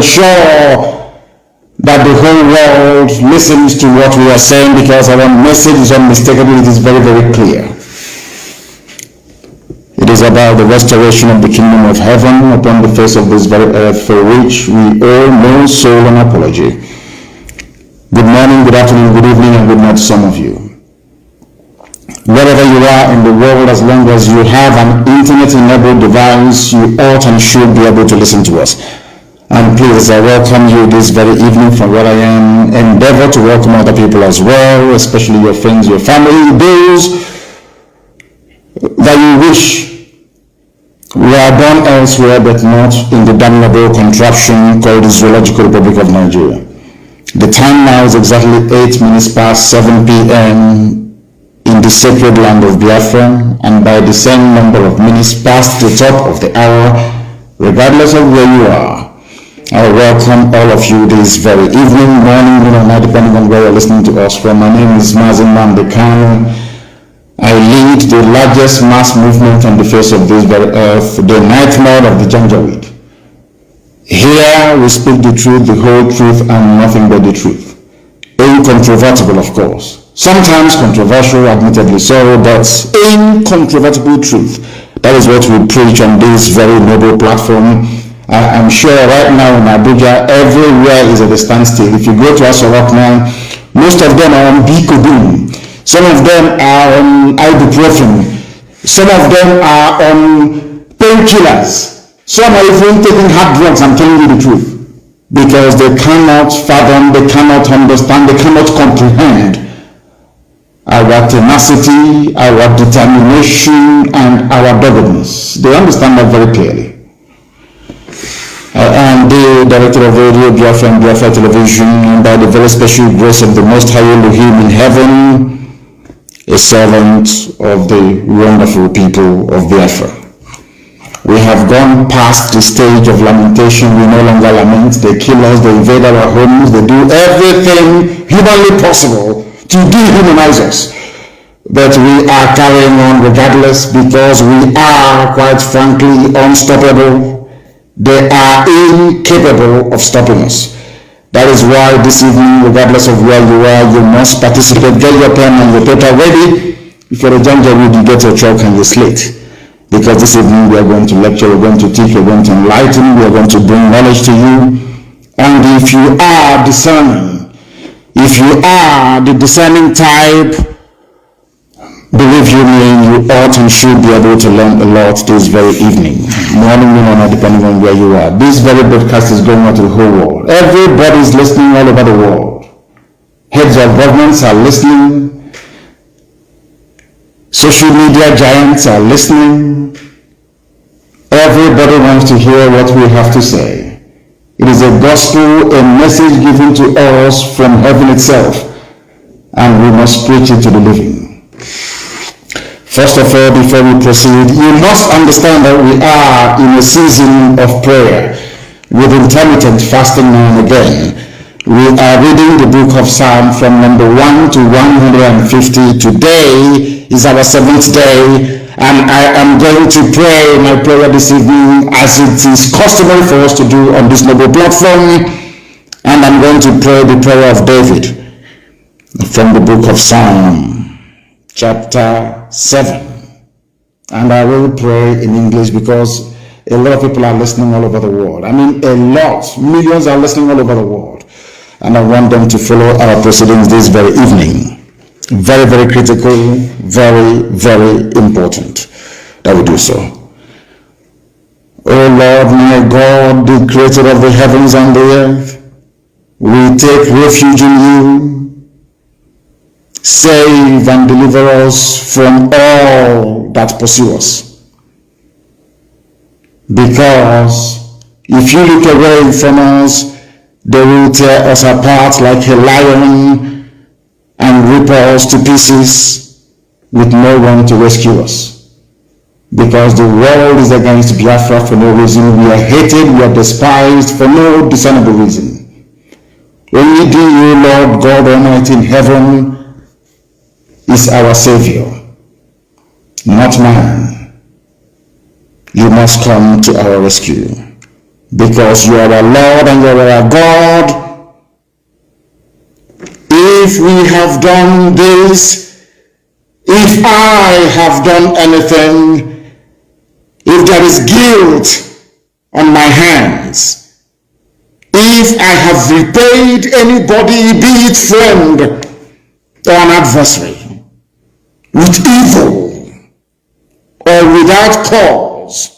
ensure that the whole world listens to what we are saying, because our message is unmistakable. It is very, very clear. It is about the restoration of the kingdom of heaven upon the face of this very earth, for which we owe no soul an apology. Good morning, good afternoon, good evening, and good night to some of you. Wherever you are in the world, as long as you have an internet-enabled device, you ought and should be able to listen to us. And please, I welcome you this very evening from where I am. Endeavor to welcome other people as well, especially your friends, your family, those that you wish were born elsewhere but not in the damnable contraption called the Zoological Republic of Nigeria. The time now is exactly 8 minutes past 7 p.m. in the sacred land of Biafra, and by the same number of minutes past the top of the hour, regardless of where you are, I welcome all of you this very evening, morning, or night, depending on where you're listening to us from. My name is Mazi Nnamdi Kanu. I lead the largest mass movement on the face of this very earth, the Ninth Lord of the Janjaweed. Here we speak the truth, the whole truth, and nothing but the truth. Incontrovertible, of course. Sometimes controversial, admittedly so, but incontrovertible truth. That is what we preach on this very noble platform. I'm sure right now in Abuja, everywhere is at a standstill. If you go to Asarok now, most of them are on Bicodin. Some of them are on ibuprofen. Some of them are on painkillers. Some are even taking hard drugs, I'm telling you the truth. Because they cannot fathom, they cannot understand, they cannot comprehend our tenacity, our determination, and our doggedness. They understand that very clearly. I am the director of radio Biafra and Biafra television, and by the very special grace of the Most High Elohim in heaven, a servant of the wonderful people of Biafra. We have gone past the stage of lamentation. We no longer lament. They kill us, they invade our homes, they do everything humanly possible to dehumanize us. But we are carrying on regardless, because we are, quite frankly, unstoppable. They are incapable of stopping us. That is why this evening, regardless of where you are, you must participate. Get your pen and your paper ready. If you're a Janjaweed, you get your chalk and your slate. Because this evening we are going to lecture, we're going to teach, we're going to enlighten, we're going to bring knowledge to you. And if you are discerning, if you are the discerning type, believe you me, you ought and should be able to learn a lot this very evening. Morning, noon, or night, depending on where you are. This very broadcast is going out to the whole world. Everybody is listening all over the world. Heads of governments are listening. Social media giants are listening. Everybody wants to hear what we have to say. It is a gospel, a message given to us from heaven itself, and we must preach it to the living. First of all, before we proceed, you must understand that we are in a season of prayer with intermittent fasting now and again. We are reading the book of Psalm from number 1 to 150. Today is our 7th day, and I am going to pray my prayer this evening as it is customary for us to do on this noble platform. And I'm going to pray the prayer of David from the book of Psalm, chapter 7. And I will pray in English because a lot of people are listening all over the world. I mean, a lot. Millions are listening all over the world. And I want them to follow our proceedings this very evening. Very, very critical, very, very important that we do so. O Lord, my God, the creator of the heavens and the earth, we take refuge in you. Save and deliver us from all that pursue us. Because if you look away from us, they will tear us apart like a lion and rip us to pieces with no one to rescue us. Because the world is against Biafra for no reason. We are hated, we are despised for no discernible reason. Only you, Lord God Almighty in heaven, is our Savior, not man. You must come to our rescue. because you are our Lord and you are our God. If we have done this, if I have done anything, if there is guilt on my hands, if I have repaid anybody, be it friend or an adversary, with evil or without cause,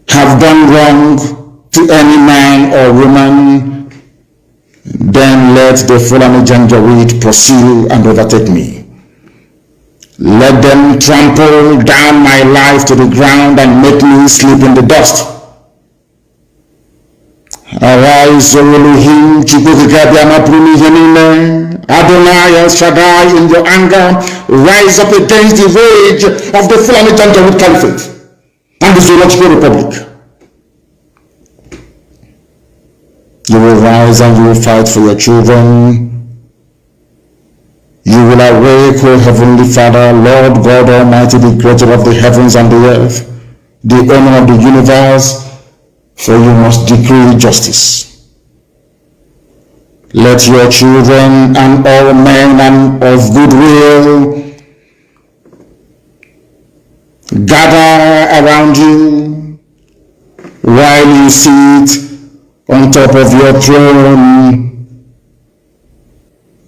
have done wrong to any man or woman, then let the Fulani Janjaweed pursue and overtake me. Let them trample down my life to the ground and make me sleep in the dust. Arise, O Elohim, Adonai El Shaddai, in your anger, rise up against the rage of the Fulani Janjaweed Caliphate and the Zoological Republic. You will rise and you will fight for your children. You will awake, O Heavenly Father, Lord God Almighty, the creator of the heavens and the earth, the owner of the universe, for you must decree justice. Let your children and all men and of goodwill gather around you while you sit on top of your throne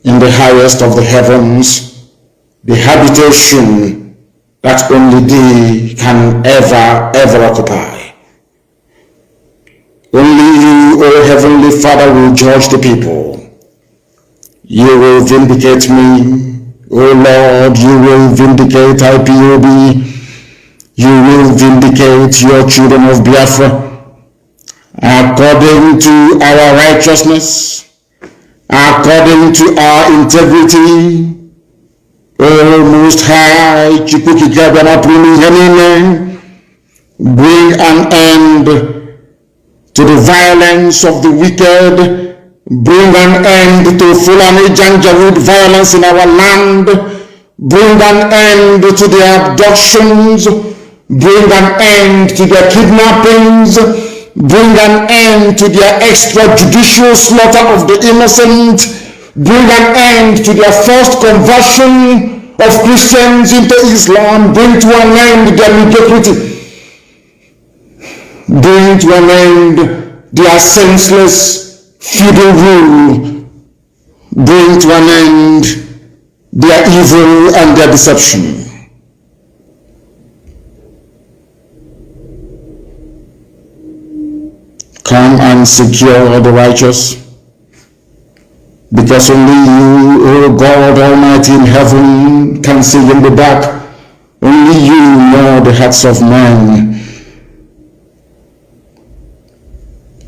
in the highest of the heavens, the habitation that only thee can ever occupy. Only you, O Heavenly Father, will judge the people. You will vindicate me, O Lord, you will vindicate Ipob, you will vindicate your children of Biafra, according to our righteousness, according to our integrity. O Most High, bring an end to the violence of the wicked, bring an end to Fulani Janjaweed violence in our land, bring an end to their abductions, bring an end to their kidnappings, bring an end to their extrajudicial slaughter of the innocent, bring an end to their forced conversion of Christians into Islam, bring to an end their mediocrity, bring to an end their senseless feudal rule, bring to an end their evil and their deception. Come and secure the righteous, because only you, O God Almighty in heaven, can see in the dark. Only you know the hearts of men.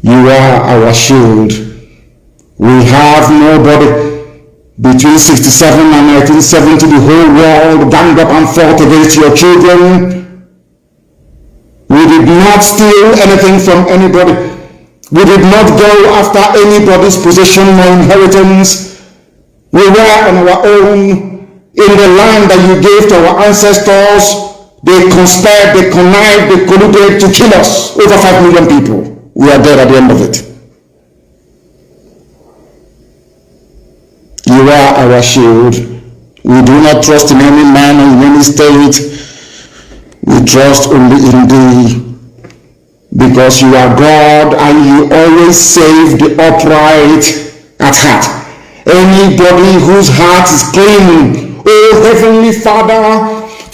You are our shield. We have nobody. Between 67 and 1970, the whole world ganged up and fought against your children. We did not steal anything from anybody. We did not go after anybody's possession or inheritance. We were on our own in the land that you gave to our ancestors. They conspired, they connived, they colluded to kill us. Over 5 million people. We are dead at the end of it. You are our shield. We do not trust in any man or in any state. We trust only in thee. Because you are God and you always save the upright at heart. Anybody whose heart is clean, oh Heavenly Father,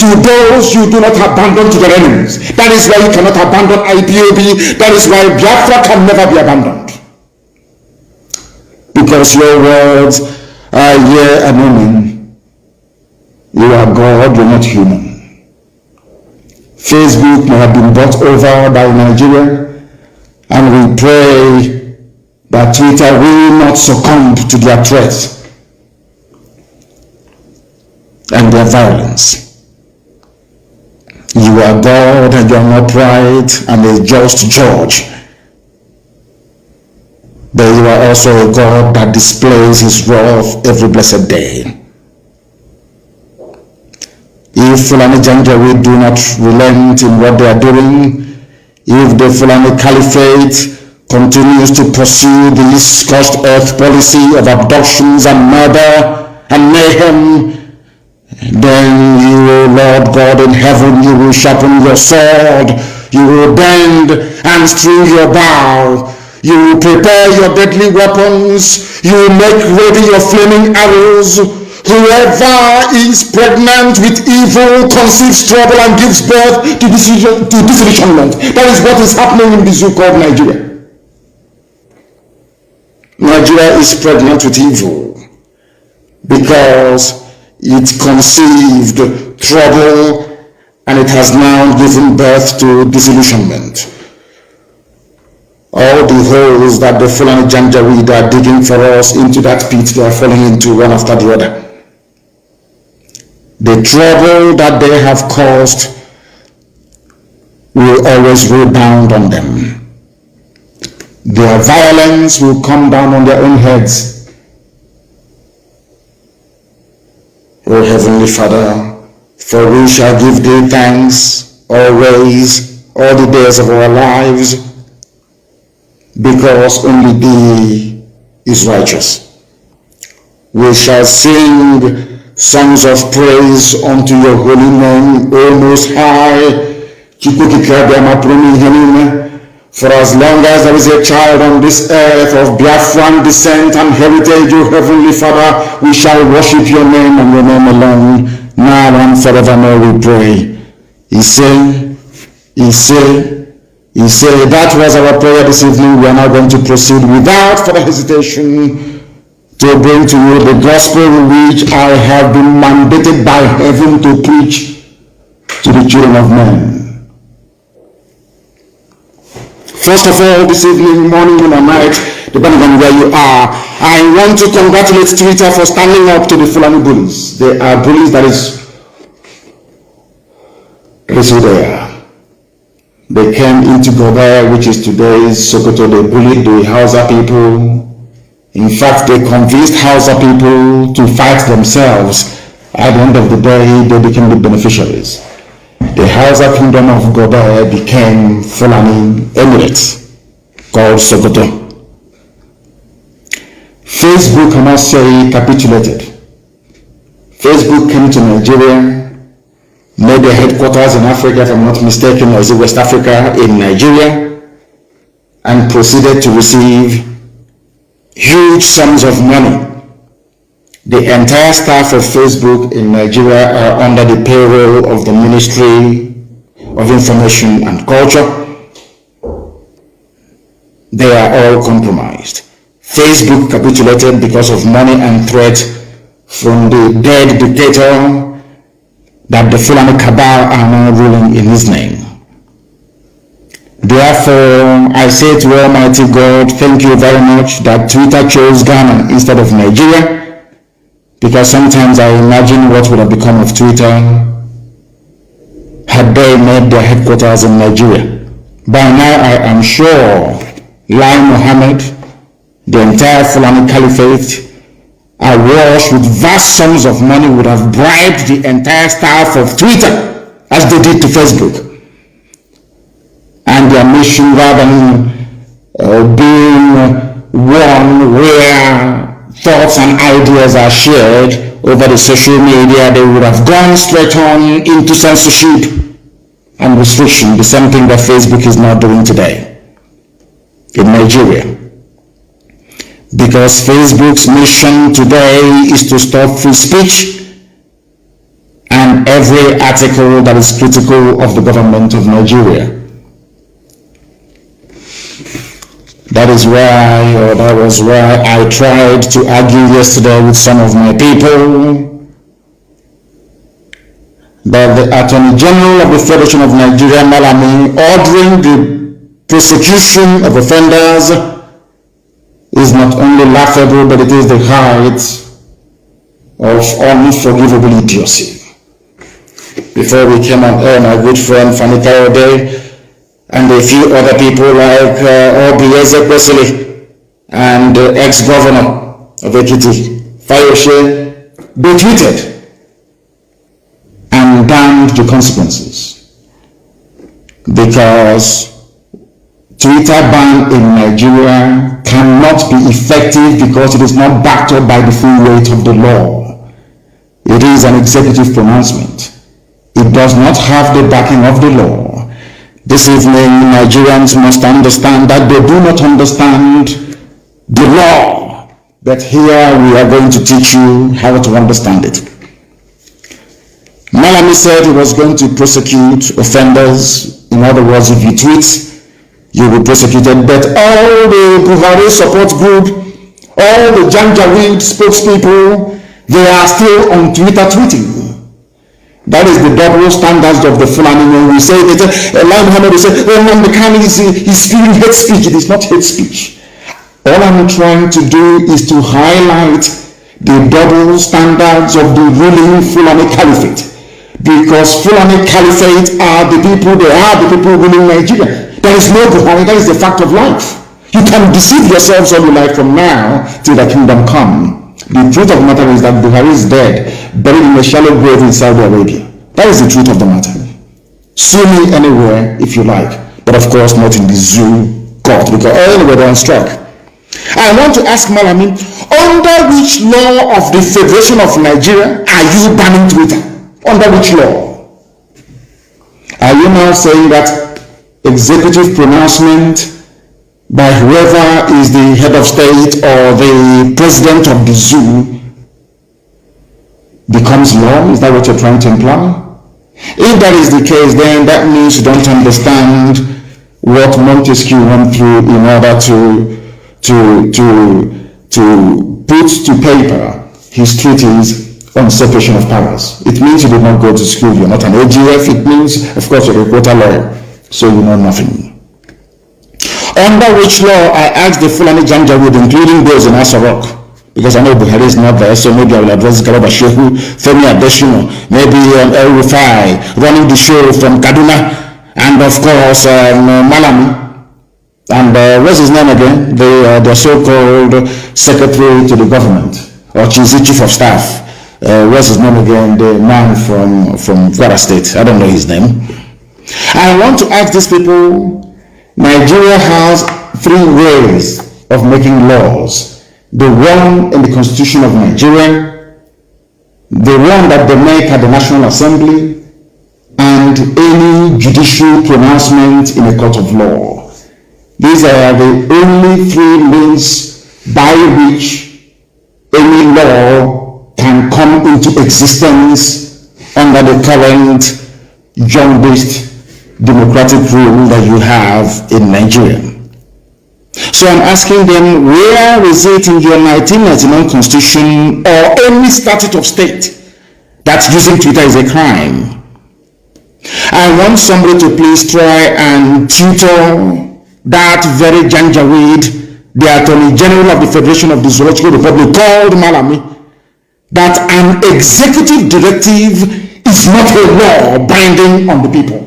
to those you do not abandon to their enemies. That is why you cannot abandon Ipob. That is why Biafra can never be abandoned. Because your words are yea and amen. You are God, you are not human. Facebook may have been bought over by Nigeria, and we pray that Twitter will not succumb to their threats and their violence. You are God and you are upright and a just judge. But you are also a God that displays his wrath every blessed day. If Fulani Janjaweed do not relent in what they are doing, if the Fulani Caliphate continues to pursue this scorched earth policy of abductions and murder and mayhem, then you, Lord God in heaven, you will sharpen your sword, you will bend and string your bow, you will prepare your deadly weapons, you will make ready your flaming arrows. Whoever is pregnant with evil conceives trouble and gives birth to disillusionment. That is what is happening in this zoo called Nigeria. Nigeria is pregnant with evil because it conceived trouble and it has now given birth to disillusionment. All the holes that the Fulani Janjaweed are digging for us into that pit, they are falling into one after the other. The trouble that they have caused will always rebound on them. Their violence will come down on their own heads. O Heavenly Father, for we shall give thee thanks always, all the days of our lives, because only thee is righteous. We shall sing songs of praise unto your holy name, O Most High. For as long as there is a child on this earth of Biafran descent and heritage, O Heavenly Father, we shall worship your name and your name alone, now and forevermore we pray. He said, that was our prayer this evening. We are now going to proceed without further hesitation to bring to you the gospel which I have been mandated by heaven to preach to the children of men. First of all, this evening, morning, or night, depending on where you are, I want to congratulate Twitter for standing up to the Fulani bullies. They are bullies that is there. They came into Gobe, which is today's Sokoto. They bullied the Hausa people. In fact, they convinced Hausa people to fight themselves. At the end of the day, they became the beneficiaries. The Hausa kingdom of Gobe became Fulani Emirates, called Sokoto. Facebook, I must say, capitulated. Facebook came to Nigeria, made their headquarters in Africa, if I'm not mistaken, or is it West Africa, in Nigeria, and proceeded to receive huge sums of money. The entire staff of Facebook in Nigeria are under the payroll of the Ministry of Information and Culture. They are all compromised. Facebook capitulated because of money and threat from the dead dictator that the Fulani cabal are now ruling in his name. Therefore, I say to Almighty God, thank you very much that Twitter chose Ghana instead of Nigeria, because sometimes I imagine what would have become of Twitter had they made their headquarters in Nigeria. By now, I am sure Lai Mohammed, the entire Fulani Caliphate, awash with vast sums of money, would have bribed the entire staff of Twitter as they did to Facebook. And their mission, rather than being one where thoughts and ideas are shared over the social media, they would have gone straight on into censorship and restriction, the same thing that Facebook is now doing today in Nigeria. Because Facebook's mission today is to stop free speech and every article that is critical of the government of Nigeria. That was why I tried to argue yesterday with some of my people that the Attorney General of the Federation of Nigeria, Malami, ordering the prosecution of offenders is not only laughable, but it is the height of unforgivable idiocy. Before we came on air, my good friend Fanny Kayode and a few other people like Obi Ezekwesili and ex-governor of Ekiti, Fayose, they tweeted and damned the consequences, because Twitter ban in Nigeria cannot be effective because it is not backed up by the full weight of the law. It is an executive pronouncement. It does not have the backing of the law. This evening, Nigerians must understand that they do not understand the law. But here we are going to teach you how to understand it. Malami said he was going to prosecute offenders. In other words, if you tweet, you will be prosecuted. But all the Buhari support group, all the Janjaweed spokespeople, they are still on Twitter tweeting. That is the double standards of the Fulani. When we say that, Muhammad will say, Nnamdi Kanu is spewing hate speech. It is not hate speech. All I'm trying to do is to highlight the double standards of the ruling Fulani Caliphate. Because Fulani Caliphate are the people, they are the people ruling Nigeria. There is no Buhari, that is the fact of life. You can deceive yourselves all you like from now till the kingdom come. The truth of the matter is that Buhari is dead, buried in a shallow grave in Saudi Arabia. That is the truth of the matter. Sue me anywhere if you like, but of course not in the zoo court, because anyway they're on strike. I want to ask Malami, under which law of the Federation of Nigeria are you banning Twitter? Under which law? Are you now saying that executive pronouncement by whoever is the head of state or the president of the zoo becomes law? Is that what you're trying to imply? If that is the case, then that means you don't understand what Montesquieu went through in order to put to paper his treatise on separation of powers. It means you did not go to school, you're not an AGF. It means, of course, you're a quota lawyer, so you know nothing. Under which law, I asked the Fulani Janjaweed, including those in Asarok, because I know Buhari is not there, so maybe I will address Garaba Shehu, Femi Adesina, maybe El Rufai, running the show from Kaduna, and of course Malami, and what's his name again? The so-called secretary to the government, or chief of staff. What's his name again? The man from Kwara State. I don't know his name. I want to ask these people, Nigeria has three ways of making laws. The one in the Constitution of Nigeria, the one that they make at the National Assembly, and any judicial pronouncement in a court of law. These are the only three means by which any law can come into existence under the current jaundiced democratic rule that you have in Nigeria. So I'm asking them, where is it in your 1999 constitution or any statute of state that using Twitter is a crime? I want somebody to please try and tutor that very Janjaweed, the Attorney General of the Federation of the Zoological Republic, called Malami, that an executive directive is not a law binding on the people.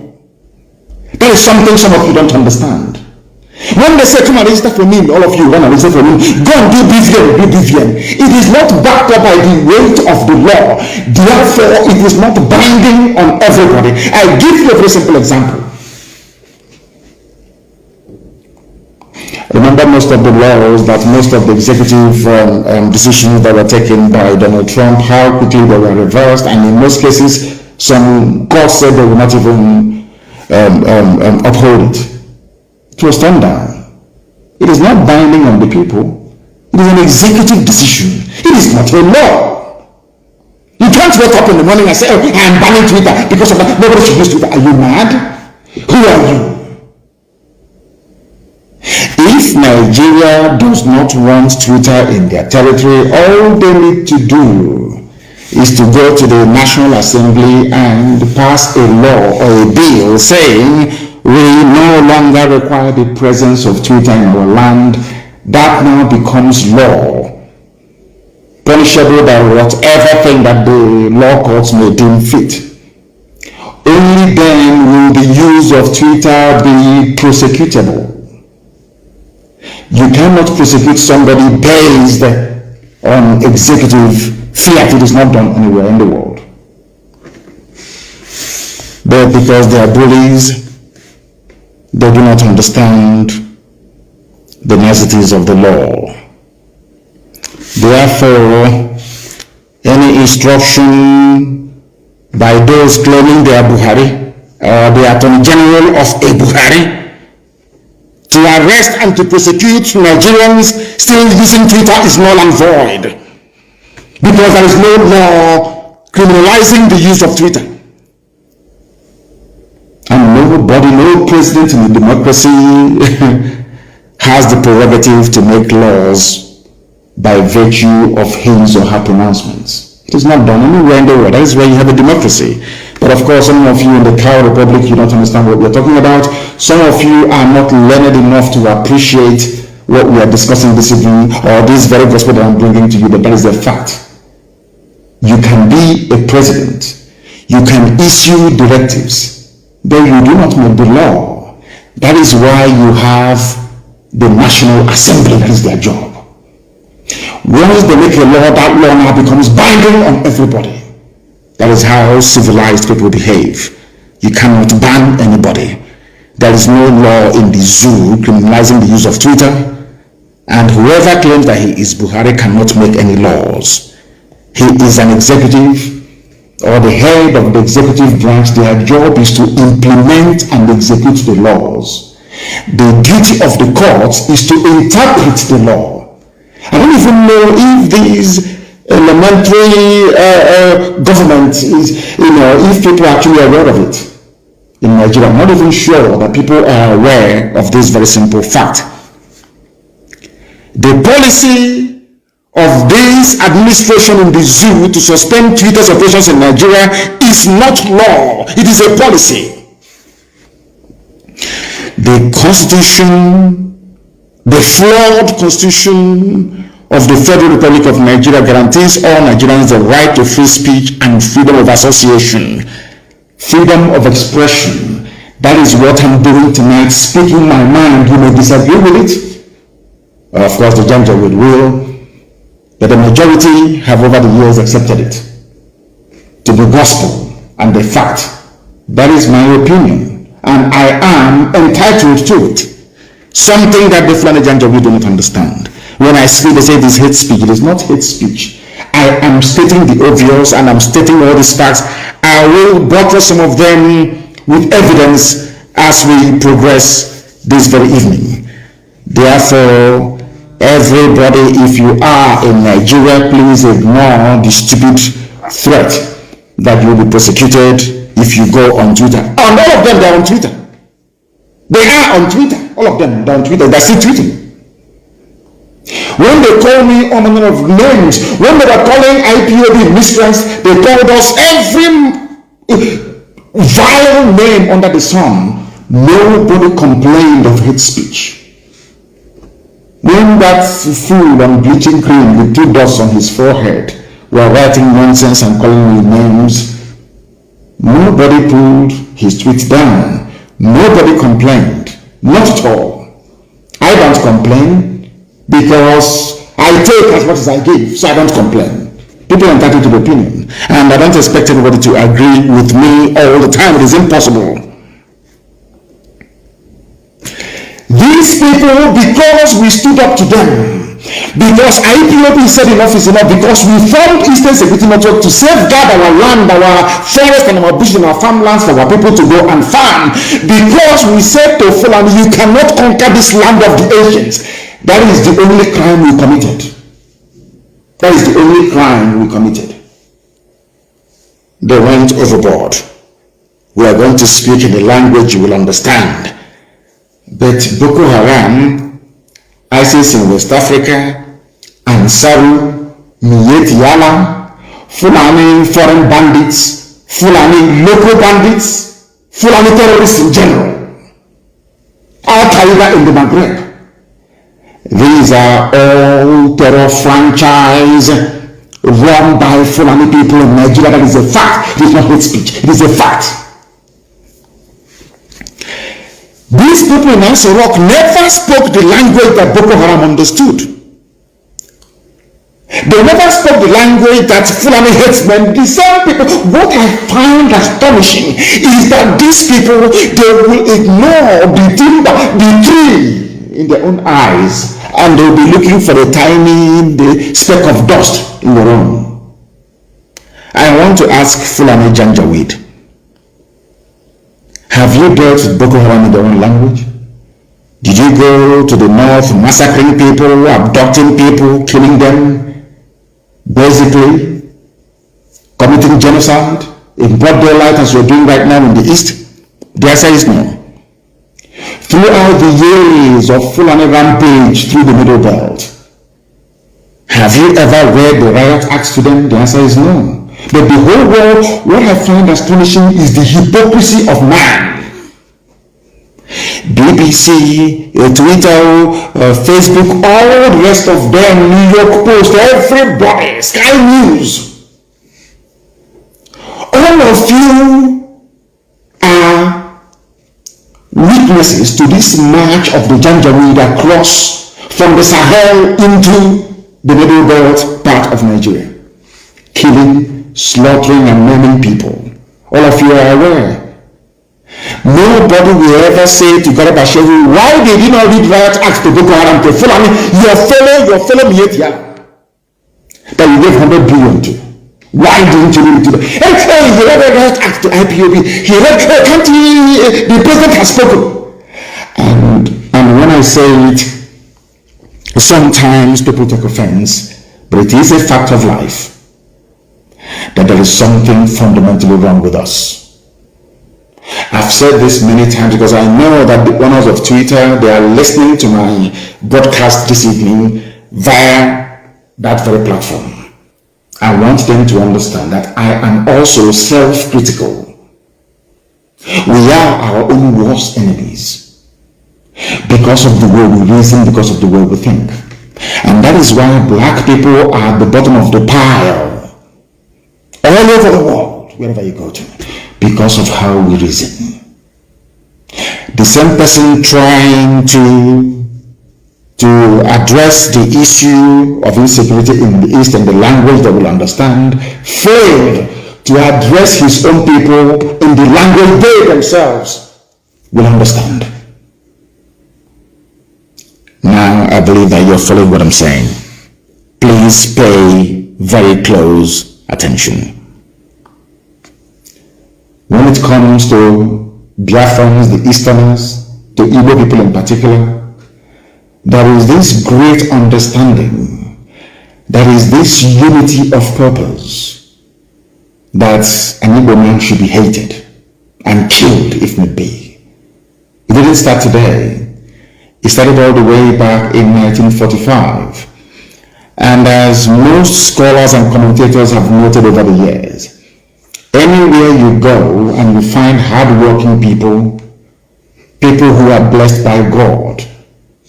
That is something some of you don't understand. When they say, come and register for me, all of you want to register for me, go and do BVN. It is not backed up by the weight of the law. Therefore, it is not binding on everybody. I give you a very simple example. Remember most of the laws, that most of the executive decisions that were taken by Donald Trump, how quickly they were reversed, and in most cases, some courts said they will not even uphold it. It was turned down. It is not binding on the people. It is an executive decision. It is not a law. You can't wake up in the morning and say, oh, I am banning Twitter because of that. Nobody should use Twitter. Are you mad? Who are you? If Nigeria does not want Twitter in their territory, all they need to do is to go to the National Assembly and pass a law or a bill saying we no longer require the presence of Twitter in our land. That now becomes law, punishable by whatever thing that the law courts may deem fit. Only then will the use of Twitter be prosecutable. You cannot prosecute somebody based on executive fiat. It is not done anywhere in the world. But because they are bullies, They do not understand the niceties of the law. Therefore, any instruction by those claiming they are Buhari or the Attorney General of a Buhari to arrest and to prosecute Nigerians still using Twitter is null and void, because there is no law criminalizing the use of Twitter. And nobody, no president in a democracy has the prerogative to make laws by virtue of his or her pronouncements. It is not done anywhere in the world. That is why you have a democracy. But of course, some of you in the cow republic, you don't understand what we're talking about. Some of you are not learned enough to appreciate what we are discussing this evening, or this very gospel that I'm bringing to you, but that is a fact. You can be a president. You can issue directives, but you do not make the law. That is why you have the National Assembly. That is their job. Once they make a law, that law now becomes binding on everybody. That is how civilized people behave. You cannot ban anybody. There is no law in the zoo criminalizing the use of Twitter, and whoever claims that he is Buhari cannot make any laws. He is an executive, or the head of the executive branch. Their job is to implement and execute the laws. The duty of the courts is to interpret the law. I don't even know if these elementary government is, if people are actually aware of it in Nigeria. I'm not even sure that people are aware of this very simple fact. The policy of this administration in the zoo to suspend Twitter's operations in Nigeria is not law. It is a policy. The constitution, the flawed constitution of the Federal Republic of Nigeria guarantees all Nigerians the right to free speech and freedom of association, freedom of expression. That is what I'm doing tonight, speaking my mind. You may disagree with it. Of course, the Janjaweed will, but the majority have over the years accepted it to be gospel and the fact. That is my opinion, and I am entitled to it. Something that the Fulani Janjaweed do not understand. When I speak, they say it is hate speech. It is not hate speech. I am stating the obvious, and I'm stating all these facts. I will buttress some of them with evidence as we progress this very evening. Therefore, everybody, if you are in Nigeria, please ignore the stupid threat that you will be prosecuted if you go on Twitter. And all of them, they are on Twitter. They are on Twitter. All of them, they are on Twitter. They are still tweeting. When they call me all manner of names, when they were calling IPOB miscreants, they told us every vile name under the sun. Nobody complained of hate speech. When that fool on bleaching cream with 2 dots on his forehead were writing nonsense and calling me names, nobody pulled his tweet down. Nobody complained. Not at all. I don't complain, because I take as much as I give, so I don't complain. People are entitled to the opinion, and I don't expect anybody to agree with me all the time. It is impossible. These people, because we stood up to them, because IPOB said enough is enough, because we formed Eastern Security Network to safeguard our land, our forest, and our bush and our farmlands for our people to go and farm, because we said to Fulani, you cannot conquer this land of the Asians. That is the only crime we committed. That is the only crime we committed. They went overboard. We are going to speak in a language you will understand. But Boko Haram, ISIS in West Africa, Ansaru, Miyetti Allah, Fulani foreign bandits, Fulani local bandits, Fulani terrorists in general, Al-Qaeda in the Maghreb. These are all terror franchise run by Fulani people in Nigeria. That is a fact. It is not hate speech. It is a fact. These people in Answer Rock never spoke the language that Boko Haram understood. They never spoke the language that Fulani hates men. The same people. What I find astonishing is that these people, they will ignore the timber, the tree in their own eyes, and they'll be looking for the speck of dust in their own. I want to ask Fulani Janjaweed, have you dealt with Boko Haram in their own language? Did you go to the north massacring people, abducting people, killing them, basically committing genocide in broad daylight as you're doing right now in the east? The answer is no. Throughout the years of Fulani rampage through the Middle Belt, have you ever read the riot acts to them? The answer is no. But the whole world, what I find astonishing is the hypocrisy of man. BBC, Twitter, Facebook, all the rest of them, New York Post, everybody, Sky News. All of you are witnesses to this march of the Janjaweed across from the Sahel into the Middle Belt part of Nigeria. Killing, slaughtering, and maiming people. All of you are aware. Nobody will ever say to Garba Shehu, why did you not read riot acts to Boko Haram to Fulani? Your fellow Mietia that you gave 100 billion to. Why didn't you read it to them? Hey, he read riot acts to IPOB. He read, can't he? The president has spoken. And when I say it, sometimes people take offense, but it is a fact of life that there is something fundamentally wrong with us. I've said this many times because I know that the owners of Twitter, they are listening to my broadcast this evening via that very platform. I want them to understand that I am also self-critical. We are our own worst enemies because of the way we reason, because of the way we think. And that is why black people are at the bottom of the pile all over the world, wherever you go to, because of how we reason. The same person trying to address the issue of insecurity in the East and the language that will understand, failed to address his own people in the language they themselves will understand. Now I believe that you're following what I'm saying. Please pay very close attention. When it comes to Biafrans, the Easterners, the Igbo people in particular, there is this great understanding, there is this unity of purpose, that an Igbo man should be hated and killed if need be. It didn't start today. It started all the way back in 1945. And as most scholars and commentators have noted over the years, anywhere you go and you find hard-working people, people who are blessed by God,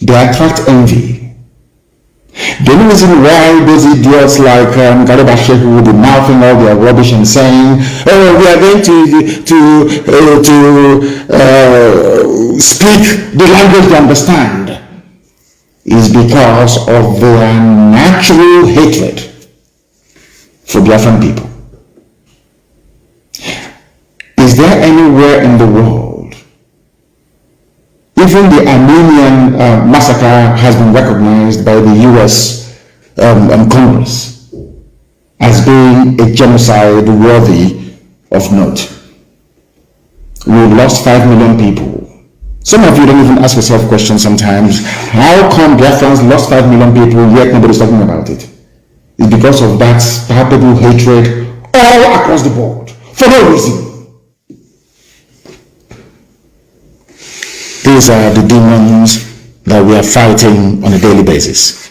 they attract envy. The only reason why those idiots like Garba Shehu will be mouthing all their rubbish and saying, oh, we are going to speak the language they understand, is because of their natural hatred for Biafran people. Is there anywhere in the world, even the Armenian massacre has been recognized by the US Congress as being a genocide worthy of note? We lost 5 million people. Some of you don't even ask yourself questions sometimes. How come Biafrans lost 5 million people yet nobody's talking about it? It's because of that palpable hatred all across the board for no reason. These are the demons that we are fighting on a daily basis.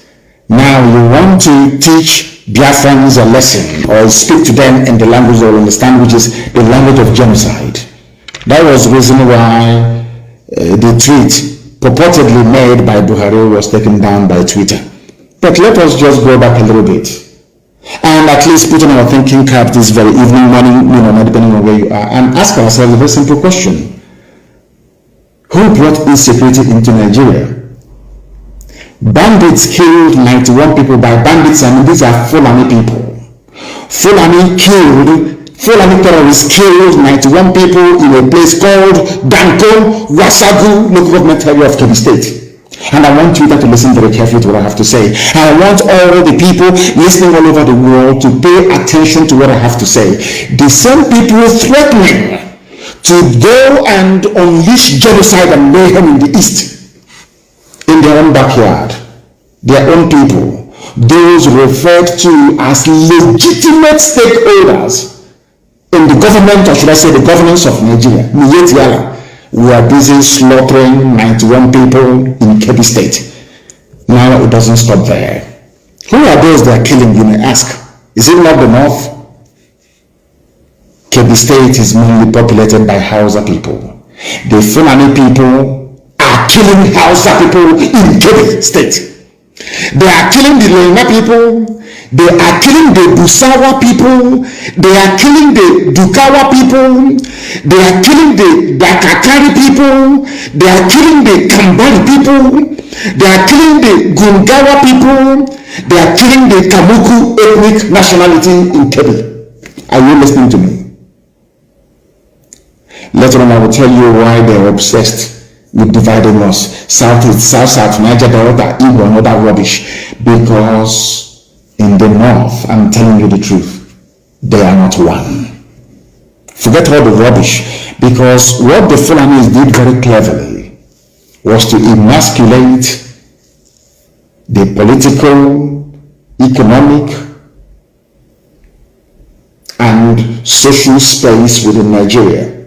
Now you want to teach Biafrans a lesson or speak to them in the language they will understand, which is the language of genocide. That was the reason why the tweet purportedly made by Buhari was taken down by Twitter. But let us just go back a little bit and at least put on our thinking cap this very evening, morning, depending on where you are, and ask ourselves a very simple question. Who brought insecurity into Nigeria? Bandits killed 91 people. By bandits, I mean these are Fulani people. Fulani terrorists killed 91 people in a place called Danko, Wasagu, local government area of Kebbi State. And I want you to listen very carefully to what I have to say. I want all the people listening all over the world to pay attention to what I have to say. The same people threatening to go and unleash genocide and mayhem in the East, in their own backyard, their own people, those referred to as legitimate stakeholders in the government, or should I say the governance of Nigeria, we are busy slaughtering 91 people in Kebbi State. Now it doesn't stop there. Who are those they are killing, you may ask? Is it not the North? Kebbi State is mainly populated by Hausa people. The Fulani people are killing Hausa people in Kebbi State. They are killing the Lena people. They are killing the Busawa people. They are killing the Dukawa people. They are killing the Dakakari people. They are killing the Kambari people. They are killing the Gungawa people. They are killing the Kamuku ethnic nationality in Kebbi. Are you listening to me? Later on I will tell you why they are obsessed with dividing us. Southeast, South, Niger Delta, Igbo, and other rubbish. Because in the North, I'm telling you the truth, they are not one. Forget all the rubbish, because what the Fulanis did very cleverly was to emasculate the political, economic, and social space within Nigeria.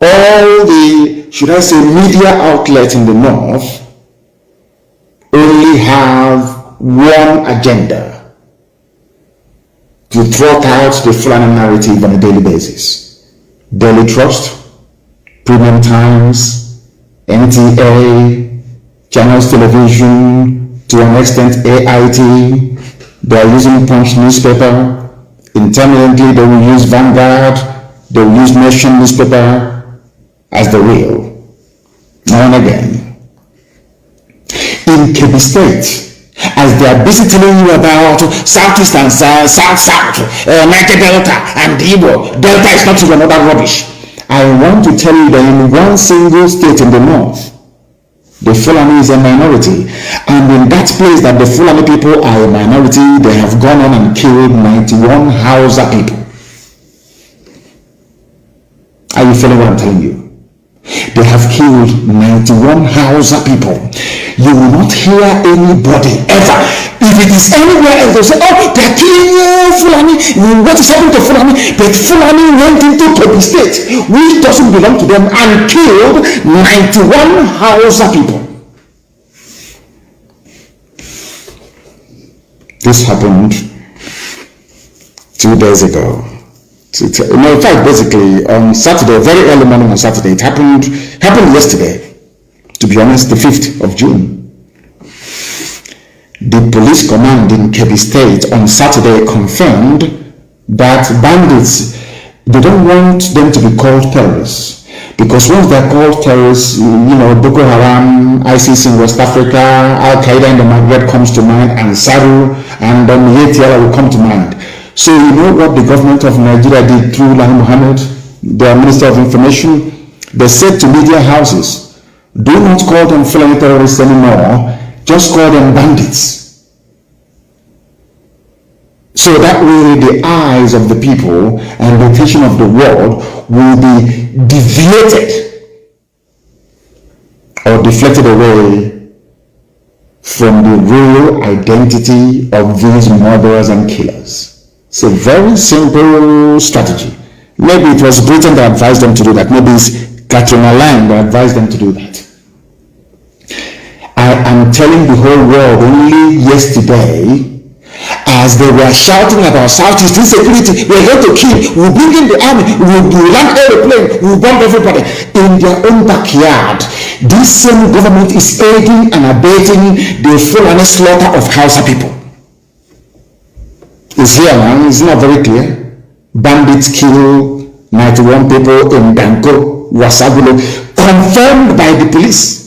All the, should I say, media outlets in the North only have one agenda: to trot out the Fulani narrative on a daily basis. Daily Trust, Premium Times, NTA, Channels Television, to an extent AIT, they are using Punch newspaper. Intermittently, they will use Vanguard, they will use Nation newspaper as the real. Now and again. In Kebbi State, as they are busy telling you about Southeast and South, Niger Delta and Igbo, Delta is not even another rubbish. I want to tell you that in one single state in the North, the Fulani is a minority. And in that place that the Fulani people are a minority, they have gone on and killed 91 Hausa people. Are you feeling what I'm telling you? They have killed 91 Hausa people. You will not hear anybody ever. If it is anywhere else, they'll say, oh, they're killing Fulani. What is happening to Fulani? But Fulani went into Kebbi State, which doesn't belong to them, and killed 91 Hausa people. This happened 2 days ago. In fact, basically on Saturday, very early morning on Saturday, it happened yesterday, to be honest, the 5th of June. The police command in Kebbi State on Saturday confirmed that bandits, they don't want them to be called terrorists, because once they're called terrorists, Boko Haram, ISIS in West Africa, Al-Qaeda in the Maghreb comes to mind, and Saru and Yetiala will come to mind. So you know what the government of Nigeria did through Lai Mohammed, their Minister of Information? They said to media houses, do not call them Fulani terrorists anymore, just call them bandits. So that way the eyes of the people and the attention of the world will be deviated or deflected away from the real identity of these murderers and killers. It's a very simple strategy. Maybe it was Britain that advised them to do that. Maybe it's Katrina Lang that advised them to do that. I am telling the whole world only yesterday, as they were shouting about Southeast insecurity, we're going to kill, we'll bring in the army, we'll land airplane, we'll bomb everybody. In their own backyard, this same government is aiding and abetting the Fulani slaughter of Hausa people. It's here now, it's not very clear. Bandits kill 91 people in Danko, Wasagulo, confirmed by the police.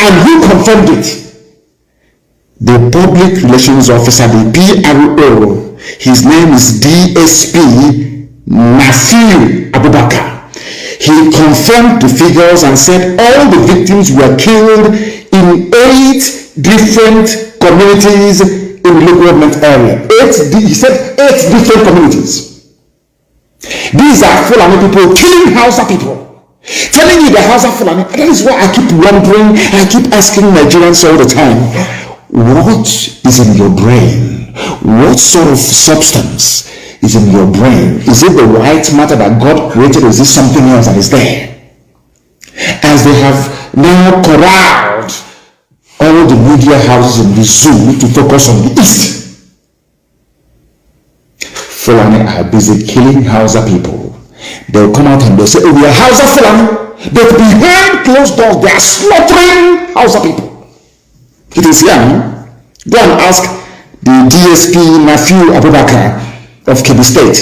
And who confirmed it? The public relations officer, the PRO. His name is DSP Mazi Abubakar. He confirmed the figures and said all the victims were killed in 8 different communities in the local government area. He said 8 different communities. These are Fulani people killing Hausa people. Telling you the Hausa Fulani. That is why I keep wondering, I keep asking Nigerians all the time, what is in your brain? What sort of substance is in your brain? Is it the white matter that God created, or is it something else that is there? As they have now corralled all the media houses in the zoo to focus on the East, Fulani are busy killing Hausa people. They'll come out and they'll say, oh, we are Hausa Fulani, but behind closed doors they are slaughtering Hausa people. It is here. Go and ask the DSP Mazi Abubakar of Kebbi State.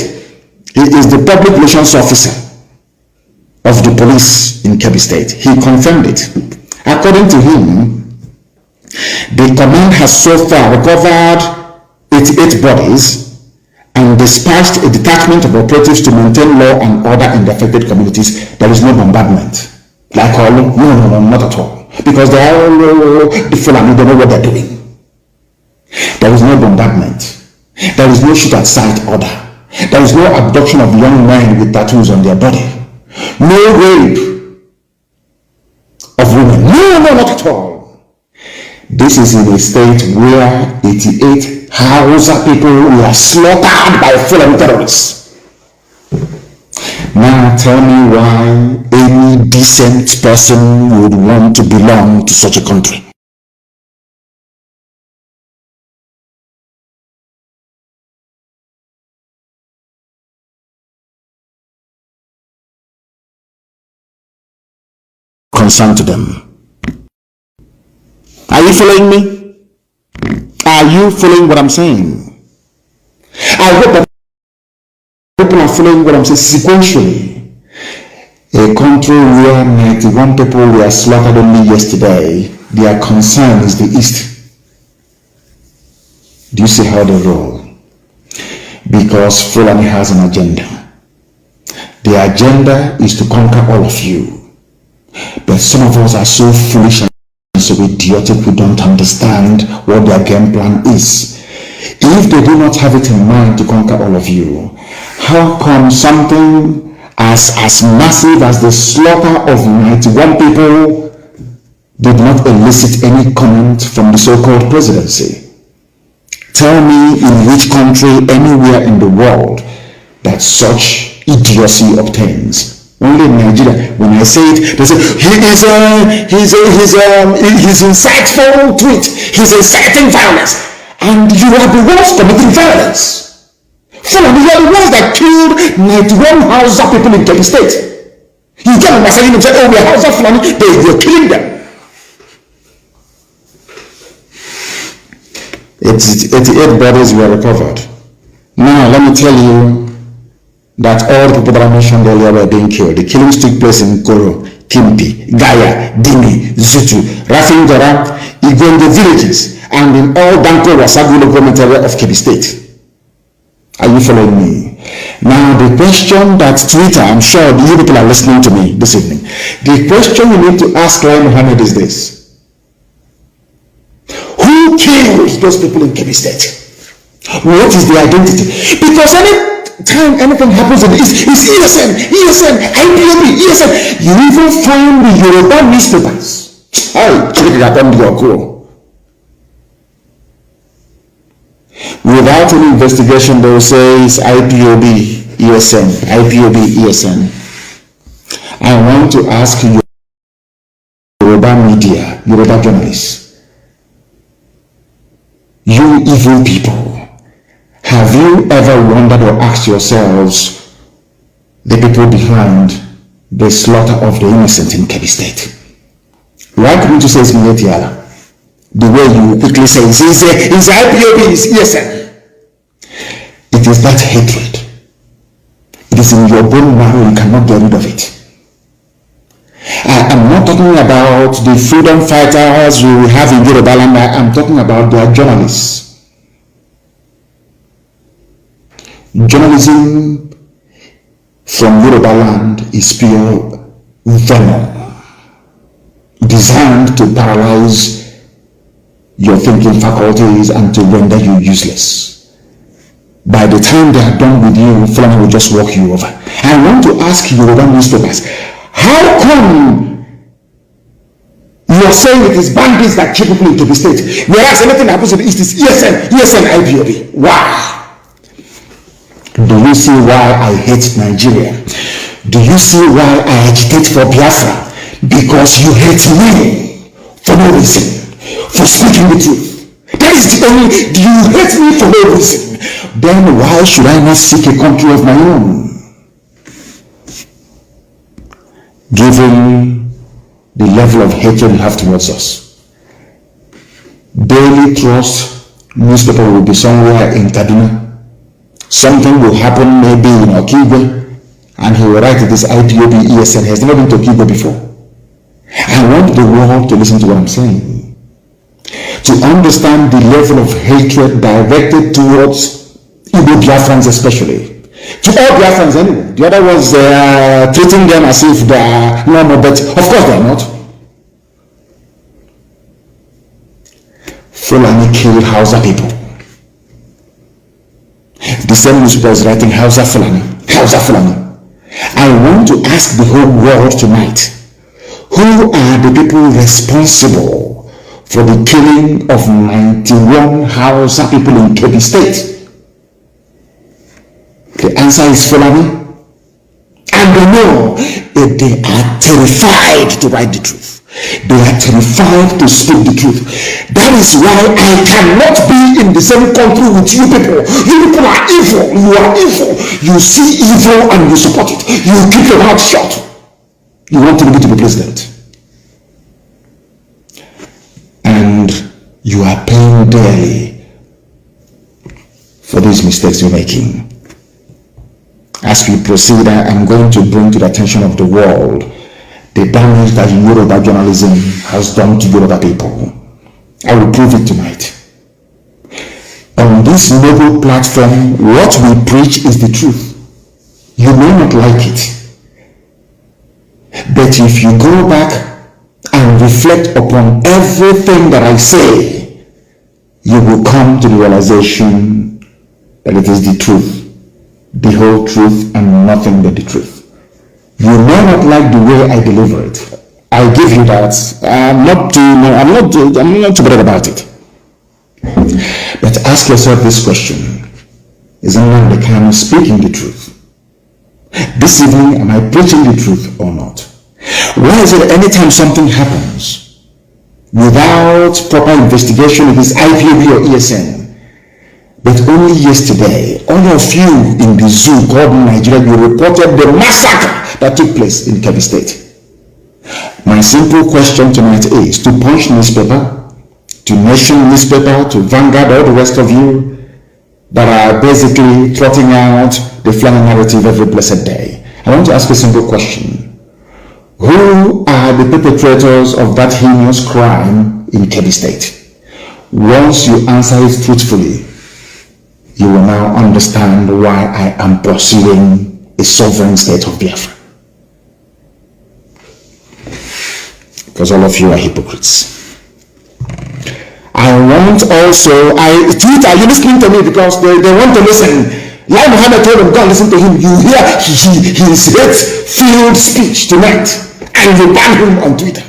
He is the public relations officer of the police in Kebbi State. He confirmed it. According to him, the command has so far recovered 88 bodies and dispatched a detachment of operatives to maintain law and order in the affected communities. There is no bombardment. Like all, no, not at all. Because they are all the Fulani, they know what they're doing. There is no bombardment. There is no shoot at sight order. There is no abduction of young men with tattoos on their body. No rape of women. No, not at all. This is in a state where 88 Hausa people were slaughtered by Fulani terrorists. Now tell me why any decent person would want to belong to such a country. Concern to them. Are you following me? Are you following what I'm saying? I hope that people are following what I'm saying sequentially. A country where 91 people were slaughtered only yesterday, their concern is the East. Do you see how they roll? Because Fulani has an agenda. The agenda is to conquer all of you. But some of us are so foolish and so idiotic we don't understand what their game plan is. If they do not have it in mind to conquer all of you, how come something as massive as the slaughter of 91 people did not elicit any comment from the so-called presidency? Tell me in which country anywhere in the world that such idiocy obtains. Only in Nigeria. When I say it, they say his insightful tweet, he's inciting violence, and you are the ones committing violence. Fulani, you are the ones that killed 91 Hausa people in Kebbi State. You come and saying and say, oh, we are Hausa Fulani, you're killing them. 88 bodies were recovered. Now let me tell you that all the people that I mentioned earlier were being killed. The killings took place in Koro, Kimpi, Gaya, Dimi, Zutu, Rafingara, Igwende villages, and in all Danko Wasagu local government area of Kebbi State. Are you following me? Now the question that Twitter, I'm sure you people are listening to me this evening. The question you need to ask Lai Mohammed is this. Who killed those people in Kebbi State? What is the identity? Because any time anything happens in the East, it's ESN, IPOB, ESN. You even find the Yoruba newspapers. Without any investigation, they will say it's IPOB, ESN, IPOB, ESN. I want to ask you, Yoruba media, Yoruba journalists, you evil people, have you ever wondered or asked yourselves the people behind the slaughter of the innocent in Kebbi State? Why couldn't you say it's Mietiala? The way you quickly say it's IPOB, it's ESN. It is that hatred. It is in your bone marrow, you cannot get rid of it. I'm not talking about the freedom fighters we have in Yoruba land. I'm talking about their journalists. Journalism from Yoruba land is pure venom, designed to paralyze your thinking faculties and to render you useless. By the time they are done with you, Fulani will just walk you over. I want to ask Yoruba newspapers, how come you are saying it is bandits that keep people into the state, whereas anything that happens in the East is ESN, Ipob? Wow! Do you see why I hate Nigeria? Do you see why I agitate for Biafra? Because you hate me for no reason, for speaking the truth. That is the only, do you hate me for no reason? Then why should I not seek a country of my own? Given the level of hatred you have towards us, Daily Trust newspaper will be somewhere in Kaduna. Something will happen maybe in Okigwe, and he will write this Ipob ESN. He has never been to Okigwe before. I want the world to listen to what I'm saying, to understand the level of hatred directed towards Igbo Biafrans especially. To all Biafrans anyway. The other was treating them as if they are normal, but of course they are not. Fulani killed Hausa people. The same newspaper is writing Hausa Fulani. I want to ask the whole world tonight, who are the people responsible for the killing of 91 Hausa people in Kebbi State? The answer is Fulani. And they know that they are terrified to write the truth. They are terrified to speak the truth. That is why I cannot be in the same country with you people. You people are evil. You are evil. You see evil and you support it. You keep your mouth shut. You want to be president. And you are paying dearly for these mistakes you're making. As we proceed, I am going to bring to the attention of the world the damage that Yoruba journalism has done to Yoruba people. I will prove it tonight. On this noble platform, what we preach is the truth. You may not like it, but if you go back and reflect upon everything that I say, you will come to the realization that it is the truth, the whole truth, and nothing but the truth. You may not like the way I deliver it. I give you that. I'm not too bad about it. But ask yourself this question: is Nnamdi Kanu speaking the truth? This evening, am I preaching the truth or not? Why is it anytime something happens without proper investigation, it is Ipob or ESN? But only yesterday, all of you in the zoo called Nigeria, you reported the massacre that took place in Kebbi State. My simple question tonight is to Punch newspaper, to Nation newspaper, to Vanguard, all the rest of you that are basically trotting out the Fulani narrative every blessed day. I want to ask a simple question. Who are the perpetrators of that heinous crime in Kebbi State? Once you answer it truthfully, you will now understand why I am pursuing a sovereign state of Biafra. Because all of you are hypocrites. I want also, Twitter, are you listening to me? Because they want to listen. Like Muhammad told them, go and listen to him. You hear his hate-filled speech tonight, and you ban him on Twitter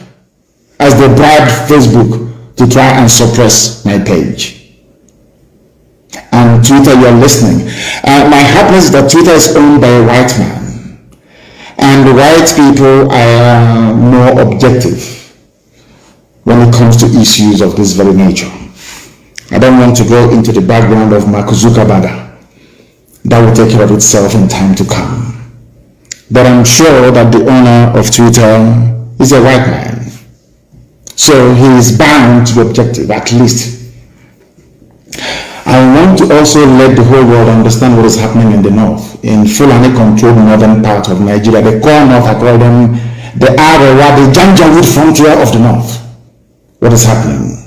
as they bribed Facebook to try and suppress my page. And Twitter, you're listening. My happiness is that Twitter is owned by a white man. And the white people are more objective when it comes to issues of this very nature. I don't want to go into the background of Mark Zuckerberg. That will take care of itself in time to come. But I'm sure that the owner of Twitter is a white man. So he is bound to be objective, at least. I want to also let the whole world understand what is happening in the north, in Fulani-controlled northern part of Nigeria. The core north, I call them the Arewa, the Janjaweed frontier of the north. What is happening?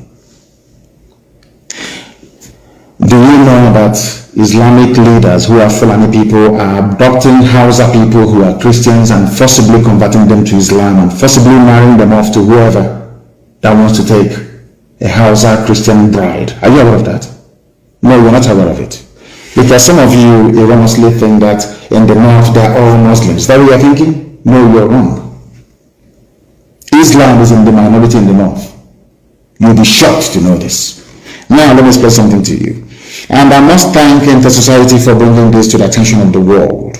Do you know that Islamic leaders who are Fulani people are abducting Hausa people who are Christians and forcibly converting them to Islam and forcibly marrying them off to whoever that wants to take a Hausa Christian bride? Are you aware of that? No, you're not aware of it. Because some of you erroneously think that in the north they are all Muslims. Is that what you're thinking? No, you're wrong. Islam is in the minority in the north. You'll be shocked to know this. Now let me explain something to you. And I must thank Inter-Society for bringing this to the attention of the world.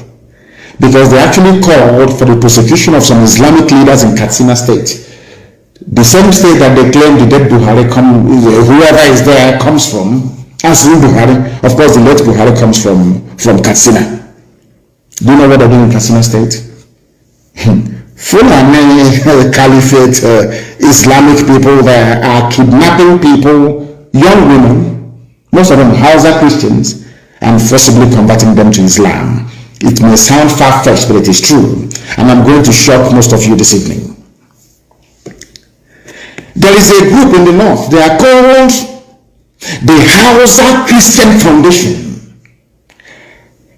Because they actually called for the prosecution of some Islamic leaders in Katsina State. The same state that they claim the dead Buhari, whoever is there comes from. As in Buhari, of course the late Buhari comes from Katsina. Do you know what they're doing in Katsina State? Fulani Caliphate Islamic people there are kidnapping people, young women, most of them Hausa Christians, and forcibly converting them to Islam. It may sound far-fetched, but it is true. And I'm going to shock most of you this evening. There is a group in the north. They are called the Hausa Christian Foundation.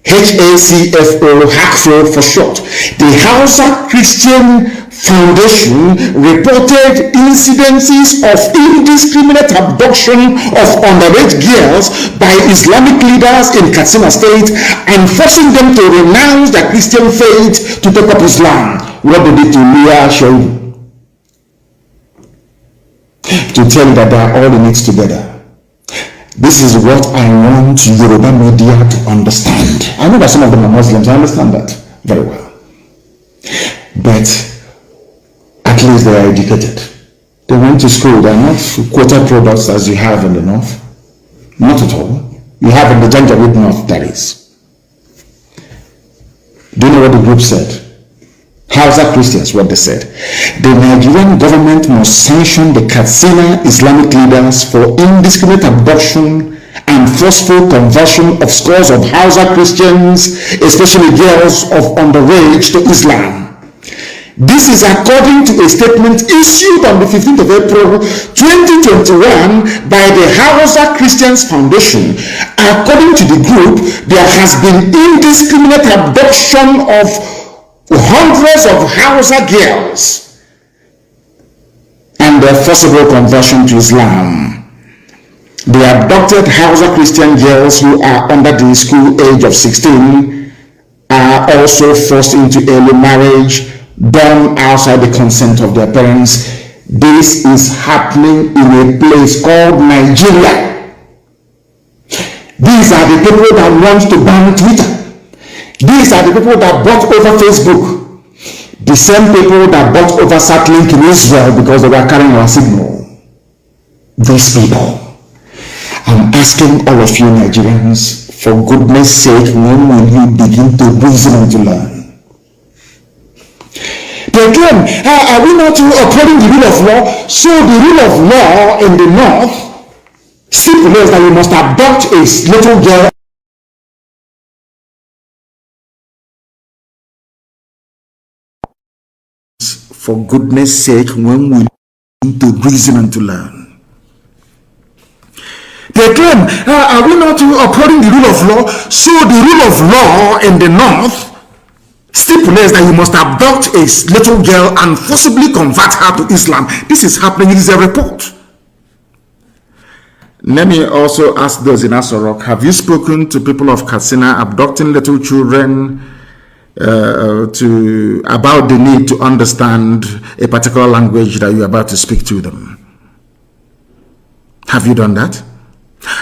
HACFO for short. The Hausa Christian Foundation reported incidences of indiscriminate abduction of underage girls by Islamic leaders in Katsina State and forcing them to renounce their Christian faith to take up Islam. What they did to Leah Shehu? To tell you that they are all in it together. This is what I want Yoruba media to understand. I know that some of them are Muslims, I understand that very well. But at least they are educated. They went to school. They are not quota products as you have in the north. Not at all. You have in the Janjaweed north, that is. Do you know what the group said? Hausa Christians, what they said. The Nigerian government must sanction the Katsina Islamic leaders for indiscriminate abduction and forceful conversion of scores of Hausa Christians, especially girls of underage, to Islam. This is according to a statement issued on the 15th of April 2021 by the Hausa Christians Foundation. According to the group, there has been indiscriminate abduction of hundreds of Hausa girls and their forcible conversion to Islam. The abducted Hausa Christian girls who are under the school age of 16 are also forced into early marriage done outside the consent of their parents. This is happening in a place called Nigeria. These are the people that want to ban Twitter. These are the people that bought over Facebook. The same people that bought over Satlink in Israel because they were carrying our signal. These people. I'm asking all of you Nigerians, for goodness sake, when will you begin to reason and to learn? They claim, are we not upholding the rule of law? So the rule of law in the north stipulates that you must abduct a little girl. For goodness sake, when will you begin to reason and to learn? They claim, are we not upholding the rule of law? So the rule of law in the north stipulates that you must abduct a little girl and forcibly convert her to Islam. This is happening. It is a report. Let me also ask those in Asorok, have you spoken to people of Katsina abducting little children about the need to understand a particular language that you're about to speak to them? Have you done that?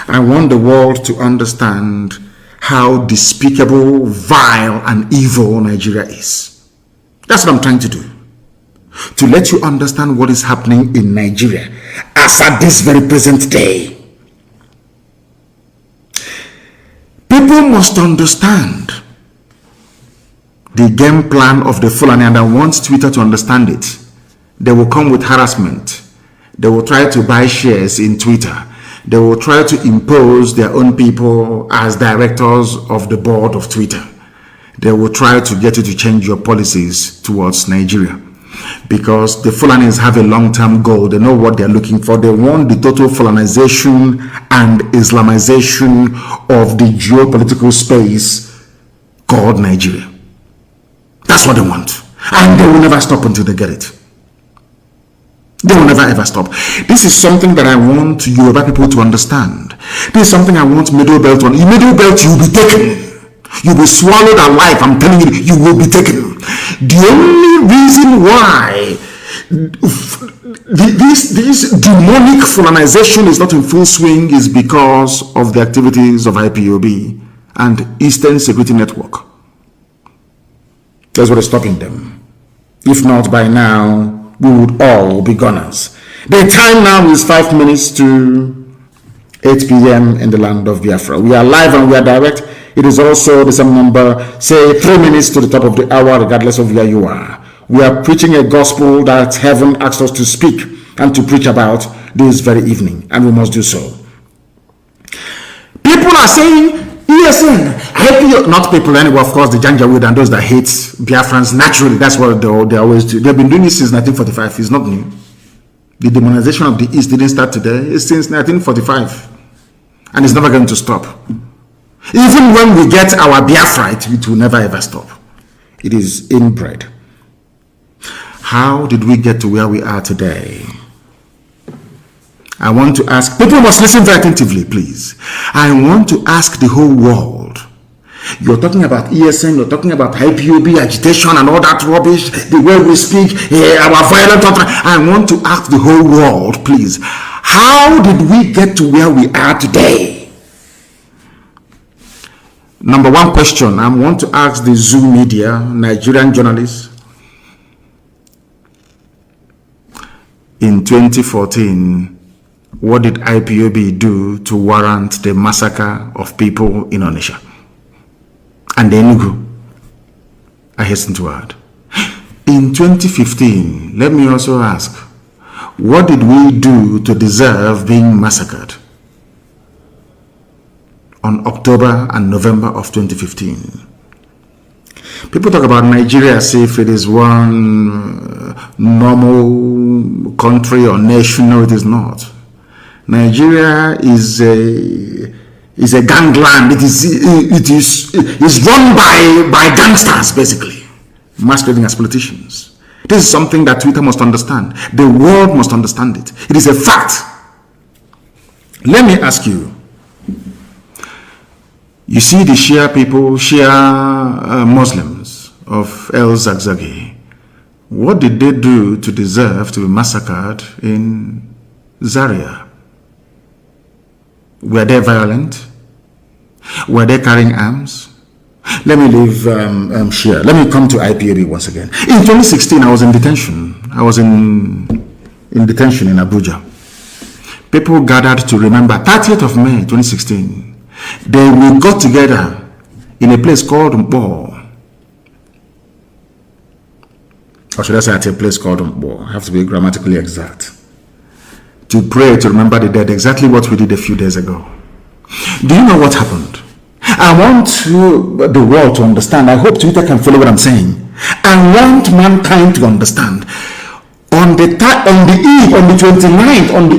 I want the world to understand how despicable, vile, and evil Nigeria is. That's what I'm trying to do. To let you understand what is happening in Nigeria as at this very present day. People must understand the game plan of the Fulani, and I want Twitter to understand it. They will come with harassment. They will try to buy shares in Twitter. They will try to impose their own people as directors of the board of Twitter. They will try to get you to change your policies towards Nigeria. because the Fulanis have a long-term goal. They know what they're looking for. They want the total Fulanization and Islamization of the geopolitical space called Nigeria. That's what they want. And they will never stop until they get it. They will never ever stop. This is something that I want Yoruba people to understand. This is something I want Middle Belt to understand. In Middle Belt, you will be taken. You will be swallowed alive. I'm telling you, you will be taken. The only reason why this demonic Fulanization is not in full swing is because of the activities of IPOB and Eastern Security Network. That's what is stopping them. If not, by now, we would all be gunners. The time now is 5 minutes to 8 p.m. in the land of Biafra. We are live and we are direct. It is also the same number, say 3 minutes to the top of the hour, regardless of where you are. We are preaching a gospel that heaven asked us to speak and to preach about this very evening, and we must do so. People are saying, ESN, not people anyway, of course, the Janjaweed and those that hate Biafrans, naturally, that's what they always do. They've been doing this since 1945. It's not new. The demonization of the East didn't start today. It's since 1945. And it's never going to stop. Even when we get our Biafra, it will never ever stop. It is inbred. How did we get to where we are today? I want to ask, people must listen very attentively, please. I want to ask the whole world. You're talking about ESN, you're talking about IPOB agitation and all that rubbish, the way we speak, our violent utterance. I want to ask the whole world, please. How did we get to where we are today? Number one question, I want to ask the Zoo media, Nigerian journalists. In 2014, what did IPOB do to warrant the massacre of people in Onitsha and Enugu? I hasten to add. In 2015, let me also ask, what did we do to deserve being massacred on October and November of 2015? People talk about Nigeria as if it is one normal country or nation. No, it is not. Nigeria is a gangland. It is run by gangsters, basically, masquerading as politicians. This is something that Twitter must understand. The world must understand it. It is a fact. Let me ask you. You see the Shia people, Shia Muslims of El Zagzagi. What did they do to deserve to be massacred in Zaria? Were they violent? Were they carrying arms? Let me leave Shia. Let me come to IPOB once again. In 2016, I was in detention. I was in detention in Abuja. People gathered to remember 30th of May 2016. We got together in a place called Mpo. Or should I say at a place called Mpo? I have to be grammatically exact. To pray, to remember the dead, exactly what we did a few days ago. Do you know what happened? I want the world to understand. I hope Twitter can follow what I'm saying. I want mankind to understand. On the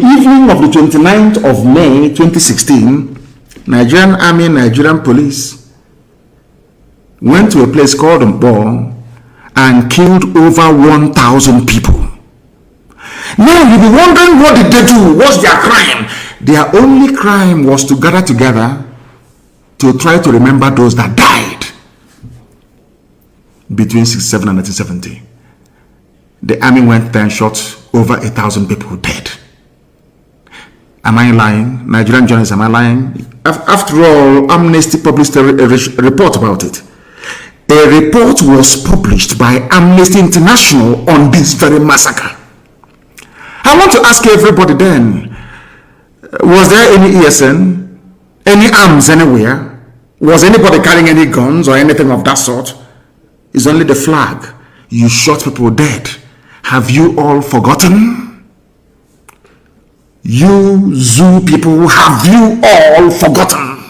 evening of the 29th of May 2016, Nigerian Army, Nigerian Police went to a place called Mpo and killed over 1,000 people. Now you'll be wondering, what did they do? What's their crime? Their only crime was to gather together to try to remember those that died between 1967 and 1970. The army went there and shot over 1,000 people dead. Am I lying? Nigerian journalists, am I lying? After all, Amnesty published a report about it. A report was published by Amnesty International on this very massacre. I want to ask everybody then, was there any ESN, any arms anywhere? Was anybody carrying any guns or anything of that sort? It's only the flag. You shot people dead. Have you all forgotten? You Zoo people, have you all forgotten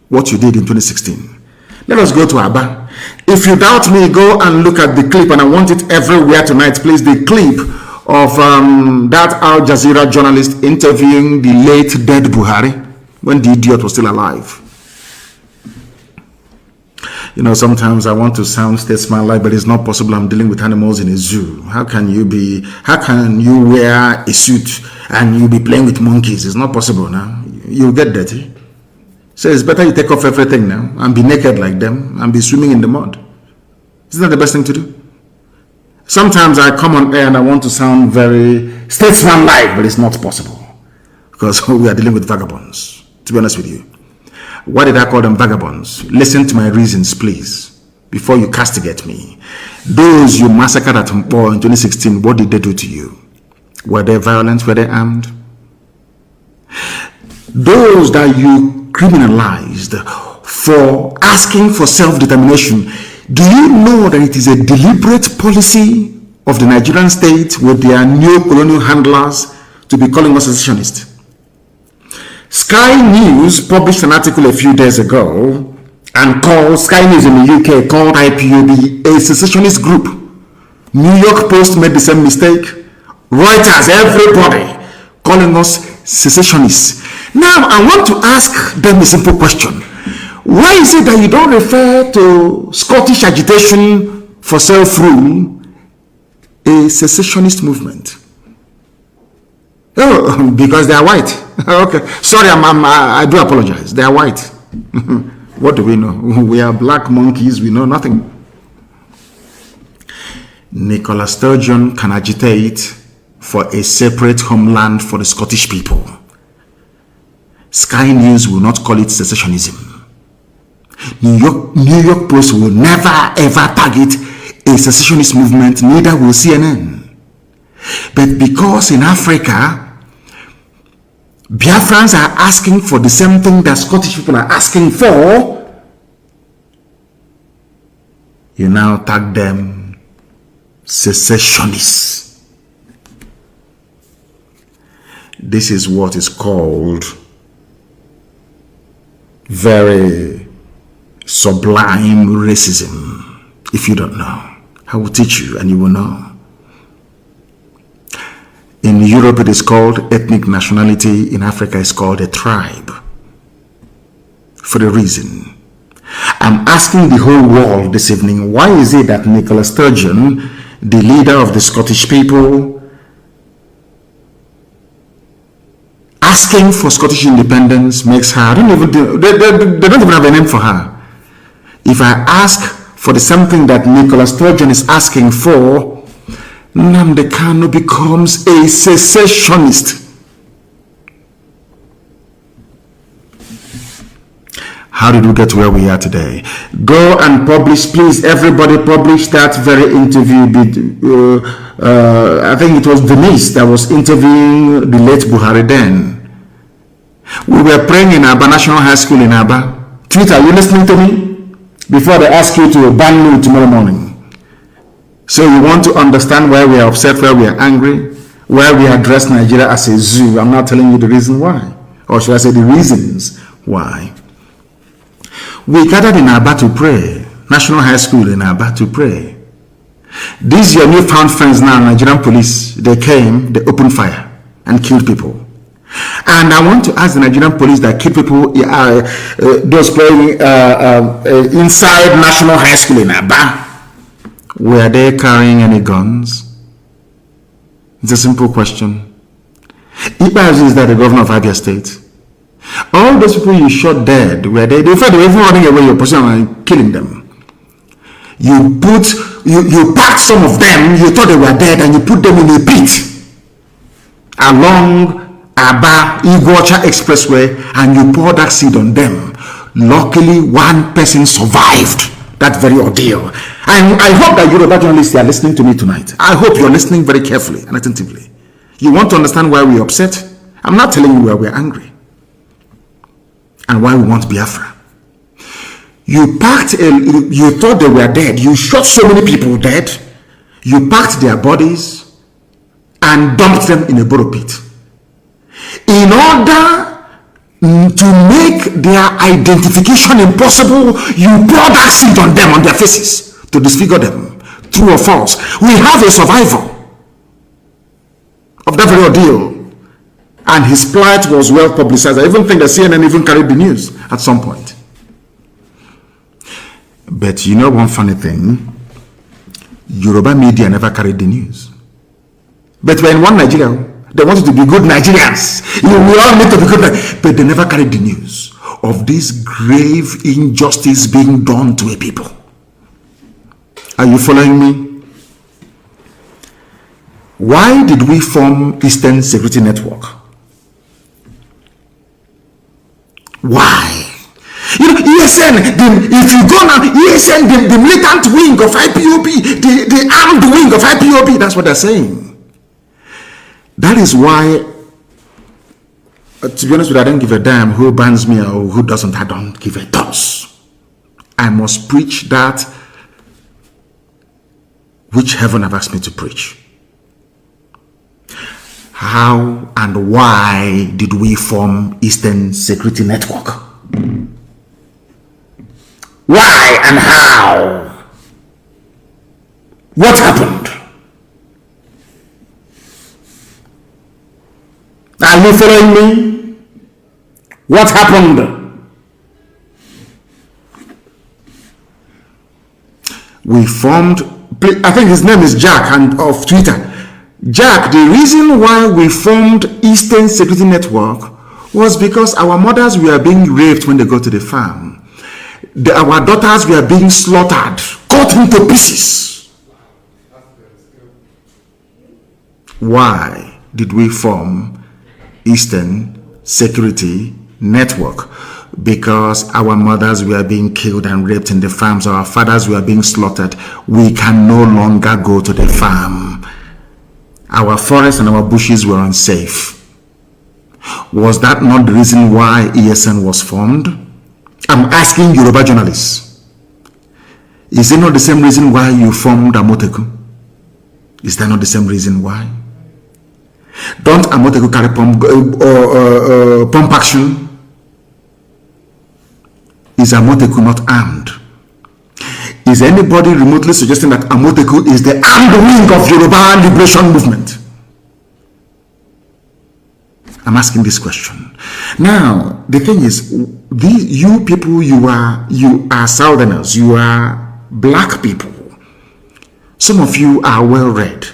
what you did in 2016? Let Let us go to Aba. If you doubt me, go and look at the clip, and I want it everywhere tonight, please. The clip of that Al Jazeera journalist interviewing the late dead Buhari when the idiot was still alive. You know, sometimes I want to sound statesman-like, but it's not possible. I'm dealing with animals in a zoo. How can you wear a suit and you be playing with monkeys? It's not possible now. You'll get dirty. So it's better you take off everything now and be naked like them and be swimming in the mud. Isn't that the best thing to do? Sometimes I come on air and I want to sound very statesman-like, but it's not possible because we are dealing with vagabonds, to be honest with you. Why did I call them vagabonds? Listen to my reasons, please, before you castigate me. Those you massacred at Mpo in 2016, what did they do to you? Were they violent? Were they armed? Those that you criminalized for asking for self-determination, do you know that it is a deliberate policy of the Nigerian state with their neo-colonial handlers to be calling us secessionists? Sky News published an article a few days ago and called Sky News in the UK called IPOB a secessionist group. New York Post made the same mistake. Reuters, everybody calling us secessionists. Now I want to ask them a simple question. Why is it that you don't refer to Scottish agitation for self-rule a secessionist movement? Oh, because they are white. Okay, sorry, I do apologize. They are white. What do we know? We are black monkeys. We know nothing. Nicola Sturgeon can agitate for a separate homeland for the Scottish people. Sky News will not call it secessionism. New York Post will never ever target a secessionist movement, neither will CNN. But because in Africa, Biafrans are asking for the same thing that Scottish people are asking for, you now tag them secessionists. This is what is called very sublime racism. If you don't know, I will teach you and you will know. In Europe, it is called ethnic nationality. In Africa, it's called a tribe. For a reason. I'm asking the whole world this evening, why is it that Nicola Sturgeon, the leader of the Scottish people, asking for Scottish independence makes her, they don't even have a name for her. If I ask for the something that Nicola Sturgeon is asking for, Nnamdi Kanu becomes a secessionist. How did we get to where we are today? Go and publish, please, everybody publish that very interview. I think it was Denise that was interviewing the late Buhari then. We were praying in Aba National High School in Aba. Twitter, are you listening to me? Before they ask you to ban me tomorrow morning. So you want to understand why we are upset, why we are angry, why we address Nigeria as a zoo. I'm not telling you the reason why. Or should I say the reasons why. We gathered in Aba to pray. National High School in Aba to pray. These your newfound friends now, Nigerian police, they came, they opened fire and killed people. And I want to ask the Nigerian police that killed people, those playing inside National High School in Aba, were they carrying any guns? It's a simple question. Ipob is that the governor of Abia State. All those people you shot dead, were they? In fact, they were even running away your position and killing them. You packed some of them, you thought they were dead, and you put them in a pit along Aba Iguacha Expressway, and you poured that seed on them. Luckily, one person survived that very ordeal. And I hope that Yoruba journalists are listening to me tonight. I hope you're listening very carefully and attentively. You want to understand why we're upset? I'm not telling you why we're angry and why we want Biafra. You thought they were dead. You shot so many people dead. You packed their bodies and dumped them in a borrow pit. In order to make their identification impossible, you pour that seed on them, on their faces, to disfigure them. True or false? We have a survivor of that very ordeal, and his plight was well publicized. I even think that CNN even carried the news at some point. But you know one funny thing? Yoruba media never carried the news. But we're in one Nigeria. They wanted to be good Nigerians. We all need to be good, but they never carried the news of this grave injustice being done to a people. Are you following me? Why did we form Eastern Security Network? Why? You know, ESN, if you go now, ESN, the militant wing of IPOB, the armed wing of IPOB, that's what they're saying. That is why, to be honest with you, I don't give a damn who bans me or who doesn't. I don't give a toss. I must preach that which heaven have asked me to preach. How and why did we form Eastern Security Network? Why and how? What happened? Are you following me? What happened? We formed, I think his name is Jack and of Twitter. Jack, the reason why we formed Eastern Security Network was because our mothers were being raped when they go to the farm. Our daughters were being slaughtered, cut into pieces. Why did we form Eastern Security Network? Because our mothers were being killed and raped in the farms, our fathers were being slaughtered. We can no longer go to the farm. Our forests and our bushes were unsafe. Was that not the reason why ESN was formed? I'm asking Yoruba journalists. Is it not the same reason why you formed Amoteku? Is that not the same reason why? Don't Amoteku carry pump action? Is Amoteku not armed? Is anybody remotely suggesting that Amoteku is the armed wing of Yoruba liberation movement? I'm asking this question. Now, the thing is, you people, you are Southerners, you are black people. Some of you are well read.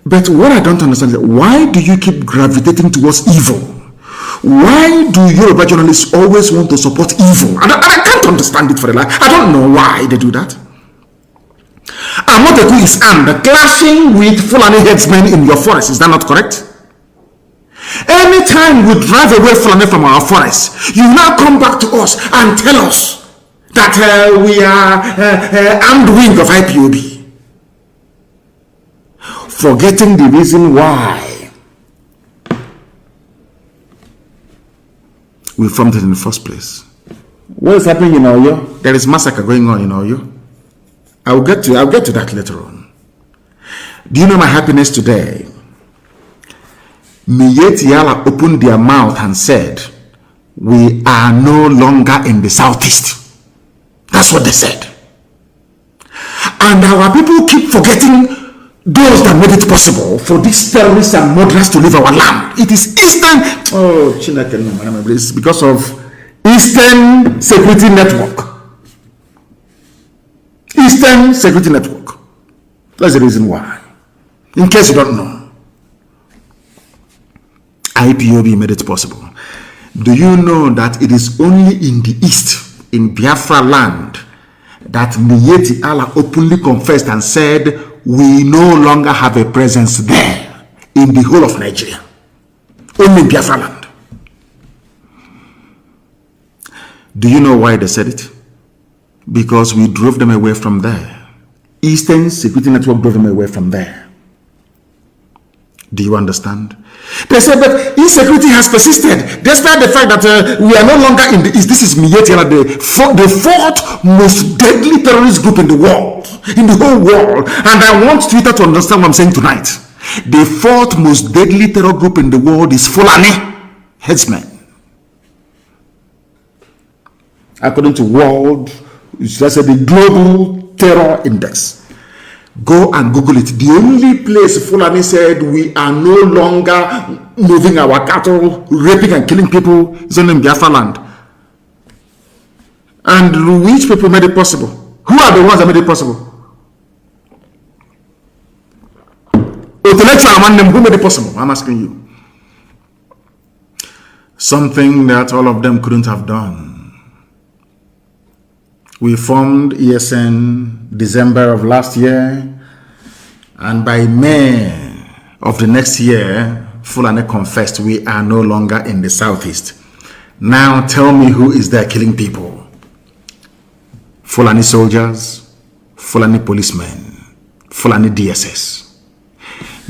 But what I don't understand is, why do you keep gravitating towards evil? Why do Yoruba journalists always want to support evil? And I can't understand it for the life. I don't know why they do that. Amoteku is armed, clashing with Fulani headsmen in your forest. Is that not correct? Anytime we drive away Fulani from our forest, you now come back to us and tell us that we are armed wing of IPOB. Forgetting the reason why we formed it in the first place. What is happening in Oyo? There is massacre going on in Oyo. I'll get to that later on. Do you know my happiness today? Miyetti Allah opened their mouth and said, we are no longer in the southeast. That's what they said. And our people keep forgetting those that made it possible for these terrorists and murderers to leave our land. It is Eastern, it's because of Eastern Security Network. Eastern Security Network. That's the reason why. In case you don't know, IPOB made it possible. Do you know that it is only in the East, in Biafra land, that Miyetti Allah openly confessed and said, we no longer have a presence there in the whole of Nigeria. Only Biafra land. Do you know why they said it? Because we drove them away from there. Eastern Security Network drove them away from there. Do you understand? They said that insecurity has persisted, despite the fact that we are no longer in the East. This is Miyetti Allah, the fourth most deadly terrorist group in the world, in the whole world. And I want Twitter to understand what I'm saying tonight. The fourth most deadly terror group in the world is Fulani headsmen. according to the Global Terror Index. Go and Google it. The only place Fulani said we are no longer moving our cattle, raping and killing people is in Biafra land. And which people made it possible? Who are the ones that made it possible? Intellectual among them, who made it possible? I'm asking you. Something that all of them couldn't have done. We formed ESN December of last year, and by May of the next year, Fulani confessed we are no longer in the southeast. Now tell me who is there killing people? Fulani soldiers, Fulani policemen, Fulani DSS.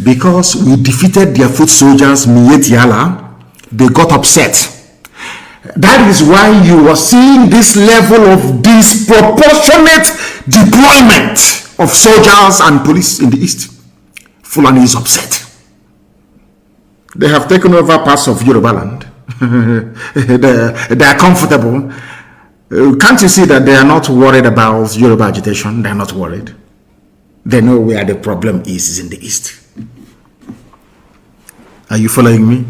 Because we defeated their foot soldiers, Miyet Yala, they got upset. That is why you are seeing this level of disproportionate deployment of soldiers and police in the east. Fulani is upset. They have taken over parts of Yoruba land. They are comfortable. Can't you see that they are not worried about Yoruba agitation? They are not worried. They know where the problem is in the east. Are you following me?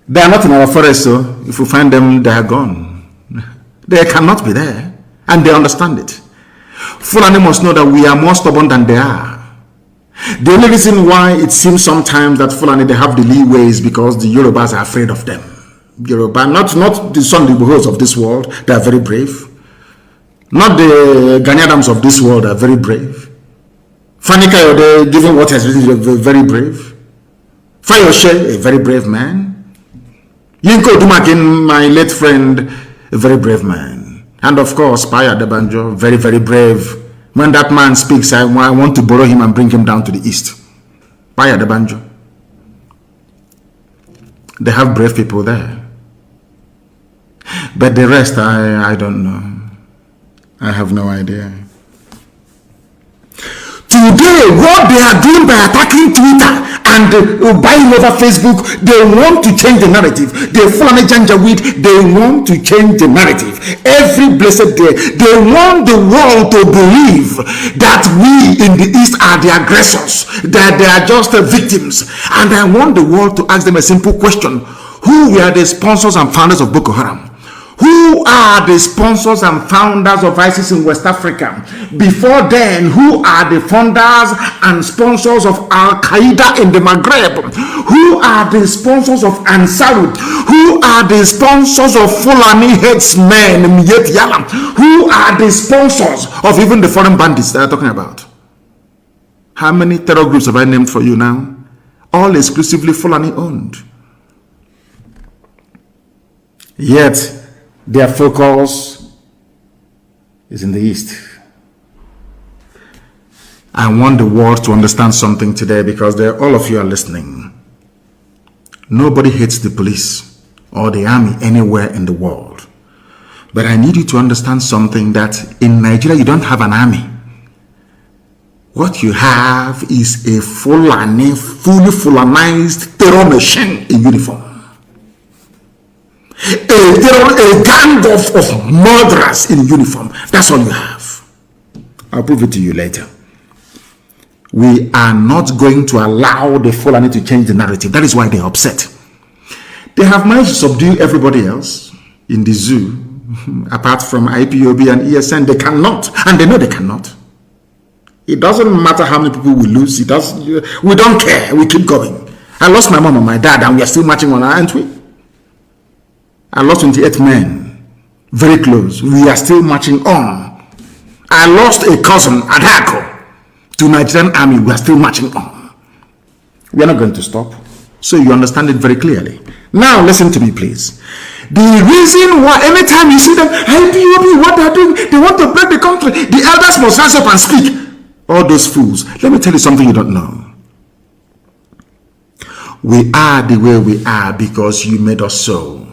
They are not in our forest, so if we find them, they are gone. They cannot be there, and they understand it. Fulani must know that we are more stubborn than they are. The only reason why it seems sometimes that Fulani, they have the leeway is because the Yorubas are afraid of them. Yoruba, not the Sunday Igbohos of this world, they are very brave. Not the Ghanaians of this world are very brave. Fani Kayode, given what has been very brave. Fayoshe, a very brave man. Yinko Dumakin, my late friend, a very brave man. And of course, Paya Debanjo, very, very brave. When that man speaks, I want to borrow him and bring him down to the east. Paya Debanjo. They have brave people there. But the rest, I don't know. I have no idea. Today, what they are doing by attacking Twitter and buying over Facebook, they want to change the narrative. They Fulani Janjaweed, they want to change the narrative. Every blessed day, they want the world to believe that we in the East are the aggressors, that they are just victims. And I want the world to ask them a simple question. Who were the sponsors and founders of Boko Haram? Who are the sponsors and founders of ISIS in West Africa? Before then, who are the founders and sponsors of Al-Qaeda in the Maghreb? Who are the sponsors of Ansarut? Who are the sponsors of Fulani headsmen, Miyet Yalam? Who are the sponsors of even the foreign bandits that I'm talking about? How many terror groups have I named for you now? All exclusively Fulani owned. Yet, their focus is in the east. I want the world to understand something today because all of you are listening. Nobody hates the police or the army anywhere in the world. But I need you to understand something, that in Nigeria you don't have an army. What you have is a fully Fulanized terror machine in uniform. A gang of murderers in uniform. That's all you have. I'll prove it to you later. We are not going to allow the Fulani to change the narrative. That is why they're upset. They have managed to subdue everybody else in the zoo, apart from IPOB and ESN. They cannot, and they know they cannot. It doesn't matter how many people we lose. We don't care. We keep going. I lost my mom and my dad, and we are still marching on, aren't we? I lost 28 men, very close. We are still marching on. I lost a cousin, Adako, to Nigerian army. We are still marching on. We are not going to stop. So you understand it very clearly. Now listen to me, please. The reason why anytime you see them, IPOB, what they are doing, they want to break the country. The elders must rise up and speak. All those fools. Let me tell you something you don't know. We are the way we are because you made us so.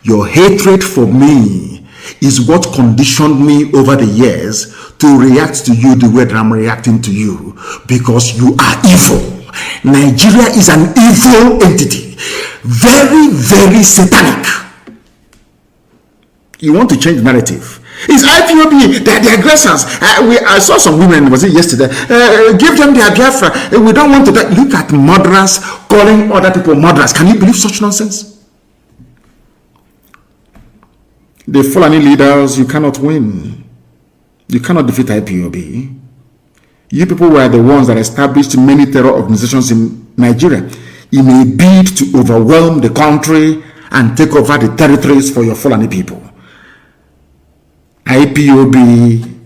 Your hatred for me is what conditioned me over the years to react to you the way that I'm reacting to you, because you are evil. Nigeria is an evil entity. Very, very satanic. You want to change the narrative. It's IPOB, they're the aggressors. I saw some women, was it yesterday? Give them their Biafra. We don't want to die. Look at murderers calling other people murderers. Can you believe such nonsense? The Fulani leaders, you cannot win. You cannot defeat IPOB. You people were the ones that established many terror organizations in Nigeria in a bid to overwhelm the country and take over the territories for your Fulani people. IPOB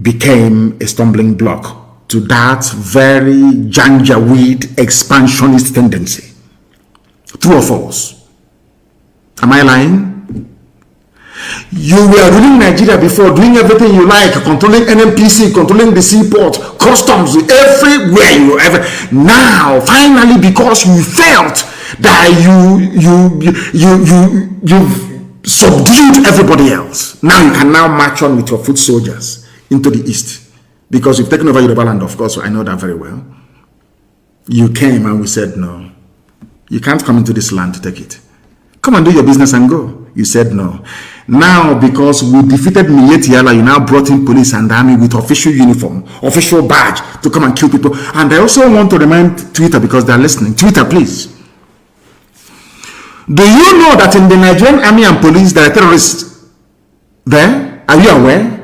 became a stumbling block to that very janjaweed expansionist tendency. True or false? Am I lying? You were ruling Nigeria before, doing everything you like, controlling NNPC, controlling the seaport, customs, everywhere you ever. Now, finally, because you felt that you've subdued everybody else, now you can now march on with your foot soldiers into the east, because you've taken over Yoruba land. Of course, I know that very well. You came and we said no, you can't come into this land to take it. Come and do your business and go. You said no. Now, because we defeated Mietiala, you now brought in police and army with official uniform, official badge to come and kill people. And I also want to remind Twitter, because they're listening. Twitter, please. Do you know that in the Nigerian army and police there are terrorists there? Are you aware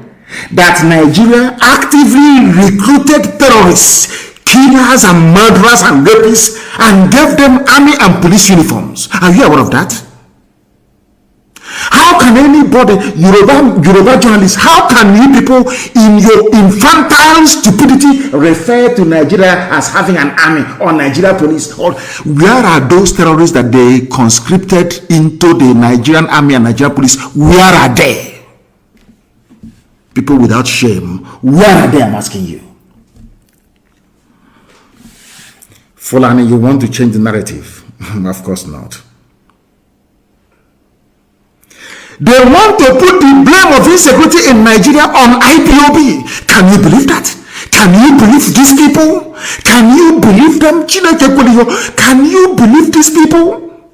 that Nigeria actively recruited terrorists, killers and murderers and rapists, and gave them army and police uniforms? Are you aware of that? How can anybody, Yoruba journalists, how can you people in your infantile stupidity refer to Nigeria as having an army or Nigeria police? Or where are those terrorists that they conscripted into the Nigerian army and Nigerian police? Where are they? People without shame, where are they? I'm asking you. Fulani, you want to change the narrative? Of course not. They want to put the blame of insecurity in Nigeria on IPOB. Can you believe that? Can you believe these people? Can you believe them? Can you believe these people?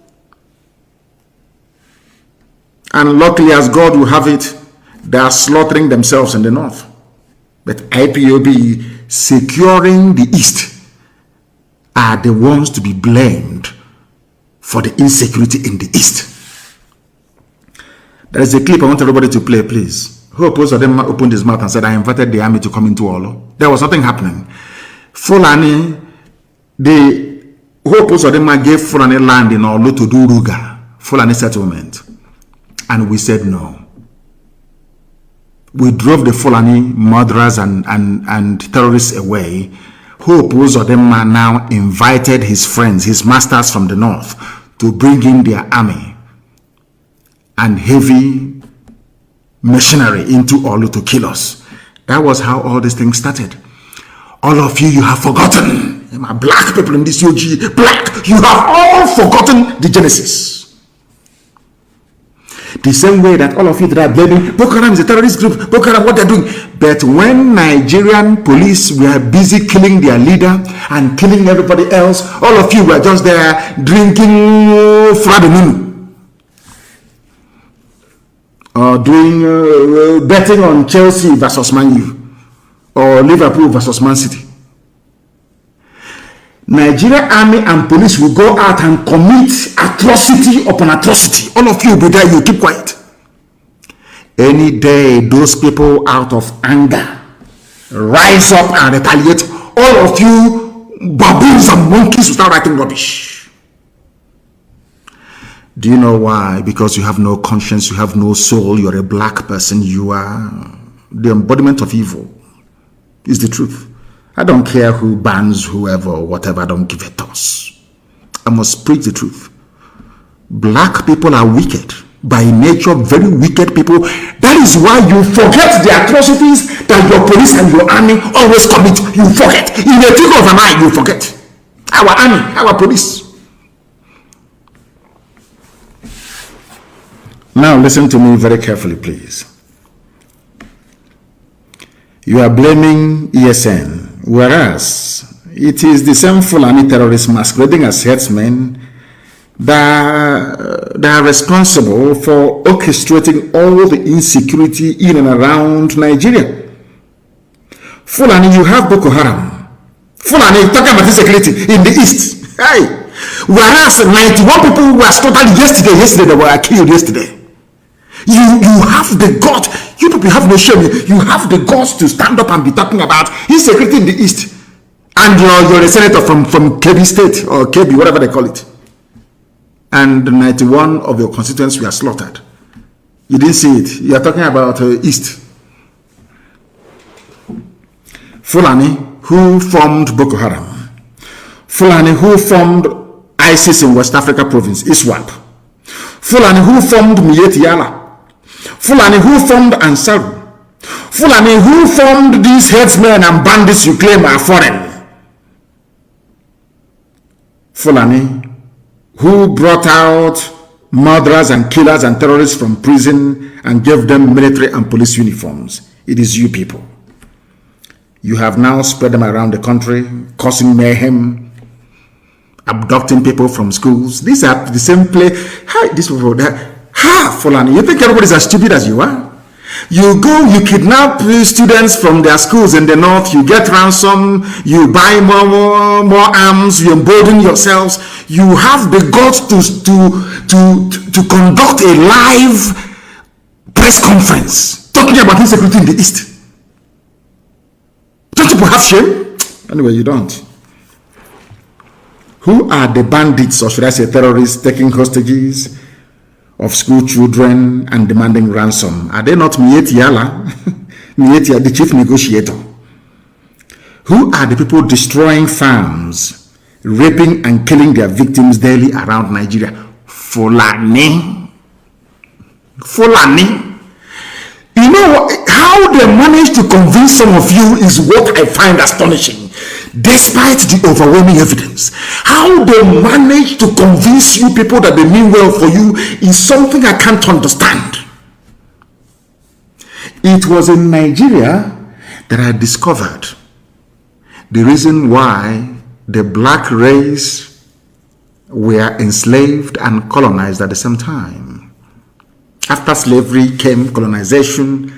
And luckily, as God will have it, they are slaughtering themselves in the north. But IPOB securing the east are the ones to be blamed for the insecurity in the east. There is a clip I want everybody to play, please. Hope most of them opened his mouth and said, I invited the army to come into Olo. There was nothing happening. Fulani, the Hope most of them gave Fulani land in Olo to do Ruga, Fulani settlement. And we said no. We drove the Fulani murderers and terrorists away. Hope most of them now invited his friends, his masters from the north, to bring in their army and heavy machinery into Olu to kill us. That was how all these things started. All of you have forgotten. My black people in this UG, black, you have all forgotten the Genesis. The same way that all of you that are blaming Boko Haram is a terrorist group, Boko Haram, what they're doing. But when Nigerian police were busy killing their leader and killing everybody else, all of you were just there drinking Fradinunu. Or doing betting on Chelsea versus Man U, or Liverpool versus Man City. Nigeria army and police will go out and commit atrocity upon atrocity. All of you will be there, you keep quiet. Any day those people out of anger rise up and retaliate, all of you baboons and monkeys will start writing rubbish. Do you know why? Because you have no conscience, you have no soul, you're a black person, you are the embodiment of evil. Is the truth. I don't care who bans whoever or whatever, I don't give a toss. I must preach the truth. Black people are wicked. By nature, very wicked people. That is why you forget the atrocities that your police and your army always commit. You forget. In the twinkle of an eye, you forget. Our army, our police. Now listen to me very carefully, please. You are blaming ESN, whereas it is the same Fulani terrorists masquerading as headsmen that are responsible for orchestrating all the insecurity in and around Nigeria. Fulani, you have Boko Haram. Fulani, talking about insecurity in the east. Hey. Whereas 91 people were slaughtered yesterday they were killed yesterday. You have the guts, you people have no shame, you have the guts to stand up and be talking about insecurity in the east. And you're a senator from Kebbi State, or Kebbi, whatever they call it. And 91 of your constituents were slaughtered. You didn't see it. You are talking about east. Fulani, who formed Boko Haram. Fulani, who formed ISIS in West Africa province, ISWAP. Fulani, who formed Miyetti Allah. Fulani, who formed Ansaru. Fulani, who formed these headsmen and bandits you claim are foreign. Fulani, who brought out murderers and killers and terrorists from prison and gave them military and police uniforms. It is you people. You have now spread them around the country, causing mayhem, abducting people from schools. These are the same place. Hi, these people. Fulani, you think everybody's as stupid as you are? You go, you kidnap students from their schools in the north, you get ransom, you buy more arms, you embolden yourselves. You have the guts to conduct a live press conference talking about insecurity in the east. Don't you have shame? Anyway, you don't. Who are the bandits, or should I say terrorists, taking hostages of school children and demanding ransom? Are they not Miyetti Allah, Miyetti, the chief negotiator? Who are the people destroying farms, raping and killing their victims daily around Nigeria? Fulani. Fulani. You know how they manage to convince some of you is what I find astonishing. Despite the overwhelming evidence, how they manage to convince you people that they mean well for you is something I can't understand. It was in Nigeria that I discovered the reason why the black race were enslaved and colonized at the same time. After slavery came colonization.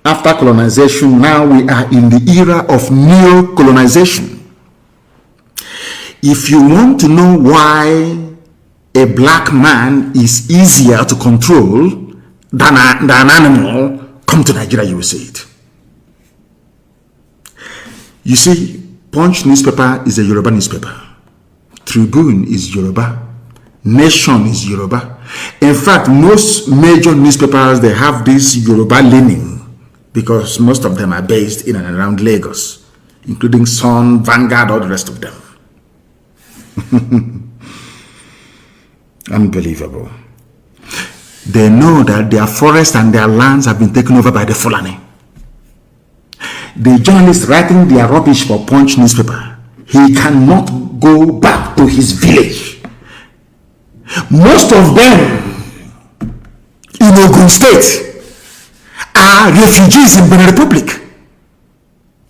After colonization, now we are in the era of neo-colonization. If you want to know why a black man is easier to control than an animal, come to Nigeria, you will see it. You see, Punch newspaper is a Yoruba newspaper. Tribune is Yoruba. Nation is Yoruba. In fact, most major newspapers, they have this Yoruba leaning, because most of them are based in and around Lagos, including Sun, Vanguard, all the rest of them. Unbelievable. They know that their forests and their lands have been taken over by the Fulani. The journalist writing their rubbish for Punch newspaper, he cannot go back to his village. Most of them in Ogun State are refugees in Benin Republic.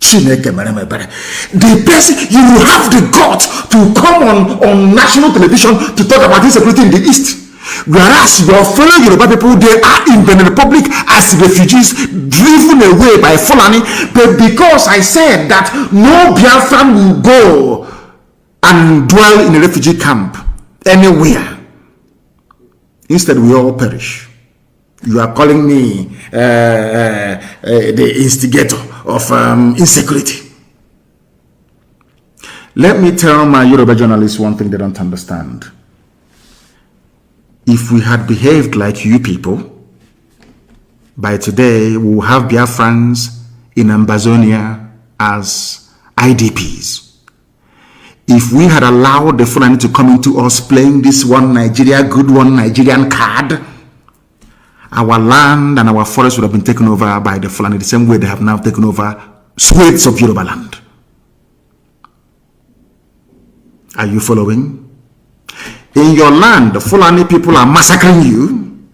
The person, you will have the guts to come on national television to talk about insecurity in the east. Whereas your fellow Yoruba people, they are in Benin Republic as refugees driven away by Fulani. But because I said that no Biafran will go and dwell in a refugee camp anywhere, instead we all perish. You are calling me the instigator of insecurity. Let me tell my Yoruba journalists one thing they don't understand. If we had behaved like you people, by today we will have Biafrans in Ambazonia as IDPs. If we had allowed the Fulani to come into us playing this one Nigeria, good one Nigerian card, our land and our forests would have been taken over by the Fulani the same way they have now taken over swathes of Yoruba land. Are you following? In your land, the Fulani people are massacring you.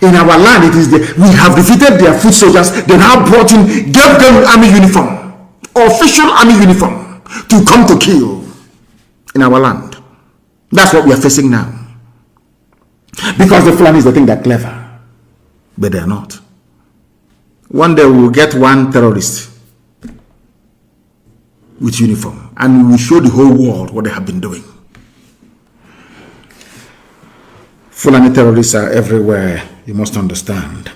In our land, it is we have defeated their foot soldiers. They now brought in, gave them army uniform, official army uniform, to come to kill in our land. That's what we are facing now. Because the Fulanis, they think they're clever, but they're not. One day we will get one terrorist with uniform, and we will show the whole world what they have been doing. Fulani terrorists are everywhere, you must understand.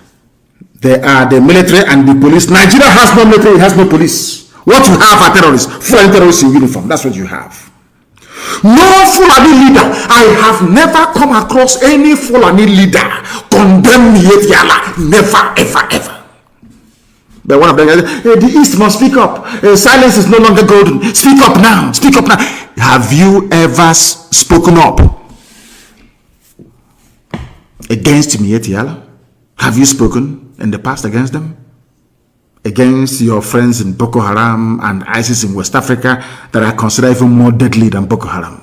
They are the military and the police. Nigeria has no military, it has no police. What you have are terrorists, Fulani terrorists in uniform, that's what you have. No Fulani leader, I have never come across any Fulani leader condemn Yetiala, never, ever, ever. But one of them, the East must speak up. Silence is no longer golden. Speak up now. Speak up now. Have you ever spoken up against Mietiala? Have you spoken in the past against them? Against your friends in Boko Haram and ISIS in West Africa that are considered even more deadly than Boko Haram?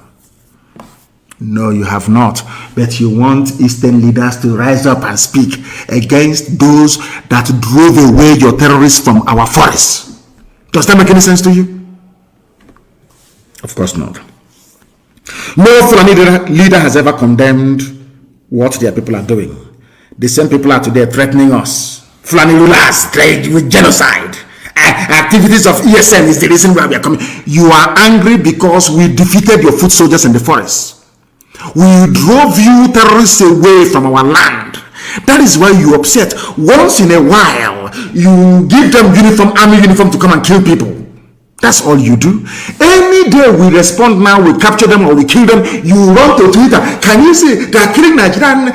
No, you have not. But you want Eastern leaders to rise up and speak against those that drove away your terrorists from our forests. Does that make any sense to you? Of course not. No Fulani leader has ever condemned what their people are doing. The same people are today threatening us. Fulani rulers trade with genocide. Activities of ESN is the reason why we are coming. You are angry because we defeated your foot soldiers in the forest. We drove you terrorists away from our land. That is why you upset. Once in a while, you give them army uniform to come and kill people. That's all you do. Any day we respond now, we capture them or we kill them, you run to Twitter. Can you see they are killing Nigerian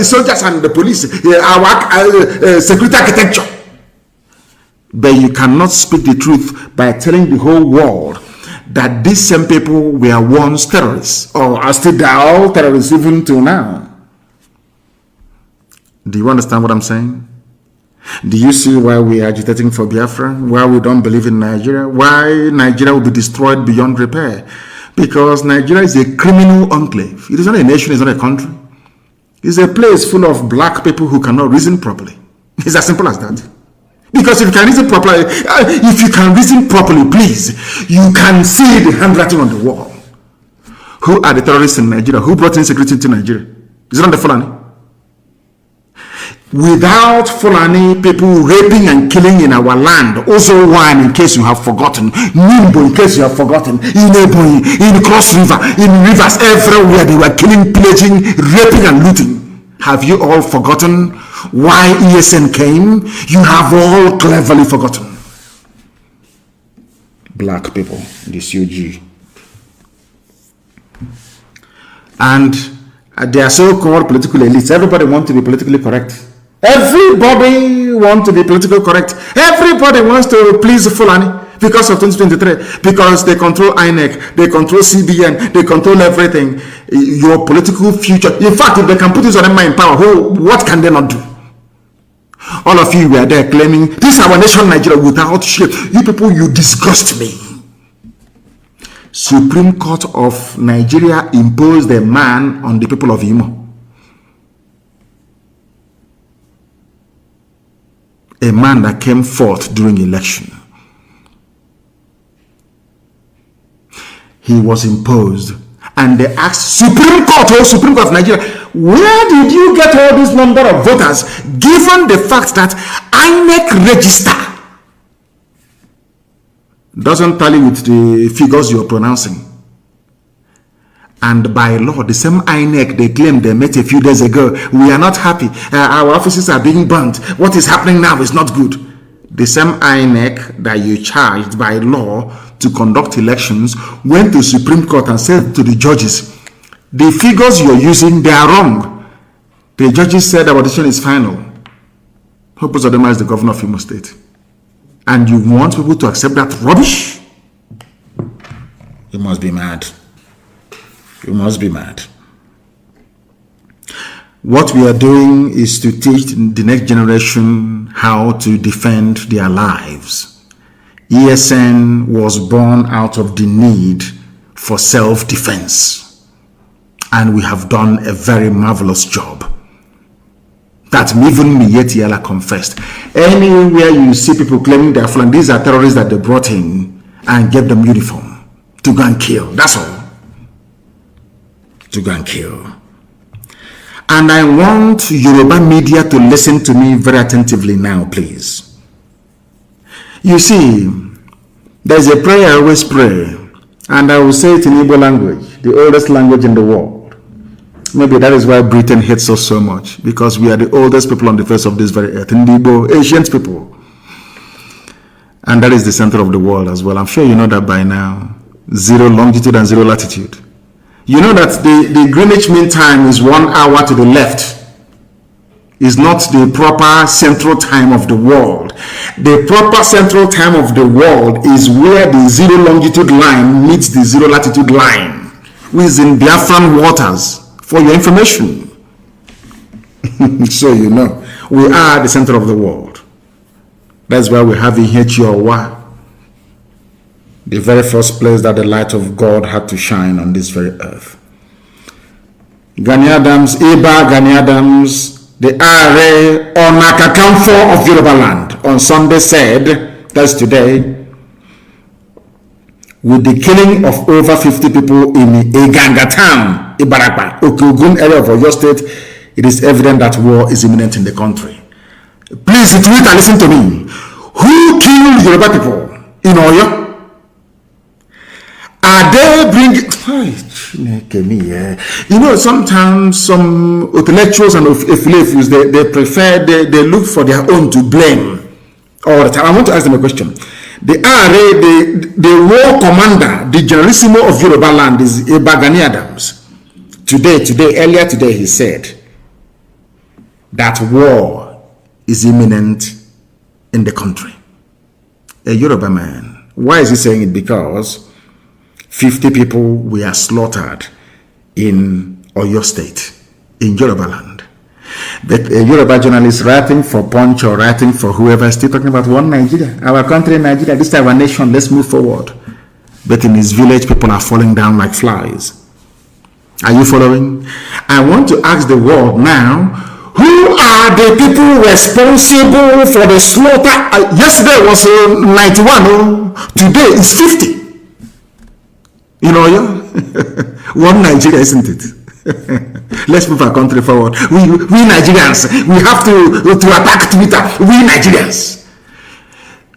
soldiers and the police, our security architecture? But you cannot speak the truth by telling the whole world that these same people were once terrorists, or are still they are all terrorists even till now. Do you understand what I'm saying? Do you see why we are agitating for Biafra? Why we don't believe in Nigeria? Why Nigeria will be destroyed beyond repair? Because Nigeria is a criminal enclave. It is not a nation, it's not a country. It's a place full of black people who cannot reason properly. It's as simple as that. Because if you can reason properly, please, you can see the handwriting on the wall. Who are the terrorists in Nigeria? Who brought insecurity into Nigeria? Is it not the Fulani? Without Fulani people raping and killing in our land, also one in case you have forgotten, Nimbo in case you have forgotten, in Ebony, in Cross River, in rivers everywhere they were killing, pillaging, raping and looting. Have you all forgotten why ESN came? You have all cleverly forgotten. Black people, the COG. And they are so-called political elites. Everybody wants to be politically correct. Everybody wants to be politically correct. Everybody wants to please Fulani because of 2023. Because they control INEC, they control CBN, they control everything. Your political future. In fact, if they can put this on in power, what can they not do? All of you were there claiming, this is our nation, Nigeria, without shame. You people, you disgust me. Supreme Court of Nigeria imposed a ban on the people of Imo. A man that came forth during election. He was imposed. And they asked Supreme Court of Nigeria, where did you get all this number of voters, given the fact that INEC register doesn't tally with the figures you're pronouncing? And by law, the same INEC they claimed they met a few days ago, we are not happy, our offices are being burnt, what is happening now is not good. The same INEC that you charged by law to conduct elections went to Supreme Court and said to the judges, the figures you're using, they are wrong. The judges said our decision is final. Hope Uzodinma is the governor of Imo State. And you want people to accept that rubbish? You must be mad. You must be mad. What we are doing is to teach the next generation how to defend their lives. ESN was born out of the need for self-defense. And we have done a very marvelous job. That even Mietiala confessed. Anywhere you see people claiming they are Fulani, these are terrorists that they brought in and gave them uniform to go and kill. That's all. to go and kill. And I want Yoruba media to listen to me very attentively now, please. You see, there's a prayer I always pray, and I will say it in Igbo language, the oldest language in the world. Maybe that is why Britain hates us so much, because we are the oldest people on the face of this very earth, in the Igbo, ancient people. And that is the center of the world as well. I'm sure you know that by now. 0 longitude and 0 latitude. You know that the Greenwich Mean Time is 1 hour to the left. Is not the proper central time of the world. The proper central time of the world is where the 0 longitude line meets the 0 latitude line, which is in Biafran waters, for your information. So you know, we are the center of the world. That's why we have in H-O-W, the very first place that the light of God had to shine on this very earth. Gani Adams, Gani Adams, the RA Onakakamfo of Yoruba land, on Sunday said, that's today, with the killing of over 50 people in Eganga town, Ibarakba, Okogun area of Oyo State, it is evident that war is imminent in the country. Please, Twitter, listen to me. Who killed Yoruba people in Oyo? Are they bringing... You know, sometimes some intellectuals and affiliates, they prefer, they look for their own to blame all the time. I want to ask them a question. The RA, the war commander, the generalissimo of Yoruba land is Gani Adams. Earlier today, he said that war is imminent in the country. A Yoruba man. Why is he saying it? Because 50 people were slaughtered in Oyo State, in Yoruba land. But a Yoruba journalist writing for Punch or writing for whoever is still talking about one Nigeria, our country, Nigeria, this time our nation, let's move forward. But in his village, people are falling down like flies. Are you following? I want to ask the world now, who are the people responsible for the slaughter? Yesterday was 91, today is 50. You know, one Nigeria, isn't it? Let's move our country forward. We Nigerians, we have to attack Twitter. We Nigerians.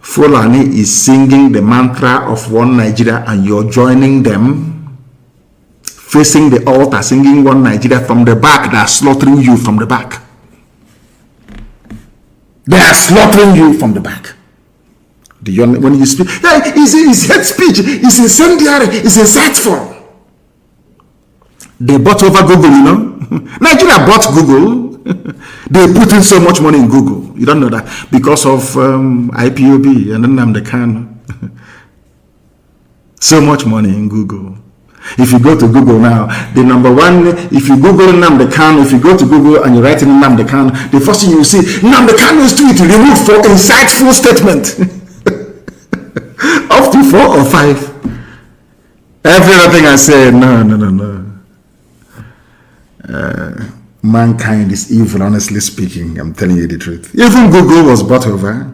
Fulani is singing the mantra of one Nigeria, and you're joining them, facing the altar, singing one Nigeria from the back. They are slaughtering you from the back. They are slaughtering you from the back. When you speak, it's hate speech, it's incendiary, it's insightful. They bought over Google, you know. Nigeria bought Google. They put in so much money in Google. You don't know that because of Ipob and NNAMDI Kanu. So much money in Google. If you go to Google now, the number one, if you Google Nnamdi Kanu, if you go to Google and you write in Nnamdi Kanu, the first thing you will see, Nnamdi Kanu's tweet removed for insightful statement. Up to 4 or 5. Every other thing I say, no. Mankind is evil, honestly speaking. I'm telling you the truth. Even Google was bought over.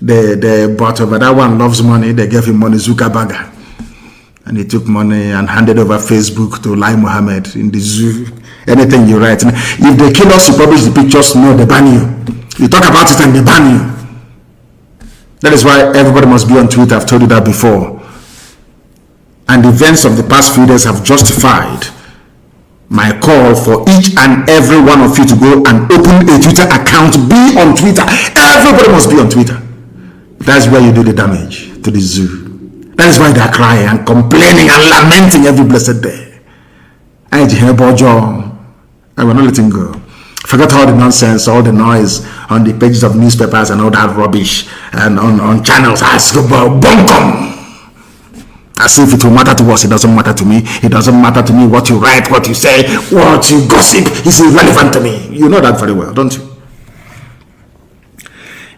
They bought over. That one loves money. They gave him money, Zuckerberg. And he took money and handed over Facebook to Lai Mohammed in the zoo. Anything you write. If they kill us, you publish the pictures, no, they ban you. You talk about it and they ban you. That is why everybody must be on Twitter. I've told you that before. And the events of the past few days have justified my call for each and every one of you to go and open a Twitter account. Be on Twitter. Everybody must be on Twitter. That's where you do the damage to the zoo. That is why they are crying and complaining and lamenting every blessed day. I will not let him go. Forget all the nonsense, all the noise on the pages of newspapers and all that rubbish and on channels. Ask about bunkum. As if it will matter to us. It doesn't matter to me. It doesn't matter to me what you write, what you say, what you gossip is irrelevant to me. You know that very well, don't you?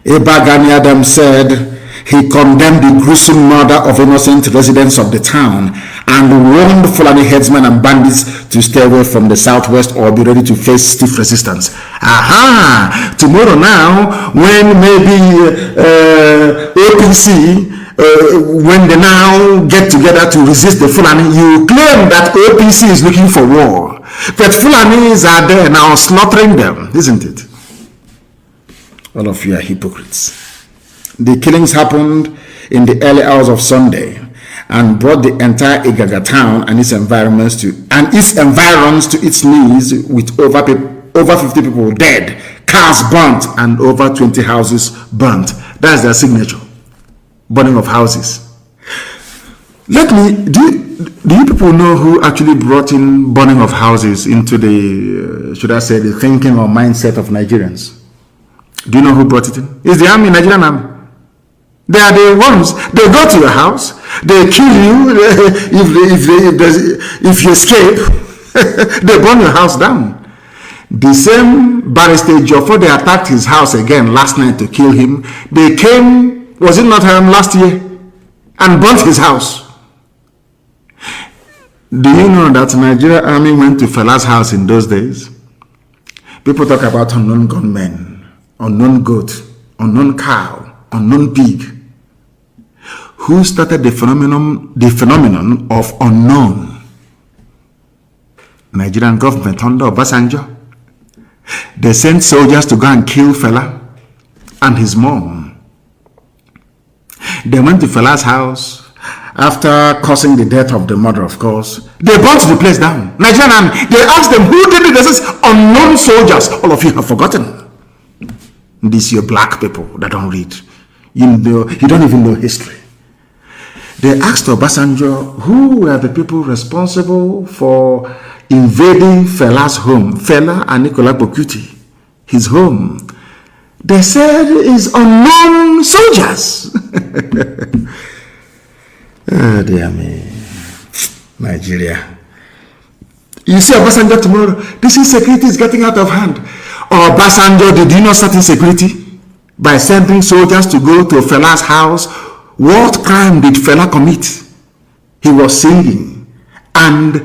Gani Adams said he condemned the gruesome murder of innocent residents of the town and warned Fulani headsmen and bandits to stay away from the southwest or be ready to face stiff resistance. Tomorrow now, when maybe APC when they now get together to resist the Fulani, you claim that OPC is looking for war. But Fulanis are there now slaughtering them, isn't it? All of you are hypocrites. The killings happened in the early hours of Sunday and brought the entire Igaga town and its environs to its knees, with over 50 people dead, cars burnt, and over 20 houses burnt. That's their signature. Burning of houses. Do you people know who actually brought in burning of houses into the, should I say, the thinking or mindset of Nigerians? Do you know who brought it in? It's the army, Nigerian army. They are the ones. They go to your house, they kill you. If you escape, they burn your house down. The same barrister Joffo, they attacked his house again last night to kill him. They came, was it not last year, and burnt his house. Do you know that Nigeria army went to Fela's house in those days? People talk about unknown gunmen, unknown goat, unknown cow, unknown pig. Who started the phenomenon of unknown? Nigerian government under Obasanjo. They sent soldiers to go and kill Fela and his mom. They went to Fela's house after causing the death of the mother, of course. They burnt the place down. Nigerian army. They asked them who did it. They said unknown soldiers. All of you have forgotten. These are black people that don't read. You don't even know history. They asked Obasanjo who were the people responsible for invading Fela's home, Fela and Nicolas Bokuti, his home. They said it's unknown soldiers. Oh, dear me. Nigeria. You see Obasanjo tomorrow, this insecurity is getting out of hand. Obasanjo, did you not start insecurity by sending soldiers to go to Fela's house? What crime did Fela commit? He was singing and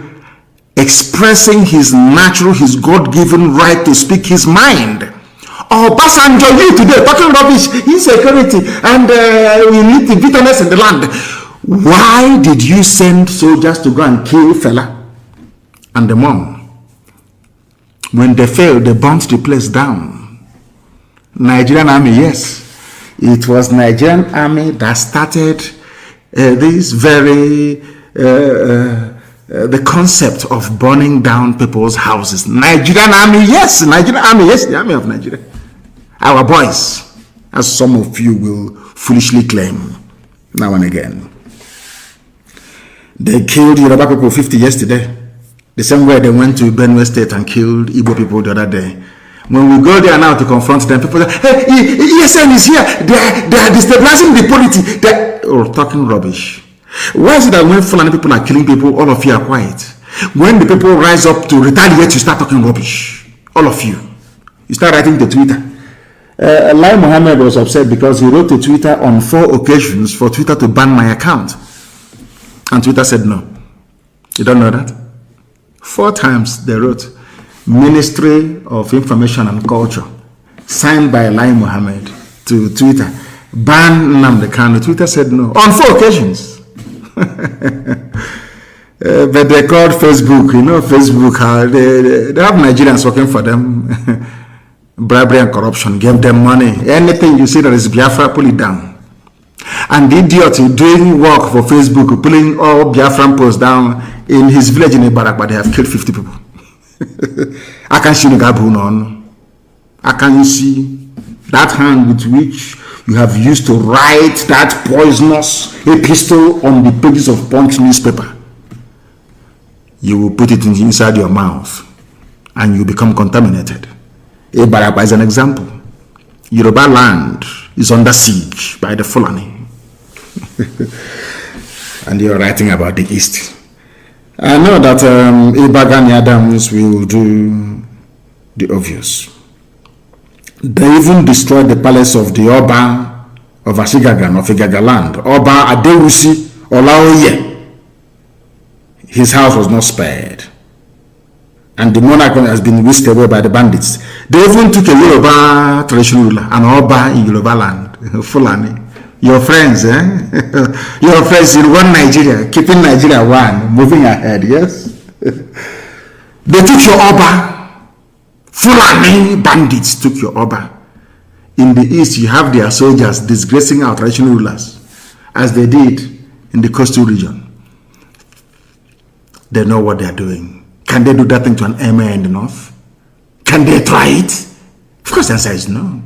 expressing his natural, his God-given right to speak his mind. Obasanjo, you today talking rubbish, insecurity, and we need the bitterness in the land. Why did you send soldiers to go and kill Fela and the mom? When they failed, they burnt the place down. Nigerian army, yes. It was Nigerian army that started this very, the concept of burning down people's houses. Nigerian army, yes. Nigerian army, yes. The army of Nigeria. Our boys, as some of you will foolishly claim now and again. They killed Yoruba people 50 yesterday. The same way they went to Benue State and killed Igbo people the other day. When we go there now to confront them, people say, hey, ESN is here. They are destabilizing the polity. They're talking rubbish. Why is it that when Fulani people are killing people, all of you are quiet? When the people rise up to retaliate, you start talking rubbish. All of you. You start writing to Twitter. Lai Mohammed was upset because he wrote to Twitter on 4 occasions for Twitter to ban my account. And Twitter said no. You don't know that? 4 times they wrote Ministry of Information and Culture, signed by Lai Mohammed, to Twitter. Ban Nnamdi Kanu. Twitter said no. On 4 occasions. But they called Facebook. You know Facebook, they have Nigerians working for them. Bribery and corruption, gave them money. Anything you see that is Biafra, pull it down. And the idiot doing work for Facebook, pulling all Biafran posts down in his village in Ibarak, but they have killed 50 people. I can see I can see that hand with which you have used to write that poisonous epistle on the pages of Punch newspaper. You will put it inside your mouth and you become contaminated. Ibarak is an example. Yoruba land is under siege by the Fulani. And you're writing about the East. I know that Ibagani Adams will do the obvious. They even destroyed the palace of the Oba of Ashigagan, of Igaga land. Oba Adewusi Olaoye. His house was not spared. And the monarch has been whisked away by the bandits. They even took a Yoruba traditional ruler, an Oba in Yoruba land, Fulani. Your friends, your friends in one Nigeria, keeping Nigeria one, moving ahead, yes? They took your Oba. Fulani bandits took your Oba. In the east, you have their soldiers disgracing our traditional rulers, as they did in the coastal region. They know what they're doing. Can they do that thing to an emir in the north? Can they try it? Of course, the answer is no.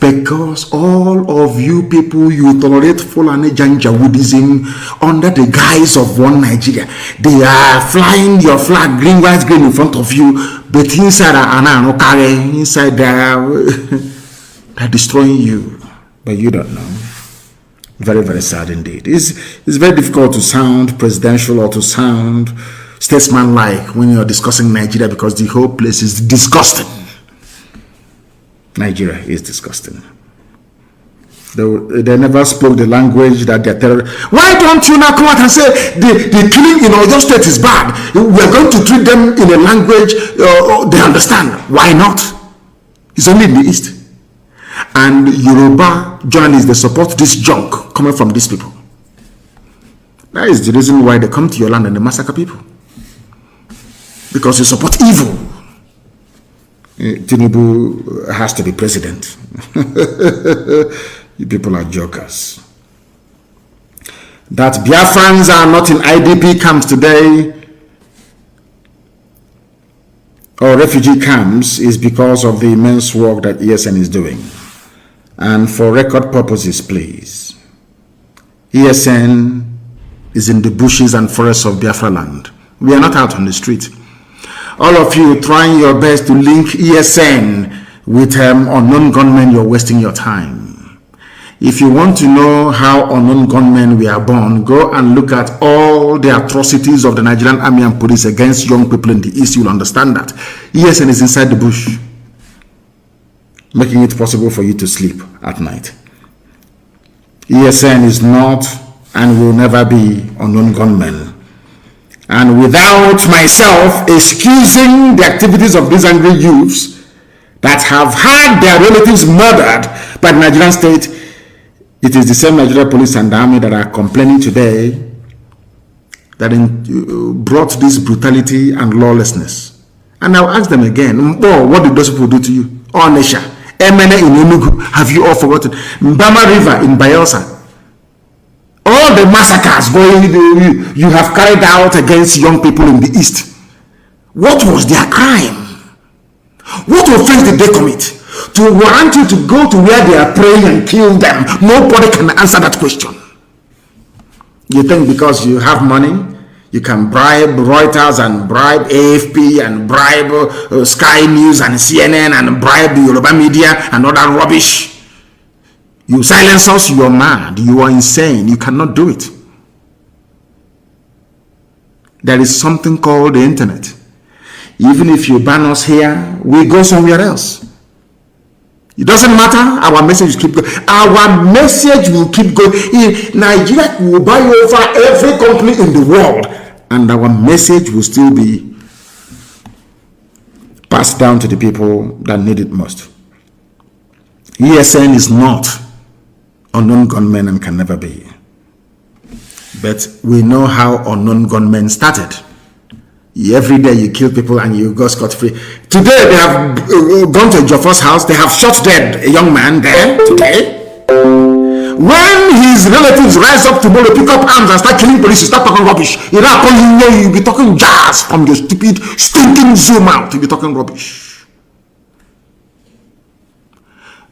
Because all of you people, you tolerate Fulani Janjaweedism under the guise of one Nigeria. They are flying your flag, green, white, green in front of you, but inside inside they're destroying you. But you don't know. Very, very sad indeed. It's very difficult to sound presidential or to sound statesman-like when you're discussing Nigeria, because the whole place is disgusting. Nigeria is disgusting. They never spoke the language that they're terror. Why don't you now come out and say the killing in Oyo State is bad? We're going to treat them in a language they understand. Why not? It's only in the East. And Yoruba journalists, they support this junk coming from these people. That is the reason why they come to your land and they massacre people. Because you support evil. Tinubu has to be president. You people are jokers. That Biafrans are not in IDP camps today or refugee camps is because of the immense work that ESN is doing. And for record purposes, please, ESN is in the bushes and forests of Biafra land. We are not out on the street. All of you trying your best to link ESN with unknown gunmen, you're wasting your time. If you want to know how unknown gunmen were born, go and look at all the atrocities of the Nigerian army and police against young people in the East. You'll understand that. ESN is inside the bush, making it possible for you to sleep at night. ESN is not and will never be unknown gunmen. And without myself excusing the activities of these angry youths that have had their relatives murdered by the Nigerian state, it is the same Nigerian police and army that are complaining today that brought this brutality and lawlessness. And I'll ask them again, oh, what did those people do to you? Onisha, Emene in Enugu, have you all forgotten? Mbama River in Bayelsa. All the massacres you have carried out against young people in the East. What was their crime? What offense did they commit to warrant you to go to where they are praying and kill them? Nobody can answer that question. You think because you have money, you can bribe Reuters and bribe AFP and bribe Sky News and CNN and bribe the Yoruba media and all that rubbish. You silence us, you are mad, you are insane, you cannot do it. There is something called the internet. Even if you ban us here, we go somewhere else. It doesn't matter, our message will keep going. Our message will keep going. Nigeria will buy over every company in the world, and our message will still be passed down to the people that need it most. ESN is not unknown gunmen and can never be. But we know how unknown gunmen started. Every day you kill people and you go scot-free. Today they have gone to Joffa's house. They have shot dead a young man there today. When his relatives rise up tomorrow, pick up arms and start killing police, you start talking rubbish. You'll be talking jazz from your stupid, stinking Zoom out. You'll be talking rubbish.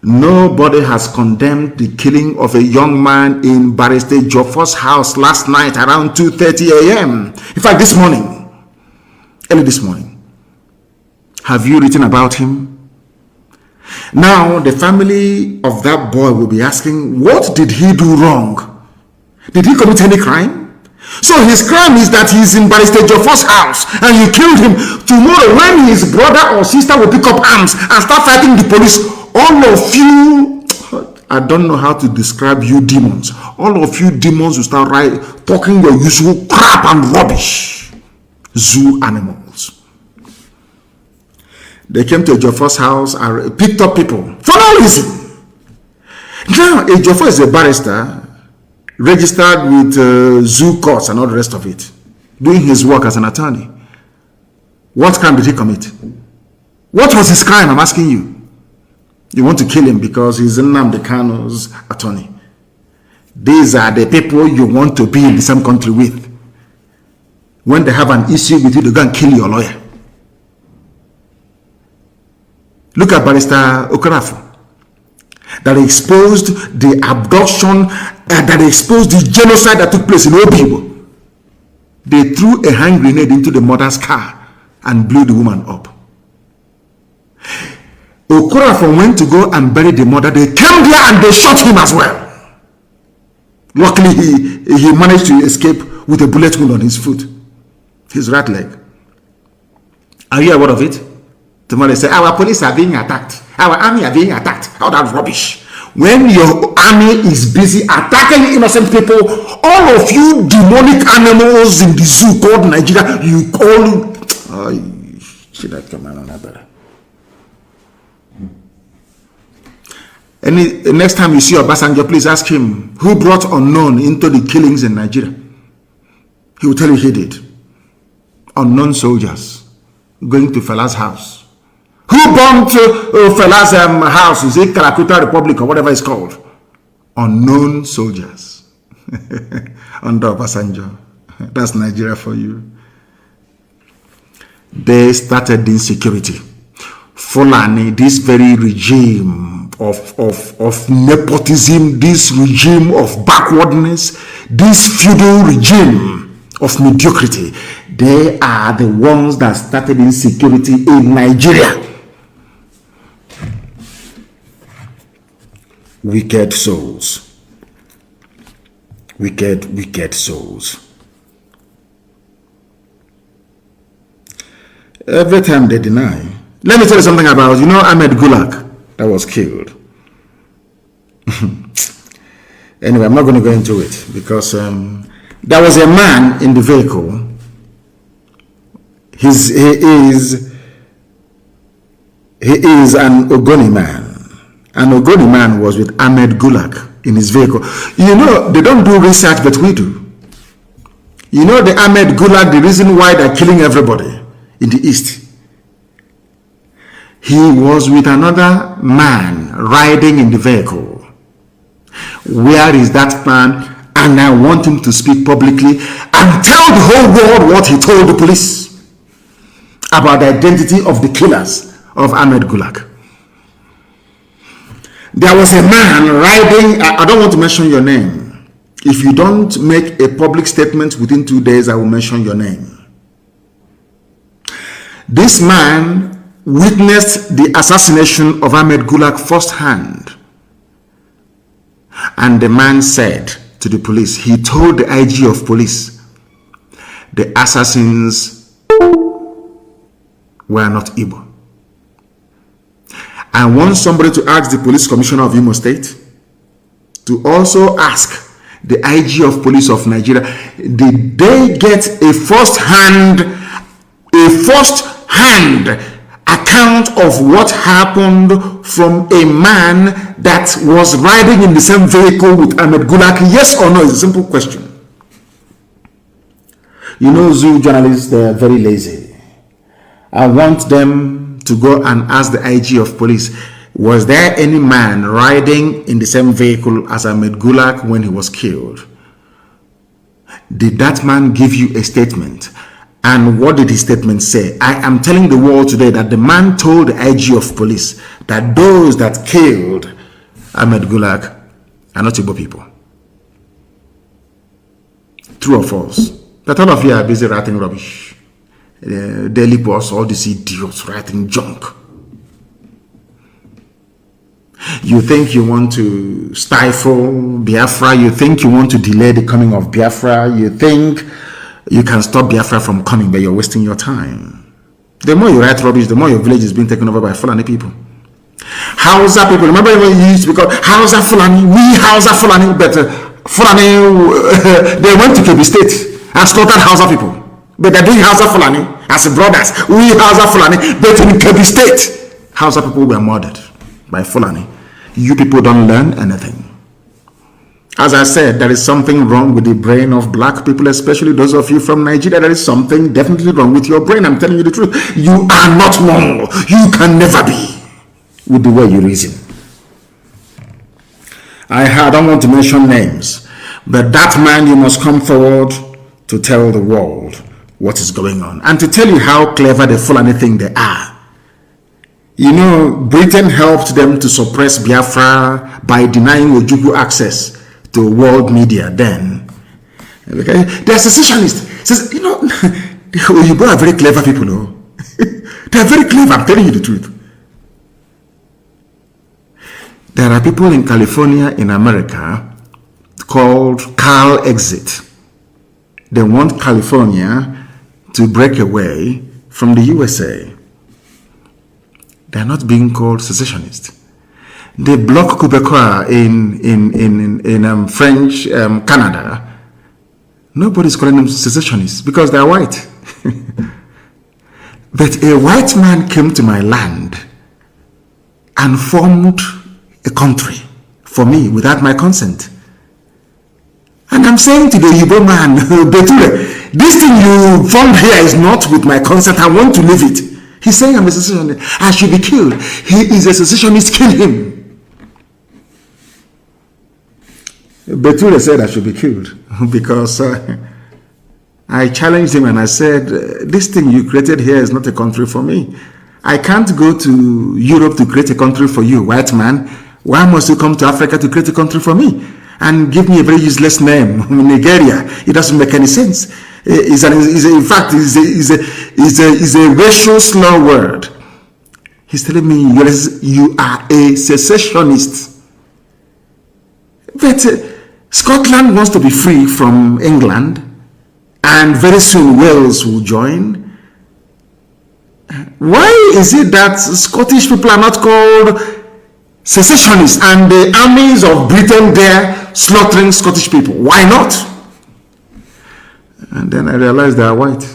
Nobody has condemned the killing of a young man in Barrister Joffa's house last night around 2:30 a.m. In fact, this morning, early this morning. Have you written about him? Now, the family of that boy will be asking, what did he do wrong? Did he commit any crime? So his crime is that he's in Barrister Joffa's house and you killed him. Tomorrow, when his brother or sister will pick up arms and start fighting the police, all of you, I don't know how to describe you demons. All of you demons will start talking your usual crap and rubbish. Zoo animals. They came to Joffa's house and picked up people for no reason. Now, Ejiofor is a barrister, registered with zoo courts and all the rest of it, doing his work as an attorney. What crime did he commit? What was his crime? I'm asking you. You want to kill him because he's Nnamdi Kanu's attorney. These are the people you want to be in the same country with. When they have an issue with you, they go and kill your lawyer. Look at Barrister Okorafor, that exposed the abduction, that exposed the genocide that took place in Ipob. They threw a hand grenade into the mother's car and blew the woman up. Okorafor went to go and bury the mother. They came there and they shot him as well. Luckily, he managed to escape with a bullet wound on his foot, his right leg. Are you aware of it? Tomorrow they say, our police are being attacked. Our army are being attacked. All that rubbish. When your army is busy attacking innocent people, all of you demonic animals in the zoo called Nigeria, you call... Oh, should I come on better? Next time you see Obasanjo, please ask him who brought unknown into the killings in Nigeria. He will tell you he did. Unknown soldiers going to Fela's house. Who bombed Fela's house? Is it Calcutta Republic or whatever it's called? Unknown soldiers under Obasanjo. That's Nigeria for you. They started the insecurity. Fulani, this very regime of nepotism, this regime of backwardness, this feudal regime of mediocrity, they are the ones that started insecurity in Nigeria. Wicked souls. Wicked souls. Every time they deny. Let me tell you something about, Ahmed Gulak that was killed. Anyway, I'm not going to go into it because there was a man in the vehicle. He is an Ogoni man. An Ogoni man was with Ahmed Gulak in his vehicle. They don't do research, but we do. The Ahmed Gulak, the reason why they're killing everybody in the East. He was with another man riding in the vehicle. Where is that man? And I want him to speak publicly and tell the whole world what he told the police about the identity of the killers of Ahmed Gulak. There was a man riding, I don't want to mention your name. If you don't make a public statement within 2 days, I will mention your name. This man witnessed the assassination of Ahmed Gulak firsthand. And the man said to the police, he told the IG of police, the assassins were not Igbo. I want somebody to ask the police commissioner of Imo State to also ask the IG of police of Nigeria, did they get a first-hand account of what happened from a man that was riding in the same vehicle with Ahmed Gulak? Yes or no? It's a simple question. Zoo journalists, they're very lazy. I want them to go and ask the IG of police, was there any man riding in the same vehicle as Ahmed Gulak when he was killed? Did that man give you a statement? And what did his statement say? I am telling the world today that the man told the IG of police that those that killed Ahmed Gulak are not Igbo people. True or false? That all of you are busy writing rubbish. Daily Post, all these idiots writing junk. You think you want to stifle Biafra? You think you want to delay the coming of Biafra? You think you can stop Biafra from coming, but you're wasting your time. The more you write rubbish, the more your village is being taken over by Fulani people. Hausa people, remember when you used to be called Hausa Fulani? We Hausa Fulani, but Fulani, they went to Kebbi State and slaughtered Hausa people. But they're doing Hausa Fulani as brothers. We Hausa Fulani, but in Kebbi State, Hausa people were murdered by Fulani. You people don't learn anything. As I said, there is something wrong with the brain of black people, especially those of you from Nigeria. There is something definitely wrong with your brain. I'm telling you the truth. You are not normal. You can never be with the way you reason. I don't want to mention names, but that man, you must come forward to tell the world what is going on and to tell you how clever the Fulani think they are. You know, Britain helped them to suppress Biafra by denying Ojukwu access to world media then. Okay? They are secessionists. You know, the Oyibo are very clever people, no? They are very clever, I'm telling you the truth. There are people in California, in America, called Cal Exit. They want California to break away from the USA. They are not being called secessionists. They block Quebecois in French Canada. Nobody's calling them secessionists because they are white. But a white man came to my land and formed a country for me without my consent. And I'm saying to the Igbo man, Beture, this thing you formed here is not with my consent. I want to leave it. He's saying I'm a secessionist. I should be killed. He is a secessionist. Kill him. Beture said I should be killed because I challenged him and I said, this thing you created here is not a country for me. I can't go to Europe to create a country for you, white man. Why must you come to Africa to create a country for me? And give me a very useless name, Nigeria. It doesn't make any sense. In fact, it's a racial slur word. He's telling me you are a secessionist. But Scotland wants to be free from England, and very soon Wales will join. Why is it that Scottish people are not called secessionists and the armies of Britain there slaughtering Scottish people? Why not? And then I realized they are white.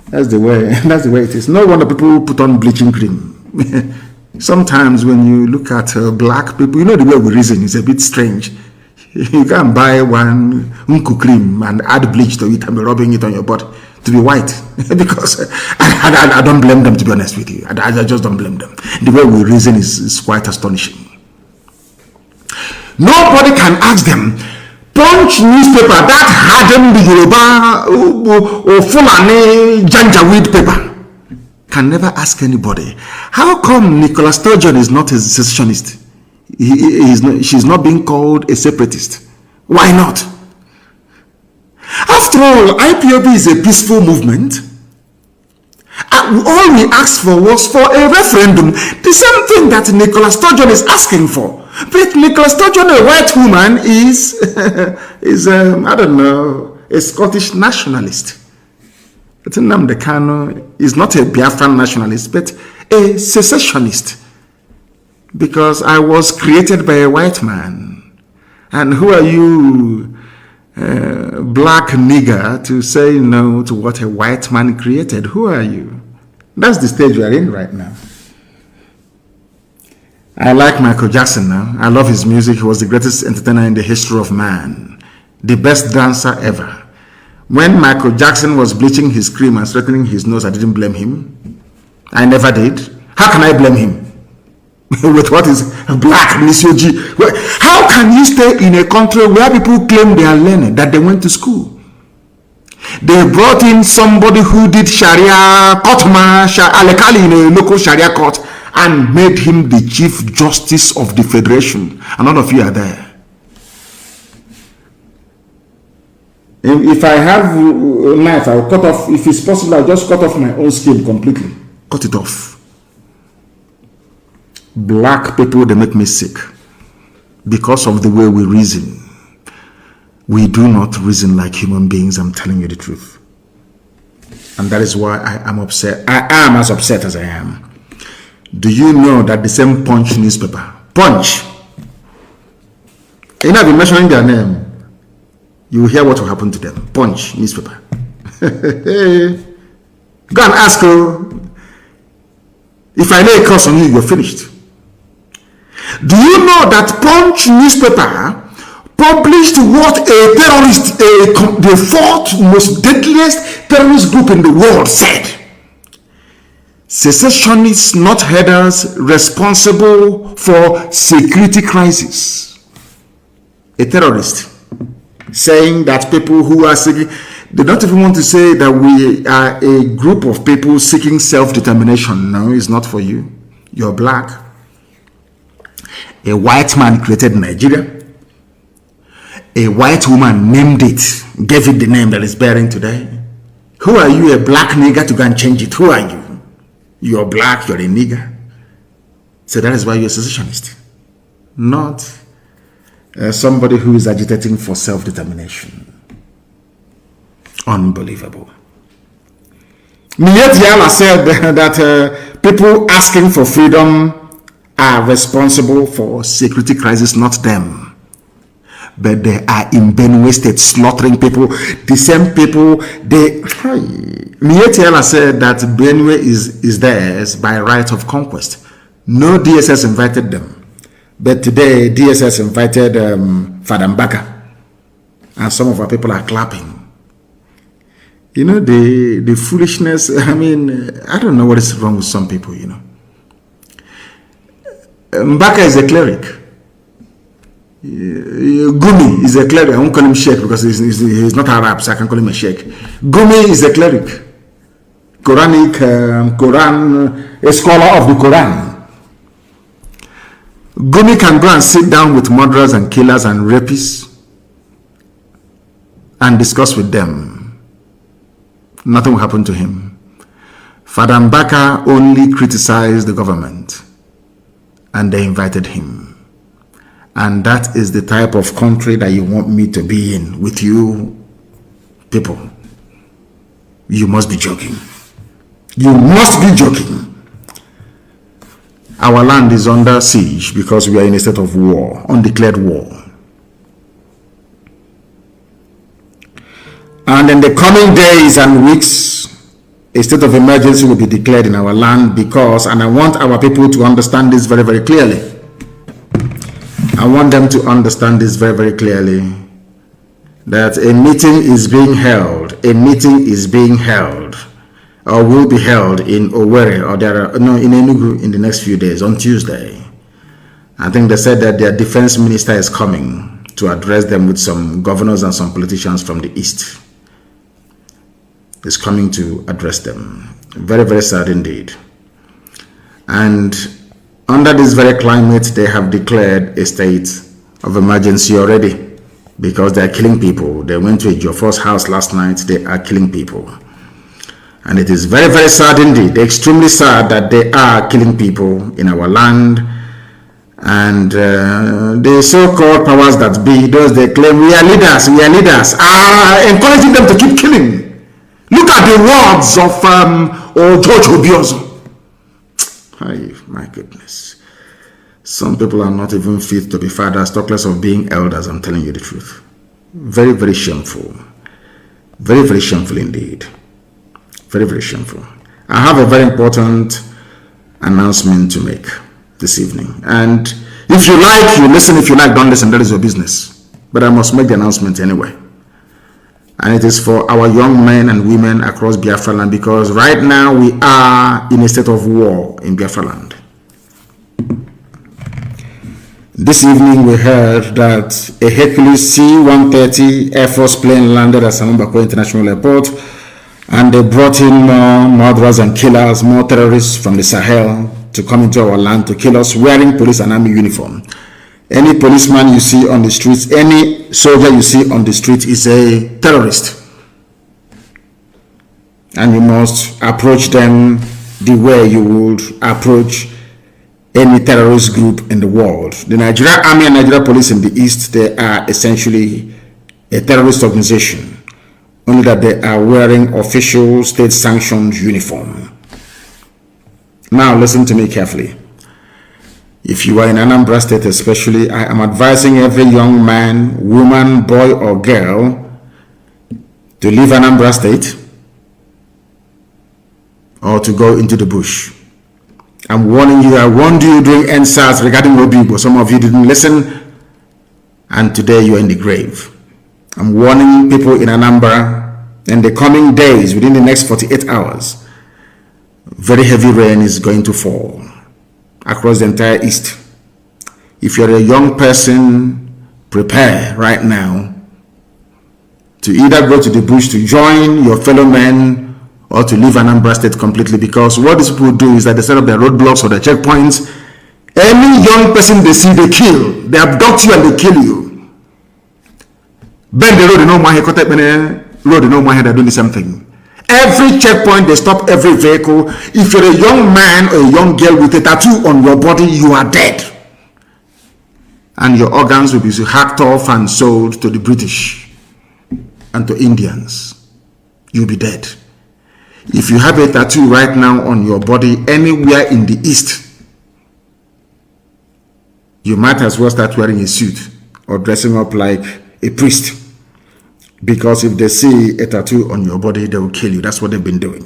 That's the way it is. No wonder people put on bleaching cream. Sometimes when you look at black people, you know the way we reason is a bit strange. You can buy one unku cream and add bleach to it and be rubbing it on your body to be white. Because I don't blame them, to be honest with you. I just don't blame them. The way we reason is quite astonishing. Nobody can ask them. Punch newspaper that hardened the Yoruba or Fulani Janjaweed paper can never ask anybody, how come Nicola Sturgeon is not a secessionist? She's not being called a separatist. Why not? After all, IPOB is a peaceful movement. All we asked for was for a referendum, the same thing that Nicola Sturgeon is asking for. But Nicola Sturgeon, a white woman, is I don't know, a Scottish nationalist. But Nnamdi Kanu is not a Biafran nationalist, but a secessionist. Because I was created by a white man. And who are you, black nigger, to say no to what a white man created? Who are you? That's the stage we are in right now. I like Michael Jackson now. I love his music. He was the greatest entertainer in the history of man. The best dancer ever. When Michael Jackson was bleaching his cream and straightening his nose, I didn't blame him. I never did. How can I blame him? With what is black, misogy? How can you stay in a country where people claim they are learned, that they went to school? They brought in somebody who did Sharia, Kotma, Alekali in a local Sharia court, and made him the Chief Justice of the Federation. And none of you are there. If I have a knife, I'll cut off. If it's possible, I'll just cut off my own skin completely. Cut it off. Black people, they make me sick. Because of the way we reason. We do not reason like human beings, I'm telling you the truth. And that is why I am upset. I am as upset as I am. Do you know that the same Punch newspaper, Punch, you know, I've been mentioning their name, you will hear what will happen to them. Punch newspaper. Go and ask her. If I lay a curse on you, you're finished. Do you know that Punch newspaper published what a terrorist, the fourth most deadliest terrorist group in the world said. Secessionists, not headers, responsible for security crisis. A terrorist saying that people who are seeking, they don't even want to say that we are a group of people seeking self-determination. No, it's not for you. You're black. A white man created Nigeria. A white woman named it, gave it the name that it's bearing today. Who are you, a black nigger, to go and change it? Who are you? You're black, you're a nigger. So that is why you're a secessionist. Not somebody who is agitating for self-determination. Unbelievable. Miet Yala said that people asking for freedom are responsible for security crisis, not them. But they are in Benue State slaughtering people. The same people, Miet Yala said that Benue is theirs by right of conquest. No DSS invited them. But today, DSS invited Father Mbaka. And some of our people are clapping. You know, the foolishness, I mean, I don't know what is wrong with some people, you know. Mbaka is a cleric. Gumi is a cleric. I won't call him Sheikh because he's not Arab, so I can call him a Sheikh. Gumi is a cleric. A scholar of the Quran. Gumi can go and sit down with murderers and killers and rapists and discuss with them. Nothing will happen to him. Father Mbaka only criticized the government and they invited him. And that is the type of country that you want me to be in with you people. You must be joking. You must be joking. Our land is under siege because we are in a state of war, undeclared war. And in the coming days and weeks, a state of emergency will be declared in our land because, and I want our people to understand this very, very clearly. I want them to understand this very, very clearly, that a meeting is being held, or will be held in Owerri, or in Enugu in the next few days, on Tuesday. I think they said that their defense minister is coming to address them with some governors and some politicians from the east. Is coming to address them. Very, very sad indeed. And under this very climate, they have declared a state of emergency already because they are killing people. They went to a Jofor's house last night. They are killing people. And it is very, very sad indeed, extremely sad that they are killing people in our land. And the so-called powers that be, those they claim we are leaders, are encouraging them to keep killing. Look at the words of George Obiozo. My goodness. Some people are not even fit to be fathers, talk less of being elders, I'm telling you the truth. Very, very shameful. Very, very shameful indeed. Very, very shameful. I have a very important announcement to make this evening. And if you like, you listen. If you like, don't listen. That is your business. But I must make the announcement anyway. And it is for our young men and women across Biafra land, because right now we are in a state of war in Biafra land. This evening we heard that a Hercules C-130 Air Force plane landed at Samambako International Airport, and they brought in more murderers and killers, more terrorists from the Sahel to come into our land to kill us wearing police and army uniform. Any policeman you see on the streets, any soldier you see on the street is a terrorist. And you must approach them the way you would approach any terrorist group in the world. The Nigerian Army and Nigeria Police in the East, they are essentially a terrorist organization, only that they are wearing official state-sanctioned uniform. Now listen to me carefully. If you are in Anambra State especially, I am advising every young man, woman, boy or girl to leave Anambra State or to go into the bush. I'm warning you, I warned you during NSAS regarding Obibo. Some of you didn't listen. and today you are in the grave. I'm warning people in Anambra, in the coming days, within the next 48 hours, very heavy rain is going to fall across the entire East. If you're a young person, prepare right now to either go to the bush to join your fellow men or to leave Anambra State completely, because what these people do is that they set up their roadblocks or their checkpoints. Any young person they see, they kill. They abduct you and they kill you. Bend the road, they're doing the same thing. Every checkpoint, they stop every vehicle. If you're a young man or a young girl with a tattoo on your body, you are dead. And your organs will be hacked off and sold to the British and to Indians. You'll be dead. If you have a tattoo right now on your body anywhere in the East, you might as well start wearing a suit or dressing up like a priest. Because if they see a tattoo on your body, they will kill you. That's what they've been doing.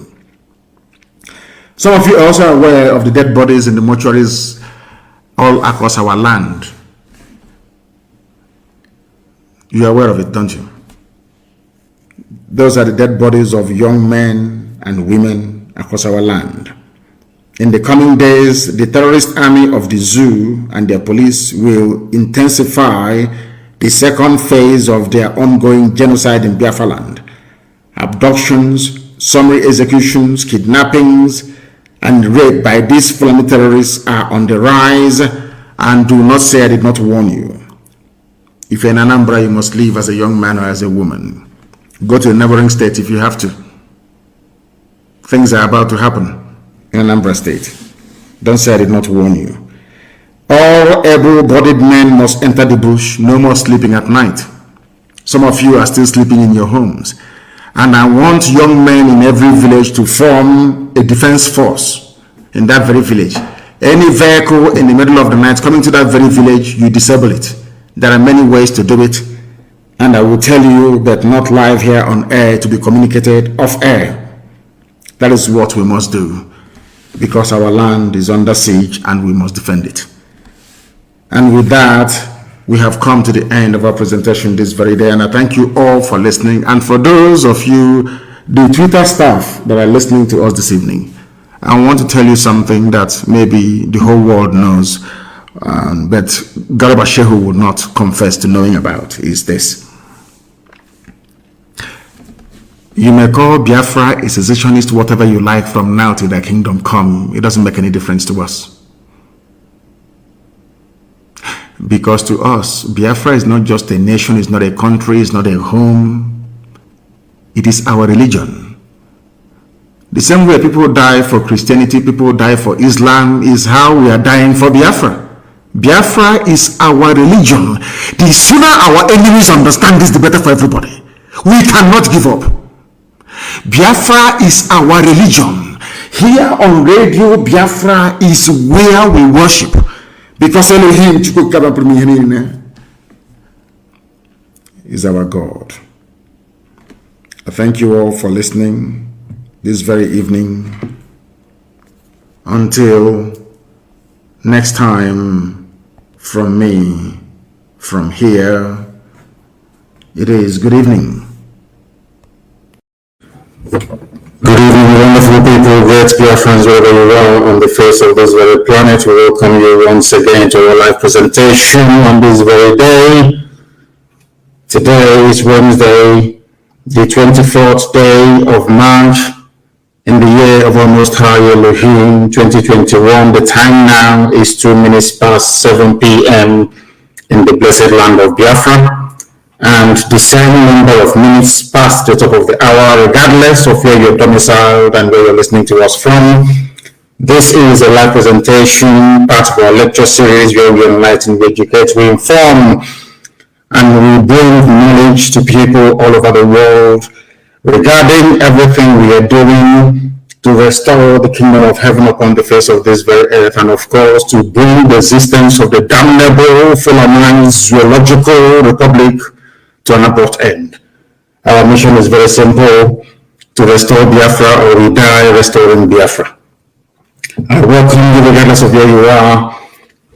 Some of you are also aware of the dead bodies in the mortuaries all across our land. You are aware of it, don't you? Those are the dead bodies of young men and women across our land. In the coming days, the terrorist army of the zoo and their police will intensify the second phase of their ongoing genocide in Biafra land. Abductions, summary executions, kidnappings, and rape by these Fulani terrorists are on the rise, and do not say I did not warn you. If you're in Anambra, you must leave as a young man or as a woman. Go to a neighboring state if you have to. Things are about to happen in Anambra State. Don't say I did not warn you. All able-bodied men must enter the bush. No more sleeping at night. Some of you are still sleeping in your homes. And I want young men in every village to form a defense force in that very village. Any vehicle in the middle of the night coming to that very village, you disable it. There are many ways to do it. And I will tell you that not live here on air, to be communicated off air. That is what we must do, because our land is under siege and we must defend it. And with that, we have come to the end of our presentation this very day, and I thank you all for listening. And for those of you, the Twitter staff that are listening to us this evening, I want to tell you something that maybe the whole world knows, but Garba Shehu would not confess to knowing about, is this. You may call Biafra a secessionist, whatever you like, from now till the kingdom come. It doesn't make any difference to us. Because to us, Biafra is not just a nation, it's not a country, it's not a home. It is our religion. The same way people die for Christianity, people die for Islam, is how we are dying for Biafra. Biafra is our religion. The sooner our enemies understand this, the better for everybody. We cannot give up. Biafra is our religion. Here on radio, Biafra is where we worship. Because Elohim is our God. I thank you all for listening this very evening. Until next time, from me, from here, it is good evening. Good evening, wonderful people, great Biafrans, wherever you are on the face of this very planet. We welcome you once again to our live presentation on this very day. Today is Wednesday, the 24th day of March, in the year of our Most High Elohim, 2021. The time now is 2 minutes past 7 p.m. in the blessed land of Biafra. And the same number of minutes past the top of the hour, regardless of where you're domiciled and where you're listening to us from. This is a live presentation, part of our lecture series where we enlighten, we educate, we inform, and we bring knowledge to people all over the world regarding everything we are doing to restore the kingdom of heaven upon the face of this very earth, and of course to bring the existence of the damnable Fulani zoological republic to an abrupt end. Our mission is very simple: to restore Biafra, or we die restoring Biafra. I welcome you regardless of where you are.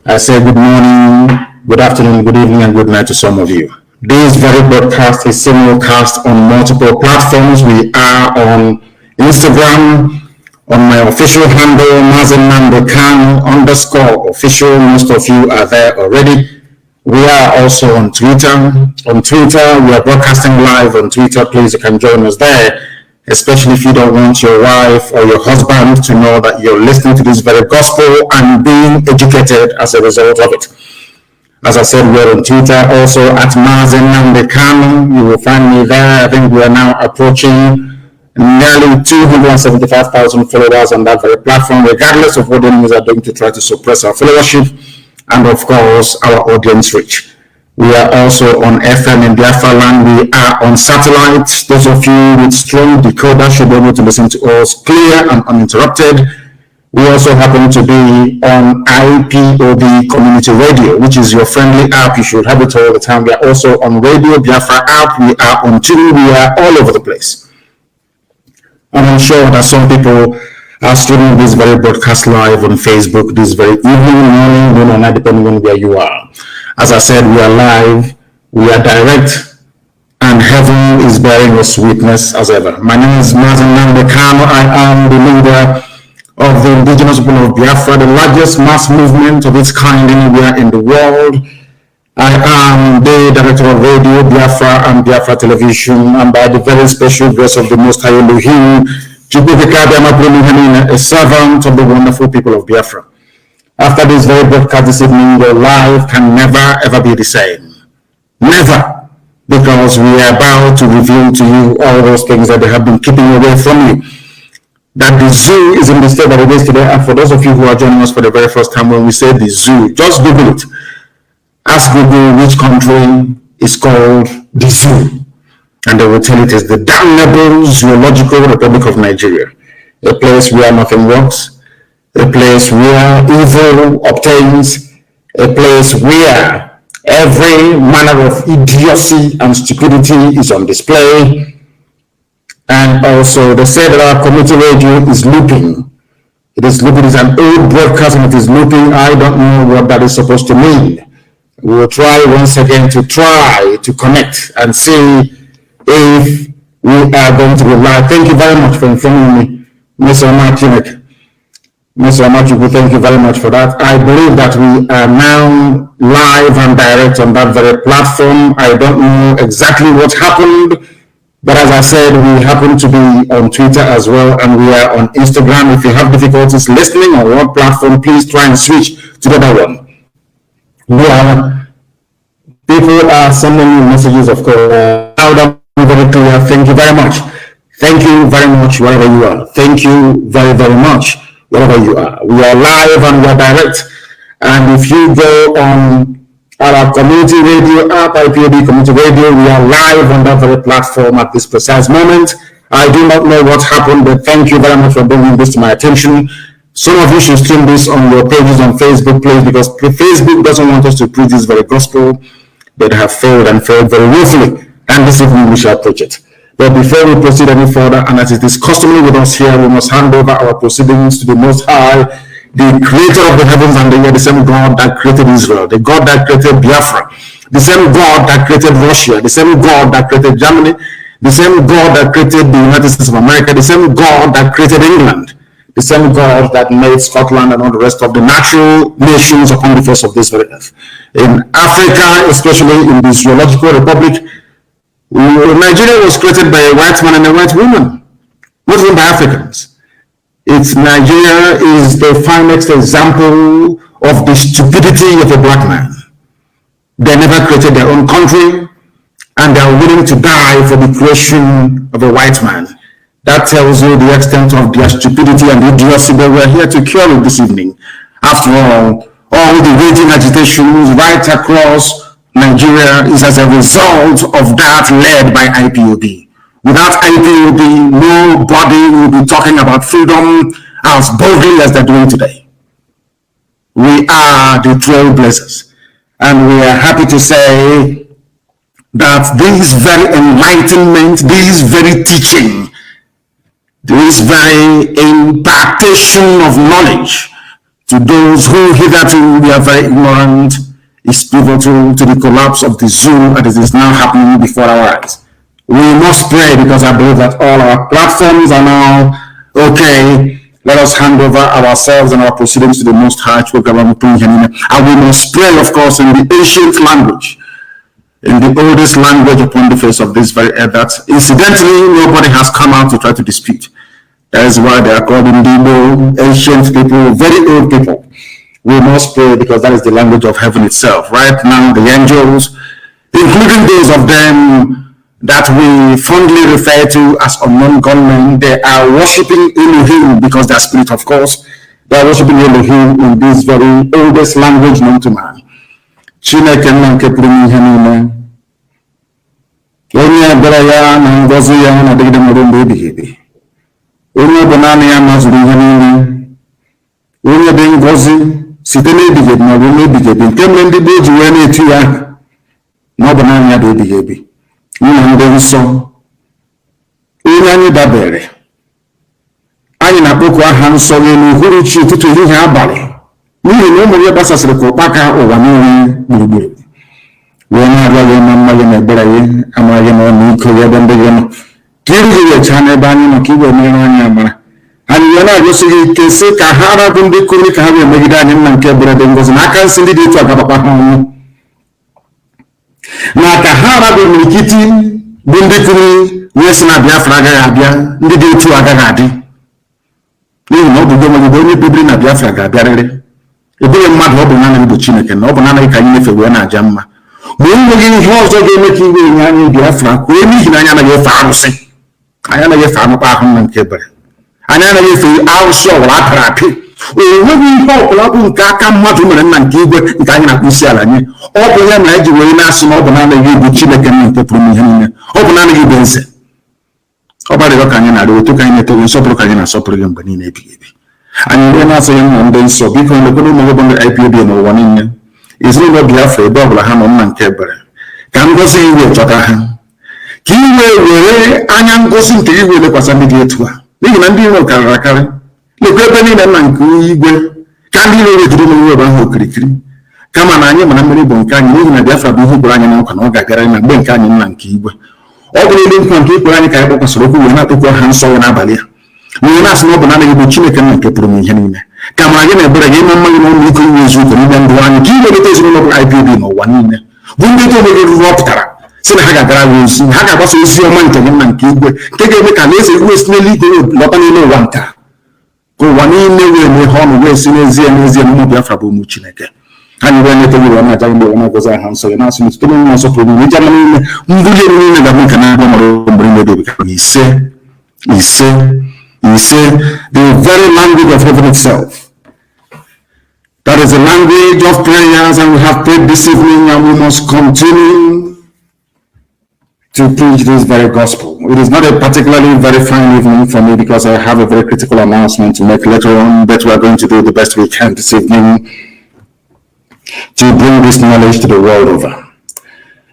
I say good morning, good afternoon, good evening, and good night to some of you. This very broadcast is simulcast on multiple platforms. We are on Instagram, on my official handle, Mazi Nnamdi Kanu _official. Most of you are there already. We are also on Twitter. On Twitter, we are broadcasting live on Twitter. Please, you can join us there, especially if you don't want your wife or your husband to know that you're listening to this very gospel and being educated as a result of it. As I said, we're on Twitter, also at Mazi Nnamdi Kanu. You will find me there. I think we are now approaching nearly 275,000 followers on that very platform, regardless of what the enemies are doing to try to suppress our followership and, of course, our audience reach. We are also on FM in Biafra land. We are on satellite. Those of you with strong decoder should be able to listen to us clear and uninterrupted. We also happen to be on Ipob community radio, which is your friendly app. You should have it all the time. We are also on Radio Biafra app. We are on Twitter. We are all over the place. And I'm sure that some people are streaming this very broadcast live on Facebook this very evening, morning, noon, or night, depending on where you are. As I said, we are live, we are direct, and heaven is bearing us witness as ever. My name is Mazi Nnamdi Kanu. I am the leader of the indigenous people of Biafra, the largest mass movement of its kind anywhere in the world. I am the director of Radio Biafra and Biafra Television, and by the very special grace of the Most High Elohim, a servant of the wonderful people of Biafra. After this very broadcast this evening, your life can never ever be the same. Never. Because we are about to reveal to you all those things that they have been keeping away from you. That the zoo is in the state that it is today. And for those of you who are joining us for the very first time, when we say the zoo, just Google it. Ask Google which country is called the zoo. And they will tell it is the damnable Zoological Republic of Nigeria. A place where nothing works. A place where evil obtains. A place where every manner of idiocy and stupidity is on display. And also, they say that our community radio is looping. It is looping. It's an old broadcast and it is looping. I don't know what that is supposed to mean. We will try once again to connect and see if we are going to be live. Thank you very much for informing me, Mr. Martinek. Mr. Amachuku, thank you very much for that. I believe that we are now live and direct on that very platform. I don't know exactly what happened, but as I said, we happen to be on Twitter as well, and we are on Instagram. If you have difficulties listening on one platform, please try and switch to the other one. People are sending me messages, of course, very clear. Thank you very much. Thank you very much, wherever you are. Thank you very, very much, wherever you are. We are live and we are direct. And if you go on our community radio app, IPOB community radio, we are live on that very platform at this precise moment. I do not know what happened, but thank you very much for bringing this to my attention. Some of you should stream this on your pages on Facebook, please, because Facebook doesn't want us to preach this very gospel. They have failed and failed very woefully. And this evening we shall preach it. But before we proceed any further, and as it is customary with us here, we must hand over our proceedings to the Most High, the creator of the heavens and the earth, the same God that created Israel, the God that created Biafra, the same God that created Russia, the same God that created Germany, the same God that created the United States of America, the same God that created England, the same God that made Scotland and all the rest of the natural nations upon the face of this very earth. In Africa, especially in the Zoological Republic, Nigeria was created by a white man and a white woman, not even by Africans. Nigeria is the finest example of the stupidity of a black man. They never created their own country, and they are willing to die for the creation of a white man. That tells you the extent of their stupidity and idiocy, but we're here to cure it this evening. After all the raging agitations right across Nigeria is as a result of that led by IPOB. Without IPOB, nobody will be talking about freedom as boldly as they're doing today. We are the trailblazers, and we are happy to say that this very enlightenment, this very teaching, this very impartation of knowledge to those who hitherto were very ignorant is pivotal to the collapse of the zoo that is now happening before our eyes. We must pray because I believe that all our platforms are now okay. Let us hand over ourselves and our proceedings to the Most High. And we must pray, of course, in the ancient language, in the oldest language upon the face of this very earth, that incidentally nobody has come out to try to dispute. That is why they are called Indigo, ancient people, very old people. We must pray because that is the language of heaven itself. Right now, the angels, including those of them that we fondly refer to as unknown gunmen, they are worshipping Elohim because they are spirit, of course. They are worshipping Elohim in this very oldest language known to man. Chineke nke pụrụ ihe niile, onye ebere ya na ngọzi ya na-adịgide mmadụ mgbe ebighị ebi, onye bụ naanị ya mazuru ihe niile, onye dị ngọzi site n'ebighị ebi maọbụ n'ebighị ebi, nke mere ndị gboo ji wee na-eti ya na ọ bụ naanị ya dị ebighị ebi. Nna ndị nsọ, onye anyị dabere, anyị na-akpọku aha nsọ gị n'uhuruchi ụtụtụ ehihie abalị, n'ihi na ụmụ ya gbasasịrị ka ụkpaka ụwa niile gburugburu, wee na-arịọ gị na mma gị na ebere gị, amara gị na ọnụ iko gị ebe ndị gị nọ, ka iru gị wechaa n'ebe anyị nọ, ka iwe mere anyị amara. Anyị wee na-arịọsi gị ike sị ka ha rapụ ndị kụrụ ka ha wee megide anyị, nna nke ebere dị ngọzi, n'aka nsị ndị dị etu agabakwa ha ọnwụ, na ka ha rapụ imirikiti bụ ndị kụrụ wee sị na Biafra agaghị abịa, ndị dị etu agaghị adị, n'ihi na ọ bụ gị onwe onye kpebiri na Biafra ga-abịarịrị. Ebere mmadụ ọ bụ naanị bụ Chineke, na ọ bụ naanị ka anyị nefe wee na-aja mma. Ma enweghị ihe ọzọ ga-eme ka iwe enye anyị Biafra kwee, n'ihi na anyị anaghị efe arụsị, anyị anaghị efe anụkpa ahụ nna nke ebere, anyị anaghị efe arụsị ọbụla apịrị apị. Enweghị ihe ọbụla bụ nke aka mmadụ mere nna nke igwe nke anyị na-akpụ isi ala nye. Ọ bụ ya na eji wee na-asị na ọ bụ naanị gị bụ Chineke nna nke pụrụ ihe niile, ọ bụ naanị gị bụ eze. Ọ gbarịrị ka anyị na-arịọ otu ka anyị na-eto gị, nsọpụrụ ka anyị na-asọpụrụ gị mgbe niile ebighị ebi. Anyị wee na-asị gị nna ndị nsọ, biko lekọta ụmụ gị ndị Ipob n'ụwa niile, ezinụlọ Biafra ebe ọbụla ha nọ, nna nke ebere, ka ngọzi gị wee chọta ha, ka iwe were anya ngọzi nke gị wee lekwasị ndị dị etu a, n'ihi na ndị iro karịrị akarị. Lekwa ebe niile nna nke igwe, ka ndị iro wejiri n'onwe ebe ahụ okirikiri, kama na anyị mana mmeri bụ nke anyị, n'ihi na Biafra bụ ihe gwara anyị na nkwa na ọ ga-agara na mgbe nke anyị nna nke igwe. Ọ bụrụ elu nkwa nke ikwere anyị ka anyị kpọkwasịrị okwu wee na-atụkwu ha nsọ ya n'abalị ya, wee na-asị na ọ bụ naanị gị bụ Chineke nna nke pụrụ ihe niile, ka mara gị na ebere gị ịma mma gị na ụmụ ike iwe ezu ụka n'ime ndụ anyị, ka iweleta ezinụlọ bụ Ipob n'ụwa niile, bụ ndị ego onwe gị rụpụtara sị na ha ga-agara gị ozi, ha ga-agbasa ozi ọma nke gị nna nke igwe, nke ga-eme ka alaeze iwe si n'eluigwe lọta n'ime ụwa nta, ka ụwa niile wee mee ha ọnụ wee si n'ezie n'ezie na ụmụ Biafra bụ ụmụ Chineke. Anyị wee neta gị wee na-aja mgbe wee na-agọzi aha nsọ ya, na-asị na site n'ụmụ nsọpụrụ niile, ije ama niile, mbuli elu niile ga-abụ nke na-agba mara mgbe niile dị ise, the very language of heaven itself. That is the language of prayers, and we have prayed this evening, and we must continue to preach this very gospel. It is not a particularly very fine evening for me because I have a very critical announcement to make later on, but we are going to do the best we can this evening to bring this knowledge to the world over.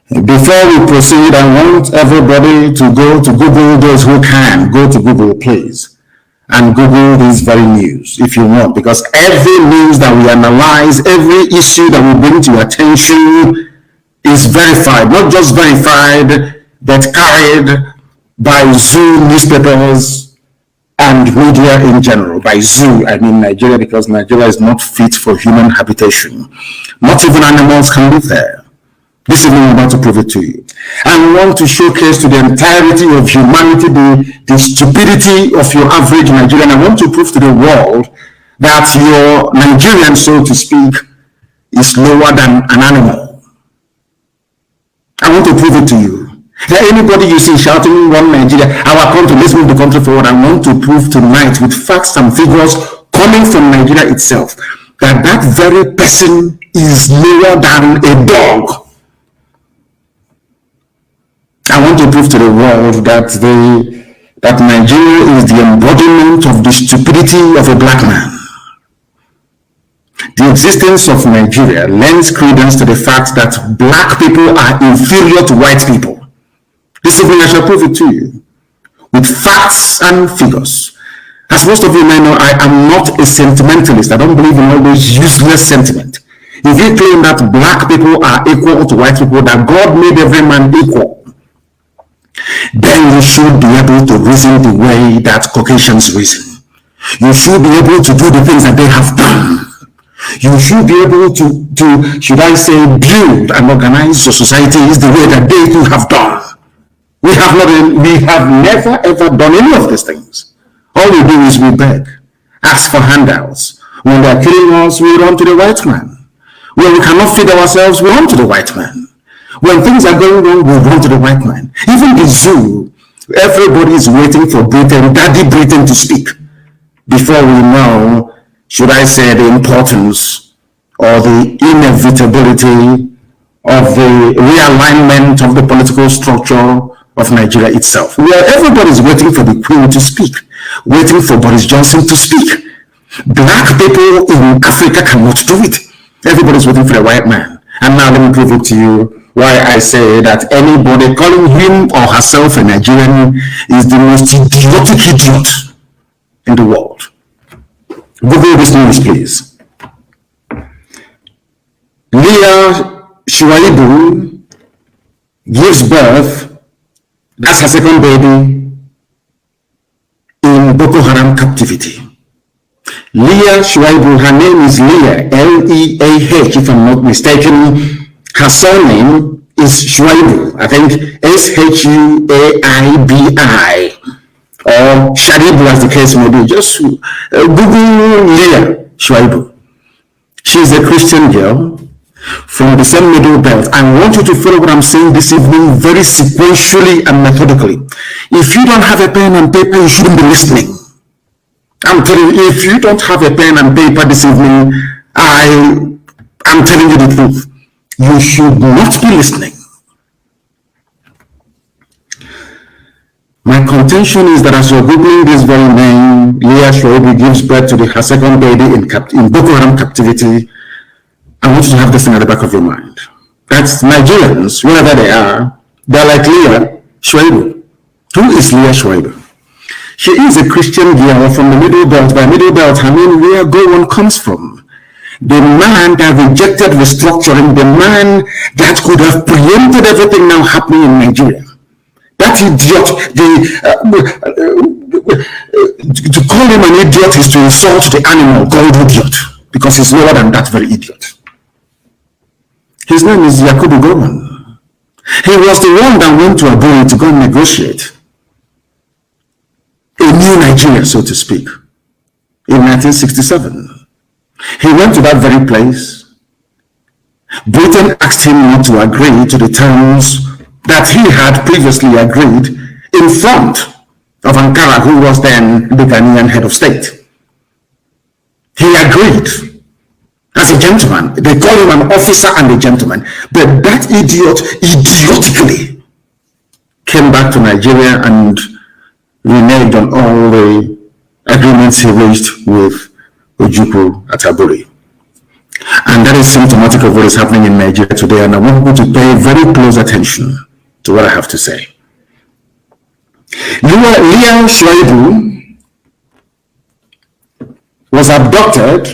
Before we proceed, I want everybody to go to Google, those who can, go to Google, please, and Google this very news if you want, because every news that we analyze, every issue that we bring to your attention is verified, not just verified, but carried by zoo newspapers and media in general. By zoo, I mean Nigeria, because Nigeria is not fit for human habitation. Not even animals can live there. This evening I'm about to prove it to you. I want to showcase to the entirety of humanity the stupidity of your average Nigerian. I want to prove to the world that your Nigerian, so to speak, is lower than an animal. I want to prove it to you. That anybody you see shouting one Nigeria, our country, let's move the country forward, I want to prove tonight with facts and figures coming from Nigeria itself that that very person is lower than a dog. I want to prove to the world that Nigeria is the embodiment of the stupidity of a black man. The existence of Nigeria lends credence to the fact that black people are inferior to white people. This evening I shall prove it to you with facts and figures. As most of you may know, I am not a sentimentalist. I don't believe in all those useless sentiment. if you claim that black people are equal to white people, that God made every man equal, then you should be able to reason the way that Caucasians reason. You should be able to do the things that they have done. You should be able to should I say, build and organize your societies the way that they too have done. We have never ever done any of these things. All we do is we beg, ask for handouts. When they are killing us, we run to the white man. When we cannot feed ourselves, we run to the white man. When things are going wrong, we run to the white man. Even the zoo, everybody is waiting for Britain, Daddy Britain, to speak before we know, should I say, the importance or the inevitability of the realignment of the political structure of Nigeria itself. Where everybody is waiting for the Queen to speak, waiting for Boris Johnson to speak. Black people in Africa cannot do it. Everybody's waiting for the white man. And now let me prove it to you why I say that anybody calling him or herself a Nigerian is the most idiotic idiot in the world. Google this news, please. Leah Shuaibu gives birth, that's her second baby, in Boko Haram captivity. Leah Shuaibu, her name is Leah, L-E-A-H, if I'm not mistaken. Her surname is Shuaibu, I think S-H-U-A-I-B-I, or Sharibu as the case may be. Just Google Leah Shuaibu. She's a Christian girl from the same middle belt. I want you to follow what I'm saying this evening very sequentially and methodically. If you don't have a pen and paper, you shouldn't be listening. I'm telling you, if you don't have a pen and paper this evening, I'm telling you the truth. You should not be listening. My contention is that as you're Googling this very name, Leah Shuaibu gives birth to her second baby in Boko Haram captivity. I want you to have this thing at the back of your mind. That's Nigerians, wherever they are, they're like Leah Shuaibu. Who is Leah Shuaibu? She is a Christian girl from the Middle Belt. By Middle Belt, I mean where Gowon comes from. The man that rejected restructuring, the man that could have preempted everything now happening in Nigeria. That idiot, to call him an idiot is to insult the animal called idiot, because he's lower than that very idiot. His name is Yakubu Gowon. He was the one that went to Abuja to go and negotiate a new Nigeria, so to speak, in 1967. He went to that very place. Britain asked him not to agree to the terms that he had previously agreed in front of Ankara, who was then the Ghanaian head of state. He agreed as a gentleman. They call him an officer and a gentleman. But that idiot idiotically came back to Nigeria and reneged on all the agreements he reached with Ojukwu at Aburi. And that is symptomatic of what is happening in Nigeria today, and I want you to pay very close attention to what I have to say. Leah Shuaibu was abducted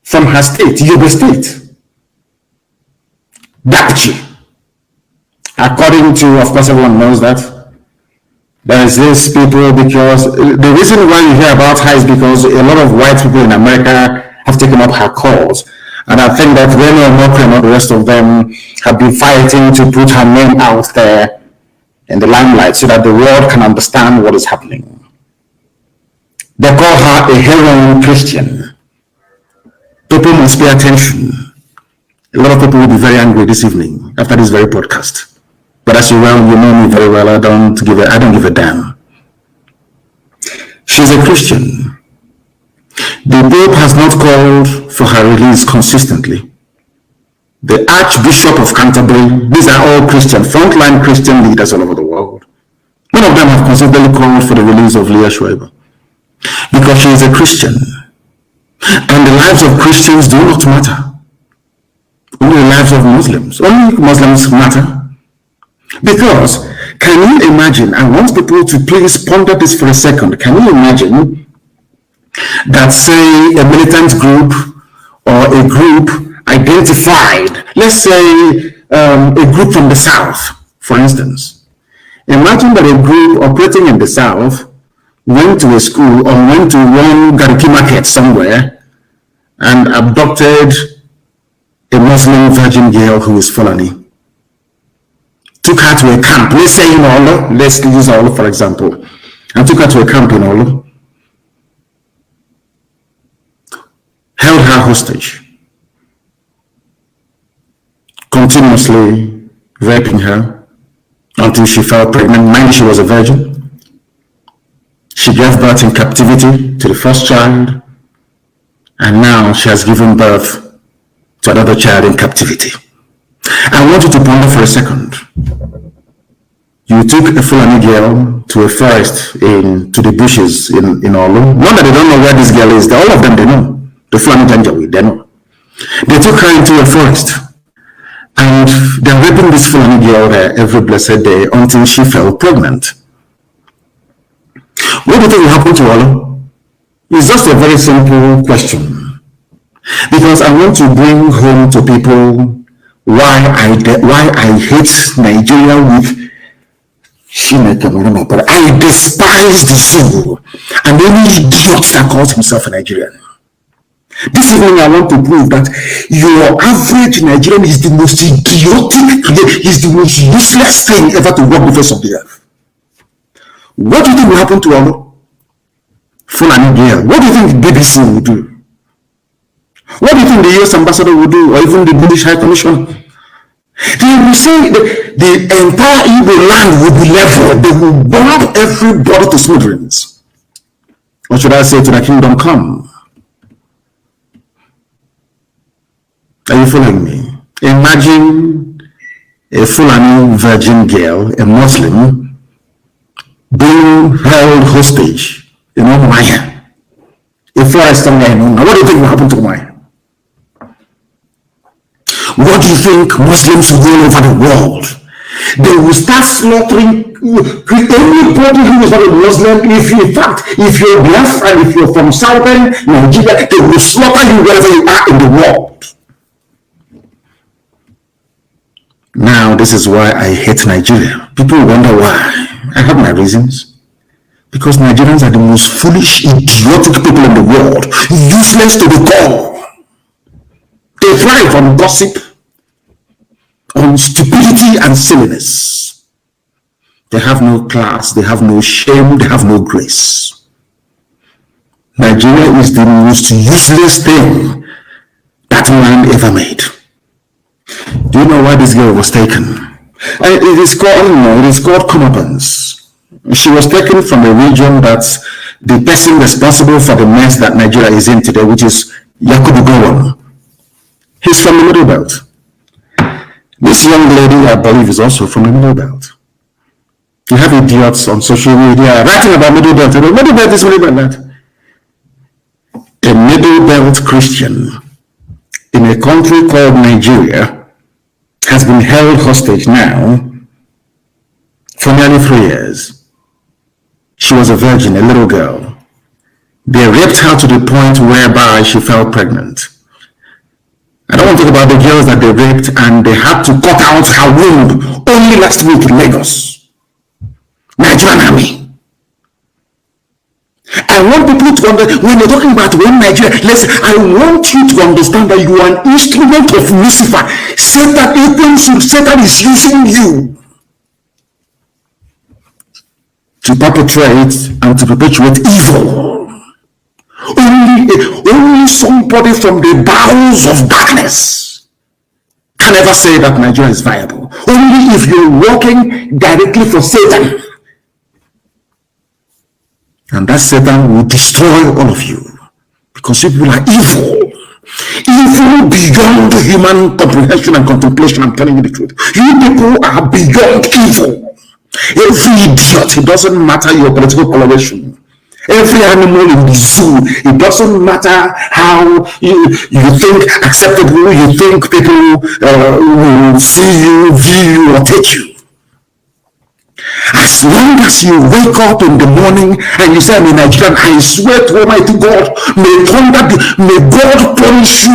from her state, Yobe State, Dapchi. According to, of course, everyone knows that. There is this people, because the reason why you hear about her is because a lot of white people in America have taken up her cause. And I think that Reno Omokri and all the rest of them have been fighting to put her name out there in the limelight so that the world can understand what is happening. They call her a heroin Christian. People must pay attention. A lot of people will be very angry this evening after this very podcast. But as you know me very well, I don't give a damn. She's a Christian. The Pope has not called for her release consistently. The Archbishop of Canterbury, these are all Christian, frontline Christian leaders all over the world. None of them have consistently called for the release of Leah Shuaibu, because she is a Christian. And the lives of Christians do not matter. Only the lives of Muslims. Only Muslims matter. Because, can you imagine, I want people to please ponder this for a second, can you imagine that, say, a militant group or a group identified, let's say, a group from the South, for instance. Imagine that a group operating in the South went to a school or went to one Gariki market somewhere and abducted a Muslim virgin girl who is Fulani. Took her to a camp, let's say in Olo, let's use Olo for example, and took her to a camp in Olo, held her hostage, continuously raping her until she fell pregnant. Mind you, she was a virgin. She gave birth in captivity to the first child, and now she has given birth to another child in captivity. I want you to ponder for a second. You took a Fulani girl to a forest to the bushes in Olu. Not that they don't know where this girl is. All of them, they know. The Fulani Janjaweed, they know. They took her into a forest. And they're raping this Fulani girl there every blessed day until she fell pregnant. What do you think will happen to Olu? It's just a very simple question. Because I want to bring home to people why I hate Nigeria with but I despise the soul and any idiot that calls himself a Nigerian. This evening I want to prove that your average Nigerian is the most idiotic, is the most useless thing ever to walk the face of the earth. What do you think will happen to our Fulani girl? What do you think the BBC will do? What do you think the US ambassador will do, or even the British High Commissioner? They will say the entire Igbo land will be leveled. They will bomb everybody to smithereens. Or should I say, to the kingdom come? Are you following me? Imagine a Fulani virgin girl, a Muslim, being held hostage in Umaya, a forest somewhere in Umaya. What do you think will happen to Umaya? What do you think Muslims will do all over the world? They will start slaughtering anybody who is not a Muslim. If you're Biafra, if you're from southern Nigeria, they will slaughter you wherever you are in the world. Now, this is why I hate Nigeria. People wonder why. I have my reasons. Because Nigerians are the most foolish, idiotic people in the world. Useless to the core. They thrive on gossip, on stupidity and silliness. They have no class, they have no shame, they have no grace. Nigeria is the most useless thing that man ever made. Do you know why this girl was taken? It is called comeuppance. She was taken from a region that's the person responsible for the mess that Nigeria is in today, which is Yakubu Gowon. He's from the Middle Belt. This young lady, I believe, is also from the Middle Belt. You have idiots on social media writing about Middle Belt. Middle Belt is Middle Belt. A Middle Belt Christian in a country called Nigeria has been held hostage now for nearly 3 years. She was a virgin, a little girl. They raped her to the point whereby she fell pregnant. I don't want to talk about the girls that they raped and they had to cut out her womb only last week in Lagos. Nigerian army. I want people to understand, when you're talking about when Nigeria, I want you to understand that you are an instrument of Lucifer. Satan is using you to perpetrate and to perpetuate evil. Only somebody from the bowels of darkness can ever say that Nigeria is viable. Only if you're working directly for Satan. And that Satan will destroy all of you. Because people are evil. Evil beyond human comprehension and contemplation. I'm telling you the truth. You people are beyond evil. Every idiot, it doesn't matter your political coloration. Every animal in the zoo, it doesn't matter how you think acceptable, you think people will see you, view you, or take you. As long as you wake up in the morning and you say, I'm a Nigerian, I swear to Almighty God, may God punish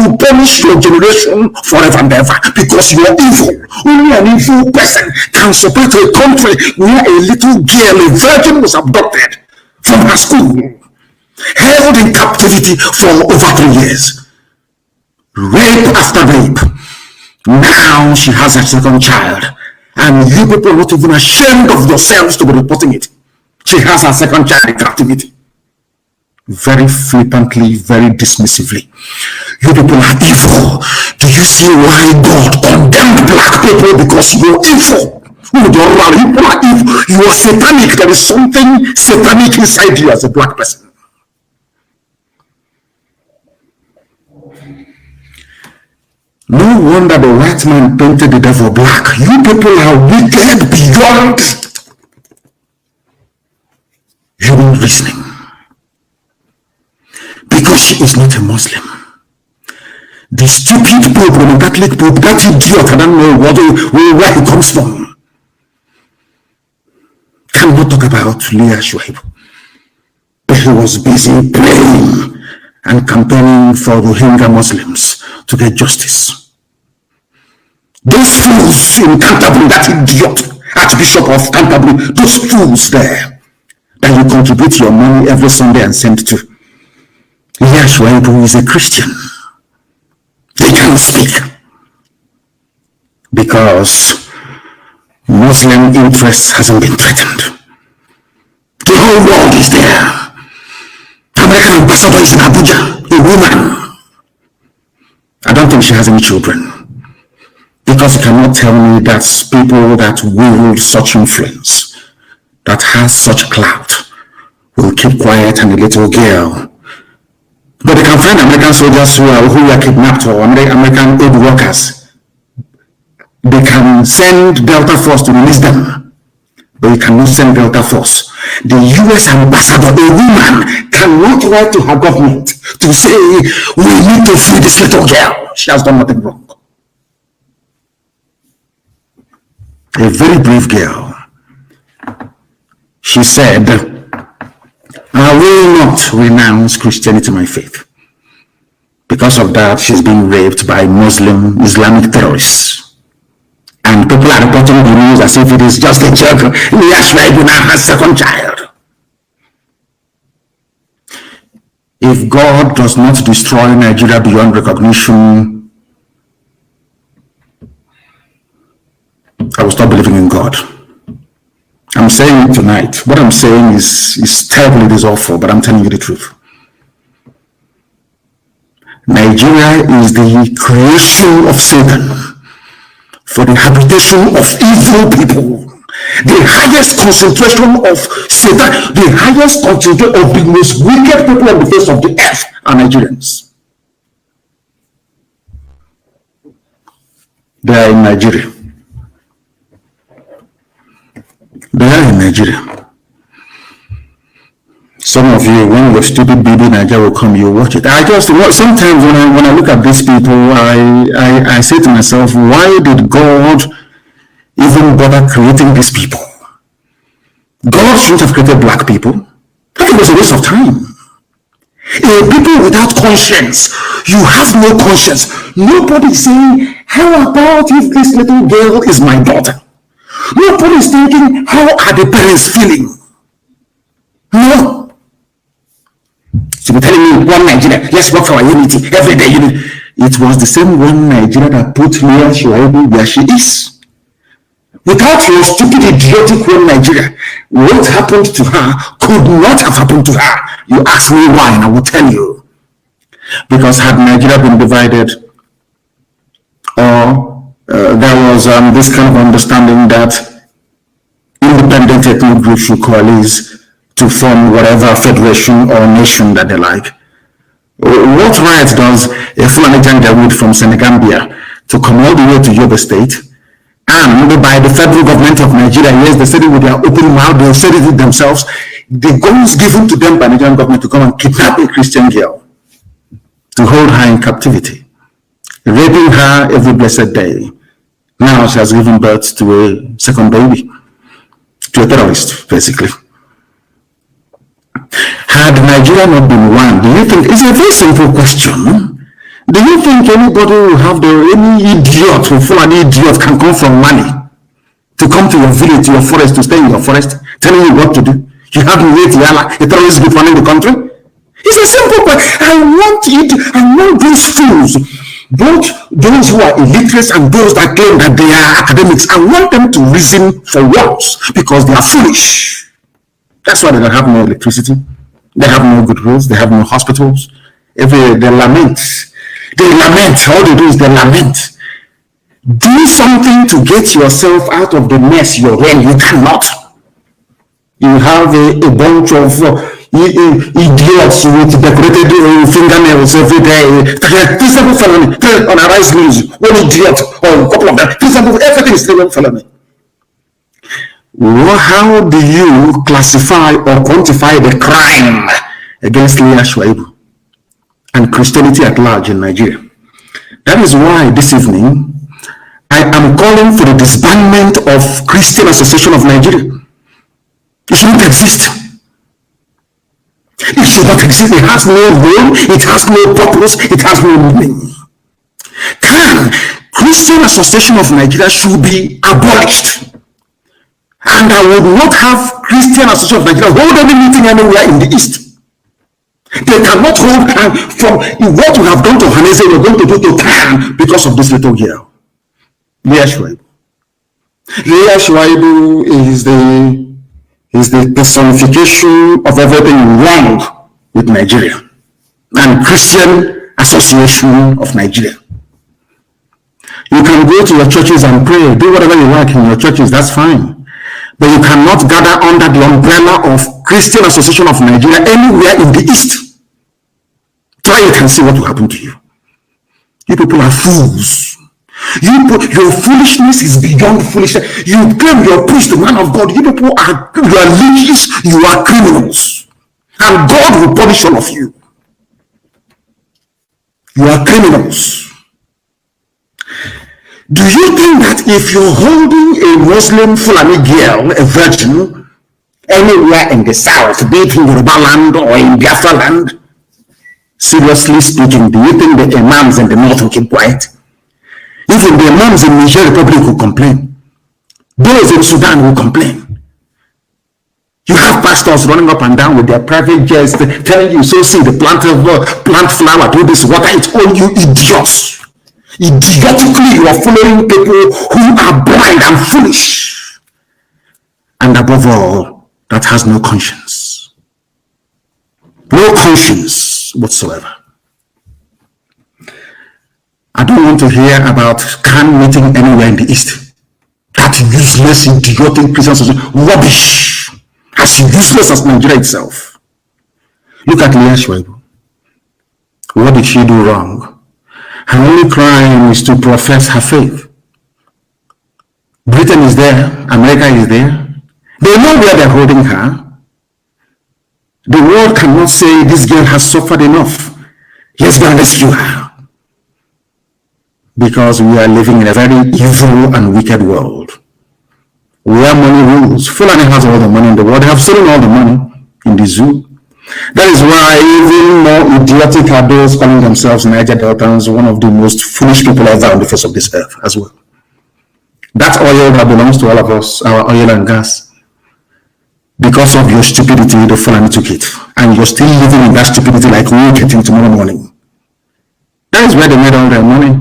your generation forever and ever, because you are evil. Only an evil person can support a country where a little girl, a virgin, was abducted from her school, held in captivity for over 3 years. Rape after rape. Now she has her second child, and you people are not even ashamed of yourselves to be reporting it. She has her second child in captivity. Very flippantly, very dismissively. You people are evil. Do you see why God condemned black people? Because you're evil. You are evil. You are satanic. There is something satanic inside you as a black person. No wonder the white man painted the devil black. You people are wicked beyond human reasoning. Because she is not a Muslim. The stupid Pope, the Catholic Pope, that idiot, I don't know where he comes from, cannot talk about Leah Shuaib. But he was busy praying and campaigning for Rohingya Muslims to get justice. Those fools in Canterbury, that idiot, Archbishop of Canterbury, those fools there, that you contribute your money every Sunday and send to. Leah Shuaib is a Christian. They can't speak because Muslim interest hasn't been threatened. The whole world is there. American ambassador is in Abuja, a woman. I don't think she has any children, because you cannot tell me that people that wield such influence, that has such clout, will keep quiet and a little girl. But they can find American soldiers who are kidnapped, or American aid workers. They can send Delta Force to release them, but you cannot send Delta Force. The U.S. ambassador, a woman, cannot write to her government to say, we need to free this little girl. She has done nothing wrong. A very brave girl. She said, I will not renounce Christianity, my faith. Because of that, she's being raped by Muslim Islamic terrorists. And people are reporting the news as if it is just a joke. Leah Shuaib now has second child. If God does not destroy Nigeria beyond recognition, I will stop believing in God. I'm saying it tonight. What I'm saying is terrible, it is awful, but I'm telling you the truth. Nigeria is the creation of Satan for the habitation of evil people. The highest concentration of Satan, the highest concentration of the most wicked people on the face of the earth are Nigerians. They are in Nigeria. They are in Nigeria. Some of you, when your stupid baby Nigeria will come, you watch it. Sometimes when I look at these people, I say to myself, why did God even bother creating these people? God shouldn't have created black people. That was a waste of time. People without conscience, you have no conscience. Nobody is saying, how about if this little girl is my daughter? Nobody is thinking, how are the parents feeling? No. So you're telling me one Nigeria, let's work for our unity every day. It was the same one Nigeria that put Leah Shuaib where she is. Without your stupid, idiotic one Nigeria, what happened to her could not have happened to her. You ask me why, and I will tell you. Because had Nigeria been divided, or there was this kind of understanding that independent ethnic groups should coalesce to form whatever federation or nation that they like. What right does a Fulani Janjaweed from Senegambia to come all the way to Yobe State, and by the federal government of Nigeria, yes, they said it with their open mouth, they said it themselves, the guns given to them by the Nigerian government to come and kidnap a Christian girl, to hold her in captivity, raping her every blessed day. Now she has given birth to a second baby. to a terrorist, basically. Had Nigeria not been one, do you think, it's a very simple question. Do you think anybody will have any idiot who full an idiot can come from Mali to come to your village, to your forest, to stay in your forest, telling you what to do? You have a terrorist group running the country? It's a simple question. I want those fools, both those who are illiterate and those that claim that they are academics, I want them to reason for once because they are foolish. That's why they don't have no electricity. They have no good roads. They have no hospitals. They lament. All they do is they lament. Do something to get yourself out of the mess you're in. You cannot. You have a bunch of idiots with decorated fingernails every day. Felony on a rice news. One idiot or a couple of them. Everything is still felony. Well, how do you classify or quantify the crime against Leah Shuaibu and Christianity at large in Nigeria? That is why this evening I am calling for the disbandment of Christian Association of Nigeria. It shouldn't exist. It should not exist. It has no role, it has no purpose, it has no meaning. Christian Association of Nigeria should be abolished. And I would not have Christian Association of Nigeria hold any meeting anywhere in the East. They cannot hold, and from what we have done to Hanese, we're going to do to Khan because of this little girl. Leah Shuaibu. Leah Shuaibu is the personification of everything wrong with Nigeria and Christian Association of Nigeria. You can go to your churches and pray, do whatever you like in your churches, that's fine. But you cannot gather under the umbrella of Christian Association of Nigeria anywhere in the East. Try it and see what will happen to you. You people are fools. Your foolishness is beyond foolishness. You claim you're a priest, the man of God. You are leeches, you are criminals. And God will punish all of you. You are criminals. Do you think that if you're holding a Muslim Fulani girl, a virgin, anywhere in the south, be it in Yoruba land or in Biafra land, seriously speaking, do you think the imams in the north will keep quiet? Even the imams in Niger Republic will complain. Those in Sudan will complain. You have pastors running up and down with their private jets telling you, so see the plant flower, do this, water it, all you idiots. Idiotically, you are following people who are blind and foolish. And above all, that has no conscience. No conscience whatsoever. I don't want to hear about Khan meeting anywhere in the East. That useless, idiotic Christian society. Rubbish. As useless as Nigeria itself. Look at Leah Shuaibu. What did she do wrong? Her only crime is to profess her faith. Britain is there. America is there. They know where they're holding her. The world cannot say this girl has suffered enough. Let's go and rescue her. Because we are living in a very evil and wicked world. Where money rules. Fulani has all the money in the world. They have stolen all the money in the zoo. That is why even more idiotic are those calling themselves Niger Deltans, one of the most foolish people ever on the face of this earth as well. That oil that belongs to all of us, our oil and gas, because of your stupidity, the Fulani took it. And you're still living in that stupidity like we're getting tomorrow morning. That is where they made all their money.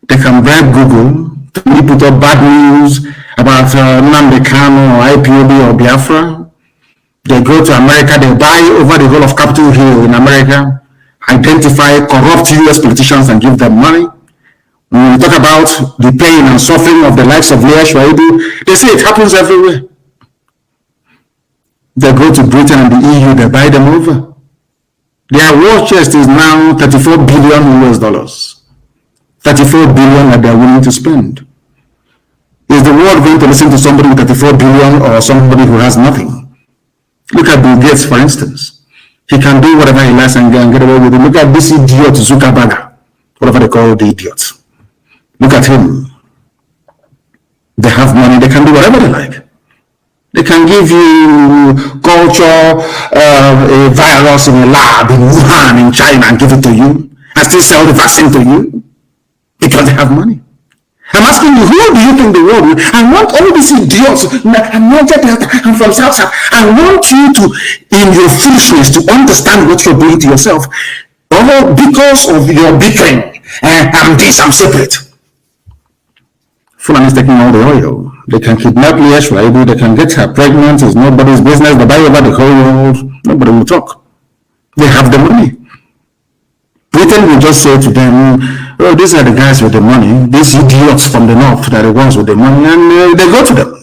They can bribe Google to put up bad news about Nnamdi Kanu or Ipob or Biafra. They go to America, they buy over the whole of Capitol Hill in America, identify corrupt US politicians and give them money. When we talk about the pain and suffering of the likes of Leah Shuaibu, they say it happens everywhere. They go to Britain and the EU, they buy them over. Their war chest is now $34 billion US. 34 billion that they are willing to spend. Is the world going to listen to somebody with 34 billion or somebody who has nothing? Look at Bill Gates, for instance. He can do whatever he likes and get away with it. Look at this idiot Zuckerberg, whatever they call the idiots. Look at him. They have money, they can do whatever they like. They can give you culture, a virus in a lab in Wuhan in China and give it to you and still sell the vaccine to you because they have money. I'm asking you, who do you think the world will? I want all these idiots. I'm not Delta. I'm from South. I want you to, in your foolishness, to understand what you're doing to yourself. Oh, because of your bickering, I'm this, I'm separate. Fulani is taking all the oil. They can kidnap Leah Shwaibu, they can get her pregnant. It's nobody's business. They buy over the whole world. Nobody will talk. They have the money. Britain will just say to them, oh, these are the guys with the money. These idiots from the north that are the ones with the money, and they go to them.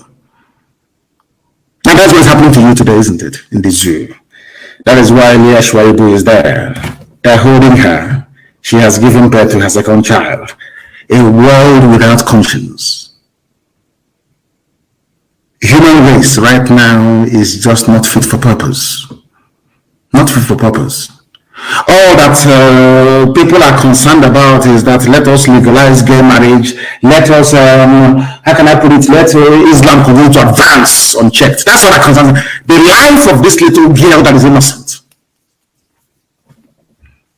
And that's what's happening to you today, isn't it? In the zoo. That is why Leah Shwaibu is there. They're holding her. She has given birth to her second child. A world without conscience. Human race right now is just not fit for purpose. Not fit for purpose. All that people are concerned about is that let us legalize gay marriage. Let us, how can I put it? Let Islam continue to advance unchecked. That's what I'm concerned. The life of this little girl that is innocent.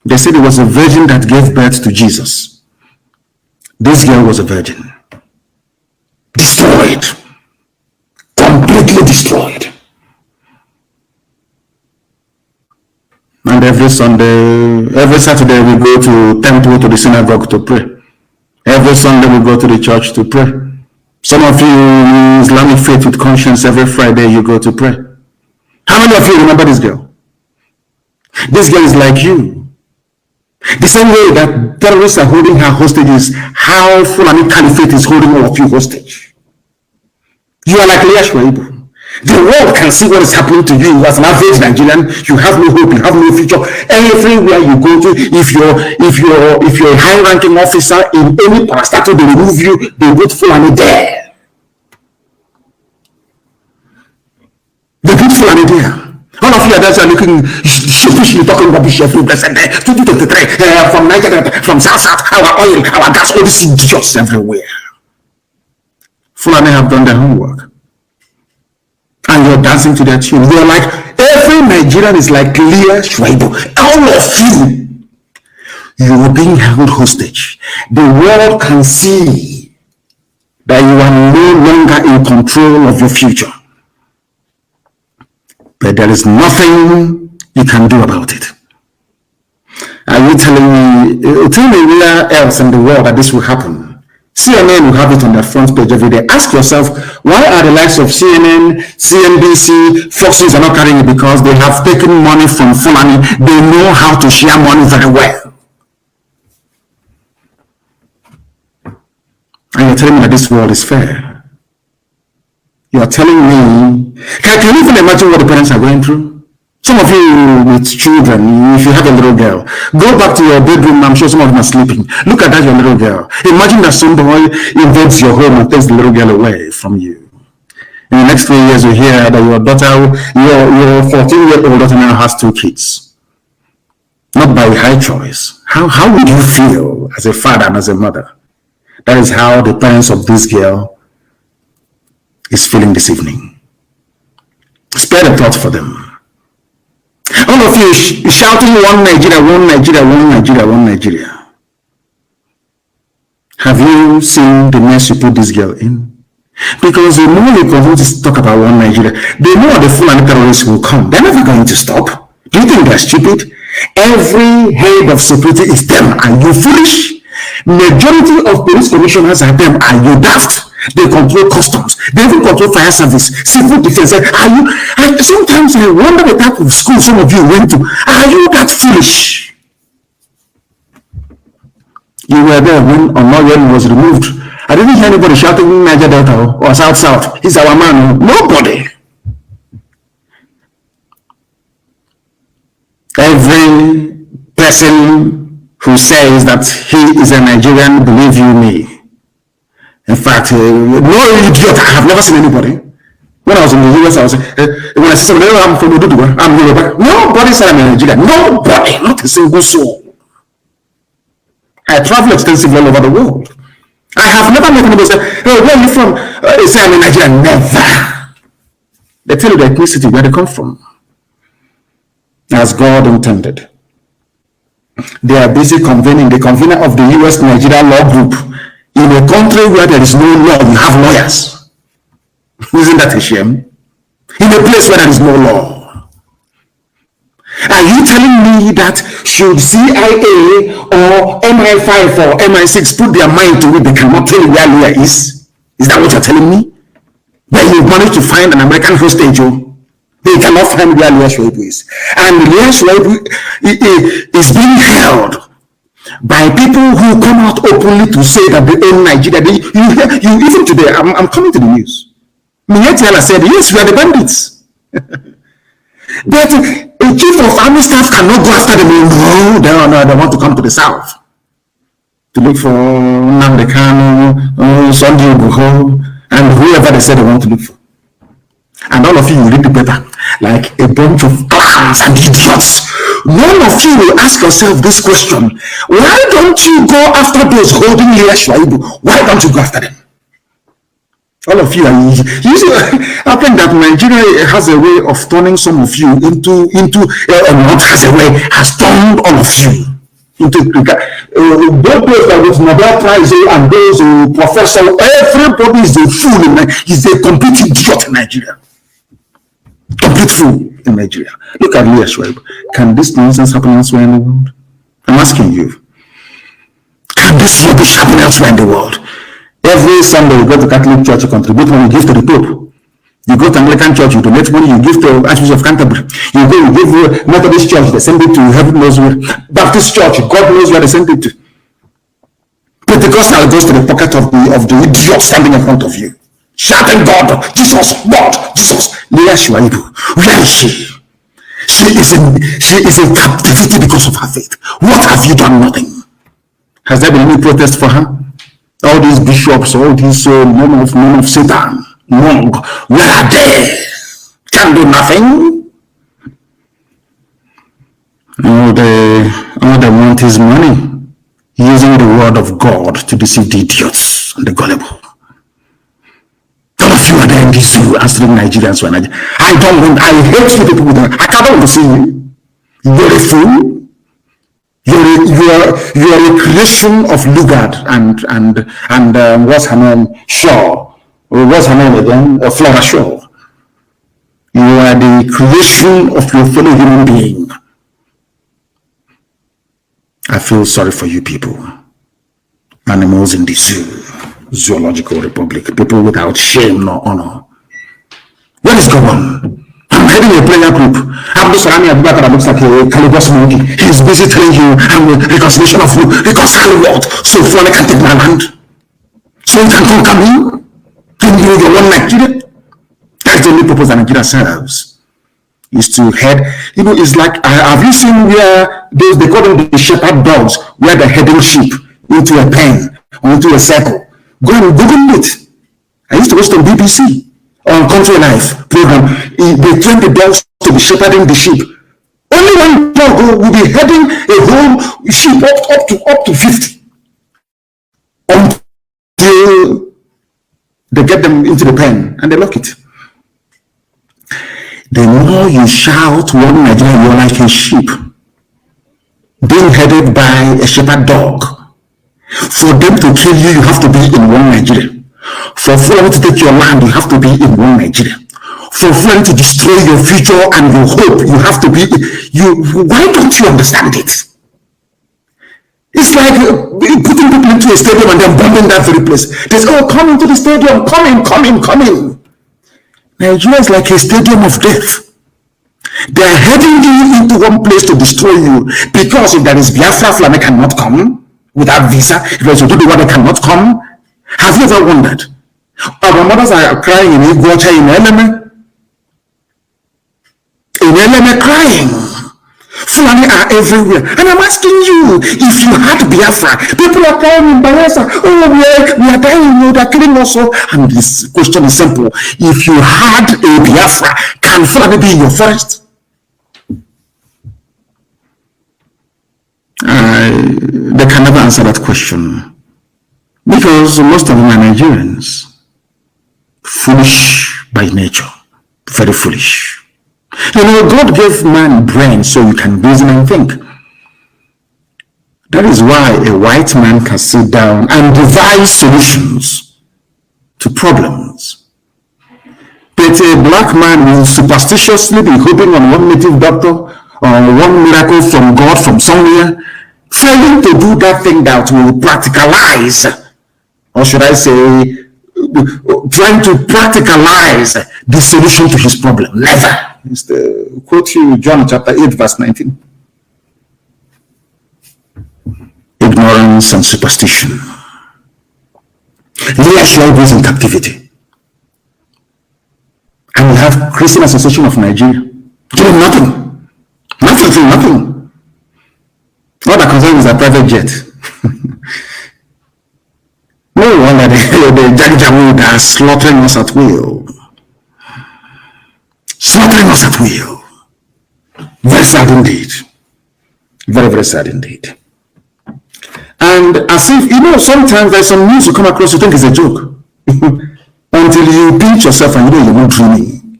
They said it was a virgin that gave birth to Jesus. This girl was a virgin. Destroyed. Completely destroyed. And every Sunday, every Saturday we go to temple, to the synagogue to pray. Every Sunday we go to the church to pray. Some of you in Islamic faith with conscience, every Friday you go to pray. How many of you remember this girl? This girl is like you. The same way that terrorists are holding her hostage is how Fulani Caliphate is holding all of you hostage. You are like Leah Shwaibu. The world can see what is happening to you as an average Nigerian. You have no hope, you have no future. Everywhere you go to, if you're a high-ranking officer in any parastatal, they remove you, they put Fulani there. They put Fulani there. All of you are looking sheepishly talking rubbish every blessed day. 2023, from Nigeria, from South, our oil, our gas, all these idiots everywhere. Fulani have done their homework. And you're dancing to their tune. They're like, every Nigerian is like Leah Shwaibu. All of you, you are being held hostage. The world can see that you are no longer in control of your future. But there is nothing you can do about it. Are you telling me, tell me where else in the world that this will happen? CNN will have it on their front page every day. Ask yourself, why are the likes of CNN, CNBC, Fox News are not carrying it? Because they have taken money from Fulani. They know how to share money very well. And you're telling me that this world is fair. You're telling me, can you even imagine what the parents are going through? Some of you with children, if you have a little girl, go back to your bedroom. I'm sure some of them are sleeping. Look at that, your little girl. Imagine that some boy invades your home and takes the little girl away from you. In the next 3 years, you hear that your daughter, your 14-year-old daughter now has 2 kids. Not by high choice. How would you feel as a father and as a mother? That is how the parents of this girl is feeling this evening. Spare the thought for them. All of you shouting one Nigeria, one Nigeria, one Nigeria, one Nigeria. Have you seen the mess you put this girl in? Because the more you continue to talk about one Nigeria, the more the Fulani terrorists will come. They're never going to stop. Do you think they're stupid? Every head of security is them. Are you foolish? Majority of police commissioners are them. Are you daft? They control customs. They even control fire service, civil defense. Sometimes I wonder the type of school some of you went to. Are you that foolish? You were there when Onoyen was removed. I didn't hear anybody shouting Niger Delta or South. He's our man. Nobody. Every person who says that he is a Nigerian, believe you me. In fact, no idiot, I have never seen anybody. When I was in the US, I was when I see somebody, I'm from Oduduwa, I'm Yoruba. Nobody said I'm a Nigerian. Nobody, not a single soul. I travel extensively all over the world. I have never met anybody say, hey, where are you from? Say I'm a Nigerian. Never. They tell you the ethnicity where they come from. As God intended. They are busy convening, the convener of the US Nigeria Law Group. In a country where there is no law, you have lawyers. Isn't that a shame? In a place where there is no law. Are you telling me that should CIA or MI5 or MI6 put their mind to it, they cannot tell you where lawyer is? Is that what you're telling me? That you managed to find an American hostage, they cannot find where Leah Shuaibu is. And Leah Shuaibu is being held by people who come out openly to say that they own Nigeria. You even today, I'm coming to the news. Mietiala said, yes, we are the bandits. But a chief of army staff cannot go after them. No, they want to come to the south to look for Nnamdi Kanu, Sunday Buho, and whoever they said they want to look for. And all of you will read the paper like a bunch of clowns and idiots. None of you will ask yourself this question: why don't you go after those holding Leah Shuaibu? Why don't you go after them? All of you are usually. I think that Nigeria has a way of turning some of you has turned all of you into those that with Nobel Prize and those who professor. Everybody is a fool is a complete idiot in Nigeria. Complete fool in Nigeria. Look at Leah Shuaibu. Can this nonsense happen elsewhere in the world? I'm asking you. Can this rubbish happen elsewhere in the world? Every Sunday you go to Catholic Church, you contribute money, you give to the Pope. You go to Anglican Church, you donate money, you give to Archbishop of Canterbury. You go, you give Methodist Church, they send it to heaven knows where. Baptist Church, God knows where they send it to. Pentecostal goes to the pocket of the idiot standing in front of you, shouting, God, Jesus, God, Jesus. Leah Shuaibu, where is she? She is in captivity because of her faith. What have you done? Nothing. Has there been any protest for her? All these bishops, all these men of Satan, monk, where are they? Can do nothing. All they want is money, using the word of God to deceive the idiots and the gullible. All of you are there in the zoo answering Nigerians for Nigeria. I hate you people with that. I can't want to see you. You're a fool. You're a creation of Lugard and what's her name? Shaw. What's her name again? Flora Shaw. You are the creation of your fellow human being. I feel sorry for you people. Animals in the zoo. Zoological Republic. People without shame nor honor. What is going on? I'm heading a prayer group. Abdul Salami Abubakar looks like a Calibos monkey. He's busy telling you I'm a reconciliation of you. Reconcile what? So Fulani can take my land. So you can conquer me. And you're one Nigeria. That's the only purpose that Nigeria serves. Is to head. It's like, have you seen where they call them the shepherd dogs, where they're heading sheep into a pen or into a circle? Go and Google it. I used to watch on BBC. On Country Life program, they train the dogs to be shepherding the sheep. Only one dog will be heading a whole sheep up to 50 until they get them into the pen and they lock it. The more you shout one Nigeria, you're like a sheep being headed by a shepherd dog. For them to kill you, you have to be in one Nigeria. For Fulani to take your land, you have to be in one Nigeria. For Fulani to destroy your future and your hope, you have to be. Why don't you understand it? It's like putting people into a stadium and then bombing that very place. They say, "Oh, come into the stadium, come in." Nigeria is like a stadium of death. They are heading you into one place to destroy you because if there is Biafra, Fulani cannot come without visa. If there is Oduduwa, they cannot come. Have you ever wondered? Our mothers are crying in Iguacha, in Eleme crying. Fulani are everywhere. And I'm asking you, if you had Biafra, people are crying in Bayelsa, we are dying, they're killing us. And this question is simple. If you had a Biafra, can Fulani be in your forest? They can never answer that question. Because most of them are Nigerians, foolish by nature, Very foolish. You know, God gave man brain so you can reason and think. That is why a white man can sit down and devise solutions to problems. But a black man will superstitiously be hoping on one native doctor or one miracle from God from somewhere, failing to do that thing that will practicalize, or should I say, trying to practicalize the solution to his problem. Never. It's the quote you, John chapter 8, verse 19. Ignorance and superstition. Leadership is in captivity. And we have Christian Association of Nigeria doing nothing. Nothing. All that concerns is a private jet. No wonder the Jagjawood are slaughtering us at will. Very sad indeed. Very, very sad indeed. And as if, you know, sometimes there's some news you come across, you think it's a joke. Until you pinch yourself and you know you're not dreaming.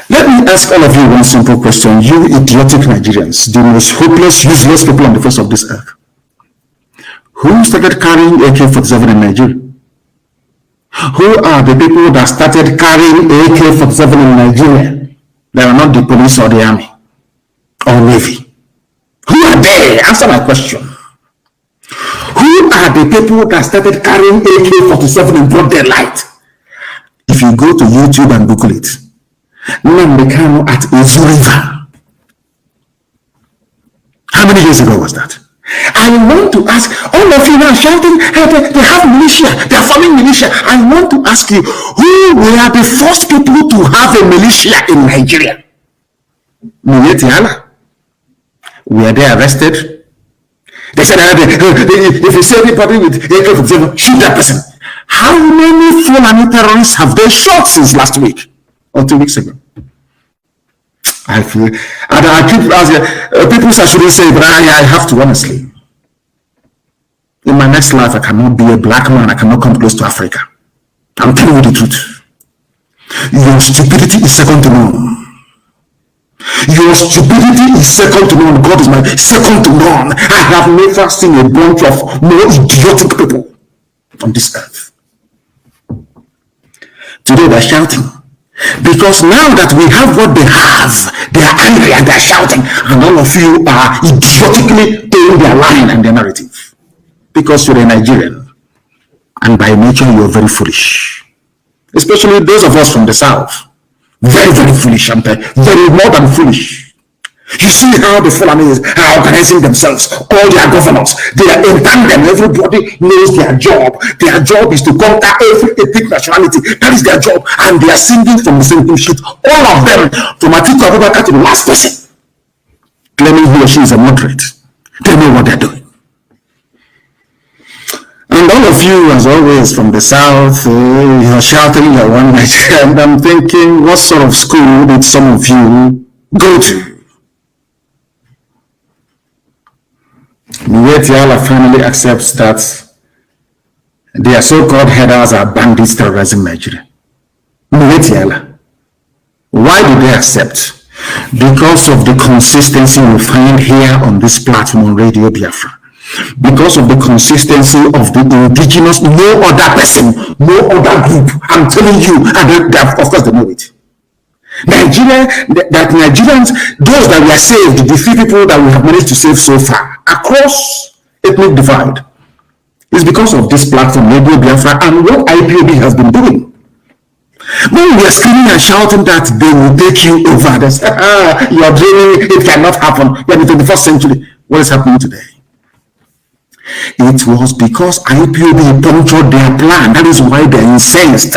Let me ask all of you one simple question. You idiotic Nigerians, the most hopeless, useless people on the face of this earth. Who started carrying AK-47 in Nigeria? Who are the people that started carrying AK-47 in Nigeria? They are not the police or the army or navy. Who are they? Answer my question. Who are the people that started carrying AK-47 in broad daylight? If you go to YouTube and Google it, Nnamdi Kanu at Ipob River. How many years ago was that? I want to ask, all of you now shouting, hey, they have militia, they are forming militia. I want to ask you, who were the first people to have a militia in Nigeria? Were they arrested? They said, if you see anybody with AK-47, shoot that person. How many Fulani terrorists have they shot since last week or 2 weeks ago? I feel, and I keep asking, people shouldn't say, but I have to honestly. In my next life, I cannot be a black man. I cannot come close to Africa. I'm telling you the truth. Your stupidity is second to none. Your stupidity is second to none. God is my second to none. I have never seen a bunch of more idiotic people on this earth. Today they're shouting. Because now that we have what they have, they are angry and they're shouting, and all of you are idiotically playing their line and their narrative. Because you're a Nigerian, and by nature you're very foolish. Especially those of us from the South. Very, very foolish, and very more than foolish. You see how the Fulanis are organizing themselves, all their governors, they are in tandem, everybody knows their job. Their job is to conquer every ethnic nationality. That is their job, and they are singing from the same sheet. All of them, from Atiku Abubakar to the last person, claiming he or she is a moderate. They know what they're doing. And all of you, as always, from the South, you're shouting, you're one Nigeria, and I'm thinking, what sort of school did some of you go to? Tiala finally accepts that their so-called headers are bandits terrorizing Nigeria. Tiala. Why did they accept? Because of the consistency we find here on this platform on Radio Biafra. Because of the consistency of the indigenous, no other person, no other group. I'm telling you, and they, of course they know it. Nigeria, that Nigerians, those that were saved, the few people that we have managed to save so far, across ethnic divide, is because of this platform, Radio Biafra, and what Ipob has been doing. When we are screaming and shouting that they will take you over, they say, you are dreaming, it cannot happen. We are in the 21st century. What is happening today? It was because Ipob punctured their plan. That is why they're incensed.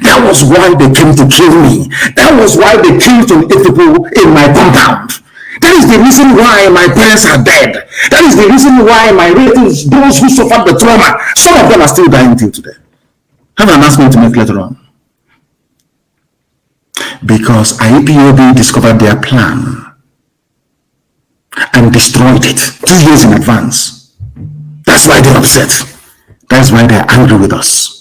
That was why they came to kill me. That was why they killed 28 people in my compound. That is the reason why my parents are dead. That is the reason why my relatives, those who suffered the trauma, some of them are still dying till today. I have an announcement to make later on. Because Ipob discovered their plan and destroyed it 2 years in advance. That's why they're upset. That's why they're angry with us.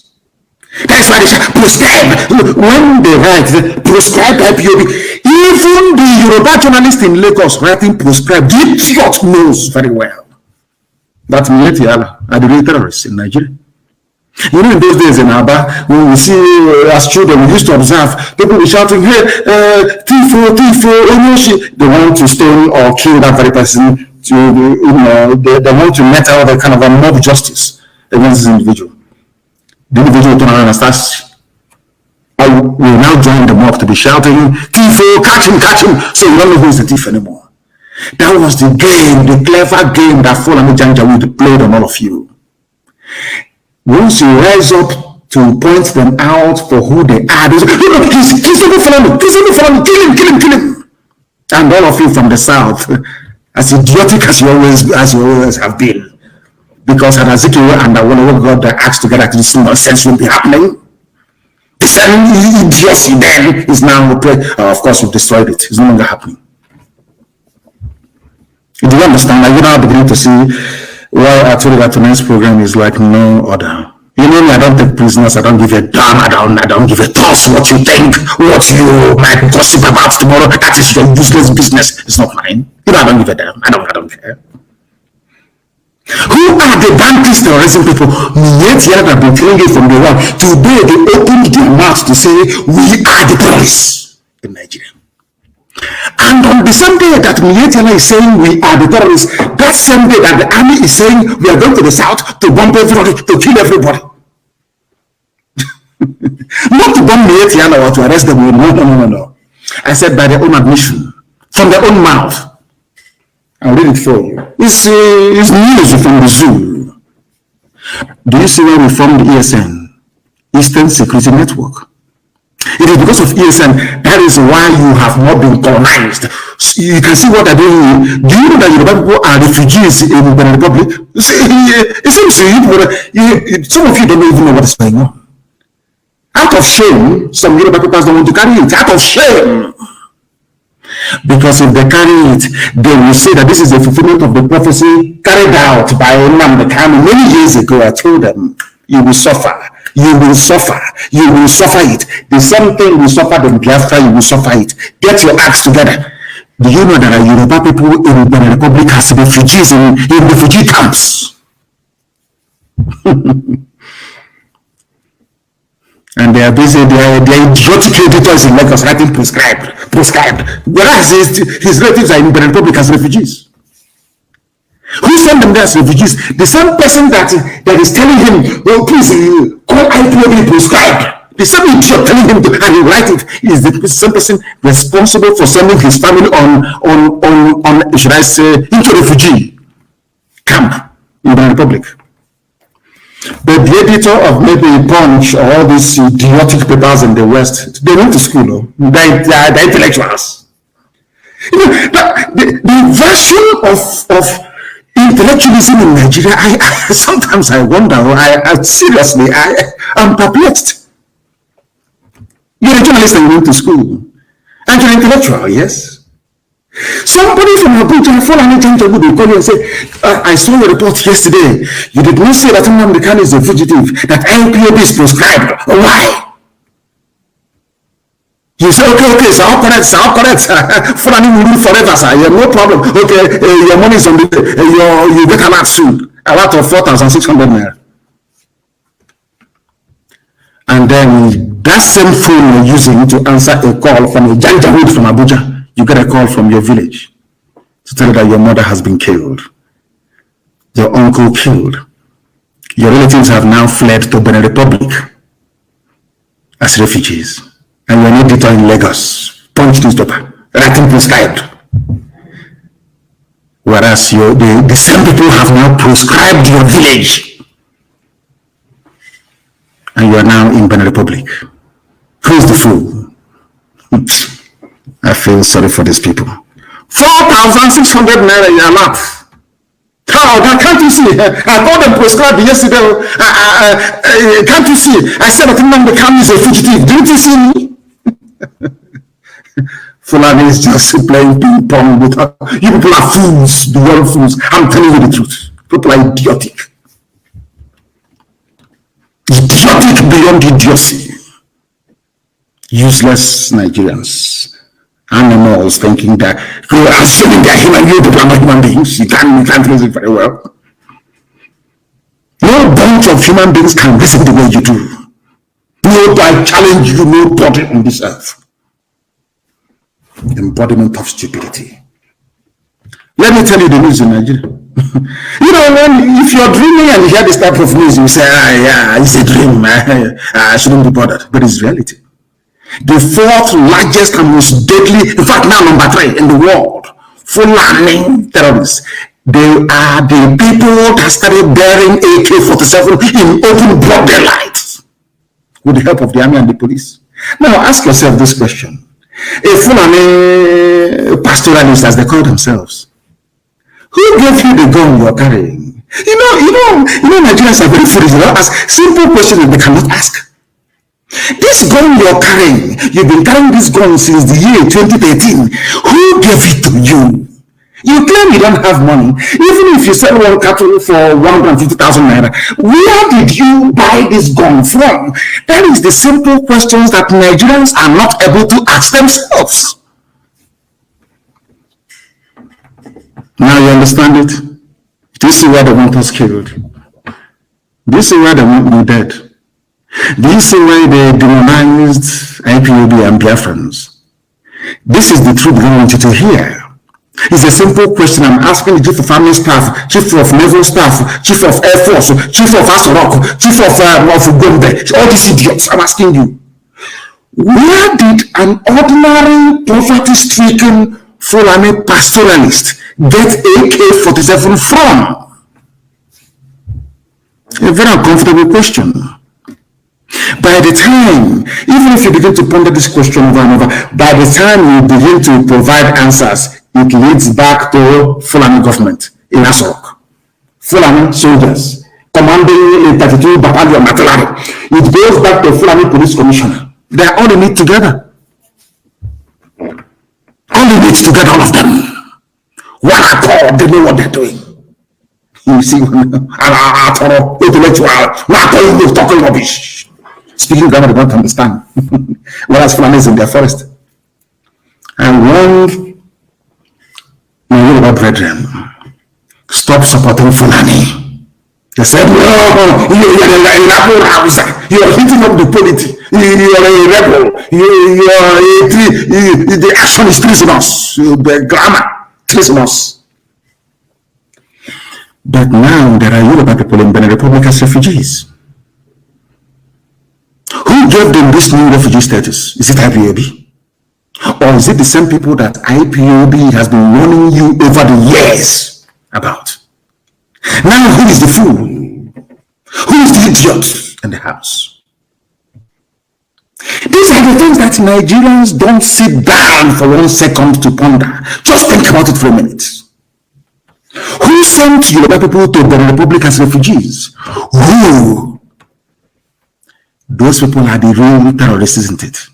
That's why they say prescribe. When they write prescribed IPOB, even the Yoruba journalist in Lagos writing prescribed, the idiot knows very well that Miletiala are the real terrorists in Nigeria. You know, in those days in Aba, when we see as children, we used to observe people be shouting, "Hey, Tifo, Onyoshi!" They want to stone or kill that very person. They want to met out the kind of a mob justice against this individual. The individual turn around and starts. We now join the mob to be shouting, "Tifo, catch him!" So you don't know who is the thief anymore. That was the game, the clever game that Fulani Janjaweed played on all of you. Once you rise up to point them out for who they are, they say, "No, he's not Fulani, kill him. And all of you from the south, as idiotic as you always have been, because at Azikiwe and I want to got the acts together, this nonsense will be happening. The same idiocy then is now, of course, we've destroyed it. It's no longer happening. Do you understand? Are you now beginning to see why I told you that tonight's program is like no other? You know me, I don't take prisoners, I don't give a damn, I don't give a toss what you think, what you might gossip about tomorrow. That is your useless business. It's not mine. You know, I don't give a damn. I don't care. Who are the bandits, terrorism people? Yet have been killing it from the one. Today they opened their mouths to say we are the terrorists in Nigeria. And on the same day that Mietiala is saying we are the terrorists, that same day that the army is saying we are going to the south to bomb everybody, to kill everybody. Not to bomb Mietiala or to arrest them. No. I said by their own admission, from their own mouth. I'll read it for you. It's news from the zoo. Do you see where we formed the ESN? Eastern Security Network. It is because of ESN, that is why you have not been colonized. So you can see what they're doing. Do you know that Yoruba people are refugees in the Republic? It seems some of you don't even know what is going on. Out of shame, some Yoruba people don't want to carry it. Out of shame. Because if they carry it, they will say that this is a fulfillment of the prophecy carried out by Nnamdi Kanu many years ago. I told them, you will suffer. You will suffer it. The same thing we suffered in Biafra, you will suffer it. Get your acts together. Do you know that Yoruba people in the Republic has refugees in refugee camps? And they are busy, they are idiotic editors in Lagos writing prescribed. Whereas his relatives are in the Republic as refugees. Who sent them there as refugees? The same person that is telling him, well, please call IPOB prescribed. The same idiot telling him to and he write it is the same person responsible for sending his family on should I say, into refugee camp in the Republic. But the editor of maybe Punch or all these idiotic papers in the West, they went to school, they're intellectuals. You know, the version of intellectualism in Nigeria, sometimes I wonder, seriously, I'm perplexed. You're a journalist and you went to school, and you're an intellectual, yes? Somebody from Abuja, Fulani Janjaweed will call you and say, I saw your report yesterday. You did not say that Nnamdi Kanu is a fugitive, that IPOB is prescribed. Why? You say, okay, so I'll correct. Fulani will live forever, sir. Yeah, no problem. Okay, your money is on the you get a lot soon. A lot of 4,600 naira. And then that same phone you're using to answer a call from a Janjaweed from Abuja, you get a call from your village to tell you that your mother has been killed, your uncle killed, your relatives have now fled to Benin Republic as refugees, and you're an editor in Lagos, Punch newspaper, writing prescribed. Whereas the same people have now prescribed your village, and you are now in Benin Republic. Who is the fool? I feel sorry for these people. 4,600 naira in a month. How can't you see? I told them prescribed yesterday. Can't you see? I said that Nnamdi Kanu is a fugitive. Didn't you see me? Fulani is just playing ping pong with her. You people are fools, beyond fools. I'm telling you the truth. People are idiotic. Idiotic beyond idiocy. Useless Nigerians. Animals thinking that, assuming they're human, you people are not human beings. You can't reason very well. No bunch of human beings can reason the way you do. No, I challenge you, nobody on this earth. Embodiment of stupidity. Let me tell you the news in Nigeria. If you're dreaming and you hear this type of news, you say, yeah, it's a dream. I shouldn't be bothered. But it's reality. The fourth largest and most deadly, in fact, now number 3 in the world, Fulani terrorists. They are the people that started bearing AK-47 in open broad daylight with the help of the army and the police. Now ask yourself this question. A Fulani pastoralist, as they call themselves, who gave you the gun you're carrying? Nigerians are very foolish. They don't ask simple questions that they cannot ask. This gun you're carrying, you've been carrying this gun since the year 2013. Who gave it to you? You claim you don't have money. Even if you sell one cattle for 150,000 naira, where did you buy this gun from? That is the simple questions that Nigerians are not able to ask themselves. Now you understand it? This is where they want us killed. This is where they want me dead. This is why they demonized Ipob and Biafrans. This is the truth I want you to hear. It's a simple question I'm asking the Chief of Army Staff, Chief of Naval Staff, Chief of Air Force, Chief of Asorok, Chief of Gombe, all these idiots. I'm asking you. Where did an ordinary poverty-stricken Fulani pastoralist get AK-47 from? A very uncomfortable question. By the time, even if you begin to ponder this question over and over, by the time you begin to provide answers, it leads back to Fulani government in Asorok. Fulani soldiers commanding 32 battalion artillery. It goes back to Fulani police commissioner. They are all in it together. All in it together, all of them. One accord, they know what they're doing. You see, intellectual, talking rubbish. Speaking grammar, they don't understand. Whereas Fulani is in their forest. And warned my Yoruba brethren, stop supporting Fulani. They said, no, you're a rebel rouser. You're hitting up the polity. You're a rebel. The action is treasonous. The grammar, treasonous. But now there are Yoruba people in Benin Republic as refugees. Who gave them this new refugee status? Is it IPOB? Or is it the same people that IPOB has been warning you over the years about? Now who is the fool? Who is the idiot in the house? These are the things that Nigerians don't sit down for 1 second to ponder. Just think about it for a minute. Who sent Yoruba people to the Republic as refugees? Who? Those people are the real terrorists, isn't it?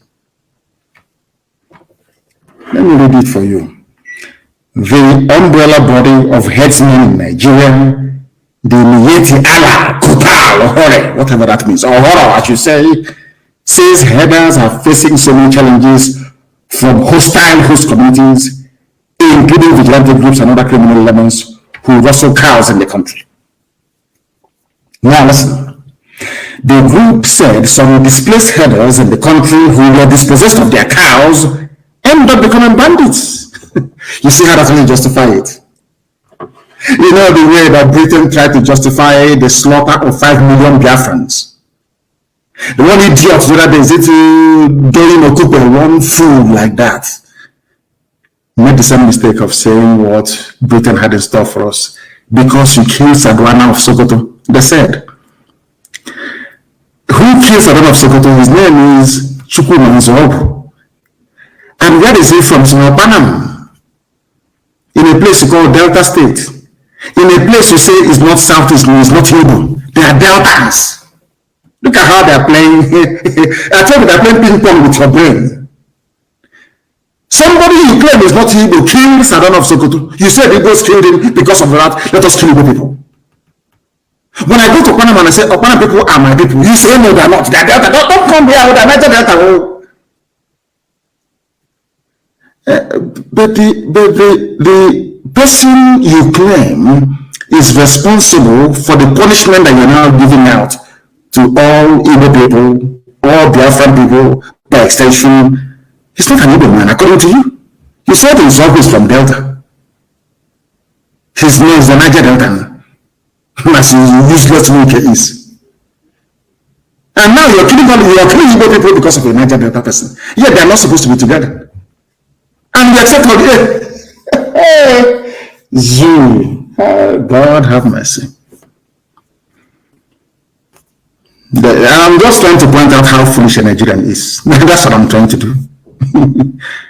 Let me read it for you. The umbrella body of headsmen in Nigeria, the Miyetti Allah, Kutal, or Hore, whatever that means, or Horo, I should say, says headers are facing so many challenges from hostile host communities, including vigilante groups and other criminal elements who rustle cows in the country. Now listen. The group said some displaced herders in the country who were dispossessed of their cows end up becoming bandits. You see how that's going to justify it? You know the way that Britain tried to justify the slaughter of 5 million Biafrans. The one idiot the other day is doing or cooking one food like that. Made the same mistake of saying what Britain had in store for us. Because you killed Sadwana of Sokoto. They said, who killed Sadwana of Sokoto? His name is Chukwumanzobu. And where is he from? He's from Panama. In a place you call Delta State. In a place you say is not Southeast, it's not Igbo. They are Deltans. Look at how they are playing. I tell you, they are playing ping pong with your brain. Somebody you claim is not Igbo killed Sadwana of Sokoto. You said Igbos killed him because of that. Let us kill Igbo people. When I go to Okpana man and say, Okpana people are my people. You say, no, they're not. They're Delta. Don't come here with a Niger Delta. But the person you claim is responsible for the punishment that you're now giving out to all Igbo people, all Biafran people, by extension. He's not an Igbo man, according to you. You said he's always from Delta. His name is the Niger Delta. As useless Wike is. And now you're killing Igbo people because of a Niger Delta person. Yet they're not supposed to be together. And you accept all the Zoo. God have mercy. I'm just trying to point out how foolish a Nigerian is. That's what I'm trying to do.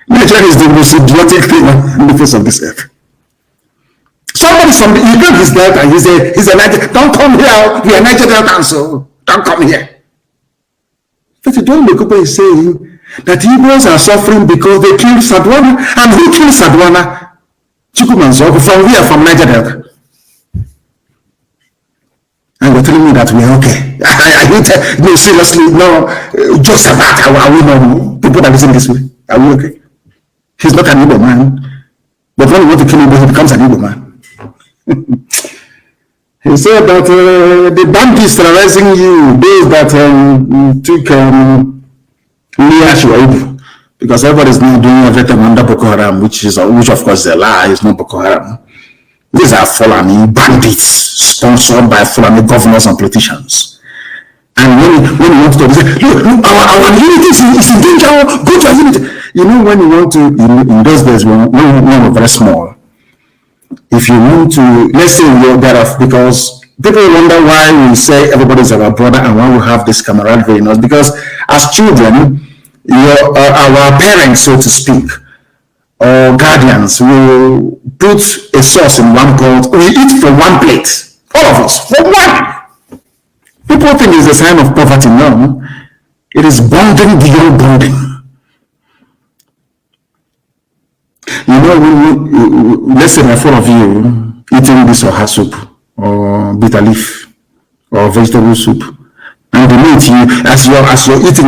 Nigeria is the most idiotic thing on the face of this earth. Somebody from the you know his Delta, he's a Niger. Don't come here, we are Niger Delta, so don't come here. But the Don Lekopa is saying that Igbos are suffering because they killed Sadwana. And who killed Sadwana? Chukwumanzoko. From where? From Niger Delta. And you're telling me that we're okay. No, seriously, no. Just about, are we normal? People that listen this way, are we okay? He's not an Igbo man. But when you want to kill Igbo, he becomes an Igbo man. He said that the bandits terrorizing you, those that took because everybody's now doing everything under Boko Haram, which of course is a lie. It's not Boko Haram. These are Fulani bandits sponsored by Fulani governors and politicians. And when you want to say, look, our unity is in danger. Go to our unity. You know, when you want to, in those days when we were very small, if you want to, let's say you're better, because people wonder why we say everybody's our brother and why we have this camaraderie in us. Because as children, our parents, so to speak, or guardians will put a sauce in one pot. We eat from one plate, all of us, from one. People think it's a sign of poverty. No, it is bonding beyond bonding. You know, let's say there are 4 of you eating this oha soup, or bitter leaf, or vegetable soup. And the meat, as you're eating,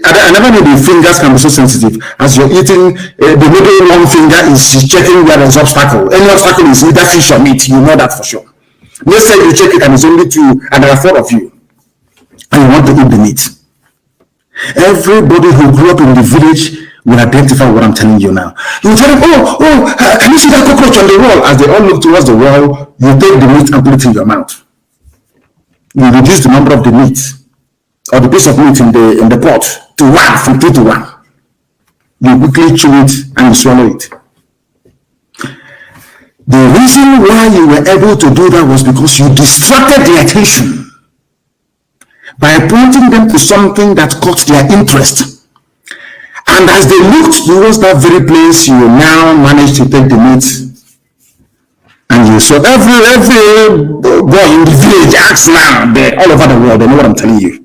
I never knew the fingers can be so sensitive. As you're eating, the middle one finger is checking where there's obstacle. Any obstacle is either fish or meat, you know that for sure. Let's say you check it and it's only 2, and there are 4 of you, and you want to eat the meat. Everybody who grew up in the village will identify what I'm telling you now. You tell them, can you see that cockroach on the wall? As they all look towards the wall, you take the meat and put it in your mouth. You reduce the number of the meat or the piece of meat in the pot to 1, from 2 to 1. You quickly chew it and you swallow it. The reason why you were able to do that was because you distracted their attention by pointing them to something that caught their interest. And as they looked towards that very place, you now managed to take the meat. And you saw every boy in the village acts now, all over the world, they know what I'm telling you.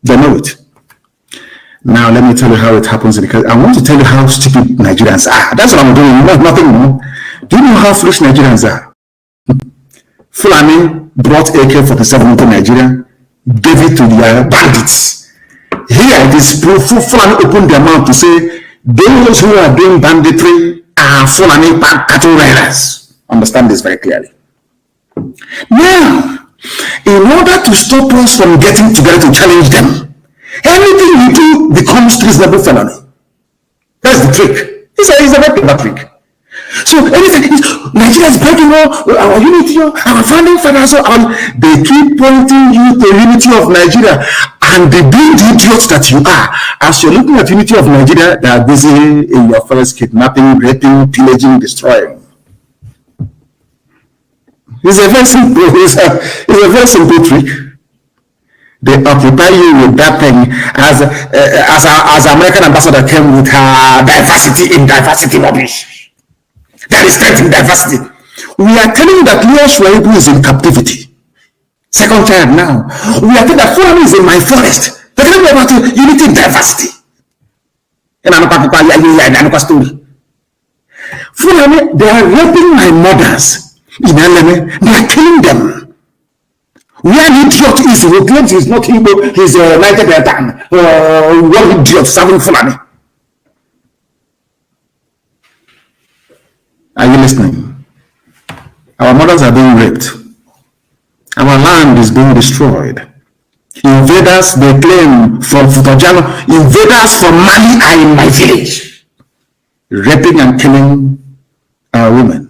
They know it. Now let me tell you how it happens, because I want to tell you how stupid Nigerians are. That's what I'm doing, nothing more. Do you know how foolish Nigerians are? Fulani brought AK-47 into Nigeria, gave it to their bandits. Here it is proof. Fulani opened their mouth to say, those who are doing banditry are Fulani cattle raiders. Understand this very clearly. Now, in order to stop us from getting together to challenge them, anything we do becomes reasonable felony. That's the trick. It's a very clever trick. So anything, Nigeria is breaking our unity, our founding fathers, they keep pointing you to unity of Nigeria, and the big idiots that you are, as you're looking at unity of Nigeria, they are busy in your forest kidnapping, raping, pillaging, destroying. It's a very simple trick. They occupy you with that thing as American ambassador came with her diversity in diversity rubbish. There is strength in diversity. We are telling you that Leo Shwaibu is in captivity. Second child now. We are telling that Fulani is in my forest. They're telling me about unity in diversity. And I'm a story. Fulani, they are raping my mothers. They are killing them. Where an idiot is who claims he's not Igbo, he's a United Etan, one idiot serving Fulani. Are you listening? Our mothers are being raped. Our land is being destroyed. Invaders, they claim from Futojano, invaders from Mali are in my village, raping and killing our women.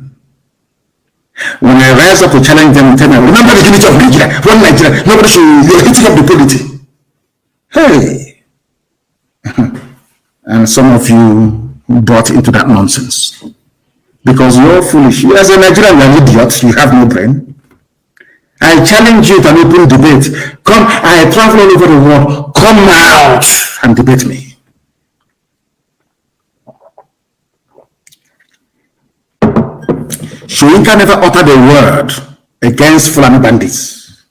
When I rise up to challenge them, tell me, remember the unity of Nigeria, one Nigeria, nobody should, you're hitting up the polity. Hey! And some of you bought into that nonsense. Because you're foolish. You as a Nigerian, you're an idiot, you have no brain. I challenge you to an open debate. Come, I travel all over the world. Come out and debate me. Shoinka never uttered a word against Fulani bandits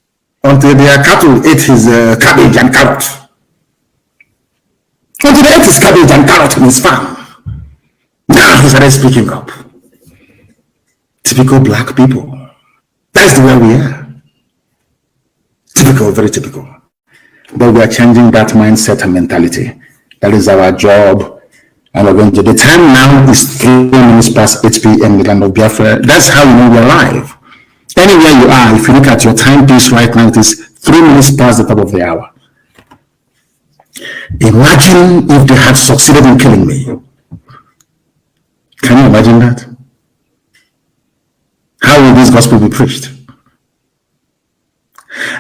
until their cattle ate his cabbage and carrot. Until they ate his cabbage and carrot in his farm. Now he started speaking up. Typical black people. That's the way we are. Typical, very typical. But we are changing that mindset and mentality. That is our job. And we're going to, the time now is 3 minutes past 8 p.m. in the land of Biafra. That's how you know we're alive. Anywhere you are, if you look at your timepiece right now, it is 3 minutes past the top of the hour. Imagine if they had succeeded in killing me. Can you imagine that? How will this gospel be preached?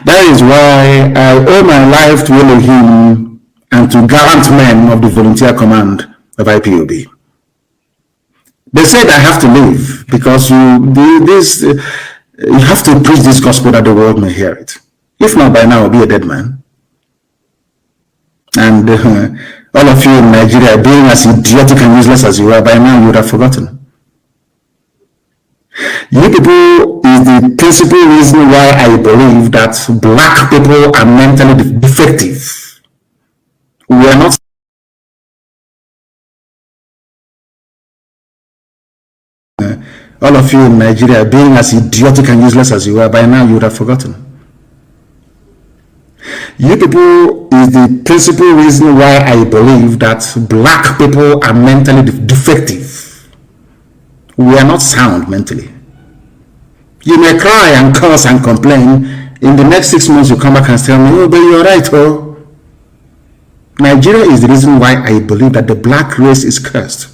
That is why I owe my life to Elohim and to gallant men of the volunteer command of IPOB. They said I have to leave because you have to preach this gospel that the world may hear it. If not, by now I'll be a dead man. And all of you in Nigeria, being as idiotic and useless as you are, by now you would have forgotten. You people is the principal reason why I believe that black people are mentally defective. We are not. All of you in Nigeria, being as idiotic and useless as you are, by now you would have forgotten. You people is the principal reason why I believe that black people are mentally defective. We are not sound mentally. You may cry and curse and complain. In the next 6 months, you come back and tell me, oh, but you're right, oh. Nigeria is the reason why I believe that the black race is cursed.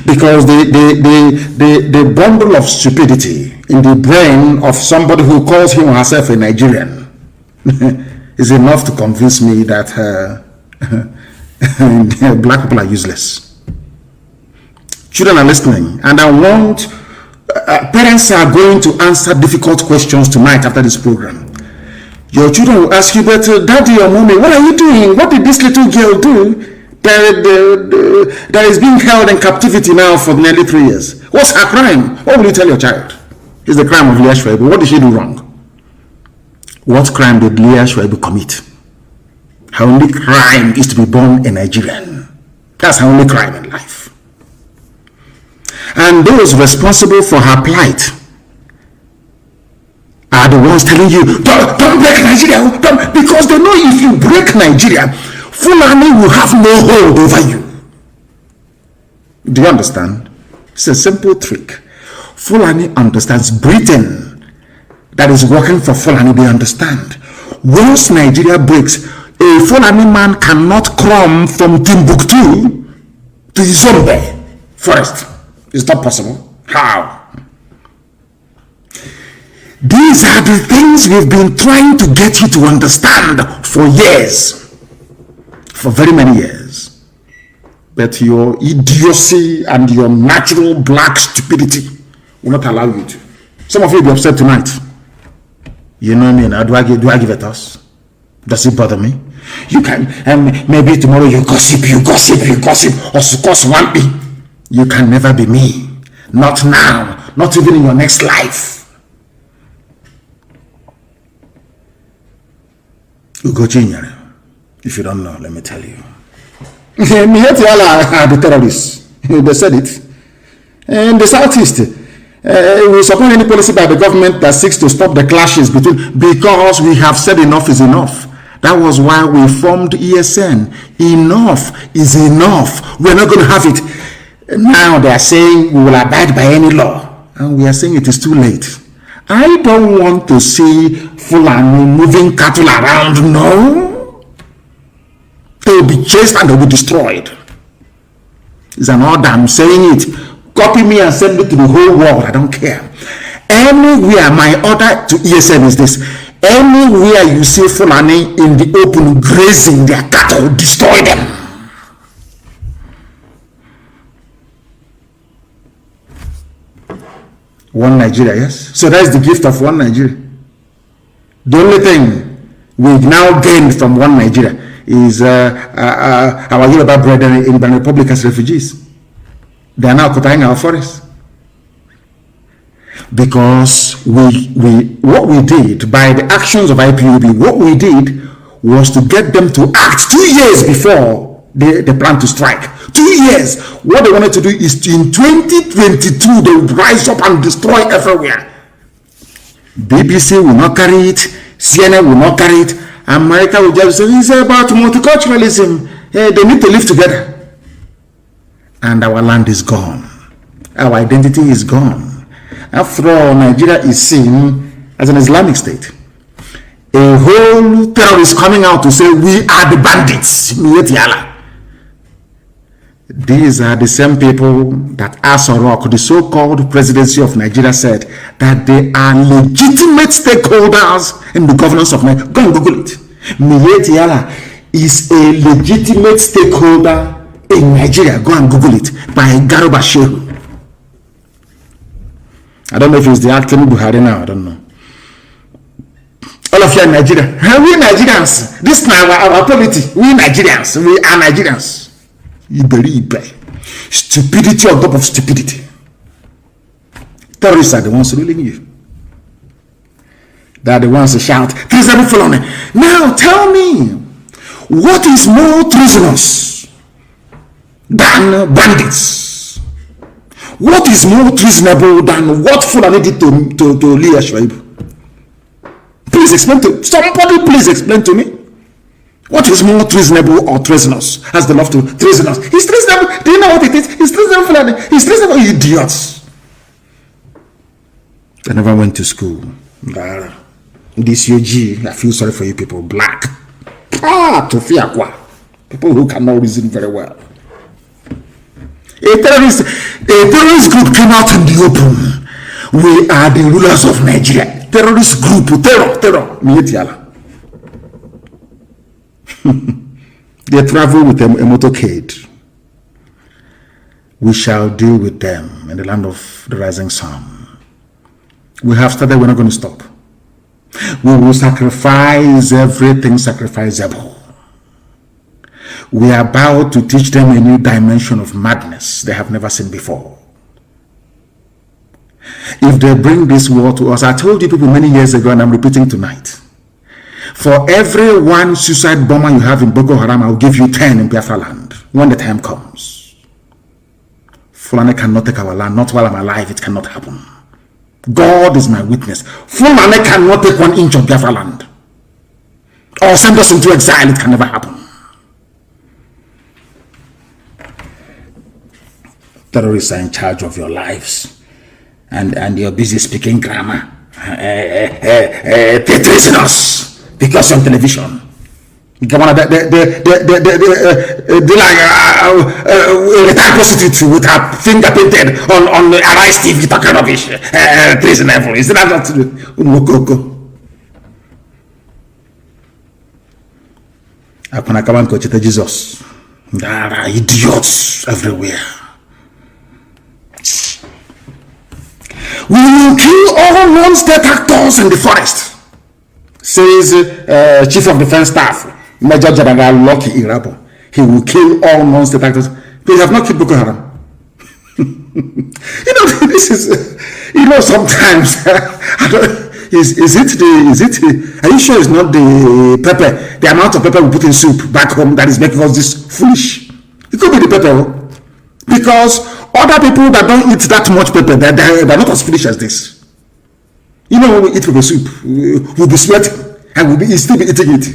Because the bundle of stupidity in the brain of somebody who calls him or herself a Nigerian is enough to convince me that black people are useless. Children are listening, and I want parents are going to answer difficult questions tonight after this program. Your children will ask you, but daddy or mommy, what are you doing? What did this little girl do that is being held in captivity now for nearly 3 years? What's her crime? What will you tell your child? It's the crime of Leah Shwaibu. What did she do wrong? What crime did Leah Shwaibu commit? Her only crime is to be born a Nigerian. That's her only crime in life. And those responsible for her plight are the ones telling you, don't break Nigeria, because they know if you break Nigeria, Fulani will have no hold over you. Do you understand? It's a simple trick. Fulani understands. Britain, that is working for Fulani, they understand. Once Nigeria breaks, a Fulani man cannot come from Timbuktu to Zombe forest. It's not possible. How? These are the things we've been trying to get you to understand for years. For very many years. But your idiocy and your natural black stupidity will not allow you to. Some of you will be upset tonight. You know me now. Do I give a toss? Does it bother me? You can, maybe tomorrow you gossip, or discuss one thing. You can never be me. Not now. Not even in your next life. Ugochinyere. If you don't know, let me tell you. The terrorists. They said it. In the southeast, We support any policy by the government that seeks to stop the clashes between, because we have said enough is enough. That was why we formed ESN. Enough is enough. We're not going to have it. Now they are saying we will abide by any law. And we are saying it is too late. I don't want to see Fulani moving cattle around. No. They will be chased and they will be destroyed. It's an order. I'm saying it. Copy me and send it to the whole world. I don't care. Anywhere, my order to ESN is this. Anywhere you see Fulani in the open grazing their cattle, destroy them. One Nigeria, yes? So that's the gift of one Nigeria. The only thing we've now gained from one Nigeria is our Yoruba brethren in the Republic as refugees. They are now occupying our forests. Because what we did by the actions of IPOB, what we did was to get them to act 2 years before they plan to strike. 2 years. What they wanted to do is to, in 2022, they would rise up and destroy everywhere. BBC will not carry it. CNN will not carry it. America will just say, it's about multiculturalism. They need to live together. And our land is gone. Our identity is gone. After all, Nigeria is seen as an Islamic state. A whole terrorist coming out to say, we are the bandits. These are the same people that Asorok, the so-called presidency of Nigeria, said that they are legitimate stakeholders in the governance of Nigeria. Go and Google it. Mietiala is a legitimate stakeholder in Nigeria. Go and Google it. By Garuba Shehu. I don't know if it's the acting Buhari now. I don't know. All of you are Nigeria. We Nigerians. This is our polity. We Nigerians. We are Nigerians. Stupidity on top of stupidity. Terrorists are the ones ruling you. They are the ones who shout, treason felony. Now tell me, what is more treasonous than bandits? What is more treasonable than what Fulani did to Leah Shoaib? Please explain to somebody. Please explain to me. What is more treasonable or treasonous? Has the love to treasonous? He's treasonable. Do you know what it is? He's treasonable, Fulani. He's treasonable, idiots. They never went to school. This UG, I feel sorry for you people. Black. People who cannot reason very well. A terrorist group came out in the open. We are the rulers of Nigeria. Terrorist group, terror. They travel with a motorcade. We shall deal with them in the land of the rising sun. We have started, we're not going to stop. We will sacrifice everything sacrificable. We are about to teach them a new dimension of madness they have never seen before. If they bring this war to us, I told you people many years ago, and I'm repeating tonight, for every one suicide bomber you have in Boko Haram, I'll give you 10 in Biafra land when the time comes. Fulani cannot take our land, not while I'm alive, it cannot happen. God is my witness. Fulani cannot take 1 inch of Biafra land or send us into exile, it can never happen. Terrorists are in charge of your lives, and you're busy speaking grammar. Treasonous. Because on television, they like a retired prostitute with her finger painted on the Arise TV talking rubbish. Treasonable. Is that not to Jesus? There are idiots everywhere. We will kill all non-state actors in the forest, says Chief of Defense Staff, Major General Lucky Irabo. He will kill all non-state actors. They have not killed Boko Haram. This is, sometimes, are you sure it's not the pepper, the amount of pepper we put in soup back home that is making us this foolish? It could be the pepper, because other people that don't eat that much pepper, they're not as foolish as this. You know, when we eat pepper soup, we'll be sweating and we'll still be eating it.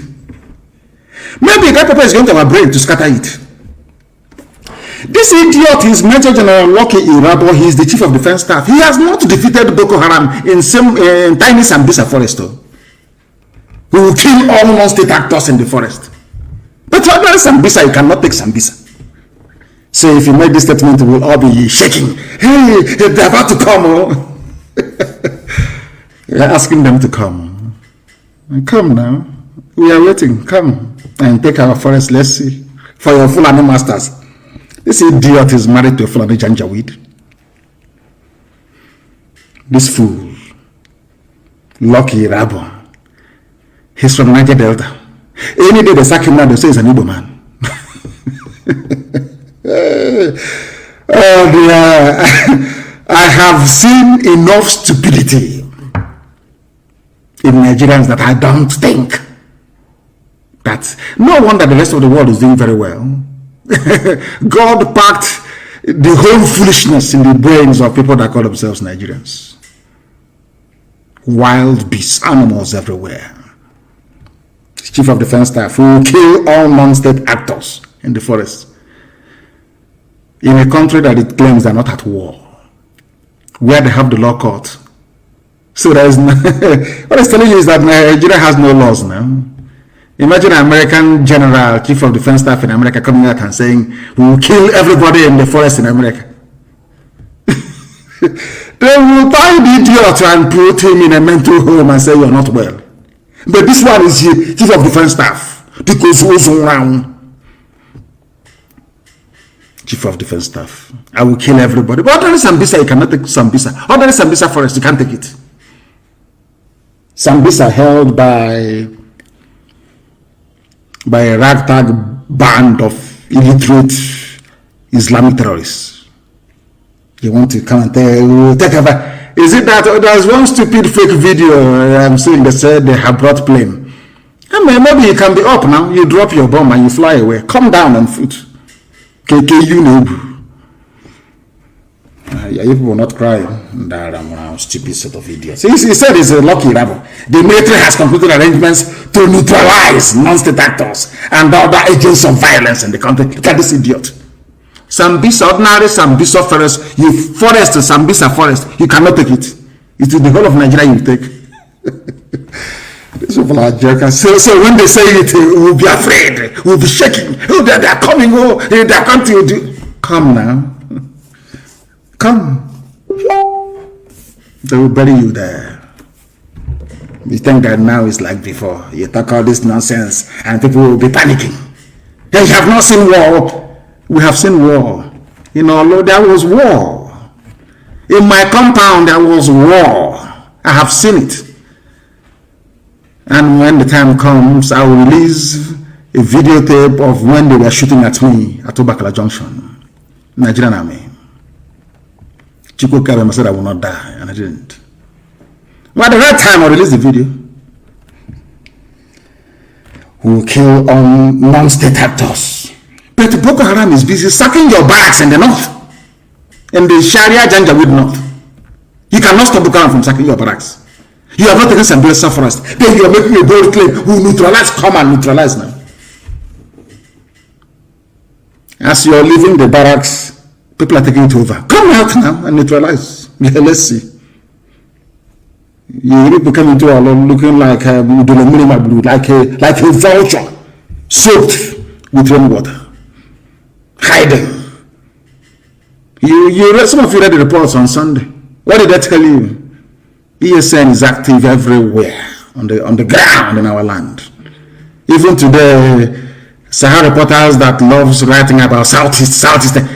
Maybe that pepper is going to our brain to scatter it. This idiot is Major General Lucky Irabo. He is the Chief of Defense Staff. He has not defeated Boko Haram in tiny Sambisa forest. We will kill all non-state actors in the forest. But other Sambisa, you cannot take Sambisa. So if you make this statement, we will all be shaking. Hey, they're about to come. Oh. You're asking them to come. Come now. We are waiting. Come and take our forest. Let's see. For your Fulani masters. This idiot is married to a Fulani Janjaweed. This fool, Lucky Rabo. He's from Niger Delta. Any day they sack him now, they say he's an Igbo man. Oh dear. I have seen enough stupidity in Nigerians that I don't think that no wonder the rest of the world is doing very well. God packed the whole foolishness in the brains of people that call themselves Nigerians. Wild beasts, animals everywhere. Chief of Defense Staff who will kill all non-state actors in the forest. In a country that it claims they're not at war, where they have the law court. So there is no, what it's telling you is that Nigeria has no laws now. Imagine an American general, Chief of Defense Staff in America coming out and saying, we will kill everybody in the forest in America. They will find the idiot and put him in a mental home and say you're not well. But this one is Chief of Defense Staff. Because who's around? Chief of Defense Staff. I will kill everybody. But other Sambisa, you cannot take Sambisa. Other Sambisa forest, you can't take it. Sambisa held by a ragtag band of illiterate Islamic terrorists. You want to come and take over. Is it that there's one stupid fake video I'm seeing that said they have brought plane? I mean, maybe you can be up now. You drop your bomb and you fly away. Come down on foot. KKU Nebu. You people will not cry. Stupid set of idiots. He said it's a Lucky Rabo. The military has concluded arrangements to neutralize non-state actors and other agents of violence in the country. Look at this idiot. Sambisa, ordinary Sambisa forest, you forest, Sambisa forest, you cannot take it. It is the whole of Nigeria you take. These people are jerks. So when they say it, we'll be afraid, we'll be shaking. Oh, they are coming, oh, they are coming to do. Come now. Come. They will bury you there. You think that now is like before. You talk all this nonsense and people will be panicking. They have not seen war. We have seen war. You know, there was war. In my compound, there was war. I have seen it. And when the time comes, I will release a videotape of when they were shooting at me at Obakala Junction, Nigerian Army. Chiko Kabema said I will not die, and I didn't. But at the right time, I released the video. We will kill all non-state actors. But Boko Haram is busy sacking your barracks in the north, in the Sharia Janjaweed north. You cannot stop Boko Haram from sacking your barracks. You have not taken some Sambisa forest. Then you are making a bold claim. We will neutralize. Come and neutralize now. As you are leaving the barracks, people are taking it over. Come out now and neutralize. Yeah, let's see. You really become into a looking like a vulture soaked with rainwater. Hiding. Some of you read the reports on Sunday. What did I tell you? ESN is active everywhere on the ground in our land. Even today, Sahara reporters that loves writing about Southeast.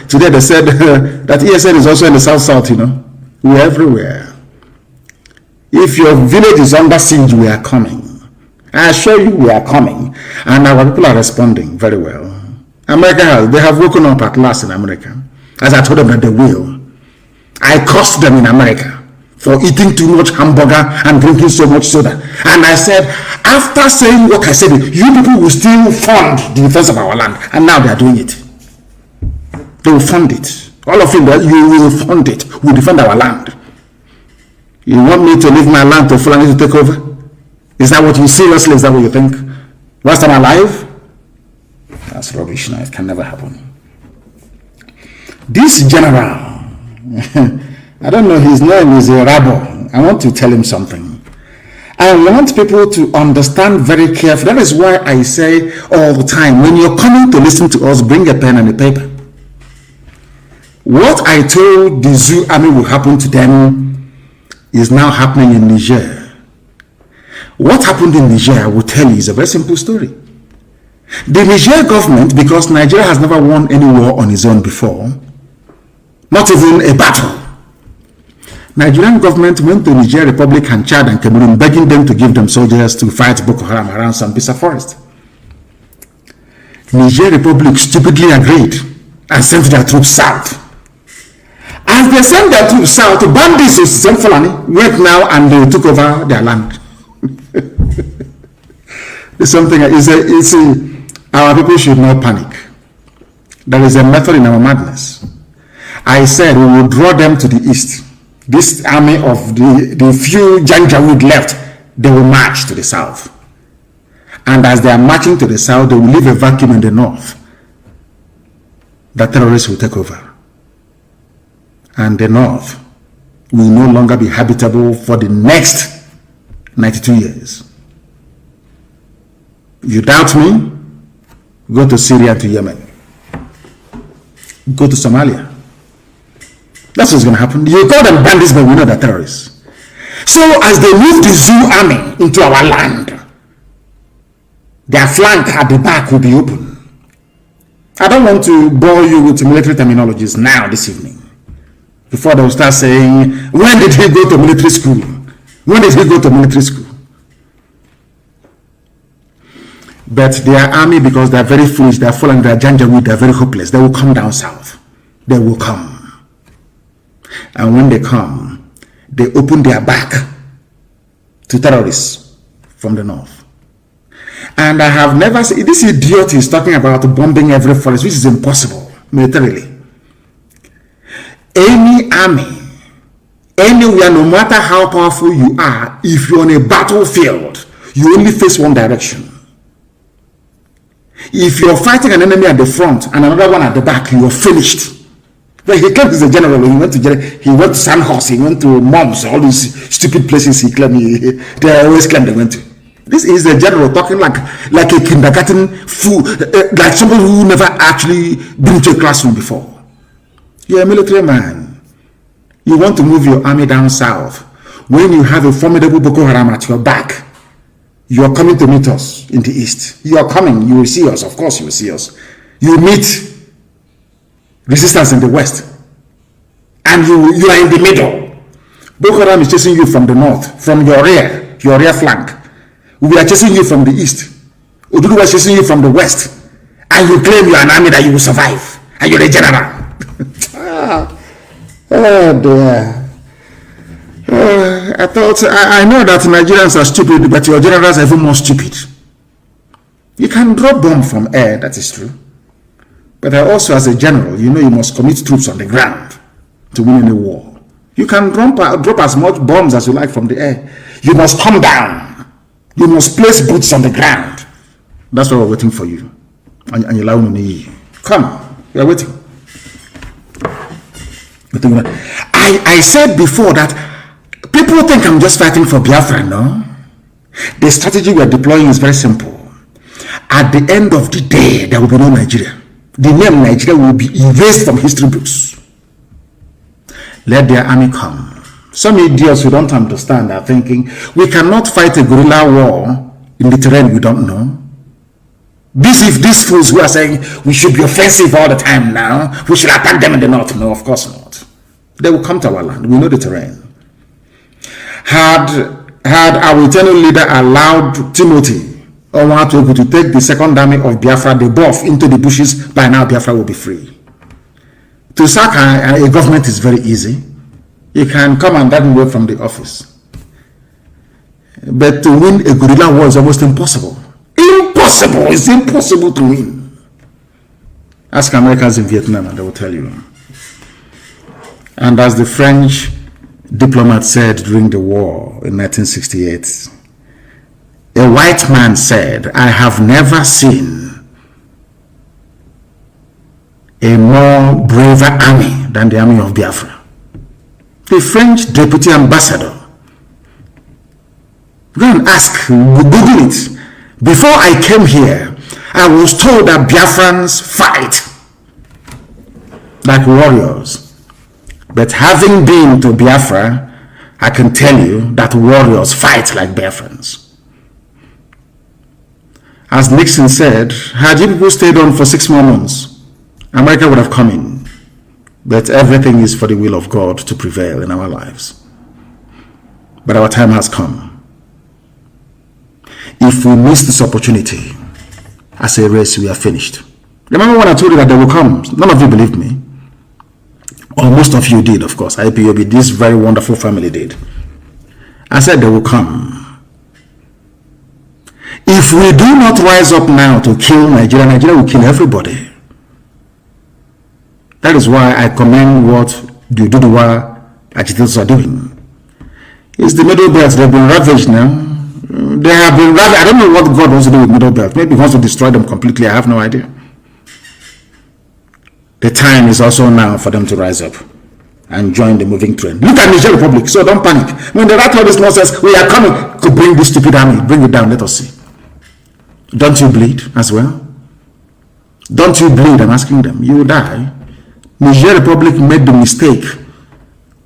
Today they said that ESN is also in the South, you know. We're everywhere. If your village is under siege, we are coming. I assure you we are coming. And our people are responding very well. They have woken up at last in America. As I told them that they will. I cursed them in America for eating too much hamburger and drinking so much soda. And I said, after saying what I said, you people will still fund the defense of our land. And now they are doing it. They will fund it. All of you, that you will fund it. We'll defend our land. You want me to leave my land to Fulani to take over? Is that what you seriously? Is that what you think? Whilst I'm alive? That's rubbish. No, it can never happen. This general, I don't know, his name is Rabo. I want to tell him something. I want people to understand very carefully. That is why I say all the time, when you're coming to listen to us, bring a pen and a paper. What I told the Zoo army will happen to them is now happening in Niger. What happened in Niger, I will tell you, is a very simple story. The Niger government, because Nigeria has never won any war on its own before, not even a battle. Nigerian government went to Niger Republic and Chad and Cameroon begging them to give them soldiers to fight Boko Haram around Sambisa forest. Niger Republic stupidly agreed and sent their troops south. As they sent their troops south, bandits of Fulani went now and they took over their land. It's something, our people should not panic. There is a method in our madness. I said we will draw them to the east. This army of the few Janjaweed left, they will march to the south. And as they are marching to the south, they will leave a vacuum in the north. The terrorists will take over. And the north will no longer be habitable for the next 92 years. You doubt me? Go to Syria, to Yemen. Go to Somalia. That's what's going to happen. You call them bandits, but we know they're terrorists. So as they move the Zoo army into our land, their flank at the back will be open. I don't want to bore you with military terminologies now, this evening. Before they will start saying, when did he go to military school? When did he go to military school? But their army, because they are very foolish, they are falling, they are Janjaweed, they are very hopeless, they will come down south. They will come. And when they come, they open their back to terrorists from the north. And I have never seen, this idiot is talking about bombing every forest, which is impossible militarily. Any army, anywhere, no matter how powerful you are, if you're on a battlefield, you only face one direction. If you're fighting an enemy at the front and another one at the back, you are finished. Well, he claimed he's a general. He went to Sandhurst, he went to Moms, all these stupid places he claimed they always claim they went to. This is a general talking like a kindergarten fool, like somebody who never actually been to a classroom before. You're a military man. You want to move your army down south. When you have a formidable Boko Haram at your back, you are coming to meet us in the east. You are coming, you will see us, of course you will see us. You meet resistance in the west. And you are in the middle. Boko Haram is chasing you from the north, from your rear flank. We are chasing you from the east. Oduduwa is chasing you from the west. And you claim you are an army that you will survive. And you're a general. Oh dear. I know that Nigerians are stupid, but your generals are even more stupid. You can drop bomb from air, that is true. But also as a general, you know you must commit troops on the ground to win any war. You can drop as much bombs as you like from the air. You must come down. You must place boots on the ground. That's why we're waiting for you. And you allow me. Come, we are waiting. I said before that people think I'm just fighting for Biafra, no? The strategy we are deploying is very simple. At the end of the day, there will be no Nigeria. The name Nigeria will be erased from history books. Let their army come. Some idiots who don't understand are thinking, we cannot fight a guerrilla war in the terrain we don't know. These fools who are saying we should be offensive all the time now, we should attack them in the north. No, of course not. They will come to our land. We know the terrain. Had our eternal leader allowed Timothy Onwatuegu to take the second army of Biafra, the buff, into the bushes, by now Biafra will be free. To sack a government is very easy. You can come and drive away from the office. But to win a guerrilla war is almost impossible. Impossible! It's impossible to win. Ask Americans in Vietnam and they will tell you. And as the French diplomat said during the war in 1968, a white man said, I have never seen a more braver army than the army of Biafra. The French deputy ambassador. Go and ask, Google it. Before I came here, I was told that Biafrans fight like warriors. But having been to Biafra, I can tell you that warriors fight like Biafrans. As Nixon said, had you people stayed on for 6 more months, America would have come in. But everything is for the will of God to prevail in our lives. But our time has come. If we miss this opportunity, as a race, we are finished. Remember when I told you that they will come? None of you believed me. Or most of you did, of course. Ipob, this very wonderful family did. I said they will come. If we do not rise up now to kill Nigeria, Nigeria will kill everybody. That is why I commend what the Duduwa agitators are doing. It's the Middle Belt. They've been ravaged now. They have been ravaged. I don't know what God wants to do with Middle Belt. Maybe he wants to destroy them completely. I have no idea. The time is also now for them to rise up and join the moving train. Look at Niger Republic, so don't panic. When they write all this nonsense, we are coming to bring this stupid army. Bring it down, let us see. Don't you bleed as well? Don't you bleed? I'm asking them. You will die. Niger Republic made the mistake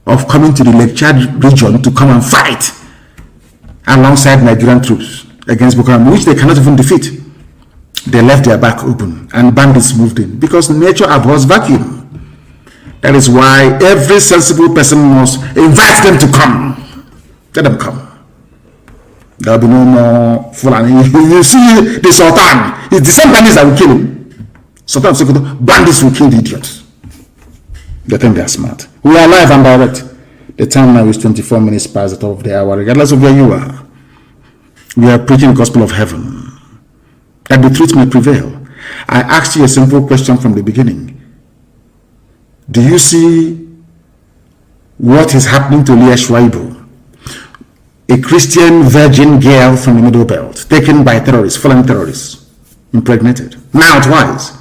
of coming to the Lake Chad region to come and fight alongside Nigerian troops against Boko Haram, which they cannot even defeat. They left their back open and bandits moved in because nature abhors vacuum. That is why every sensible person must invite them to come. Let them come. There will be no more Fulani. You see the Sultan. It's the same bandits that will kill him. Sultan of Sokoto, bandits will kill the idiots. They think they are smart. We are live and direct. The time now is 24 minutes past the top of the hour, regardless of where you are. We are preaching the gospel of heaven, that the truth may prevail. I asked you a simple question from the beginning. Do you see what is happening to Leah Shwaibu, a Christian virgin girl from the Middle Belt, taken by terrorists, fallen terrorists, impregnated, now twice?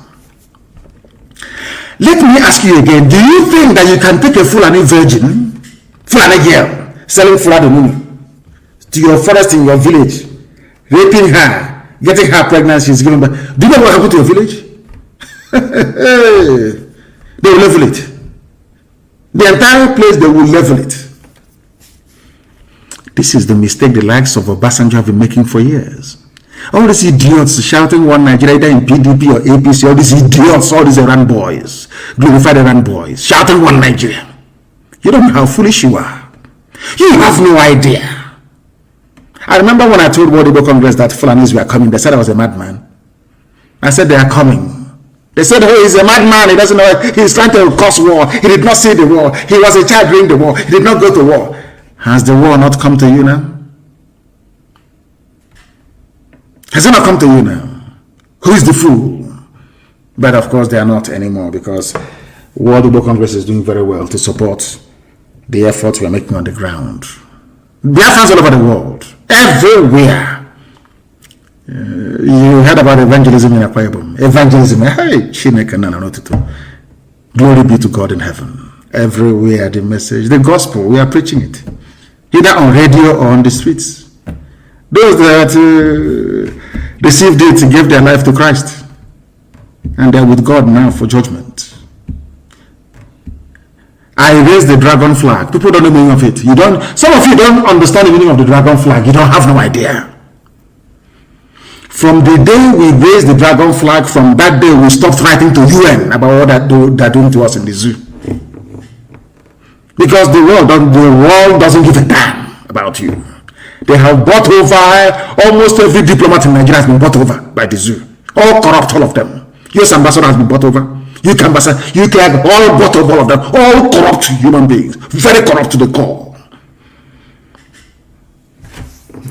Let me ask you again, do you think that you can take a Fulani virgin, Fulani girl, selling Fulani money to your forest in your village, raping her, getting her pregnant, she's giving birth? Do you know what happened to your village? They will level it. The entire place, they will level it. This is the mistake the likes of Obasanjo have been making for years. All these idiots shouting one Nigeria, either in PDP or APC, all these idiots, all these Iran boys, glorified Iran boys, shouting one Nigeria. You don't know how foolish you are. You have no idea. I remember when I told World Igbo Congress that Fulanis were coming, they said I was a madman. I said they are coming. They said, oh, he's a madman, he doesn't know, he's trying to cause war. He did not see the war. He was a child during the war. He did not go to war. Has the war not come to you now? Has it not come to you now? Who is the fool? But of course they are not anymore, because World Igbo Congress is doing very well to support the efforts we are making on the ground. Biafrans all over the world, everywhere. You heard about evangelism in Akwa Ibom. Evangelism, hey, Chineke na notuto. Glory be to God in heaven. Everywhere the message, the gospel, we are preaching it, either on radio or on the streets. Those that received it gave their life to Christ, and they're with God now for judgment. I raised the dragon flag. People don't know the meaning of it. You don't. Some of you don't understand the meaning of the dragon flag. You don't have no idea. From the day we raised the dragon flag, from that day we stopped writing to UN about what they're doing to us in the zoo. Because the world doesn't give a damn about you. They have bought over, almost every diplomat in Nigeria has been bought over by the zoo. All corrupt, all of them. US ambassador has been bought over. UK ambassador, UK, all bought over, all of them. All corrupt human beings. Very corrupt to the core.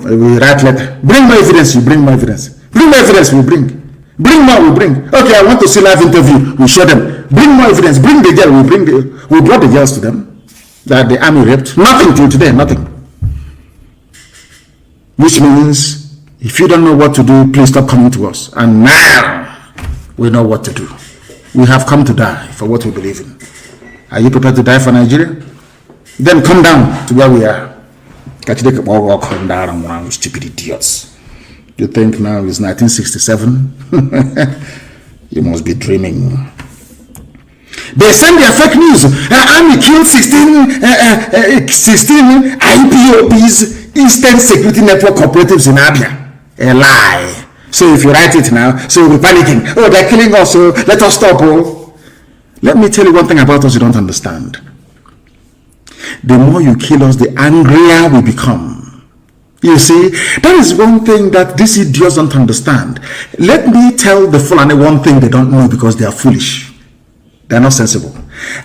We write letter. Bring my evidence, you bring my evidence. Bring my evidence, we bring. Bring more, we bring. Okay, I want to see live interview, we show them. Bring more evidence, bring the girl, we bring we brought the girls to them. that the army raped? Nothing till today, nothing. Which means, if you don't know what to do, please stop coming to us. And now, we know what to do. We have come to die for what we believe in. Are you prepared to die for Nigeria? Then come down to where we are. Come down, stupid idiots. You think now it's 1967? You must be dreaming. They send their fake news. Army killed 16 IPOBs, Instant Security Network Cooperatives in Abia. A lie. So if you write it now, so we'll be panicking. Oh, they're killing us, so let us stop. Oh. Let me tell you one thing about us you don't understand. The more you kill us, the angrier we become. You see, that is one thing that these idiots don't understand. Let me tell the Fulani one thing they don't know because they are foolish. They are not sensible.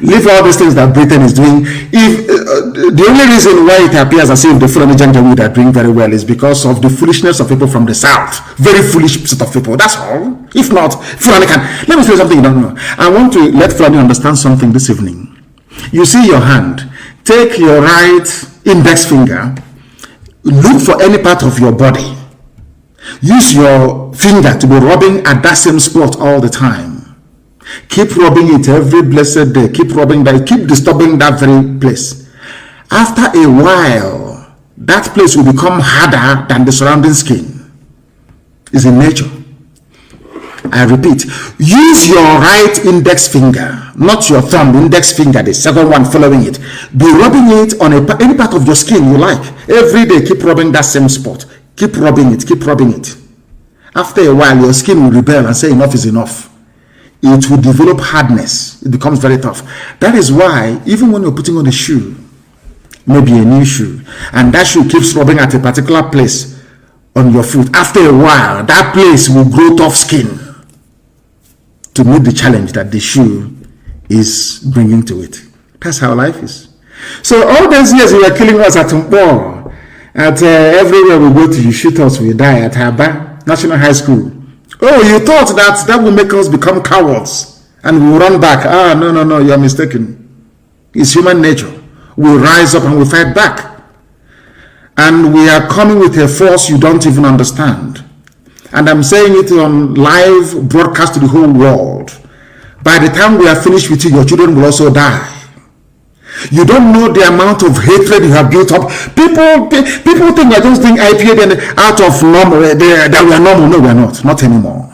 Leave all these things that Britain is doing. If the only reason why it appears as if the Fulani Janjaweed are doing very well is because of the foolishness of people from the south. Very foolish set of people. That's all. If not, Fulani can. Let me tell you something you don't know. I want to let Fulani understand something this evening. You see your hand. Take your right index finger. Look for any part of your body. Use your finger to be rubbing at that same spot all the time. Keep rubbing it every blessed day. Keep rubbing that. Keep disturbing that very place. After a while, that place will become harder than the surrounding skin. It's in nature. I repeat, use your right index finger, not your thumb, index finger, the second one following it. Be rubbing it on any part of your skin you like. Every day, keep rubbing that same spot. Keep rubbing it, keep rubbing it. After a while, your skin will rebel and say enough is enough. It will develop hardness. It becomes very tough. That is why, even when you're putting on a shoe, maybe a new shoe, and that shoe keeps rubbing at a particular place on your foot, after a while, that place will grow tough skin to meet the challenge that the shoe is bringing to it. That's how life is. So all those years you were killing us at Mpo, at everywhere we go to, you shoot us, we die at Haba, National High School. Oh, you thought that will make us become cowards and we will run back. Ah, no, you are mistaken. It's human nature. We'll rise up and we'll fight back. And we are coming with a force you don't even understand. And I'm saying it on live broadcast to the whole world. By the time we are finished with you, your children will also die. You don't know the amount of hatred you have built up. People think we're just doing IPA out of normal, that we are normal. No, we are not. Not anymore.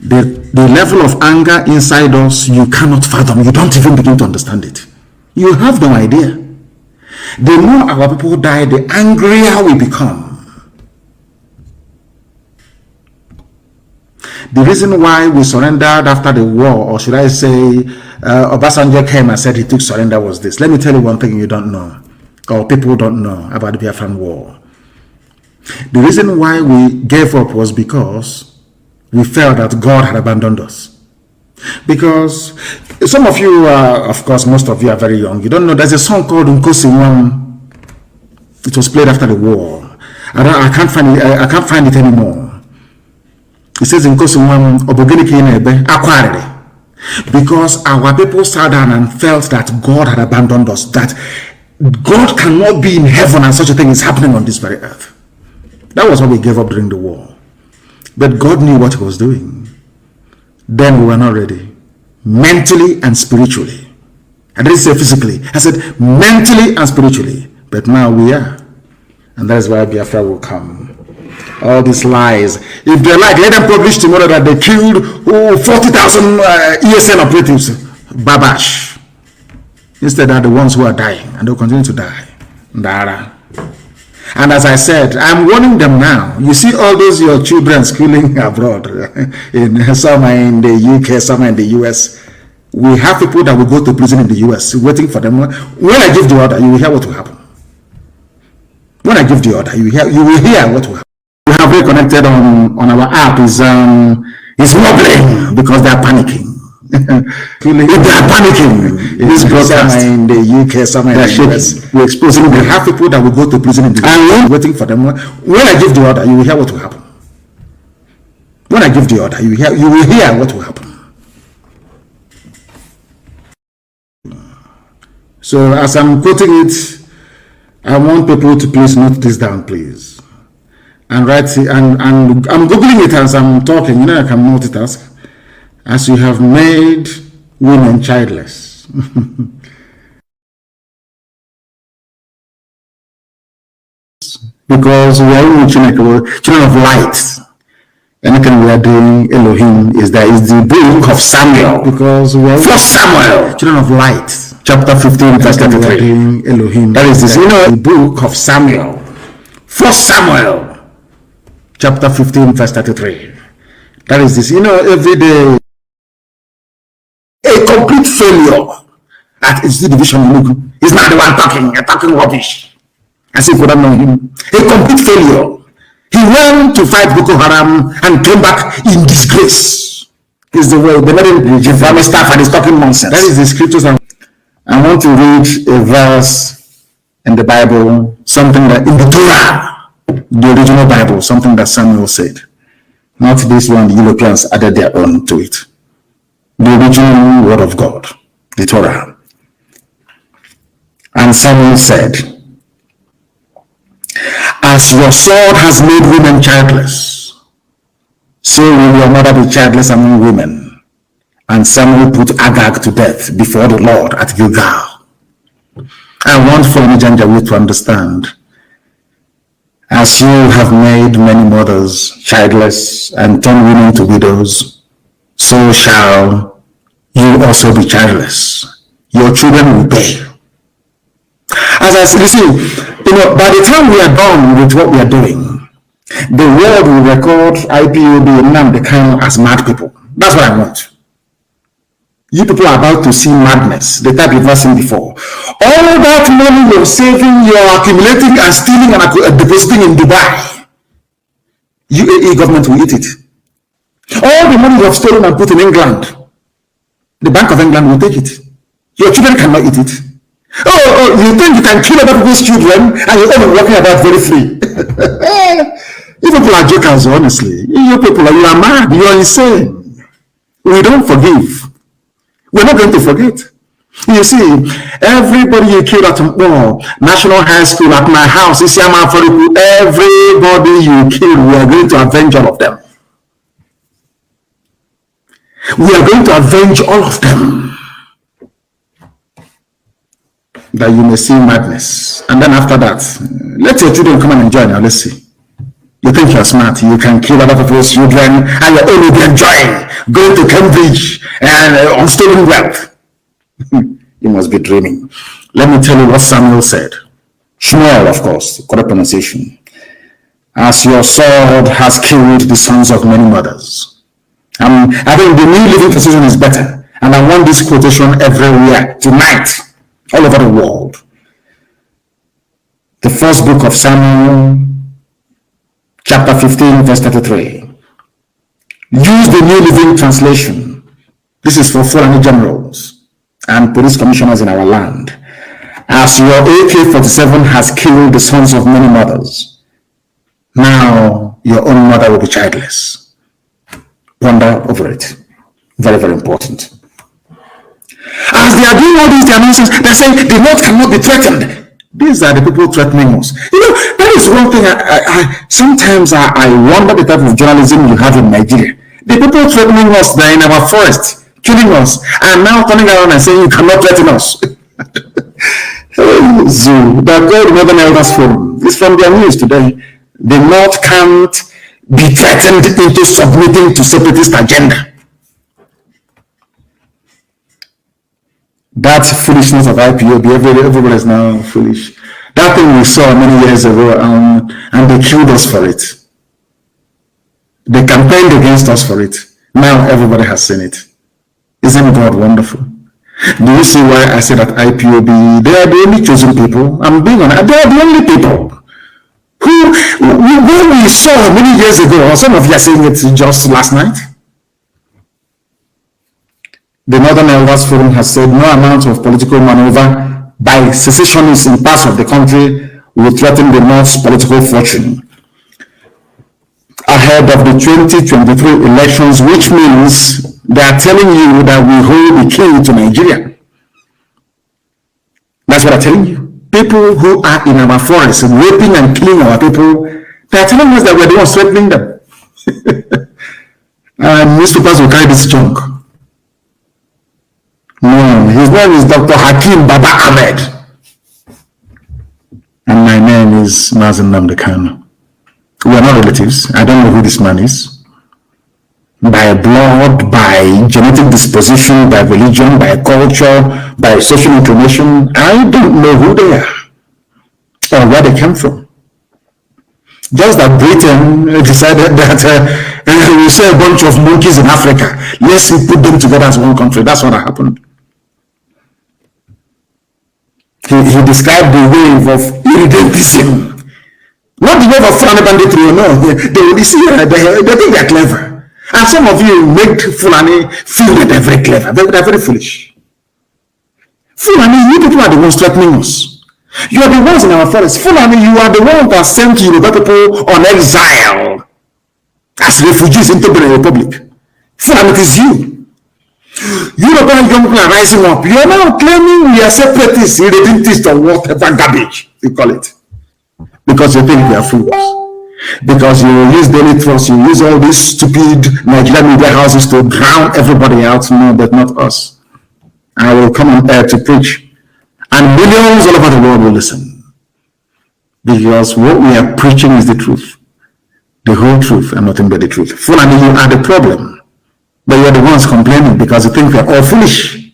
The level of anger inside us, you cannot fathom. You don't even begin to understand it. You have no idea. The more our people die, the angrier we become. The reason why we surrendered after the war, or should I say, Obasanjo came and said he took surrender was this. Let me tell you one thing you don't know, or people don't know about the Biafran war. The reason why we gave up was because we felt that God had abandoned us. Because some of you, of course, most of you are very young. You don't know, there's a song called Nkosi. It was played after the war. I can't find it anymore. It says in Kosumam because our people sat down and felt that God had abandoned us, that God cannot be in heaven and such a thing is happening on this very earth. That was what we gave up during the war. But God knew what he was doing. Then we were not ready, mentally and spiritually. I didn't say physically, I said mentally and spiritually. But now we are. And that is why Biafra will come. All these lies. If they like, let them publish tomorrow that they killed 40,000 ESN operatives. Babash. Instead, are the ones who are dying, and they'll continue to die. Ndara. And as I said, I'm warning them now. You see all those your children schooling abroad. Some are in the UK, some are in the US. We have people that will go to prison in the US waiting for them. When I give the order, you will hear what will happen. When I give the order, you will hear what will happen. We have reconnected on our app is wobbling because they are panicking. If they are panicking, it is broadcast. Some in the UK, some in the US. We're exposing. We have people that will go to prison in the US waiting for them. When I give the order, you will hear what will happen. When I give the order, you will hear what will happen. So as I'm quoting it, I want people to please note this down, please. And write it, and I'm Googling it as I'm talking, I can multitask. As you have made women childless. Because we are children of light. Anything we are doing, Elohim, is the book of Samuel. Because we are First Samuel, children of light, chapter 15, verse 33. Elohim, that is the book of Samuel. First Samuel, chapter 15, verse 33. That is this, every day, a complete failure at its division. He's not the one talking, you're talking rubbish. As if we don't know him. A complete failure. He went to fight Boko Haram and came back in disgrace. Is the way they made him the staff and he's talking nonsense. That is the scriptures. I want to read a verse in the Bible, something that in the Torah, the original Bible, something that Samuel said. Not this one, the Europeans added their own to it. The original word of God, the Torah. And Samuel said, as your sword has made women childless, so will your mother be childless among women. And Samuel put Agag to death before the Lord at Gilgal. I want Femi Janjaweed to understand, as you have made many mothers childless and turned women to widows, so shall you also be childless. Your children will pay. As I say, by the time we are done with what we are doing, the world will record Ipob and Nnamdi Kanu as mad people. That's what I want. You people are about to see madness, the type you've not seen before. All that money you're saving, you're accumulating and stealing and depositing in Dubai, UAE government will eat it. All the money you have stolen and put in England, the Bank of England will take it. Your children cannot eat it. Oh, you think you can kill other people's children and you're only walking about very free? You people are jokers, honestly. You people, you are mad, you are insane. We don't forgive. We're not going to forget. You see, everybody you killed at National High School, at my house, everybody you killed, we are going to avenge all of them. We are going to avenge all of them. That you may see madness. And then after that, let your children come and enjoy now. Let's see. You think you're smart, you can kill other people's children and you're only be enjoying going to Cambridge and on stolen wealth. You must be dreaming. Let me tell you what Samuel said. Shmuel, of course, correct pronunciation. As your sword has killed the sons of many mothers. I think the New Living Translation is better. And I want this quotation everywhere, tonight, all over the world. The first book of Samuel, chapter 15, verse 33. Use the New Living Translation. This is for foreign generals and police commissioners in our land. As your AK-47 has killed the sons of many mothers, now your own mother will be childless. Ponder over it. Very, very important. As they are doing all these announcements, they're saying the North cannot be threatened. These are the people threatening us. That is one thing sometimes I wonder the type of journalism you have in Nigeria. The people threatening us, they're in our forest, killing us, and now turning around and saying you cannot threaten us. Zoo, that called Northern Elders Forum. It's from their news today. The North can't be threatened into submitting to separatist agenda. That foolishness of IPOB, everybody is now foolish. That thing we saw many years ago, and they killed us for it. They campaigned against us for it. Now everybody has seen it. Isn't God wonderful? Do you see why I say that IPOB, they are the only chosen people? I'm being honest, they are the only people who, when we saw many years ago, or some of you are saying it just last night, the Northern Elders Forum has said no amount of political maneuver by secessionists in parts of the country will threaten the North's political fortune ahead of the 2023 elections, which means they are telling you that we hold the key to Nigeria. That's what I'm telling you. People who are in our forests raping and killing our people, they are telling us that we're the ones threatening them. And newspapers will carry this junk. No, his name is Dr. Hakim Baba Ahmed. And my name is Mazi Nnamdi Kanu. We are not relatives. I don't know who this man is. By blood, by genetic disposition, by religion, by culture, by social inclination, I don't know who they are or where they came from. Just that Britain decided that we saw a bunch of monkeys in Africa. Let's put them together as one country. That's what happened. He described the wave of irredentism. Not the wave of Fulani banditry, no. They think they're clever. And some of you make Fulani feel that they're very clever. They're very foolish. Fulani, you people are the ones threatening us. You are the ones in our forest. Fulani, you are the ones that sent Yoruba people on exile as refugees into the Republic. Fulani, it is you. European young people are rising up. You are now claiming we are separatists, irredentists, or whatever garbage you call it. Because you think we are fools. Because you use daily trust, you use all these stupid Nigerian media houses to drown everybody else. No, but not us. I will come on air to preach. And millions all over the world will listen. Because what we are preaching is the truth. The whole truth and nothing but the truth. Fulani, you are the problem. But you're the ones complaining because you think we're all foolish.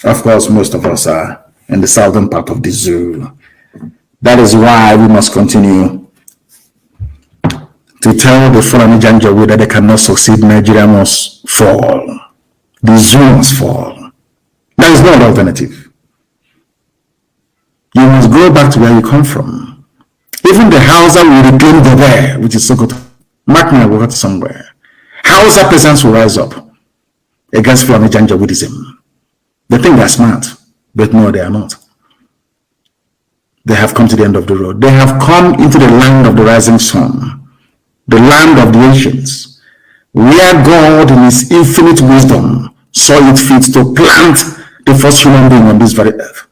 Of course, most of us are in the southern part of the zoo. That is why we must continue to tell the Fulani Janjaweed that they cannot succeed. Nigeria must fall. The zoo must fall. There is no alternative. You must go back to where you come from. Even the Hausa will reclaim the there, which is Sokoto. Mark me, I will go somewhere. Hausa peasants will rise up against Fulani Janjaweedism. They think they're smart, but no, they are not. They have come to the end of the road. They have come into the land of the rising sun, the land of the ancients, where God in his infinite wisdom saw it fit to plant the first human being on this very earth.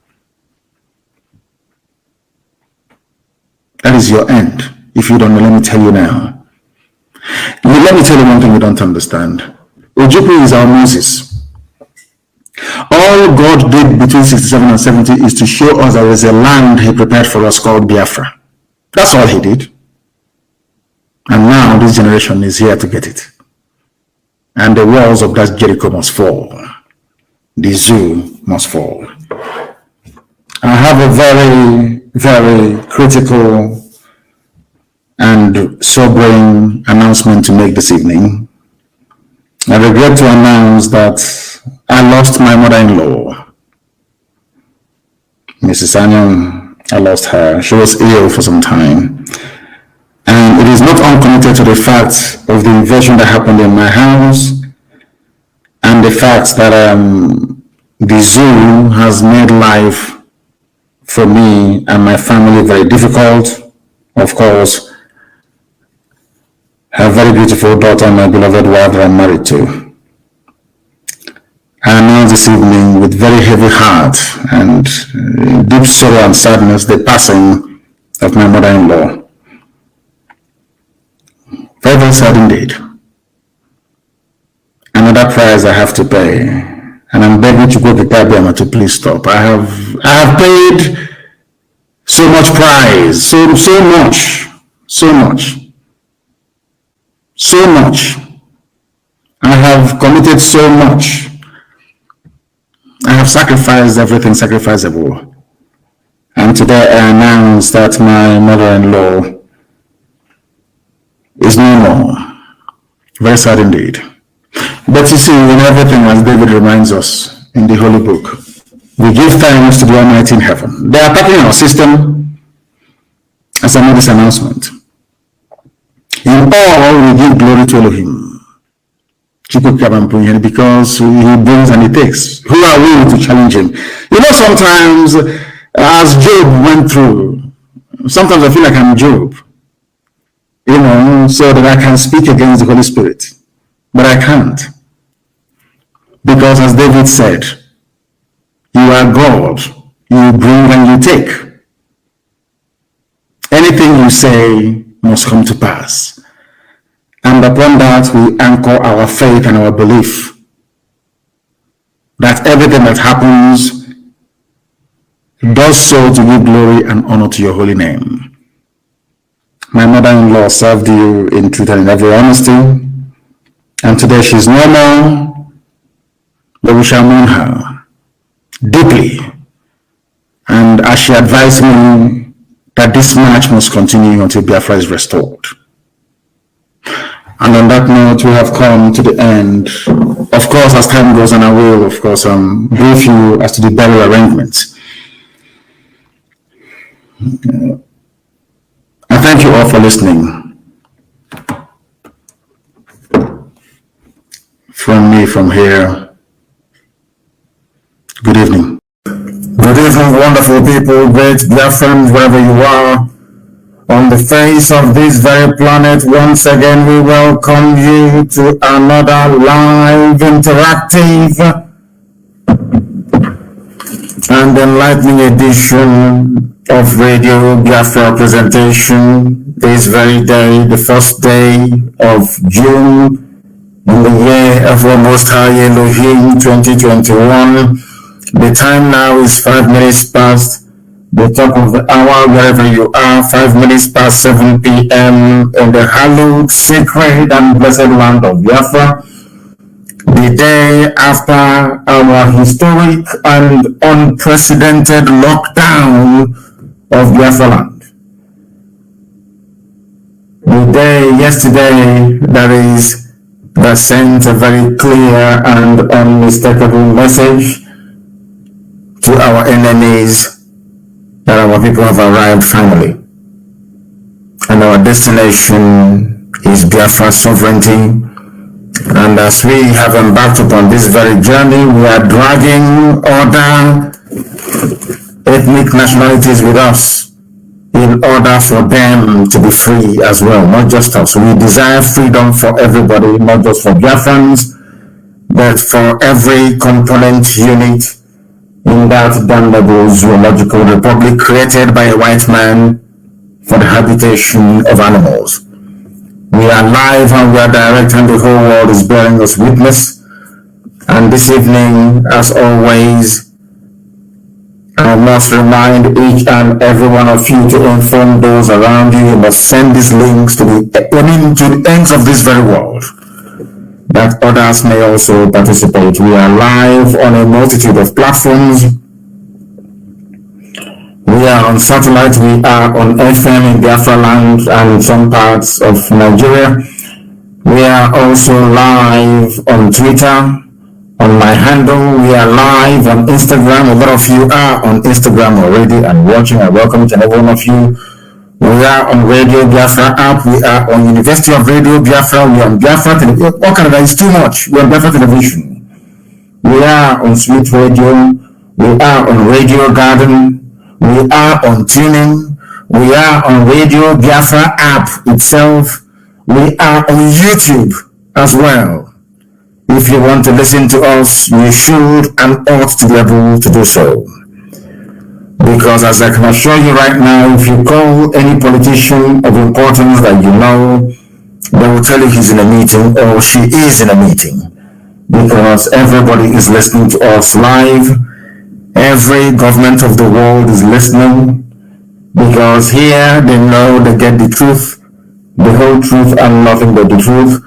That is your end. If you don't know, let me tell you now. Let me tell you one thing you don't understand. Ojukwu is our Moses. All God did between 67 and 70 is to show us there is a land he prepared for us called Biafra. That's all he did. And now this generation is here to get it. And the walls of that Jericho must fall. The zoo must fall. I have a very, very critical and sobering announcement to make this evening. I regret to announce that I lost my mother-in-law, Mrs. Anyang. I lost her. She was ill for some time. And it is not unconnected to the fact of the invasion that happened in my house and the fact that the zoo has made life for me and my family very difficult. Of course, her very beautiful daughter, my beloved wife that I'm married to. I announce this evening with very heavy heart and deep sorrow and sadness the passing of my mother-in-law. Very, very sad indeed. Another price I have to pay, and I'm begging you to please stop. I have paid so much price, so much. I have committed so much. I have sacrificed everything sacrificable. And today I announce that my mother-in-law is no more. Very sad indeed. But you see, in everything, as David reminds us in the Holy Book, we give thanks to the Almighty in heaven. They are attacking our system as I made this announcement. In all, we give glory to Elohim, because he brings and he takes. Who are we to challenge him? You know, sometimes, as Job went through, sometimes I feel like I'm Job, you know, so that I can speak against the Holy Spirit. But I can't. Because as David said, you are God, you bring and you take. Anything you say must come to pass. And upon that, we anchor our faith and our belief that everything that happens does so to give glory and honor to your holy name. My mother-in-law served you in truth and in every honesty, and today she's no more, but we shall mourn her deeply. And as she advised me that this march must continue until Biafra is restored. And on that note, we have come to the end. Of course, as time goes on, I will, of course, brief you as to the burial arrangements. I thank you all for listening. From me, from here, good evening. Good evening, wonderful people, great Biafrans, wherever you are. On the face of this very planet, once again, we welcome you to another live, interactive, and enlightening edition of Radio Biafra presentation. This very day, the first day of June, in the year of our Most High Elohim 2021. The time now is 5 minutes past the top of the hour, wherever you are, 5 minutes past 7 p.m. in the hallowed, sacred, and blessed land of Biafra. The day after our historic and unprecedented lockdown of Biafra land. The day yesterday that sent a very clear and unmistakable message to our NNAs that our people have arrived finally. And our destination is Biafra sovereignty. And as we have embarked upon this very journey, we are dragging other ethnic nationalities with us in order for them to be free as well, not just us. We desire freedom for everybody, not just for Biafrans, but for every component unit in that damnable zoological republic created by a white man for the habitation of animals. We are live and we are direct, and the whole world is bearing us witness. And this evening, as always, I must remind each and every one of you to inform those around you. You must send these links to the ends of this very world, that others may also participate. We are live on a multitude of platforms. We are on satellite, we are on FM in Biafra land and some parts of Nigeria. We are also live on Twitter, on my handle. We are live on Instagram. A lot of you are on Instagram already and watching. I welcome each and every one of you. We are on Radio Biafra app. We are on University of Radio Biafra. We are on Biafra Television. Oh, Canada is too much. We are on Biafra Television. We are on Sweet Radio. We are on Radio Garden. We are on Tuning. We are on Radio Biafra app itself. We are on YouTube as well. If you want to listen to us, you should and ought to be able to do so. Because as I can assure you right now, if you call any politician of importance that you know, they will tell you he's in a meeting or she is in a meeting. Because everybody is listening to us live. Every government of the world is listening. Because here they know they get the truth, the whole truth and nothing but the truth.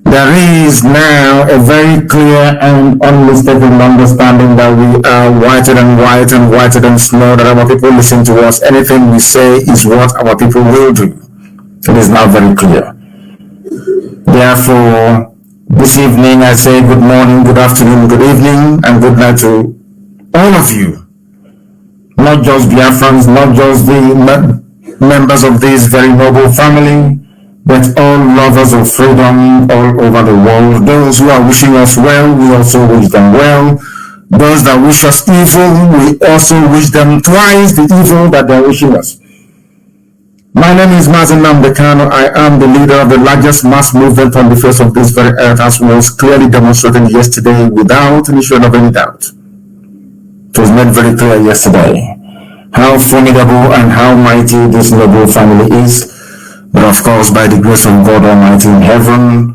There is now a very clear and unmistakable understanding that we are whiter than white and whiter than snow, that our people listen to us. Anything we say is what our people will do. It is now very clear. Therefore, this evening I say good morning, good afternoon, good evening, and good night to all of you. Not just Biafrans, not just the members of this very noble family, but all lovers of freedom all over the world. Those who are wishing us well, we also wish them well. Those that wish us evil, we also wish them twice the evil that they're wishing us. My name is Mazi Nnamdi Kanu. I am the leader of the largest mass movement on the face of this very earth, as was clearly demonstrated yesterday without any shred of any doubt. it was made very clear yesterday how formidable and how mighty this noble family is. But of course, by the grace of God Almighty in heaven,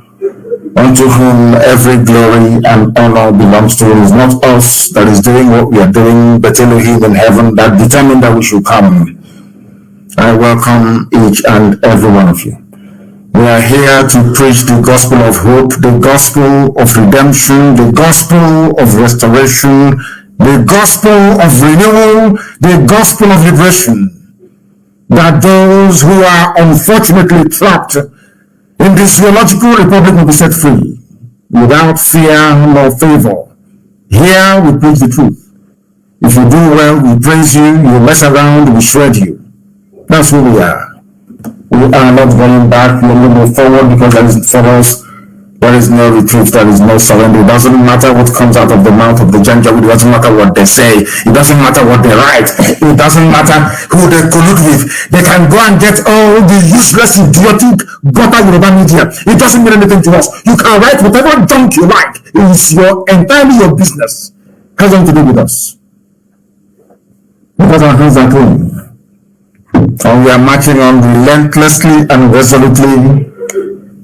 unto whom every glory and honor belongs to, it is not us that is doing what we are doing, but Elohim in heaven that determined that we should come. I welcome each and every one of you. We are here to preach the gospel of hope, the gospel of redemption, the gospel of restoration, the gospel of renewal, the gospel of liberation. That those who are unfortunately trapped in this theological republic will be set free without fear nor favor. Here we preach the truth. If you do well, we praise you. You mess around, we shred you. That's who we are. We are not going back. We will move forward because there is no retreat, there is no surrender. It doesn't matter what comes out of the mouth of the Janjaweed. It doesn't matter what they say. It doesn't matter what they write. It doesn't matter who they collude with. They can go and get all the useless, idiotic, gutter Yoruba media. It doesn't mean anything to us. You can write whatever junk you like. It's entirely your business. It has nothing to do with us. Because our hands are clean. And we are marching on relentlessly and resolutely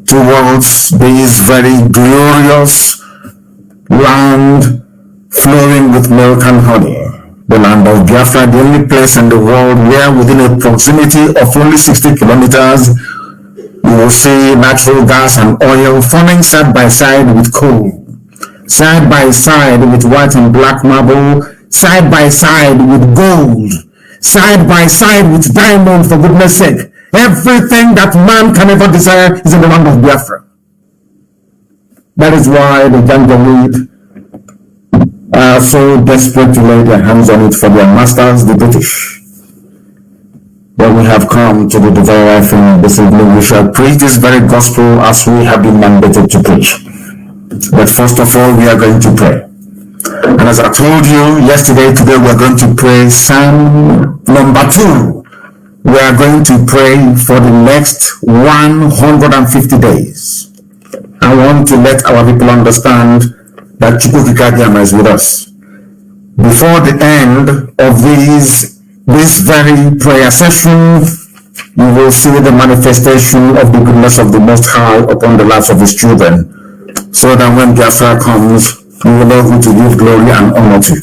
towards this very glorious land flowing with milk and honey, the land of Biafra, the only place in the world where within a proximity of only 60 kilometers you will see natural gas and oil forming side by side with coal, side by side with white and black marble, side by side with gold, side by side with diamond, for goodness sake. Everything that man can ever desire is in the land of Biafra. That is why the Janjaweed are so desperate to lay their hands on it for their masters, the British. But we have come to the very thing this evening. We shall preach this very gospel as we have been mandated to preach. But first of all, we are going to pray. And as I told you yesterday, today we are going to pray Psalm number 2. We are going to pray for the next 150 days. I want to let our people understand that Chukwukikadiama is with us. Before the end of this very prayer session, you will see the manifestation of the goodness of the Most High upon the lives of His children. So that when Biafra comes, you will know who to give glory and honor to.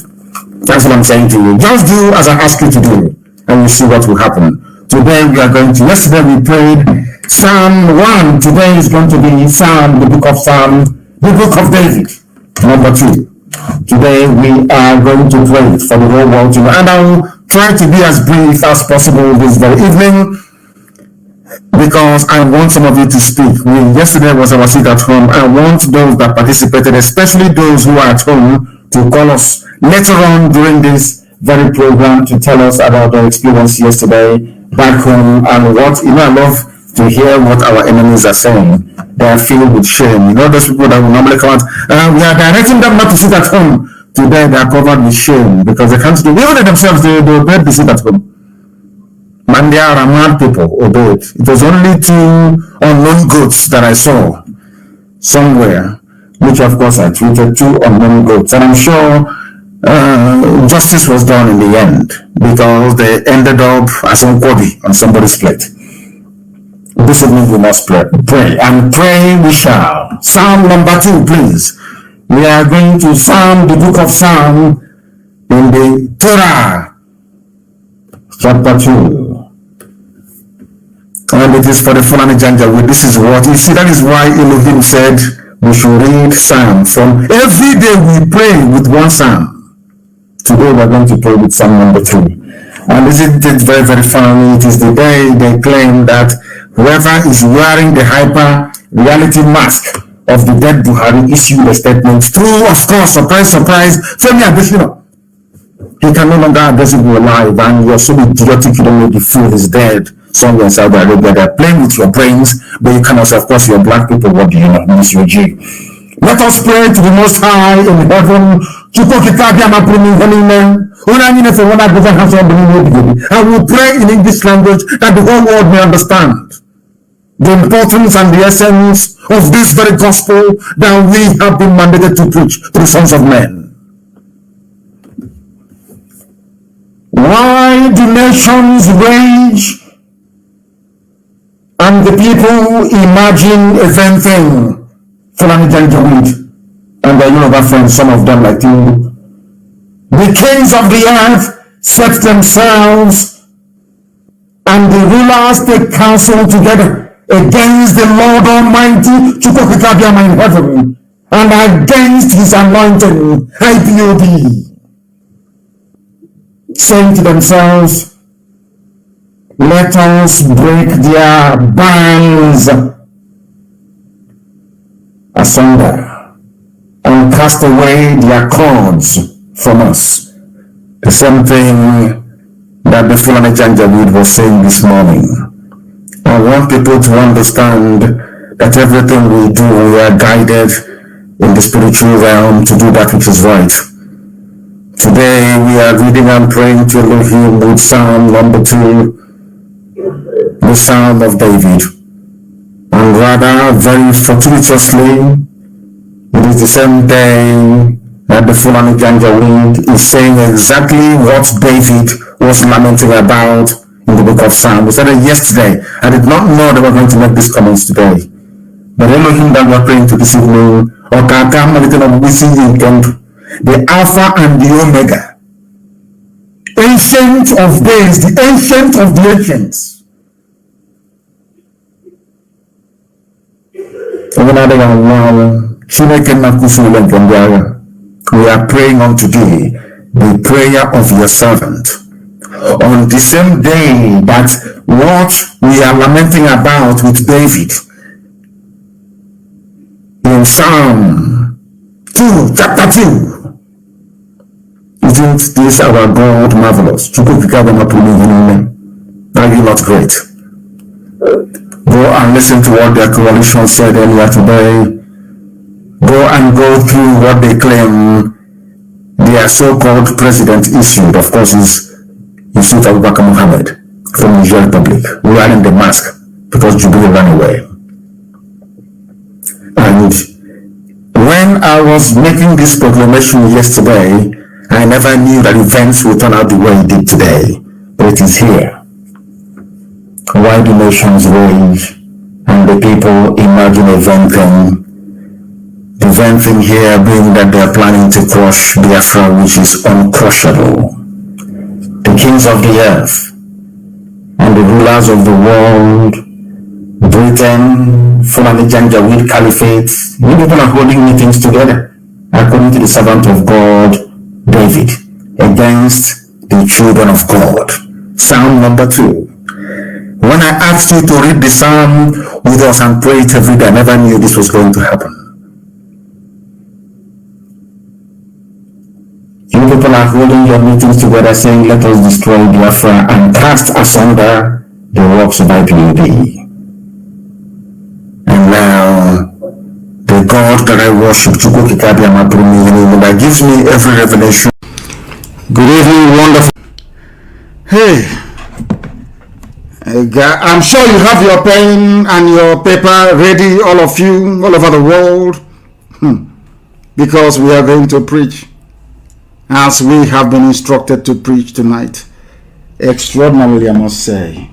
That's what I'm saying to you. Just do as I ask you to do, and you see what will happen. Today we are going to, yesterday we prayed Psalm 1. Today is going to be Psalm, the book of David, number 2. Today we are going to pray it for the whole world to know. And I will try to be as brief as possible this very evening because I want some of you to speak. Yesterday was our sit at home. I want those that participated, especially those who are at home, to call us later on during this very program to tell us about their experience yesterday back home and what, I love to hear what our enemies are saying. They are filled with shame. Those people that will normally come out, we are directing them not to sit at home. Today they are covered with shame because they can't do, even themselves, they obey to sit at home. And they are mad people obeyed. It was only 2 unknown goats that I saw somewhere, which of course I tweeted 2 unknown goats. And I'm sure justice was done in the end because they ended up as unquoted on somebody's plate. This evening we must pray, and pray we shall. Psalm number 2, please. We are going to Psalm, the book of Psalm in the Torah, chapter 2. And it is for the Fulani Janjaweed. This is what you see. That is why Elohim said we should read Psalm from every day. We pray with one Psalm. Today we are going to pray with Psalm number 3. And isn't it very, very funny? It is the day they claim that whoever is wearing the hyper reality mask of the dead Buhari issued a statement through, of course, surprise, Femi Adesina. He can no longer address it alive, and you're so idiotic you don't know the fool is dead somewhere in Saudi Arabia. They're playing with your brains, but you cannot say, of course, you're black people. What do you know? It's your G. Let us pray to the Most High in heaven. I will pray in English language that the whole world may understand the importance and the essence of this very gospel that we have been mandated to preach to the sons of men. Why do nations rage and the people imagine a vain thing? Fulani Janjaweed and the Yoruba friends, some of them like you. The kings of the earth set themselves and the rulers take counsel together against the Lord Almighty Chukwukikabiama in heaven and against his anointed Ipob, saying to themselves, let us break their bands asunder and cast away their cords from us. The same thing that the Fulani Janjaweed was saying this morning. I want people to understand that everything we do, we are guided in the spiritual realm to do that which is right. Today we are reading and praying to Elohim with Psalm number 2, the Psalm of David. And rather, very fortuitously, it is the same day that the Fulani Janjaweed is saying exactly what David was lamenting about in the book of Psalms. We said it yesterday. I did not know they were going to make these comments today. But Elohim that we are praying to this evening, the Alpha and the Omega, Ancient of Days, the Ancient of the Ancients. We are praying on today the prayer of your servant. On the same day that what we are lamenting about with David in Psalm 2, chapter 2. Isn't this our God marvelous? Are you not great? Go and listen to what their coalition said earlier today. Go and go through what they claim their so-called president issued. Of course, is Yusuf Abubakar Mohammed from Niger Republic, wearing the mask because Jubilee ran away. And when I was making this proclamation yesterday, I never knew that events would turn out the way it did today, but it is here. Why do nations rage and the people imagine a vain thing? The vain thing here being that they are planning to crush Biafra, which is uncrushable. The kings of the earth and the rulers of the world, Britain, Fulani Janjaweed Caliphate, you people are holding meetings together, according to the servant of God, David, against the children of God. Psalm number 2. When I asked you to read the psalm with us and pray it every day, I never knew this was going to happen. You people are holding your meetings together saying, let us destroy Biafra and cast asunder the works of Ipob. And now, the God that I worship, Chukwukikabiama, that gives me every revelation. Good evening, wonderful. Hey, I'm sure you have your pen and your paper ready, all of you, all over the world, because we are going to preach as we have been instructed to preach tonight. Extraordinarily, I must say.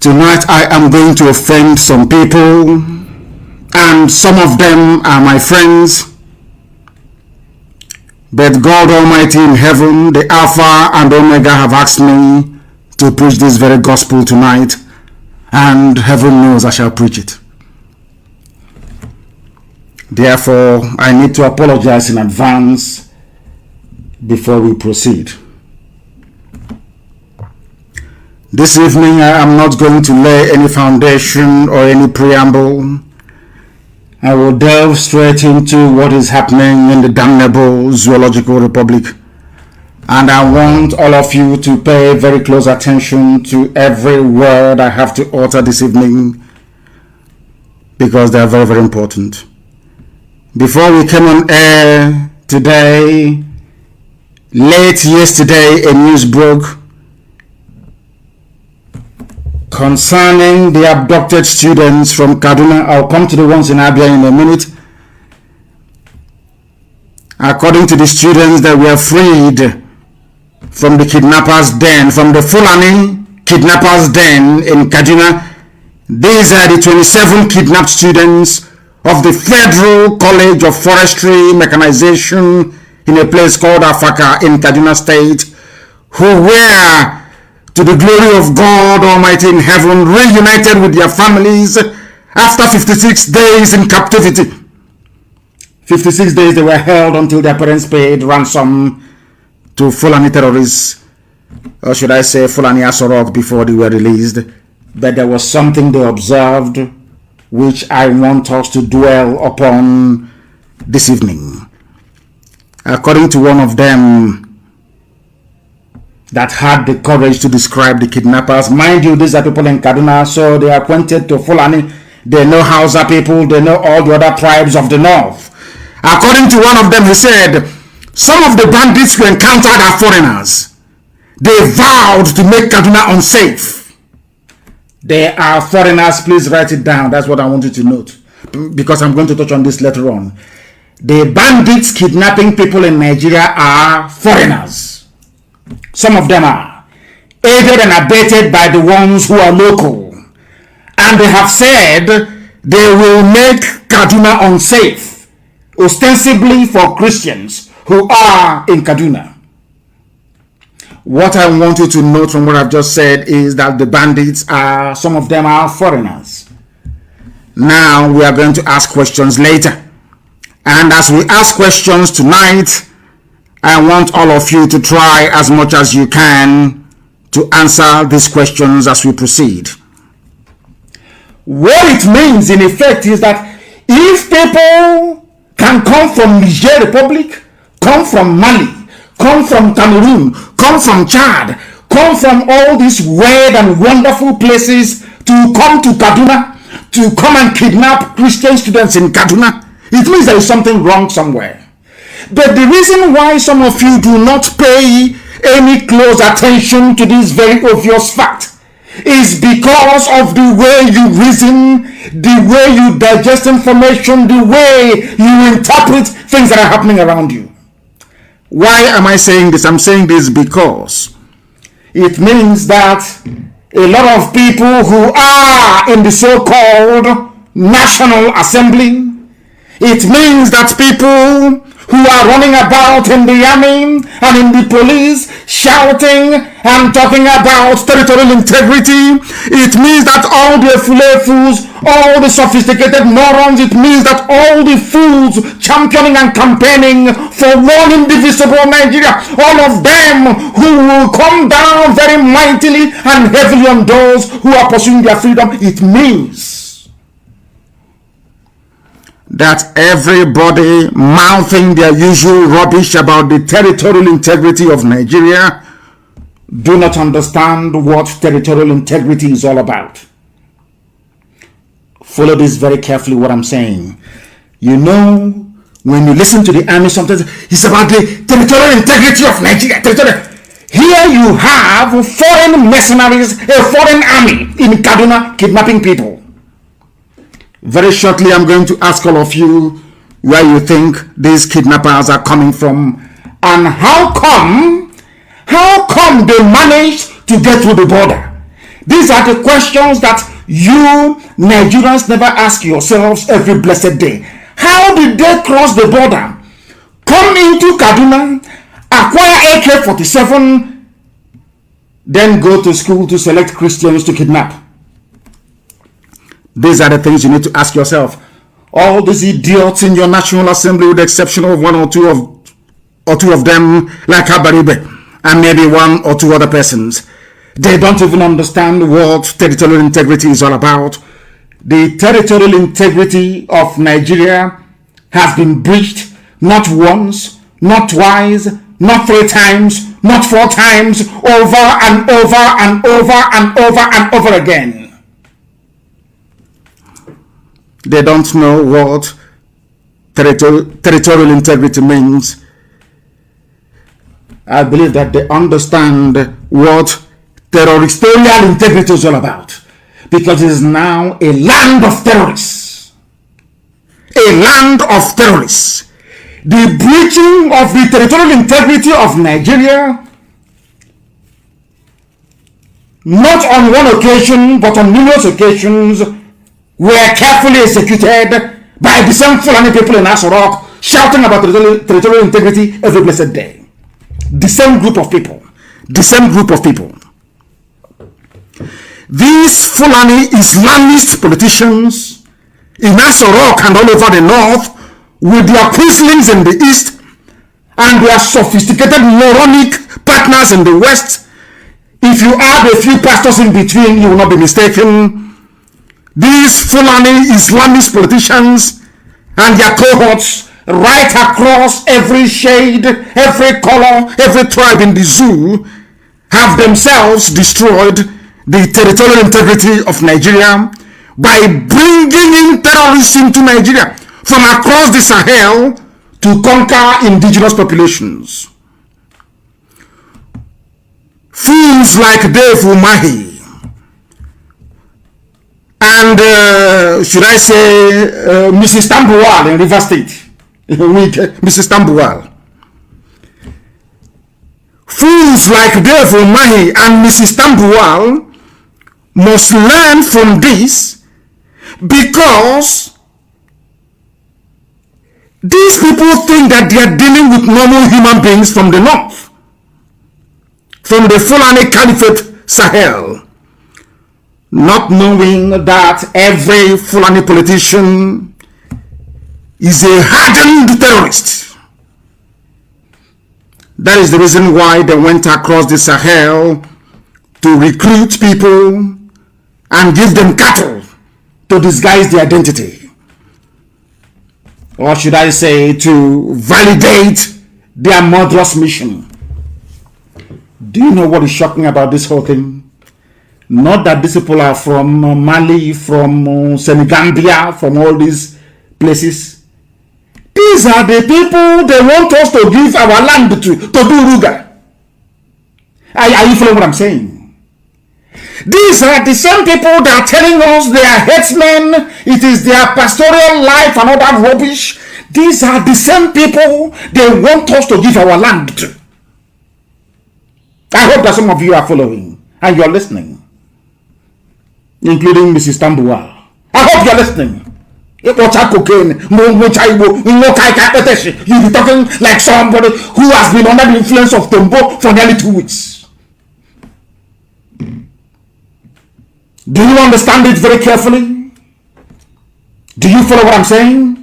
Tonight I am going to offend some people, and some of them are my friends. But God Almighty in heaven, the Alpha and Omega, have asked me to preach this very gospel tonight, and heaven knows I shall preach it. Therefore, I need to apologize in advance before we proceed. This evening, I am not going to lay any foundation or any preamble. I will delve straight into what is happening in the damnable Zoological Republic. And I want all of you to pay very close attention to every word I have to utter this evening, because they are very, very important. Before we came on air today, late yesterday, a news broke concerning the abducted students from Kaduna. I'll come to the ones in Abia in a minute. According to the students that were freed from the kidnappers' den, from the Fulani kidnappers' den in Kaduna. These are the 27 kidnapped students of the Federal College of Forestry Mechanization in a place called Afaka in Kaduna State, who were, to the glory of God Almighty in heaven, reunited with their families after 56 days in captivity. 56 days they were held until their parents paid ransom to Fulani terrorists, or should I say Fulani Asorok, before they were released. But there was something they observed which I want us to dwell upon this evening. According to one of them that had the courage to describe the kidnappers, mind you, these are people in Kaduna, so they are acquainted to Fulani, they know Hausa people, they know all the other tribes of the north. According to one of them, he said, some of the bandits we encountered are foreigners. They vowed to make Kaduna unsafe. They are foreigners. Please write it down. That's what I want you to note, because I'm going to touch on this later on. The bandits kidnapping people in Nigeria are foreigners. Some of them are aided and abetted by the ones who are local. And they have said they will make Kaduna unsafe, ostensibly for Christians who are in Kaduna. What I want you to note from what I've just said is that the bandits are, some of them are foreigners. Now we are going to ask questions later. And as we ask questions tonight, I want all of you to try as much as you can to answer these questions as we proceed. What it means in effect is that if people can come from Niger Republic, come from Mali, come from Cameroon, come from Chad, come from all these weird and wonderful places to come to Kaduna, to come and kidnap Christian students in Kaduna, it means there is something wrong somewhere. But the reason why some of you do not pay any close attention to this very obvious fact is because of the way you reason, the way you digest information, the way you interpret things that are happening around you. Why am I saying this? I'm saying this because it means that a lot of people who are in the so-called National Assembly, it means that people who are running about in the army and in the police shouting and talking about territorial integrity, it means that all the fools, all the sophisticated morons, it means that all the fools championing and campaigning for one indivisible Nigeria, all of them who will come down very mightily and heavily on those who are pursuing their freedom, it means that everybody mouthing their usual rubbish about the territorial integrity of Nigeria do not understand what territorial integrity is all about. Follow this very carefully, what I'm saying. You know, when you listen to the army, sometimes it's about the territorial integrity of Nigeria. Here you have foreign mercenaries, a foreign army in Kaduna kidnapping people. Very shortly, I'm going to ask all of you where you think these kidnappers are coming from and how come they managed to get through the border. These are the questions that you Nigerians never ask yourselves every blessed day. How did they cross the border, come into Kaduna, acquire AK-47, then go to school to select Christians to kidnap? These are the things you need to ask yourself. All these idiots in your National Assembly, with the exception of one or two of them, like Abaribe, and maybe one or two other persons, they don't even understand what territorial integrity is all about. The territorial integrity of Nigeria has been breached not once, not twice, not 3 times, not 4 times, over and over and over and over and over again. They don't know what territorial integrity means. I believe that they understand what territorial integrity is all about, because it is now a land of terrorists. A land of terrorists. The breaching of the territorial integrity of Nigeria not on one occasion, but on numerous occasions, were carefully executed by the same Fulani people in Asorok, shouting about territorial integrity every blessed day. The same group of people. The same group of people. These Fulani Islamist politicians in Asorok and all over the north, with their quislings in the east and their sophisticated moronic partners in the west, if you add a few pastors in between, you will not be mistaken. These Fulani Islamist politicians and their cohorts right across every shade, every color, every tribe in the zoo have themselves destroyed the territorial integrity of Nigeria by bringing in terrorists into Nigeria from across the Sahel to conquer indigenous populations. Fools like Dave Umahi and should I say Mrs. Tambuwal in River State with Mrs. Tambuwal. Fools like Dave Umahi and Mrs. Tambuwal must learn from this, because these people think that they are dealing with normal human beings from the north, from the Fulani Caliphate Sahel, not knowing that every Fulani politician is a hardened terrorist. That is the reason why they went across the Sahel to recruit people and give them cattle to disguise their identity. Or should I say, to validate their murderous mission. Do you know what is shocking about this whole thing? Not that these people are from Mali, from Senegambia, from all these places. These are the people they want us to give our land to do Ruga. Are you following what I'm saying? These are the same people that are telling us they are headsmen, it is their pastoral life and all that rubbish. These are the same people they want us to give our land to. I hope that some of you are following and you are listening, including Mrs. Tambuwal. I hope you are listening. You'll be talking like somebody who has been under the influence of Tombo for nearly 2 weeks. Do you understand it very carefully? Do you follow what I'm saying?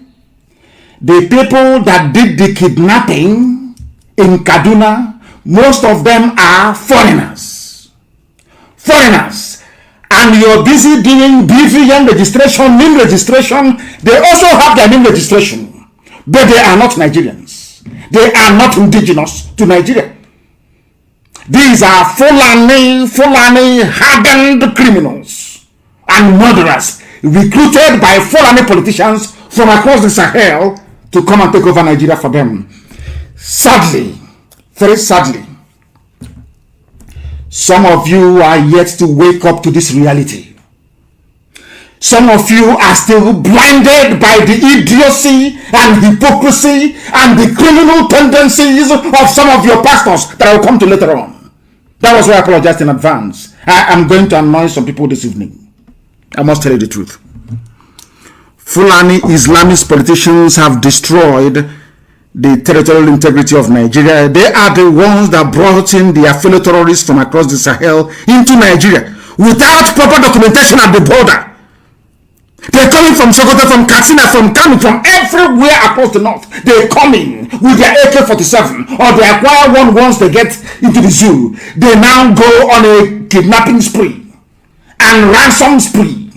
The people that did the kidnapping in Kaduna, most of them are foreigners. Foreigners. And you're busy doing BVN registration, NIM registration. They also have their NIM registration. But they are not Nigerians. They are not indigenous to Nigeria. These are Fulani hardened criminals and murderers recruited by Fulani politicians from across the Sahel to come and take over Nigeria for them. Sadly, very sadly, some of you are yet to wake up to this reality. Some of you are still blinded by the idiocy and hypocrisy and the criminal tendencies of some of your pastors that I will come to later on. That was why I apologized in advance. I am going to annoy some people this evening. I must tell you the truth. Fulani Islamist politicians have destroyed the territorial integrity of Nigeria. They are the ones that brought in the affiliate terrorists from across the Sahel into Nigeria without proper documentation at the border. They're coming from Sokoto, from Katsina, from Kano, from everywhere across the north. They're coming with their AK-47 or they acquire one once they get into the zoo. They now go on a kidnapping spree and ransom spree.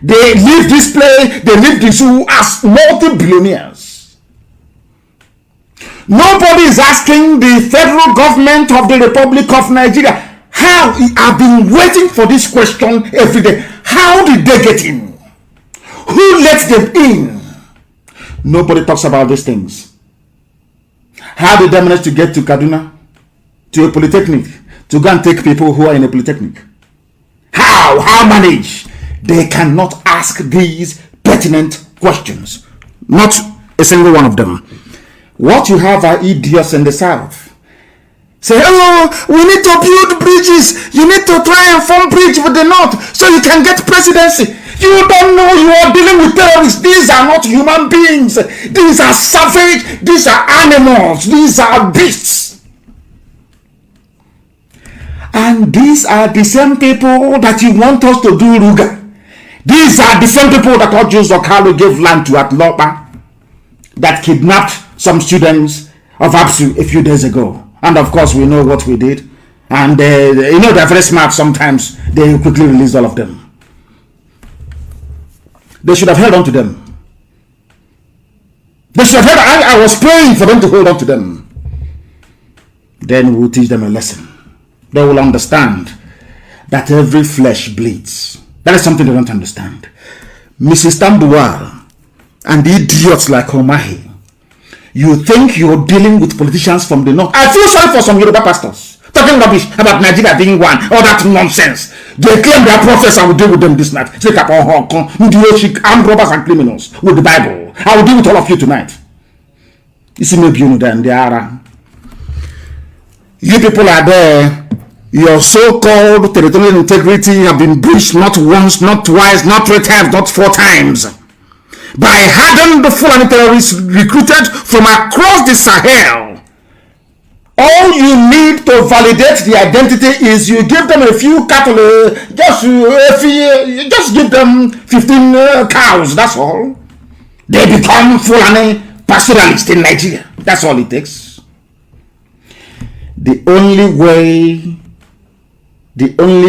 They leave this place, they leave the zoo as multi-billionaires. Nobody is asking the federal government of the Republic of Nigeria. How? I've been waiting for this question every day. How did they get in? Who let them in? Nobody talks about these things. How did they manage to get to Kaduna? To a polytechnic? To go and take people who are in a polytechnic? How? How manage? They cannot ask these pertinent questions. Not a single one of them. What you have are idiots in the south Say, oh, we need to build bridges. You need to try and form bridge with the North so you can get presidency. You don't know you are dealing with terrorists. These are not human beings. These are savage. These are animals. These are beasts. And these are the same people that you want us to do Ruga. These are the same people that Ojus Okalo gave land to at Lopa, that kidnapped some students of ABSU a few days ago. And of course, we know what we did. And you know, they're very smart sometimes. They quickly release all of them. They should have held on to them. They should have held on. I was praying for them to hold on to them. Then we'll teach them a lesson. They will understand that every flesh bleeds. That is something they don't understand. Mrs. Tambuwal and the idiots like Omahi, you think you're dealing with politicians from the North. I feel sorry for some Yoruba pastors talking rubbish about Nigeria being one, all that nonsense. They claim they are prophets. I will deal with them this night. Take up armed robbers and criminals with the Bible. I will deal with all of you tonight. You see, maybe you know them. They are. You people are there. Your so-called territorial integrity have been breached not once, not twice, not 3 times, not 4 times. By hardened Fulani terrorists recruited from across the Sahel. All you need to validate the identity is you give them a few cattle, just give them 15 cows, that's all. They become Fulani pastoralists in Nigeria. That's all it takes. The only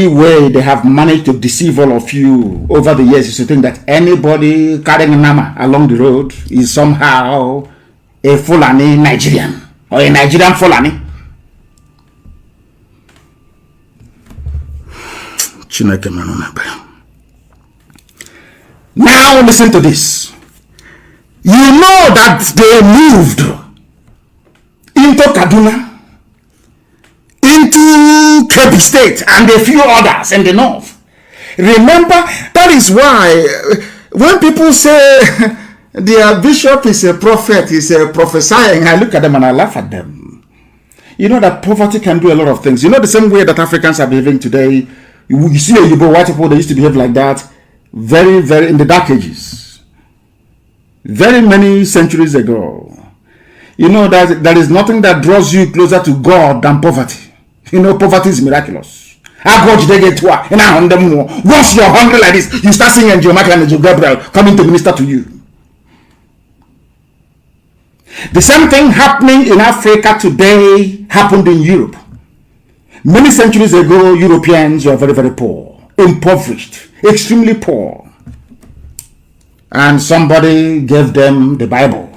way they have managed to deceive all of you over the years is to think that anybody carrying a nama along the road is somehow a Fulani Nigerian or a Nigerian Fulani. Now listen to this. You know that they moved into Kaduna, into Kebbi State, and a few others in the north. Remember, that is why when people say their bishop is a prophet, he's a prophesying, I look at them and I laugh at them. You know that poverty can do a lot of things. You know the same way that Africans are behaving today. You see a Yubo white people, they used to behave like that very, very in the dark ages. Very many centuries ago. You know that there is nothing that draws you closer to God than poverty. You know, poverty is miraculous. Once you're hungry like this, you start seeing Angel Michael and Angel Gabriel coming to minister to you. The same thing happening in Africa today happened in Europe. Many centuries ago, Europeans were very, very poor, impoverished, extremely poor. And somebody gave them the Bible.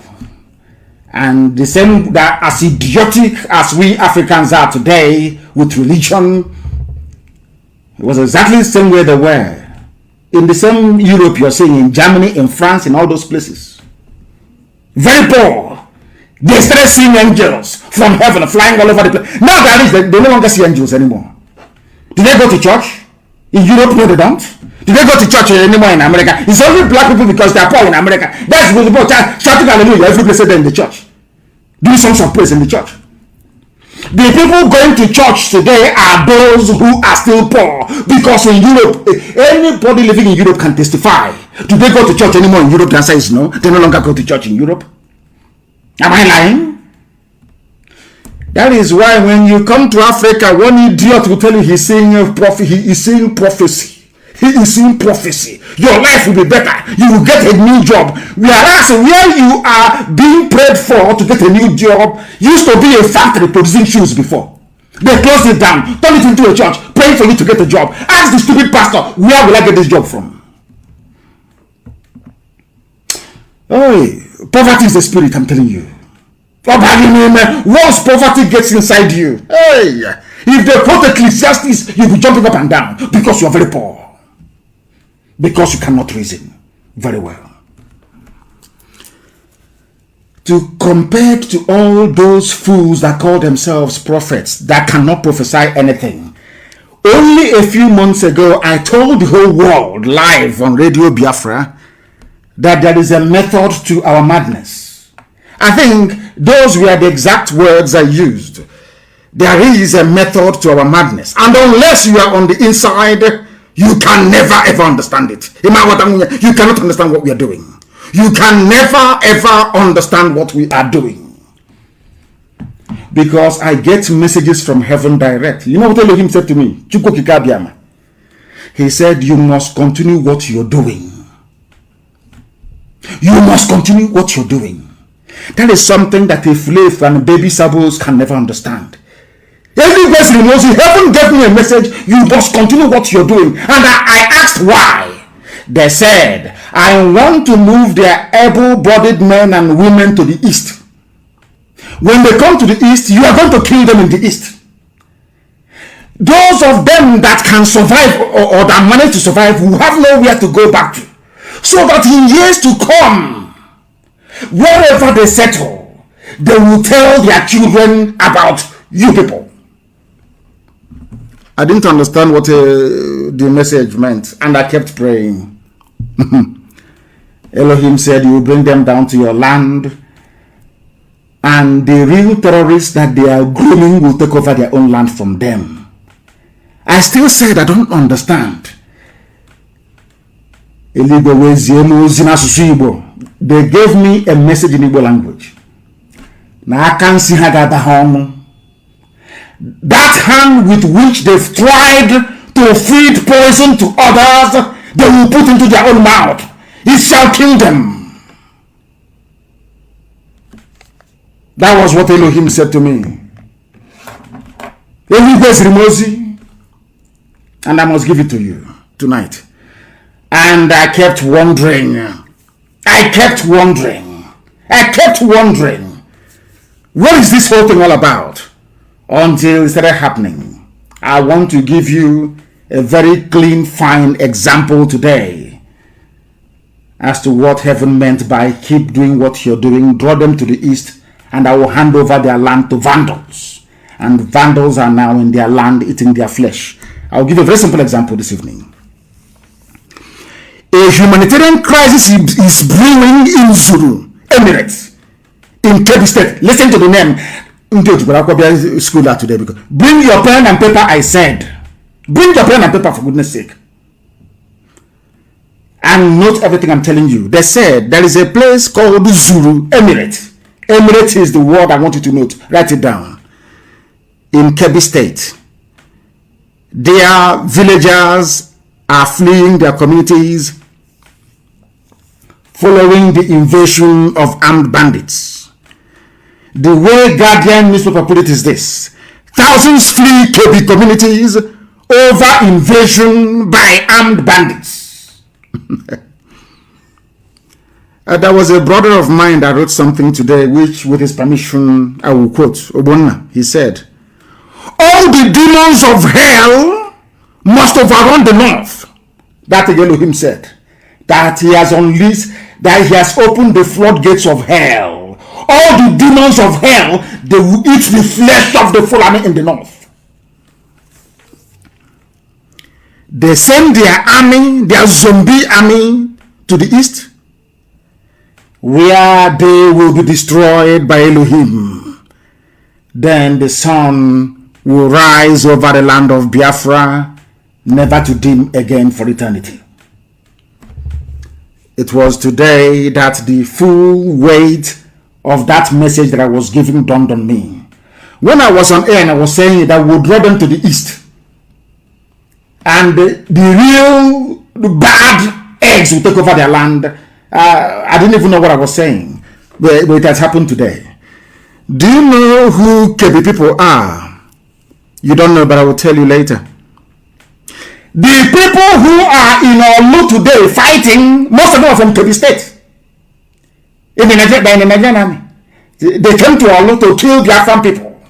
And the same, that as idiotic as we Africans are today with religion, it was exactly the same way they were. In the same Europe you're seeing, in Germany, in France, in all those places. Very poor. They started seeing angels from heaven flying all over the place. Now they no longer see angels anymore. Do they go to church? In Europe, no they don't. Do they go to church anymore in America? It's only black people because they are poor in America. That's what people shouting hallelujah every place in the church. Doing songs of praise in the church. The people going to church today are those who are still poor. Because in Europe, anybody living in Europe can testify. Do they go to church anymore in Europe? The answer is no. They no longer go to church in Europe. Am I lying? That is why when you come to Africa, one idiot will tell you he's seeing a prophet, he is seeing prophecy. He is seeing prophecy. Your life will be better. You will get a new job. Whereas where you are being prayed for to get a new job used to be a factory producing shoes before. They closed it down, turned it into a church, praying for you to get a job. Ask the stupid pastor, where will I get this job from? Oh, poverty is the spirit, I'm telling you. Once poverty gets inside you, hey, if they quote Ecclesiastes, you'll be jumping up and down because you are very poor. Because you cannot reason very well. To compare to all those fools that call themselves prophets that cannot prophesy anything. Only a few months ago, I told the whole world live on Radio Biafra that there is a method to our madness. I think those were the exact words I used. there is a method to our madness. And unless you are on the inside, you can never ever understand it. You cannot understand what we are doing. You can never ever understand what we are doing. Because I get messages from heaven direct. You know what Elohim said to me? He said, you must continue what you're doing. You must continue what you're doing. That is something that a slave and baby sabos can never understand. Every person knows heaven gave me a message, you must continue what you're doing. And I asked why. They said, I want to move their able-bodied men and women to the east. When they come to the east, you are going to kill them in the east. Those of them that can survive or that manage to survive will have nowhere to go back to. So that in years to come, wherever they settle, they will tell their children about you people. I didn't understand what the message meant, and I kept praying. Elohim said, you will bring them down to your land, and the real terrorists that they are grooming will take over their own land from them. I still said, I don't understand. They gave me a message in Igbo language. Now I can see that hand with which they've tried to feed poison to others, they will put into their own mouth. It shall kill them. That was what Elohim said to me. Everybody's Rimozi, and I must give it to you tonight. And I kept wondering. What is this whole thing all about? Until it started happening. I want to give you a very clean, fine example today as to what heaven meant by keep doing what you're doing, draw them to the east, and I will hand over their land to vandals. And vandals are now in their land eating their flesh. I'll give you a very simple example this evening. A humanitarian crisis is brewing in Zulu Emirates, in Kebbi State. Listen to the name. School that today, because bring your pen and paper, I said. Bring your pen and paper, for goodness sake. And note everything I'm telling you. They said there is a place called Zulu Emirates. Emirates is the word I want you to note. Write it down. In Kebbi State. Their villagers are fleeing their communities following the invasion of armed bandits. The way Guardian newspaper put it is this: thousands flee Kebbi communities over invasion by armed bandits. There was a brother of mine that wrote something today, which with his permission I will quote. Obonna, he said, all the demons of hell must overrun the north. That Elohim said, that he has unleashed, that he has opened the floodgates of hell. All the demons of hell, they will eat the flesh of the Fulani in the north. They send their army, their zombie army, to the east, where they will be destroyed by Elohim. Then the sun will rise over the land of Biafra, never to dim again for eternity. It was today that the full weight of that message that I was giving dawned on me. When I was on air and I was saying that we'll draw them to the east, and the real bad eggs will take over their land, I didn't even know what I was saying, but it has happened today. Do you know who Kebbi people are? You don't know, but I will tell you later. The people who are in Olu today fighting, most of them are from Kebbi State. In the Nigerian army. They came to Olu to kill Biafran people.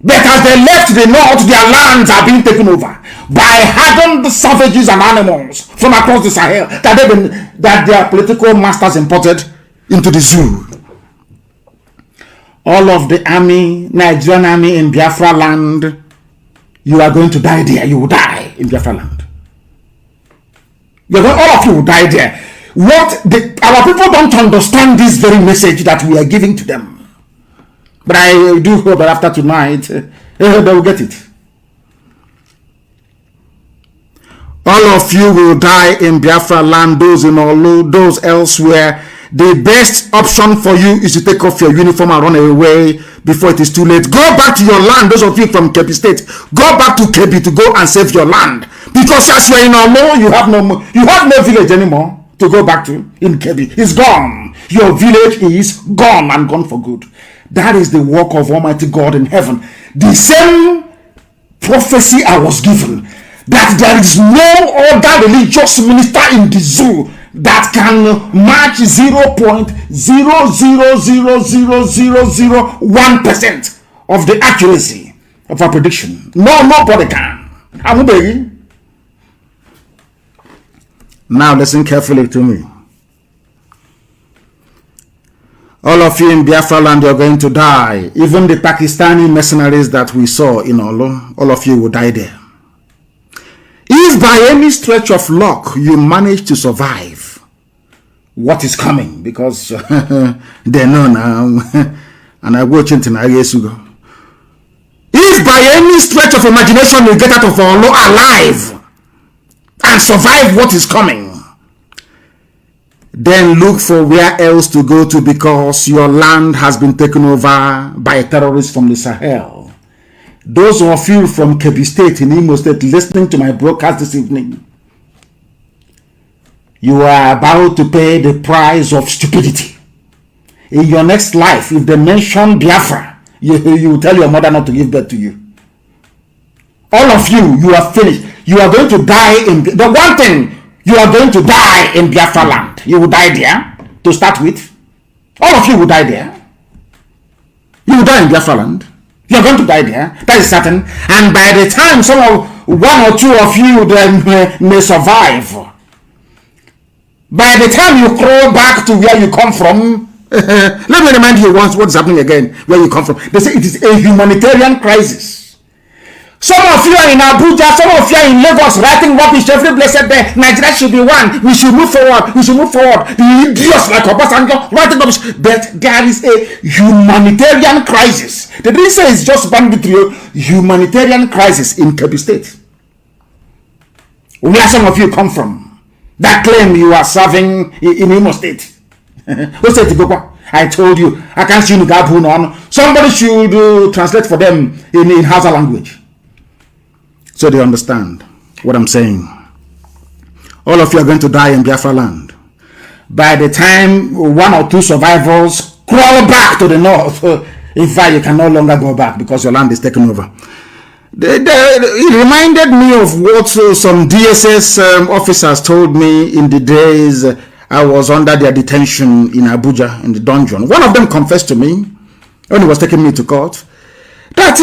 But as they left the north, their lands are being taken over by hardened savages and animals from across the Sahel that their political masters imported into the zoo. All of the army, Nigerian army in Biafra land, you are going to die there. You will die in Biafra land. All of you will die there. Our people don't understand this very message that we are giving to them. But I do hope that after tonight, they will get it. All of you will die in Biafra land, those in Olu, those elsewhere. The best option for you is to take off your uniform and run away before it is too late. Go back to your land, those of you from Kebbi State. Go back to Kebbi to go and save your land. Because as you are in Olu, you have no village anymore to go back to in Kebbi. It's gone. Your village is gone and gone for good. That is the work of Almighty God in heaven. The same prophecy I was given, that there is no other religious minister in the zoo that can match 0.0000001% of the accuracy of our prediction. No, nobody can. I'm begging. Now listen carefully to me. All of you in Biafra land, you're going to die. Even the Pakistani mercenaries that we saw in Olo, all of you will die there. If by any stretch of luck you manage to survive what is coming, because they know now, and I watch it in Ayesugo. If by any stretch of imagination you get out of Olo alive and survive what is coming, then look for where else to go to, because your land has been taken over by terrorists from the Sahel. Those of you from Kebbi State in Imo State listening to my broadcast this evening, you are about to pay the price of stupidity. In your next life, if they mention Biafra, you will tell your mother not to give birth to you. All of you, you are finished. You are going to die in the one thing. You are going to die in Biafra land. You will die there to start with. All of you will die there. You will die in Biafra land. You are going to die there. That is certain. And by the time one or two of you then may survive, by the time you crawl back to where you come from, let me remind you once what's happening again, where you come from. They say it is a humanitarian crisis. Some of you are in Abuja, some of you are in Lagos writing rubbish every blessed day. Nigeria should be one. We should move forward. We should move forward. The idiots like Obasanjo writing rubbish. But there is a humanitarian crisis. They didn't say it's just banditry. Humanitarian crisis in Kebbi State. Where some of you come from, that claim you are serving in Imo State. Who said to go? I told you. I can't see Nugabu on. Somebody should translate for them in Hausa language, so they understand what I'm saying. All of you are going to die in Biafra land. By the time one or two survivors crawl back to the north, in fact, you can no longer go back because your land is taken over. It reminded me of what some DSS officers told me in the days I was under their detention in Abuja in the dungeon. One of them confessed to me when he was taking me to court that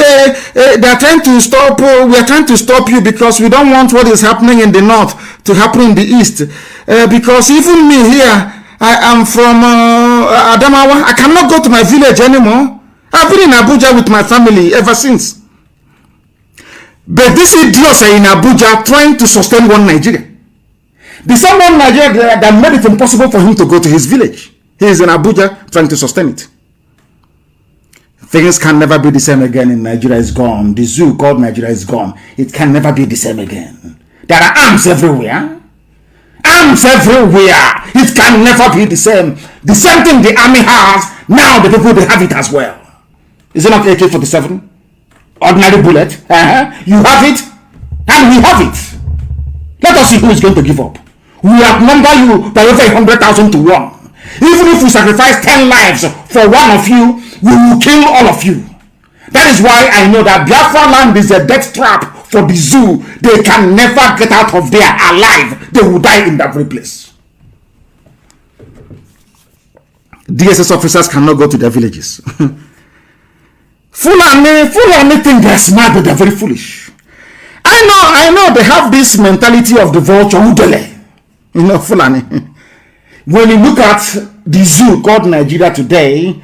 they're trying to stop. We are trying to stop you because we don't want what is happening in the north to happen in the east. Because even me here, I am from Adamawa. I cannot go to my village anymore. I've been in Abuja with my family ever since. But these idiots are in Abuja trying to sustain one Nigeria. The same one Nigeria that made it impossible for him to go to his village. He is in Abuja trying to sustain it. Things can never be the same again in Nigeria. Is gone. The zoo called Nigeria is gone. It can never be the same again. There are arms everywhere. Arms everywhere. It can never be the same. The same thing the army has, now the people, they have it as well. Is it not AK-47? Ordinary bullet? You have it, and we have it. Let us see who is going to give up. We outnumber you by over 100,000 to 1. Even if we sacrifice 10 lives for one of you, we will kill all of you. That is why I know that Biafra land is a death trap for the zoo. They can never get out of there alive. They will die in that very place. DSS officers cannot go to their villages. Fulani think they're smart, but they're very foolish. I know they have this mentality of the vulture, udele. You know, Fulani. When you look at the zoo called Nigeria today,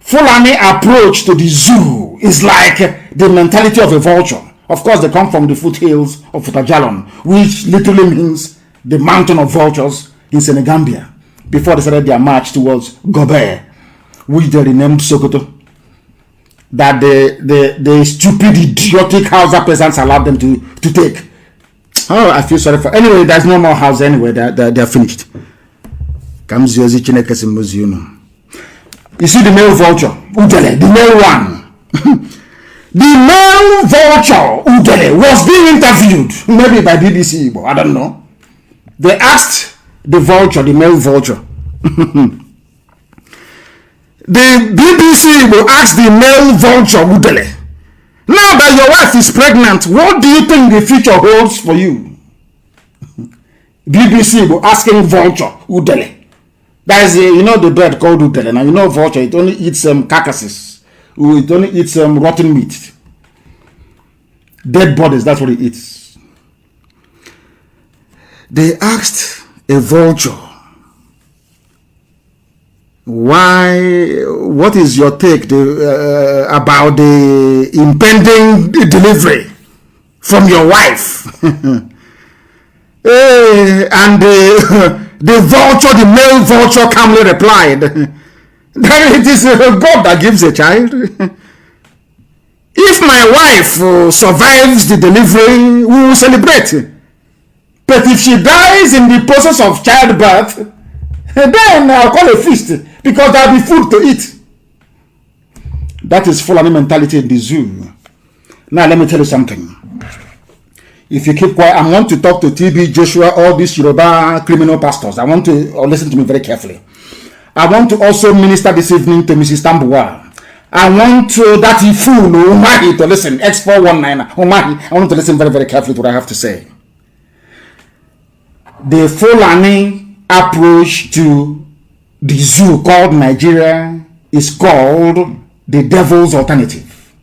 Fulani approach to the zoo is like the mentality of a vulture. Of course, they come from the foothills of Futajalon, which literally means the mountain of vultures in Senegambia, before they started their march towards Gobert, which they renamed Sokoto. that the stupid, idiotic Hausa peasants allowed them to take. Oh, I feel sorry for. Anyway, there's no more house anyway. They're finished. You see the male vulture, Udele, the male one. The male vulture, Udele, was being interviewed, maybe by BBC, but I don't know. They asked the vulture, the male vulture. The BBC will ask the male vulture, Udele, now that your wife is pregnant, what do you think the future holds for you? BBC will asking vulture, Udele. That is, the bird called Udele. Now, vulture, it only eats carcasses. It only eats rotten meat. Dead bodies, that's what it eats. They asked a vulture, what is your take about the impending delivery from your wife? And the vulture, the male vulture, calmly replied, that it is God that gives a child. If my wife survives the delivery, we will celebrate. But if she dies in the process of childbirth, then I'll call a feast, because there'll be food to eat. That is Fulani mentality in the zoo. Now let me tell you something. If you keep quiet, I want to talk to TB, Joshua, all these Yoruba criminal pastors. I want to listen to me very carefully. I want to also minister this evening to Mrs. Tambuwa. I want that fool Umahi to listen. X419 Umahi. I want to listen very, very carefully to what I have to say. The Fulani approach to the zoo called Nigeria is called the devil's alternative.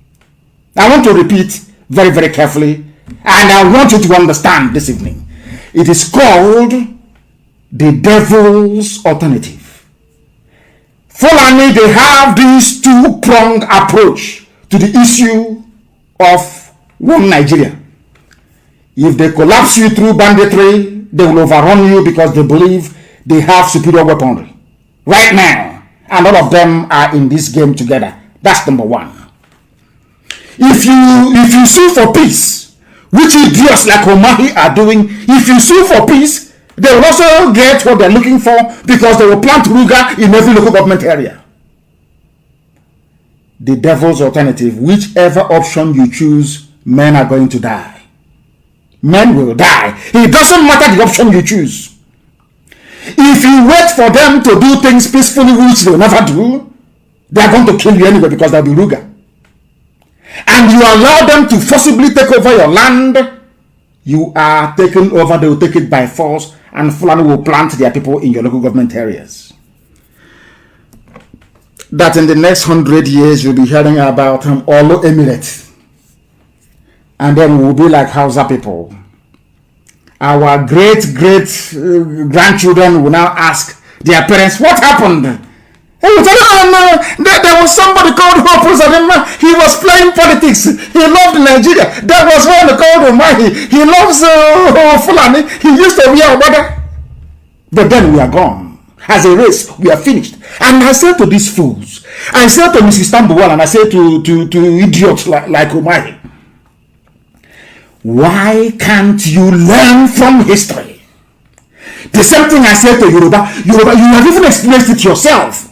I want to repeat very, very carefully, and I want you to understand this evening. It is called the devil's alternative. Fulani, they have this two-pronged approach to the issue of one Nigeria. If they collapse you through banditry, they will overrun you because they believe they have superior weaponry. Right now, and all of them are in this game together. That's number one. If you sue for peace, which idiots like Omahi are doing, if you sue for peace, they will also get what they're looking for, because they will plant Ruga in every local government area. The devil's alternative, whichever option you choose, men are going to die. Men will die. It doesn't matter the option you choose. If you wait for them to do things peacefully, which they will never do, they are going to kill you anyway, because there will be Ruga. And you allow them to forcibly take over your land, you are taken over, they will take it by force, and Fulani will plant their people in your local government areas. That in the next 100 years, you'll be hearing about Olo Emirate. And then we'll be like Hausa people. Our great-grandchildren will now ask their parents, what happened? They will tell them, there was somebody called Hope. He was playing politics. He loved Nigeria. There was one called Omahi. He loves Fulani. He used to be our brother. But then we are gone. As a race, we are finished. And I said to these fools, I said to Mrs. Tambuwal, and I said to idiots like Omahi, why can't you learn from history? The same thing I said to Yoruba, you have even experienced it yourself.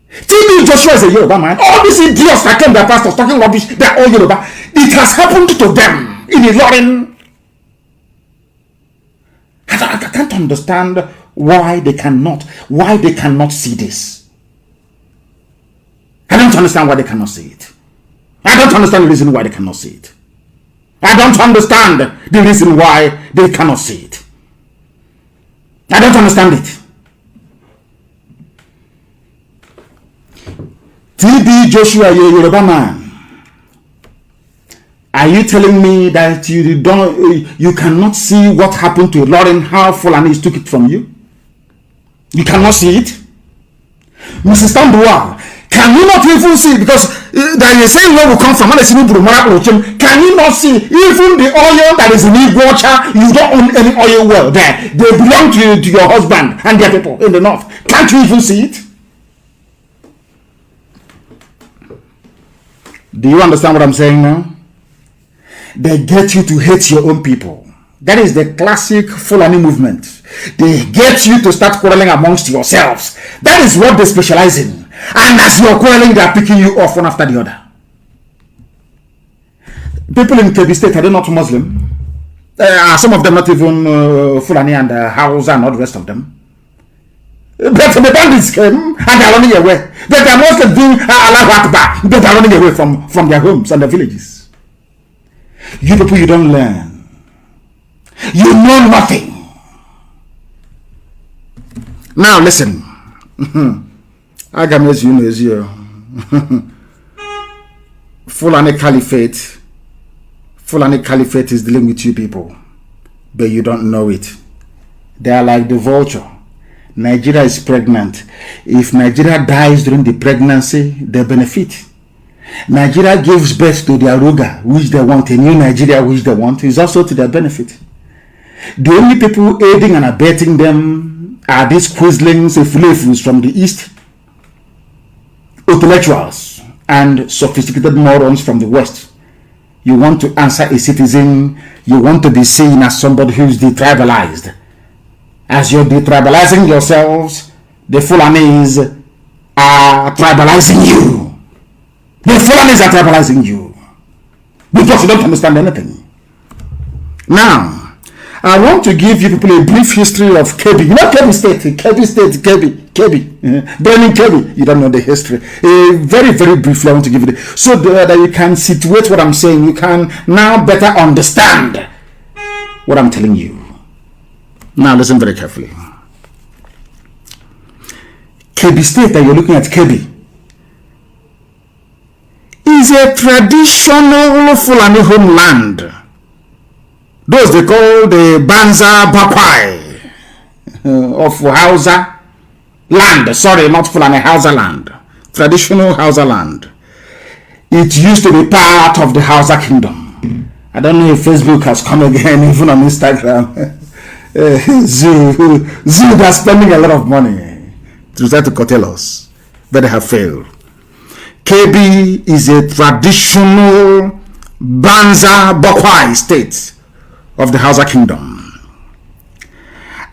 TB Joshua is a Yoruba man. All these idiots that came, their pastors talking rubbish, they're all Yoruba. It has happened to them in Ilorin. I can't understand why they cannot see this. I don't understand why they cannot see it. I don't understand the reason why they cannot see it. I don't understand the reason why they cannot see it. I don't understand it. TB Joshua, you're a Yoruba man. Are you telling me that you cannot see what happened to Lauren, how Fulani took it from you? You cannot see it? Mrs. Tambuwa, can you not even see, because there is a saying where we come from, can you not see even the oil that is in Iguacha? You don't own any oil well there. They belong to your husband and their people in the north. Can't you even see it? Do you understand what I'm saying now? They get you to hate your own people. That is the classic Fulani movement. They get you to start quarreling amongst yourselves. That is what they specialize in. And as you're quarreling, they are picking you off one after the other. People in Kebbi State, are they not Muslim? Some of them not even Fulani and Hausa and all the rest of them. But the bandits came and they are running away. They are Muslims doing Allahu Akbar. They are running away from their homes and their villages. You people, you don't learn. You know nothing. Now listen. Fulani Caliphate is dealing with you people, but you don't know it. They are like the vulture. Nigeria is pregnant. If Nigeria dies during the pregnancy, they benefit. Nigeria gives birth to their Ruga, which they want, a new Nigeria, which they want, is also to their benefit. The only people aiding and abetting them are these quislings, ifulefus from the East, intellectuals, and sophisticated morons from the West. You want to answer a citizen, you want to be seen as somebody who's detribalized. As you're detribalizing yourselves, the Fulanis are tribalizing you. The Fulanis are tribalizing you. Because you don't understand anything. Now, I want to give you people a brief history of Kebbi. You know Kebbi State, Burning Kebbi. You don't know the history. Very, very briefly, I want to give you so that you can situate what I'm saying. You can now better understand what I'm telling you. Now listen very carefully. Kebbi State that you're looking at, Kebbi, is a traditional Fulani homeland. Those they call the Banza Bakwai of Hausa land. Sorry, not Fulani, Hausa land. Traditional Hausa land. It used to be part of the Hausa kingdom. I don't know if Facebook has come again, even on Instagram. Zoo, they're spending a lot of money to try to curtail us, but they have failed. Kebbi is a traditional Banza Bakwai state of the Hausa kingdom.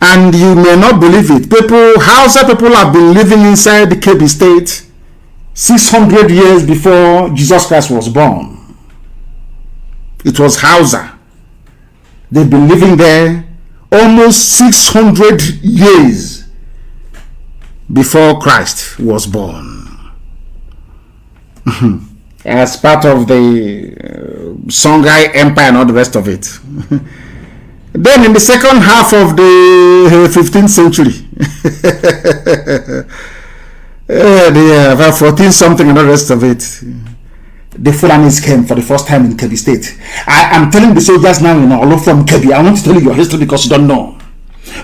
And you may not believe it. Hausa people have been living inside the Kebbi state 600 years before Jesus Christ was born. It was Hausa. They've been living there almost 600 years before Christ was born. As part of the Songhai Empire and all the rest of it. Then in the second half of the 15th century, about 14 something and the rest of it, the Fulanis came for the first time in Kebbi State. I am telling the soldiers now, all from Kebbi, I want to tell you your history because you don't know.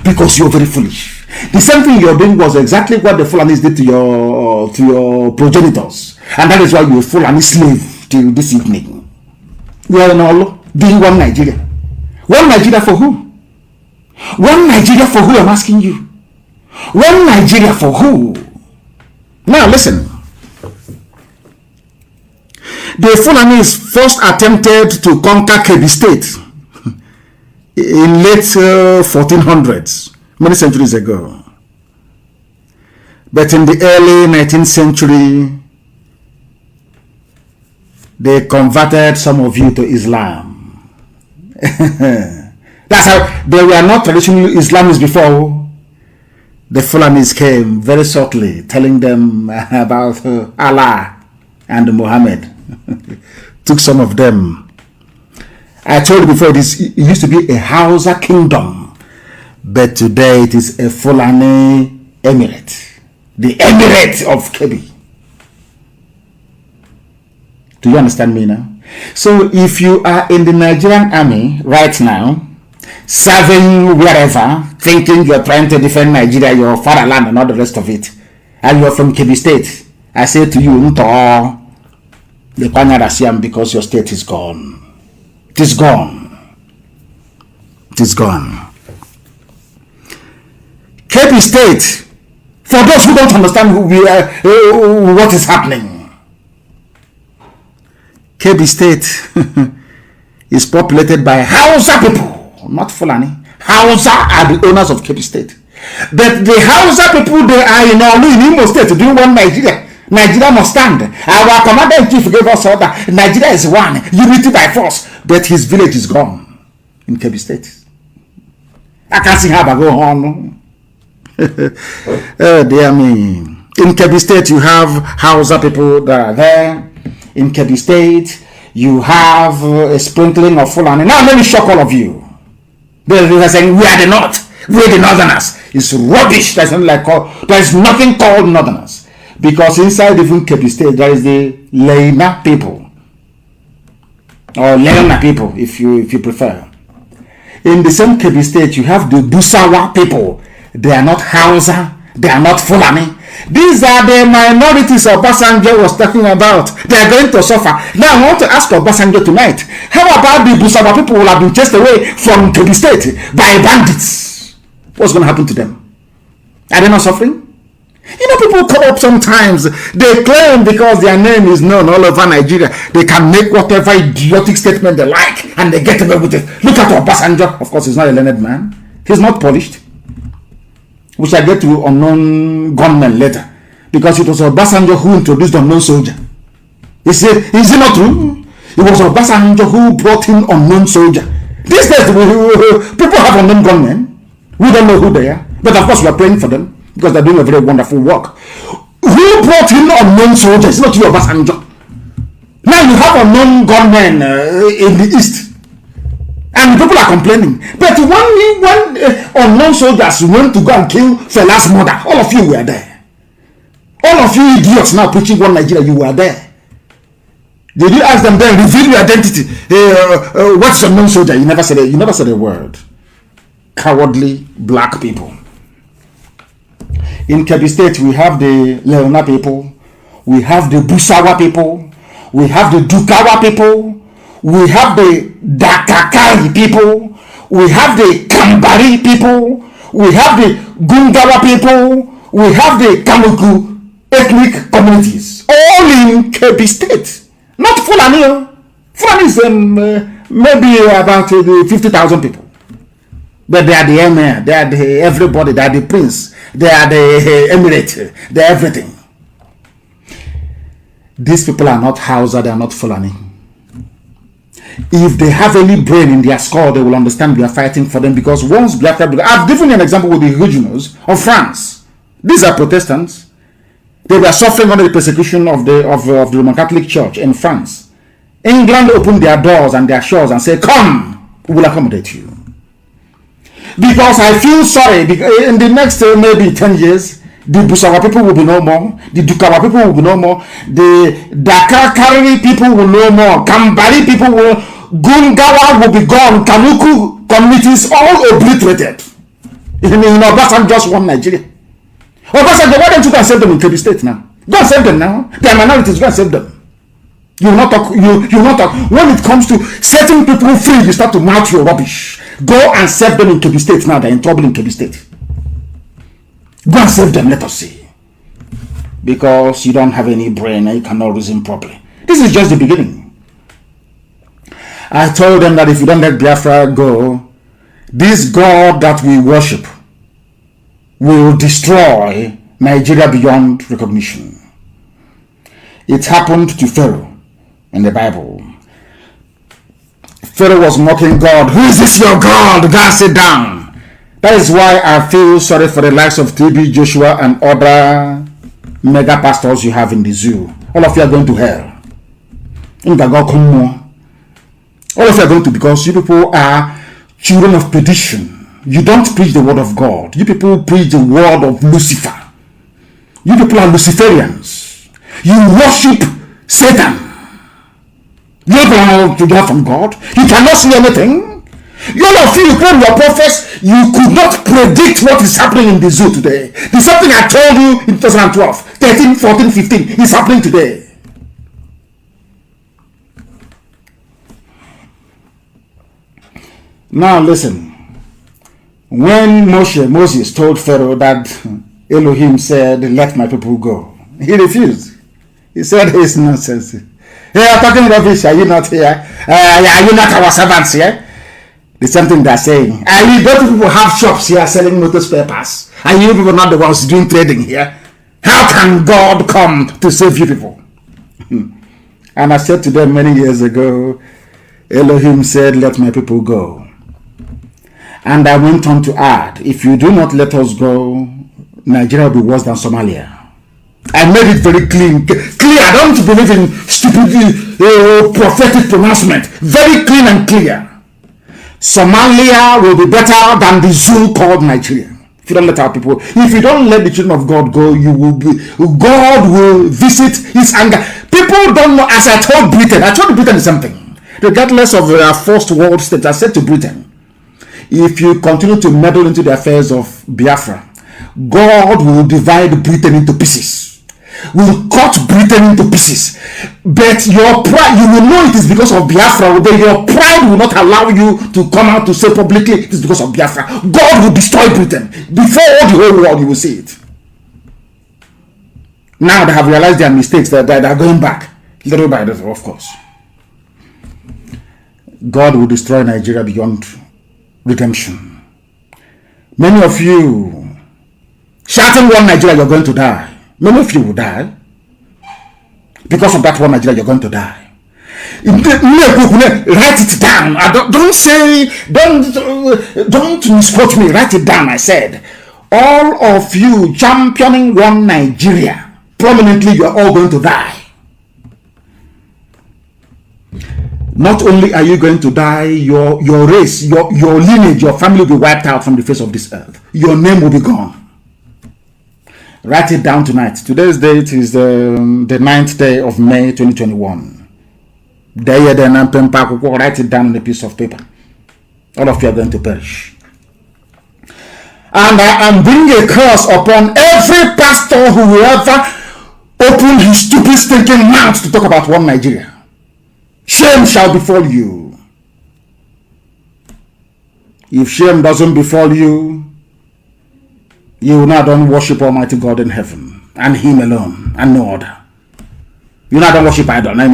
Because you're very foolish. The same thing you're doing was exactly what the Fulanis did to your progenitors. And that is why you're a Fulani slave till this evening. We are in all being one Nigeria. One Nigeria for who? One Nigeria for who, I'm asking you. One Nigeria for who? Now listen. The Fulanis first attempted to conquer Kebbi State in late 1400s, many centuries ago. But in the early 19th century, they converted some of you to Islam. That's how they were not traditional Islamists before. The Fulanis came very shortly, telling them about Allah and Muhammad. Took some of them. I told you before, it used to be a Hausa kingdom, but today it is a Fulani emirate. The emirate of Kebbi. Do you understand me now? So if you are in the Nigerian army right now, serving wherever, thinking you're trying to defend Nigeria, your fatherland and all the rest of it, and you're from Kebbi State, I say to you, the Panyarasiam, because your state is gone. It is gone. It is gone. Kebbi State, for those who don't understand who we are, what is happening. Kebbi State is populated by Hausa people, not Fulani. Hausa are the owners of Kebbi State. But the Hausa people, they are in Imo State. Do you want Nigeria? Nigeria must stand. Our commander-in-chief gave us order. Nigeria is one, unity by force. But his village is gone in Kebbi State. I can't see how I go on. Oh, dear me. In Kebbi State, you have Hausa people that are there. In Kebbi State, you have a sprinkling of Fulani. Now, let me shock all of you. They are saying, we are the North. We are the Northerners. It's rubbish. There's nothing called Northerners. Because inside even Kebbi State, there is the Leina people. Or Leina people, if you prefer. In the same Kebbi State, you have the Busawa people. They are not Hausa. They are not Fulani. These are the minorities Obasanjo was talking about. They are going to suffer. Now I want to ask Obasanjo tonight, how about the Busawa people who have been chased away from Kebbi State by bandits? What's going to happen to them? Are they not suffering? You know, people come up sometimes, they claim because their name is known all over Nigeria, they can make whatever idiotic statement they like and they get away with it. Look at Obasanjo. Of course, he's not a learned man. He's not polished. We shall get to unknown gunmen later, because it was Obasanjo who introduced the unknown soldier. Is it not true? It was Obasanjo who brought in unknown soldier. These days, people have unknown gunmen. We don't know who they are, but of course we are praying for them because they're doing a very wonderful work. Who brought in unknown soldiers? It's not you, Obasanjo. Now you have unknown gunmen in the east. And people are complaining. But when unknown soldiers went to go and kill Fela's mother, all of you were there. All of you idiots now preaching one Nigeria, you were there. Did you ask them then, reveal your identity? What's unknown soldier? You never said a word. Cowardly black people. In Kebbi State, we have the Leona people. We have the Busawa people. We have the Dukawa people. We have the Dakakari people. We have the Kambari people. We have the Gungawa people. We have the Kamuku ethnic communities. All in Kebbi State. Not Fulani. Fulani is maybe about 50,000 people. But they are the emir. They are the everybody. They are the prince. They are the emirate. They are everything. These people are not Hausa. They are not Fulani. If they have any brain in their skull, they will understand we are fighting for them, because once Biafra, I've given you an example with the Huguenots of France. These are Protestants. They were suffering under the persecution of the Roman Catholic Church in France. England opened their doors and their shores and said, come, we will accommodate you. Because I feel sorry, because in the next maybe 10 years, the Busawa people will be no more. The Dukawa people will be no more. The Dakakari people will no more. Kambari people will. Gungawa will be gone. Kamuku communities all obliterated. In Obasanjo just one Nigeria. Obasanjo, why don't you go and save them in Kebbi State now? Go and save them now. They are minorities. Go and save them. You will not talk. You will not talk. When it comes to setting people free, you start to mouth your rubbish. Go and save them in Kebbi State now. They're in trouble in Kebbi State. Go and save them, let us see. Because you don't have any brain and you cannot reason properly. This is just the beginning. I told them that if you don't let Biafra go, this God that we worship will destroy Nigeria beyond recognition. It happened to Pharaoh in the Bible. Pharaoh was mocking God. Who is this your God? God, sit down. That is why I feel sorry for the likes of TB Joshua and other mega pastors you have in the zoo. All of you are going to hell. All of you are going to, because you people are children of perdition. You don't preach the word of God. You people preach the word of Lucifer. You people are Luciferians. You worship Satan. You don't know to from God. You cannot see anything. All of you claim your prophets, you could not predict what is happening in the zoo today. The something I told you in 2012, 13, 14, 15 is happening today. Now listen. When Moses told Pharaoh that Elohim said, let my people go, he refused. He said, it's nonsense. are talking rubbish. Are you not here? Are you not our servants here? The same thing they're saying. Are you, don't people have shops here selling notice papers? Are you people not the ones doing trading here? How can God come to save you people? And I said to them many years ago, Elohim said, let my people go. And I went on to add, if you do not let us go, Nigeria will be worse than Somalia. I made it very clear. I don't believe in stupid prophetic pronouncement. Very clean and clear. Somalia will be better than the zoo called Nigeria. If you don't let our people, if you don't let the children of God go, God will visit his anger. People don't know, as I told Britain the same thing. Regardless of their first world state, I said to Britain, if you continue to meddle into the affairs of Biafra, God will divide Britain into pieces. Will cut Britain into pieces. But your pride, you will know it is because of Biafra, but your pride will not allow you to come out to say publicly it is because of Biafra. God will destroy Britain. Before all the whole world, you will see it. Now they have realized their mistakes, that they are going back. Little by little, of course. God will destroy Nigeria beyond redemption. Many of you shouting one Nigeria, you're going to die. Many of you will die. Because of that one Nigeria, you're going to die. Write it down. Don't misquote me. Write it down. I said, all of you championing one Nigeria, prominently, you are all going to die. Not only are you going to die, your race, your lineage, your family will be wiped out from the face of this earth. Your name will be gone. Write it down tonight. Today's date is the 9th day of May 2021. Write it down on a piece of paper. All of you are going to perish. And I am bringing a curse upon every pastor who will ever open his stupid stinking mouth to talk about one Nigeria. Shame shall befall you. If shame doesn't befall you, you will not don't worship Almighty God in heaven and Him alone and no other. You not don't worship idol. I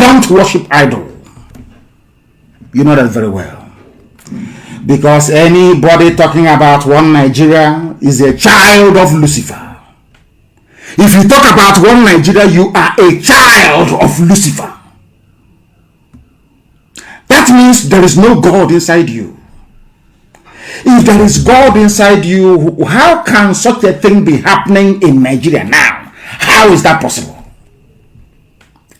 don't worship idol. You know that very well. Because anybody talking about one Nigeria is a child of Lucifer. If you talk about one Nigeria, you are a child of Lucifer. That means there is no God inside you. If there is God inside you, how can such a thing be happening in Nigeria now? How is that possible?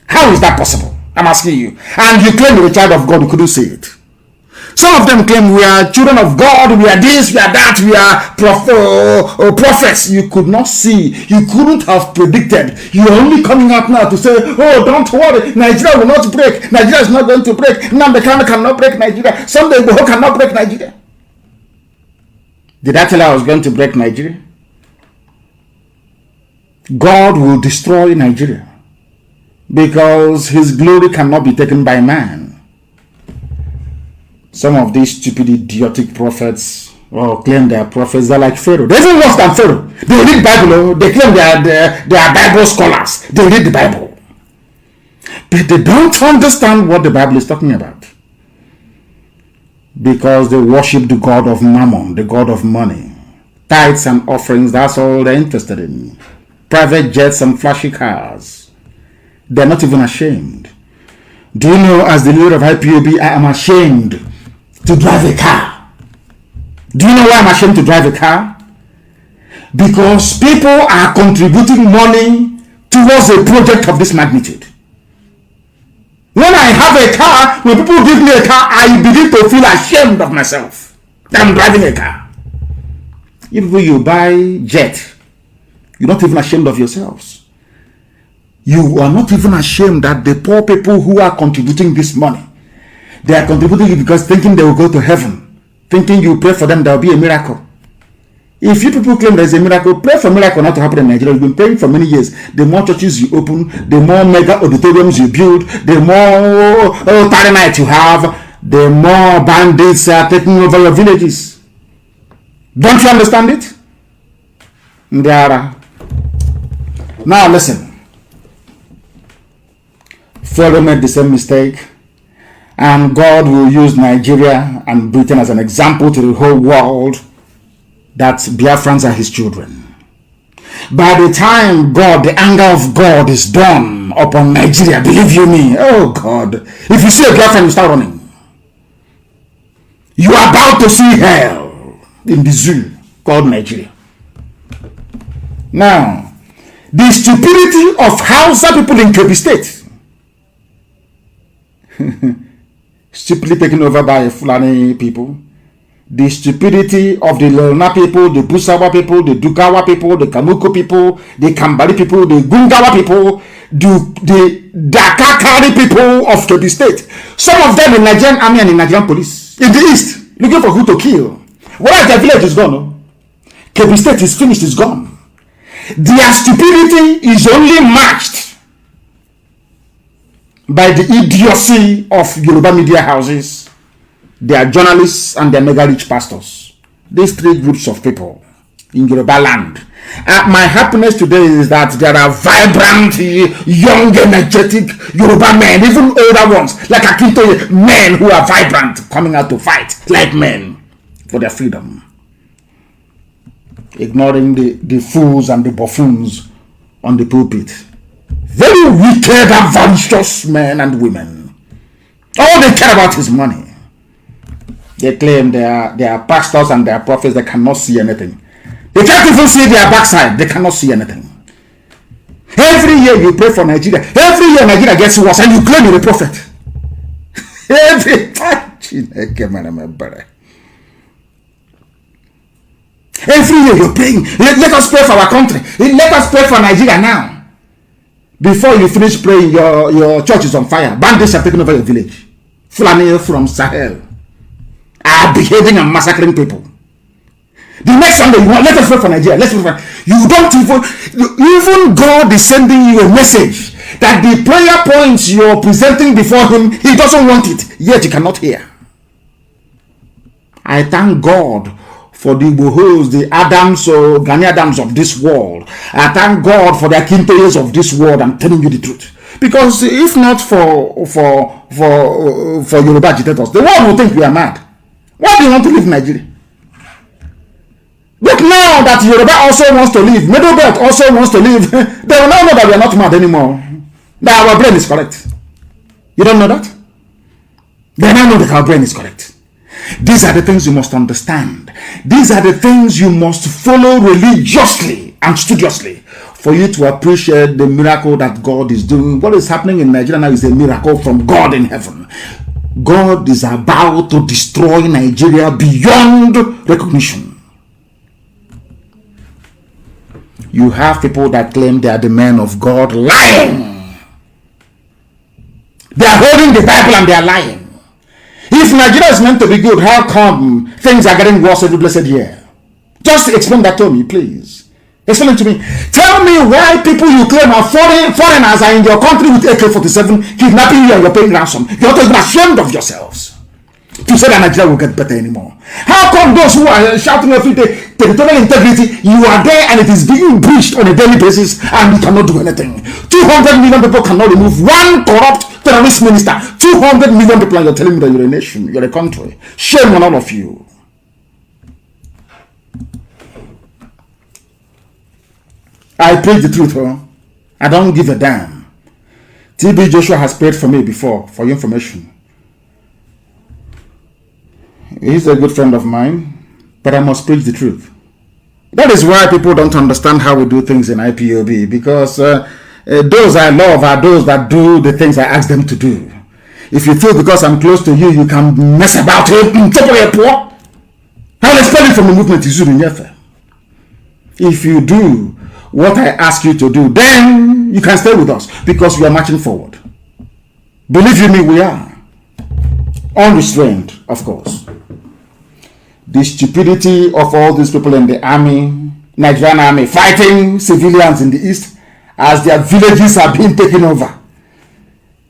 How is that possible? I'm asking you. And you claim you're a child of God, you couldn't say it. Some of them claim we are children of God, we are this, we are that, we are prophets. You could not see, you couldn't have predicted. You're only coming out now to say, oh, don't worry, Nigeria will not break. Nigeria is not going to break. Nnamdi Kanu cannot break Nigeria. Someday Ipob cannot break Nigeria. Did I tell you I was going to break Nigeria? God will destroy Nigeria because his glory cannot be taken by man. Some of these stupid, idiotic prophets claim they are prophets. They're like Pharaoh. They're even worse than Pharaoh. They read Bible. They claim they are Bible scholars. They read the Bible. But they don't understand what the Bible is talking about. Because they worship the God of mammon, the God of money. Tithes and offerings, that's all they're interested in. Private jets and flashy cars. They're not even ashamed. Do you know, as the leader of IPOB, I am ashamed to drive a car. Do you know why I'm ashamed to drive a car? Because people are contributing money towards a project of this magnitude. When I have a car, when people give me a car, I begin to feel ashamed of myself. I'm driving a car. If you buy jet, you're not even ashamed of yourselves. You are not even ashamed that the poor people who are contributing this money, they are contributing it because thinking they will go to heaven, thinking you pray for them, there will be a miracle. If you people claim there's a miracle, pray for miracle not to happen in Nigeria. You've been praying for many years. The more churches you open, the more mega auditoriums you build, the more Taranite you have, the more bandits are taking over your villages. Don't you understand it? Now listen. Pharaoh made the same mistake. And God will use Nigeria and Britain as an example to the whole world that Biafrans are his children. By the time the anger of God is done upon Nigeria, believe you me, oh God, if you see a Biafran, you start running. You are about to see hell in the zoo called Nigeria. Now, the stupidity of Hausa people in Kebbi State, stupidly taken over by Fulani people, the stupidity of the Lorna people, the Busawa people, the Dukawa people, the Kamuko people, the Kambari people, the Gungawa people, the Dakakari people of Kebbi State. Some of them in Nigerian army and in Nigerian police. In the east, looking for who to kill. Whereas their village is gone, no? Kebbi State is finished, is gone. Their stupidity is only matched by the idiocy of Yoruba media houses, their journalists, and their mega rich pastors. These three groups of people in Yoruba land. My happiness today is that there are vibrant, young, energetic Yoruba men, even older ones, like Akintoye, men who are vibrant, coming out to fight like men for their freedom. Ignoring the fools and the buffoons on the pulpit. Very wicked and vicious men and women. All they care about is money. They claim they are pastors and they are prophets. They cannot see anything. They can't even see their backside. They cannot see anything. Every year you pray for Nigeria. Every year Nigeria gets worse and you claim you're a prophet. Every year you're praying. Let us pray for our country. Let us pray for Nigeria now. Before you finish praying, your church is on fire. Bandits have taken over your village. Fulani from Sahel are behaving and massacring people. The next Sunday, let us pray for Nigeria. Let's pray for. You don't even God is sending you a message that the prayer points you're presenting before him, he doesn't want it, yet you cannot hear. I thank God for the Bohos, the Adams or Ghanaian Adams of this world. I thank God for the Akintoyes of this world. I'm telling you the truth. Because if not for Yoruba agitators, the world will think we are mad. Why do you want to leave Nigeria? But now that Yoruba also wants to leave, Middle Belt also wants to leave, they will now know that we are not mad anymore. That our brain is correct. You don't know that? They now know that our brain is correct. These are the things you must understand. These are the things you must follow religiously and studiously for you to appreciate the miracle that God is doing. What is happening in Nigeria now is a miracle from God in heaven. God is about to destroy Nigeria beyond recognition. You have people that claim they are the men of God lying. They are holding the Bible and they are lying. If Nigeria is meant to be good, how come things are getting worse every blessed year? Just explain that to me, please. Explain it to me. Tell me why people you claim are foreigners are in your country with AK-47 kidnapping you and you're paying ransom. You're not even ashamed of yourselves to say that Nigeria will get better anymore. How come those who are shouting every day territorial integrity, you are there and it is being breached on a daily basis and you cannot do anything? 200 million people cannot remove one corrupt terrorist minister. 200 million people, and you're telling me that you're a nation, you're a country. Shame on all of you. I preach the truth, huh? I don't give a damn. TB Joshua has prayed for me before, for your information. He's a good friend of mine, but I must preach the truth. That is why people don't understand how we do things in IPOB, because those I love are those that do the things I ask them to do. If you feel because I'm close to you, you can mess about it, I'll explain it from the movement. If you do what I ask you to do, then you can stay with us because we are marching forward. Believe you me, we are. Unrestrained, of course. The stupidity of all these people in the army, Nigerian army, fighting civilians in the east as their villages are being taken over.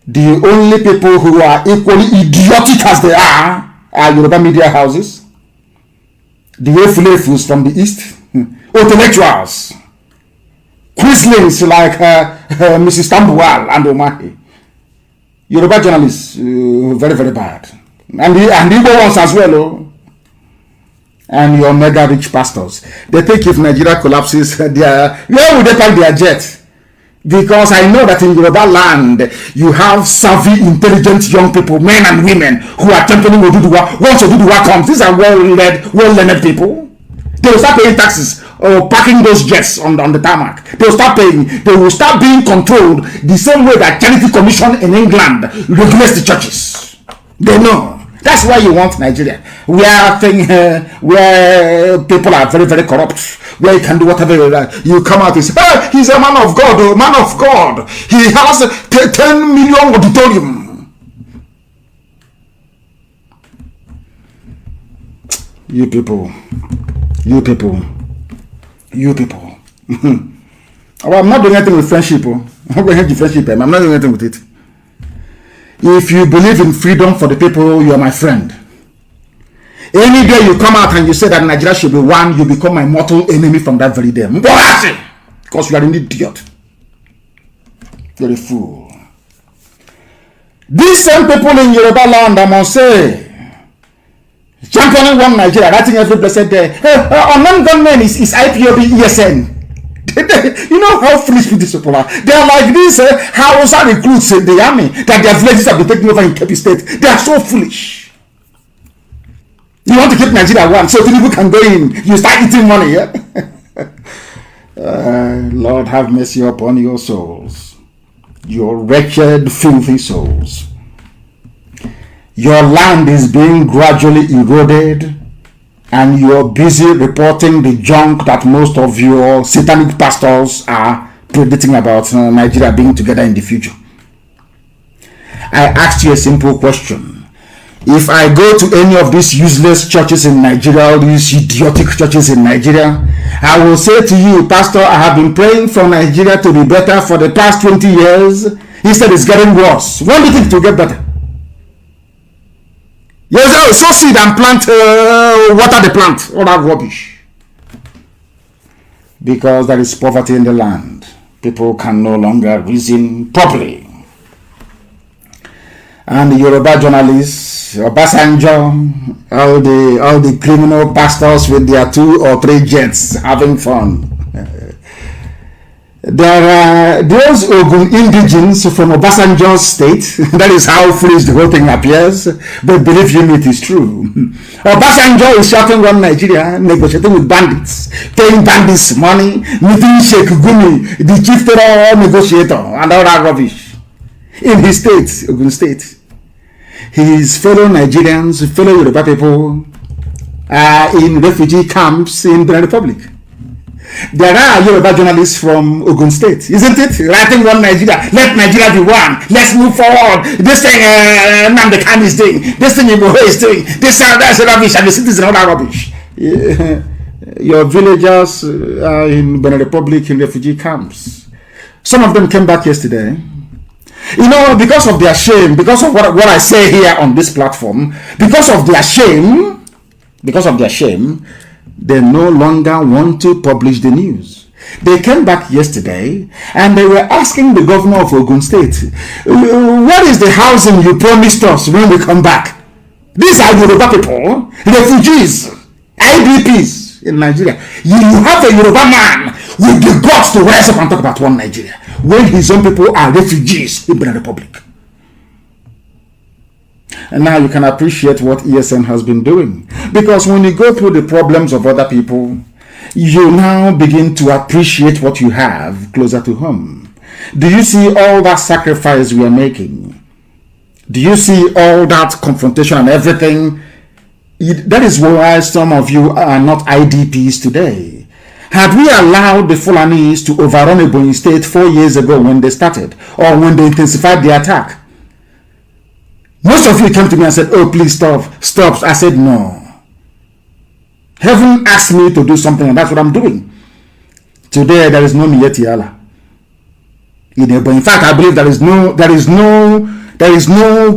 The only people who are equally idiotic as they are Yoruba media houses, the Efulefus from the east, intellectuals, quislings like Mrs. Tambuwal and Omahi. Yoruba journalists, very, very bad. And the Igbo ones as well, and your mega rich pastors. They think if Nigeria collapses, where will they park their jet? Because I know that in Yoruba land, you have savvy, intelligent young people, men and women, who are championing Oduduwa. Once Oduduwa comes, these are well-learned people. They will start paying taxes or parking those jets on the tarmac. They will start paying. They will start being controlled the same way that Charity Commission in England regulates the churches. They know. That's why you want Nigeria, where people are very, very corrupt, where you can do whatever you like. You come out and say, hey, he's a man of God, man of God. He has a 10 million auditorium. You people. Well, I'm not doing anything with friendship. I'm not doing anything with it. If you believe in freedom for the people, you are my friend. Any day you come out and you say that Nigeria should be one, you become my mortal enemy from that very day. Because you are an idiot. You're a fool. These same people in Yoruba land, I must say, championing one Nigeria, writing every blessed day. Our non-government is Ipob ESN. You know how foolish these people are. They are like these Hausa recruits in the army that their villages have been taken over in Kebbi State. They are so foolish. You want to keep Nigeria one so people can go in. You start eating money, yeah? Lord have mercy upon your souls. Your wretched, filthy souls. Your land is being gradually eroded, and you're busy reporting the junk that most of your satanic pastors are predicting about Nigeria being together in the future. I asked you a simple question. If I go to any of these useless churches in Nigeria, all these idiotic churches in Nigeria, I will say to you, Pastor, I have been praying for Nigeria to be better for the past 20 years. Instead, it's getting worse. When do you think it will get better? Yes, sow seed and plant, water the plant, all that rubbish. Because there is poverty in the land. People can no longer reason properly. And the Yoruba journalists, Obasanjo, all the criminal pastors with their 2 or 3 jets having fun. There are those Ogun indigenes from Obasanjo's state. That is how foolish the whole thing appears. But believe you me, it is true. Obasanjo is shouting around Nigeria, negotiating with bandits, paying bandits money, meeting Sheikh Gumi, the chief terror negotiator, and all that rubbish. In his state, Ogun State. His fellow Nigerians, fellow Yoruba people are in refugee camps in the Republic. There are Yoruba journalists from Ogun State, isn't it? Writing one Nigeria, let Nigeria be one, let's move forward. This thing Nnamdi Kanu is doing, this thing Ipob is doing, this that's rubbish, and the cities are all that rubbish. Your villagers are in Benin Republic in refugee camps. Some of them came back yesterday. You know, because of their shame, because of what I say here on this platform, because of their shame, they no longer want to publish the news. They came back yesterday and they were asking the governor of Ogun State, what is the housing you promised us when we come back? These are Yoruba people, refugees, IDPs in Nigeria. You have a Yoruba man with the guts to rise up and talk about one Nigeria when his own people are refugees in the Republic. And now you can appreciate what ESN has been doing. Because when you go through the problems of other people, you now begin to appreciate what you have closer to home. Do you see all that sacrifice we are making? Do you see all that confrontation and everything? That is why some of you are not IDPs today. Had we allowed the Fulanis to overrun Ebonyi State 4 years ago when they started, or when they intensified the attack, most of you came to me and said, oh, please stop. I said, no. Heaven asked me to do something, and that's what I'm doing. Today, there is no Miyetti Allah. In fact, I believe there is no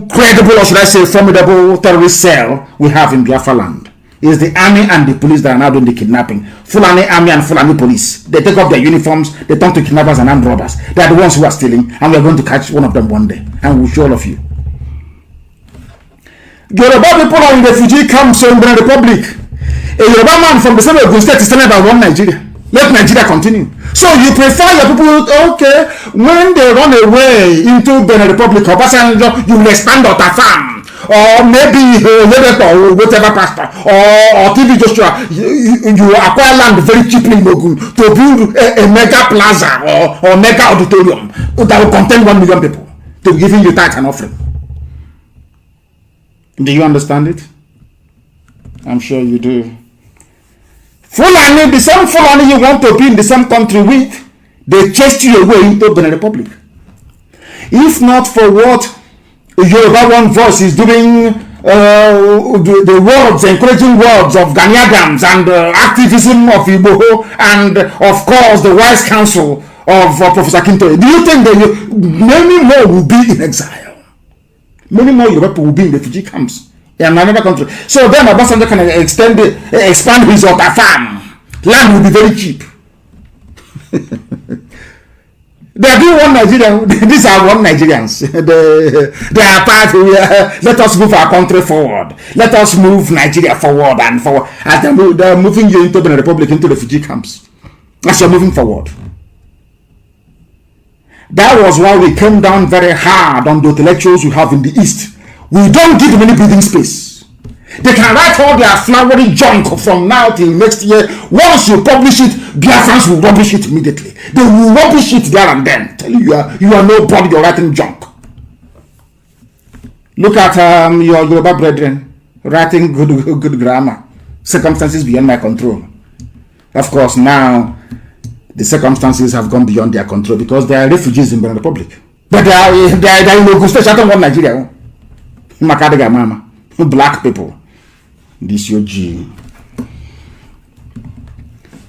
credible, or should I say, formidable terrorist cell we have in Biafra land. It's the army and the police that are now doing the kidnapping. Fulani army and Fulani police. They take off their uniforms, they turn to kidnappers and armed robbers. They are the ones who are stealing, and we are going to catch one of them one day. And we'll show all of you. Yoruba people are in refugee camps in the Republic. A Yoruba man from the same Ogun State is telling about one Nigeria. Let Nigeria continue. So you prefer your people, okay, when they run away into the Republic of Obasanjo, you will expand Otafam. Or maybe or whatever pastor, or TV Joshua, you acquire land very cheaply in Ogun to build a mega plaza or mega auditorium that will contain 1 million people to be giving you tithe and offering. Do you understand it? I'm sure you do. Fulani, the same Fulani you want to be in the same country with, they chased you away into Benin Republic. If not for what Yoruba One Voice is doing, the words, encouraging words of Ghanaians and activism of Ipob and of course the wise counsel of Professor Kinto, do you think that many more will be in exile? Many more Yoruba people will be in refugee camps in another country. So then Obasanjo can expand his farm. Land will be very cheap. They are doing one Nigeria. These are one Nigerians. They are part. Let us move our country forward. Let us move Nigeria forward and forward. As they are moving you into the Republic, into refugee camps. As you're moving forward. That was why we came down very hard on the intellectuals we have in the East. We don't give them any breathing space. They can write all their flowery junk from now till next year. Once you publish it, Biafrans will rubbish it immediately. They will rubbish it there and then. Tell you you are nobody, you're writing junk. Look at your Yoruba brethren writing good grammar. Circumstances beyond my control. Of course, now the circumstances have gone beyond their control because they are refugees in the Republic. But they are in Ogun State, Chatham, Nigeria. Makadiga mama. Black people. This your G.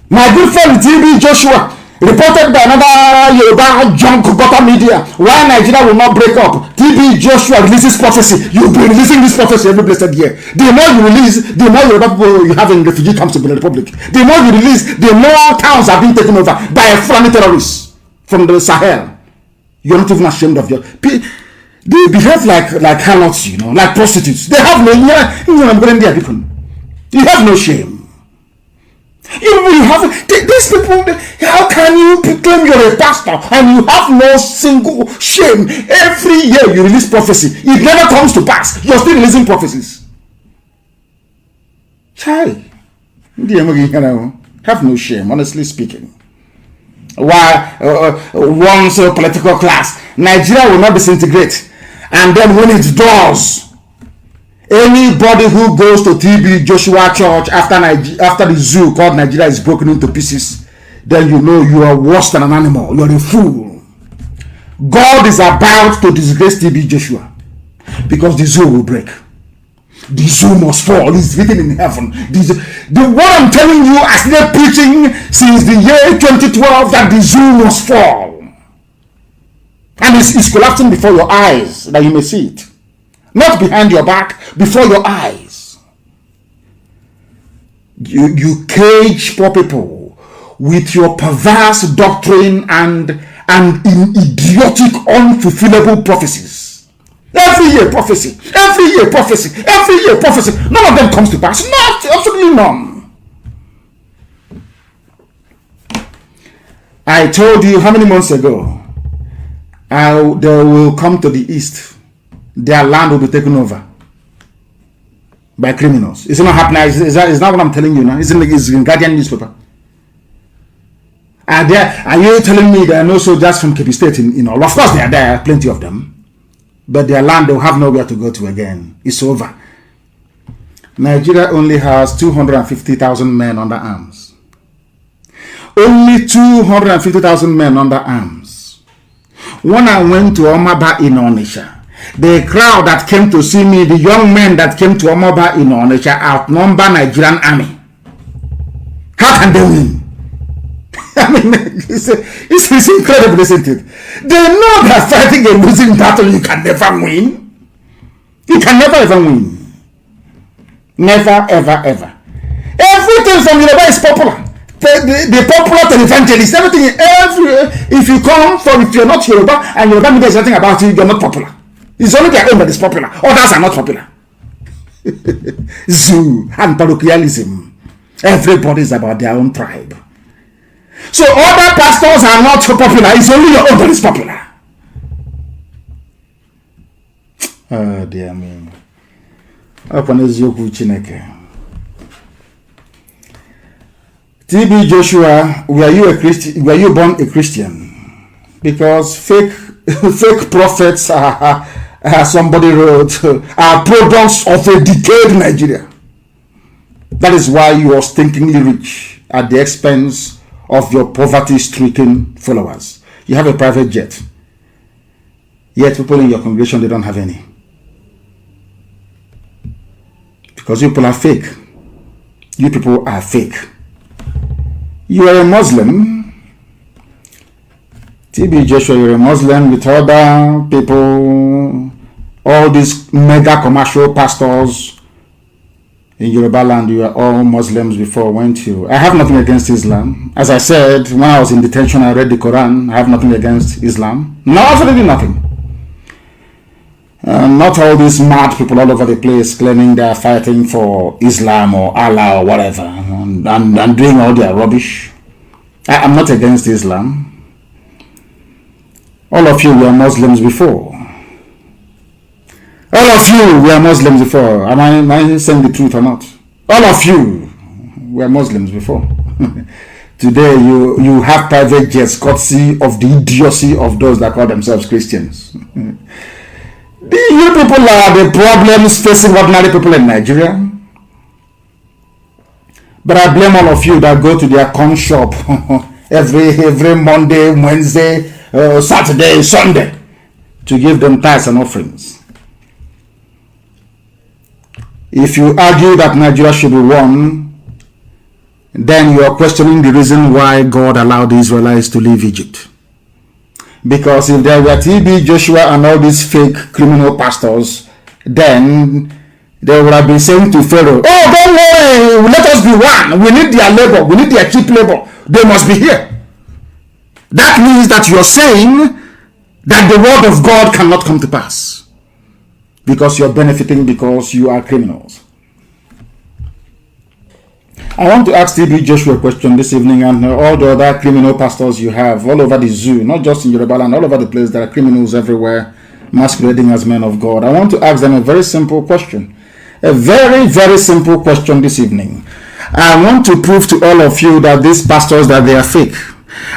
My good friend TB Joshua reported by another Yoruba junk gutter media why Nigeria will not break up. TB Joshua releases prophecy. You've been releasing this prophecy every blessed year. The more you release, the more Yoruba people you have in refugee camps in the Republic. The more you release, the more towns are being taken over by Fulani terrorists from the Sahel. You're not even ashamed of your. They behave like harlots, you know, like prostitutes. They have no, you have no shame. You have these people. How can you claim you're a pastor and you have no single shame? Every year you release prophecy, it never comes to pass. You're still releasing prophecies. Chai, have no shame, honestly speaking. Why once a political class, Nigeria will not disintegrate. And then when it does, anybody who goes to TB Joshua Church after the zoo called Nigeria is broken into pieces, then you know you are worse than an animal. You are a fool. God is about to disgrace TB Joshua because the zoo will break. The zoo must fall. It's written in heaven. What I'm telling you, I started preaching since the year 2012 that the zoo must fall. And it's collapsing before your eyes that you may see it. Not behind your back, before your eyes. You cage poor people with your perverse doctrine and idiotic, unfulfillable prophecies. Every year prophecy. None of them comes to pass. Not, absolutely none. I told you how many months ago? They will come to the east. Their land will be taken over by criminals. It's not happening. Is that what I'm telling you now? It's in Guardian newspaper. Are you telling me there are no soldiers from Kebbi State in all? Of course there are plenty of them. But their land, they will have nowhere to go to again. It's over. Nigeria only has 250,000 men under arms. Only 250,000 men under arms. When I went to Omaba in Onitsha, the crowd that came to see me, the young men that came to Omaba in Onitsha outnumber Nigerian army. How can they win? I mean, it's incredible, isn't it? They know that fighting a losing battle, you can never win. You can never ever win. Never, ever, ever. Everything from Yoruba is popular. The popular televangelist, everything, if you're not Yoruba and Yoruba media is nothing about you, you're not popular. It's only their own that is popular. Others are not popular. Zoo and parochialism. Everybody is about their own tribe. So other pastors are not so popular. It's only your own that is popular. Oh dear me. TB Joshua, were you a Christian? Were you born a Christian? Because fake prophets are somebody wrote are products of a decayed Nigeria. That is why you are stinkingly rich at the expense of your poverty-stricken followers. You have a private jet, yet people in your congregation, they don't have any. Because you people are fake. You people are fake. You are a Muslim. TB Joshua, you're a Muslim with other people, all these mega commercial pastors in Yoruba land. You are all Muslims before, weren't you? I have nothing against Islam. As I said, when I was in detention, I read the Quran. I have nothing against Islam. No, absolutely nothing. Not all these mad people all over the place claiming they are fighting for Islam or Allah or whatever and doing all their rubbish. I'm not against Islam. All of you were Muslims before. All of you were Muslims before. Am I saying the truth or not? All of you were Muslims before. Today you have private jets courtesy of the idiocy of those that call themselves Christians. You people are the problems facing ordinary people in Nigeria. But I blame all of you that go to their corn shop every Monday, Wednesday, Saturday, Sunday to give them tithes and offerings. If you argue that Nigeria should be one, then you are questioning the reason why God allowed the Israelites to leave Egypt. Because if there were TB Joshua and all these fake criminal pastors, then they would have been saying to Pharaoh, oh, don't worry, let us be one. We need their labor. We need their cheap labor. They must be here. That means that you're saying that the word of God cannot come to pass because you're benefiting because you are criminals. I want to ask TB Joshua a question this evening, and all the other criminal pastors you have all over the zoo, not just in Yoruba land, all over the place. There are criminals everywhere masquerading as men of God. I want to ask them a very simple question. A very, very simple question this evening. I want to prove to all of you that these pastors, that they are fake.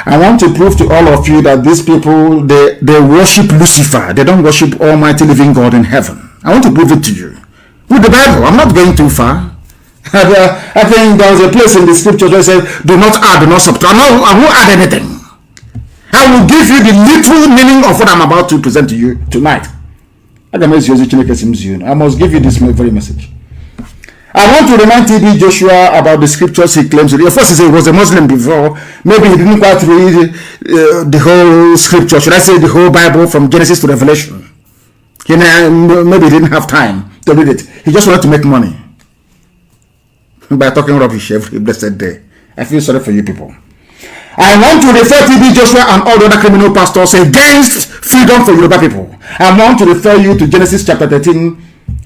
I want to prove to all of you that these people, they worship Lucifer. They don't worship Almighty Living God in heaven. I want to prove it to you. With the Bible, I'm not going too far. I think there was a place in the scripture that says, do not add, do not subtract. No, I won't add anything. I will give you the literal meaning of what I'm about to present to you tonight. I must give you this very message. I want to remind TB Joshua about the scriptures he claims. Of course, he said he was a Muslim before. Maybe he didn't quite read the whole scripture. Should I say the whole Bible from Genesis to Revelation? Maybe he didn't have time to read it. He just wanted to make money by talking rubbish every blessed day. I feel sorry for you people. I want to refer TB Joshua and all the other criminal pastors against freedom for Yoruba people. I want to refer you to Genesis chapter 13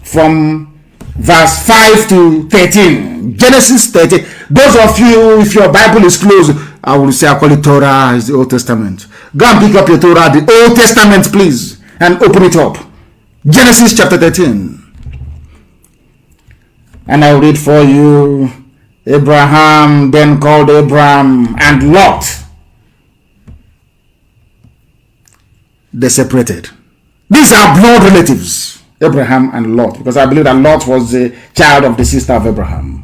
from verse 5 to 13. Genesis 13. Those of you, if your Bible is closed, I will say I call it Torah, is the Old Testament. Go and pick up your Torah, the Old Testament, please, and open it up. Genesis chapter 13. And I'll read for you. Abraham then called Abram and Lot. They separated. These are blood relatives, Abraham and Lot, because I believe that Lot was the child of the sister of Abraham.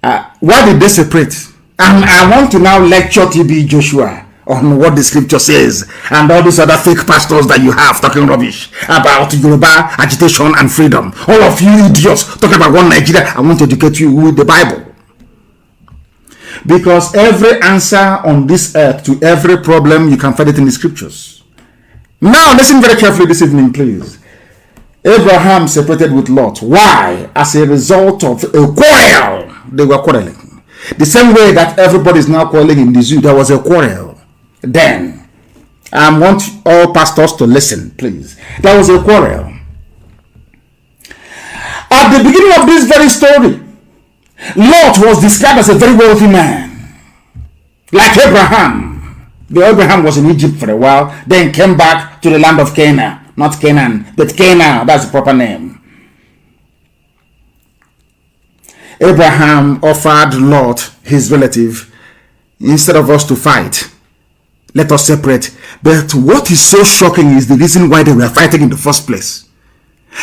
Why did they separate? And I want to now lecture TB Joshua on what the scripture says, and all these other fake pastors that you have talking rubbish about Yoruba agitation and freedom. All of you idiots talking about one Nigeria. I want to educate you with the Bible. Because every answer on this earth to every problem, you can find it in the scriptures. Now listen very carefully this evening, please. Abraham separated with Lot. Why? As a result of a quarrel They were quarreling. The same way that everybody is now quarreling in the zoo, there was a quarrel. Then, I want all pastors to listen, please. There was a quarrel. At the beginning of this very story, Lot was described as a very wealthy man, like Abraham. The Abraham was in Egypt for a while, then came back to the land of Canaan. Not Canaan, but Canaan, that's the proper name. Abraham offered Lot, his relative, instead of us to fight, let us separate. But what is so shocking is the reason why they were fighting in the first place.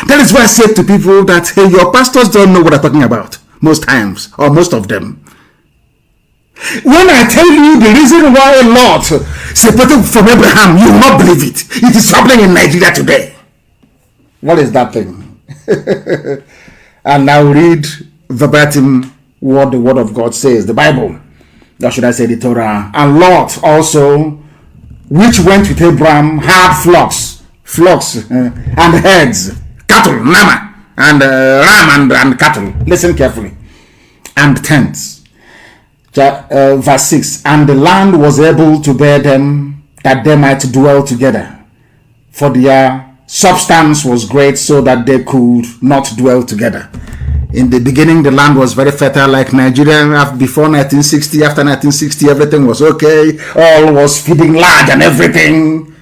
That is why I said to people that, hey, your pastors don't know what I'm talking about, most times, or most of them. When I tell you the reason why Lot separated from Abraham, you will not believe it. It is happening in Nigeria today. What is that thing? And now read verbatim what the word of God says, the Bible. Or should I say the Torah? And Lot also, which went with Abraham, had flocks, and herds, cattle, llama, and ram and cattle. Listen carefully. And tents. Verse 6. And the land was able to bear them, that they might dwell together. For their substance was great, so that they could not dwell together. In the beginning, the land was very fertile, like Nigeria. Before 1960, after 1960, everything was okay. All was feeding large and everything.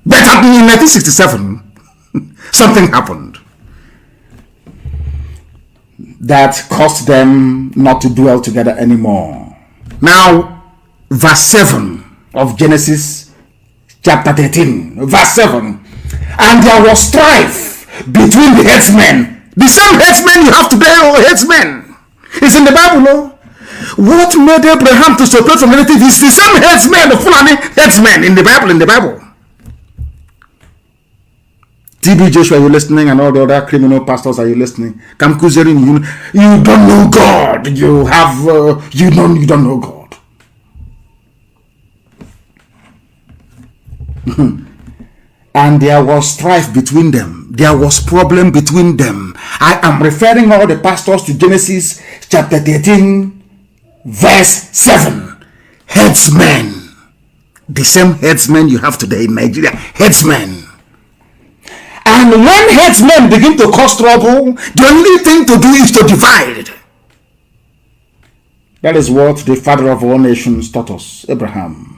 But in 1967, something happened that caused them not to dwell together anymore. Now, verse 7 of Genesis chapter 13, verse 7. And there was strife between the headsmen. The same headsmen you have today, or headsmen. It's in the Bible, no? What made Abraham to separate from relatives is the same headsmen, the Fulani headsmen in the Bible, TB Joshua, are you listening? And all the other criminal pastors, are you listening? Kamkuzerin, you don't know God. You don't know God. And there was strife between them. There was problem between them. I am referring all the pastors to Genesis chapter 13, verse 7. Headsmen. The same headsmen you have today in Nigeria. Headsmen. And when headsmen begin to cause trouble, the only thing to do is to divide. That is what the father of all nations taught us, Abraham.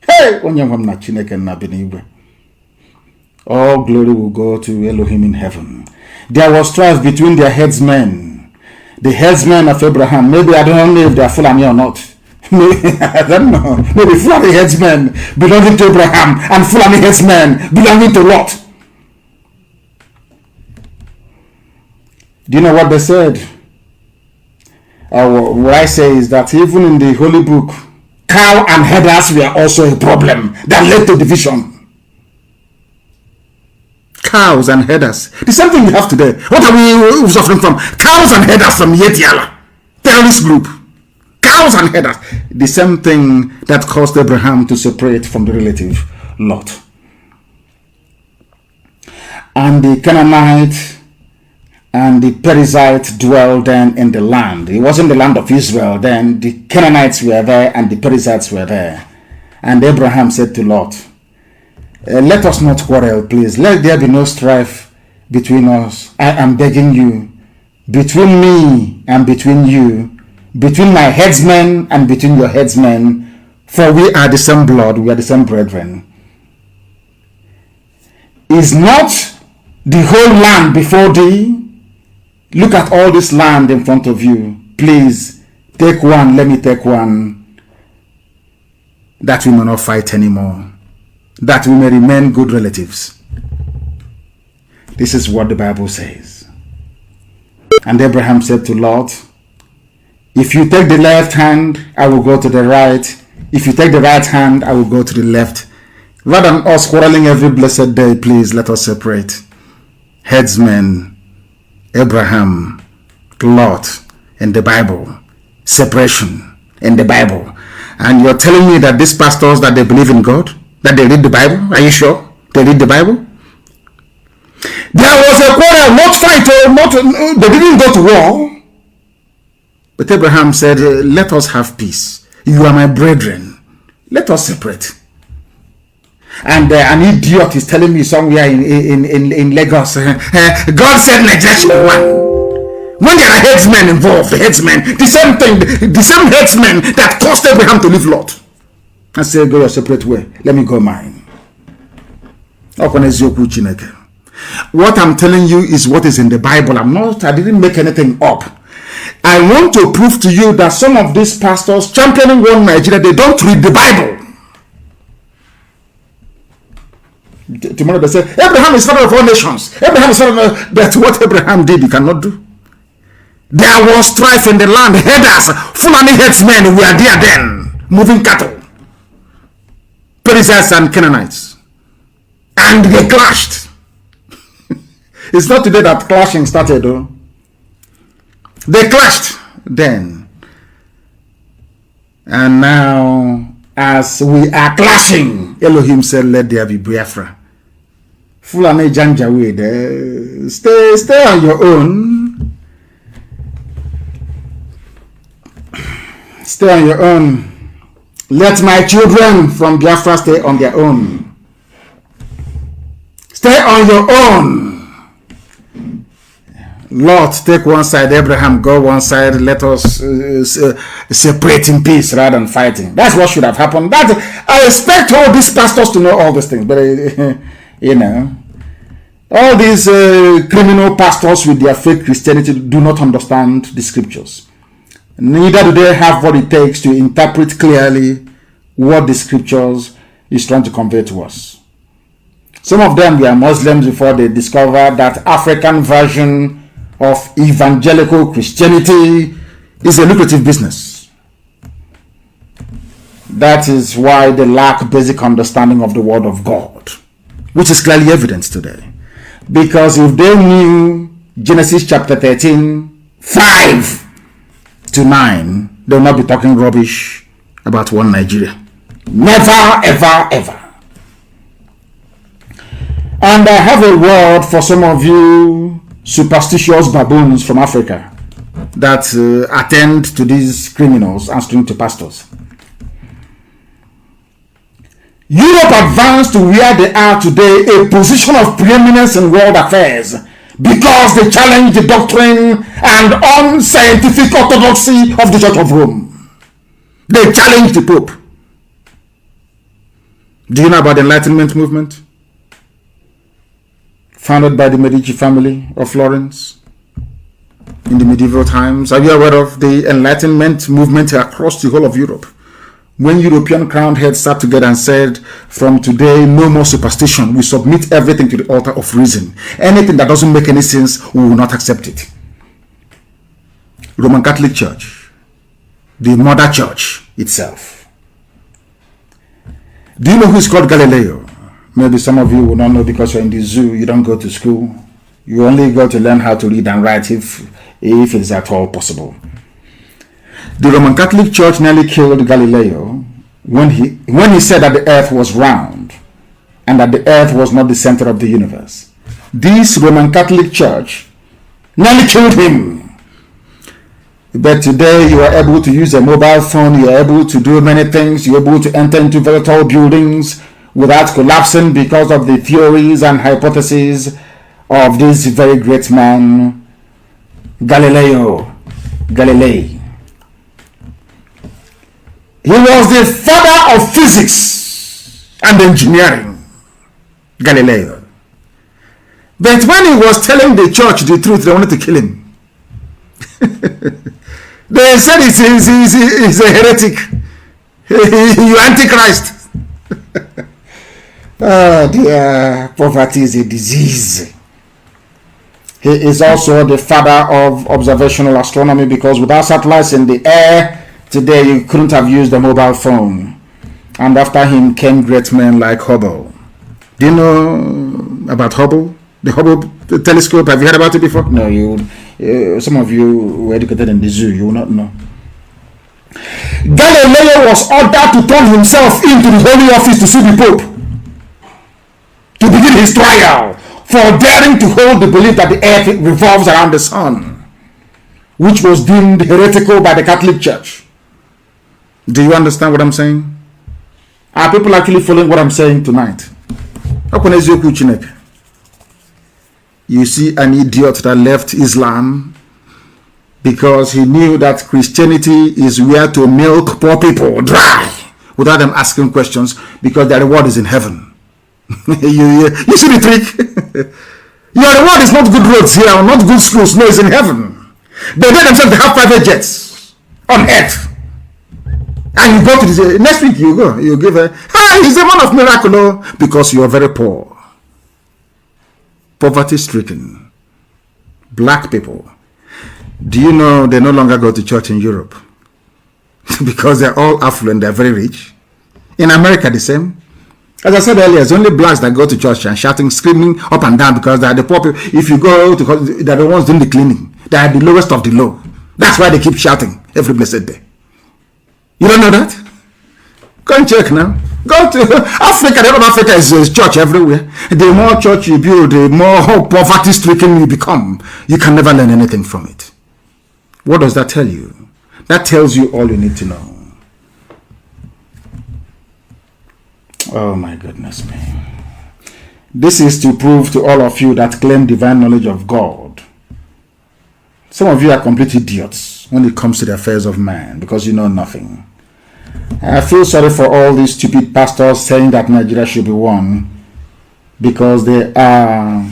Hey, all glory will go to Elohim in heaven. There was strife between their headsmen, the headsmen of Abraham. Maybe I don't know if they are Fulani or not. I don't know. Maybe Fulani headsmen belonging to Abraham and Fulani headsmen belonging to Lot. Do you know what they said? What I say is that even in the Holy Book, cow and herders were also a problem that led to division. Cows and herders. The same thing we have today. What are we suffering from? Cows and herders from Yetiala, terrorist group. Cows and herders. The same thing that caused Abraham to separate from the relative Lot. And the Canaanite and the Perizzite dwelled then in the land. It wasn't the land of Israel then. The Canaanites were there and the Perizzites were there. And Abraham said to Lot, let us not quarrel, please. Let there be no strife between us. I am begging you, between me and between you, between my headsmen and between your headsmen, for we are the same blood, we are the same brethren. Is not the whole land before thee? Look at all this land in front of you. Please, take one, let me take one, that we may not fight anymore, that we may remain good relatives. This is what the Bible says. And Abraham said to Lot, if you take the left hand, I will go to the right. If you take the right hand, I will go to the left. Rather than us quarreling every blessed day, please let us separate. Headsmen, Abraham, Lot, in the Bible. Separation in the Bible. And you're telling me that these pastors, that they believe in God, that they read the Bible? Are you sure they read the Bible? There was a quarrel, not fight, they didn't go to war. But Abraham said, let us have peace. You are my brethren. Let us separate. And an idiot is telling me somewhere in Lagos, God said Nigeria should one. When there are headsmen involved, the same thing, the same headsmen that caused Abraham to leave Lot. I said, go your separate way. Let me go mine. What I'm telling you is what is in the Bible. I didn't make anything up. I want to prove to you that some of these pastors championing one Nigeria, they don't read the Bible. Tomorrow they say, Abraham is father of all nations. Abraham is father of... That's what Abraham did, you cannot do. There was strife in the land. Headers, Fulani headsmen were there then, moving cattle. Perizzites and Canaanites. And they clashed. It's not today that clashing started, though. They clashed then. And now, as we are clashing, Elohim said, let there be Biafra. Fulani Janjaweed, stay on your own. Stay on your own. Let my children from Biafra stay on their own. Stay on your own. Lot, take one side. Abraham, go one side. Let us separate in peace rather than fighting. That's what should have happened. I expect all these pastors to know all these things. But, you know, all these criminal pastors with their fake Christianity do not understand the scriptures. Neither do they have what it takes to interpret clearly what the scriptures is trying to convey to us. Some of them were Muslims before they discovered that African version of evangelical Christianity is a lucrative business. That is why they lack basic understanding of the word of God, which is clearly evident today. Because if they knew Genesis chapter 13, 5 to 9, they will not be talking rubbish about one Nigeria. Never, ever, ever. And I have a word for some of you superstitious baboons from Africa that attend to these criminals answering to pastors. Europe advanced to where they are today, a position of preeminence in world affairs, because they challenge the doctrine and unscientific orthodoxy of the Church of Rome. They challenge the Pope. Do you know about the Enlightenment movement? Founded by the Medici family of Florence in the medieval times. Are you aware of the Enlightenment movement across the whole of Europe? When European crowned heads sat together and said, from today, no more superstition. We submit everything to the altar of reason. Anything that doesn't make any sense, we will not accept it. Roman Catholic Church, the mother church itself. Do you know who is called Galileo? Maybe some of you will not know because you're in the zoo, you don't go to school. You only go to learn how to read and write if it's at all possible. The Roman Catholic Church nearly killed Galileo when he said that the earth was round and that the earth was not the center of the universe. This Roman Catholic Church nearly killed him. But today you are able to use a mobile phone, you are able to do many things, you are able to enter into very tall buildings without collapsing because of the theories and hypotheses of this very great man, Galileo Galilei. He was the father of physics and engineering, Galileo. But when he was telling the church the truth, they wanted to kill him. They said he's a heretic. You antichrist. Oh dear, poverty is a disease. He is also the father of observational astronomy, because without satellites in the air today, you couldn't have used a mobile phone. And after him came great men like Hubble. Do you know about Hubble? The Hubble telescope, have you heard about it before? No, some of you were educated in the zoo, you will not know. Galileo was ordered to turn himself into the Holy Office to see the Pope, to begin his trial for daring to hold the belief that the earth revolves around the sun. which was deemed heretical by the Catholic Church. Do you understand what I'm saying? Are people actually following what I'm saying tonight? You see an idiot that left Islam because he knew that Christianity is where to milk poor people dry without them asking questions, because their reward is in heaven. you see the trick? Your reward is not good roads here or not good schools. No, it's in heaven. They themselves, they have private jets on earth. And you go to this, next week you go, you give a, he's a man of miracle, because you are very poor. Poverty stricken. Black people. Do you know they no longer go to church in Europe? Because they're all affluent, they're very rich. In America, the same. As I said earlier, it's only blacks that go to church and shouting, screaming up and down, because they're the poor people. If you go to, they're the ones doing the cleaning. They're the lowest of the low. That's why they keep shouting every blessed day. You don't know that? Go and check now. Go to Africa. The whole of Africa is church everywhere. The more church you build, the more poverty stricken you become. You can never learn anything from it. What does that tell you? That tells you all you need to know. Oh my goodness me. This is to prove to all of you that claim divine knowledge of God. Some of you are complete idiots when it comes to the affairs of man, because you know nothing. I feel sorry for all these stupid pastors saying that Nigeria should be one, because they are,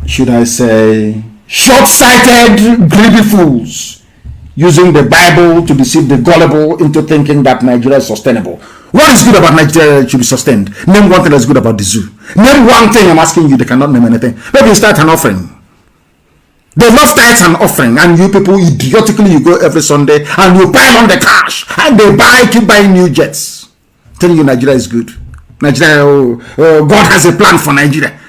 should I say, short-sighted, greedy fools, using the Bible to deceive the gullible into thinking that Nigeria is sustainable. What is good about Nigeria should be sustained? Name one thing that's good about the zoo. Name one thing. I'm asking you. They cannot name anything. Maybe you start an offering. They love tithes and offering, and you people idiotically, you go every Sunday and you pile on the cash, and they keep buying new jets, telling you Nigeria is good. Nigeria, God has a plan for Nigeria.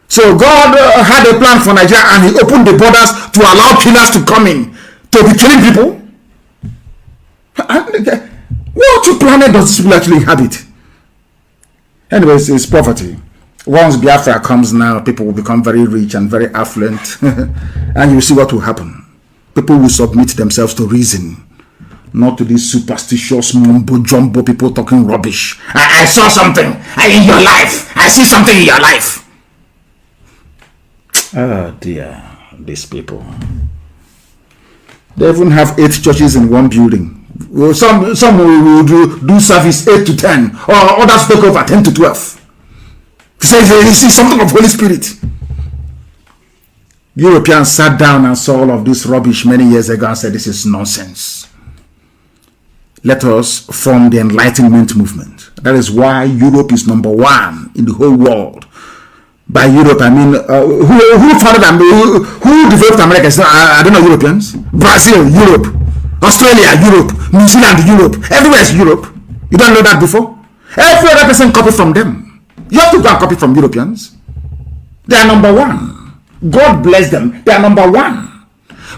So God had a plan for Nigeria, and He opened the borders to allow killers to come in to be killing people. What planet does this people actually inhabit? Anyways, it's poverty. Once Biafra comes now, people will become very rich and very affluent, and you see what will happen. People will submit themselves to reason, not to these superstitious mumbo jumbo people talking rubbish. I saw something in your life. I see something in your life. Oh dear, these people. They even have 8 churches in one building. Some will do service 8 to 10, or others take over 10 to 12. He says he sees something of Holy Spirit. Europeans sat down and saw all of this rubbish many years ago and said, this is nonsense. Let us form the Enlightenment movement. That is why Europe is #1 in the whole world. By Europe, I mean, who founded America? Who developed America? I don't know, Europeans. Brazil, Europe. Australia, Europe. New Zealand, Europe. Everywhere is Europe. You don't know that before? Every other person copied from them. You have to go and copy from Europeans. They are #1. God bless them. They are #1.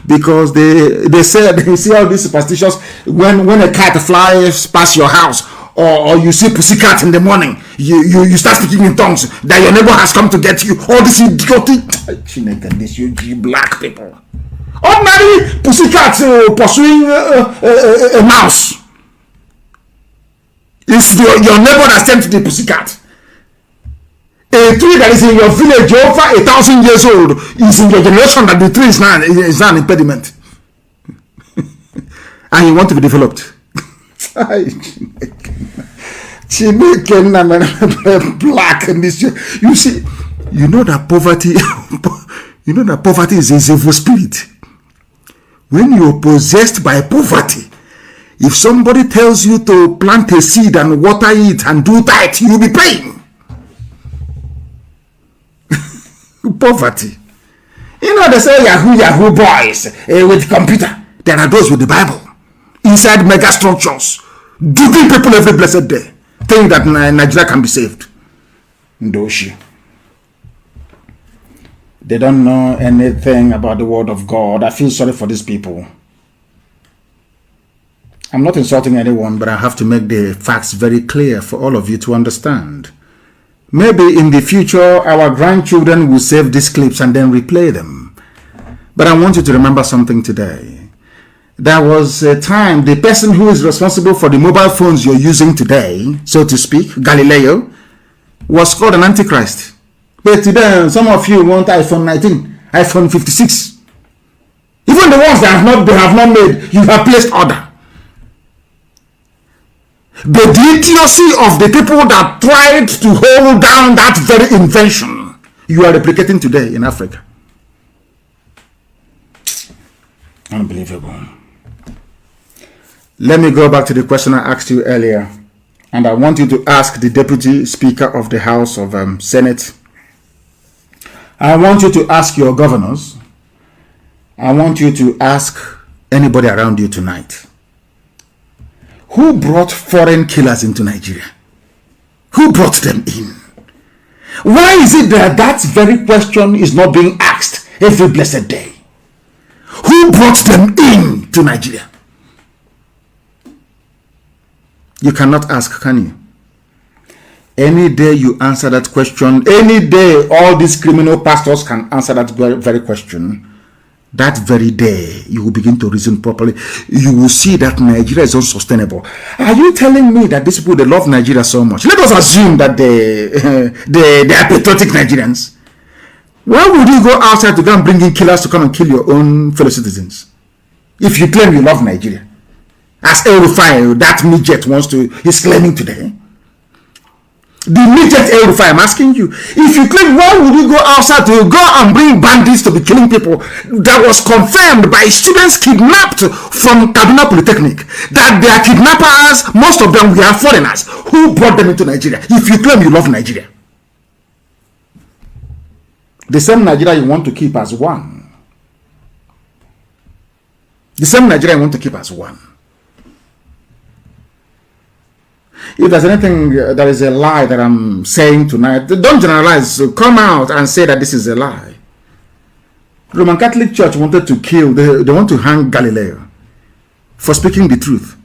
Because they said, you see all these superstitions, when a cat flies past your house, or you see pussycat in the morning, you start speaking in tongues that your neighbor has come to get you. All this idiotic, this you black people. Ordinary pussycat pursuing a mouse. It's your neighbor that sent the pussycat. A tree that is in your village over 1,000 years old is in your generation that the tree is now an impediment. And you want to be developed. Black and this. You see, you know that poverty is an evil spirit. When you're possessed by poverty, if somebody tells you to plant a seed and water it and do that, you'll be paying. Poverty. You know, they say Yahoo boys with computer. There are those with the Bible inside mega structures, duping people every blessed day, think that Nigeria can be saved. Ndoshi. They don't know anything about the word of God. I feel sorry for these people. I'm not insulting anyone, but I have to make the facts very clear for all of you to understand. Maybe in the future, our grandchildren will save these clips and then replay them. But But I want you to remember something today. There was a time the person who is responsible for the mobile phones you're using today, so to speak, Galileo, was called an antichrist. But today, some of you want iPhone 19, iPhone 56. Even the ones that have not made, you have placed order. But the idiocy of the people that tried to hold down that very invention, you are replicating today in Africa. Unbelievable. Let me go back to the question I asked you earlier. And I want you to ask the Deputy Speaker of the House of Senate. I want you to ask your governors. I want you to ask anybody around you tonight. Who brought foreign killers into Nigeria? Who brought them in? Why is it that that very question is not being asked every blessed day? Who brought them in to Nigeria? You cannot ask, can you? Any day you answer that question, any day all these criminal pastors can answer that very question, that very day you will begin to reason properly. You will see that Nigeria is unsustainable. Are you telling me that these people, they love Nigeria so much? Let us assume that they are patriotic Nigerians. Why would you go outside to go and bring in killers to come and kill your own fellow citizens? If you claim you love Nigeria. As El Rufai, that midget is claiming today. The midget El Rufai, I'm asking you, if you claim, why would you go outside to go and bring bandits to be killing people? That was confirmed by students kidnapped from Kaduna Polytechnic, that they are kidnappers, most of them were foreigners. Who brought them into Nigeria? If you claim you love Nigeria. The same Nigeria you want to keep as one. The same Nigeria you want to keep as one. If there's anything that is a lie that I'm saying tonight, don't generalize. So come out and say that this is a lie. Roman Catholic Church wanted to kill, they want to hang Galileo for speaking the truth.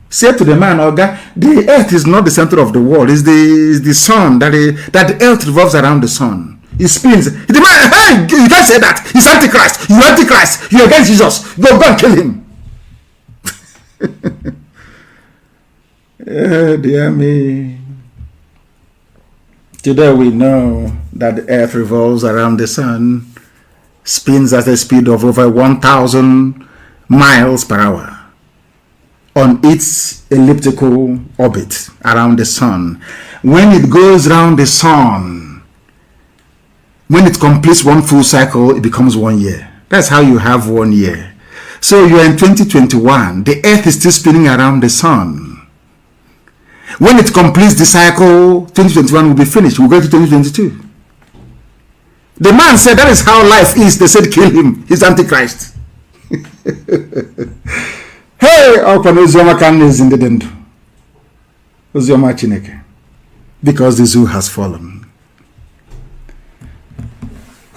Say to the man, oh God, the earth is not the center of the world. It's the sun, that the earth revolves around the sun. It spins. The man, hey, you can't say that. He's Antichrist. You're Antichrist. You're against Jesus. Go and kill him. Dear me. Today we know that the earth revolves around the sun, spins at a speed of over 1,000 miles per hour on its elliptical orbit around the sun. When it goes around the sun, when it completes one full cycle, it becomes 1 year. That's how you have 1 year. So you're in 2021. The earth is still spinning around the sun. When it completes the cycle, 2021 will be finished. We'll go to 2022. The man said that is how life is. They said kill him. He's Antichrist. Hey, Ozioma Kanu is in the dendo. Ozioma Chineke. Because the zoo has fallen.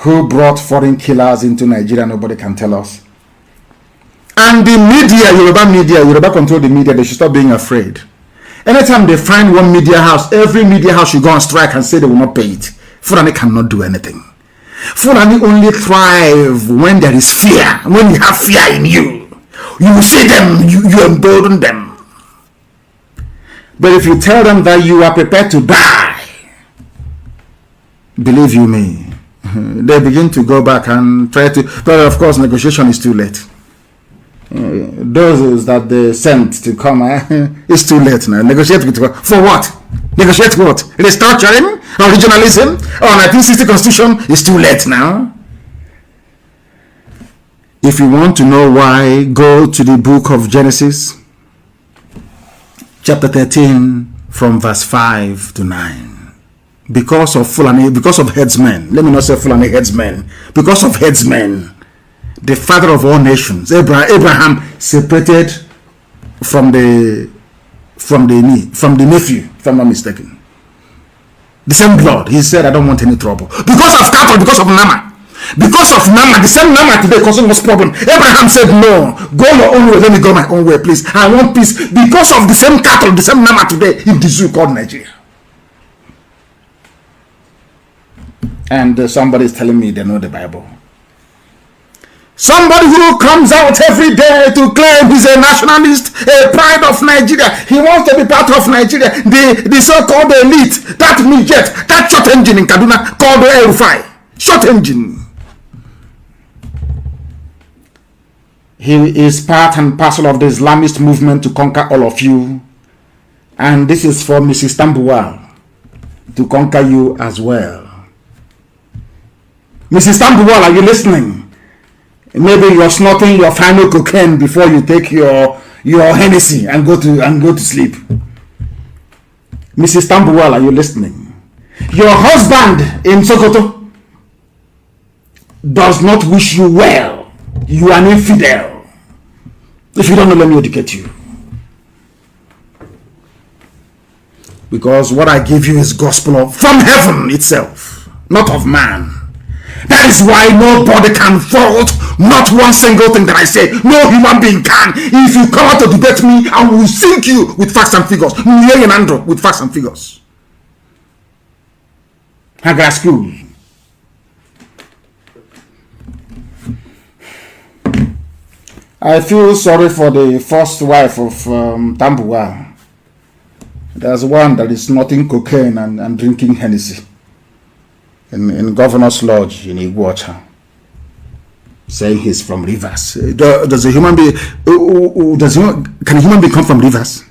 Who brought foreign killers into Nigeria? Nobody can tell us. And the media, Yoruba control the media. They should stop being afraid. Anytime they find one media house, every media house should go on strike and say they will not pay it. Fulani cannot do anything. Fulani only thrive when there is fear. When you have fear in you, you will see them, you embolden them. But if you tell them that you are prepared to die, believe you me, they begin to go back and try to, but of course negotiation is too late. Those that they sent to come, it's too late now. Negotiate with for what? Negotiate what? Restructuring? Or regionalism? Or 1960 constitution? It's too late now. If you want to know why, go to the book of Genesis, chapter 13, from verse 5 to 9. Because of Fulani, because of headsmen, let me not say Fulani headsmen, because of headsmen, the father of all nations, Abraham separated from the nephew, if I'm not mistaken. The same blood. He said, I don't want any trouble. Because of cattle, because of Nama. Because of Nama, the same Nama today causing us problem. Abraham said, no, go your own way, let me go my own way, please. I want peace. Because of the same cattle, the same Nama today in the zoo called Nigeria. And somebody is telling me they know the Bible. Somebody who comes out every day to claim he's a nationalist, a pride of Nigeria. He wants to be part of Nigeria. The so-called elite, that midget, that short engine in Kaduna called the El-Rufai. Short engine. He is part and parcel of the Islamist movement to conquer all of you. And this is for Mrs. Tambuwal to conquer you as well. Mrs. Tambuwal, are you listening? Maybe you're snorting your final cocaine before you take your Hennessy and go to sleep. Mrs. Tambuwal, are you listening? Your husband in Sokoto does not wish you well. You are an infidel. If you don't know, let me educate you. Because what I give you is gospel from heaven itself, not of man. That is why nobody can fault not one single thing that I say. No human being can. If you come out to debate me, I will sink you with facts and figures. With facts and figures. Hagar school. I feel sorry for the first wife of Tambuwal. There's one that is snorting cocaine and drinking Hennessy in Governor's Lodge in Iguacha, saying he's from Rivers. Does a human being can a human being come from Rivers?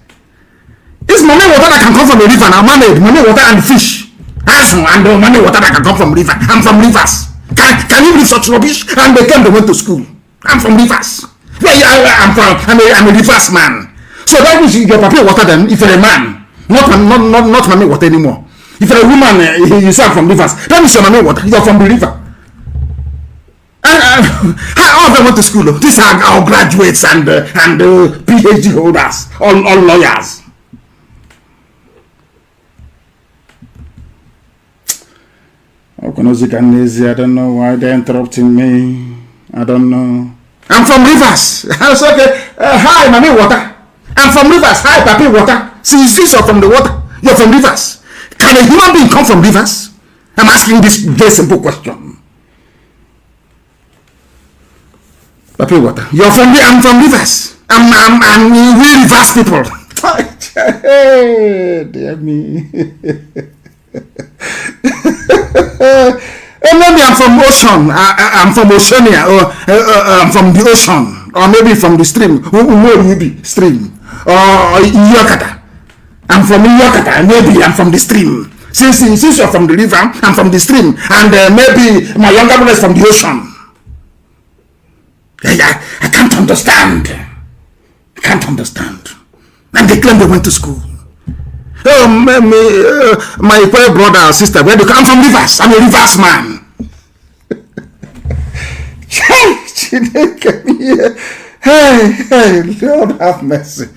It's money water that can come from a river now. Money water and fish. And money water that can come from river. I'm from Rivers. Can you believe such rubbish? And they went to school. I'm from Rivers. I'm a Rivers man. So that means your papier water then if you're a man, not money water anymore. If you're a woman, you say I'm from Rivers. That means you're money water. You're from the river. All of them went to school. These are our graduates and PhD holders, all lawyers. I don't know why they're interrupting me. I don't know. I'm from Rivers. It's okay. Hi, mommy water. I'm from Rivers. Hi, papi water. Since you're from the water, you're from Rivers. Can a human being come from Rivers? I'm asking this very simple question. Papi water. I'm from Rivers. I'm we Rivers people. Hey, dear me. And maybe I'm from ocean. I'm from Oceania, or I'm from the ocean, or maybe from the stream. Where will you be? Stream, or Yokata. I'm from Yokata. Maybe I'm from the stream. Since you're from the river, I'm from the stream, and maybe my younger brother is from the ocean. I can't understand. I can't understand. And they claim they went to school. My brother or sister, where they come from Rivers. I'm a Rivers man. Hey, Lord have mercy.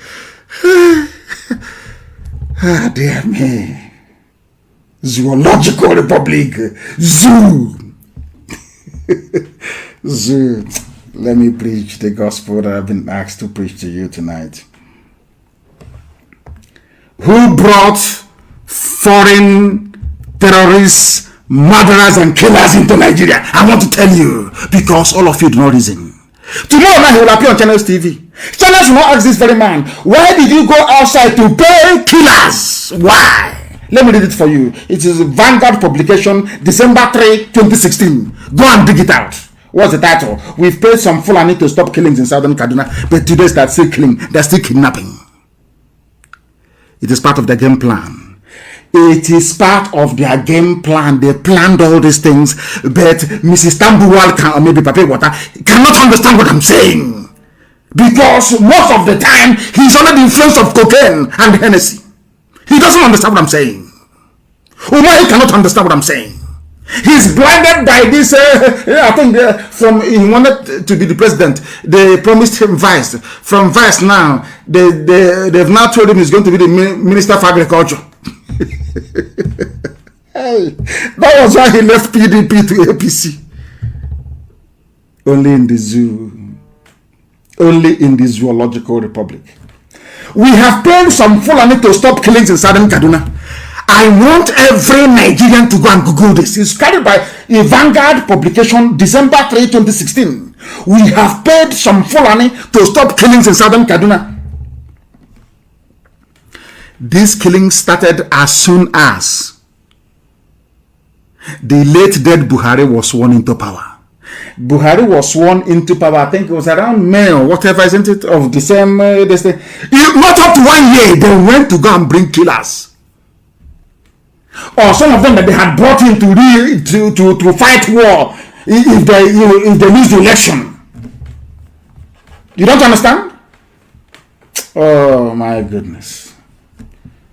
Dear me. Zoological Republic. Zoo. Zoo. Let me preach the gospel that I've been asked to preach to you tonight. Who brought foreign terrorists, murderers and killers into Nigeria? I want to tell you, because all of you do not reason. Tomorrow night he will appear on Channels TV. Channels will not ask this very man, why did you go outside to pay killers? Why? Let me read it for you. It is a Vanguard publication, December 3, 2016. Go and dig it out. What's the title? We've paid some Fulani to stop killings in southern Kaduna, but today they're still killing, they're still kidnapping. It is part of their game plan. It is part of their game plan. They planned all these things, but Mrs. Tambuwal or maybe Papi Water cannot understand what I'm saying. Because most of the time, he's under the influence of cocaine and Hennessy. He doesn't understand what I'm saying. Umar cannot understand what I'm saying. He's blinded by this, I think he wanted to be the president. They promised him vice. From vice now, they've now told him he's going to be the Minister for Agriculture. Hey, that was why he left PDP to APC. Only in the zoo. Only in the Zoological Republic. We have paid some Fulani to stop killings in southern Kaduna. I want every Nigerian to go and Google this. It's carried by a Vanguard publication, December 3, 2016. We have paid some Fulani to stop killings in southern Kaduna. These killings started as soon as the late dead Buhari was sworn into power. Buhari was sworn into power, I think it was around May or whatever, isn't it, of the same, not up to 1 year, they went to go and bring killers. Or some of them that they had brought in to fight war if they lose the election. You don't understand? Oh my goodness.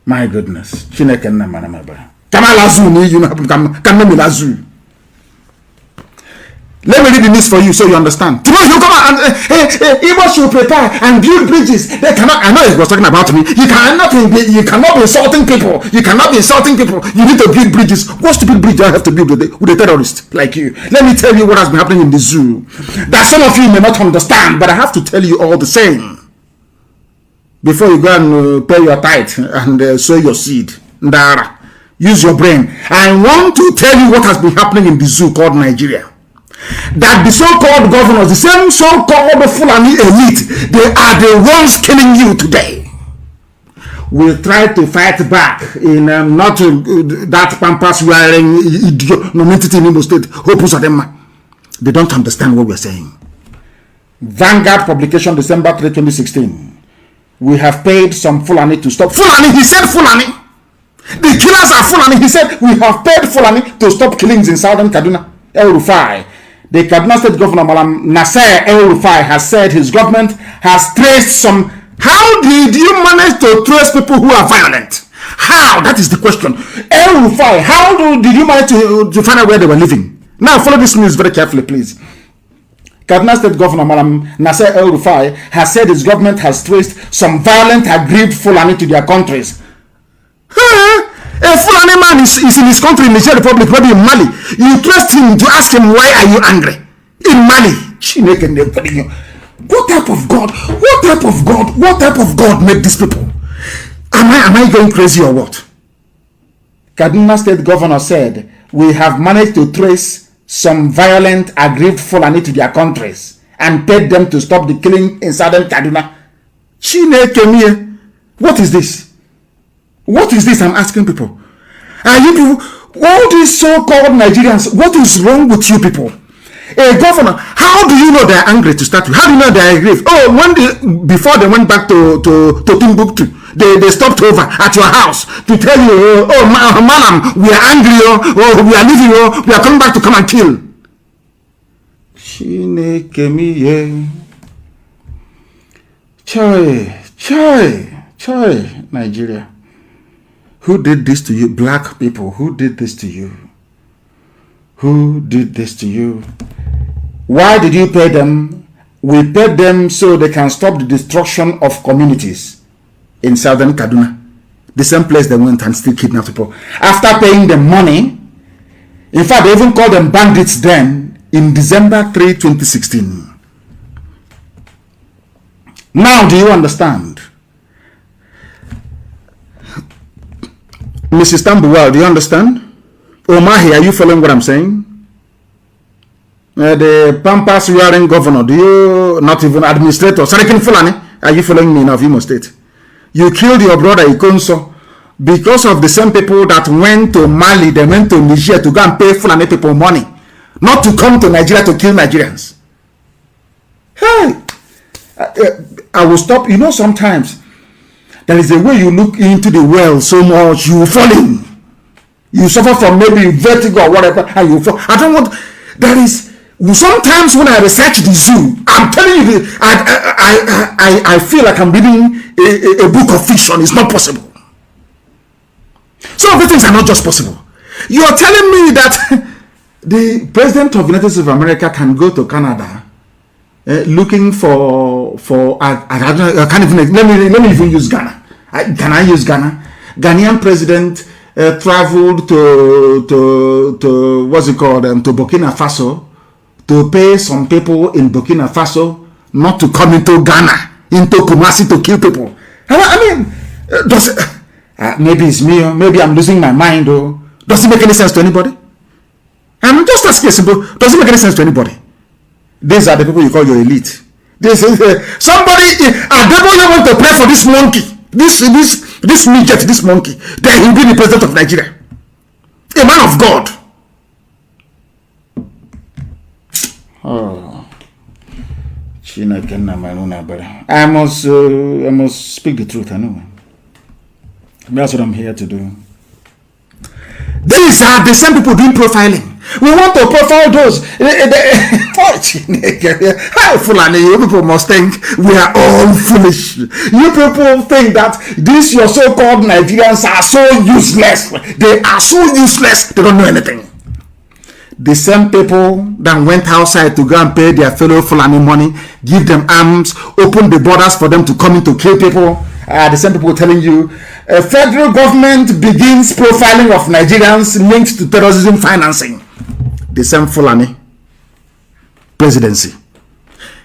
My goodness. Chineke nna mana maba. Kama lazu ni you know kan me lazu. Let me read the list for you so you understand. Tomorrow you come and Igbo should prepare and build bridges. They cannot. I know he was talking about me. You cannot be insulting people. You cannot be insulting people. You need to build bridges. What stupid bridge do I have to build with a terrorist like you? Let me tell you what has been happening in the zoo. That some of you may not understand, but I have to tell you all the same. Before you go and pay your tithe and sow your seed, Ndara, use your brain. I want to tell you what has been happening in the zoo called Nigeria. That the so-called governors, the same so-called Fulani elite, they are the ones killing you today. We'll try to fight back in not that pampas wearing non-entity in Imo State. They don't understand what we're saying. Vanguard publication, December 3, 2016. We have paid some Fulani to stop. Fulani, he said Fulani. The killers are Fulani. He said we have paid Fulani to stop killings in southern Kaduna. El Rufai. The Kaduna State Governor, Malam Nasser El Rufai, has said his government has traced some. How did you manage to trace people who are violent? How? That is the question. El Rufai, how did you manage to find out where they were living? Now follow this news very carefully, please. Kaduna State Governor Malam Nasser El Rufai has said his government has traced some violent aggrieved Fulani to their countries. A Fulani man is in his country, in the Niger Republic, maybe in Mali. You trust him to ask him, why are you angry? In Mali. What type of God? What type of God? What type of God made these people? Am I going crazy or what? Kaduna State Governor said, we have managed to trace some violent, aggrieved Fulani to their countries and paid them to stop the killing in southern Kaduna. What is this? What is this? I'm asking people. Are you people, all these so-called Nigerians, what is wrong with you people? A governor, how do you know they're angry to start with? How do you know they're aggrieved? Oh, before they went back to Timbuktu, they stopped over at your house to tell you, oh, madam, we are angry, oh, we are leaving, we are coming back to come and kill. Chai, Nigeria. Who did this to you? Black people, who did this to you? Who did this to you? Why did you pay them? We paid them so they can stop the destruction of communities in southern Kaduna. The same place they went and still kidnapped people. After paying them money, in fact, they even called them bandits then, in December 3, 2016. Now, do you understand? Mrs. Tambuwal, do you understand? Omahi, are you following what I'm saying? The Pampas wearing governor, do you, not even administrator, Sarikin Fulani, are you following me in Imo State? You killed your brother Ikonso because of the same people that went to Mali, they went to Niger to go and pay Fulani people money, not to come to Nigeria to kill Nigerians. Hey, I will stop. You know, sometimes there is a way you look into the well so much, you fall in. You suffer from maybe vertigo or whatever, and you fall. I don't want, there is, sometimes when I research the zoo, I'm telling you, I feel like I'm reading a book of fiction. It's not possible. Some of the things are not just possible. You are telling me that the president of the United States of America can go to Canada looking for I can't even, let me even use Ghana. Can I use Ghana? Ghanaian president traveled to what's it called, to Burkina Faso to pay some people in Burkina Faso not to come into Ghana, into Kumasi to kill people. I mean, does it, maybe it's me, or maybe I'm losing my mind, or does it make any sense to anybody? I'm just asking simple, does it make any sense to anybody? These are the people you call your elite. This is somebody. I don't even want to pray for this monkey, this midget, this monkey. That he'll be the president of Nigeria, a man of God. Oh, I must speak the truth. I know. That's what I'm here to do. These are the same people doing profiling. We want to profile those. Fulani, you people must think we are all foolish. You people think that these your so-called Nigerians are so useless. They are so useless. They don't know anything. The same people that went outside to go and pay their fellow Fulani money, give them arms, open the borders for them to come in to kill people. The same people telling you federal government begins profiling of Nigerians linked to terrorism financing. The same Fulani presidency.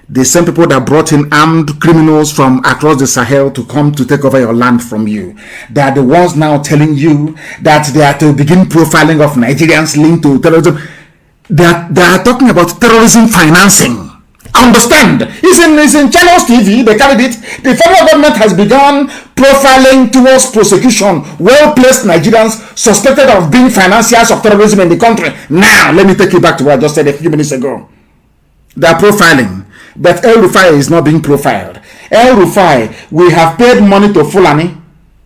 The same people that brought in armed criminals from across the Sahel to come to take over your land from you. They are the ones now telling you that they are to begin profiling of Nigerians linked to terrorism. They are talking about terrorism financing. Understand? It's in Channels TV. They carried it. The federal government has begun profiling towards prosecution well-placed Nigerians suspected of being financiers of terrorism in the country. Now, let me take you back to what I just said a few minutes ago. They are profiling, but El Rufai is not being profiled. El Rufai, we have paid money to Fulani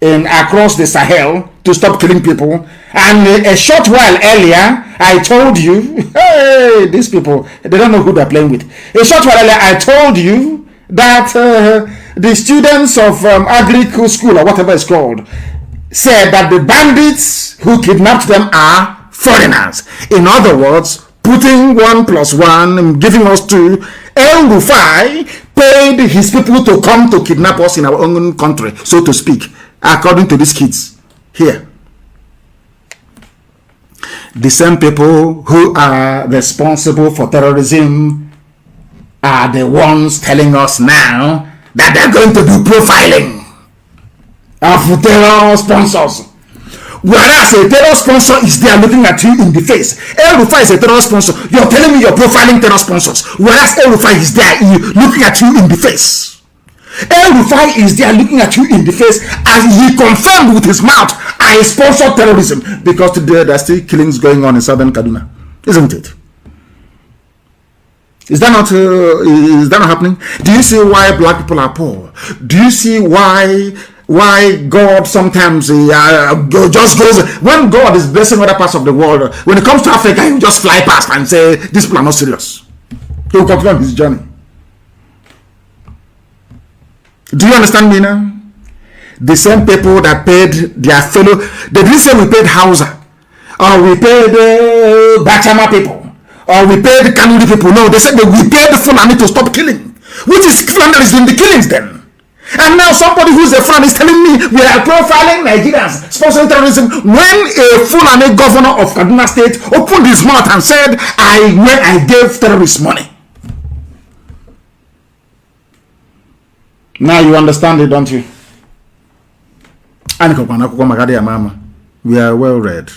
across the Sahel to stop killing people. And a short while earlier, I told you, hey, these people, they don't know who they're playing with. A short while earlier, I told you that the students of Agric School, or whatever it's called, said that the bandits who kidnapped them are foreigners. In other words, putting 1 + 1, giving us 2, El Rufai paid his people to come to kidnap us in our own country, so to speak, according to these kids here. The same people who are responsible for terrorism are the ones telling us now that they're going to do profiling of terror sponsors. Whereas a terror sponsor is there looking at you in the face. El Rufai is a terror sponsor. You're telling me you're profiling terror sponsors. Whereas El Rufai is there looking at you in the face. El Rufai is there looking at you in the face as he confirmed with his mouth, I sponsor terrorism. Because today there are still killings going on in southern Kaduna. Isn't it? Is that not happening? Do you see why black people are poor? Do you see why God sometimes just goes, when God is blessing other parts of the world, when it comes to Africa, he will just fly past and say, these people are not serious. He will continue on his journey. Do you understand me now? The same people that paid their fellow, they didn't say we paid Hausa, or we paid Bachama people, or we paid Kanuri people. No, they said that we paid the Fulani to stop killing. Which is Fulani is doing the killings then? And now somebody who's a Fulani is telling me we are profiling Nigerians, sponsoring terrorism, when a Fulani governor of Kaduna State opened his mouth and said, I gave terrorists money. Now you understand it, don't you? We are well read.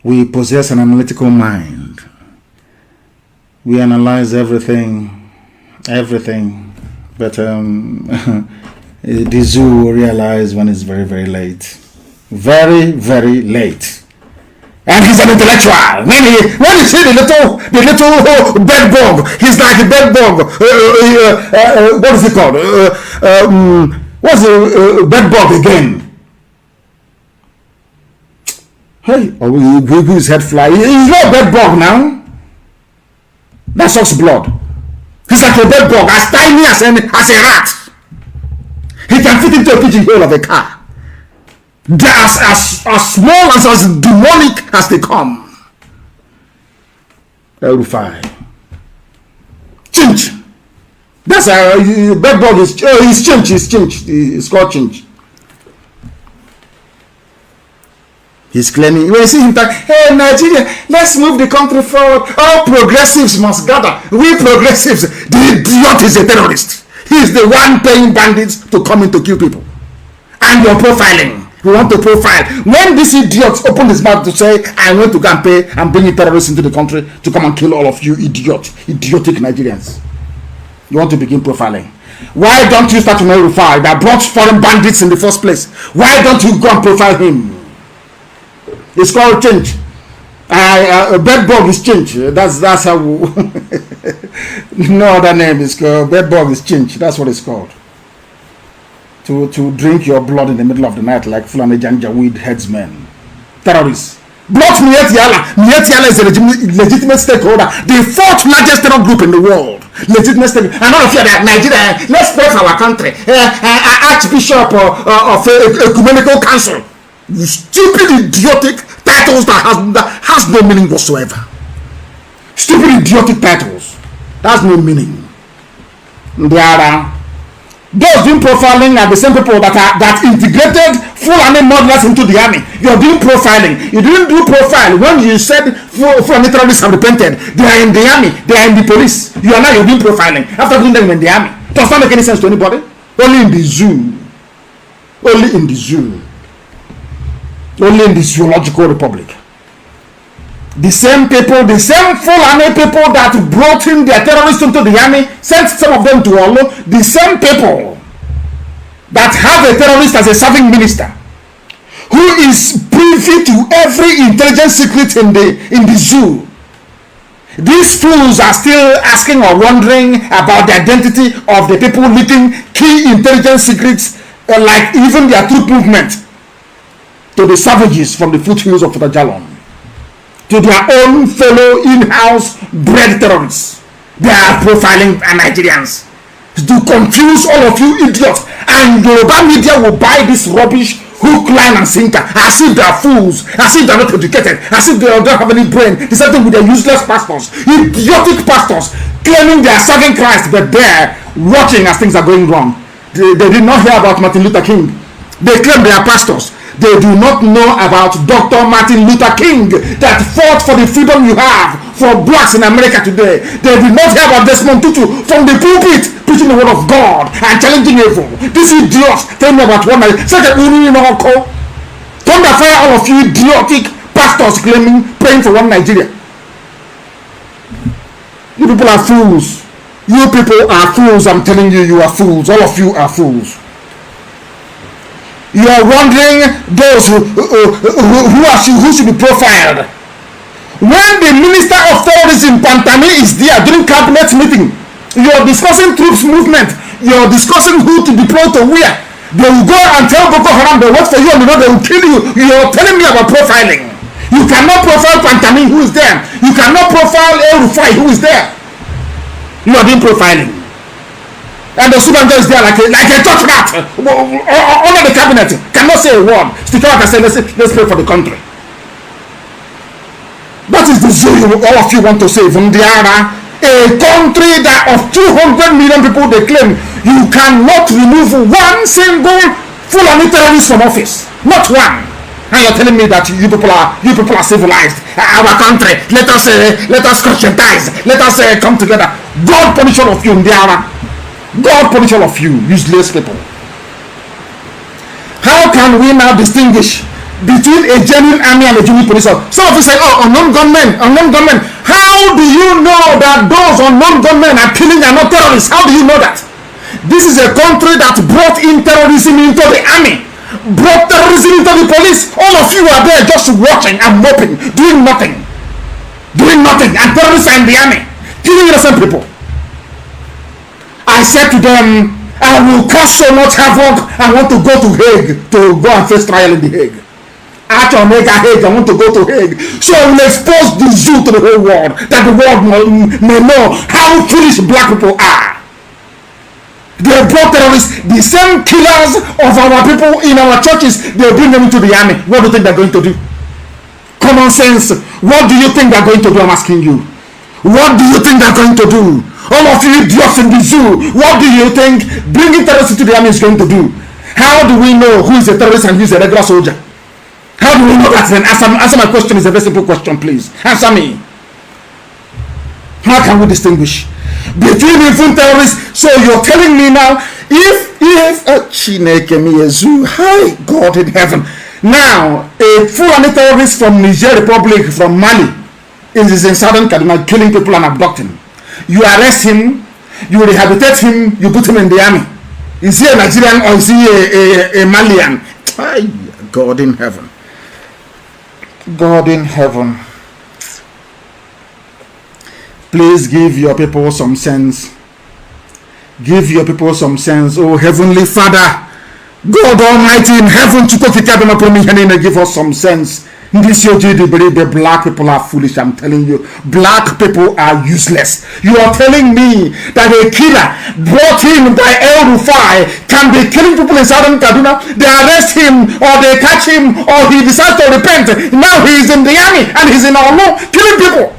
We possess an analytical mind. We analyze everything. But the zoo will realize when it's very, very late. Very, very late. And he's an intellectual. When you see the little bed bug, he's like a bed bug. What is it called? What's the bed bug again? Hey, his head fly. He's not a bed bug now. That sucks blood. He's like a bed bug, as tiny as a rat. He can fit into a pigeonhole of a car. They're as small as demonic as they come. El Rufai. Chinch. That's a bed bug is chinch. It's called chinch. He's claiming, when you see him talk, hey Nigeria, let's move the country forward. All progressives must gather. We progressives, the idiot is a terrorist. He's the one paying bandits to come in to kill people. And you're profiling. You want to profile. When this idiot opened his mouth to say, I want to go and pay and bring terrorists into the country to come and kill all of you idiotic Nigerians. You want to begin profiling. Why don't you start to know Rufai that brought foreign bandits in the first place? Why don't you go and profile him? It's called change. Bedbug is change. That's how no other name is called. Bedbug is change. That's what it's called. To drink your blood in the middle of the night like Fulani Janjaweed headsmen. Terrorists. Blood Mietiala. Mietiala is a legitimate stakeholder. The fourth largest terror group in the world. Legitimate stakeholder. And all of you that Nigeria, let's pray for our country. Archbishop of Ecumenical Council. You stupid, idiotic titles that has no meaning whatsoever. Stupid, idiotic titles. That's no meaning. Those doing profiling are the same people that integrated Fulani modelers into the army. You're doing profiling. You didn't do profile when you said Fulani terrorists have repented. They are in the army. They are in the police. You're doing profiling after doing them in the army. Does not make any sense to anybody. Only in the zoo. Only in the zoo. Only in the zoological republic. The same people, the same Fulani people that brought in their terrorists into the army, sent some of them to Olo, the same people that have a terrorist as a serving minister, who is privy to every intelligence secret in the zoo. These fools are still asking or wondering about the identity of the people leaking key intelligence secrets, like even their troop movement, to the savages from the foothills of Futajalon, to their own fellow in-house bred terrorists. They are profiling Nigerians to confuse all of you idiots, and Yoruba media will buy this rubbish hook, line and sinker as if they are fools, as if they are not educated, as if they don't have any brain. The same thing with their useless pastors, idiotic pastors claiming they are serving Christ, but they're watching as things are going wrong. They did not hear about Martin Luther King. They claim they are pastors. They do not know about Dr. Martin Luther King that fought for the freedom you have for blacks in America today. They did not hear about Desmond Tutu from the pulpit preaching the word of God and challenging evil. These idiots tell me about one night. Thunder fire all of you idiotic pastors praying for one Nigeria. You people are fools. You people are fools. I'm telling you, you are fools. All of you are fools. You are wondering those who should be profiled. When the Minister of Terrorism Pantami is there during cabinet meeting, you are discussing troops movement, you are discussing who to deploy to where. They will go and tell Boko Haram they wait for you and they will kill you. You are telling me about profiling. You cannot profile Pantami who is there. You cannot profile El Rufai who is there. You are doing profiling. And the student is there like a church rat under the cabinet, cannot say a word. Stick out and say, let's pray for the country. That is the zoo all of you want to save. Ndiara, a country that of 200 million people, they claim you cannot remove one single Fulani terrorist from office. Not one. And you're telling me that you people are civilized. Our country, let us conscientize. Let us come together. God punish all of you, Ndiara. God punish all of you, useless people. How can we now distinguish between a genuine army and a genuine police officer? Some of you say, oh, unknown gunmen. How do you know that those unknown gunmen are killing and not terrorists? How do you know that? This is a country that brought in terrorism into the army, brought terrorism into the police. All of you are there just watching and moping, doing nothing, and terrorists are in the army, killing innocent people. I said to them, I will cause so much havoc. I want to go to Hague to go and face trial in the Hague. After Omega Hague, I want to go to Hague. So I will expose the zoo to the whole world, that the world may know how foolish black people are. They brought terrorists, the same killers of our people in our churches, they bring them into the army. What do you think they're going to do? Common sense. What do you think they're going to do? I'm asking you. What do you think they're going to do? All of you idiots in the zoo, what do you think bringing terrorists into the army is going to do? How do we know who is a terrorist and who is a regular soldier? How do we know that? Then answer my question. Is a very simple question, please. Answer me. How can we distinguish between different terrorists? So you're telling me now, if Hi, God in heaven. Now, a Fulani terrorist from Niger Republic, from Mali, is in southern Kaduna killing people and abducting. You arrest him, you rehabilitate him, you put him in the army. Is he a Nigerian or is he a Malian? Hi, God in heaven. God in heaven. Please give your people some sense. Give your people some sense. Oh, Heavenly Father, God Almighty in heaven, give us some sense. The black people are foolish, I'm telling you. Black people are useless. You are telling me that a killer brought in by El Rufai can be killing people in southern Kaduna? They arrest him or they catch him or he decides to repent. Now he is in the army and he's in our law killing people.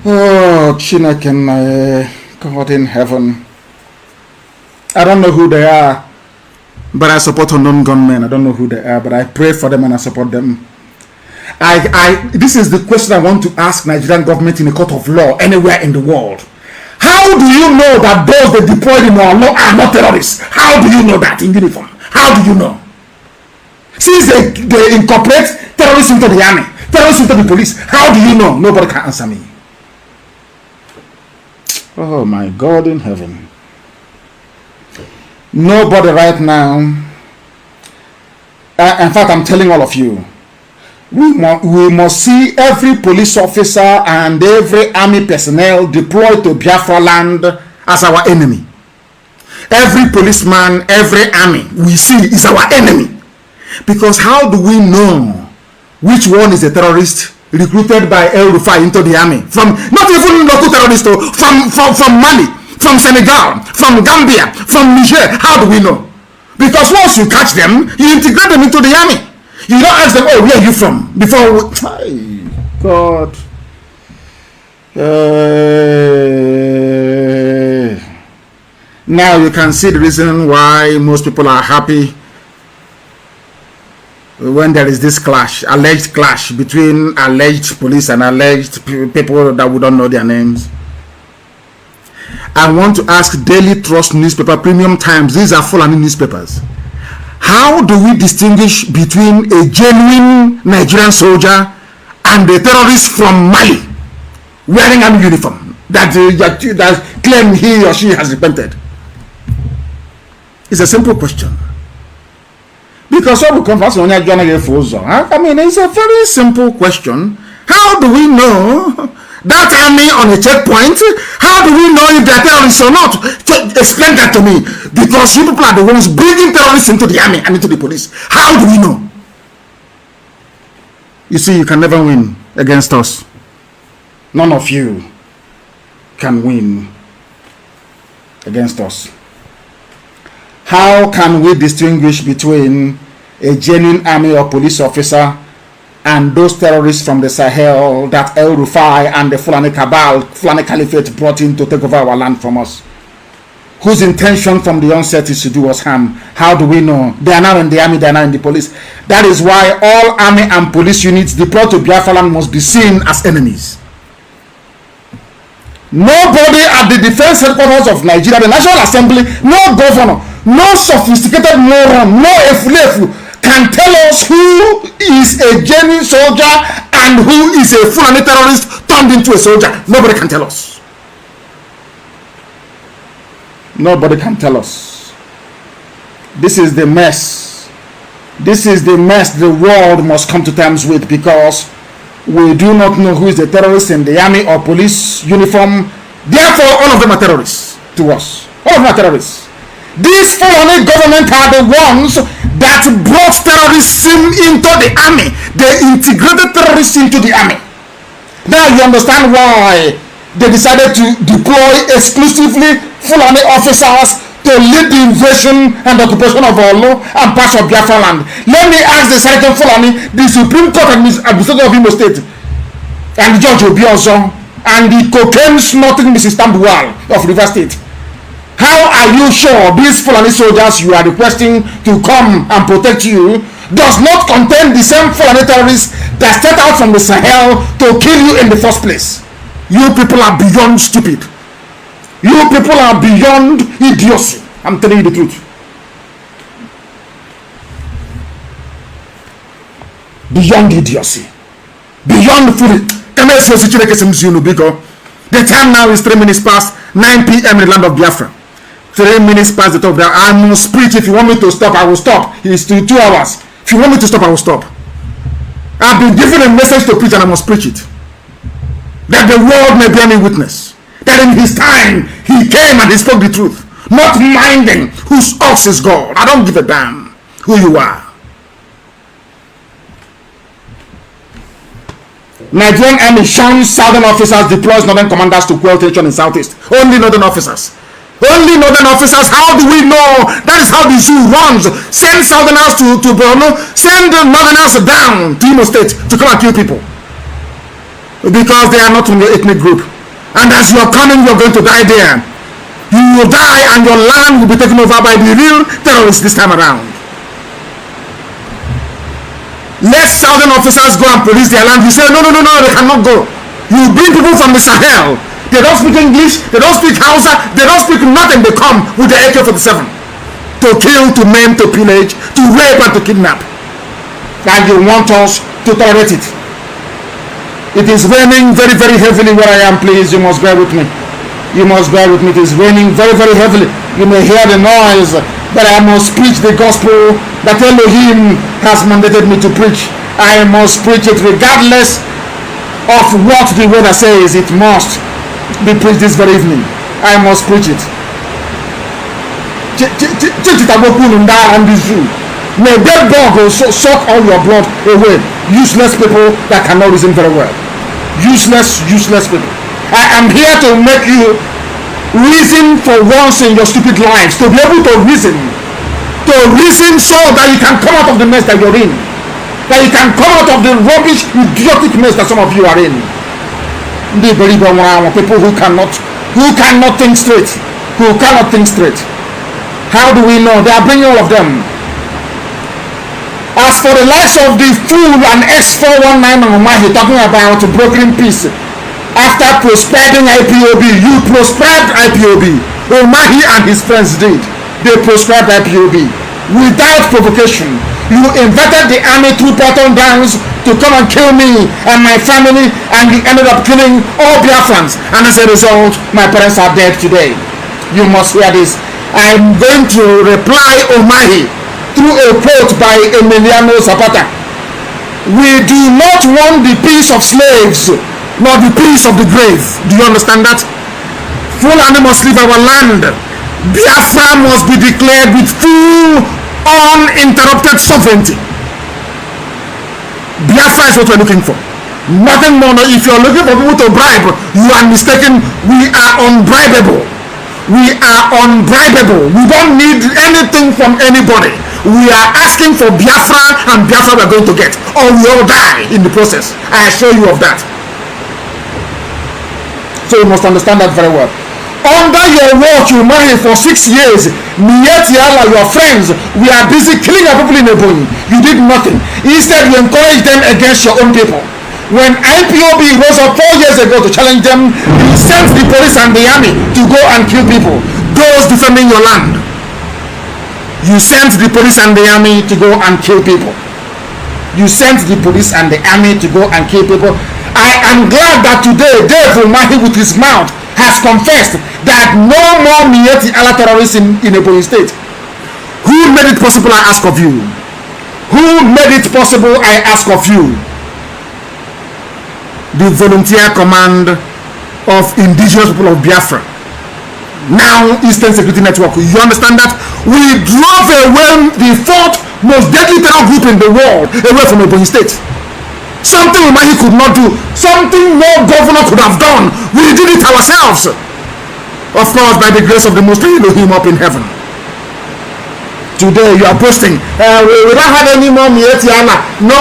Oh, Chineke, God in heaven. I don't know who they are, but I support unknown gunmen. I don't know who they are, but I pray for them and I support them. This is the question I want to ask Nigerian government in a court of law anywhere in the world. How do you know that those they deployed in our law are not terrorists? How do you know that in uniform? How do you know? Since they incorporate terrorists into the army, terrorists into the police, how do you know? Nobody can answer me. Oh my God in heaven. Nobody right now, in fact I'm telling all of you, we must see every police officer and every army personnel deployed to Biafra land as our enemy. Every policeman, every army we see is our enemy. Because how do we know which one is a terrorist recruited by El Rufai into the army? From not even local terrorists, from Mali, from Senegal, from Gambia, from Niger. How do we know? Because once you catch them, you integrate them into the army. You don't ask them, oh, where are you from? Before God. Now you can see the reason why most people are happy when there is this clash, alleged clash between alleged police and alleged people that we don't know their names. I want to ask Daily Trust newspaper, Premium Times, these are Fulani newspapers. How do we distinguish between a genuine Nigerian soldier and a terrorist from Mali wearing an uniform that claim he or she has repented? It's a simple question. Because all we come from, I mean, it's a very simple question. How do we know that army on a checkpoint? How do we know if they're terrorists or not? Explain that to me. Because you people are the ones bringing terrorists into the army and into the police. How do we know? You see, you can never win against us. None of you can win against us. How can we distinguish between a genuine army or police officer and those terrorists from the Sahel that El Rufai and the Fulani Cabal, Fulani Caliphate brought in to take over our land from us? Whose intention from the onset is to do us harm? How do we know? They are now in the army, they are now in the police. That is why all army and police units deployed to Biafra land must be seen as enemies. Nobody at the defense headquarters of Nigeria, the National Assembly, no governor, no sophisticated moron, no efulefu can tell us who is a genuine soldier and who is a Fulani terrorist turned into a soldier. Nobody can tell us. Nobody can tell us. This is the mess. This is the mess the world must come to terms with, because we do not know who is the terrorist in the army or police uniform. Therefore, all of them are terrorists to us. All of them are terrorists. These Fulani government are the ones that brought terrorism into the army. They integrated terrorists into the army. Now you understand why they decided to deploy exclusively Fulani officers to lead the invasion and occupation of Olo and parts of Biafra land. Let me ask the Sergeant Fulani, the Supreme Court Administrator of Imo State, and the Judge Obiozor, and the cocaine snorting Mrs. Tambuwal of River State. How are you sure these Fulani soldiers you are requesting to come and protect you does not contain the same Fulani terrorists that set out from the Sahel to kill you in the first place? You people are beyond stupid. You people are beyond idiocy. I'm telling you the truth. Beyond idiocy. Beyond foolish. The time now is 3 minutes past 9 p.m. in the land of Biafra. 3 minutes past the top. I must preach. If you want me to stop, I will stop. It's 2 hours. If you want me to stop, I will stop. I've been given a message to preach and I must preach it. That the world may bear me witness. That in his time, he came and he spoke the truth. Not minding whose ox is God. I don't give a damn who you are. Nigerian army shuns southern officers, deploys northern commanders to quell tension in southeast. Only northern officers. Only northern officers. How do we know? That is how the zoo runs. Send southerners to Borno. Send northerners down to Imo State to come and kill people. Because they are not from your ethnic group. And as you are coming, you are going to die there. You will die and your land will be taken over by the real terrorists this time around. Let southern officers go and police their land. You say, no, they cannot go. You bring people from the Sahel. They don't speak English. They don't speak Hausa. They don't speak nothing. They come with the AK-47 to kill, to maim, to pillage, to rape and to kidnap. And you want us to tolerate it. It is raining very, very heavily where I am. Please, you must bear with me. You must bear with me. It is raining very, very heavily. You may hear the noise, but I must preach the gospel that Elohim has mandated me to preach. I must preach it regardless of what the weather says. It must be preached this very evening. I must preach it. May that dog also suck all your blood away. Useless people that cannot reason very well. Useless people. I am here to make you reason for once in your stupid lives. To be able to reason. To reason so that you can come out of the mess that you're in. That you can come out of the rubbish, idiotic mess that some of you are in. People who cannot think straight. Who cannot think straight. How do we know? They are bringing all of them. As for the likes of the fool and S419 on Mahi talking about brokering peace, after proscribing IPOB, you proscribed IPOB. Omahi and his friends did. They proscribed IPOB without provocation. You invited the army through button downs to come and kill me and my family, and you ended up killing all Biafrans. And as a result, my parents are dead today. You must hear this. I'm going to reply Omahi through a quote by Emiliano Zapata. We do not want the peace of slaves, nor the peace of the grave. Do you understand that? Fulani must leave our land. Biafra must be declared with full, uninterrupted sovereignty. Biafra is what we're looking for. Nothing more. If you're looking for people to bribe, you are mistaken. We are unbribable. We are unbribable. We don't need anything from anybody. We are asking for Biafra, and Biafra we're going to get. Or we all die in the process. I assure you of that. So you must understand that very well. Under your watch, you married for 6 years. Mietiala, your friends, we are busy killing our people in Ebonyi. You did nothing. Instead, you encouraged them against your own people. When IPOB rose up 4 years ago to challenge them, you sent the police and the army to go and kill people. Those defending your land. You sent the police and the army to go and kill people. You sent the police and the army to go and kill people. I am glad that today Dave Umahi with his mouth has confessed that no more Mieti Allah terrorists in Ebonyi State. Who made it possible, I ask of you? Who made it possible, I ask of you? The volunteer command of indigenous people of Biafra, now Eastern Security Network. You understand that? We drove away the fourth most deadly terror group in the world away from Ebonyi State. Something Umahi could not do, something no governor could have done. We did it ourselves. Of course, by the grace of the Most High Elohim up in heaven. Today you are posting, we don't have any more Mieti Allah, no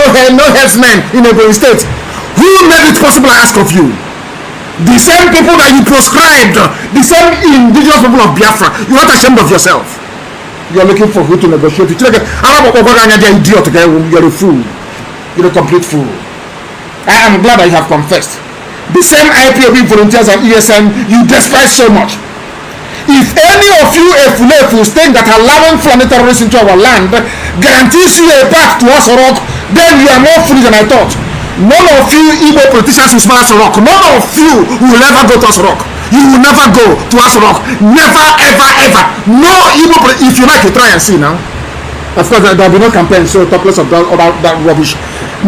headsmen in Ebonyi State. Who made it possible, I ask of you? The same people that you proscribed, the same indigenous people of Biafra. You're not ashamed of yourself. You're looking for who to negotiate with. You're a fool. You're a complete fool. I am glad that you have confessed. The same IPOB volunteers and ESN you despise so much. If any of you Efulefus think that allowing Fulani terrorists into our land guarantees you a path to Asorok, then you are more foolish than I thought. None of you Igbo politicians will smell Asorok. None of you will ever go to Asorok. You will never go to Asorok. Never, ever, ever. No Igbo, if you like, you try and see now. Of course, there will be no campaign, so talk less of that rubbish.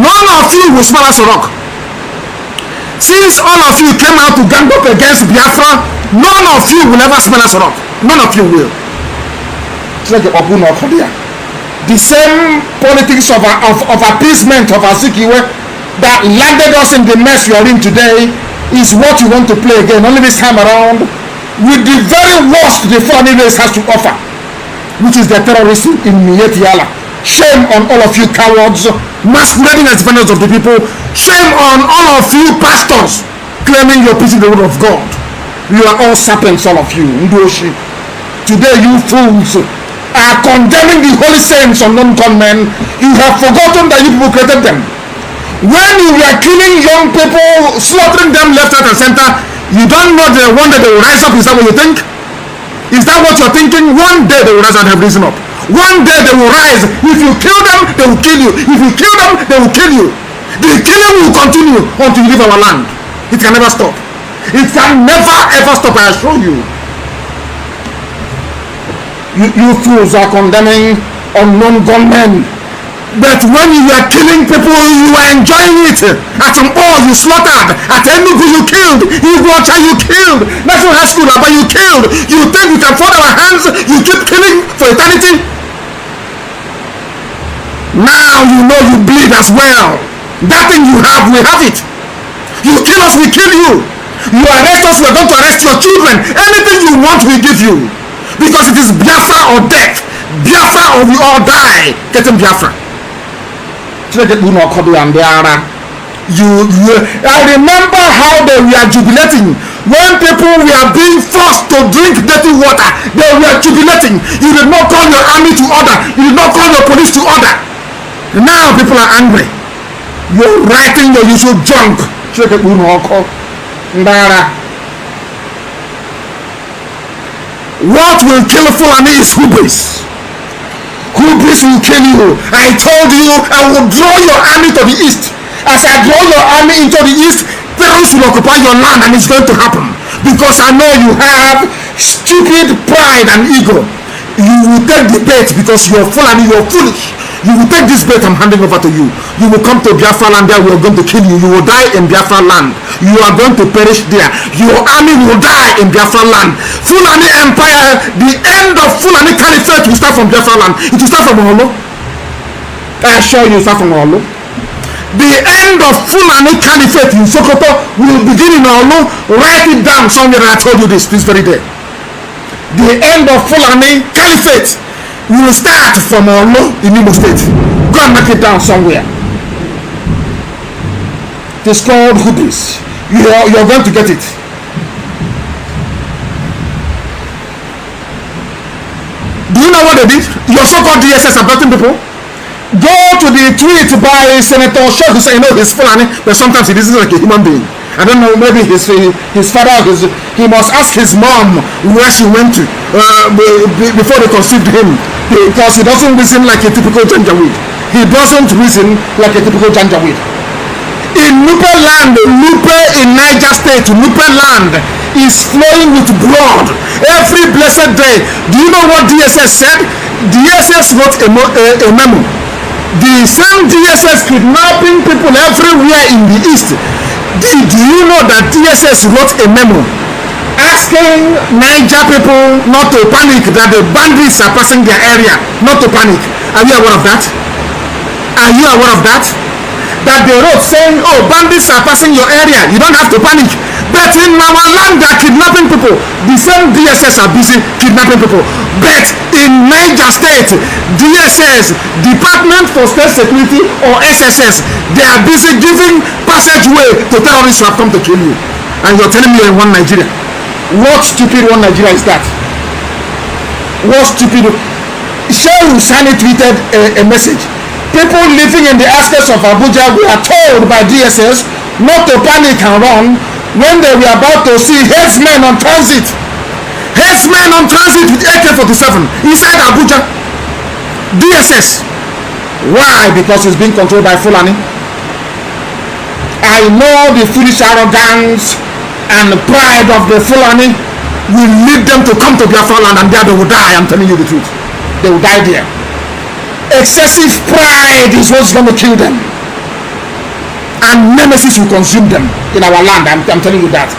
None of you will smell Asorok. Since all of you came out to gang up against Biafra, none of you will ever smell Asorok. None of you will. The same politics of appeasement of Azikiwe that landed us in the mess we are in today is what you want to play again, only this time around with the very worst the Fulani race has to offer, which is the terrorism in Mietiala. Shame on all of you cowards masquerading as defenders of the people. Shame on all of you pastors claiming you're preaching the word of God. You are all serpents, all of you. Ndoshi. Today you fools are condemning the holy saints of non-con men. You have forgotten that you people created them. When you were killing young people, slaughtering them left, right and center, you don't know the one day they will rise up. Is that what you think? Is that what you're thinking? One day they will rise and have risen up. One day they will rise. If you kill them, they will kill you. If you kill them, they will kill you. The killing will continue until you leave our land. It can never stop. It can never ever stop, I assure you. You fools are condemning unknown gunmen. But when you were killing people, you were enjoying it. At all, you slaughtered. At Enugu, you killed. Iguacha, you killed. National High School, but you killed. You think you can fold our hands? You keep killing for eternity? Now you know you bleed as well. That thing you have, we have it. You kill us, we kill you. You arrest us, we're going to arrest your children. Anything you want, we give you. Because it is Biafra or death. Biafra or we all die. Getting Biafra. I remember how they were jubilating when people were being forced to drink dirty water. They were jubilating. You did not call your army to order. You did not call your police to order. Now people are angry. You're writing your usual junk. What will kill Fulani is hubris. Hubris will kill you. I told you I will draw your army to the east. As I draw your army into the east, terrorists will occupy your land, and it's going to happen. Because I know you have stupid pride and ego. You will take the bait because you're Fulani, you're foolish. You will take this bait I'm handing over to you. You will come to Biafra land, there we are going to kill you. You will die in Biafra land. You are going to perish there. Your army will die in Biafra land. Fulani Empire, the end of Fulani Caliphate will start from Biafra land. It will start from Olo. I assure you, start from Olo. The end of Fulani Caliphate in Sokoto will begin in Olo. Write it down somewhere. I told you this very day. The end of Fulani Caliphate will start from Olo in Imo State. Go and mark it down somewhere. It is called hubris. You're going to get it. Do you know what they did? Your so-called DSS abducting people. Go to the tweet by Senator Shaw, who say, you know, he's Fulani, but sometimes he is like a human being. I don't know, maybe his father, he must ask his mom where she went to before they conceived him, because he doesn't reason like a typical Janjaweed. He doesn't reason like a typical Janjaweed. In Nupe land, Nupe in Niger State, Nupe land is flowing with blood every blessed day. Do you know what DSS said? DSS wrote a memo. The same DSS kidnapping people everywhere in the east. Do you know that DSS wrote a memo asking Niger people not to panic, that the bandits are passing their area, not to panic? Are you aware of that? Are you aware of that? That they wrote saying, oh, bandits are passing your area, you don't have to panic. But in our land, they are kidnapping people. The same DSS are busy kidnapping people. But in Niger State, DSS, Department for State Security, or SSS, they are busy giving passageway to terrorists who have come to kill you. And you're telling me you're in one Nigeria. What stupid one Nigeria is that? What stupid? Shehu Sani tweeted a message. People living in the outskirts of Abuja were told by DSS not to panic and run when they were about to see headsmen on transit. Headsmen on transit with AK-47 inside Abuja. DSS. Why? Because it's being controlled by Fulani. I know the foolish arrogance and pride of the Fulani will lead them to come to Biafra land, and there they will die. I'm telling you the truth. They will die there. Excessive pride is what's going to kill them. And nemesis will consume them in our land. I'm telling you that.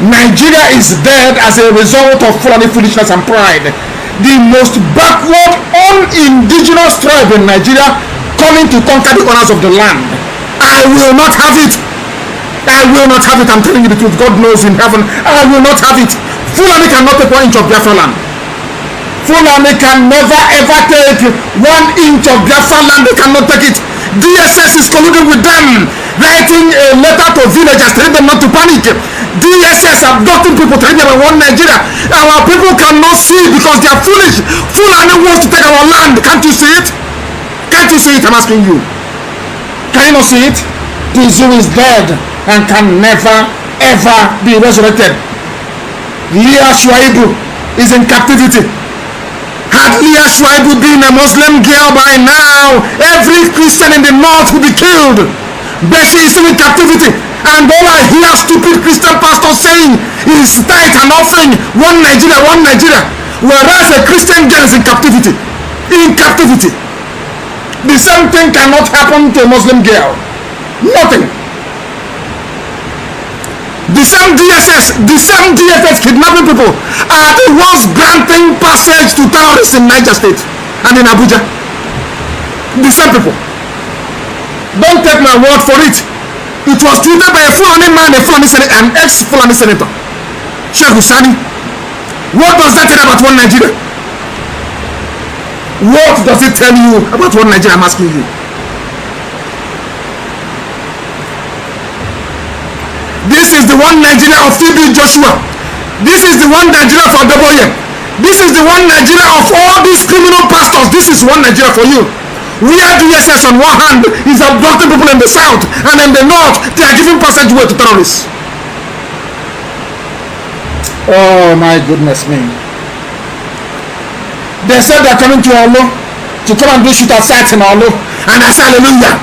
Nigeria is dead as a result of Fulani foolishness and pride. The most backward, un-indigenous tribe in Nigeria coming to conquer the owners of the land. I will not have it. I will not have it. I'm telling you the truth. God knows in heaven. I will not have it. Fulani cannot take 1 inch of Biafra land. Fulani can never ever take 1 inch of Biafra land. They cannot take it. DSS is colluding with them, writing a letter to villagers telling them not to panic. DSS abducting people, telling them we want Nigeria. Our people cannot see because they are foolish. Fulani wants to take our land. Can't you see it? Can't you see it? I'm asking you. Can you not see it? The zoo is dead and can never ever be resurrected. Leah Shuaibu is in captivity. Had Leah Shuaibu been a Muslim girl by now, every Christian in the north would be killed. But she is still in captivity. And all I hear stupid Christian pastors saying is tithe and offering, one Nigeria, one Nigeria. Whereas a Christian girl is in captivity. In captivity. The same thing cannot happen to a Muslim girl. Nothing. The same DSS kidnapping people are the ones granting passage to terrorists in Niger State and in Abuja. The same people. Don't take my word for it. It was tweeted by a Fulani man, an ex-Fulani senator, Sheikh Husani. What does that tell about one Nigeria? What does it tell you about one Nigeria? I'm asking you. This is the one Nigeria of TB Joshua. This is the one Nigeria for Adeboye. This is the one Nigeria of all these criminal pastors. This is one Nigeria for you. Where DSS on one hand is abducting people in the south, and in the north they are giving passageway to terrorists. Oh my goodness me. They said they're coming to Olo to come and do shoot at sites in Olo, and I say hallelujah.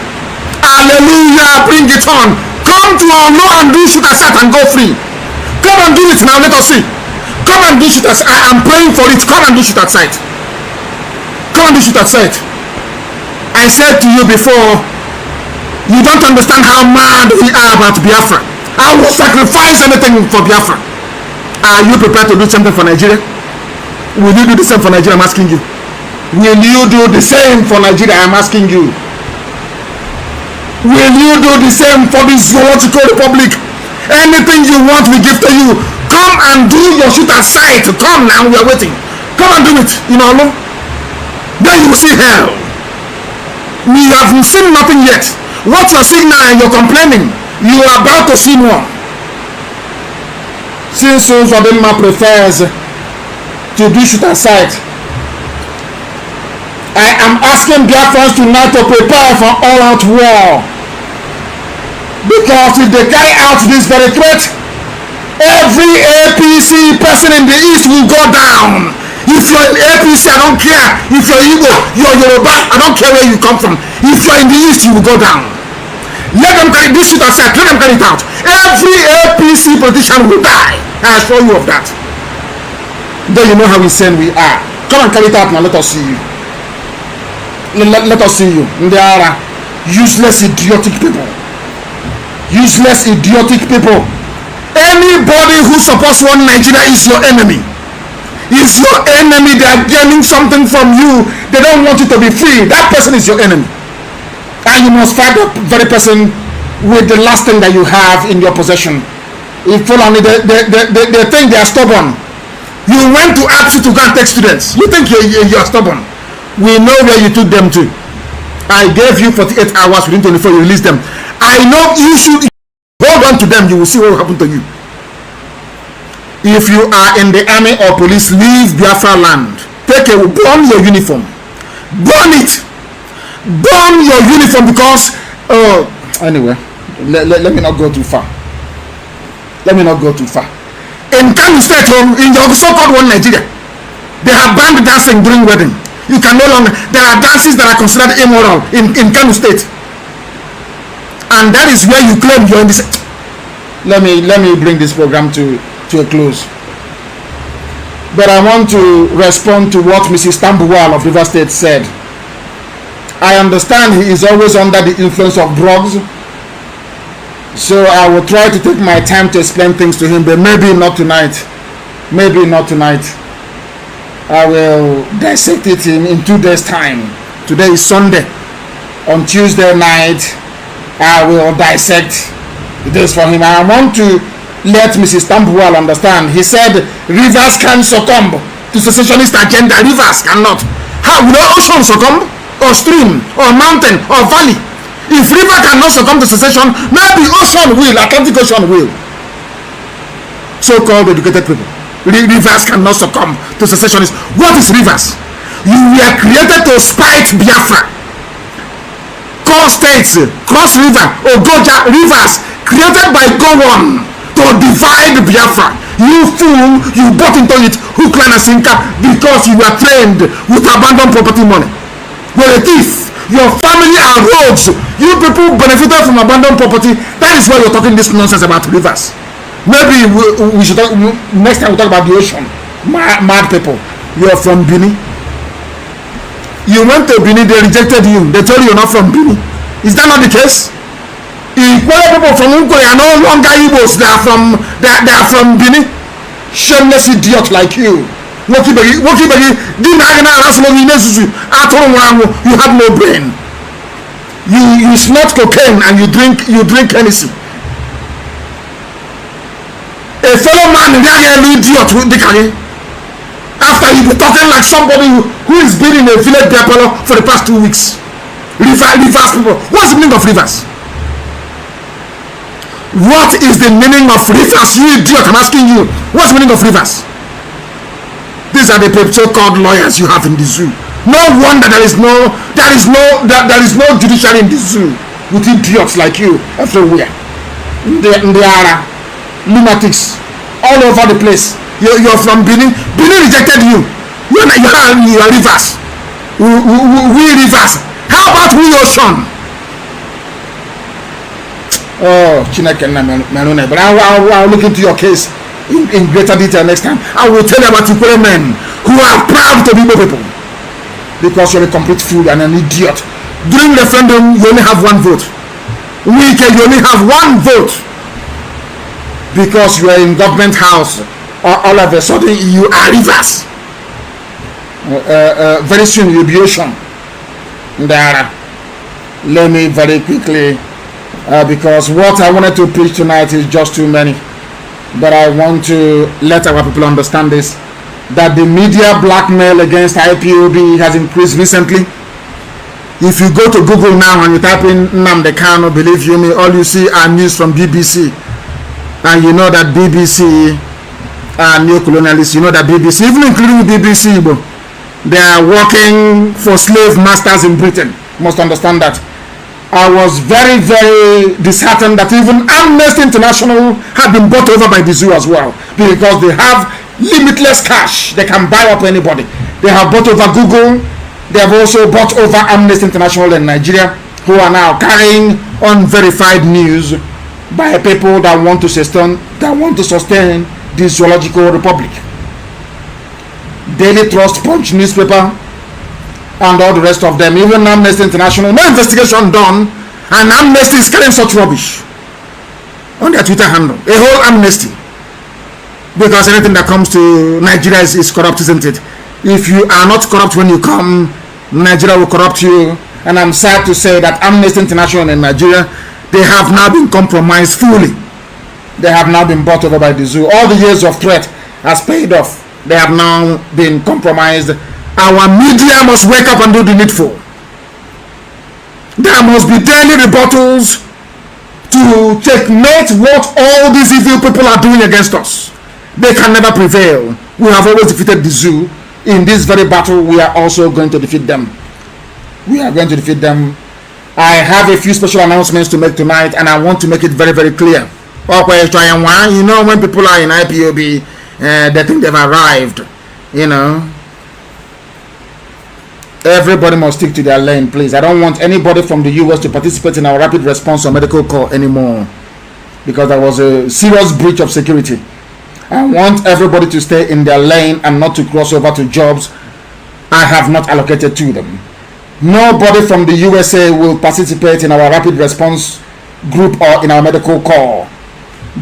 Hallelujah, bring it on. Come to Olo and do shoot at sight and go free. Come and do it now, let us see. Come and do shoot at sight. I am praying for it. Come and do shoot at sight. Come and do shoot at sight. I said to you before, you don't understand how mad we are about Biafra. I will sacrifice anything for Biafra. Are you prepared to do something for Nigeria? Will you do the same for Nigeria? I'm asking you. Will you do the same for Nigeria? I'm asking you. Will you do the same for the Zoological Republic? Anything you want, we give to you. Come and do your shoot at sight. Come now, we are waiting. Come and do it. You know, then you will see hell. We have seen nothing yet. What you're seeing now and you're complaining, you are about to see more. Since Uzodinma prefers to do shoot at sight, I am asking Biafrans tonight to prepare for all-out war. Because if they carry out this very threat, every APC person in the East will go down. If you're in APC, I don't care. If you're Igbo, you're Yoruba, I don't care where you come from. If you're in the East, you will go down. Let them carry this shit aside. Let them carry it out. Every APC politician will die. I assure you of that. Then you know how insane we are. Come and carry it out now. Let us see you. Let us see you. There are useless, idiotic people. Useless, idiotic people. Anybody who supports one Nigeria is your enemy. Is your enemy. They are gaining something from you. They don't want you to be free. That person is your enemy. And you must fight that very person with the last thing that you have in your possession. If only they think they are stubborn. You went to APSI to go and take students. You think you are stubborn. We know where you took them to. I gave you 48 hours within 24 you release them. I know you should hold on to them. You will see what will happen to you. If you are in the army or police, leave Biafra land. Burn your uniform. Burn it. Burn your uniform because anyway, let me not go too far. Let me not go too far. In Kanu State, in your so-called one Nigeria, they have banned dancing during wedding. You can no longer, there are dances that are considered immoral in Kanu State. And that is where you claim you're in this. Let me bring this program to a close. But I want to respond to what Mrs. Tambuwal of River State said. I understand he is always under the influence of drugs, so I will try to take my time to explain things to him, but maybe not tonight. Maybe not tonight. I will dissect it in 2 days' time. Today is Sunday. On Tuesday night, I will dissect this for him. I want to let Mrs. Tambuwal understand. He said rivers can succumb to secessionist agenda. Rivers cannot. How will ocean succumb? Or stream? Or mountain? Or valley? If river cannot succumb to secession, maybe ocean will. Atlantic Ocean will. So-called educated people. Rivers cannot succumb to secessionists. What is rivers? You were created to spite Biafra. Cross states, cross river, Ogoja rivers created by Gowon to divide Biafra. You fool, you bought into it hook, line and sinker because you were trained with abandoned property money. You're a thief. Your family are rogues. You people benefited from abandoned property. That is why you're talking this nonsense about rivers. Maybe we should talk, next time we'll talk about the ocean. Mad people. You're from Benin. You went to Benin, they rejected you. They told you you're not from Benin. Is that not the case? Equal people from Nkwe are no longer Igbos. They are from Benin. Shameless idiot like you. You have no brain. You snort cocaine and you drink Hennessy. A fellow man, idiot, after you be talking like somebody who is been in a village depot for the past 2 weeks. Rivers people. What's the meaning of rivers? What is the meaning of rivers? You idiot, I'm asking you. What's the meaning of rivers? These are the so-called lawyers you have in the zoo. No wonder there is no judiciary in the zoo with idiots like you everywhere. They are lunatics all over the place. You're from Benin. Benin rejected you. You are rivers. We rivers. How about we ocean? Oh, Chineke Menune. But I'll look into your case in greater detail next time. I will tell you about Ipob men who are proud to be Igbo people. Because you're a complete fool and an idiot. During referendum, you only have 1 vote. Weekend, you only have 1 vote. Because you are in government house, all of a sudden you are rivers. Very soon you'll be ocean. Let me very quickly, because what I wanted to preach tonight is just too many. But I want to let our people understand this, that the media blackmail against IPOB has increased recently. If you go to Google now and you type in Nnamdi Kanu, believe you me, all you see are news from BBC. And you know that BBC are neo-colonialists. You know that BBC, even including BBC, they are working for slave masters in Britain. You must understand that. I was very, very disheartened that even Amnesty International had been bought over by the zoo as well, because they have limitless cash. They can buy up anybody. They have bought over Google. They have also bought over Amnesty International in Nigeria, who are now carrying unverified news by people that want to sustain the zoological republic. Daily Trust, Punch newspaper, and all the rest of them, even Amnesty International, no investigation done, and Amnesty is carrying such rubbish on their Twitter handle. A whole amnesty, because anything that comes to Nigeria is corrupt, isn't it? If you are not corrupt when you come, Nigeria will corrupt you. And I'm sad to say that Amnesty International in Nigeria, they have now been compromised fully. They have now been bought over by the zoo. All the years of threat has paid off. They have now been compromised. Our media must wake up and do the needful. There must be daily rebuttals to checkmate what all these evil people are doing against us. They can never prevail. We have always defeated the zoo. In this very battle, we are also going to defeat them. We are going to defeat them. I have a few special announcements to make tonight, and I want to make it very, very clear. You know, when people are in IPOB, they think they've arrived. You know, everybody must stick to their lane, please. I don't want anybody from the US to participate in our rapid response or medical call anymore, because there was a serious breach of security. I want everybody to stay in their lane and not to cross over to jobs I have not allocated to them. Nobody from the USA will participate in our rapid response group or in our medical call.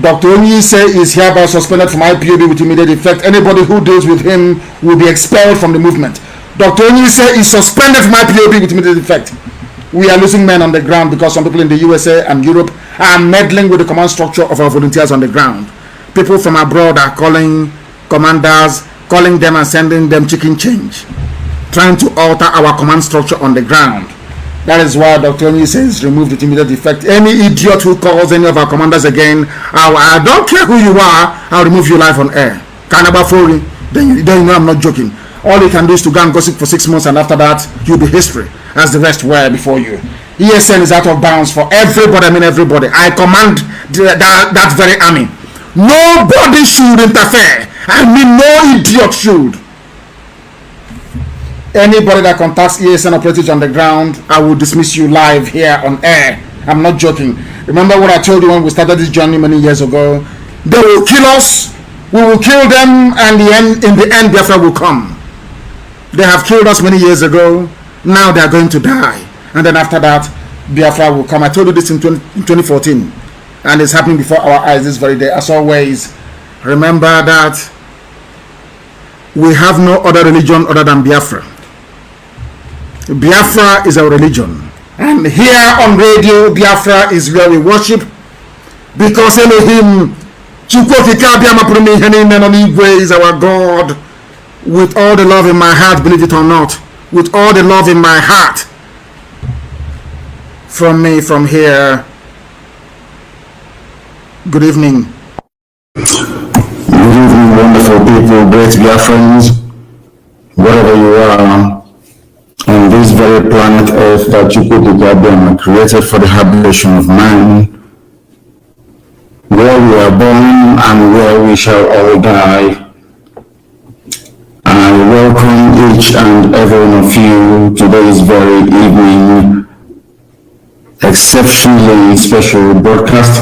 Dr. Onyise is hereby suspended from IPOB with immediate effect. Anybody who deals with him will be expelled from the movement. Dr. Onyise is suspended from IPOB with immediate effect. We are losing men on the ground because some people in the USA and Europe are meddling with the command structure of our volunteers on the ground. People from abroad are calling commanders, calling them and sending them chicken change, trying to alter our command structure on the ground. That is why Dr. Onyise is removed with immediate effect. Any idiot who calls any of our commanders again, I don't care who you are, I'll remove you live on air. Kanabafori, then you know I'm not joking. All you can do is to go and gossip for 6 months, and after that, you'll be history, as the rest were before you. ESN is out of bounds for everybody. I mean everybody. I command that very army. Nobody should interfere. I mean no idiot should. Anybody that contacts ESN operatives on the ground, I will dismiss you live here on air. I'm not joking. Remember what I told you when we started this journey many years ago? They will kill us, we will kill them, and in the end Biafra will come. They have killed us many years ago. Now they are going to die, and then after that Biafra will come. I told you this in 2014, and it's happening before our eyes this very day. As always, remember that we have no other religion other than Biafra. Biafra is our religion, and here on radio Biafra is where we worship, because Elohim is our God. With all the love in my heart, believe it or not, with all the love in my heart, from me, from here, good evening. Good evening, wonderful people, great Biafrans, wherever you are, on this very planet Earth that you put the created for the habitation of man, where we are born and where we shall all die. I welcome each and every one of you to this very evening, exceptionally special broadcast.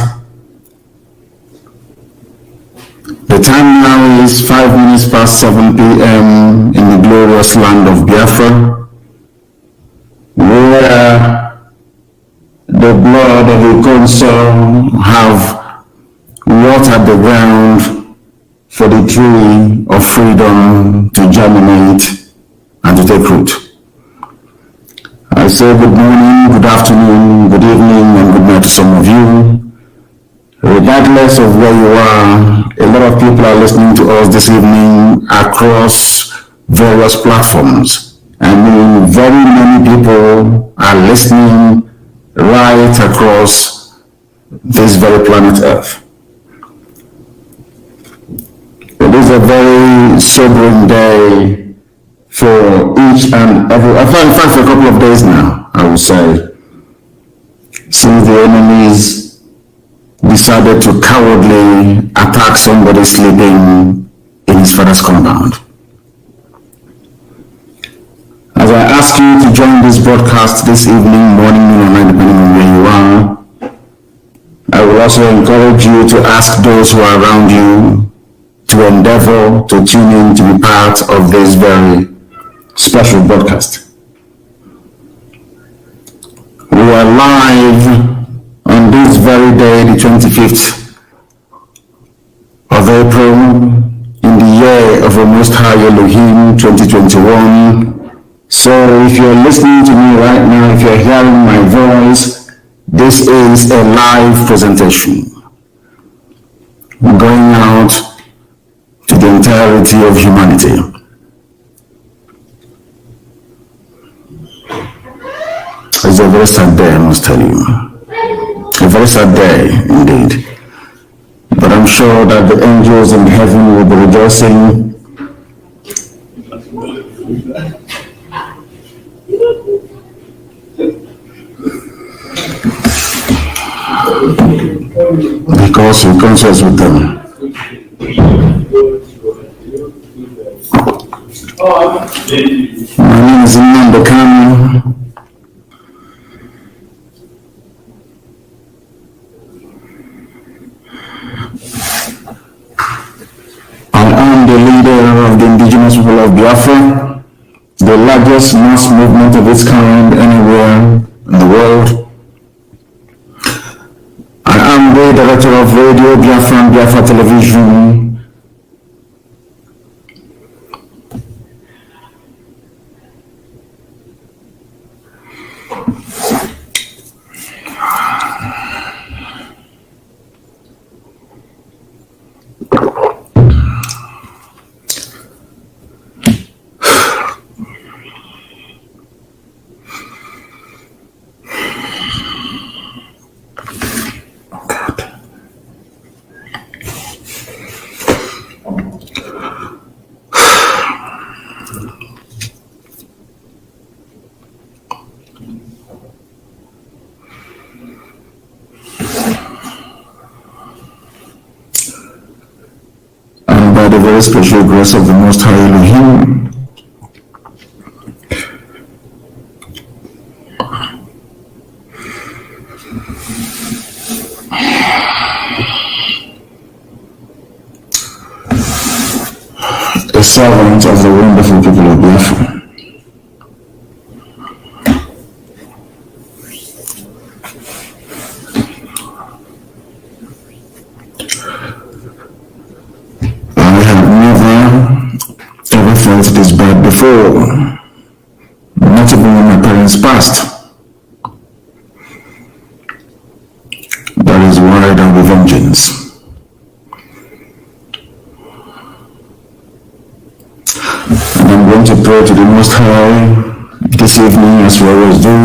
The time now is 5 minutes past 7 p.m. in the glorious land of Biafra, where the blood of the consul have watered the ground for the tree of freedom to germinate and to take root. I say good morning, good afternoon, good evening, and good night to some of you. Regardless of where you are, a lot of people are listening to us this evening across various platforms. I mean, very many people are listening right across this very planet Earth. It is a very sobering day for each and every, in fact for a couple of days now, I would say, since the enemies decided to cowardly attack somebody sleeping in his father's compound. As I ask you to join this broadcast this evening, morning, noon, or night, depending on where you are, I will also encourage you to ask those who are around you to endeavor to tune in to be part of this very special broadcast. We are live on this very day, the 25th of April, in the year of our Most High Elohim 2021. So if you're listening to me right now, if you're hearing my voice, this is a live presentation going out to the entirety of humanity. It's a very sad day, I must tell you. A very sad day indeed. But I'm sure that the angels in heaven will be rejoicing. course, he consults with them. My name is Nnamdi Kanu. I am the leader of the indigenous people of Biafra, the largest mass movement of its kind anywhere in the world. I am the director of Radio Biafra and Biafra Television. By the very special grace of the Most High Elohim, a servant of the wonderful people of Biafra. This bad before, not even when my parents passed. That is why there will be vengeance. And I'm going to pray to the Most High this evening as we always do.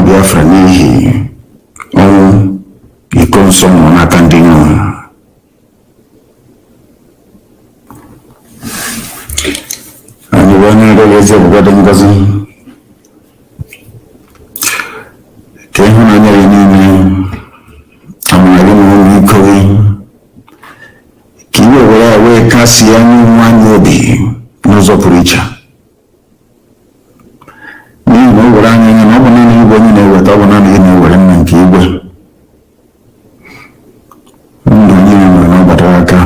Biafra n'ihi ọnwụ iko nsọ nọ n'aka ndị nọ. Anyị wee na-arịọ eze ebugado ngozi ka ịhụnanya ya niile amara gị na ụmụ iko gị ka iwe were ya wee kasie anya ụmụ anyị obi n'ụzọ pụrụ iche n'ihi na o were anya anya na ọ bụ naanị igwe onye na-ewe beta ọ bụ naanị ihe na-ewere nna nke igwe ndụ niile nwere na ọ gbatara aka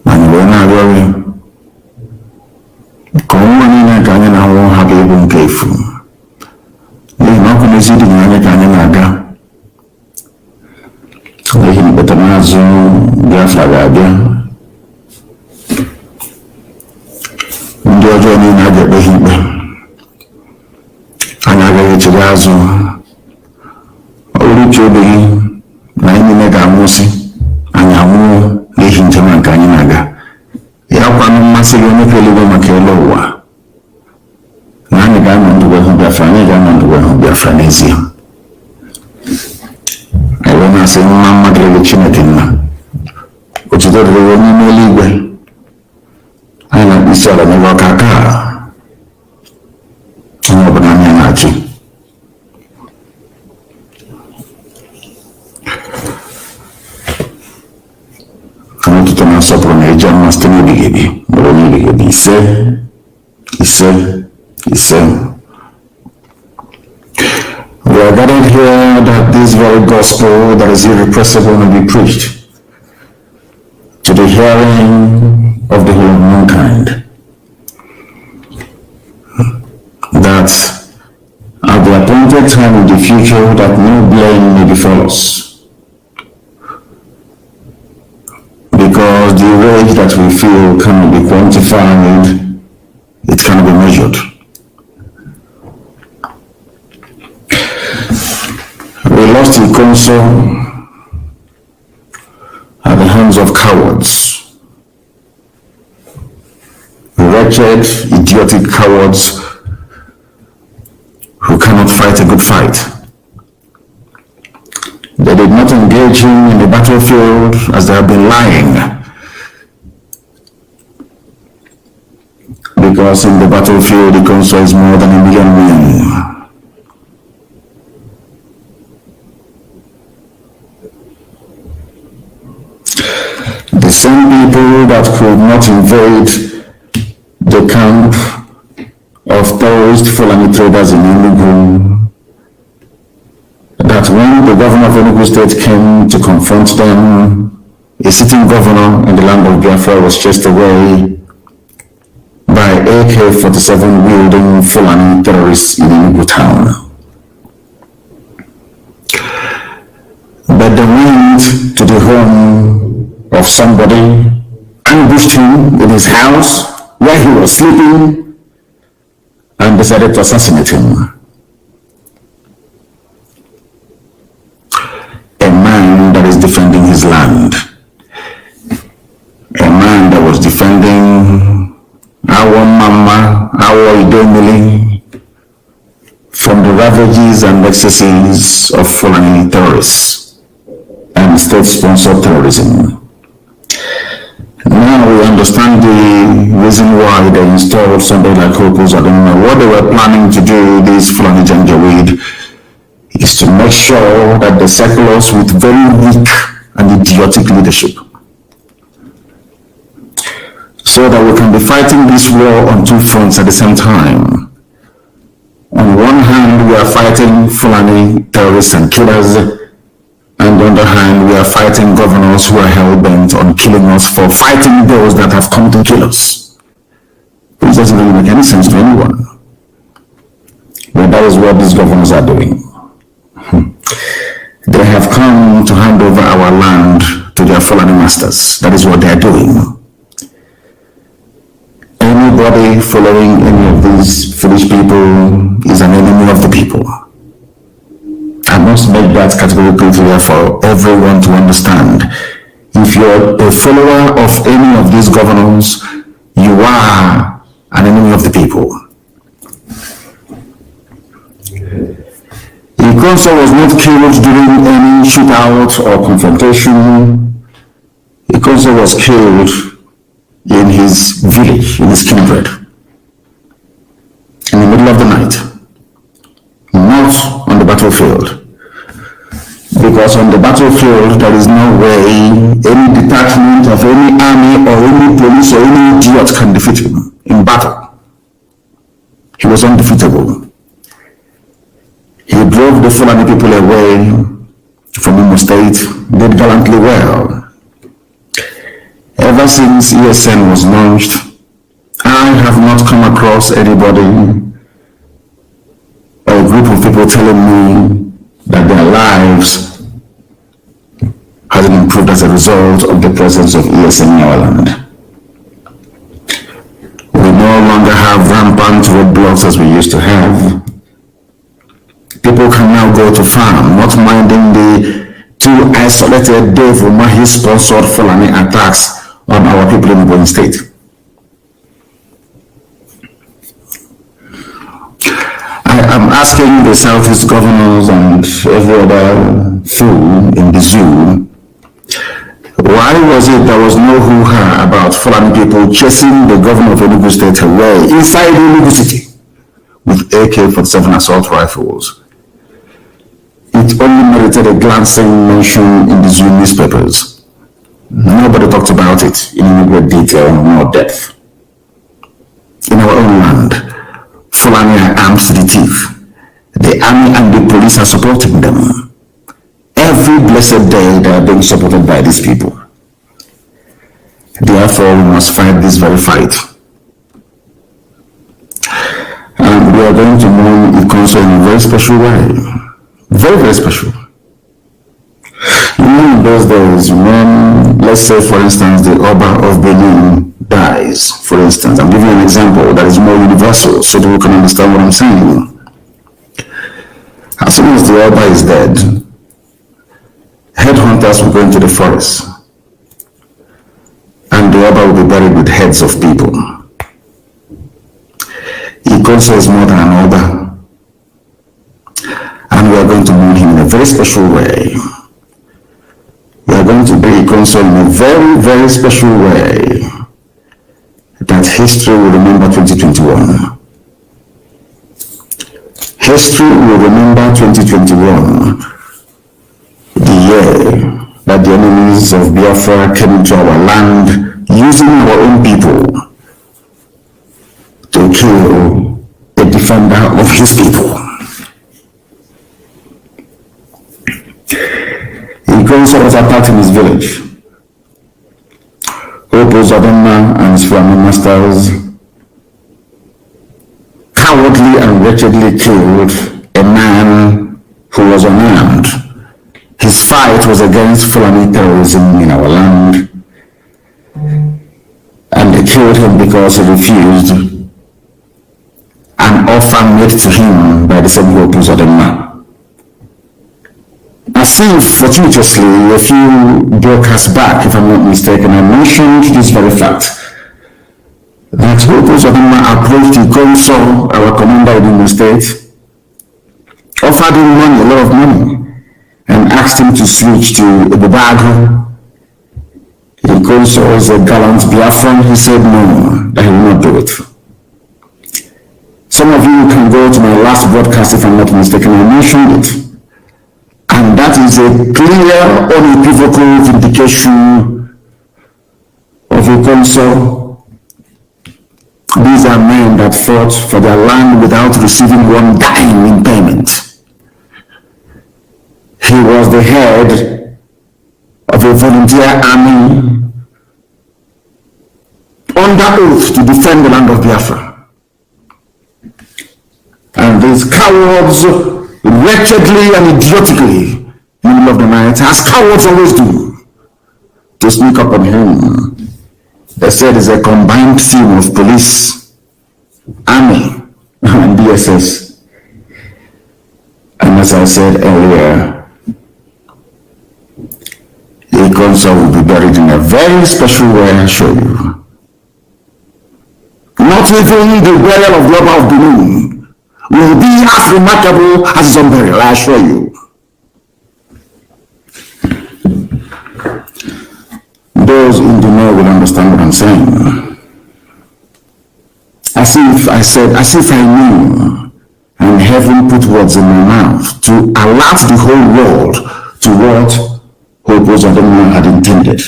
anyị wee na-arịọ gị ka ọnwa niile ka anyị na-ahụ hapụ ịbụ nke efu n'ihi na ọkụ n'ezi dị anyị ka anyị na-aga n'ihi mkpeta n'azụ Biafra ga-abịa ndị ọjọọ niile a ga-ekpe ha ikpe anyị agaghị echegha azụ ọ bụrụ uche obi gị na anyị niile ga-anwụsị anyị anwụọ n'ihi njem a nke anyị na-aga ya kwanụ mmasị gị onye eluigwe maka elu ụwa na anyị ga-anọ ndụ wee hụ Biafra anyị ga-anọ ndụ wee hụ Biafra n'ezie anyị na-asị mma mmadụ elu Chineke nna otuto dịrị onye n'ime eluigwe anyị na-akpụ isi ala n'ebe ọka aka onye ọbụla anyị na-achị ọtụtụ na-asọpụrụ na eji ọma site n'ebighị ebi bụrụ onye ebighị ebi ise ise ise. We are gathered here that this very gospel that is irrepressible may be preached to the hearing of the whole of mankind, that at the appointed time in the future that no blame may befall us, because the rage that we feel cannot be quantified, it cannot be measured. We lost in counsel at the hands of cowards, wretched, idiotic cowards who cannot fight a good fight. They did not engage him in the battlefield as they have been lying, because in the battlefield the council is more than 1 million men. The same people that could not invade the camp of terrorist Fulani traders in Enugu, that when the governor of Enugu State came to confront them, a sitting governor in the land of Biafra was chased away by AK-47 wielding Fulani terrorists in Enugu town. But they went to the home of somebody, ambushed him in his house where he was sleeping, and decided to assassinate him. A man that is defending his land, a man that was defending our mama, our Idomili, from the ravages and excesses of Fulani terrorists and state-sponsored terrorism. Now we understand the reason why they installed somebody like Hopus. I don't know what they were planning to do, this Fulani Janjaweed, is to make sure that they circle us with very weak and idiotic leadership, so that we can be fighting this war on two fronts at the same time. On one hand, we are fighting Fulani terrorists and killers, and on the other hand, we are fighting governors who are hell-bent on killing us for fighting those that have come to kill us. It doesn't really make any sense to anyone. But that is what these governors are doing. They have come to hand over our land to their Fulani masters. That is what they are doing. Anybody following any of these foolish people is an enemy of the people. I must make that categorically clear for everyone to understand. If you're a follower of any of these governors, you are an enemy of the people. Ikonso was not killed during any shootout or confrontation. Ikonso was killed in his village, in his kindred, in the middle of the night, not on the battlefield. Because on the battlefield, there is no way any detachment of any army or any police or any idiot can defeat him in battle. He was undefeatable. gallantly well. Ever since ESN was launched, I have not come across anybody or a group of people telling me that their lives hasn't improved as a result of the presence of ESN in our land. We no longer have rampant roadblocks as we used to have. People can now go to farm, not minding the two isolated Dave Umahi-sponsored Fulani attacks on our people in Bonn State. I am asking the Southeast governors and every other fool in the zoo, why was it there was no hoo-ha about Fulani people chasing the governor of Enugu State away inside Enugu City with AK-47 assault rifles? It only merited a glancing mention in the zoo newspapers. Nobody talked about it in any great detail or more depth. In our own land, Fulani are armed to the teeth. The army and the police are supporting them. Every blessed day they are being supported by these people. Therefore, we must fight this very fight. And we are going to mourn Ikonso in a very special way. Very, very special. You know, in those days, when, let's say, for instance, the Oba of Benin dies, for instance, I'm giving you an example that is more universal so that we can understand what I'm saying. As soon as the Oba is dead, headhunters will go into the forest, and the Oba will be buried with heads of people. Ikonso is more than an Oba. And we are going to mourn him in a very special way. We are going to bury Ikonso in a very, very special way that history will remember 2021. History will remember 2021, the year that the enemies of Biafra came into our land using our own people to kill a defender of his people. Ikonso was attacked in his village. Opo Zadoma and his family masters cowardly and wretchedly killed a man who was unarmed. His fight was against Fulani terrorism in our land, and they killed him because he refused an offer made to him by the same Opo Zadoma. As if, fortuitously, a few broadcasts back, if I'm not mistaken, I mentioned this very fact, that Opo Zadoma approached Ikonso, our commander in the state, offered him money, a lot of money, and asked him to switch to Ipob. Ikonso is a gallant Biafran. He said no, that he will not do it. Some of you can go to my last broadcast, if I'm not mistaken, I mentioned it. And that is a clear, unequivocal vindication of Ikonso. These are men that fought for their land without receiving one dime in payment. He was the head of a volunteer army under oath to defend the land of Biafra. And these cowards wretchedly and idiotically in the middle of the night, as cowards always do, to sneak up on him. They said it's a combined team of police, army, and DSS. And as I said earlier, Ikonso will be buried in a very special way, I'll show you. Not even the burial of the Oba of Benin will be as remarkable as his own burial, I assure you. Those in the know will understand what I'm saying. As if I knew, and heaven put words in my mouth to alert the whole world to what Opo Zadoma had intended.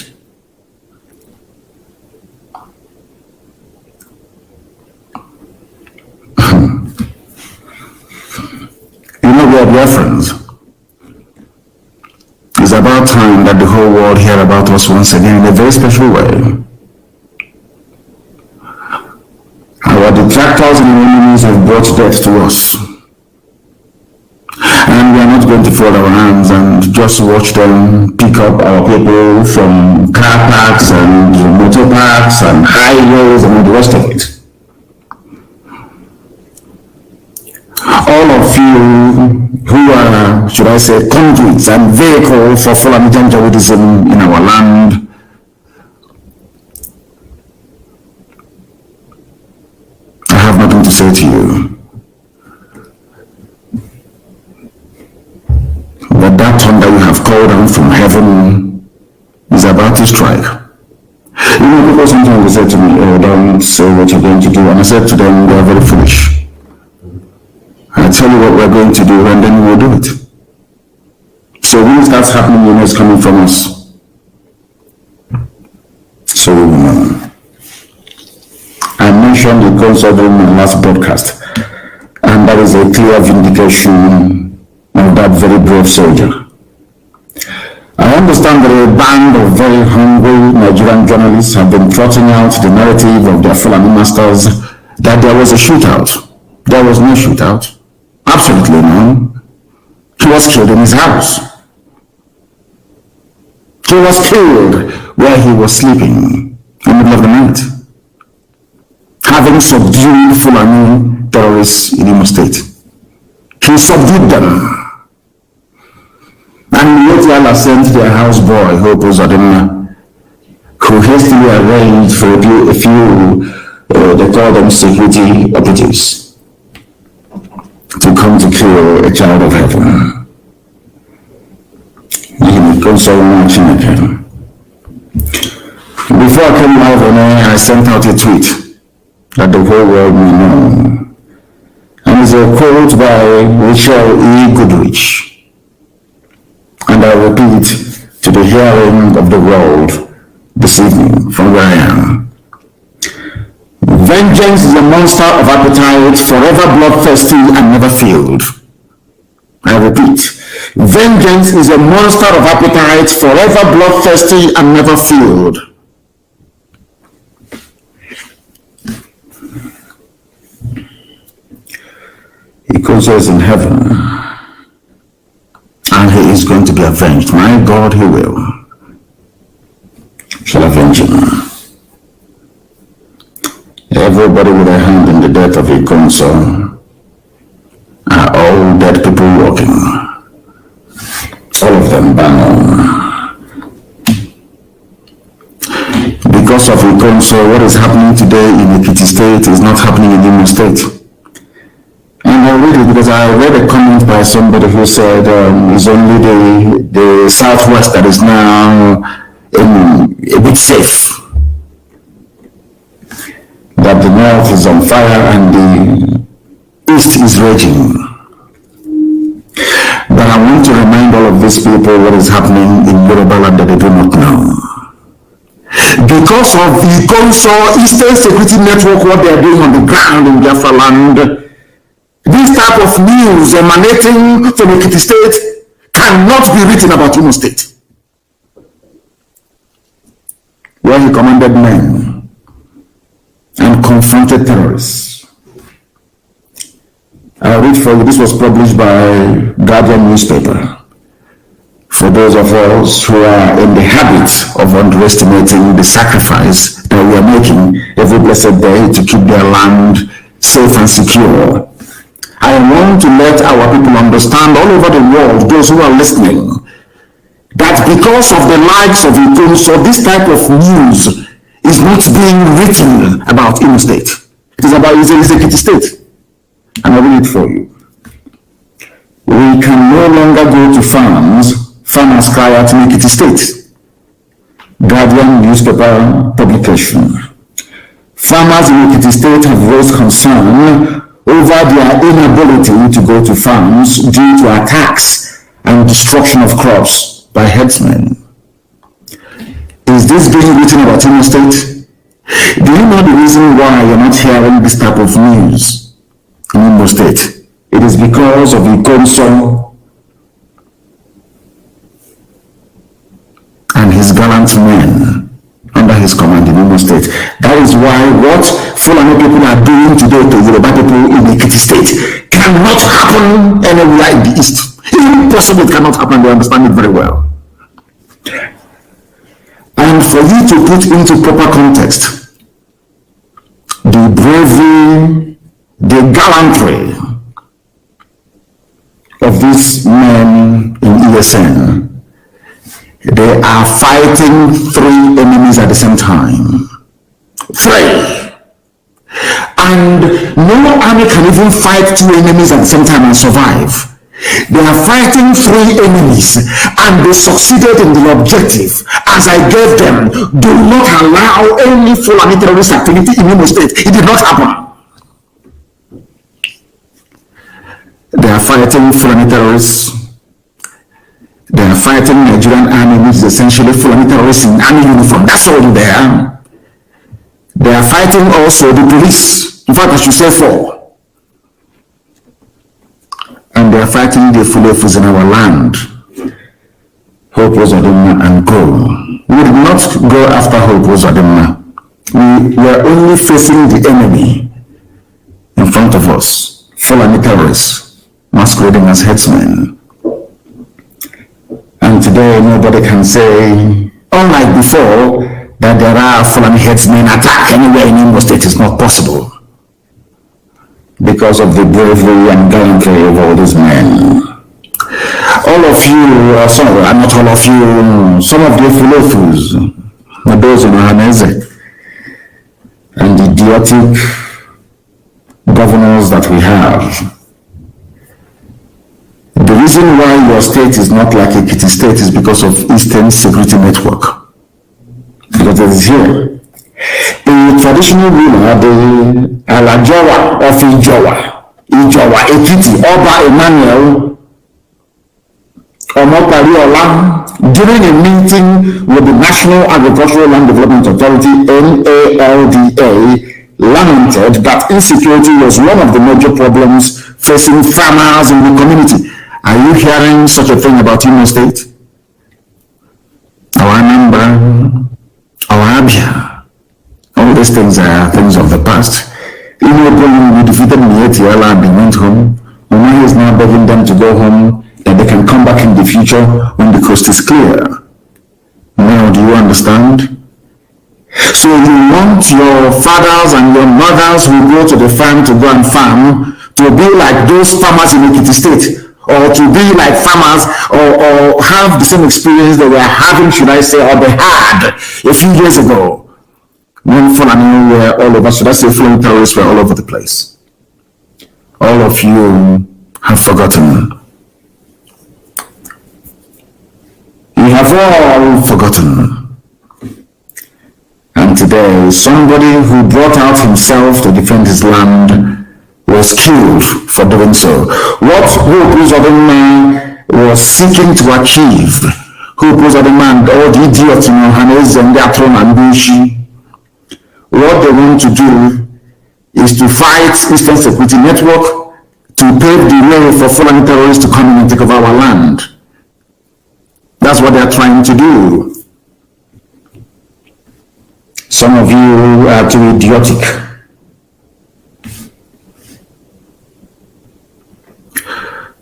You know, we are Biafrans. It's about time that the whole world hear about us once again in a very special way. Our detractors and enemies have brought death to us. And we are not going to fold our hands and just watch them pick up our people from car parks and motor parks and highways and all the rest of it. All of you who are, should I say, conduits and vehicles for Fulani Janjaweedism in our land, I have nothing to say to you. But that thunder you have called down from heaven is about to strike. You know, people sometimes say to me, oh, don't say what you're going to do. And I said to them, they are very foolish. I tell you what we're going to do, and then we'll do it. So when it starts happening, you know it's coming from us. So we will know. I mentioned the concert during my last broadcast, and that is a clear vindication of that very brave soldier. I understand that a band of very hungry Nigerian journalists have been trotting out the narrative of their Fulani masters that there was a shootout. There was no shootout. Absolutely none. He was killed in his house. He was killed where he was sleeping in the middle of the night, having subdued Fulani terrorists in Imo State. He subdued them. And yet Allah sent their houseboy, Hope Uzodinma, who hastily arranged for a few they call them security operatives, to come to kill a child of heaven. Before I came live on air, I sent out a tweet that the whole world may know. And it's a quote by Rachel E. Goodrich. And I repeat to the hearing of the world this evening from where I am. Vengeance is a monster of appetite, forever bloodthirsty and never filled. I repeat, vengeance is a monster of appetite, forever bloodthirsty and never filled. He is in heaven, and he is going to be avenged. My God, he will. Shall avenge him. Everybody with a hand in the death of Ikonso are all dead people walking. All of them bang on. Because of Ikonso, what is happening today in Ekiti State is not happening in Imo State. And I read it because I read a comment by somebody who said it's only the southwest that is now a bit safe. That the north is on fire and the east is raging. But I want to remind all of these people what is happening in Yoruba land that they do not know. Because of the Ikonso Eastern Security Network, what they are doing on the ground in Biafra land, this type of news emanating from Ekiti State cannot be written about Imo State, where he commanded men and confronted terrorists. I'll read for you. This was published by Guardian newspaper. For those of us who are in the habit of underestimating the sacrifice that we are making every blessed day to keep their land safe and secure, I want to let our people understand all over the world, those who are listening, that because of the likes of Ikonso, this type of news is not being written about Imo State. It is about Ekiti State. And I'll read it for you. We can no longer go to farmers cry out in Ekiti State. Guardian newspaper publication. Farmers in Ekiti State have raised concern over their inability to go to farms due to attacks and destruction of crops by herdsmen. Is this being written about Imo State? Do you know the reason why you're not hearing this type of news in Imo State? It is because of Ikonso and his gallant men under his command in Imo State. That is why what Fulani people are doing today to Yoruba people in Ekiti State cannot happen anywhere in the East. Impossible, it cannot happen. They understand it very well. And for you to put into proper context the bravery, the gallantry of these men in ESN, they are fighting 3 enemies at the same time. 3. And no army can even fight 2 enemies at the same time and survive. They are fighting 3 enemies and they succeeded in the objective. As I gave them, do not allow any Fulani terrorist activity in Imo State. It did not happen. They are fighting Fulani terrorists. They are fighting Nigerian army, which is essentially Fulani terrorists in army uniform. That's all there. They are fighting also the police. In fact, I should say 4. And they are fighting the Fulefus in our land. Hope Uzodinma and go. We did not go after Hope Uzodinma. We were only facing the enemy in front of us. Fulani terrorists masquerading as headsmen. And today nobody can say, unlike before, that there are Fulani headsmen attack anywhere in Imo State. Is not possible. Because of the bravery and gallantry of all these men. All of you, not all of you, some of the Fulofus, those in Ohaneze, and the idiotic governors that we have. The reason why your state is not like Ekiti State is because of Eastern Security Network. Because it is here. The traditional ruler, the Alajawa of Ijowa, Ekiti, Oba Emmanuel Omopariola, during a meeting with the National Agricultural Land Development Authority, NALDA, lamented that insecurity was one of the major problems facing farmers in the community. Are you hearing such a thing about Imo State? Our Anambra, our Abia, all these things are things of the past. We defeated Mietiala and they went home. Umahi is now begging them to go home, that they can come back in the future when the coast is clear. Now, do you understand? So you want your fathers and your mothers who go to the farm to go and farm to be like those farmers in Ekiti State, or to be like farmers, or have the same experience they were having, should I say, or they had a few years ago. When Fulani were all over, should I say Fulani terrorists were all over the place. All of you have forgotten. You have all forgotten. And today, somebody who brought out himself to defend his land was killed for doing so. What Hope Uzodinma was seeking to achieve, Hope Uzodinma and all the idiots in Ohaneze and Atron and Bushi, what they want to do is to fight Eastern Security Network to pave the way for Fulani terrorists to come in and take over our land. That's what they're trying to do. Some of you are too idiotic.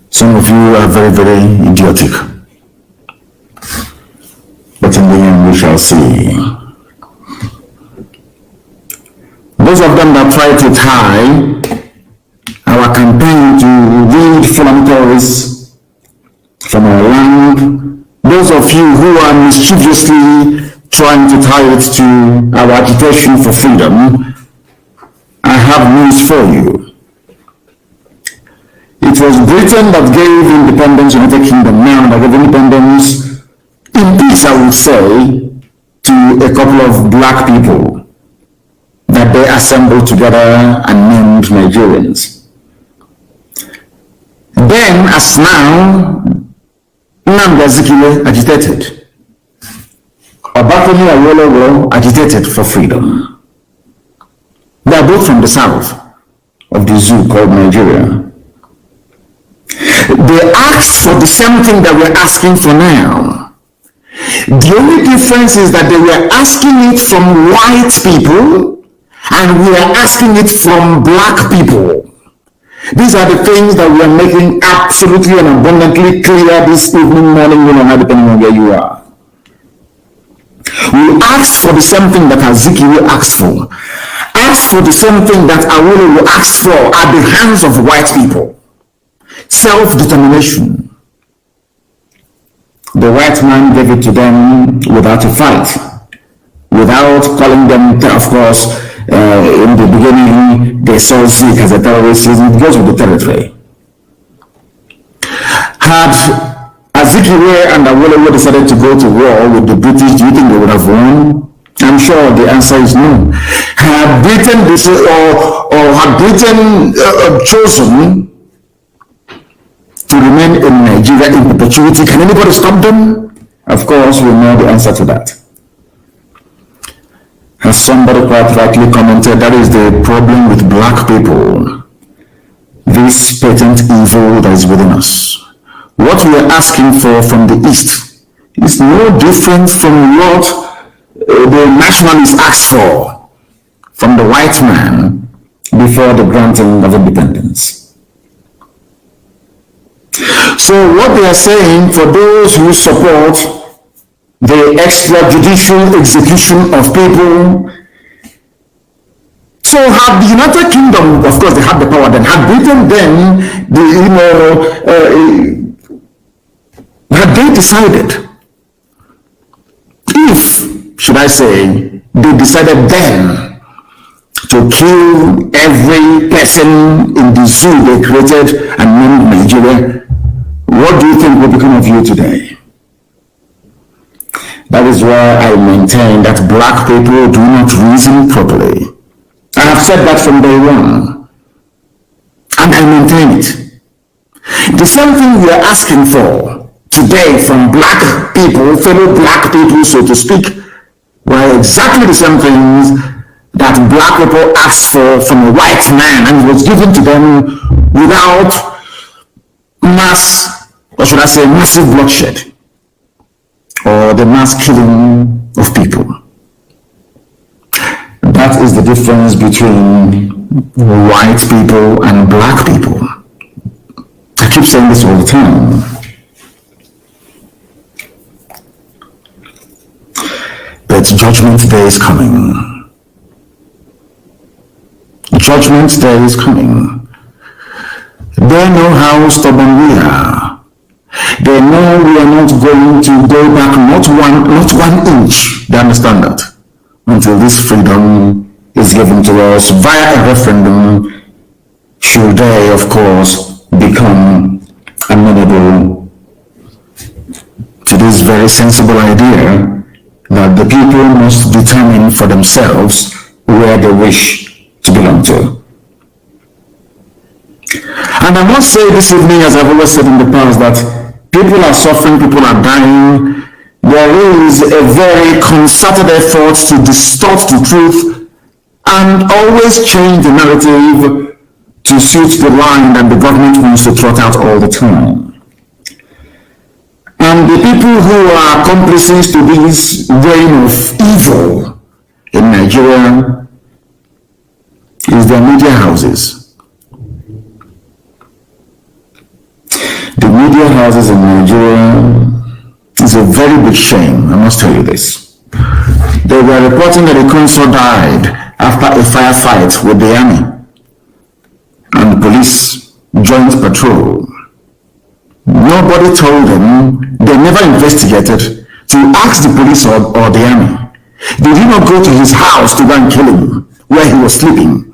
Some of you are very, very idiotic. But in the end we shall see. Those of them that try to tie our campaign to rid Fulani terrorists from our land, those of you who are mischievously trying to tie it to our agitation for freedom, I have news for you. It was Britain that gave independence, United Kingdom now that gave independence in peace, I would say, to a couple of black people that they assembled together and named Nigerians. Then, as now, Nnamdi agitated. Obatoni Awolowo agitated for freedom. They are both from the south of the zoo called Nigeria. They asked for the same thing that we're asking for now. The only difference is that they were asking it from white people and we are asking it from black people. These are the things that we are making absolutely and abundantly clear this evening, morning, depending on where you are. We ask for the same thing that Azikiwe asked for. Ask for the same thing that Awolowo asked for at the hands of white people. Self-determination. The white man gave it to them without a fight, without calling them, of course, in the beginning, they saw Zik as a terrorist because of the territory. Had Azikiwe and Awolowo decided to go to war with the British, do you think they would have won? I'm sure the answer is no. Had Britain chosen to remain in Nigeria in perpetuity, can anybody stop them? Of course, we know the answer to that. As somebody quite rightly commented, that is the problem with black people. This patent evil that is within us. What we are asking for from the East is no different from what the nationalists asked for from the white man before the granting of independence. So what they are saying, for those who support the extrajudicial execution of people, so had the United Kingdom, of course they had the power then, had Britain then, had they decided, if, should I say, they decided then to kill every person in the zoo they created and named Nigeria, what do you think will become of you today? That is why I maintain that black people do not reason properly. I have said that from day one, and I maintain it. The same thing we are asking for today from black people, fellow black people, so to speak, were exactly the same things that black people asked for from a white man, and it was given to them without mass, or should I say, massive bloodshed, or the mass killing of people. That is the difference between white people and black people. I keep saying this all the time. But Judgment Day is coming. Judgment Day is coming. They know how stubborn we are. They know we are not going to go back not one inch. They understand that. Until this freedom is given to us via a referendum, should they, of course, become amenable to this very sensible idea that the people must determine for themselves where they wish to belong to. And I must say this evening, as I've always said in the past, that people are suffering, people are dying. There is a very concerted effort to distort the truth and always change the narrative to suit the line that the government wants to trot out all the time. And the people who are accomplices to this reign of evil in Nigeria is their media houses. The media houses in Nigeria is a very big shame, I must tell you this. They were reporting that a consul died after a firefight with the army, and the police joined patrol. Nobody told them, they never investigated to ask the police or the army. They did not go to his house to go and kill him where he was sleeping.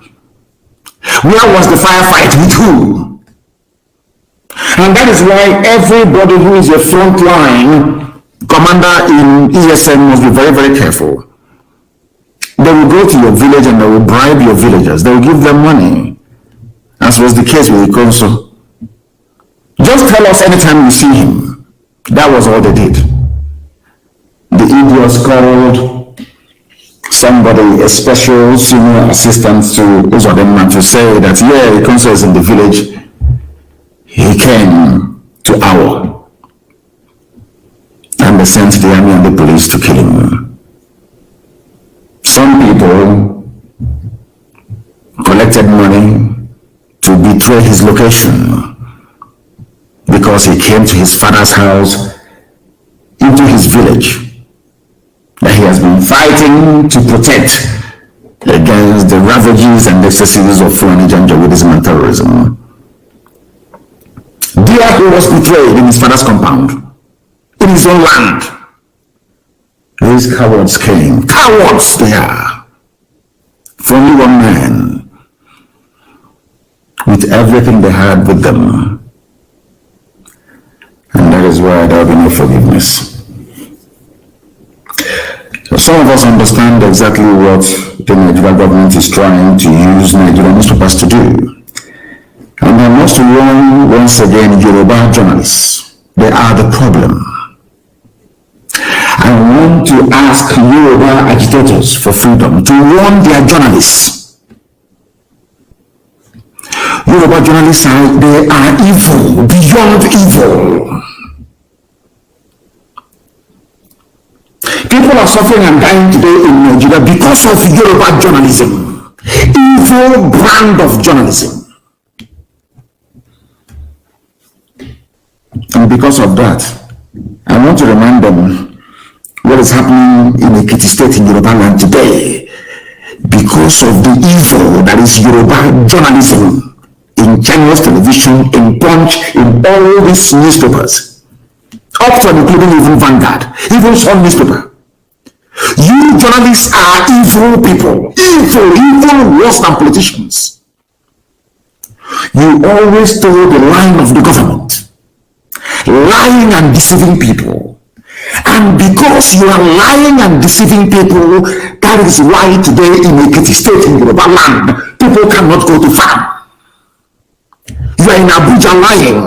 Where was the firefight? With who? And that is why everybody who is a frontline commander in ESN must be very, very careful. They will go to your village and they will bribe your villagers. They will give them money, as was the case with the consul. Just tell us anytime you see him. That was all they did. The idiots called somebody, a special senior assistant to Uzodema, to say that, yeah, the consul is in the village. He came to our. And and they sent the army and the police to kill him. Some people collected money to betray his location because he came to his father's house into his village that he has been fighting to protect against the ravages and excesses of Fulani Janjaweedism and terrorism. There he was betrayed in his father's compound, in his own land. These cowards came. Cowards they are. For only one man, with everything they had with them. And that is why there will be no forgiveness. So some of us understand exactly what the Nigerian government is trying to use Nigerian newspapers to do. And I must warn once again Yoruba journalists. They are the problem. I want to ask Yoruba agitators for freedom to warn their journalists. Yoruba journalists they are evil, beyond evil. People are suffering and dying today in Nigeria because of Yoruba journalism. Evil brand of journalism. And because of that, I want to remind them what is happening in Ekiti State in Yoruba land today. Because of the evil that is Yoruba journalism in channels, television, in Punch, in all these newspapers, up to and including even Vanguard, even some newspaper. You journalists are evil people, evil worse than politicians. You always toe the line of the government, lying and deceiving people. And because you are lying and deceiving people, that is why today in Ekiti State in Yoruba land, people cannot go to farm. You are in Abuja lying,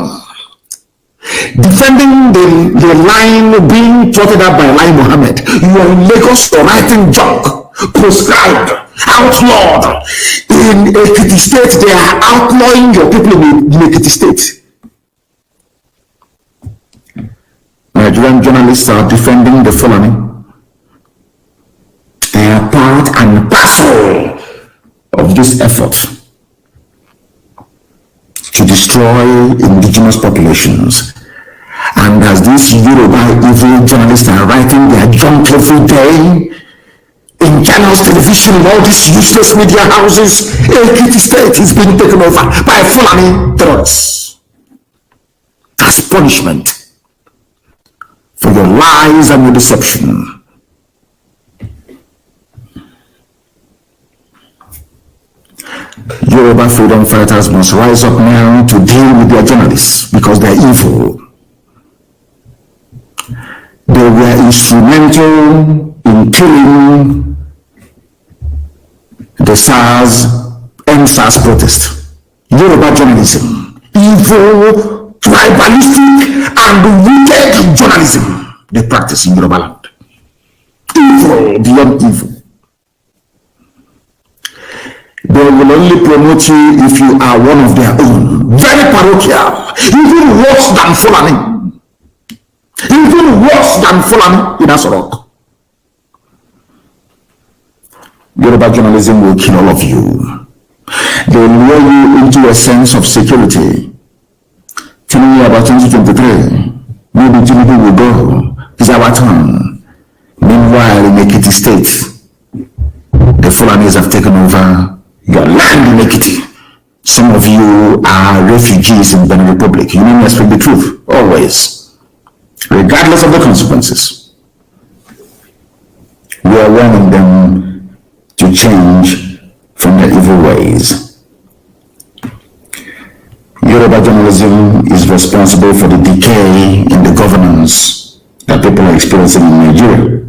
defending the line being trotted out by Lai Mohammed. You are in Lagos writing junk, proscribed, outlawed. In Ekiti State, they are outlawing your people in Ekiti State. Nigerian journalists are defending the Fulani. They are part and parcel of this effort to destroy indigenous populations. And as these Yoruba evil journalists are writing their junk every day in channels, television, and all these useless media houses, Ekiti State is being taken over by Fulani terrorists as punishment for your lies and your deception. Yoruba freedom fighters must rise up now to deal with their journalists because they are evil. They were instrumental in killing the NSAS protest. Yoruba journalism, evil, tribalistic, and wicked journalism they practice in Yoruba land. Evil beyond evil. They will only promote you if you are one of their own. Very parochial. Even worse than Fulani. Even worse than Fulani in Asorok. Yoruba journalism will kill all of you. They will lure you into a sense of security. Telling you about 2023. Maybe Tinubu will go. It's our turn. Meanwhile, in Ekiti State, the Fulanis have taken over your land in Ekiti. Some of you are refugees in Benin Republic. You need to speak the truth, always, regardless of the consequences. We are warning them to change from their evil ways. Yoruba journalism is responsible for the decay in the governance that people are experiencing in Nigeria.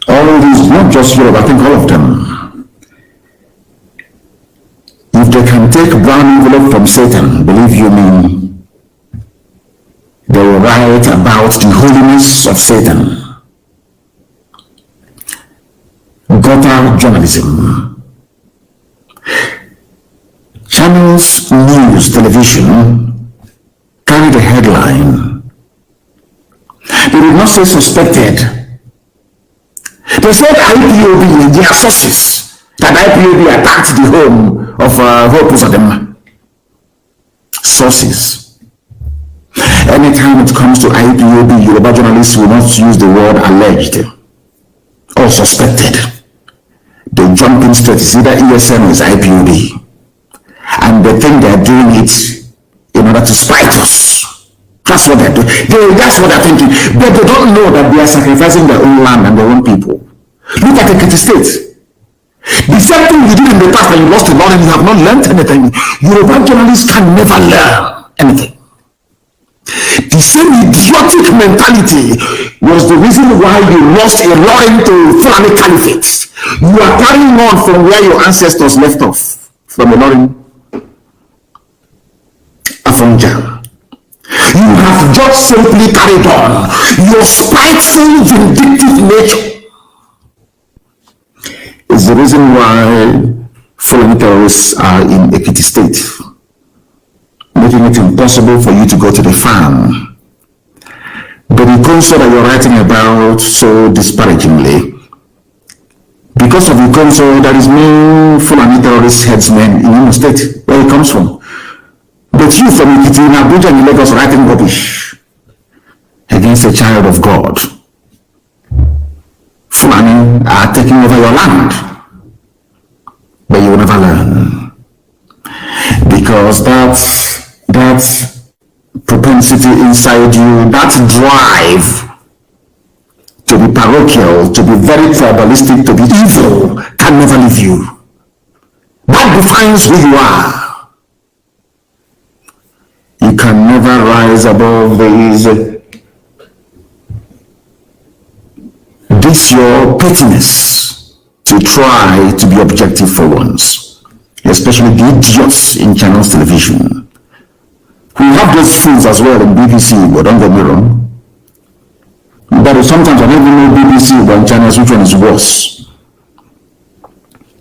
All these, not just Yoruba, I think all of them. If they can take brown envelope from Satan, believe you me, they will write about the holiness of Satan. Gutter journalism. Channels, news, television carry the headline, They did not say suspected. They said IPOB in their sources that IPOB attacked the home of Hope Uzodinma. Sources. Anytime it comes to IPOB, Yoruba journalists will not use the word alleged or suspected. They jump in straight. It's either ESN or it's IPOB. And they think they're doing it in order to spite us. That's what they're doing. That's what they're thinking. But they don't know that they are sacrificing their own land and their own people. Look at Ekiti State. The same thing you did in the past and you lost a lot and you have not learned anything. Yoruba journalists can never learn anything. The same idiotic mentality was the reason why you lost a lot into Fulani Caliphate. You are carrying on from where your ancestors left off. From Ilorin, Afonja. You have just simply carried on your spiteful, vindictive nature. Is the reason why Fulani terrorists are in Ekiti State, making it impossible for you to go to the farm. But the council that you're writing about so disparagingly, because of the council, there is no Fulani terrorist headsman in Imo State, where it comes from. But you from Ekiti, in Abuja and Lagos writing rubbish against a child of God. Fulani are taking over your land, but you will never learn. Because that propensity inside you, that drive to be parochial, to be very tribalistic, to be evil, can never leave you. That defines who you are. You can never rise above this your pettiness to try to be objective for once, especially the idiots in channels television. We have those fools as well in BBC, but don't get me wrong. But sometimes I don't even know BBC or channels which one is worse.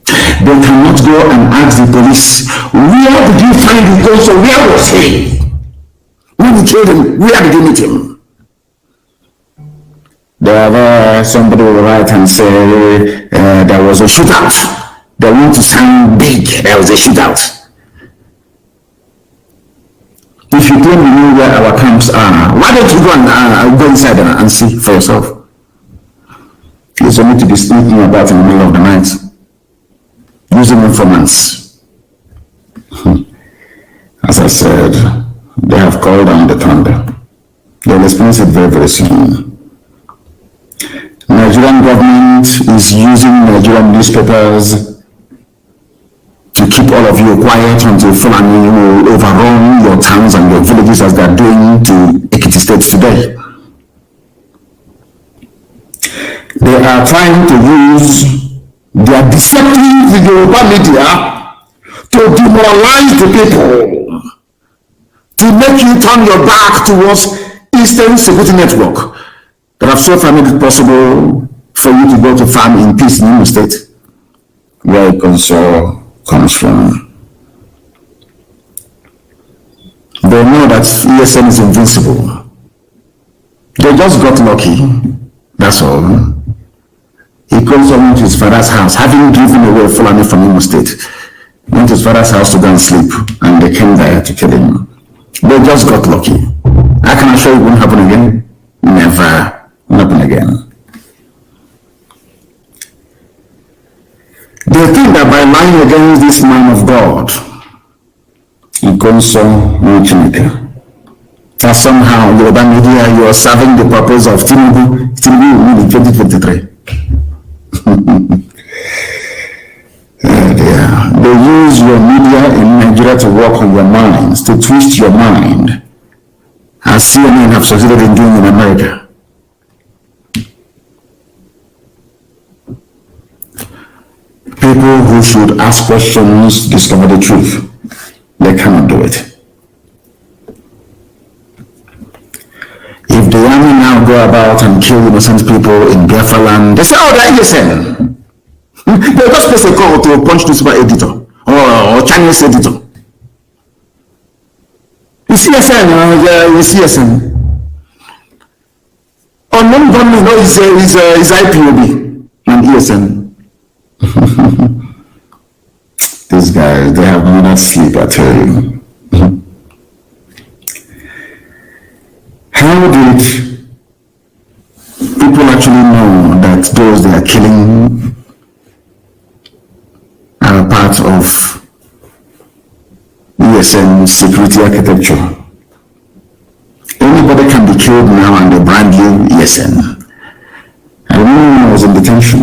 They cannot go and ask the police, where did you find the ghost, or where was he? When we killed him, where did you meet him? Somebody will write and say there was a shootout. They want to sound big. There was a shootout. If you claim you know where our camps are, why don't you go and go inside and see for yourself? You don't need to be sneaking about in the middle of the night, using informants. As I said, they have called down the thunder. They'll experience it very, very soon. Nigerian government is using Nigerian newspapers to keep all of you quiet until Fulani will overrun your towns and your villages as they are doing to Ekiti State today. They are trying to use their deceptive Yoruba media to demoralize the people, to make you turn your back towards Eastern Security Network that have so far made it possible for you to go to farm in peace in Imo State, where Consor comes from. They know that ESN is invincible. They just got lucky, that's all. He calls someone to his father's house, having driven away Fulani from Imo State. Went to his father's house to go and sleep, and they came there to kill him. They just got lucky. I can assure you it won't happen again. Never happen again. They think that by lying against this man of God, Ikonso Muchineke, that somehow Yoruba media, you are serving the purpose of Tinubu will win in 2023. They use your media in Nigeria to work on your minds, to twist your mind, as CNN have succeeded in doing in America. People who should ask questions discover the truth. They cannot do it. If the army now go about and kill innocent people in Biafra land, they say, oh, they're innocent. They just place a call to a punch newspaper editor or Chinese editor. You see CSN, you see CSN. Unknown gunmen, no, is IPOB and ESN. These guys, they have no sleep, I tell you. How did people actually know that those they are killing are part of ESN security architecture? Anybody can be killed now and they brand you ESN. I remember when I was in detention,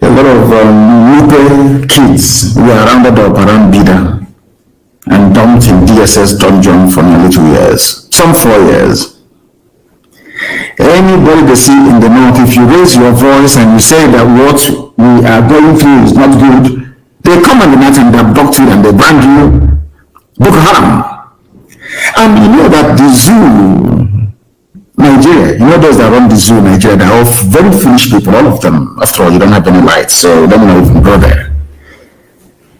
a lot of Nupe kids were rounded up around Bida and dumped in DSS dungeon for nearly 2 years, some 4 years. Anybody they see in the north, if you raise your voice and you say that what we are going through is not good, they come at the night and they abduct you and they brand you Boko Haram. And you know that the zoo, Nigeria, you know those that run the zoo, Nigeria, they're all very foolish people, all of them. After all, you don't have any light, so let me not even go there.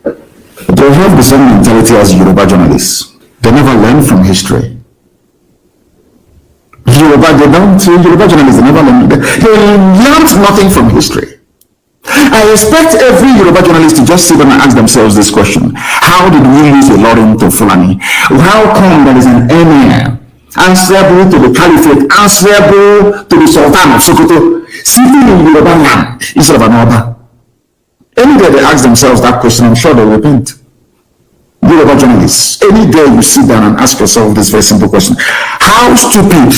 They have the same mentality as Yoruba journalists. They never learn from history. Yoruba journalists, they never learn. They learned nothing from history. I expect every Yoruba journalist to just sit down and ask themselves this question. How did we lose a Lorin to Fulani? How come there is an emir answerable to the caliphate, answerable to the Sultan of Sokoto, sitting in Yoruba land instead of an Oba? Any day they ask themselves that question, I'm sure they will repent. Yoruba journalists, any day you sit down and ask yourself this very simple question. How stupid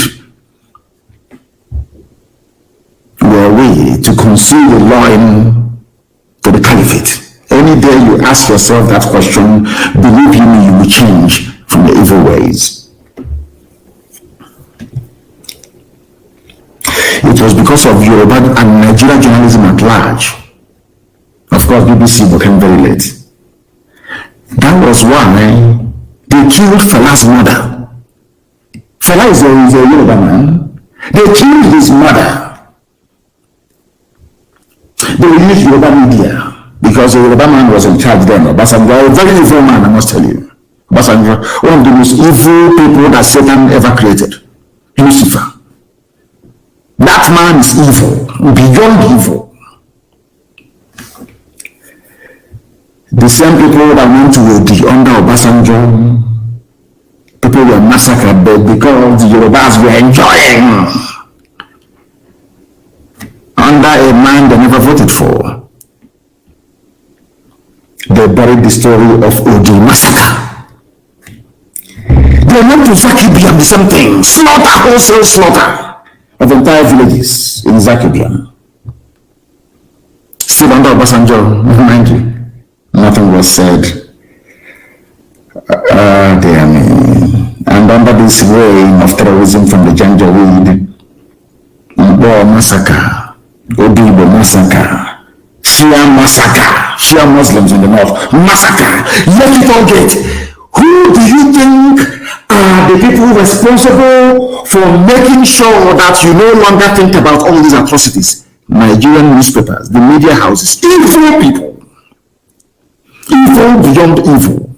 were we to concede the loin to the caliphate? Any day you ask yourself that question, believe me, you will change from the evil ways. It was because of Yoruba and Nigerian journalism at large. Of course, BBC became very late. That was why they killed Fela's mother. Fela is a Yoruba man. They killed his mother. They used Yoruba media because the Yoruba man was in charge then. Obasanjo, a very evil man, I must tell you. Obasanjo, one of the most evil people that Satan ever created. Lucifer. That man is evil, beyond evil. The same people that went to Odi under Obasanjo, people were massacred because the Yorubas were enjoying under a man they never voted for. They buried the story of Odi massacre. They went to Zakibiam, the same thing, slaughter, wholesale slaughter of entire villages in Zakibiam. Still under Obasanjo, mind you, nothing was said. Dear me. And under this reign of terrorism from the Janjaweed, Mbo massacre, Odibo massacre, Shia massacre, Shia Muslims in the north massacre. Let it all get. Who do you think are the people responsible for making sure that you no longer think about all these atrocities? Nigerian newspapers, the media houses, evil people. Evil beyond evil.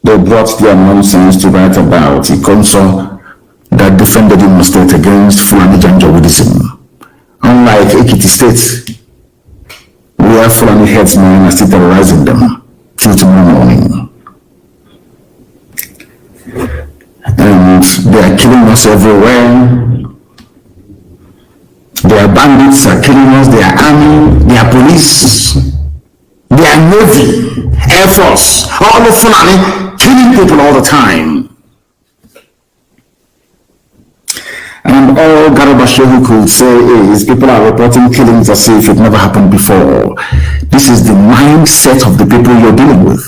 They brought their nonsense to write about a council that defended Imo State against Fulani Janjaweedism. Unlike Ekiti State, where Fulani headsmen are still terrorizing them till tomorrow morning. And they are killing us everywhere. Their bandits are killing us, their army, their police, their navy, air force, all of Fulani killing people all the time. And all Garabashehu could say is people are reporting killings as if it never happened before. This is the mindset of the people you're dealing with.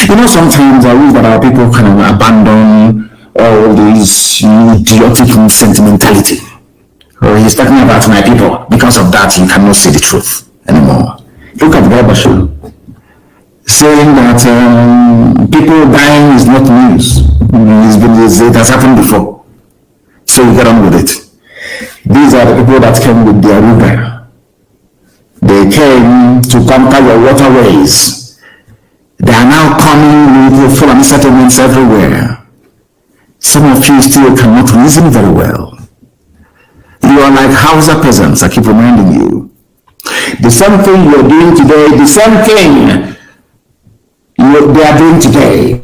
You know, sometimes I wish that our people kind of abandon all this idiotic sentimentality. He's talking about my people. Because of that, you cannot see the truth anymore. Look at Garabashehu saying that people dying is not news. It has happened before. So we get on with it. These are the people that came with their Ruga. They came to conquer your waterways. They are now coming with Fulani settlements everywhere. Some of you still cannot reason very well. You are like Hausa peasants, I keep reminding you. The same thing you are doing today, the same thing they are doing today.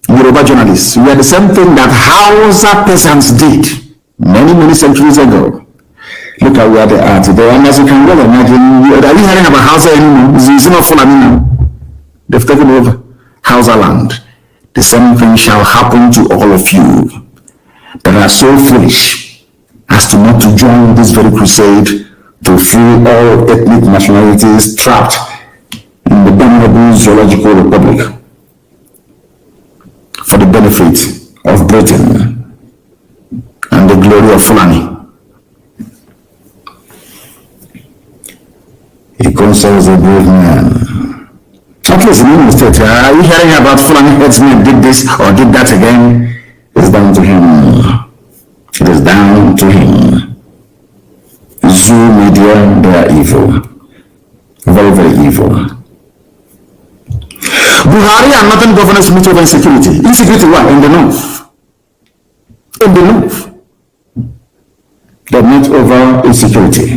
Yoruba journalists, we are the same thing that Hausa peasants did many centuries ago. Look at where they are today. And as you can well imagine, are you hearing about Hausa anymore? It's not Fulani now. They've taken over Hausa land. The same thing shall happen to all of you that are so foolish as to not to join this very crusade to free all ethnic nationalities trapped in the damnable zoological republic for the benefit of Britain and the glory of Fulani. He considers a brave man. At least in the state, are you hearing about Fulani headsmen did this or did that again? It's down to him. It is down to him. Zoo media, they are evil. Very evil. Buhari and northern governors meet over insecurity. Insecurity what? In the north. In the north. They meet over insecurity.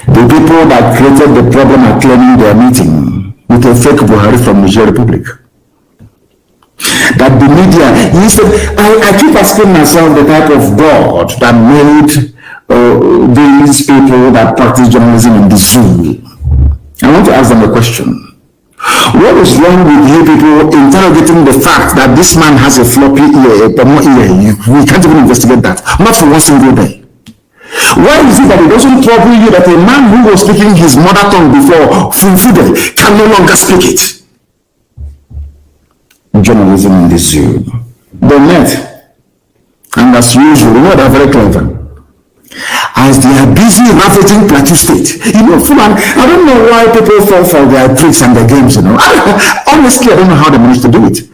The people that created the problem are claiming they are meeting with a fake Buhari from Niger Republic. That the media, I keep asking myself the type of God that made these people that practice journalism in the zoo. I want to ask them a question. What is wrong with you people interrogating the fact that this man has a floppy ear, we can't even investigate that, not for one single day. Why is it that it doesn't trouble you that a man who was speaking his mother tongue before, Fulfude, can no longer speak it? Journalism in the zoo. They met, and as usual, they're very clever. As they are busy ravaging Plateau State, Fulani, I don't know why people fall for their tricks and their games, honestly, I don't know how they managed to do it.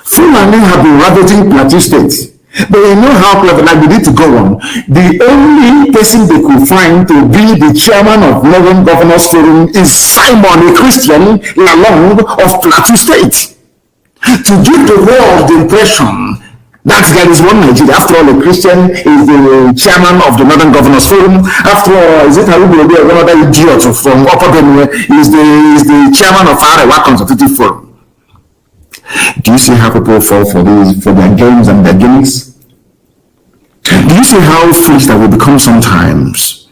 Fulani have been ravaging Plateau State. But you know how clever, like they need to go on. The only person they could find to be the chairman of Northern Governors Forum is Simon, a Christian, Lalong of Plateau State. To give the world the impression that there is one Nigeria. After all, a Christian is the chairman of the Northern Governors Forum. After all, is it Harubi or another idiot from Upper Benue is the chairman of Arewa Consultative Forum? Do you see how people fall for their games and their gimmicks? Do you see how foolish that we become sometimes?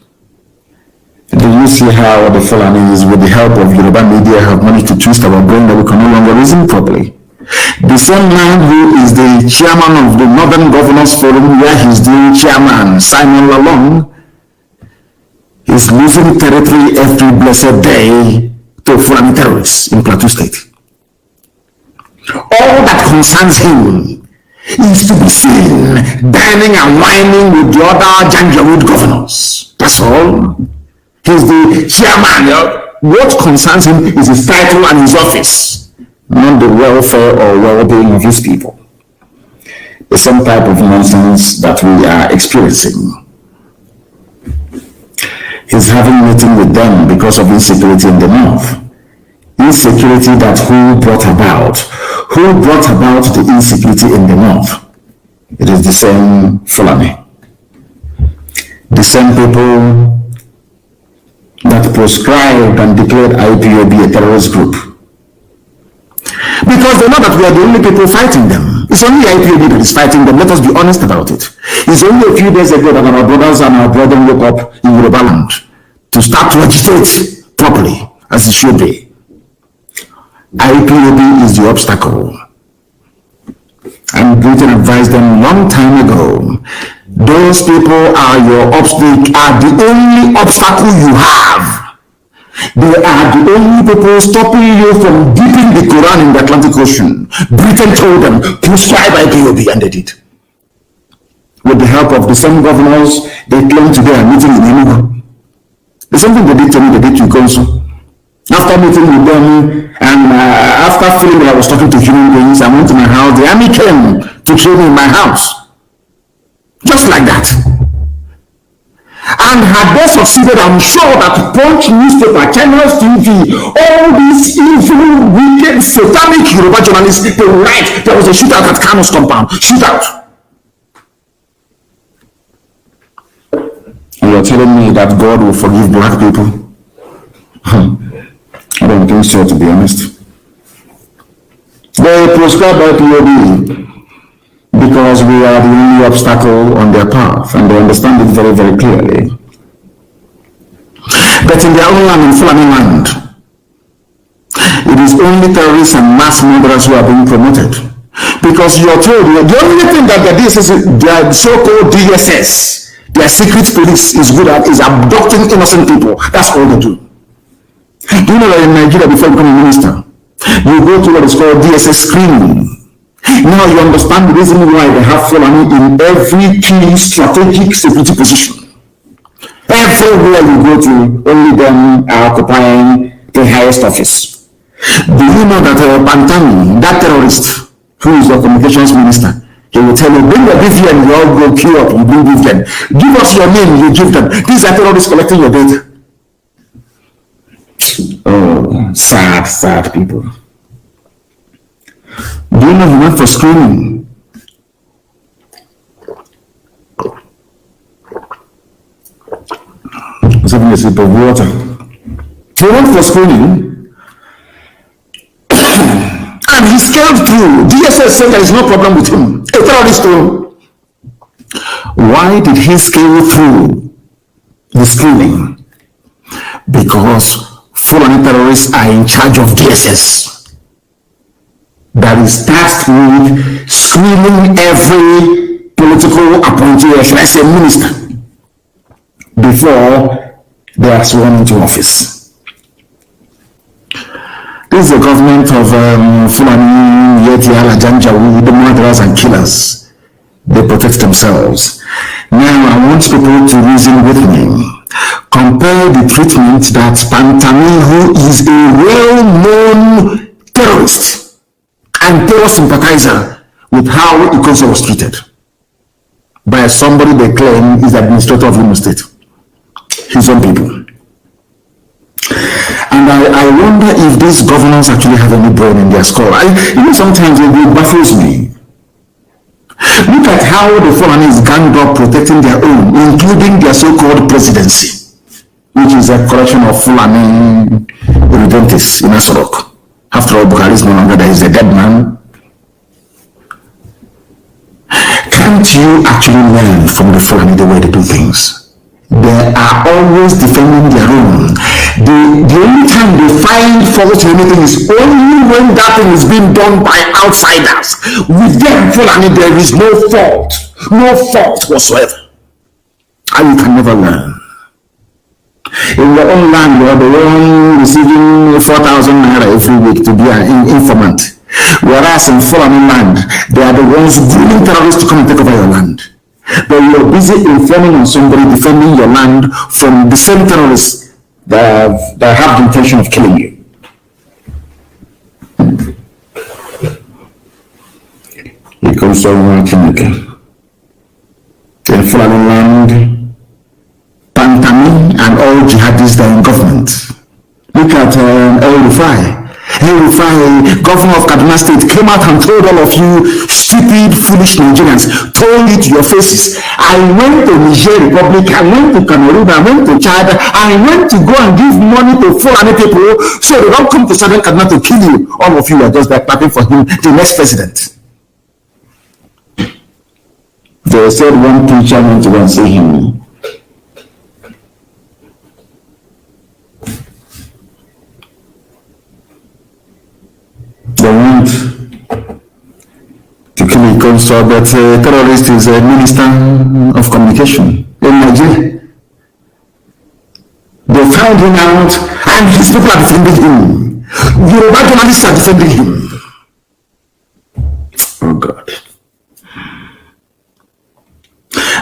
Do you see how the Fulanis, with the help of Yoruba media, have managed to twist our brain that we can no longer reason properly? The same man who is the chairman of the Northern Governors Forum, where he's the chairman, Simon Lalong, is losing territory every blessed day to Fulani terrorists in Plateau State. All that concerns him is to be seen dining and whining with the other Janjaweed governors. That's all. He's the chairman. What concerns him is his title and his office, not the welfare or well-being of his people. The same type of nonsense that we are experiencing. He's having meeting with them because of insecurity in the north. Insecurity that who brought about the insecurity in the north? It is the same Fulani. The same people that proscribed and declared IPOB a terrorist group. Because they know that we are the only people fighting them. It's only IPOB that is fighting them. Let us be honest about it. It's only a few days ago that our brothers and our brethren woke up in Yoruba land to start to agitate properly, as it should be. IPOB is the obstacle. And Britain advised them long time ago, those people are the only obstacle you have. They are the only people stopping you from dipping the Quran in the Atlantic Ocean. Britain told them, proscribe IPOB, and they did. With the help of the same governors, they claim today are meeting in Enugu. The same thing they did to me, they did to Ikonso. After meeting with them, and after feeling that I was talking to human beings, I went to my house. The army came to train me in my house. Just like that. And And had they succeeded, I'm sure that Punch newspaper, Channels TV, all these evil, wicked, satanic Yoruba journalists, they will write, there was a shootout at Kanu's compound. Shootout. And you're telling me that God will forgive black people? I don't think so, to be honest. They prescribe IPOB because we are the only obstacle on their path, and they understand it very, very clearly. But in their own land, in Fulani land, it is only terrorists and mass murderers who are being promoted. Because you are told, the only thing that the DSS, the so-called DSS, their secret police is good at is abducting innocent people. That's all they do. Do you know that in Nigeria, before becoming a minister, you go to what is called DSS screening. Now you understand the reason why they have Fulani in every key strategic security position. Everywhere you go to, only them are occupying the highest office. Do you know that Pantami, that terrorist, who is the communications minister, he will tell you, bring your BVN, you all go queue up, you bring BVN. Give us your name, you give them. These are terrorists collecting your data. Oh, sad, sad people. Do you know he went for screening? Something a sip of water. He went for screening and he scaled through. DSS said there is no problem with him. A terrorist too. Why did he scale through the screening? Because Fulani terrorists are in charge of DSS. That is tasked with screening every political appointee, or should I say minister, before they are sworn into office. This is the government of Fulani, Yetiala, Janjaweed, the murderers and killers. They protect themselves. Now I want people to reason with me. Compare the treatment that Pantami, who is a well-known terrorist and terror sympathizer, with how Ikoso was treated by somebody they claim is the administrator of Imo State, his own people. And I wonder if these governors actually have any brain in their skull. Sometimes it baffles me. Look at how the Fulanis ganged up protecting their own, including their so-called presidency, which is a collection of Fulani redemptists in Asorok. After all, Buhari is no longer there, he's a dead man. Can't you actually learn from the Fulani the way they do things? They are always defending their own. The only time they find fault in anything is only when that thing is being done by outsiders. With them, Fulani, there is no fault whatsoever. And you can never learn. In your own land, you are the one receiving 4,000 naira every week to be an informant. Whereas in Fulani land, they are the ones grooming terrorists to come and take over your land. But you are busy informing on somebody defending your land from the same terrorists that have the intention of killing you. It comes to Chineke. In Fulani land, Pantami and all jihadists are in government. Look at El Rufai. El Rufai, governor of Kaduna State, came out and told all of you stupid, foolish Nigerians, told you to your faces, I went to Niger Republic, I went to Cameroon, I went to Chad, I went to go and give money to Fulani people so they don't come to Southern Kaduna to kill you. All of you are just like clapping for him, the next president. They said one preacher went to go and see him. They went to kill a consul, but a terrorist is a minister of communication in Nigeria. They found him out and his people are defending him. Yoruba journalists are defending him. Oh God.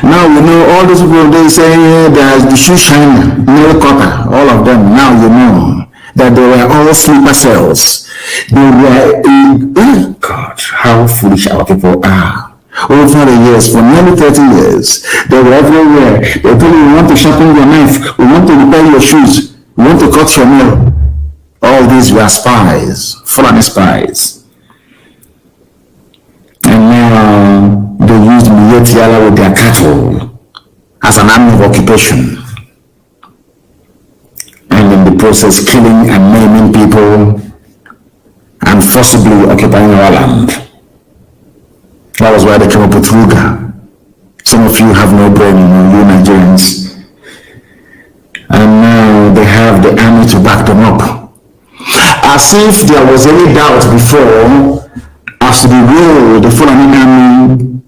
Now you know all those people, they say there's the shoe shiner, nail cutter, all of them. Now you know that they were all sleeper cells. They were, oh God, how foolish our people are. over the years, for nearly 30 years. They were everywhere. They told you, we want to sharpen your knife, we want to repair your shoes, we want to cut your nail. All these were spies, foreign spies. And now they used Mietiala with their cattle as an army of occupation. And in the process, killing and maiming people and forcibly occupying our land. That was why they came up with Ruga. Some of you have no brain, you Nigerians. And now they have the army to back them up. As if there was any doubt before as to the role the Fulani army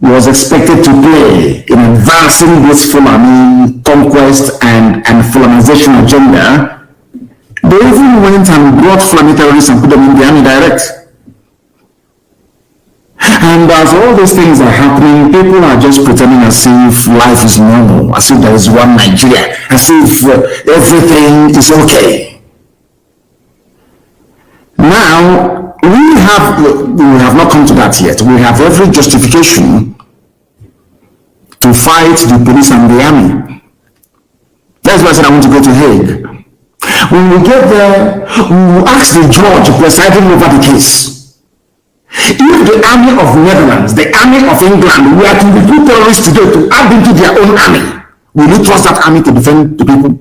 was expected to play in advancing this Fulani conquest and Fulanization agenda. They even went and brought Fulani terrorists and put them in the army direct. And as all these things are happening, people are just pretending as if life is normal, as if there is one Nigeria, as if everything is okay. Now, we have not come to that yet. We have every justification to fight the police and the army. That's why I said I want to go to Hague. When we get there, we will ask the judge presiding over the case. If the army of Netherlands, the army of England, were to recruit terrorists today to add into their own army, will you trust that army to defend the people?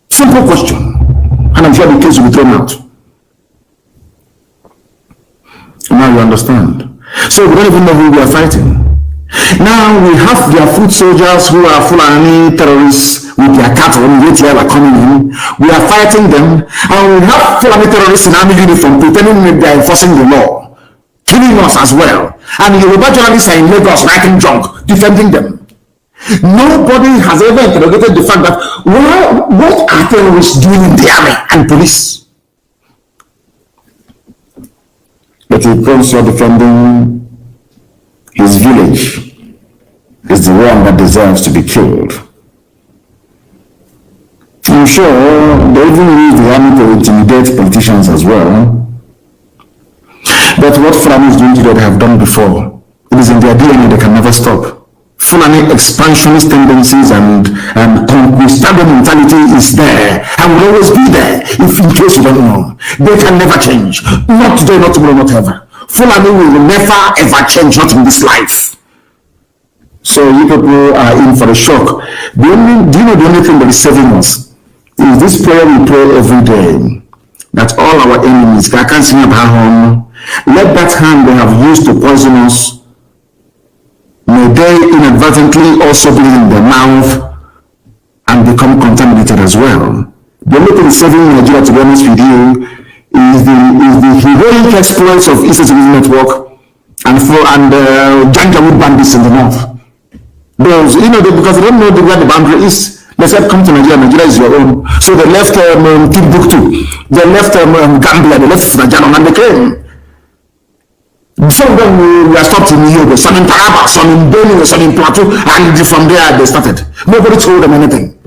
Simple question. And I'm sure the case will be thrown out. Now you understand. So we don't even know who we are fighting. Now we have their foot soldiers who are Fulani terrorists with their cattle, are coming in. We are fighting them, and we have Fulani terrorists in army uniform pretending that they are enforcing the law, killing us as well. And Yoruba journalists are in Lagos writing junk, defending them. Nobody has ever interrogated the fact that what are terrorists doing in the army and police? But he also defending his village is the one that deserves to be killed. I'm sure they even use the army to intimidate politicians as well. But what Fulani is doing today, they have done before. It is in their DNA, they can never stop. Fulani expansionist tendencies and conquistador mentality is there and will always be there, if in case you don't know. They can never change. Not today, not tomorrow, not ever. Fulani will never ever change, not in this life. So you people are in for a shock. Do you know the only thing that is saving us is this prayer we pray every day, that all our enemies, let that hand they have used to poison us, may they inadvertently also be in their mouth and become contaminated as well. The only thing saving Nigeria, to be honest with you, is the heroic exploits of East Network and Janjaweed bandits in the north. Those, because they don't know where the boundary is. They said, come to Nigeria, Nigeria is your own. So they left Timbuktu, they left Gambia, they left Sudan, and they came. Some of them were stopped in Yobe, some in Taraba, some in Benue, some in Plateau, and from there they started. Nobody told them anything.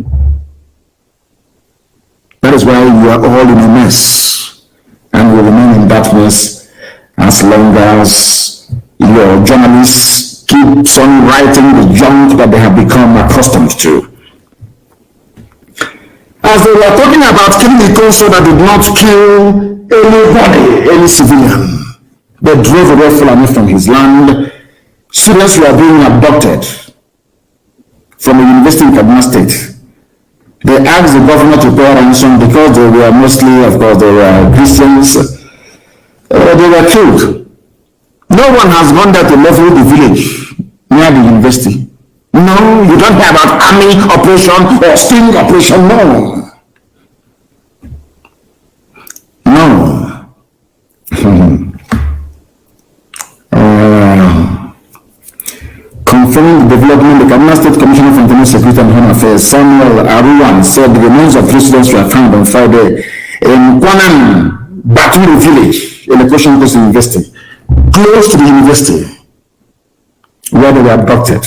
That is why we are all in a mess, and will remain in that mess as long as your journalists keep on writing the junk that they have become accustomed to. As they were talking about killing a consul that did not kill anybody, any civilian, they drove away Fulani from his land. Students were being abducted from a university in Kaduna State. They asked the governor to pay ransom because they were mostly, of course, they were Christians. They were killed. No one has gone there to level the village near the university. No, you don't hear about army operation or sting operation, no. No. Confirming the development, the Kaduna State Commissioner for International Security and Home Affairs, Samuel Aruwan, said the remains of 3 students were found on Friday in Kwanan, Baturi village, in the Ocean Coast University, close to the university, where they were abducted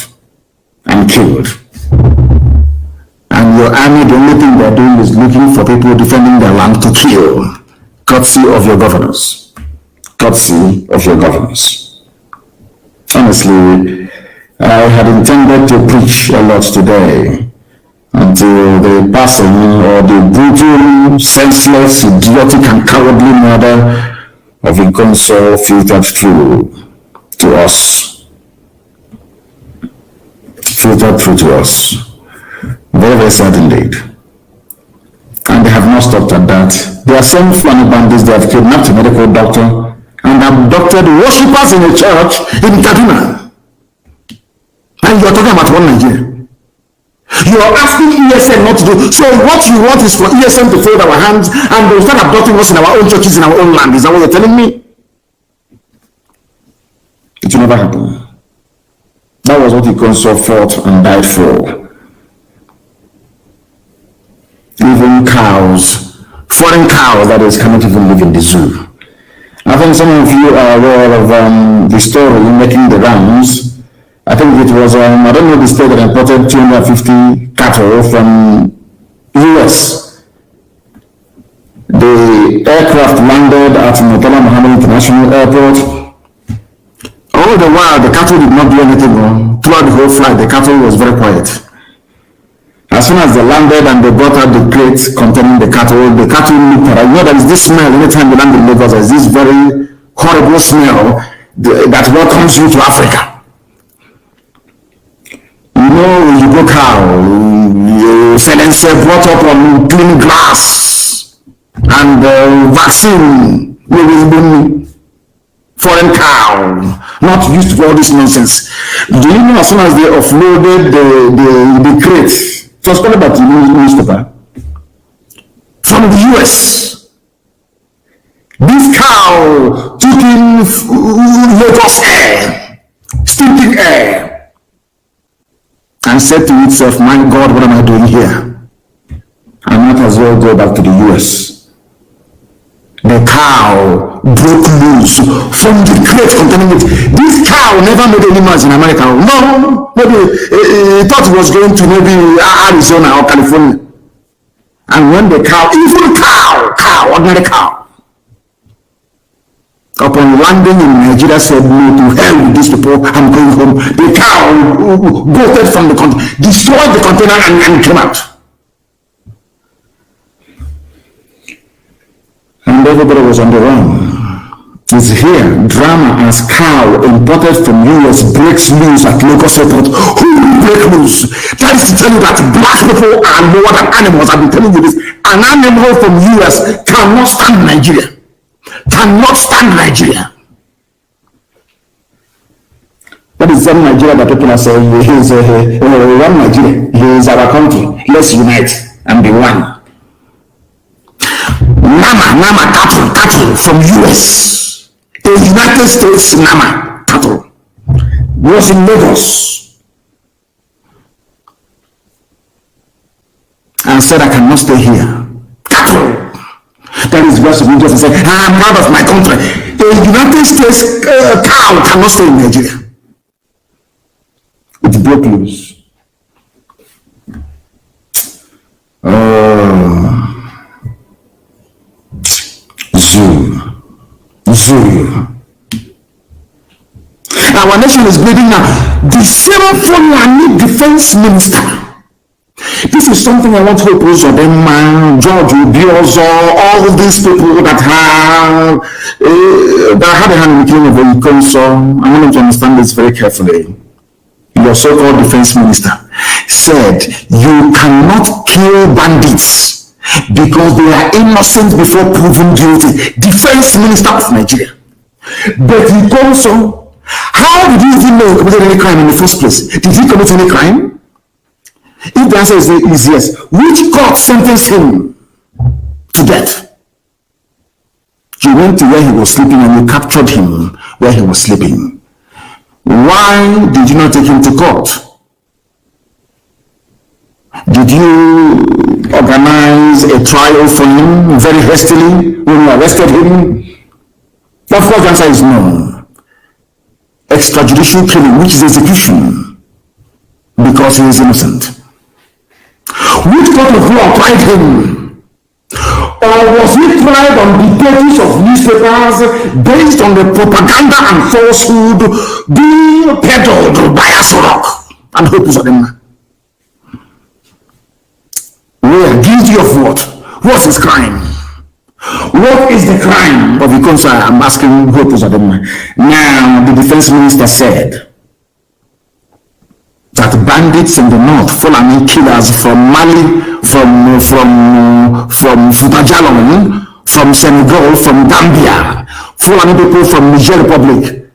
and killed. And your army, the only thing they're doing is looking for people defending their land to kill, courtesy of your governors. Courtesy of your governors. Honestly, I had intended to preach a lot today until the passing or the brutal, senseless, idiotic, and cowardly murder of Ikonso filtered through to us. Filtered through to us. Very, very sad indeed. And they have not stopped at that. There are some funny bandits that have kidnapped a medical doctor and abducted worshippers in a church in Kaduna. And you are talking about one Nigeria. You are asking ESN not to do. So what you want is for ESN to fold our hands and they'll start abducting us in our own churches, in our own land. Is that what you're telling me? It will never happen. That was what Ikonso fought and died for. Even cows, foreign cows, that is, cannot even live in the zoo. I think some of you are aware of the story making the rounds. I think it was, I don't know the state that imported 250 cattle from US. The aircraft landed at Murtala Mohammed International Airport. All the while, the cattle did not do anything wrong. Throughout the whole flight, the cattle was very quiet. As soon as they landed and they brought out the crates containing the cattle looked at it. You know, there is this smell anytime you land in Lagos. There is this very horrible smell that welcomes you to Africa. You know, you go cow, Excelency brought up on clean grass and vaccine, foreign cow, not used to all this nonsense. Do you know as soon as they offloaded the crate, it was called about the newspaper, from the US, this cow took in Lagos air, stinking air, and said to itself, my God, what am I doing here? I might as well go back to the US. The cow broke loose from the crate containing it. This cow never made any noise in America. No, maybe he thought it was going to maybe Arizona or California. And when the cow, even cow, ordinary cow, upon landing in Nigeria said, no, to hell with these people, I'm going home. The cow bolted from the container, destroyed the container and came out. And everybody was on the run. It's here, drama as cow imported from US breaks loose at Lagos Airport. Who will break loose? That is to tell you that black people are lower than animals. I've been telling you this. An animal from US cannot stand Nigeria. Cannot stand Nigeria. That is some Nigeria that people are saying, he is one Nigeria. He is our country. Let's unite and be one. Nama cattle from US. A United States Nama cattle was in Lagos and said, I cannot stay here. Cattle. That is verse of interest and say, I am proud of my country. A United States cow cannot stay in Nigeria. It broke loose. Zoo. Our nation is bleeding now. The same Fulani defense minister. This is something I want to propose to them, George Ubiozo, all these people that had a hand in the killing of Ikonso. I want them to understand this very carefully. Your so-called defense minister said, you cannot kill bandits because they are innocent before proven guilty. Defense minister of Nigeria. But Ikonso, how did he even know he committed any crime in the first place? Did he commit any crime? If the answer is yes, which court sentenced him to death? You went to where he was sleeping and you captured him where he was sleeping. Why did you not take him to court? Did you organize a trial for him very hastily when you arrested him? Of course, the answer is no. Extrajudicial killing, which is execution, because he is innocent. Which court of law tried him? Or was he tried on the pages of newspapers based on the propaganda and falsehood being peddled by Asorok and Hope Uzodinma? We are guilty of what? What's his crime? What is the crime of Ikonsa? I'm asking Hope Uzodinma. Now, the defense minister said that bandits in the north, Fulani killers from Mali, from Futajalon, from Senegal, from Gambia, Fulani people from Niger Republic,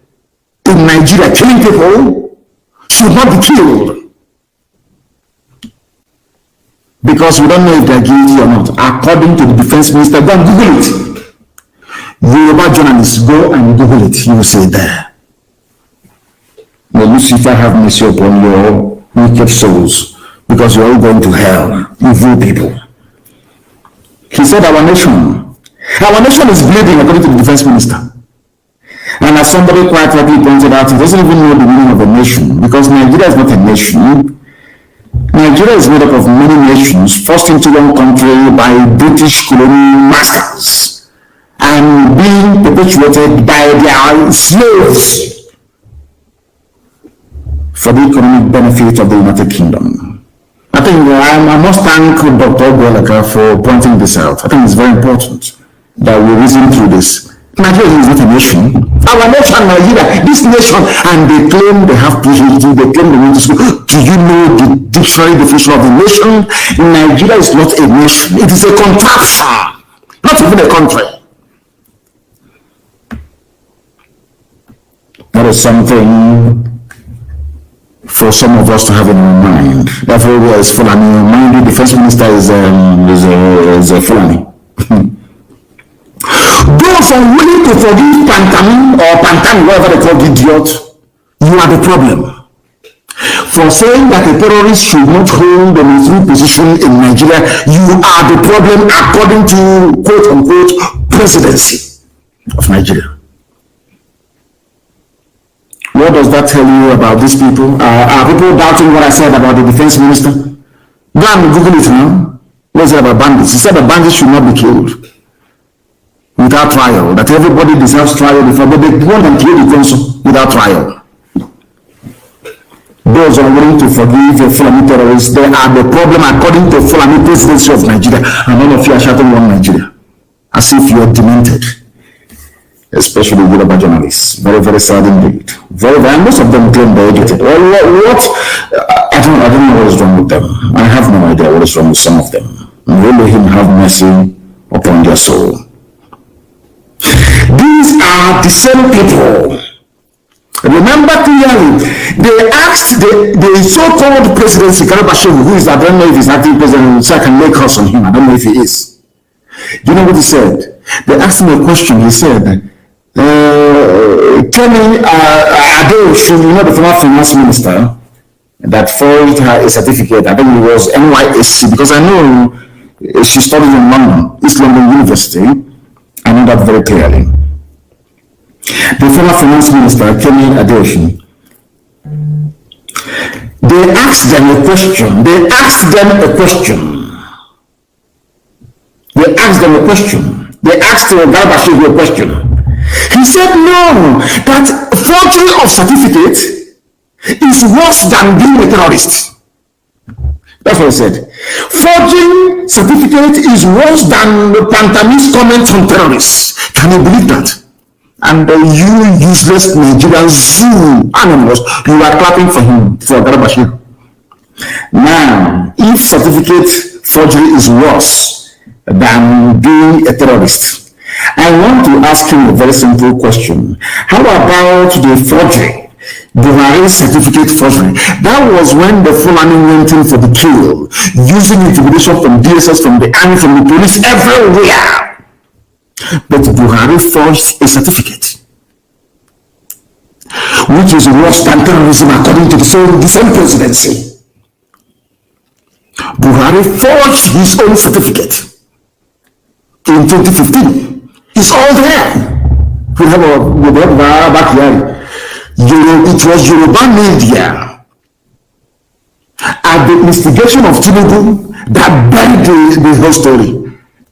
in Nigeria, killing people, should not be killed. Because we don't know if they're guilty or not. According to the defense minister, go and Google it. Yoruba journalists, go and Google it. You will see it there. May Lucifer have mercy upon your wicked souls, because you're all going to hell, evil people. He said our nation is bleeding, according to the defense minister. And as somebody quite rightly pointed out, he doesn't even know the meaning of a nation, because Nigeria is not a nation. Nigeria is made up of many nations, forced into one country by British colonial masters and being perpetuated by their slaves for the economic benefit of the United Kingdom. I think I must thank Dr. Ogwelaka for pointing this out. I think it's very important that we reason through this. Nigeria is not a nation. Our nation, Nigeria, this nation, and they claim they have PhD, they claim they went to school. Do you know the dictionary definition of the nation? Nigeria is not a nation. It is a contraction, not even a country. That is something for some of us to have in our mind. Therefore, there is Fulani. Mind you, the first minister is a Fulani. Those unwilling to forgive Pantam, whatever they call the idiot, you are the problem. For saying that a terrorist should not hold a military position in Nigeria, you are the problem according to quote-unquote presidency of Nigeria. What does that tell you about these people? Are people doubting what I said about the defense minister? Go and Google it now. What is it about bandits? He said that bandits should not be killed without trial, that everybody deserves trial before, but they want them kill the consul without trial. Those unwilling to forgive a Fulani terrorists, they are the problem according to Fulani presidency of Nigeria, and all of you are shouting one Nigeria, as if you are demented, especially Yoruba journalists. Very, very sad indeed. Very, very, most of them claim they're educated. Well, I don't know what is wrong with them. I have no idea what is wrong with some of them. May Elohim have mercy upon their soul. These are the same people. Remember clearly, they asked the so-called presidency, Karabashev, who is, I don't know if he's acting president, so I can make us on him, I don't know if he is. Do you know what he said? They asked him a question. He said, Kemi Adeosun, you know, the former finance minister that forged her a certificate, I think it was NYSC, because I know she studied in London, East London University. I know that very clearly. The former finance minister, Kemi Adeosun, they asked them a question. They asked Garbachev a question. He said, no, that forgery of certificate is worse than being a terrorist. That's what he said. Forging certificate is worse than the Pantami's comments on terrorists. Can you believe that? And you useless Nigerian zoo animals, you are clapping for him, for Garbachev. Now, if certificate forgery is worse than being a terrorist, I want to ask you a very simple question. How about the forgery? Buhari certificate forgery. That was when the Fulani went in for the kill, using intimidation from DSS, from the army, from the police, everywhere. But Buhari forged a certificate, which is worse than terrorism according to the same presidency. Buhari forged his own certificate in 2015. It's all there. We have back here. It was Yoruba media at the instigation of Tinubu that buried the whole story.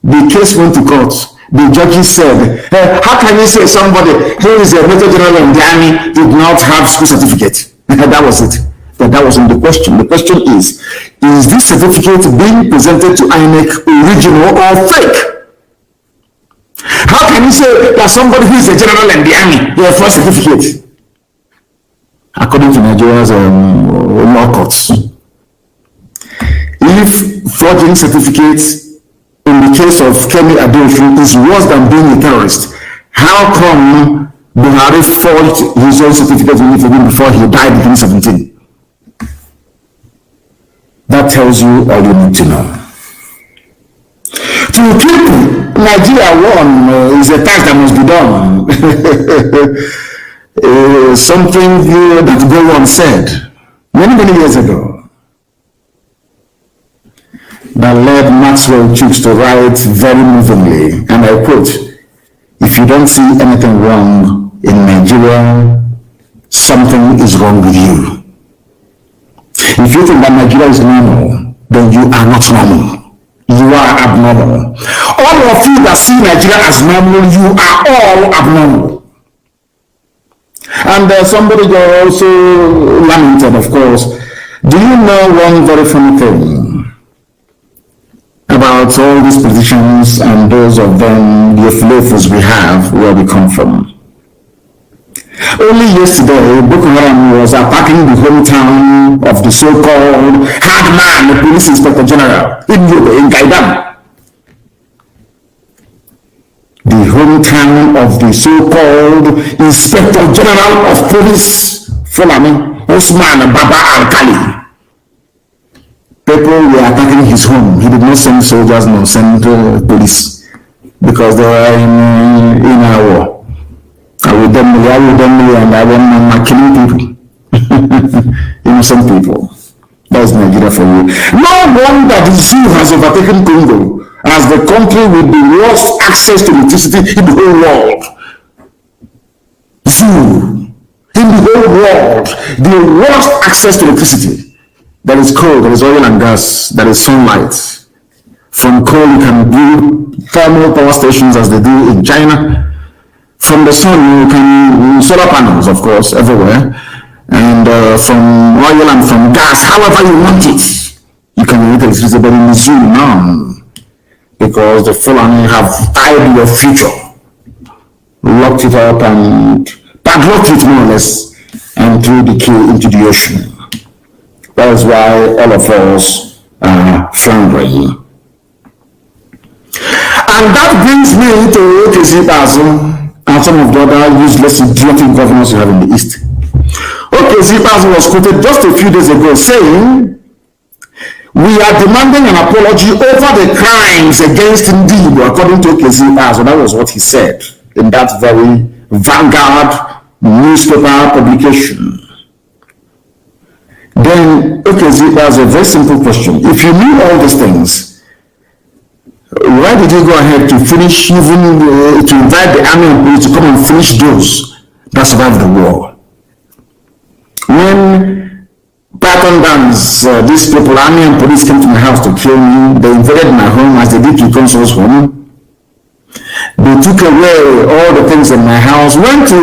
The case went to court. The judges said, how can you say somebody who is a Major General in the army did not have school certificate? That was it. But that wasn't the question. The question is this certificate being presented to INEC original or fake? How can you say that somebody who is a general in the army, they have first certificate? According to Nigeria's law courts, if forging certificates in the case of Kemi Adeosun is worse than being a terrorist, how come Buhari forged his own certificate before he died in 2017? That tells you all you need to know. To keep Nigeria warm is a task that must be done. Something that Gowon said many years ago that led Maxwell Chooks to write very movingly, and I quote, "If you don't see anything wrong in Nigeria, something is wrong with you. If you think that Nigeria is normal, then you are not normal. You are abnormal. All of you that see Nigeria as normal, you are all abnormal." And somebody also lamented, of course. Do you know one very funny thing about all these politicians and those of them, the affiliates we have, where we come from? Only yesterday, Boko Haram was attacking the hometown of the so-called hard man, the police inspector general in Gaidam. The hometown of the so-called inspector general of police, Fulani, Osman Baba Al-Kali. People were attacking his home. He did not send soldiers, nor send police, because they were in a war. I will and I will killing people. Innocent people. That is Nigeria for you. No wonder the zoo has overtaken Congo as the country with the worst access to electricity in the whole world. Zoo. In the whole world, the worst access to electricity. There is coal, there is oil and gas, there is sunlight. From coal you can build thermal power stations as they do in China. From the sun, you can solar panels, of course, everywhere, and from oil and from gas, however you want it, you can generate electricity. But in the zoo, none, because the Fulani have tied your future, locked it up and padlocked it more or less, and threw the key into the ocean. That is why all of us are floundering. And that brings me to Okezi Bazu and some of the other useless, idiotic governors you have in the East. Okezi Bazu was quoted just a few days ago saying, "We are demanding an apology over the crimes against Ndigo," according to Okezi Bazu. That was what he said in that very Vanguard newspaper publication. Then Okezi Bazu, a very simple question. If you knew all these things, why did you go ahead to finish, even to invite the army and police to come and finish those that survived the war? When Patton Dance, these people, army and police, came to my house to kill me, they invaded my home as they did to Consol's home. They took away all the things in my house, went to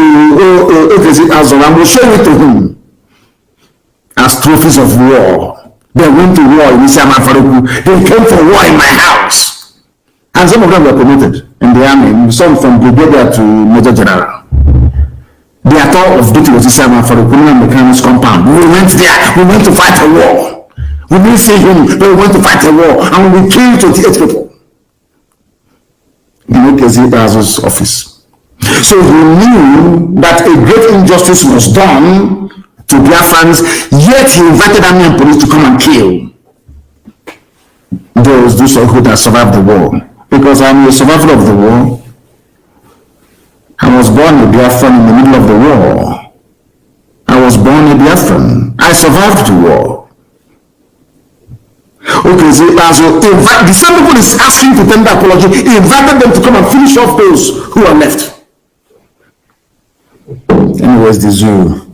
Okezi Bazu, and will show it to him as trophies of war. They went to war in Isama Faruku. They came for war in my house. And some of them were promoted in the army, some from brigadier to major general. The author of duty was Isama Faruku and the Kanu's compound. We went there, we went to fight a war. We didn't see him, but we went to fight a war, and we killed 28 people in Okezi Bazu's office. So he knew that a great injustice was done to Biafrans, yet he invited army and police to come and kill those who had survived the war. Because I'm a survivor of the war. I was born a Biafran in the middle of the war. I was born a Biafran. I survived the war. Okay, so the same people is asking to tender apology. He invited them to come and finish off those who are left. Anyways, the zoo.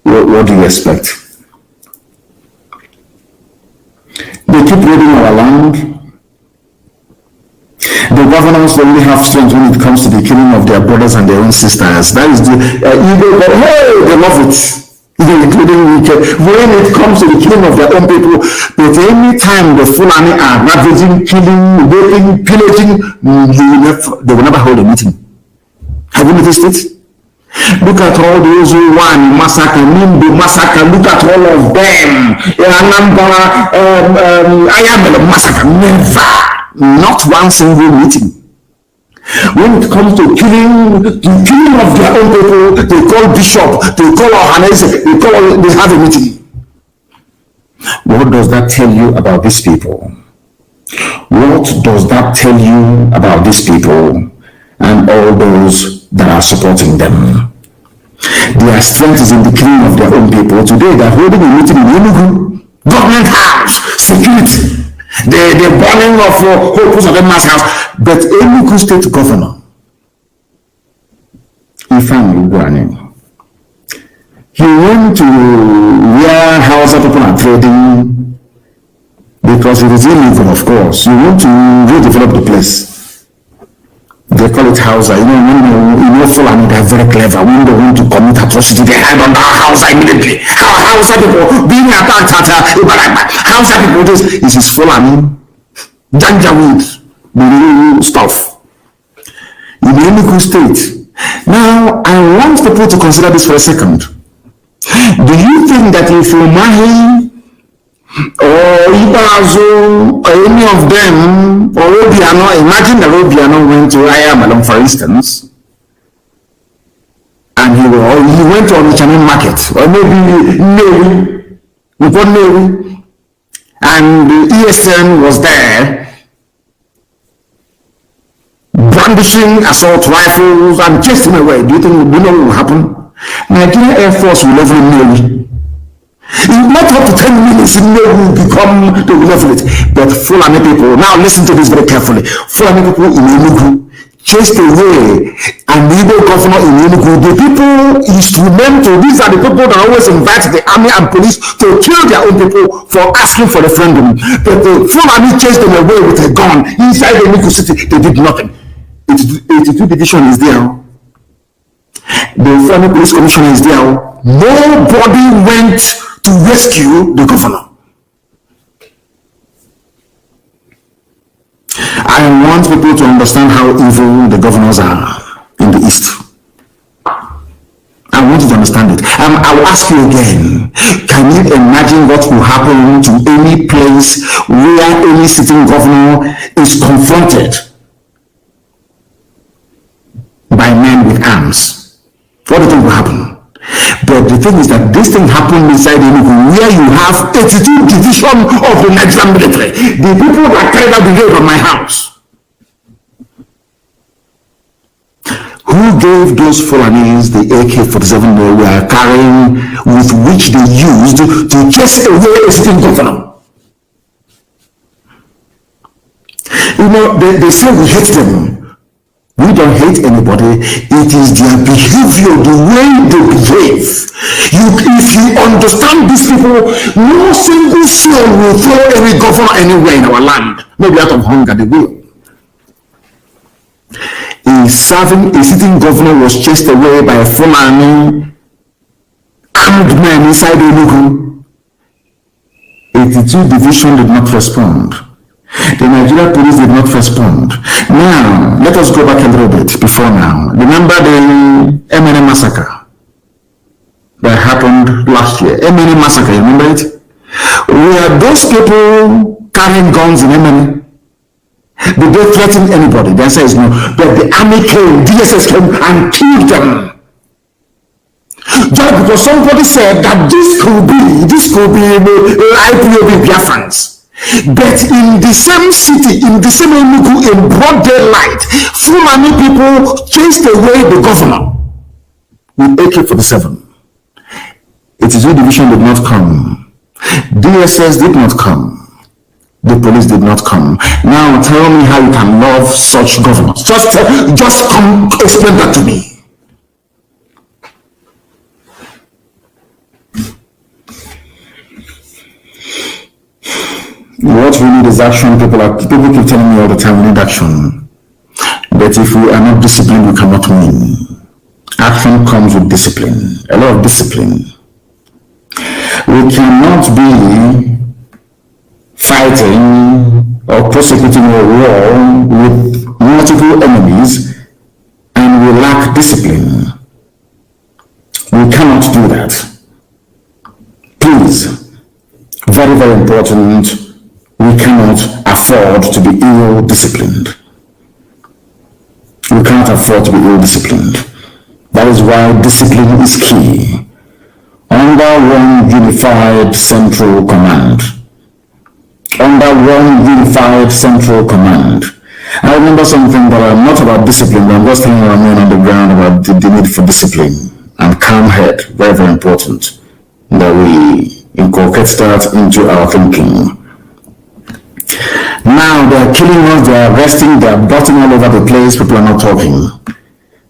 What do you expect? They keep raiding our land. They governors only have strength when it comes to the killing of their brothers and their own sisters. That is the ego, but hey, they love it. Including when it comes to the killing of their own people. But any time the Fulani are ravaging, killing, raping, pillaging, they will never hold a meeting. Have you noticed it? Look at all those who won massacre, Nimbu massacre. Look at all of them. Ayamele massacre. Never, not one single meeting. When it comes to killing of their own people, they call bishop, they call Ohanese, they have a meeting. What does that tell you about these people? What does that tell you about these people and all those that are supporting them? Their strength is in the killing of their own people. Today they are holding a meeting in Enugu, government house, security. The burning of Hope's of Emma's house. But Enugu state governor, Ifeanyi Ugwuanyi, he went to where Hausa people are trading because it is illegal, of course. You want to redevelop the place. They call it Hausa. When Fulani, they are very clever. When they want to commit atrocity, they hide under Hausa immediately. Hausa people being attacked at Hausa people, this is Fulani, Janjaweed, stuff. In the Enugu state. Now, I want people to consider this for a second. Do you think that if Umahi or Ibazo or any of them, or Obiano, imagine that Obiano went to Ayamalon, for instance, and he went to Onitsha market, or maybe Navy, and the ESN was there, brandishing assault rifles and chasing away. Do you know what will happen? Nigerian Air Force will level Navy. In not up to 10 minutes, Navy will become, they will level it. But Fulani people, now listen to this very carefully. Fulani people in Enugu chased away an Igbo governor in Enugu. The people instrumental, these are the people that always invite the army and police to kill their own people for asking for referendum. But the Fulani chased them away with a gun inside the Enugu city. They did nothing. 82 division is there. The Fulani police commissioner is there. Nobody went to rescue the governor. I want people to understand how evil the governors are in the East. I want you to understand it. I will ask you again, can you imagine what will happen to any place where any sitting governor is confronted by men with arms? What do you think will happen? But the thing is that this thing happened inside Enugu, where you have 82 division of the Nigerian military. The people that carried out the raid on my house. Who gave those Fulanis the AK-47 they were carrying, with which they used to chase away a sitting governor? They say we hate them. We don't hate anybody. It is their behavior, the way they behave. If you understand these people, no single soul will throw any governor anywhere in our land. Maybe out of hunger, they will. A sitting governor was chased away by a Fulani armed men inside Enugu. 82 division did not respond. The Nigerian police did not respond. Now, let us go back a little bit before now. Remember the NNA massacre that happened last year? NNA massacre, you remember it? Were those people carrying guns in NNA? Did they threaten anybody? The answer is no. But the army came, DSS came and killed them. Just because somebody said that this could be Ipob Biafrans. But in the same city, in the same Enugu, in broad daylight, Fulani people chased away the governor with AK-47. 82 division did not come. DSS did not come. The police did not come. Now tell me how you can love such governors. Just come explain that to me. What we need is action. People keep telling me all the time we need action. But if we are not disciplined, we cannot win. Action comes with discipline, a lot of discipline. We cannot be fighting or prosecuting a war with multiple enemies and we lack discipline. We cannot do that. Please, very, very important, we cannot afford to be ill-disciplined. We cannot afford to be ill-disciplined. That is why discipline is key. Under one unified central command. Under one unified central command. I remember something that I'm not about discipline, but I'm just telling our men on the ground about the need for discipline and calm head. Very, very important that we inculcate that into our thinking. Now they're killing us, they're arresting, they're butting all over the place, people are not talking.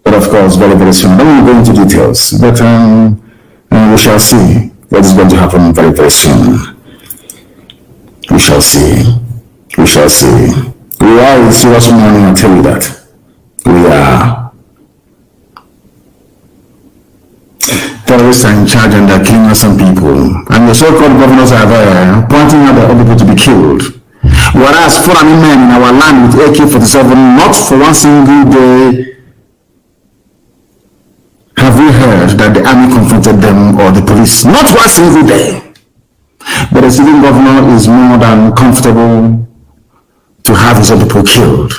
But of course, very, very soon. Then we'll go into details. But we shall see what is going to happen very, very soon. We shall see. We shall see. We are in serious morning, I'll tell you that. We are. Terrorists are in charge and they're killing some people. And the so-called governors are there pointing out that other people to be killed. Whereas foreign men in our land with AK-47, not for one single day have we heard that the army confronted them or the police. Not one single day. But the civilian governor is more than comfortable to have his own people killed.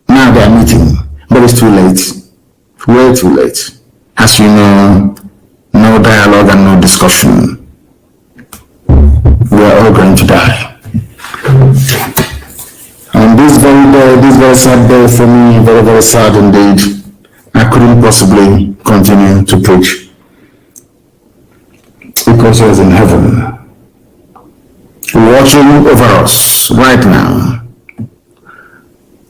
Now they are meeting, but it's too late. Way too late. As you know, no dialogue and no discussion. We are all going to die. And this very day, this very sad day for me, very, very sad indeed. I couldn't possibly continue to preach because he is in heaven, watching over us right now,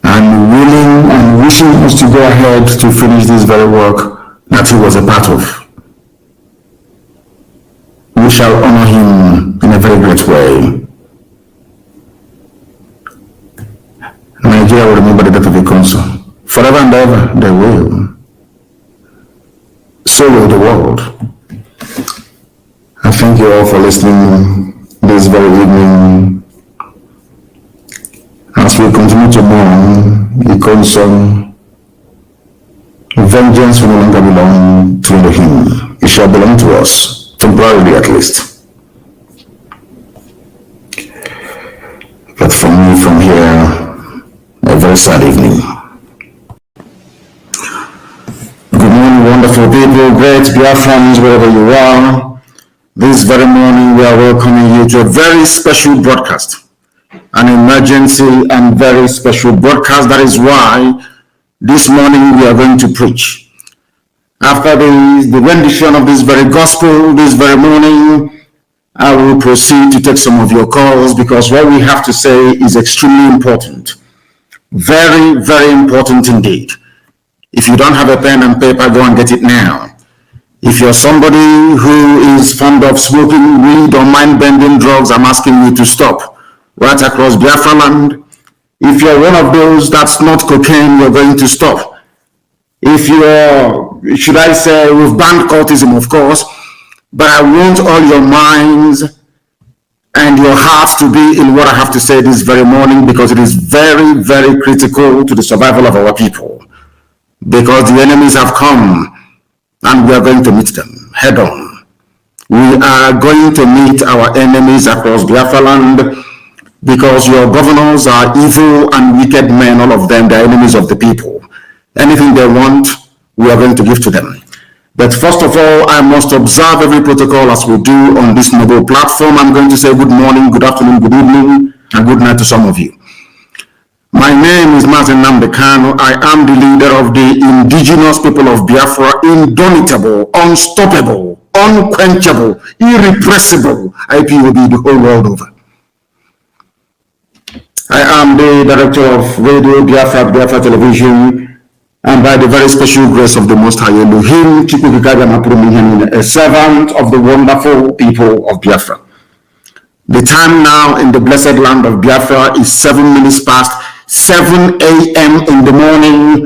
and willing and wishing us to go ahead to finish this very work that he was a part of. We shall honor him in a very great way. Nigeria will remember the death of a consul. Forever and ever, they will. So will the world. I thank you all for listening this very evening. As we continue to mourn the consul, vengeance will no longer belong to him. It shall belong to us, temporarily at least. But for me, from here, a very sad evening. Good morning, wonderful people, great Biafrans, wherever you are. This very morning, we are welcoming you to a very special broadcast, an emergency and very special broadcast. That is why this morning we are going to preach. After the rendition of this very gospel, this very morning, I will proceed to take some of your calls because what we have to say is extremely important. Very, very important indeed. If you don't have a pen and paper, go and get it now. If you're somebody who is fond of smoking weed or mind-bending drugs, I'm asking you to stop right across Biafra land. If you're one of those that's not cocaine, you're going to stop. If you're, should I say, we've banned cultism, of course, but I want all your minds and your hearts to be in what I have to say this very morning, because it is very, very critical to the survival of our people. Because the enemies have come and we are going to meet them head on. We are going to meet our enemies across Biafra land because your governors are evil and wicked men, all of them, they're enemies of the people. Anything they want, we are going to give to them. But first of all, I must observe every protocol as we do on this noble platform. I'm going to say good morning, good afternoon, good evening, and good night to some of you. My name is Mazi Nnamdi Kanu. I am the leader of the indigenous people of Biafra, indomitable, unstoppable, unquenchable, irrepressible IPOB the whole world over. I am the director of Radio Biafra Television, and by the very special grace of the Most High Elohim, a servant of the wonderful people of Biafra. The time now in the blessed land of Biafra is 7 minutes past 7 a.m. in the morning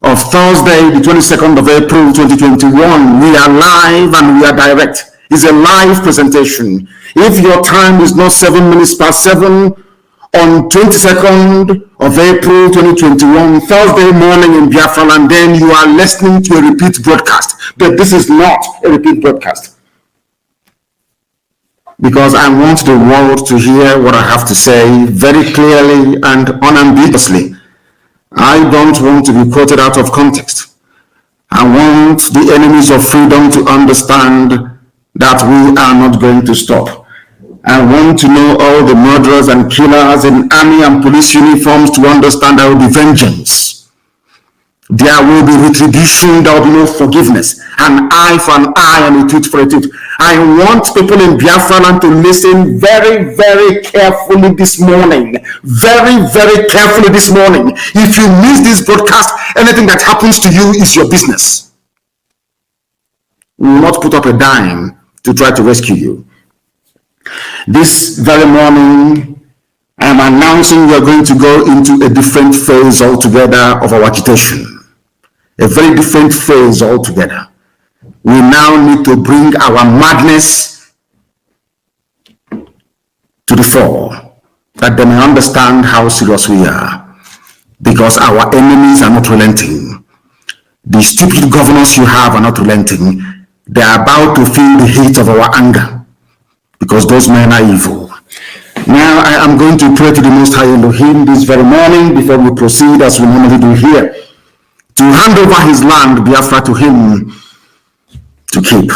of Thursday, the 22nd of April, 2021. We are live and we are direct. It's a live presentation. If your time is not 7 minutes past 7 on 22nd of April, 2021, Thursday morning in Biafra, and then you are listening to a repeat broadcast. But this is not a repeat broadcast. Because I want the world to hear what I have to say very clearly and unambiguously. I don't want to be quoted out of context. I want the enemies of freedom to understand that we are not going to stop. I want to know all the murderers and killers in army and police uniforms to understand there will be vengeance. There will be retribution, there will be no forgiveness. An eye for an eye and a tooth for a tooth. I want people in Biafra land to listen very, very carefully this morning. Very, very carefully this morning. If you miss this broadcast, anything that happens to you is your business. We will not put up a dime to try to rescue you. This very morning, I am announcing we are going to go into a different phase altogether of our agitation. A very different phase altogether. We now need to bring our madness to the fore, that they may understand how serious we are, because our enemies are not relenting. The stupid governors you have are not relenting. They are about to feel the heat of our anger, because those men are evil. Now I am going to pray to the Most High Elohim this very morning before we proceed as we normally do here, to hand over his land, Biafra, to him to keep.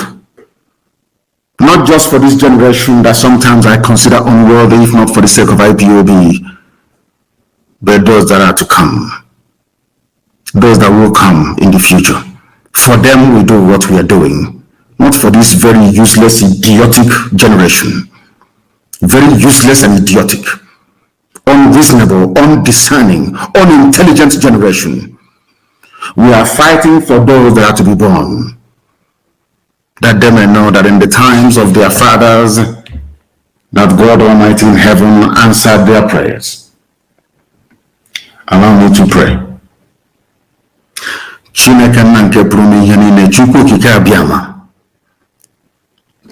Not just for this generation that sometimes I consider unworthy, if not for the sake of Ipob, but those that are to come, those that will come in the future. For them we do what we are doing, not for this very useless, idiotic generation. Very useless and idiotic, unreasonable, undiscerning, unintelligent generation. We are fighting for those that are to be born, that they may know that in the times of their fathers, that God Almighty in heaven answered their prayers. Allow me to pray. Chineke nna nke pụrụ n'ihe niile, Chukwu okike abịama,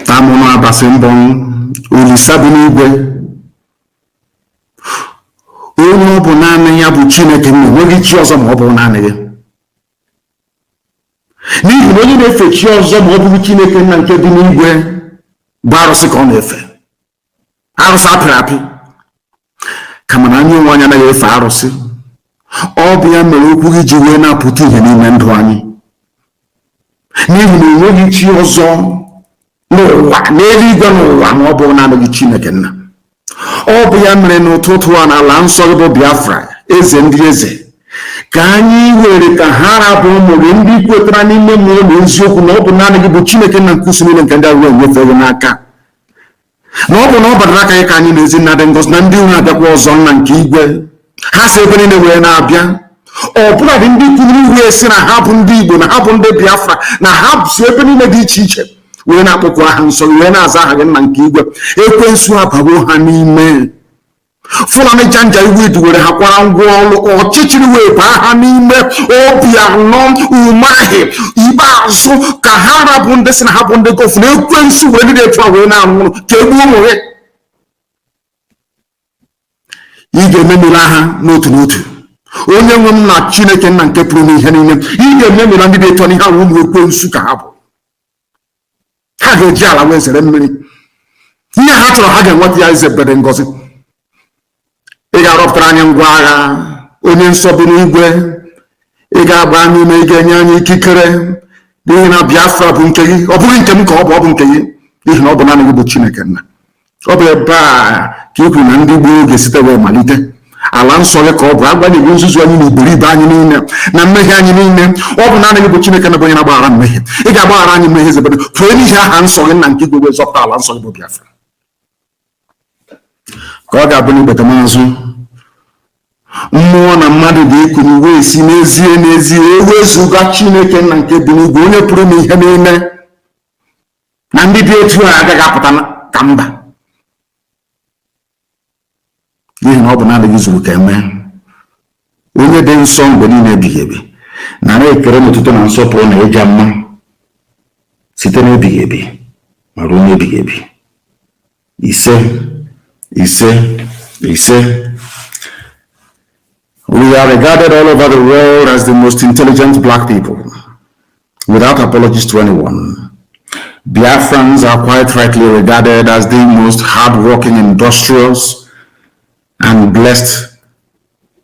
tamụnụ abasị mbọ Olisa bụ n'igwe, onye ọ bụ naanị ya bụ Chineke, enweghị chi ọzọ ma ọ bụ naanị ya. N'ihi na onye na-efe chi ọzọ ma ọ bụghị Chineke nna nke dị n'igwe bụ arụsị ka ọ na-efe, arụsị apịrị apị. Kama na anyị onwe anyị anaghị efe arụsị. Ọ bụ ya mere okwu gị ji wee na-apụta ihe n'ime ndụ anyị. N'ihi na enweghị chi ọzọ n'ụwa, n'eluigwe n'ụwa, ma ọ bụ naanị gị Chineke nna. Ọ bụ ya mere n'ụtụtụ a n'ala nsọ gị bụ Biafra, eze ndị eze, ka anyị were ka ha rapụ ụmụ ndị kwetara n'ime mmụọ na eziokwu na ọ bụ naanị gị bụ Chineke nna nke usu niile nke ndị ahụ enwefe gị n'aka. Na ọ bụ na ọ badara aka gị ka anyị na-ezi nna dị ngọzi na ndị unu abịakwa ọzọ nna nke igwe. Ha si ebe niile wee na-abịa. Ọ bụla dị ndị kwuru iwe si na ha bụ ndị Igbo, na ha bụ ndị Biafra, na ha si ebe niile dị iche iche wee na-akpọkụ aha nsọ, wee na-aza aha gị nna nke igwe. Ekwensu abawo ha n'ime. Fulani janja iwe duwere ha kwara ngwa ọrụ, ọchịchịrị wee baa ha n'ime. Obi anọ umahi ikpeazụ ka ha rapụ ndị si na ha bụ ndị gọvanọ. Ekwensu wee dị etu a wee na-anwụrụ ka egbuo ụmụ gị. Ị ga-ememere ha n'otu n'otu. Onye nwe m na Chineke nna nke pụrụ n'ihe niile, ị ga-ememere ndị dị etu n'ihe ahụ ụmụ ekwensu ka ha bụ. Ha ga-eji ala wee zere mmiri. Ihe ha chọrọ ha ga-enweta ya izebere ngọzi. Ị ga-arọpụtara anyị ngwa agha, onye nsọ bi n'igwe. Ị ga-agba anyị ume, ị ga-enye anyị ikikere, n'ihi na Biafra bụ nke gị. Ọ bụghị nke m ka ọ bụ nke gị, n'ihi na ọ bụ naanị gị bụ Chineke nna. Ọ bụ ebe a ka ị kwuru na ndị gboo ga-esite wee malite. Ala nsọ gị ka ọ bụ, agbanyeghị nzuzu anyị na iberibe anyị niile na mmehie anyị niile. Ọ bụ naanị gị bụ Chineke na bụ onye na-agbaghara mmehie. Ị ga-agbaghara anyị mmehie zebere pụọ n'ihi aha nsọ gị nna nke igwe wee zọpụta ala nsọ gị bụ Biafra. Ka ọ ga-abụ n'ikpete maazụ, mmụọ na mmadụ ga-ekuni wee si n'ezie ewezuga Chineke nna nke bi n'igwe, onye pụrụ n'ihe niile, na ndị dị etu a agaghị apụta ka mba. N'ihi na ọ bụ naanị gị zuru ka eme. onye dị nsọ mgbe niile ebighị ebi, nara ekele n'ụtụtụ na nsọpụrụ na ịja mma site n'ebighị ebi ma ruo n'ebighị ebi. Ise. We are regarded all over the world as the most intelligent black people, without apologies to anyone. Biafrans are quite rightly regarded as the most hardworking, industrious, and blessed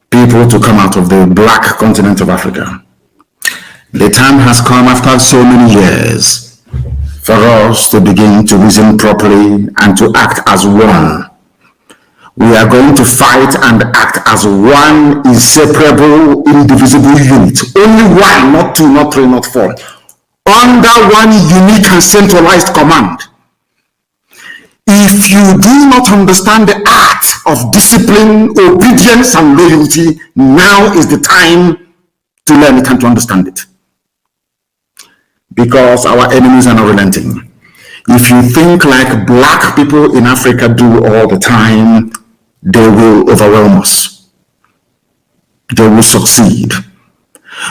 people to come out of the black continent of Africa. The time has come after so many years for us to begin to reason properly and to act as one. We are going to fight and act as one inseparable, indivisible unit. Only one, not two, not three, not four. Under one unique and centralized command. If you do not understand the art of discipline, obedience, and loyalty, now is the time to learn it and to understand it. Because our enemies are not relenting. If you think like black people in Africa do all the time, they will overwhelm us. They will succeed.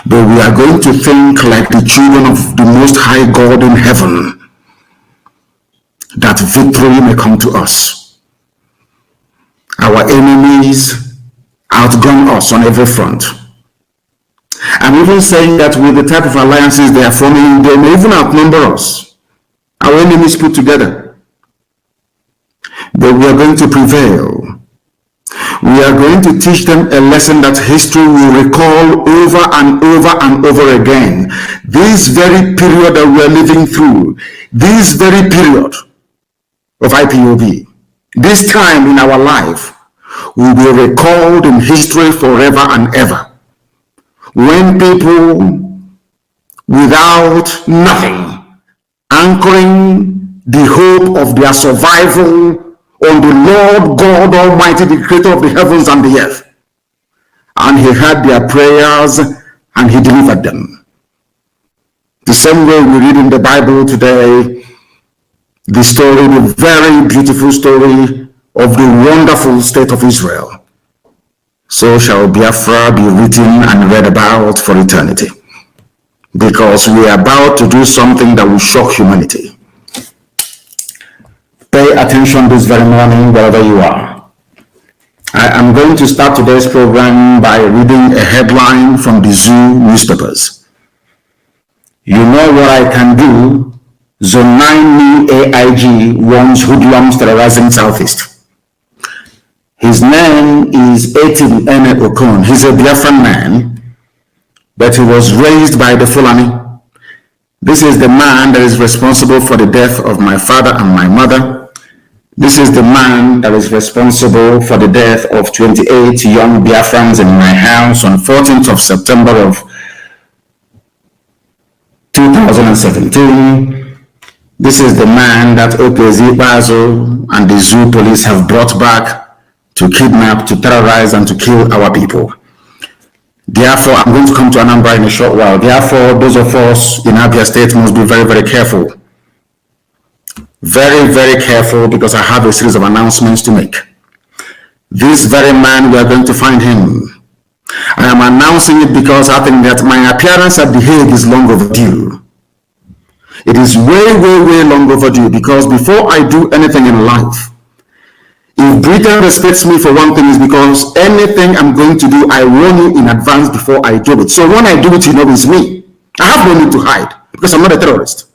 But we are going to think like the children of the Most High God in heaven, that victory may come to us. Our enemies outgun us on every front. I'm even saying that with the type of alliances they are forming, they may even outnumber us, our enemies put together. But we are going to prevail. We are going to teach them a lesson that history will recall over and over and over again. This very period that we are living through, this very period of IPOB, this time in our life will be recalled in history forever and ever. When people without nothing, anchoring the hope of their survival on the Lord God Almighty, the creator of the heavens and the earth. And he heard their prayers and he delivered them. The same way we read in the Bible today, the story, the very beautiful story of the wonderful state of Israel. So shall Biafra be written and read about for eternity. Because we are about to do something that will shock humanity. Pay attention this very morning, wherever you are. I am going to start today's program by reading a headline from the Zoo newspapers. You know what I can do? Zone 9 new AIG warns hoodlums terrorizing Southeast. His name is NNAMDI. He's a Biafran man, but he was raised by the Fulani. This is the man that is responsible for the death of my father and my mother. This is the man that is responsible for the death of 28 young Biafrans in my house on 14th of September of 2017. This is the man that OPZ Bazo and the Zoo police have brought back to kidnap, to terrorize, and to kill our people. Therefore, I'm going to come to Anambra in a short while. Therefore, those of us in Abia State must be very, very careful. Very, very careful, because I have a series of announcements to make. This very man, we are going to find him. I am announcing it because I think that my appearance at The Hague is long overdue. It is way, way, way long overdue, because before I do anything in life, if Britain respects me for one thing, is because anything I'm going to do, I warn you in advance before I do it. So when I do it, you know it's me. I have no need to hide, because I'm not a terrorist.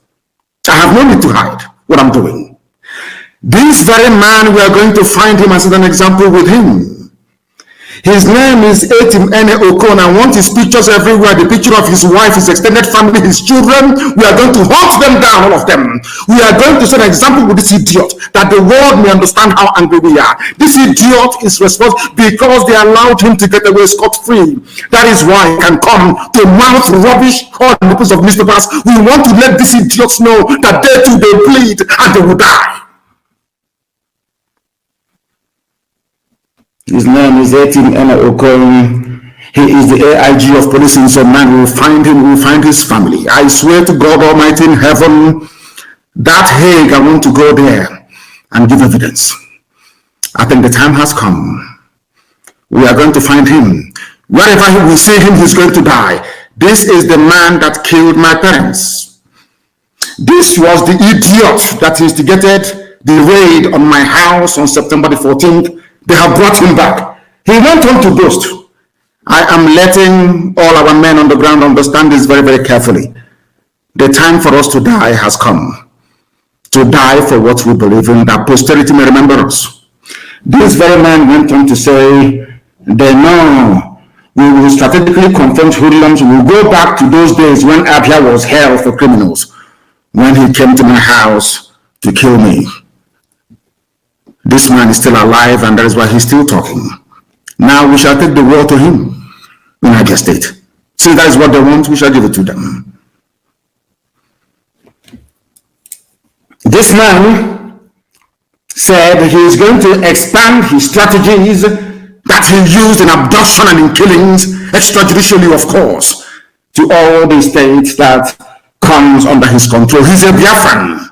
I have no need to hide what I'm doing. This very man, we are going to find him and set an example with him. His name is NNAMDI'S. I want his pictures everywhere. The picture of his wife, his extended family, his children. We are going to hunt them down, all of them. We are going to set an example with this idiot, that the world may understand how angry we are. This idiot is responsible because they allowed him to get away scot-free. That is why he can come to mouth rubbish all the purpose of newspapers. We want to let these idiots know that they too, they bleed and they will die. His name is NNAMDI'S. He is the AIG of police in some man. We will find him, we will find his family. I swear to God Almighty in heaven, that Hague, I want to go there and give evidence. I think the time has come. We are going to find him. Wherever we see him, he's going to die. This is the man that killed my parents. This was the idiot that instigated the raid on my house on September the 14th. They have brought him back. He went on to boast. I am letting all our men on the ground understand this very, very carefully. The time for us to die has come. To die for what we believe in, that posterity may remember us. This very man went on to say, they know we will strategically confront hoodlums. We will go back to those days when Abia was hell for criminals, when he came to my house to kill me. This man is still alive, and that is why he's still talking. Now we shall take the war to him in Abia State. Since that is what they want, we shall give it to them. This man said he is going to expand his strategies that he used in abduction and in killings, extrajudicially, of course, to all the states that comes under his control. He's a Biafran.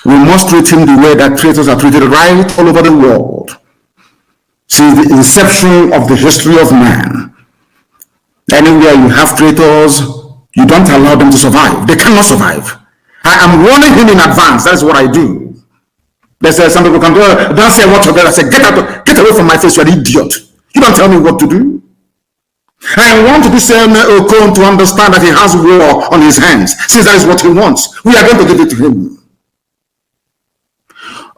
We must treat him the way that traitors are treated right all over the world. Since the inception of the history of man, anywhere you have traitors, you don't allow them to survive. They cannot survive. I am warning him in advance. That's what I do. They say some people can do, don't say what to do. I say, get away from my face, you're an idiot. You don't tell me what to do. I want this Okon to understand that he has war on his hands, since that is what he wants. We are going to give it to him.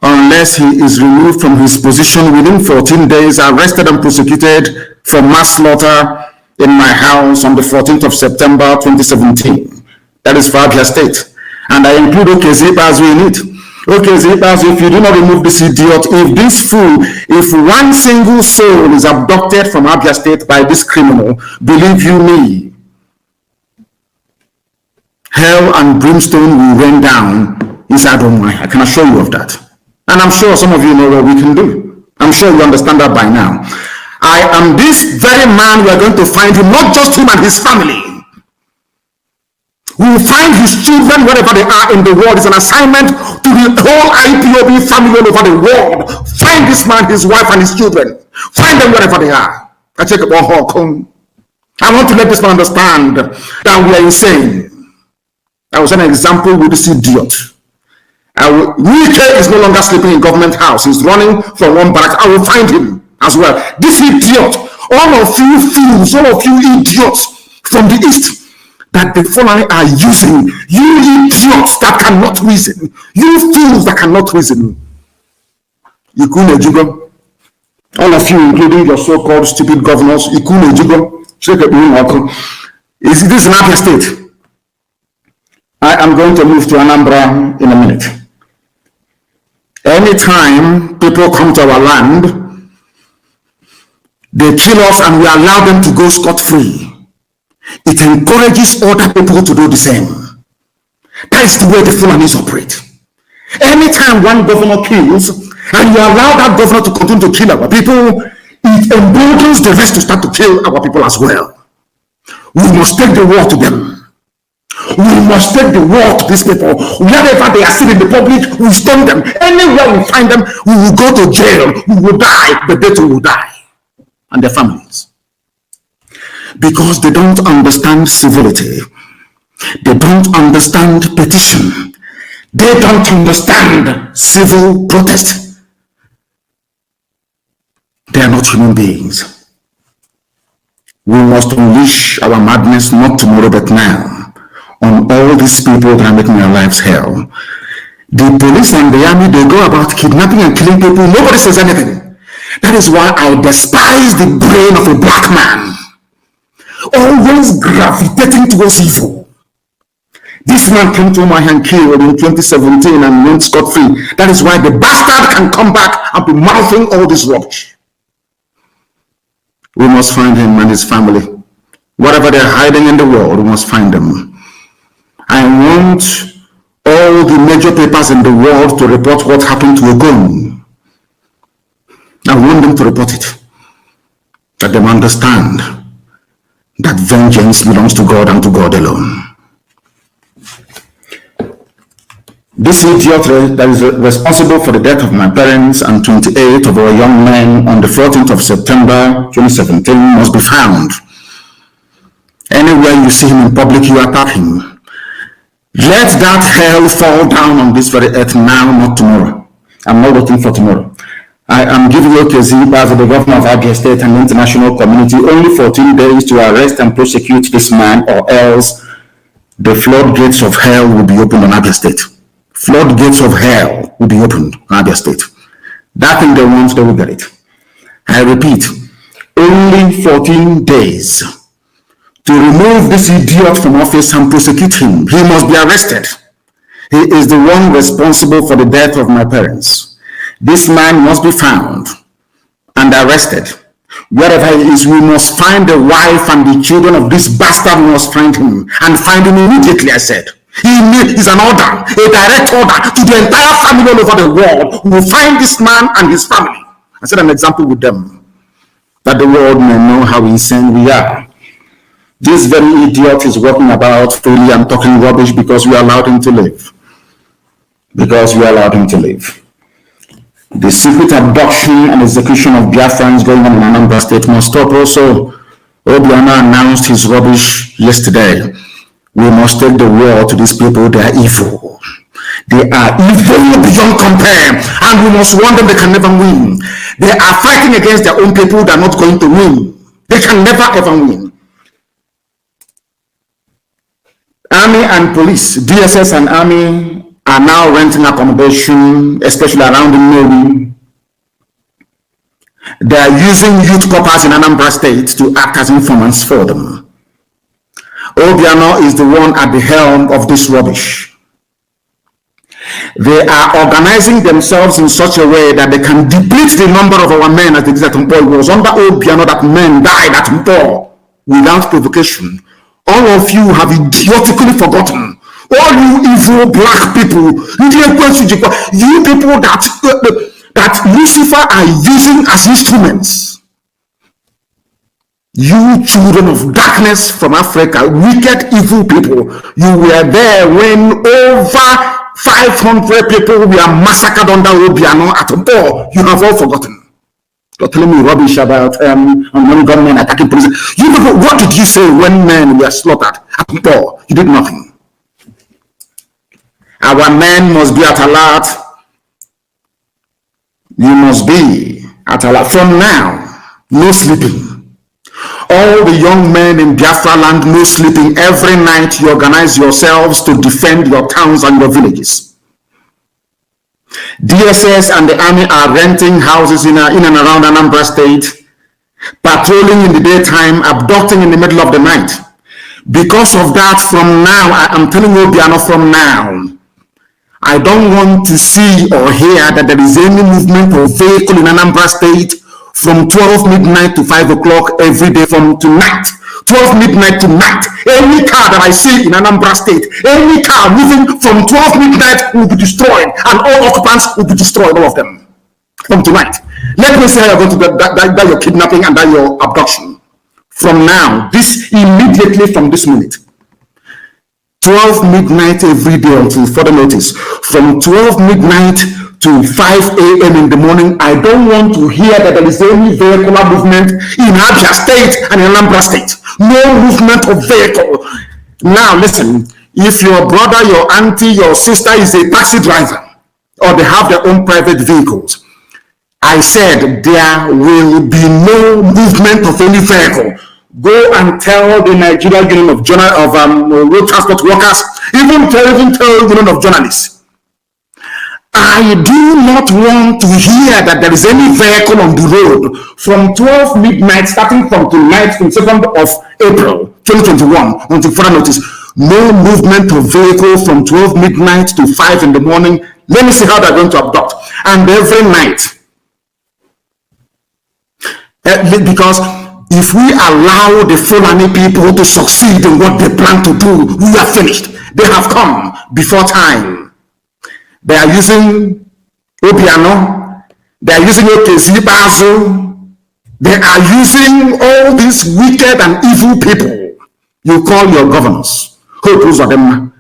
Unless he is removed from his position within 14 days, arrested and prosecuted for mass slaughter in my house on the 14th of September 2017. That is for Abia State. And I include Okezipas in it. Okezipas, if you do not remove this idiot, if one single soul is abducted from Abia State by this criminal, believe you me, hell and brimstone will rain down inside of my. I can assure you of that. And I'm sure some of you know what we can do. I'm sure you understand that by now. I am this very man. We are going to find him, not just him and his family. We will find his children wherever they are in the world. It's an assignment to the whole Ipob family all over the world. Find this man, his wife, and his children. Find them wherever they are. I check up on Hong. I want to let this man understand that we are insane. I was an example with this idiot. Wike is no longer sleeping in government house. He's running from one barrack. I will find him as well. This idiot, all of you fools, all of you idiots from the east, that the following are using, you idiots that cannot reason, you fools that cannot reason. Ikune Jugo, all of you, including your so-called stupid governors, Ikune Jugo, is this an Abia State? I am going to move to Anambra in a minute. Anytime people come to our land, they kill us and we allow them to go scot-free. It encourages other people to do the same. That is the way the Fulanis operate. Anytime one governor kills, and you allow that governor to continue to kill our people, it emboldens the rest to start to kill our people as well. We must take the war to them. We must take the war to these people. Wherever they are seen in the public, we stone them. Anywhere we find them, we will go to jail. We will die. The battle will die. And their families. Because they don't understand civility. They don't understand petition. They don't understand civil protest. They are not human beings. We must unleash our madness not tomorrow but now on all these people that are making their lives hell. The police and the army, they go about kidnapping and killing people. Nobody says anything. That is why I despise the brain of a black man. Always gravitating towards evil. This man came to my hand killed in 2017 and went scot-free. That is why the bastard can come back and be mouthing all this rubbish. We must find him and his family. Whatever they're hiding in the world, we must find them. I want all the major papers in the world to report what happened to Ogun. I want them to report it. Let them understand that vengeance belongs to God and to God alone. This idiot that is responsible for the death of my parents and 28 of our young men on the 14th of September 2017 must be found. Anywhere you see him in public, you attack him. Let that hell fall down on this very earth now, not tomorrow. I'm not waiting for tomorrow. I am giving Okezie as the governor of Abia State and the international community only 14 days to arrest and prosecute this man, or else the floodgates of hell will be opened on Abia State. Floodgates of hell will be opened on Abia State. That thing they want, they will get it. I repeat, only 14 days to remove this idiot from office and prosecute him. He must be arrested. He is the one responsible for the death of my parents. This man must be found and arrested. Wherever he is, we must find the wife and the children of this bastard. We must find him, and find him immediately, I said. He is an order, a direct order to the entire family all over the world. We will find this man and his family. I set an example with them, that the world may know how insane we are. This very idiot is walking about freely and talking rubbish because we allowed him to live. Because we allowed him to live. The secret abduction and execution of Biafrans going on in Anambra State must stop also. Obiano announced his rubbish yesterday. We must take the war to these people. They are evil. They are evil beyond compare. And we must warn them they can never win. They are fighting against their own people. They are not going to win. They can never ever win. Army and police, DSS and army, are now renting accommodation, especially around the Navy. They are using youth corpers in Anambra State to act as informants for them. Obiano is the one at the helm of this rubbish. They are organizing themselves in such a way that they can deplete the number of our men as they did at Mpo. It was under Obiano that men died at Mpo without provocation. All of you have idiotically forgotten. All you evil black people, you people that Lucifer are using as instruments. You children of darkness from Africa, wicked evil people, you were there when over 500 people were massacred under Obiano at Mpo. You have all forgotten. You're telling me rubbish about government attacking police. You people, what did you say when men were slaughtered at Mpo? You did nothing. Our men must be at alert. You must be at alert. From now, no sleeping. All the young men in Biafra land, no sleeping. Every night you organize yourselves to defend your towns and your villages. DSS and the army are renting houses in and around Anambra State, patrolling in the daytime, abducting in the middle of the night. Because of that, from now, I am telling you, Obiano, from now, I don't want to see or hear that there is any movement of vehicle in Anambra State from 12 midnight to 5 o'clock every day from tonight. 12 midnight to night. Any car that I see in Anambra State, any car moving from 12 midnight will be destroyed, and all occupants will be destroyed, all of them, from tonight. Let me say you're going to that your kidnapping and that your abduction. From now, this immediately from this minute. 12 midnight every day until further notice. From 12 midnight to 5 a.m. in the morning, I don't want to hear that there is any vehicular movement in Abia State and in Anambra State. No movement of vehicle. Now listen, if your brother, your auntie, your sister is a taxi driver, or they have their own private vehicles, I said there will be no movement of any vehicle. Go and tell the Nigerian Union of Road Transport Workers, even tell the Union of Journalists. I do not want to hear that there is any vehicle on the road from 12 midnight, starting from tonight, 22nd of April 2021, until further notice. No movement of vehicle from 12 midnight to 5 in the morning. Let me see how they're going to abduct. And every night. Because if we allow the Fulani people to succeed in what they plan to do, we are finished. They have come before time. They are using Obiano. They are using Okezie. They are using all these wicked and evil people you call your governors. Hope those are them.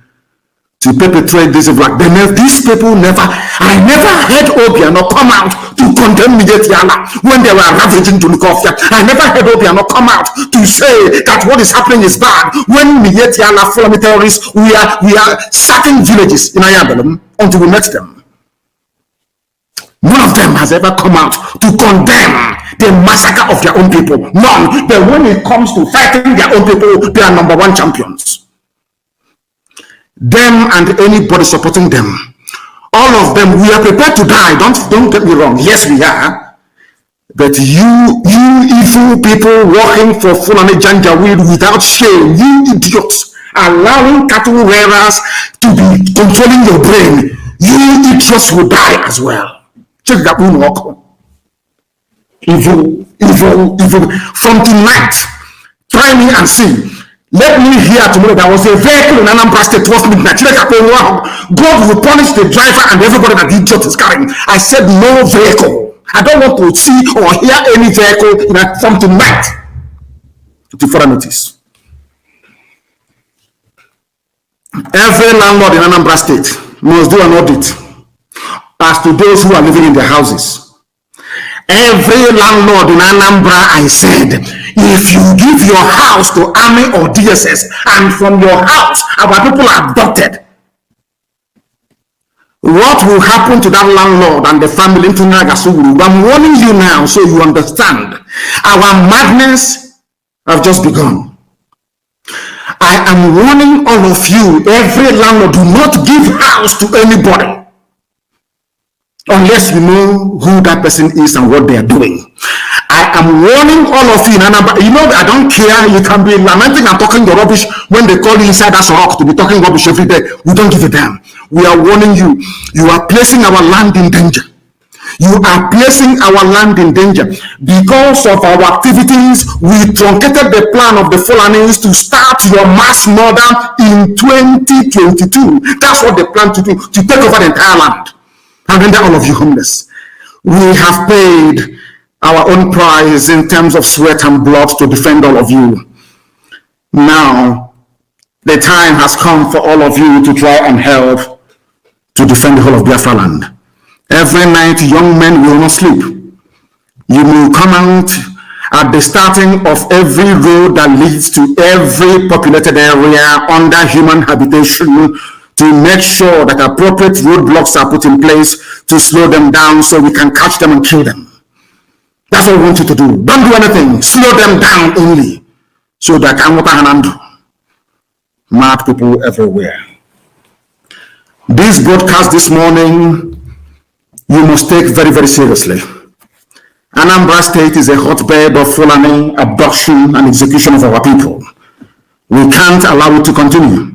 to perpetrate this black. These people I never heard Obiano come out to condemn Yetiala when they were ravaging Tunikofia. I never heard Obiano come out to say that what is happening is bad. When Yetiala Fulani terrorists, we are sacking villages in Ayabelum until we met them. None of them has ever come out to condemn the massacre of their own people. None. But when it comes to fighting their own people, they are number one champions. Them and anybody supporting them, all of them, we are prepared to die. Don't get me wrong. Yes, we are. But you evil people working for Fulani Janjaweed without shame, you idiots, allowing cattle rearers to be controlling your brain, you idiots will die as well. Check that one walk. Evil. From tonight, try me and see. Let me hear tomorrow there was a vehicle in Anambra State 12 midnight. God will punish the driver and everybody that the idiot is carrying. I said no vehicle. I don't want to see or hear any vehicle from tonight to further notice. Every landlord in Anambra State must do an audit as to those who are living in their houses. Every landlord in Anambra, I said, if you give your house to Army or DSS, and from your house, our people are abducted, what will happen to that landlord and the family? I'm warning you now so you understand. Our madness have just begun. I am warning all of you, every landlord, do not give house to anybody unless you know who that person is and what they are doing. I am warning all of you, I don't care. You can be lamenting and talking your rubbish when they call you inside that rock to be talking rubbish every day. We don't give a damn. We are warning you. You are placing our land in danger. You are placing our land in danger. Because of our activities, we truncated the plan of the Fulanis to start your mass murder in 2022. That's what they plan to do, to take over the entire land and render all of you homeless. We have paid our own price in terms of sweat and blood to defend all of you. Now, the time has come for all of you to try and help to defend the whole of Biafra land. Every night, young men will not sleep. You will come out at the starting of every road that leads to every populated area under human habitation to make sure that appropriate roadblocks are put in place to slow them down so we can catch them and kill them. That's what we want you to do. Don't do anything. Slow them down only so that can water hand. Mad people everywhere. This broadcast this morning, you must take very, very seriously. Anambra State is a hotbed of Fulani abduction and execution of our people. We can't allow it to continue.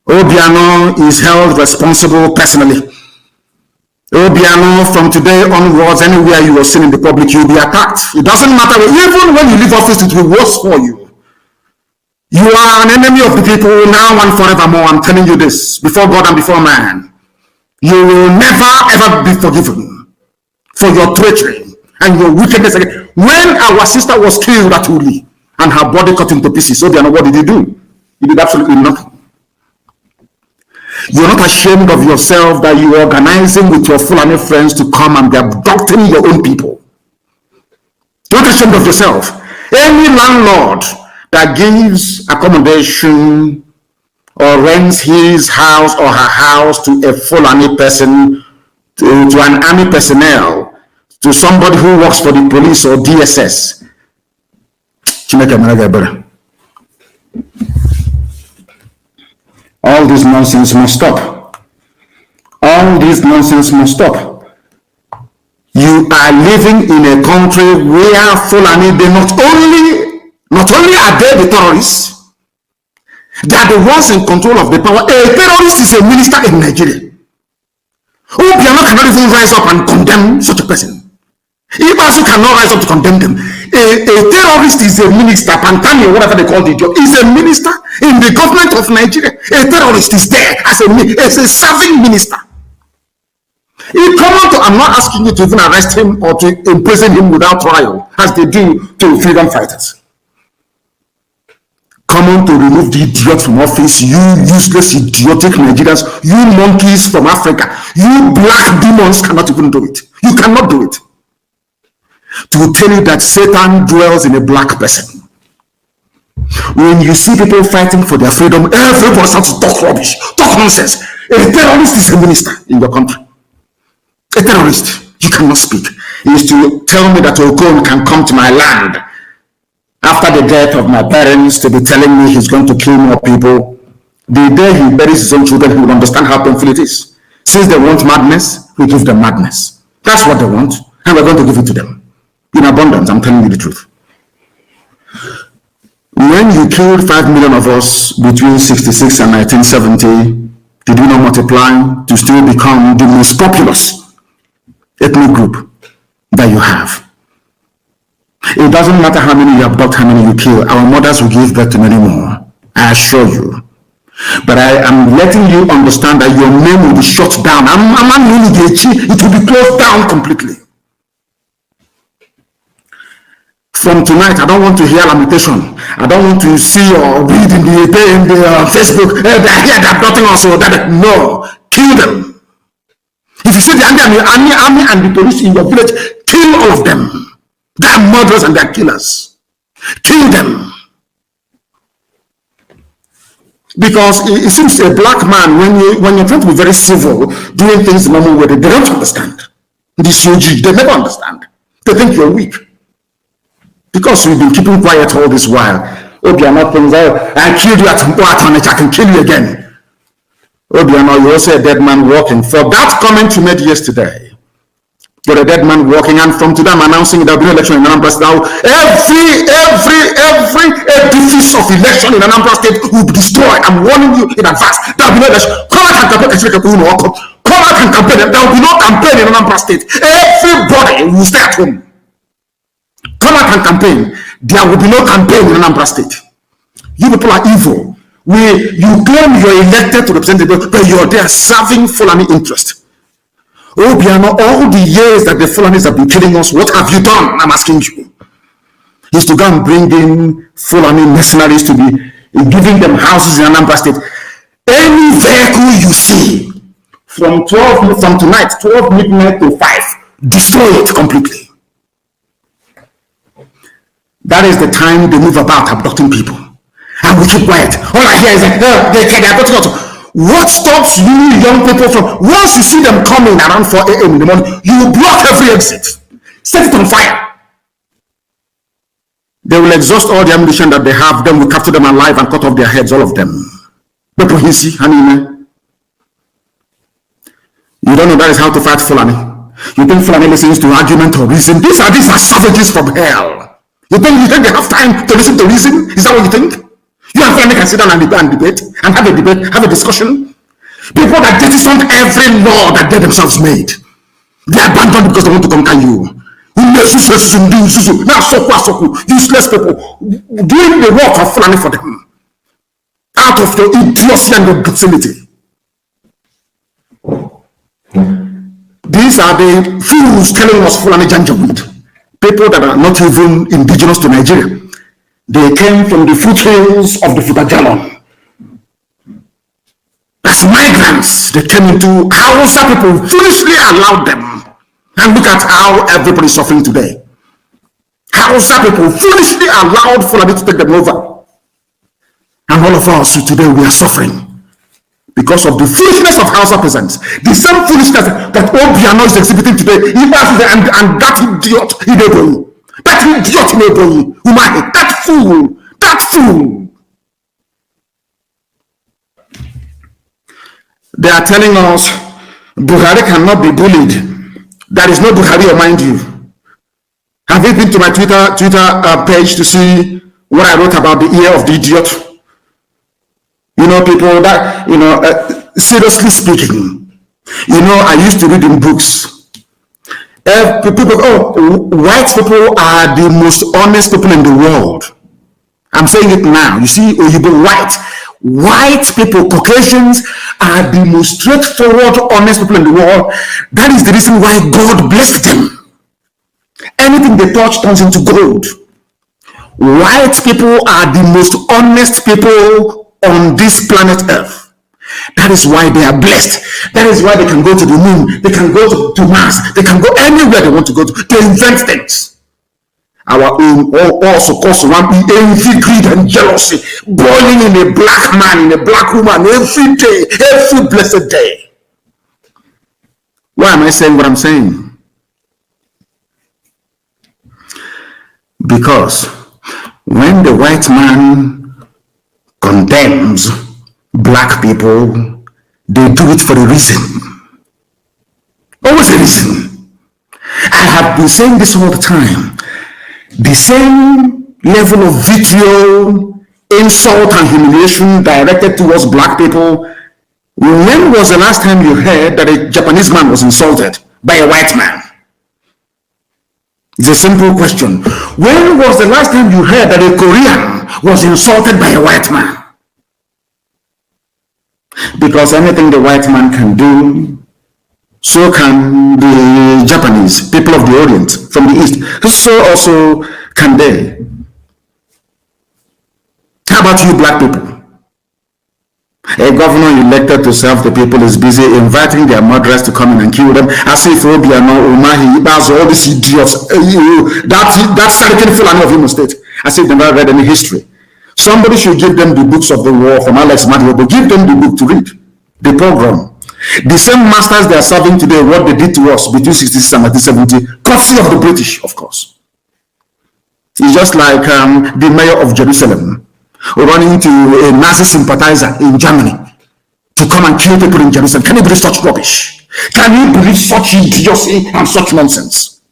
Obiano is held responsible personally. Obiano, from today onwards, anywhere you are seen in the public, you'll be attacked. It doesn't matter. Even when you leave office, it will be worse for you. You are an enemy of the people now and forevermore. I'm telling you this, before God and before man. You will never, ever be forgiven for your treachery and your wickedness again. When our sister was killed at Uli and her body cut into pieces, Obiano, what did he do? He did absolutely nothing. You're not ashamed of yourself that you are organizing with your Fulani friends to come and be abducting your own people. You're not ashamed of yourself. Any landlord that gives accommodation or rents his house or her house to a Fulani person, to an army personnel, to somebody who works for the police or DSS, all this nonsense must stop. All this nonsense must stop. You are living in a country where Fulani, they not only are they the terrorists, they are the ones in control of the power. A terrorist is a minister in Nigeria. Obiano cannot even rise up and condemn such a person. Ibasu cannot rise up to condemn them. A terrorist is a minister, Pantani or whatever they call the job, is a minister in the government of Nigeria. A terrorist is there as a serving minister. I'm not asking you to even arrest him or to imprison him without trial, as they do to freedom fighters. Common to remove the idiot from office, you useless, idiotic Nigerians, you monkeys from Africa, you black demons cannot even do it. You cannot do it. To tell you that Satan dwells in a black person. When you see people fighting for their freedom, everybody starts to talk rubbish, talk nonsense. A terrorist is a minister in your country. A terrorist, you cannot speak. He used to tell me that Okon can come to my land after the death of my parents to be telling me he's going to kill more people. The day he buries his own children, he will understand how painful it is. Since they want madness, we give them madness. That's what they want, and we're going to give it to them. In abundance, I'm telling you the truth. When you killed 5 million of us between 66 and 1970, did you not multiply to still become the most populous ethnic group that you have? It doesn't matter how many you abduct, how many you kill. Our mothers will give birth to many more, I assure you. But I am letting you understand that your name will be shut down. It will be closed down completely. From tonight, I don't want to hear lamentation. I don't want to see or read in the Facebook, they're here, they're abducting us. No, kill them. If you see the army and the police in your village, kill all of them. They are murderers and they are killers. Kill them. Because it seems a black man, when you're trying to be very civil, doing things the normal way, they don't understand. This UG, they never understand. They think you're weak. Because we've been keeping quiet all this while. Obiano thinks, I killed you at Mpoatonich, I can kill you again. Obiano, you're also a dead man walking. For that comment you made yesterday, you're a dead man walking, and from today I'm announcing there'll be no election in Anambra State. Now, every edifice of election in Anambra State will be destroyed. I'm warning you in advance. There'll be no election. Come out and campaign. Come out and campaign. There will be no campaign in Anambra State. Everybody will stay at home. Come out and campaign. There will be no campaign in Anambra State. You people are evil. You claim you're elected to represent the people, but you're there serving Fulani interest. Obiano, all the years that the Fulanis have been killing us, what have you done? I'm asking you. Is to go and bring in Fulani mercenaries to be giving them houses in Anambra State. Any vehicle you see from tonight, 12 midnight to 5, destroy it completely. That is the time they move about abducting people. And we keep quiet. All I hear is like, they're abducting us. What stops you young people from, once you see them coming around 4 a.m. in the morning, you block every exit. Set it on fire. They will exhaust all the ammunition that they have, then we capture them alive and cut off their heads, all of them. You don't know that is how to fight Fulani. You think Fulani listens to argument or reason? These are savages from hell. You think they have time to listen to reason? Is that what you think? You and Fulani can sit down and debate and have a discussion. People that jettison every law that they themselves made. They abandoned because they want to conquer you. Useless people doing the work of Fulani for them. Out of your idiocy and your docility. These are the fools telling us Fulani Janjaweed. People that are not even indigenous to Nigeria. They came from the foothills of the Futajalon. As migrants, they came into Hausa people, foolishly allowed them. And look at how everybody is suffering today. Hausa people foolishly allowed Fulani to take them over. And all of us today, we are suffering. Because of the foolishness of Hausa peasants. The same foolishness that Obiano is exhibiting today. And that idiot in Ebonyi. That idiot in Ebonyi. That fool. They are telling us Buhari cannot be bullied. There is no Buhari, mind you. Have you been to my Twitter page to see what I wrote about the ear of the idiot? People that, seriously speaking, I used to read in books. White people are the most honest people in the world. I'm saying it now. You see, white people, Caucasians are the most straightforward, honest people in the world. That is the reason why God blessed them. Anything they touch turns into gold. white people are the most honest people on this planet Earth. That is why they are blessed. That is why they can go to the moon. They can go to Mars. They can go anywhere they want to go to. They invent things. Our own also cause one envy, greed, and jealousy boiling in a black man, in a black woman every day, every blessed day. Why am I saying what I'm saying? Because when the white man condemns black people, they do it for a reason. Always a reason. I have been saying this all the time. The same level of vitriol, insult, and humiliation directed towards black people. When was the last time you heard that a Japanese man was insulted by a white man? It's a simple question. When was the last time you heard that a Korean was insulted by a white man? Because anything the white man can do, so can the Japanese, people of the Orient, from the East. So also can they. How about you black people? A governor elected to serve the people is busy inviting their murderers to come in and kill them, as if Obiano, Umahi, Ibazo, all these idiots, that Sarkin Fulani of Imo State, as if they never read any history. Somebody should give them the books of the war from Alex Madiobo. Give them the book to read. The program. The same masters they are serving today, what they did to us between 1966 and 1970, courtesy of the British, of course. It's just like the mayor of Jerusalem running into a Nazi sympathizer in Germany to come and kill people in Jerusalem. Can you believe such rubbish? Can you believe such idiocy and such nonsense?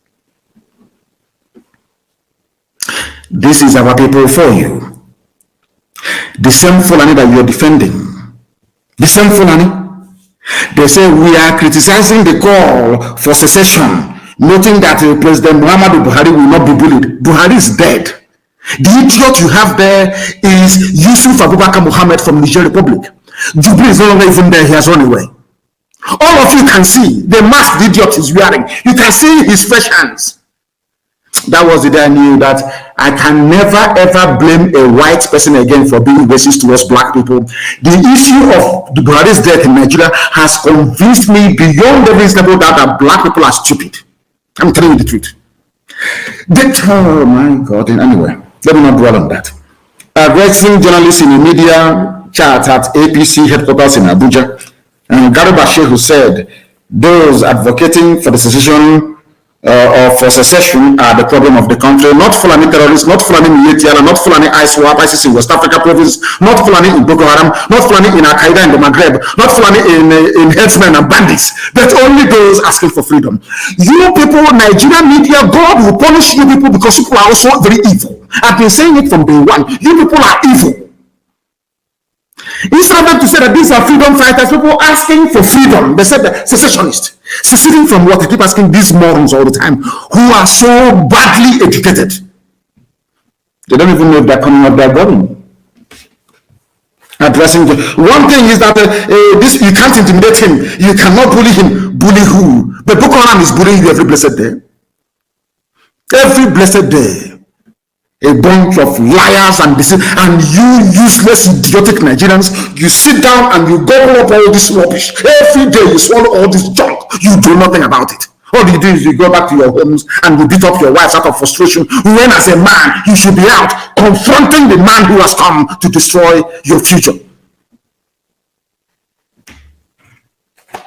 This is our people for you. The same Fulani that you are defending, the same Fulani, they say we are criticizing the call for secession, noting that President Muhammadu Buhari will not be bullied. Buhari is dead. The idiot you have there is Yusuf Abubakar Muhammad from Niger Republic. Jubilee is no longer even there, he has run away. All of you can see the mask the idiot is wearing. You can see his fresh hands. That was the day I knew that I can never ever blame a white person again for being racist towards black people. The issue of the Buhari's death in Nigeria has convinced me beyond the reasonable doubt that black people are stupid. I'm telling you the truth. Oh my God. Anyway, let me not dwell on that. Addressing journalists in the media chat at APC headquarters in Abuja, and Garba Shehu said those advocating for the secession or for secession are the problem of the country, not Fulani terrorists, not Fulani Militiala, not Fulani ISWAP, ISIS in West Africa province, not Fulani in Boko Haram, not Fulani in Al-Qaeda in the Maghreb, not Fulani in headsmen and bandits, but only those asking for freedom. You people, Nigerian media, God will punish you people because people are also very evil. I've been saying it from day one. You people are evil. Instead of them to say that these are freedom fighters, people asking for freedom, they said that secessionists. Seceding from what? They keep asking these morons all the time who are so badly educated. They don't even know if they're coming or they're going. Addressing one thing is that this you can't intimidate him, you cannot bully him. Bully who? But Boko Haram is bullying you every blessed day. Every blessed day. A bunch of liars and you useless idiotic Nigerians, you sit down and you gobble up all this rubbish. Every day you swallow all this junk. You do nothing about it. All you do is you go back to your homes and you beat up your wives out of frustration, when as a man you should be out confronting the man who has come to destroy your future.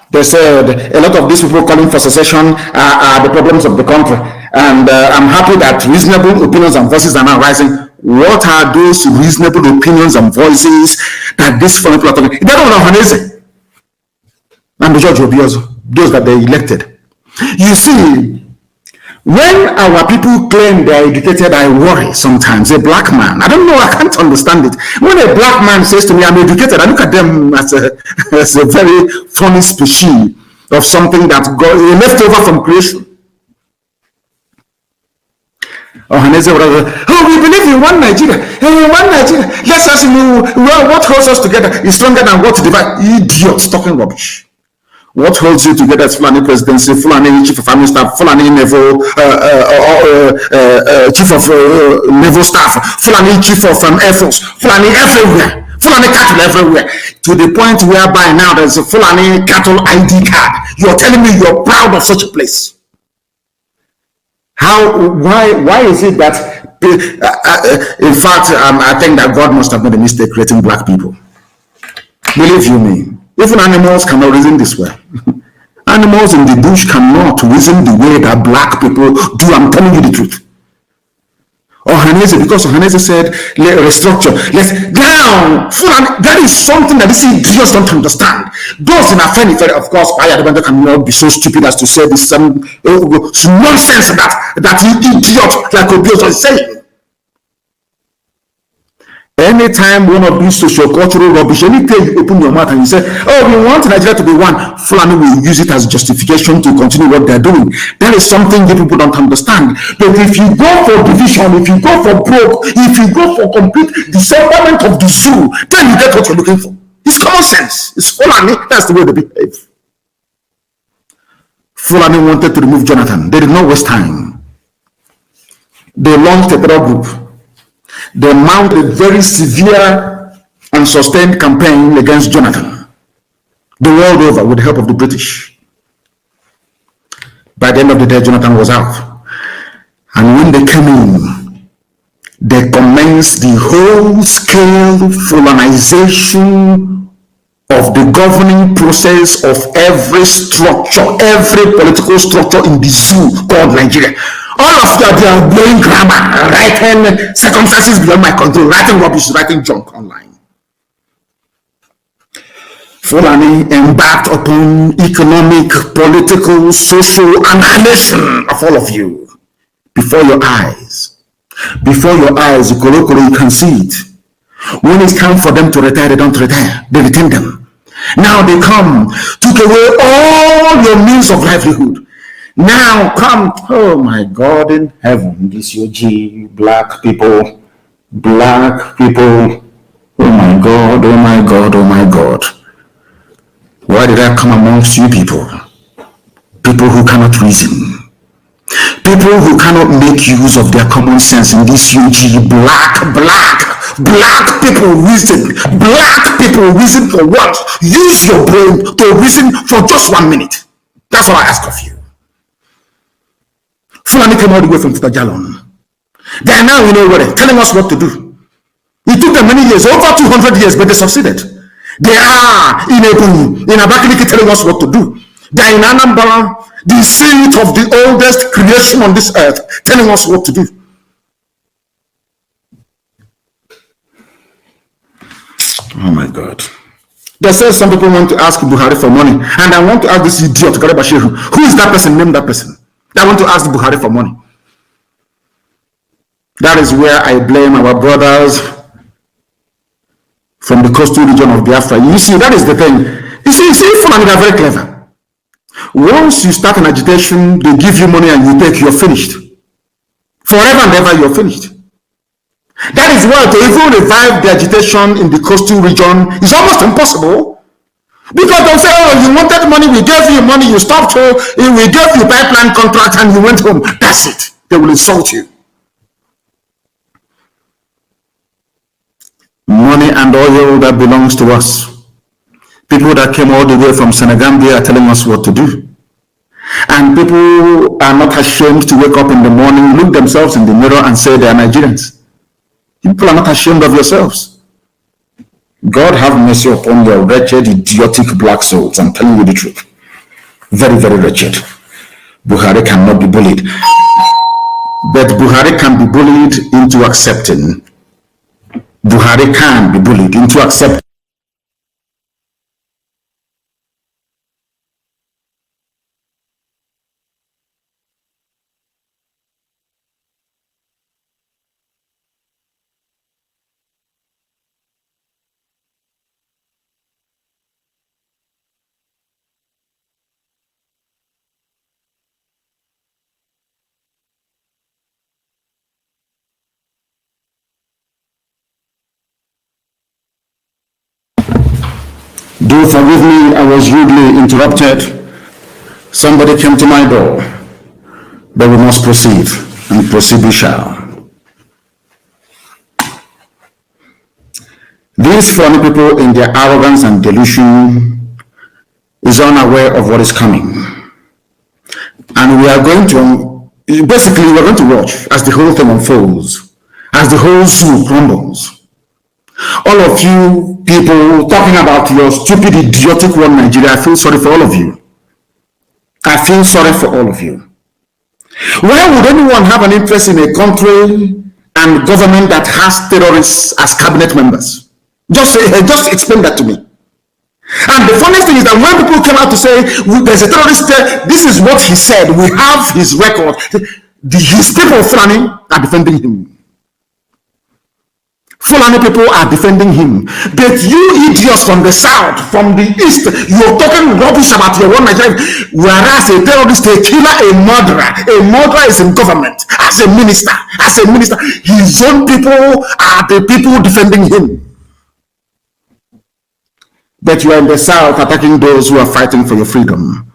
They said a lot of these people calling for secession are the problems of the country, and I'm happy that reasonable opinions and voices are now rising. What are those reasonable opinions and voices that these foreign people are talking? They don't know Hanese and the George Obiozo, those that they elected. You see, when our people claim they are educated, I worry sometimes. A black man, I don't know, I can't understand it. When a black man says to me, I'm educated, I look at them as a very funny species of something that got left over from creation. Oh, we believe in one Nigeria. In one Nigeria. Let's ask you, well, what holds us together is stronger than what divides. Idiots talking rubbish. What holds you together is Fulani presidency, Fulani chief of army staff, Fulani naval chief of naval staff, Fulani chief of air force, Fulani everywhere, Fulani cattle everywhere, to the point whereby now there's a Fulani cattle ID card. You're telling me you're proud of such a place? Why is it that, in fact, I think that God must have made a mistake creating black people. Believe you me, even animals cannot reason this way. Animals in the bush cannot reason the way that black people do. I'm telling you the truth. Because Ohaneze said, restructure, let's down. That is something that these idiots don't understand. Those in Afenifere, of course, Ayadabanda cannot be so stupid as to say this some nonsense that idiot like Obios is saying. Anytime one of these socio-cultural rubbish, anytime you open your mouth and you say, oh, we want Nigeria to be one, Fulani will use it as justification to continue what they're doing. That is something that people don't understand. But if you go for division, if you go for broke, if you go for complete dismemberment of the zoo, then you get what you're looking for. It's common sense. It's Fulani. That's the way they behave. Fulani wanted to remove Jonathan. They did not waste time. They launched a terror group. They mounted a very severe and sustained campaign against Jonathan, the world over, with the help of the British. By the end of the day, Jonathan was out. And when they came in, they commenced the whole-scale Fulanization of the governing process of every structure, every political structure in the zoo called Nigeria. All of you are blowing grammar, writing circumstances beyond my control, writing rubbish, writing junk online. Fulani embarked upon economic, political, social annihilation of all of you before your eyes. Before your eyes, you can see it. When it's time for them to retire, they don't retire. They retain them. Now they come, took away all your means of livelihood. Now come, oh my God in heaven, this UG, black people, oh my God, oh my God, oh my God. Why did I come amongst you people? People who cannot reason. People who cannot make use of their common sense in this UG, black people reason. Black people reason for once. Use your brain to reason for just 1 minute. That's what I ask of you. Fulani came all the way from Tutajalon. They are now in Owerri telling us what to do. It took them many years, over 200 years, but they succeeded. They are in Ebonyi, in Abakaliki, telling us what to do. They are in Anambra, the seat of the oldest creation on this earth, telling us what to do. Oh my God. They say some people want to ask Buhari for money, and I want to ask this idiot, Garba Shehu, who is that person? Name that person. I want to ask Buhari for money. That is where I blame our brothers from the coastal region of Biafra. You see, that is the thing. You see, Fulani are very clever. Once you start an agitation, they give you money and you take, you're finished. Forever and ever, you're finished. That is why to even revive the agitation in the coastal region is almost impossible. Because they'll say, oh, you wanted money, we gave you money, you stopped, we gave you pipeline contract and you went home. That's it. They will insult you. Money and oil that belongs to us. People that came all the way from Senegambia are telling us what to do. And people are not ashamed to wake up in the morning, look themselves in the mirror and say they are Nigerians. People are not ashamed of yourselves. God have mercy upon your wretched, idiotic black souls. I'm telling you the truth. Very, very wretched. Buhari cannot be bullied. But Buhari can be bullied into accepting. Buhari can be bullied into accepting. Do forgive me, I was rudely interrupted. Somebody came to my door. But we must proceed, and proceed we shall. These foreign people, in their arrogance and delusion, is unaware of what is coming. And we are going to, basically, we are going to watch as the whole thing unfolds, as the whole zoo crumbles. All of you people talking about your stupid, idiotic one Nigeria, I feel sorry for all of you. I feel sorry for all of you. Why would anyone have an interest in a country and government that has terrorists as cabinet members? Just explain that to me. And the funniest thing is that when people came out to say there's a terrorist there, this is what he said. We have his record. His people Fulani are defending him. Fulani people are defending him. But you idiots from the south, from the east, you're talking rubbish about your one Nigeria. Whereas a terrorist, a killer, a murderer is in government as a minister. His own people are the people defending him. But you are in the south attacking those who are fighting for your freedom.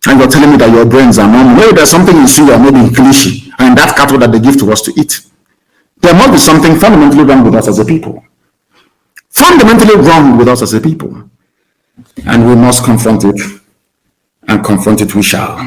And you're telling me that your brains are numb. Maybe there's something in Syria, maybe in Kilishi, and that cattle that they give to us to eat. There must be something fundamentally wrong with us as a people. Fundamentally wrong with us as a people. And we must confront it. And confront it we shall.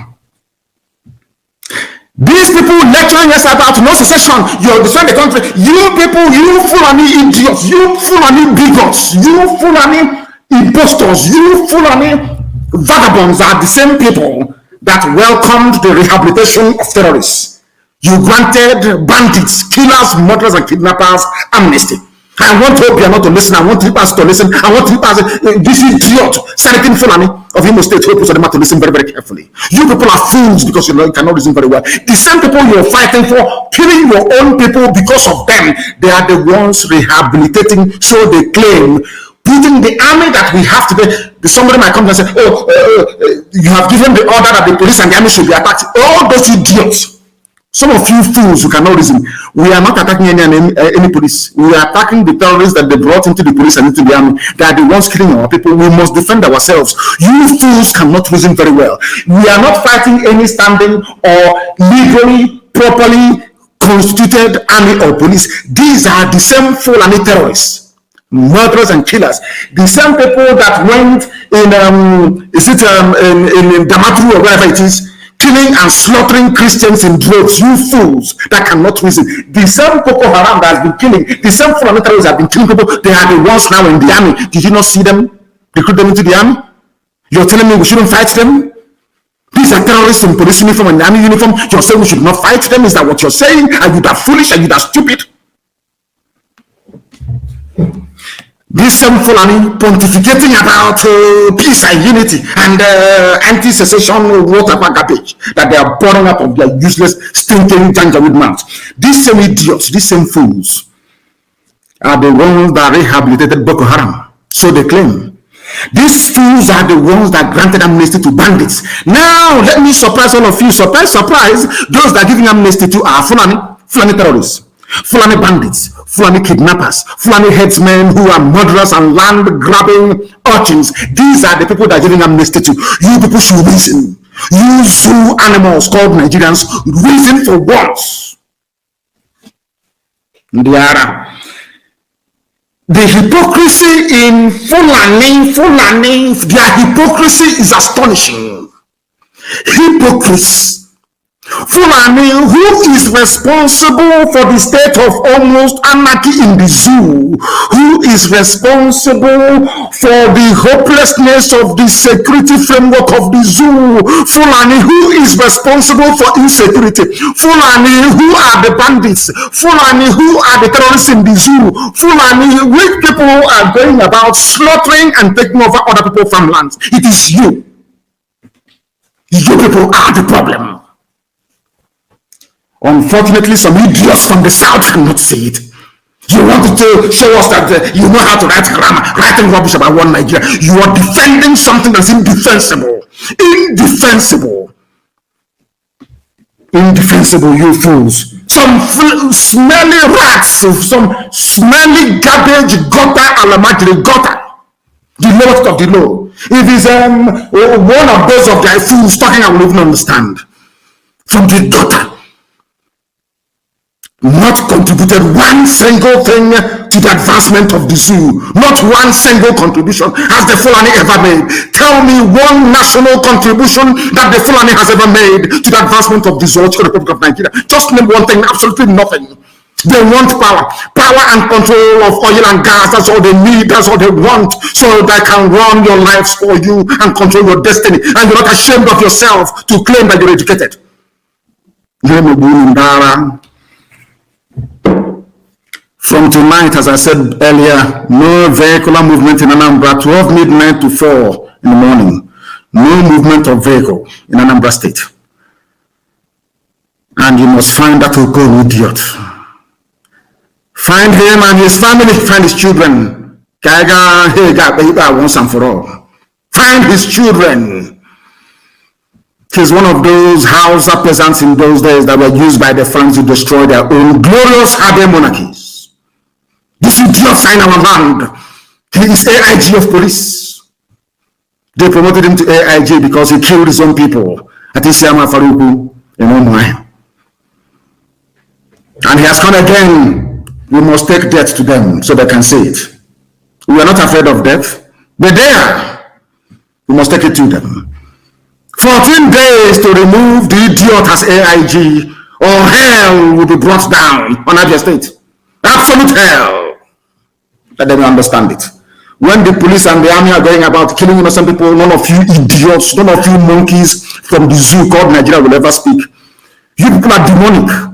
These people lecturing us about no secession, you destroying the country. You people, you Fulani idiots, you Fulani bigots, you Fulani impostors, you Fulani vagabonds are the same people that welcomed the rehabilitation of terrorists. You granted bandits, killers, murderers, and kidnappers amnesty. I want Obia not to listen. I want Tripas to listen. I want Tripas, this idiot, Senator Fulani of Imo State, Hope to listen very, very carefully. You people are fools because you cannot listen very well. The same people you're fighting for, killing your own people because of them, they are the ones rehabilitating, so they claim, putting the army that we have today. Somebody might come and say, you have given the order that the police and the army should be attacked. All those idiots. Some of you fools who cannot reason, we are not attacking any police. We are attacking the terrorists that they brought into the police and into the army. They are the ones killing our people. We must defend ourselves. You fools cannot reason very well. We are not fighting any standing or legally, properly constituted army or police. These are the same Fulani terrorists, murderers and killers. The same people that went in Damaturu or wherever it is, killing and slaughtering Christians in droves. You fools that cannot reason. The same Boko Haram that has been killing, the same Fulani terrorists that have been killing people, they are the ones now in the army. Did you not see them? Recruit them into the army? You're telling me we shouldn't fight them? These are terrorists in police uniform and army uniform. You're saying we should not fight them? Is that what you're saying? Are you that foolish? Are you that stupid? This same Fulani pontificating about peace and unity and anti-secession whatever garbage that they are pouring up of their useless, stinking, janjaweed mouths. These same idiots, these same fools are the ones that rehabilitated Boko Haram. So they claim. These fools are the ones that granted amnesty to bandits. Now, let me surprise all of you. Surprise, surprise. Those that are giving amnesty to are Fulani terrorists, Fulani bandits, Fulani kidnappers, Fulani headsmen who are murderers and land-grabbing urchins. These are the people that are giving amnesty to. You people should reason. You zoo animals called Nigerians, reason for once. The hypocrisy in Fulani, their hypocrisy is astonishing. Hypocrites. Fulani, who is responsible for the state of almost anarchy in the zoo, who is responsible for the hopelessness of the security framework of the zoo, Fulani, who is responsible for insecurity, Fulani, who are the bandits, Fulani, who are the terrorists in the zoo, Fulani, which people are going about slaughtering and taking over other people's farmlands. It is you. You people are the problem. Unfortunately, some idiots from the south cannot see it. You wanted to show us that you know how to write grammar, writing rubbish about one Nigeria. You are defending something that's indefensible. Indefensible, you fools. Some smelly rats, some smelly garbage, gutter, alamajiri gutter. The lowest of the low. If it's one of those of their fools talking, I will even understand. From the daughter, not contributed one single thing to the advancement of the zoo. Not one single contribution has the Fulani ever made. Tell me one national contribution that the Fulani has ever made to the advancement of the Zoological Republic of Nigeria. Just name one thing, absolutely nothing. They want power and control of oil and gas. That's all they need, that's all they want, so they can run your lives for you and control your destiny. And you're not ashamed of yourself to claim that you're educated. From tonight, as I said earlier, no vehicular movement in Anambra, 12 midnight to 4 in the morning. No movement of vehicle in Anambra State. And you must find that Okon idiot. Find him and his family, find his children. Once and for all. Find his children. He's one of those Hausa peasants in those days that were used by the French to destroy their own glorious Habe monarchies. This idiot signed our land. He is AIG of police. They promoted him to AIG because he killed his own people at Isiama Faruku in Omai. And he has come again. We must take death to them so they can see it. We are not afraid of death. But there, we must take it to them. 14 days to remove the idiot as AIG, or hell will be brought down on Abia State. Absolute hell. Let them understand it. When the police and the army are going about killing innocent people, none of you idiots, none of you monkeys from the zoo called Nigeria will ever speak. You people are demonic.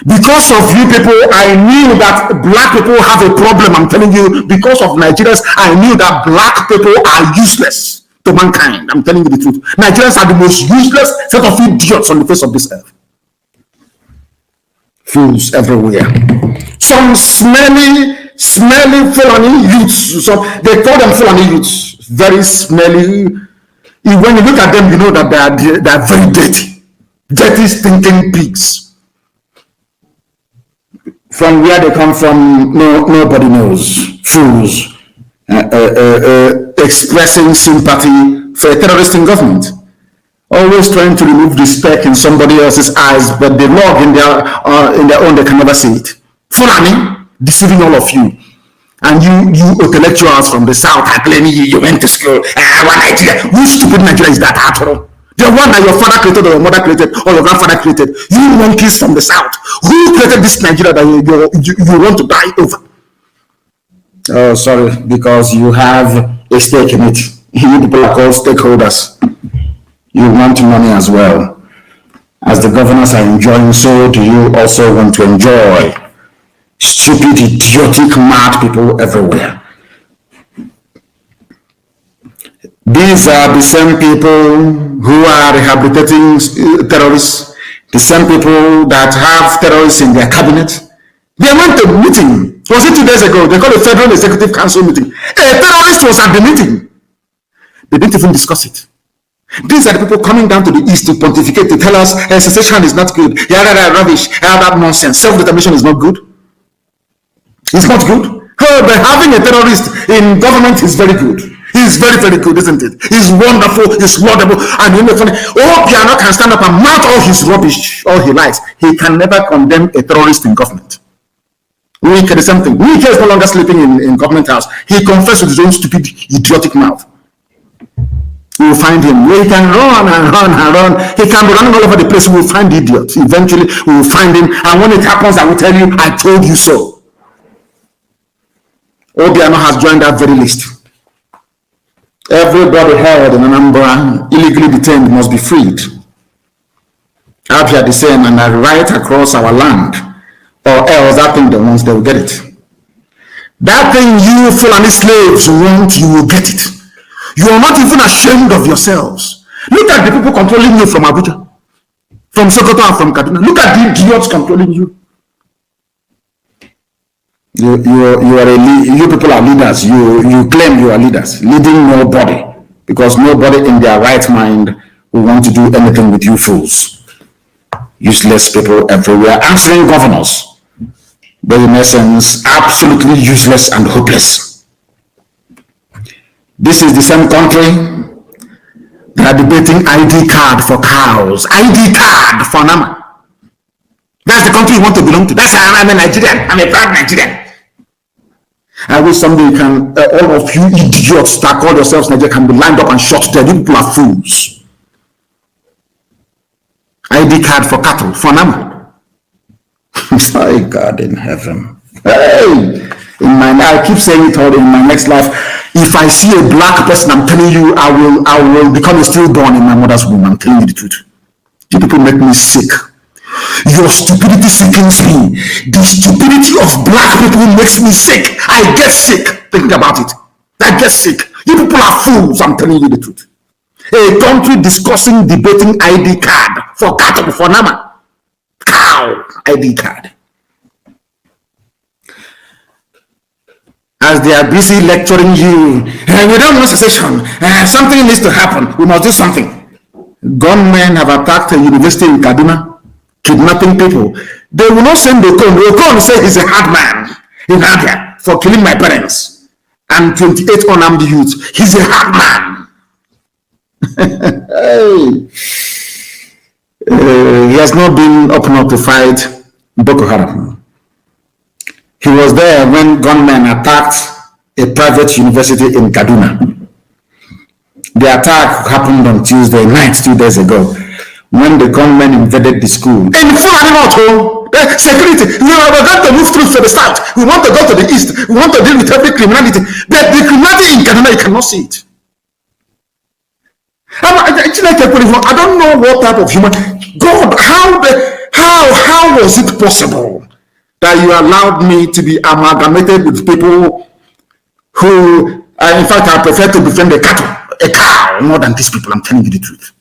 Because of you people, I knew that black people have a problem. I'm telling you, because of Nigerians, I knew that black people are useless to mankind. I'm telling you the truth. Nigerians are the most useless set of idiots on the face of this earth. Fools everywhere. Some smelly Fulani youths. They call them Fulani youths. Very smelly. When you look at them, you know that they are very dirty. Dirty, stinking pigs. From where they come from, nobody knows. Fools. Expressing sympathy for a terrorist in government. Always trying to remove the speck in somebody else's eyes, but the log in their own, they can never see it. Fulani, deceiving all of you. And you intellectuals from the south are claiming you went to school. Nigeria. Which stupid Nigeria is that after all? The one that your father created or your mother created or your grandfather created. You monkeys from the south. Who created this Nigeria that you want to die over? Oh, sorry, because you have a stake in it. You people are called stakeholders. You want money as well. As the governors are enjoying, so do you also want to enjoy. Stupid, idiotic, mad people everywhere. These are the same people who are rehabilitating terrorists, the same people that have terrorists in their cabinet. They went to a meeting. Was it 2 days ago? They called a Federal Executive Council meeting. A terrorist was at the meeting. They didn't even discuss it. These are the people coming down to the east to pontificate, to tell us secession is not good. That rubbish, that nonsense. Self-determination is not good. It's not good. Oh, but having a terrorist in government is very good. He's very, very good, isn't it? He's wonderful, he's laudable, and you know funny. Oh, Piano can stand up and mouth all his rubbish, all he likes. He can never condemn a terrorist in government. Wike is something. Wike is no longer sleeping in government house. He confessed with his own stupid, idiotic mouth. We will find him. We can run and run and run. He can be running all over the place. We will find the idiot. Eventually, we will find him. And when it happens, I will tell you, I told you so. Obiano has joined that very list. Everybody held in Anambra, illegally detained, must be freed. Abia the same, and right across our land. Or else that thing, the ones they will get it. That thing you Fulani slaves want, you will get it. You are not even ashamed of yourselves. Look at the people controlling you from Abuja, from Sokoto and from Kaduna. Look at the idiots controlling you. You people are leaders. You claim you are leaders, leading nobody, because nobody in their right mind will want to do anything with you fools. Useless people everywhere, answering governors, but in essence, absolutely useless and hopeless. This is the same country that are debating ID card for cows, ID card for Nama. That's the country you want to belong to. That's how I'm a Nigerian. I'm a proud Nigerian. I wish someday can, all of you idiots that call yourselves Nigerian can be lined up and shot dead. You people are fools. ID card for cattle, for Nama. Sorry, God in heaven. Hey! I keep saying it all in my next life. If I see a black person, I'm telling you, I will become a stillborn in my mother's womb. I'm telling you the truth. You people make me sick. Your stupidity sickens me. The stupidity of black people makes me sick. I get sick thinking about it. I get sick. You people are fools. I'm telling you the truth. A country discussing, debating ID card for cattle, for Nama. Cow ID card. As they are busy lecturing you, we don't want secession, something needs to happen, we must do something. Gunmen have attacked a university in Kaduna, kidnapping people. They will not send Okon. Okon say he's a hard man in Abia for killing my parents and 28 unarmed youths. He's a hard man. He has not been up enough to fight Boko Haram. He was there when gunmen attacked a private university in Kaduna. The attack happened on Tuesday night, 2 days ago, when the gunmen invaded the school. In Fulani North, security, we are going to move through to the south. We want to go to the east. We want to deal with every criminality. But the criminality in Kaduna, you cannot see it. I don't know what type of human. God, how was it possible that you allowed me to be amalgamated with people who, in fact, I prefer to defend a cow more than these people. I'm telling you the truth.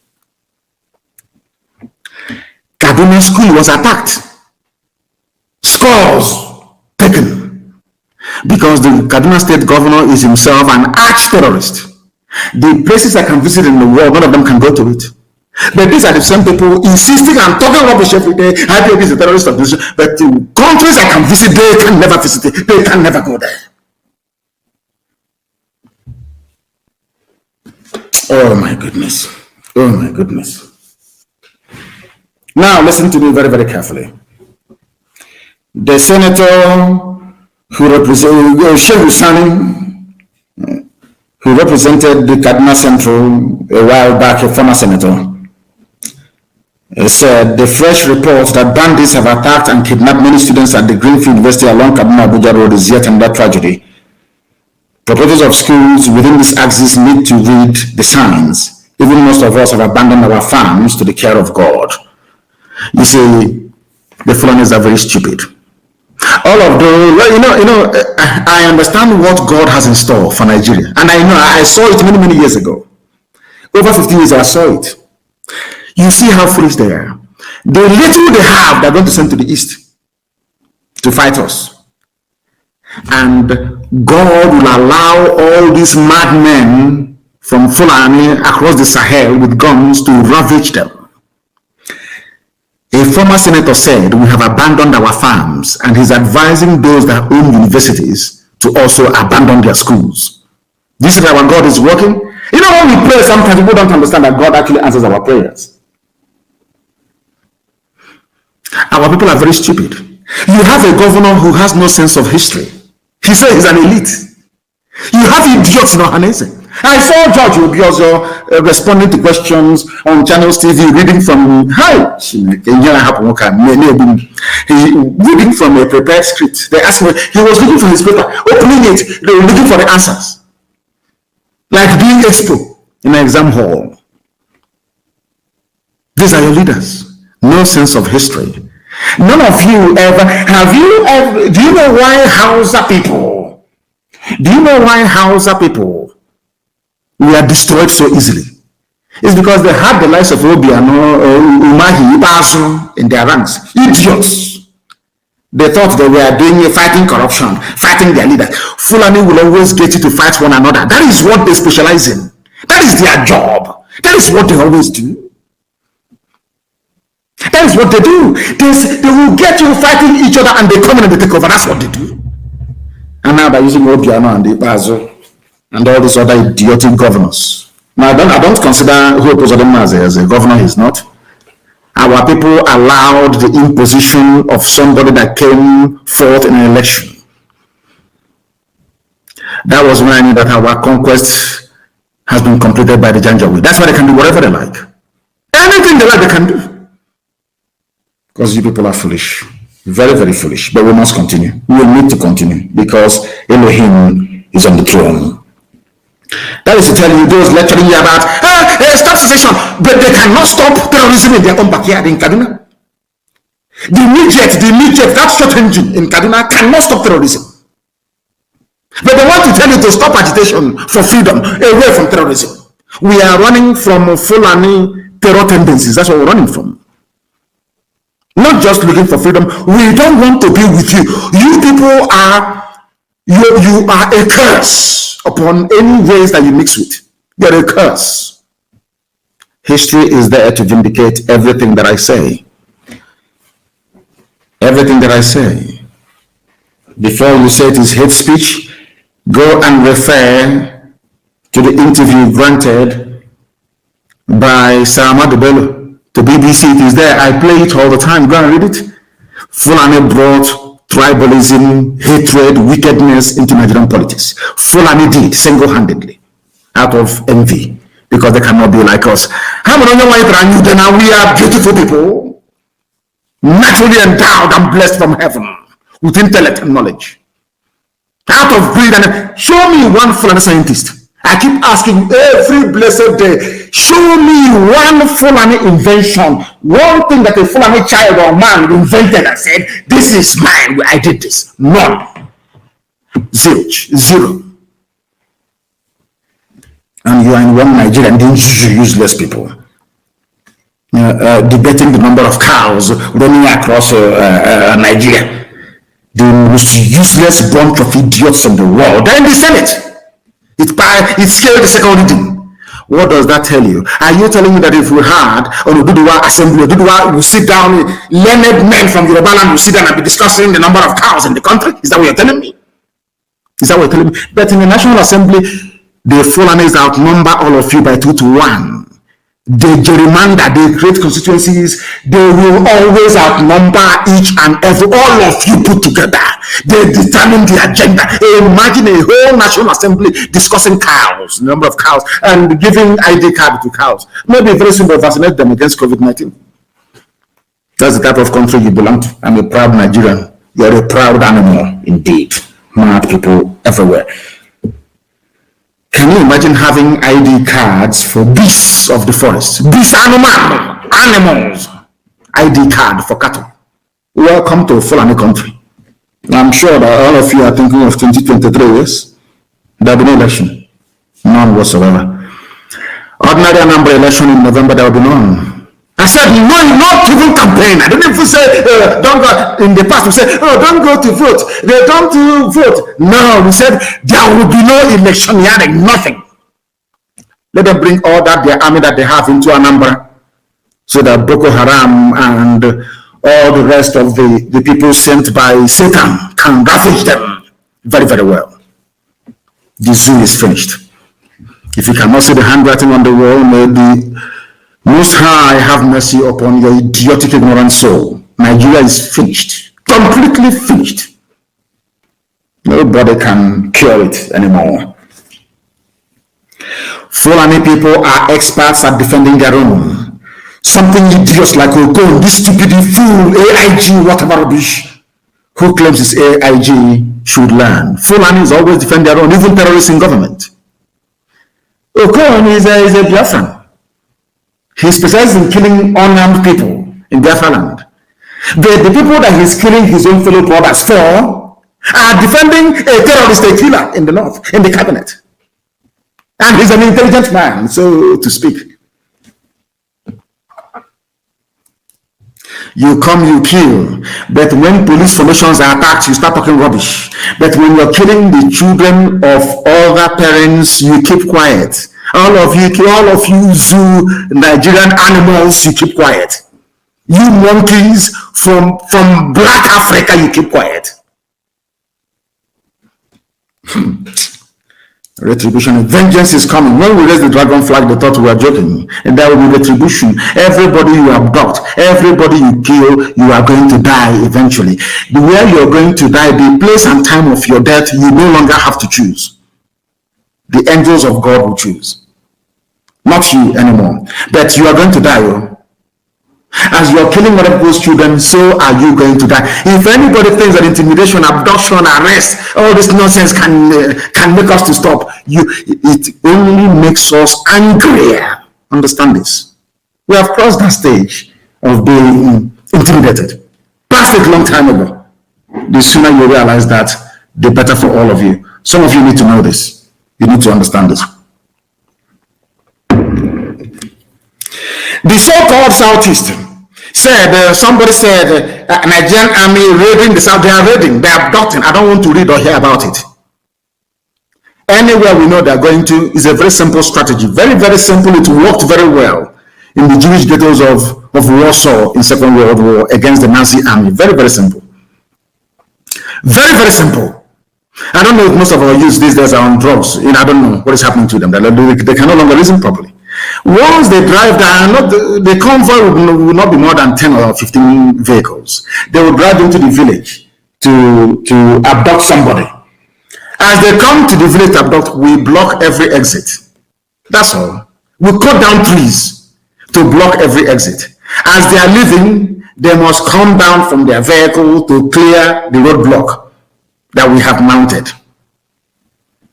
Kaduna school was attacked. Scores taken. Because the Kaduna state governor is himself an arch-terrorist. The places I can visit in the world, none of them can go to it. But these are the same people insisting and talking rubbish every day. IPOB is a terrorist organization. But the countries I can visit, they can never visit it. They can never go there. Oh my goodness. Oh my goodness. Now listen to me very, very carefully. The senator who represented Shehu Sani, who represented the Kaduna Central a while back, a former senator, said the fresh reports that bandits have attacked and kidnapped many students at the Greenfield University along Kaduna Abuja Road is yet another tragedy. Proprietors of schools within this axis need to read the signs. Even most of us have abandoned our farms to the care of God. You see, the Fulanis are very stupid. All of those, I understand what God has in store for Nigeria. And I saw it many, many years ago. Over 15 years I saw it. You see how foolish they are. The little they have, they're going to send to the east to fight us. And God will allow all these madmen from Fulani across the Sahel with guns to ravage them. A former senator said, we have abandoned our farms, and he's advising those that own universities to also abandon their schools. This is how our God is working. You know, when we pray, sometimes people don't understand that God actually answers our prayers. Our people are very stupid. You have a governor who has no sense of history. He says he's an elite. You have idiots in Ohanese. I saw George Obiozo responding to questions on Channels TV, reading from reading from a prepared script. They asked me, he was looking for his paper, opening it, they were looking for the answers. Like doing expo in an exam hall. These are your leaders. No sense of history. None of you ever, do you know why Hausa people were destroyed so easily? It's because they had the likes of Obiano, Umahi, Ibasu in their ranks. Idiots. They thought they were fighting corruption, fighting their leader. Fulani will always get you to fight one another. That is what they specialize in. That is their job. That is what they always do. That is what they do. They will get you fighting each other and they come in and they take over. That's what they do. And now they're using Obiano and Ibazu and all these other idiotic governors. Now, I don't consider Hope Uzodimma as a governor. He's not. Our people allowed the imposition of somebody that came forth in an election. That was when I knew that our conquest has been completed by the Janjaweed. That's why they can do whatever they like. Anything they like, they can do. Because you people are foolish. Very, very foolish. But we must continue. We will need to continue because Elohim is on the throne. That is to tell you those lecturing you about stop secession, but they cannot stop terrorism in their own backyard in Kaduna. The midget, that short engine in Kaduna cannot stop terrorism. But they want to tell you to stop agitation for freedom away from terrorism. We are running from Fulani terror tendencies. That's what we're running from. Not just looking for freedom. We don't want to be with you. You people are a curse upon any race that you mix with. You're a curse. History is there to vindicate everything that I say. Everything that I say. Before you say it is hate speech, go and refer to the interview granted by Saramadu Bello to BBC. It is there. I play it all the time. Go and read it. Fulani brought tribalism, hatred, wickedness into Nigerian politics. Fulani did single-handedly out of envy because they cannot be like us. We are beautiful people, naturally endowed and blessed from heaven with intellect and knowledge. Out of greed and show me one Fulani scientist. I keep asking every blessed day, show me one Fulani invention, one thing that a Fulani child or man invented and said, this is mine, I did this. None. Zero. And you are in one Nigeria and these useless people. Debating the number of cows running across Nigeria. The most useless bunch of idiots in the world. They're in the Senate. It scared the second reading. What does that tell you? Are you telling me that if we had on Oduduwa assembly, Oduduwa will sit down, learned men from Yoruba land will sit down and be discussing the number of cows in the country? Is that what you're telling me? Is that what you're telling me? But in the National Assembly, the Fulanis outnumber all of you by 2 to 1. They gerrymander, they create constituencies, they will always outnumber each and every, all of you put together. They determine the agenda. Imagine a whole National Assembly discussing cows, the number of cows, and giving ID card to cows. Maybe very soon they'll vaccinate them against COVID-19. That's the type of country you belong to. I'm a proud Nigerian. You're a proud animal, indeed. Mad people everywhere. Can you imagine having ID cards for beasts of the forest? Beast animals. ID card for cattle. Welcome to Fulani country. I'm sure that all of you are thinking of 2023, yes? There will be no election. None whatsoever. Ordinary number election in November, there will be none. I said, no, not even campaign. I don't even say, don't go. In the past, we said, don't go to vote. They don't vote. No, we said, there will be no election hearing, nothing. Let them bring all that, their army that they have into Anambra, so that Boko Haram and all the rest of the people sent by Satan can ravage them very, very well. The zoo is finished. If you cannot see the handwriting on the wall, may the Most High have mercy upon your idiotic, ignorant soul. Nigeria is finished. Completely finished. Nobody can cure it anymore. Fulani people are experts at defending their own. Something idiots like Okon, this stupid fool, AIG, whatever rubbish, who claims it's AIG should learn. Fulanis always defend their own, even terrorists in government. Okon is a Biafran. He specializes in killing unarmed people in Biafra land. The people that he's killing his own fellow brothers for are defending a terrorist, a killer in the north, in the cabinet. And he's an intelligent man, so to speak. You come, you kill. But when police formations are attacked, you start talking rubbish. But when you're killing the children of other parents, you keep quiet. All of you zoo Nigerian animals, you keep quiet. You monkeys from Black Africa, you keep quiet. Retribution. Vengeance is coming. When we raise the dragon flag, they thought we were joking. And there will be retribution. Everybody you abduct, everybody you kill, you are going to die eventually. The way you are going to die, the place and time of your death, you no longer have to choose. The angels of God will choose. Not you anymore. But you are going to die. Oh. As you are killing other people's children, so are you going to die. If anybody thinks that intimidation, abduction, arrest, all this nonsense can make us to stop, it only makes us angrier. Understand this. We have crossed that stage of being intimidated. Past it a long time ago. The sooner you realize that, the better for all of you. Some of you need to know this. You need to understand this. The so-called Southeast said, somebody said, Nigerian army raiding the South. They are raiding, they are abducting. I don't want to read or hear about it. Anywhere we know they are going to is a very simple strategy. Very, very simple. It worked very well in the Jewish ghettos of Warsaw in Second World War against the Nazi army. Very, very simple. Very, very simple. I don't know if most of our youth these days are on drugs. I don't know what is happening to them. They can no longer reason properly. Once they drive down, the convoy will not be more than 10 or 15 vehicles. They will drive into the village to abduct somebody. As they come to the village to abduct, we block every exit. That's all. We cut down trees to block every exit. As they are leaving, they must come down from their vehicle to clear the roadblock that we have mounted.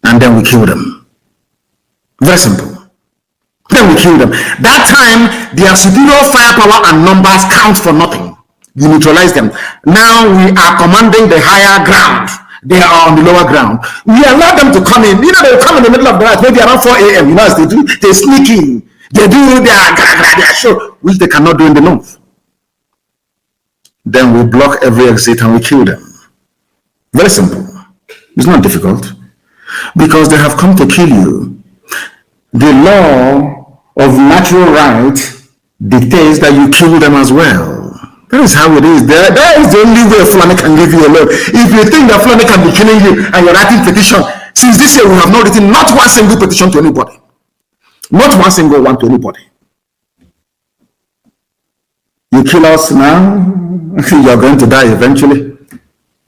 And then we kill them. Very simple. Then we kill them. That time, their superior firepower and numbers count for nothing. You neutralize them. Now we are commanding the higher ground. They are on the lower ground. We allow them to come in. They will come in the middle of the night, maybe around 4 a.m. As they do, they sneak in. They do their show, which they cannot do in the north. Then we block every exit and we kill them. Very simple. It's not difficult. Because they have come to kill you. The law of natural right dictates that you kill them as well. That is how it is. That is the only way Fulani can leave you alone. If you think that Fulani can be killing you and you're writing petition, since this year we have not written not one single petition to anybody. Not one single one to anybody. You kill us now, you're going to die eventually.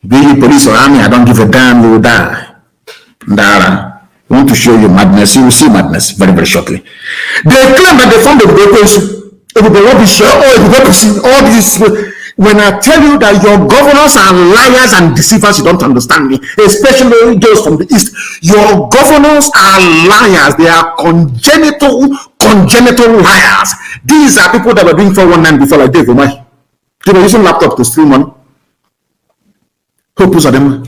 Be you police or army, I don't give a damn, you will die. Ndara. I want to show you madness. You will see madness very, very shortly. They claim that they found the brokers. All this. When I tell you that your governors are liars and deceivers, you don't understand me. Especially those from the east. Your governors are liars. They are congenital liars. These are people that were doing 419 before, like Dave Omai. They were using laptop to steal money. Who pulls them?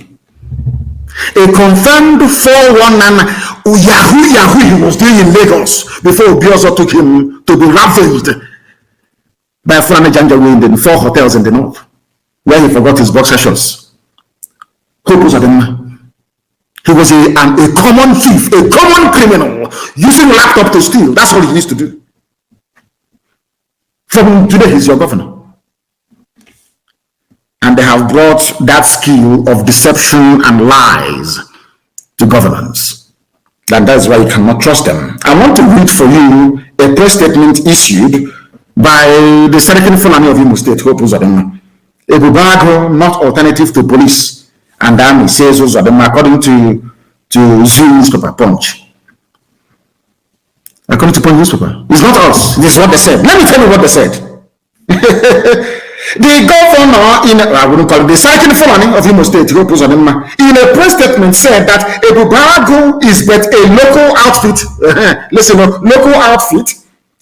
A confirmed 419 Yahoo he was doing in Lagos before Obiozo took him to be ravaged by Fulani Janjaweed in 4 hotels in the north, where he forgot his boxer shorts. Who was Adema? He was a common thief, a common criminal, using laptop to steal. That's all he used to do. From today, he's your governor. And they have brought that skill of deception and lies to governance. And that's why you cannot trust them. I want to read for you a press statement issued by the Secretary Fulani of Imo State, Hope Uzodinma. Ebubago, not alternative to police and army, says Uzodinma, according to Zoo newspaper, Punch. According to Punch newspaper. It's not us. This is what they said. Let me tell you what they said. The governor, the Secretary Fulani of Imo State, in a press statement said that Ebubago is but a local outfit, local outfit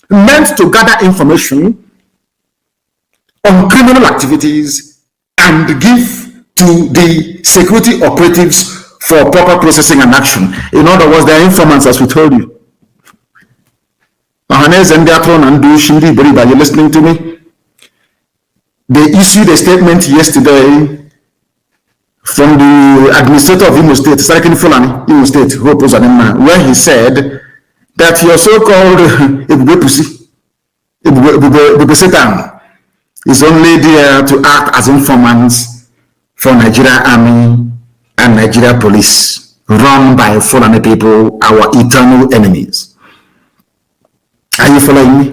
meant to gather information on criminal activities and give to the security operatives for proper processing and action. In other words, they are informants, as we told you. You're listening to me? They issued a statement yesterday from the administrator of Imo State, Secretary Fulani, Imo State, where he said that your so-called Satan is only there to act as informants for Nigeria Army and Nigeria Police. run by Fulani people, our eternal enemies. Are you following me?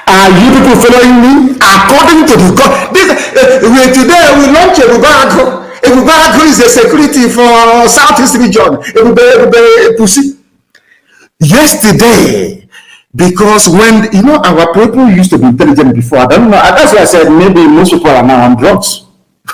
Are you people following me? According to the God, today we launch Ebubago. Ebubago is the security for Southeast region. Pussy. Yesterday, because when our people used to be intelligent before, I don't know. That's why I said maybe most people are now on drugs.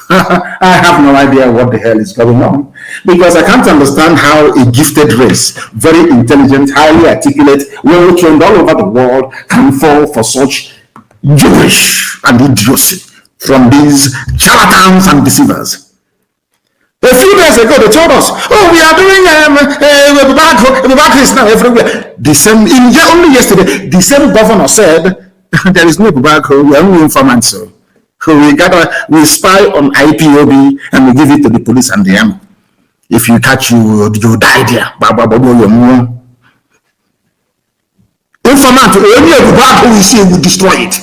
I have no idea what the hell is going on, because I can't understand how a gifted race, very intelligent, highly articulate, well trained all over the world, can fall for such gibberish and idiocy from these charlatans and deceivers. A few days ago, they told us, "Oh, we are doing Ebubago is now everywhere." The same, only yesterday, the same governor said, "There is no Ebubago, we are only informants." So we spy on IPOB and we give it to the police and the army. If you catch you die there. Informant, only Ebubago we see, we destroy it.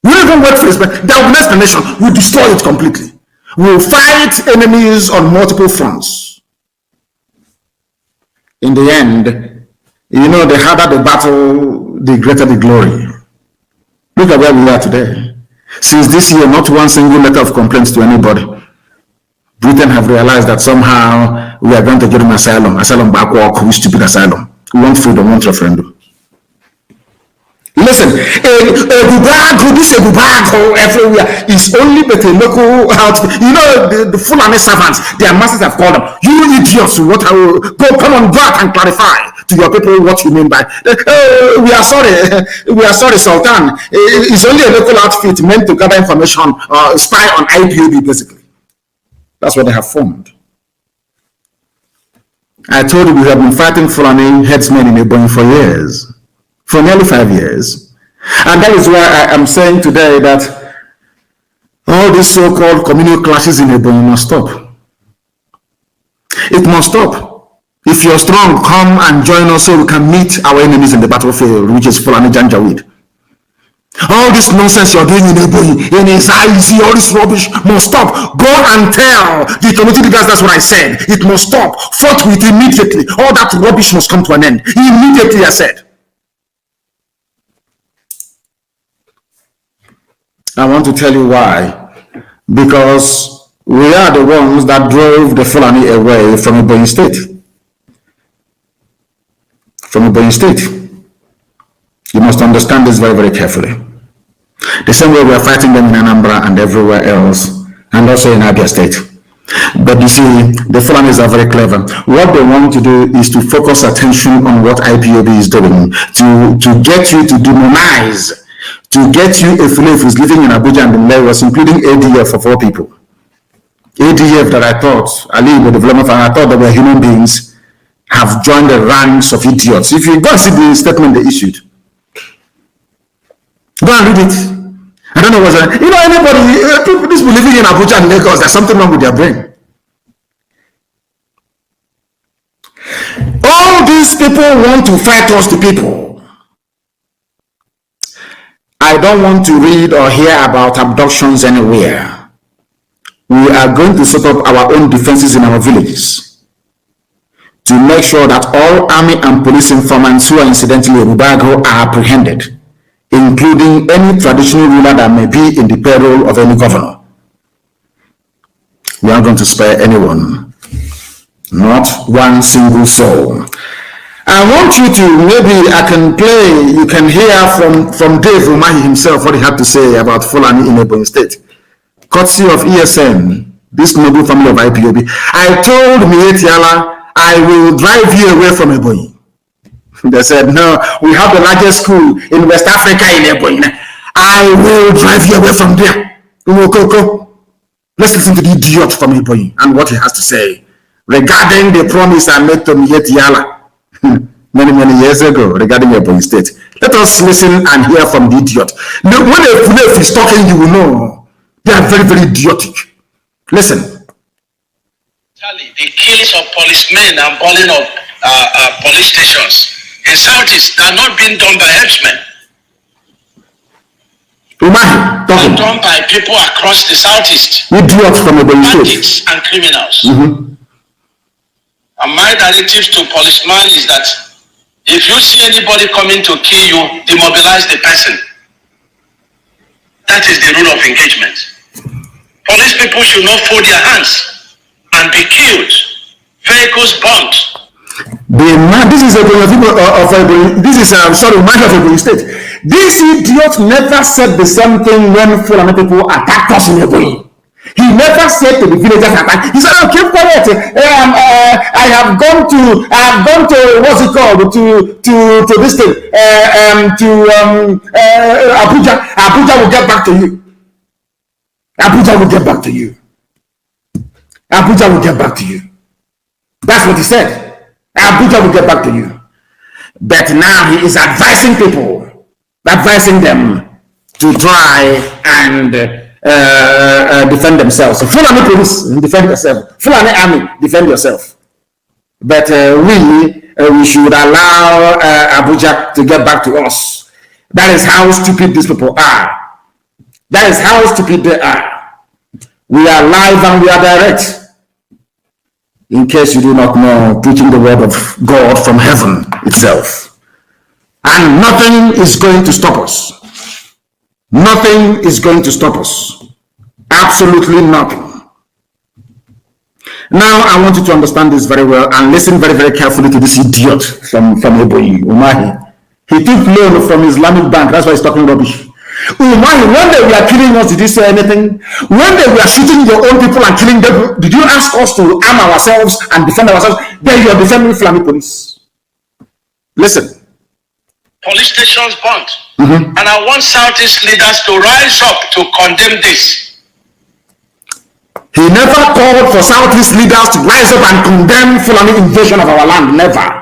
We don't even wait for this, but there will be an explanation. We destroy it completely. We'll fight enemies on multiple fronts. In the end, the harder the battle, the greater the glory. Look at where we are today. Since this year, not one single letter of complaints to anybody. Britain have realized that somehow we are going to give them asylum backwalk, stupid asylum. We want freedom, we want referendum. Listen, this Ebubago everywhere is only but a local outfit. The Fulani servants, their masters have called them, "You idiots, come on back and clarify to your people what you mean by we are sorry, Sultan. It's only a local outfit meant to gather information, spy on IPOB, basically." That's what they have formed. I told you we have been fighting Fulani headsmen in Ebonyi for years. For nearly 5 years. And that is why I am saying today that all these so-called communal clashes in Ebonyi must stop. It must stop. If you're strong, come and join us so we can meet our enemies in the battlefield, which is Fulani Janjaweed. All this nonsense you're doing in Ebonyi, in Izi, all this rubbish must stop. Go and tell the community leaders that's what I said. It must stop. Forthwith, immediately. All that rubbish must come to an end. Immediately, I said. I want to tell you why. Because we are the ones that drove the Fulani away from Ebonyi State. From Ebonyi State. You must understand this very, very carefully. The same way we are fighting them in Anambra and everywhere else, and also in Abia State. But you see, the Fulanis are very clever. What they want to do is to focus attention on what IPOB is doing, to get you to demonize, to get you a Fulani who's living in Abuja and in Lagos, including ADF for 4 people. ADF that I thought, Ali, the development, and I thought they were human beings, have joined the ranks of idiots. If you go and see the statement they issued, go and read it. I don't know what's that. Anybody, people living in Abuja and Lagos, there's something wrong with their brain. All these people want to fight us, the people. I don't want to read or hear about abductions anywhere. We are going to set up our own defenses in our villages to make sure that all army and police informants who are incidentally Ebubago are apprehended, including any traditional ruler that may be in the payroll of any governor. We aren't going to spare anyone, not one single soul. I want you to, maybe I can play, you can hear from Dave Umahi himself what he had to say about Fulani in Ebonyi State. Courtesy of ESN, this noble family of IPOB. I told Mietiala, I will drive you away from Ebonyi. They said, no, we have the largest school in West Africa in Ebonyi. I will drive you away from there. Let's listen to the idiot from Ebonyi and what he has to say regarding the promise I made to Mietiala many years ago regarding Ebonyi State. Let us listen and hear from the idiot. When a Fulani is talking, you will know they are very, very idiotic. Listen. The killings of policemen and burning of police stations in Southeast are not being done by henchmen. They're done by people across the Southeast. Idiots from Ebonyi State. Bandits and criminals. And my directive to policeman is that if you see anybody coming to kill you, demobilize the person. That is the rule of engagement. Police people should not fold their hands and be killed. Vehicles burnt. This is Mazi of Ebonyi State. This idiot never said the same thing when Fulani people attacked us in Ebonyi. He never said to the villagers attack. He said, "Oh, keep quiet. I have gone to what's it called to this thing Abuja. Abuja will get back to you. Abuja will get back to you. Abuja will get back to you." That's what he said. Abuja will get back to you. But now he is advising people, advising them to try and defend themselves. Fulani police, defend yourself. Fulani army, defend yourself. But we should allow Abuja to get back to us. That is how stupid these people are. That is how stupid they are. We are live and we are direct. In case you do not know, preaching the word of God from heaven itself. And nothing is going to stop us. Nothing is going to stop us. Absolutely nothing. Now, I want you to understand this very well and listen very, very carefully to this idiot from Ebonyi, Umahi. He took loan from Islamic Bank. That's why he's talking rubbish. Umahi, when they were killing us, did you say anything? When they were shooting your own people and killing them, did you ask us to arm ourselves and defend ourselves? Then you are defending Fulani police. Listen. Police stations burnt. And I want Southeast leaders to rise up to condemn this. He never called for Southeast leaders to rise up and condemn Fulani invasion of our land. Never.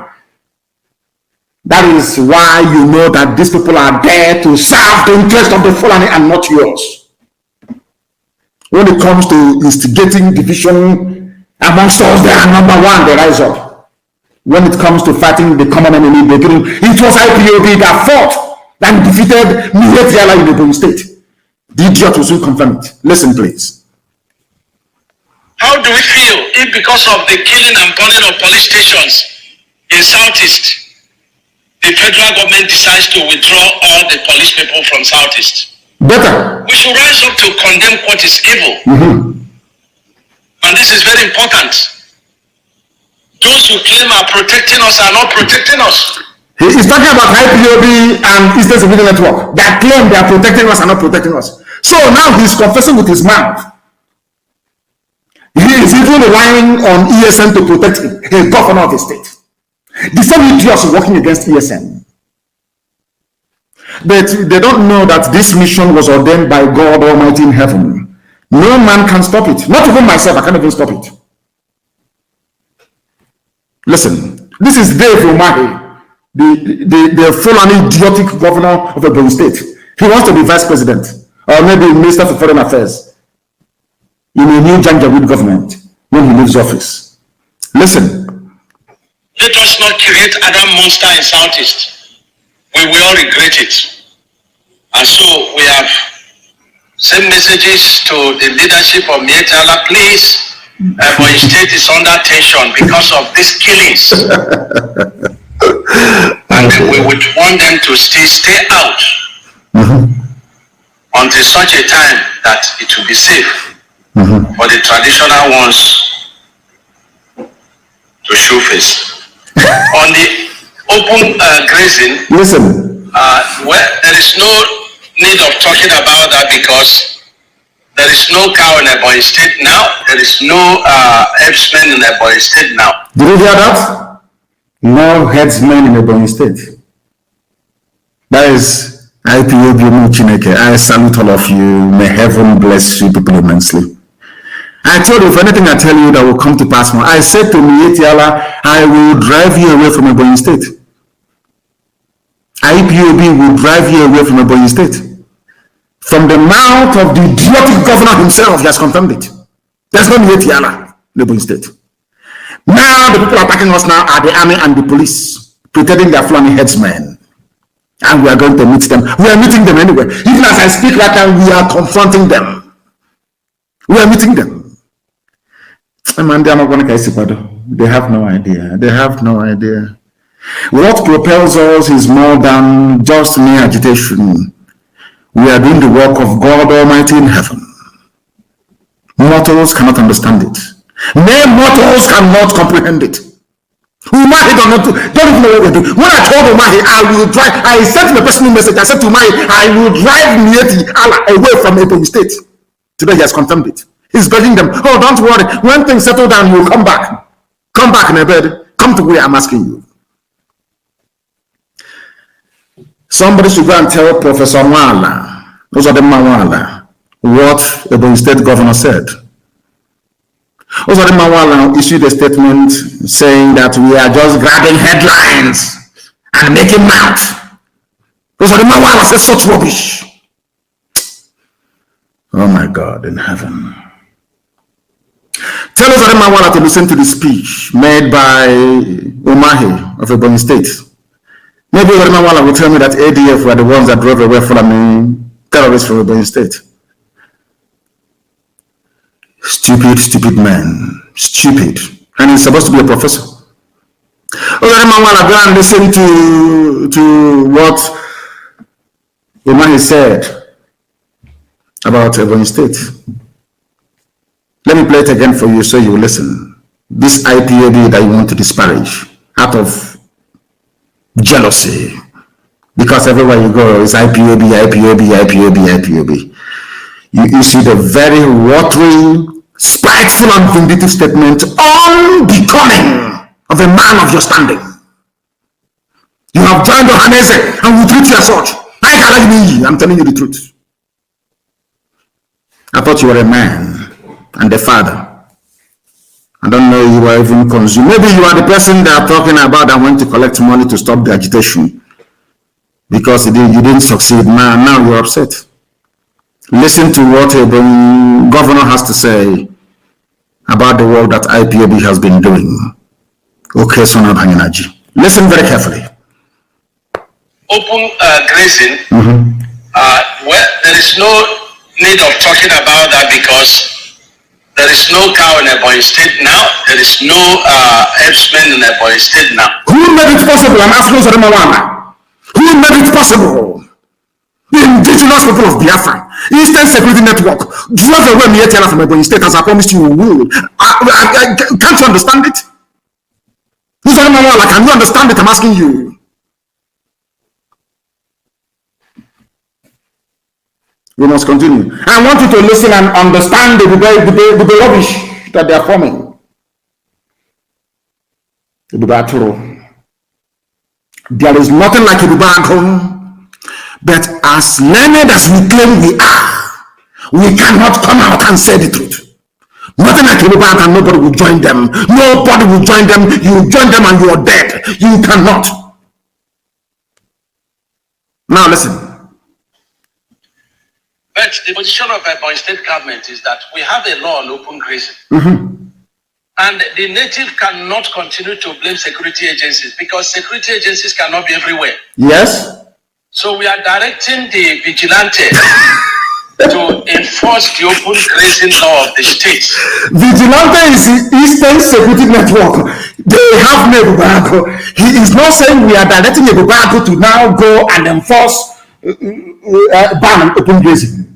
That is why you know that these people are there to serve the interest of the Fulani and not yours. When it comes to instigating division amongst us, they are number one, they rise up. When it comes to fighting the common enemy, it was IPOB that fought and defeated Miyetriala in the Ebonyi State. The idiot will soon confirm it. Listen, please. How do we feel if because of the killing and burning of police stations in Southeast, the federal government decides to withdraw all the police people from Southeast? Better. We should rise up to condemn what is evil. And this is very important. Those who claim are protecting us are not protecting us. He is talking about IPOB and Eastern Security Network. That claim they are protecting us and not protecting us. So now he is confessing with his mouth. He is even relying on ESN to protect him, a governor of the state. The same idiots working against ESN. But they don't know that this mission was ordained by God Almighty in heaven. No man can stop it. Not even myself, I can't even stop it. Listen, this is Dave Umahi, the Fulani idiotic governor of Ebonyi State. He wants to be vice president or maybe minister for foreign affairs in a new Janjaweed government when he leaves office. Listen. Let us not create another monster in Southeast. We will all regret it. And so we have sent messages to the leadership of Miyetriala, please. Ebonyi State is under tension because of these killings. And we would want them to still stay out until such a time that it will be safe for the traditional ones to show face. On the open grazing, listen. Well, there is no need of talking about that because there is no cow in Ebonyi State now. There is no headsman in Ebonyi State now. Did you hear that? No headsman in Ebonyi State. That is IPOB Chineke. I salute all of you. May heaven bless you people immensely. I told you, if anything I tell you that will come to pass more. I said to Miyetriala, I will drive you away from Ebonyi State. IPOB will drive you away from Ebonyi State. From the mouth of the idiotic governor himself, he has confirmed it. There's no Miyetriala in Ebonyi State. Now the people attacking us now are the army and the police, pretending they are Fulani headsmen. And we are going to meet them. We are meeting them anyway. Even as I speak right now, we are confronting them. We are meeting them. They have no idea. They have no idea. What propels us is more than just mere agitation. We are doing the work of God Almighty in heaven. Mortals cannot understand it. Mere mortals cannot comprehend it. Umahi don't even know what we do. When I told Umahi, I sent him a personal message. I said to Umahi, I will drive Mieti Allah away from Ipob State. Today he has confirmed it. He's begging them, oh, don't worry. When things settle down, you'll come back. Come back in a bed. Come to where I'm asking you. Somebody should go and tell Professor Mwala, Mwala, what the state governor said. Uzodimma Mwala issued a statement saying that we are just grabbing headlines and making mouth. Uzodimma Mwala said such rubbish. Oh my God in heaven. Tell Uzodimma Mwala to listen to the speech made by Umahi of Ebonyi State. Maybe Uzodimma Mwala will tell me that ADF were the ones that drove away Fulani terrorists from Ebonyi State. Stupid man. Stupid. And he's supposed to be a professor. Uzodimma Mwala, go and listen to what Umahi said about Ebonyi State. Let me play it again for you so you will listen. This IPOB that you want to disparage out of jealousy, because everywhere you go is IPOB. You see the very watery, spiteful and vindictive statement unbecoming of a man of your standing. You have joined Ohaneze and you treat you as such. I'm telling you the truth. I thought you were a man and a father. I don't know you were even consumed. Maybe you are the person they are talking about that went to collect money to stop the agitation because you didn't succeed. Now you're upset. Listen to what the governor has to say about the work that IPOB has been doing. Okay, Sona Banyanaji. Listen very carefully. Open grazing, well, there is no need of talking about that because there is no cow in Ebonyi State now. There is no herdsmen in Ebonyi State now. Who made it possible? I'm asking Uzodimma Mwala. Who made it possible? The indigenous people of Biafra, Eastern Security Network, drove away Mietiala from Ebonyi State as I promised you will. Can't you understand it? Uzodimma Mwala, can you understand it? I'm asking you. We must continue. I want you to listen and understand the rubbish that they are forming. There is nothing like Ibubago, but as learned as we claim we are, we cannot come out and say the truth. Nothing like Ibubago, and nobody will join them. Nobody will join them. You join them and you are dead. You cannot. Now listen. But the position of Ebonyi State government is that we have a law on open grazing. And the native cannot continue to blame security agencies because security agencies cannot be everywhere. Yes. So we are directing the vigilante to enforce the open grazing law of the state. Vigilante is the Eastern Security Network. They have Ibubago. He is not saying we are directing Ibubago to now go and enforce ban on open grazing.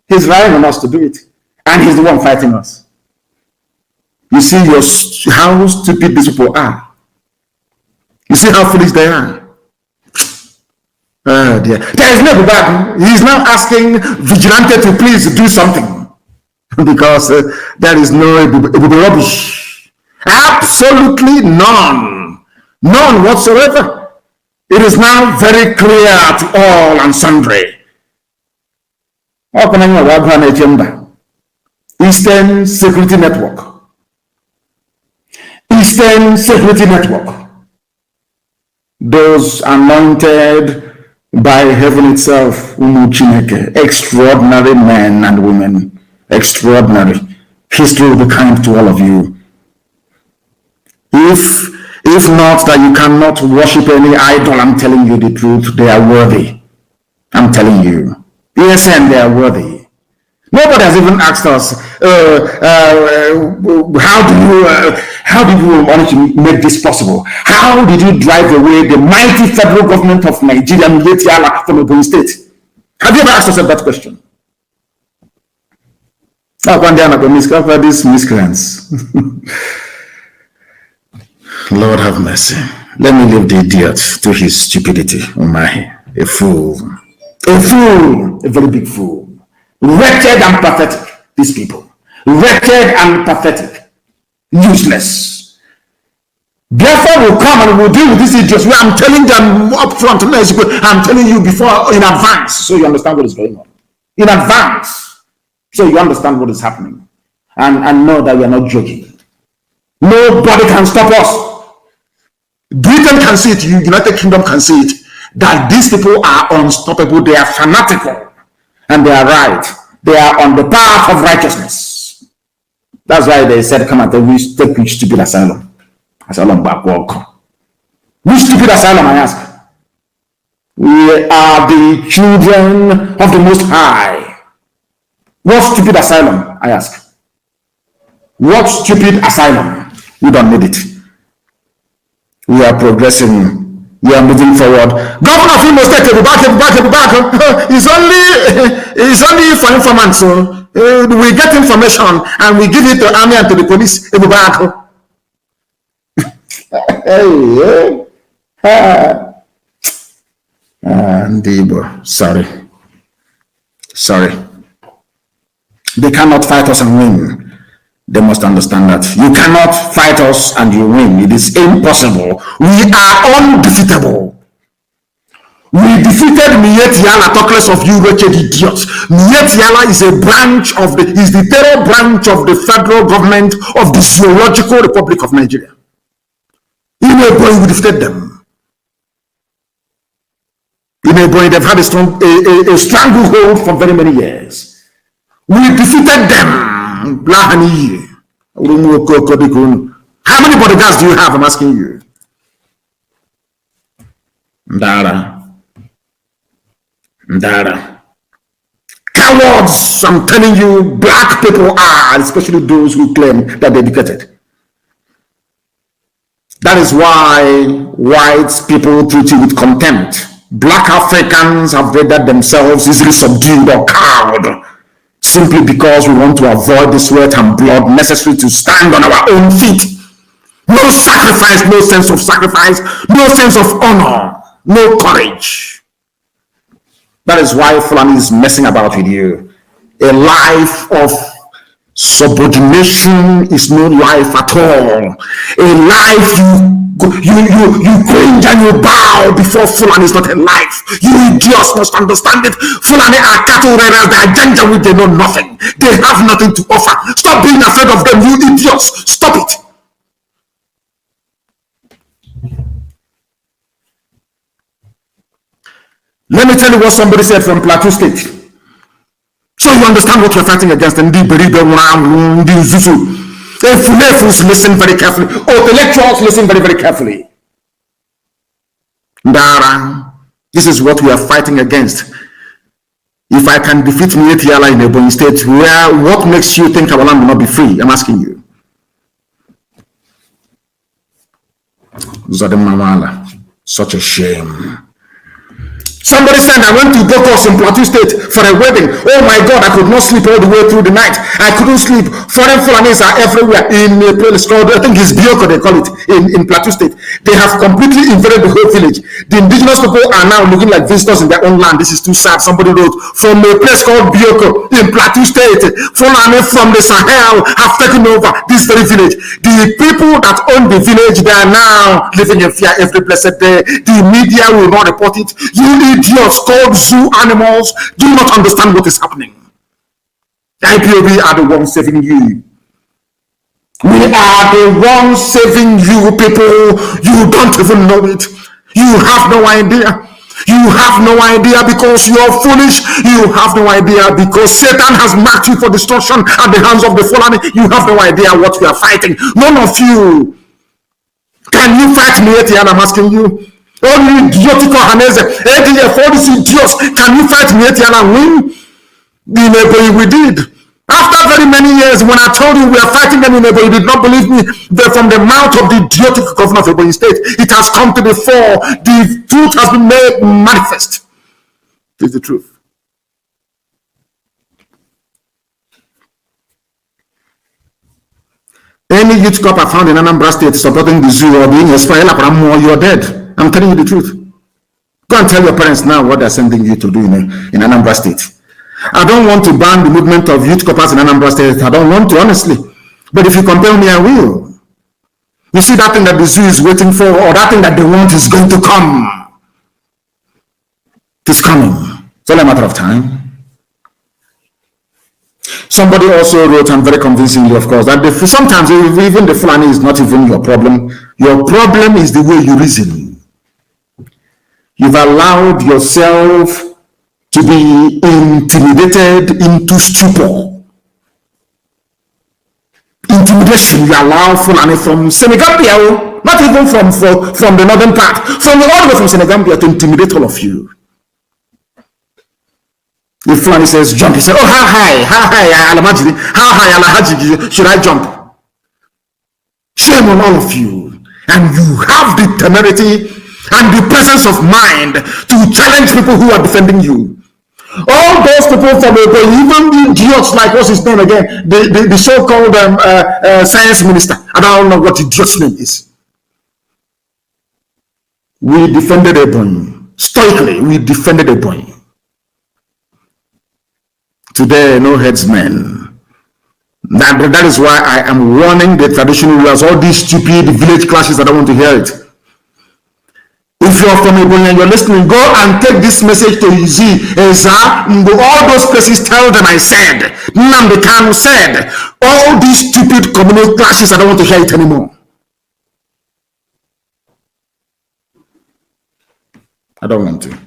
He's relying on us to do it, and he's the one fighting us. You see how stupid these people are. You see how foolish they are. Oh dear. There is no Ibubago. He's now asking vigilante to please do something because there is no rubbish. Absolutely none whatsoever. It is now very clear to all and sundry. Eastern Security Network. Eastern Security Network. Those anointed by heaven itself, extraordinary men and women. Extraordinary. History will be kind to all of you. If not that you cannot worship any idol, I'm telling you the truth, they are worthy. I'm telling you. Yes, and they are worthy. Nobody has even asked us, how did you manage to make this possible? How did you drive away the mighty federal government of Nigeria and Yetiala from Ebonyi State? Have you ever asked yourself that question? After these miscreants. Lord have mercy. Let me leave the idiot to his stupidity. Oh my, a fool. A fool, a very big fool. Wretched and pathetic, these people. Wretched and pathetic. Useless. Biafra will come and will deal with these idiots. I'm telling them up front. I'm telling you before, in advance, so you understand what is going on. In advance, so you understand what is happening. And know that we are not joking. Nobody can stop us. Britain can see it, United Kingdom can see it, that these people are unstoppable, they are fanatical, and they are right. They are on the path of righteousness. That's why they said, come and take which stupid asylum. Asylum backwalk. Which stupid asylum, I ask? We are the children of the Most High. What stupid asylum, I ask? What stupid asylum? We don't need it. We are progressing. We are moving forward. Governor of Imo State, back. It's only for informants. So we get information and we give it to the army and to the police. Sorry. They cannot fight us and win. They must understand that. You cannot fight us and you win. It is impossible. We are undefeatable. We defeated Mietiala, talkless of you wretched idiots. Mietiala is the terror branch of the federal government of the Zoological Republic of Nigeria. In Ipob, we defeated them. In Ipob, they've had a stranglehold for very many years. We defeated them. How many bodyguards do you have? I'm asking you. Ndara. Cowards, I'm telling you, black people are, especially those who claim that they're educated. That is why white people treat you with contempt. Black Africans have rendered themselves easily subdued or cowed, simply because we want to avoid the sweat and blood necessary to stand on our own feet. No sacrifice, no sense of sacrifice, no sense of honor, no courage. That is why Fulani is messing about with you. A life of subordination is no life at all. A life you cringe and you bow before Fulani is not a life. You idiots must understand it. Fulani are cattle raiders, they are ganja with, they know nothing. They have nothing to offer. Stop being afraid of them, you idiots. Stop it. Let me tell you what somebody said from Plateau State, so you understand what you're fighting against. And listen very carefully. Oh, the lecturers listen very, very carefully. Ndara, this is what we are fighting against. If I can defeat Mietiala in Ebonyi State, what makes you think our land will not be free? I'm asking you. Zadem Mamala, such a shame. Somebody said, I went to Bokos in Plateau State for a wedding. Oh my God, I could not sleep all the way through the night. I couldn't sleep. Foreign Fulanis are everywhere in a place called, I think it's Bioko, they call it, in Plateau State. They have completely invaded the whole village. The indigenous people are now looking like visitors in their own land. This is too sad. Somebody wrote, from a place called Bioko in Plateau State, Fulani from the Sahel have taken over this very village. The people that own the village, they are now living in fear every blessed day. The media will not report it. You idiots called zoo animals do not understand what is happening. The IPOB are the ones saving you. We are the ones saving you people. You don't even know it. You have no idea. You have no idea because you are foolish. You have no idea because Satan has marked you for destruction at the hands of the Fulani. You have no idea what we are fighting. None of you. Can you fight me, Etienne? I'm asking you. Only idiotic Hanese, ADF, all these idiots, can you fight me and win? In Ipob, we did. After very many years, when I told you we are fighting them in Ipob, you did not believe me. But from the mouth of the idiotic governor of Ipob State, it has come to the fore. The truth has been made manifest. It is the truth. Any youth corp I found in Anambra State supporting the zoo or being a spy, you're dead. I'm telling you the truth. Go and tell your parents now what they're sending you to do in Anambra State. I don't want to ban the movement of youth corpers in Anambra State. I don't want to, honestly. But if you compel me, I will. You see, that thing that the zoo is waiting for, or that thing that they want is going to come. It's coming. It's only a matter of time. Somebody also wrote, and very convincingly, of course, that sometimes even the Fulani is not even your problem. Your problem is the way you reason. You've allowed yourself to be intimidated into stupor. Intimidation, you allow Fulani from Senegambia, not even from the northern part, from all the way from Senegambia to intimidate all of you. If Fulani says jump, he says, oh, how high, Alamajiri, how high, Alahaji, should I jump? Shame on all of you. And you have the temerity and the presence of mind to challenge people who are defending you. All those people from even the idiots like, what's his name again? The so-called science minister. I don't know what idiot's name is. We defended Ebonyi. Stoically, we defended Ebonyi. Today, no headsmen. That is why I am warning the traditional rulers, all these stupid village clashes. I don't want to hear it. If you're from Ebonyi and you're listening, go and take this message to Izi, Eza, all those places, tell them I said, Nnamdi Kanu said, all these stupid communal clashes, I don't want to hear it anymore. I don't want to.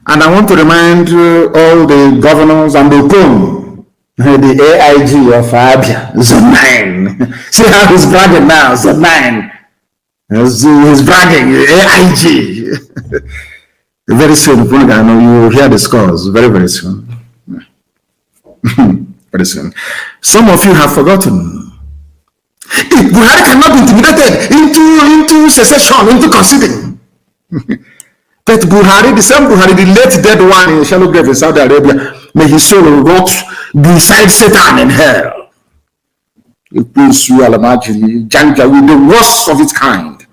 And I want to remind all the governors and the POM, the AIG of Abia, Zone 9. See how he's bragging now, Zone 9. He's bragging, AIG. Very soon, I know you will hear the scores, very, very soon. Very soon. Some of you have forgotten. Buhari cannot be intimidated into secession, into conceding. But Buhari, the same Buhari, the late dead one in shallow grave in Saudi Arabia, may his soul rot beside Satan in hell. It means you Alamajiri, Janjaweed, the worst of its kind.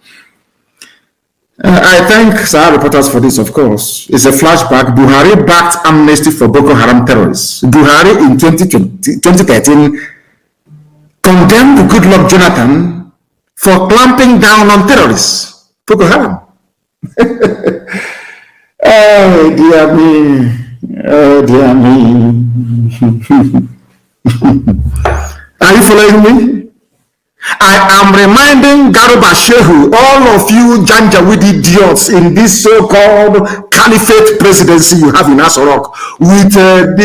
I thank Sahara reporters for this, of course. It's a flashback. Buhari backed amnesty for Boko Haram terrorists. Buhari in 2013 condemned Goodluck Jonathan for clamping down on terrorists. Boko Haram. Oh dear me, oh dear me. Are you following me? I am reminding Garuba Shehu, all of you Janjaweed idiots in this so-called caliphate presidency you have in Asorok, with the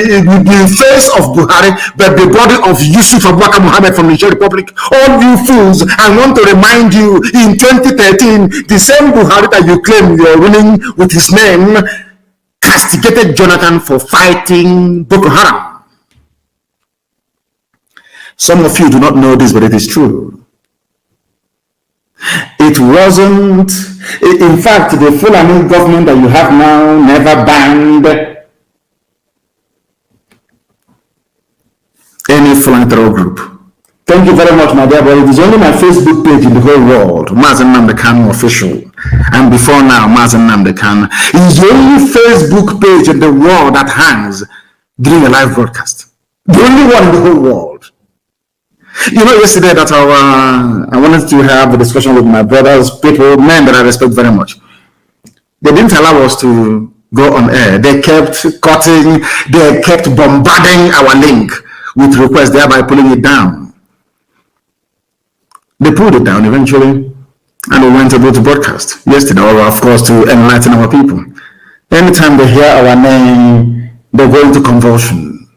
face of Buhari, but the body of Yusuf Abubakar Mohammed from the Niger Republic. All you fools, I want to remind you, in 2013, the same Buhari that you claim you are winning with his name, castigated Jonathan for fighting Boko Haram. Some of you do not know this, but it is true. It wasn't, in fact, the Fulani government that you have now never banned any Fulani terror group. Thank you very much, my dear boy. It is only my Facebook page in the whole world, Mazi Nnamdi Kanu official. And before now, Mazi Nnamdi Kanu is the only Facebook page in the world that hangs during a live broadcast. The only one in the whole world. You know, yesterday that I wanted to have a discussion with my brothers, people, men that I respect very much. They didn't allow us to go on air. They kept cutting, they kept bombarding our link with requests, thereby pulling it down. They pulled it down eventually, and we went able to broadcast yesterday, or of course to enlighten our people. Anytime they hear our name, they go into convulsion.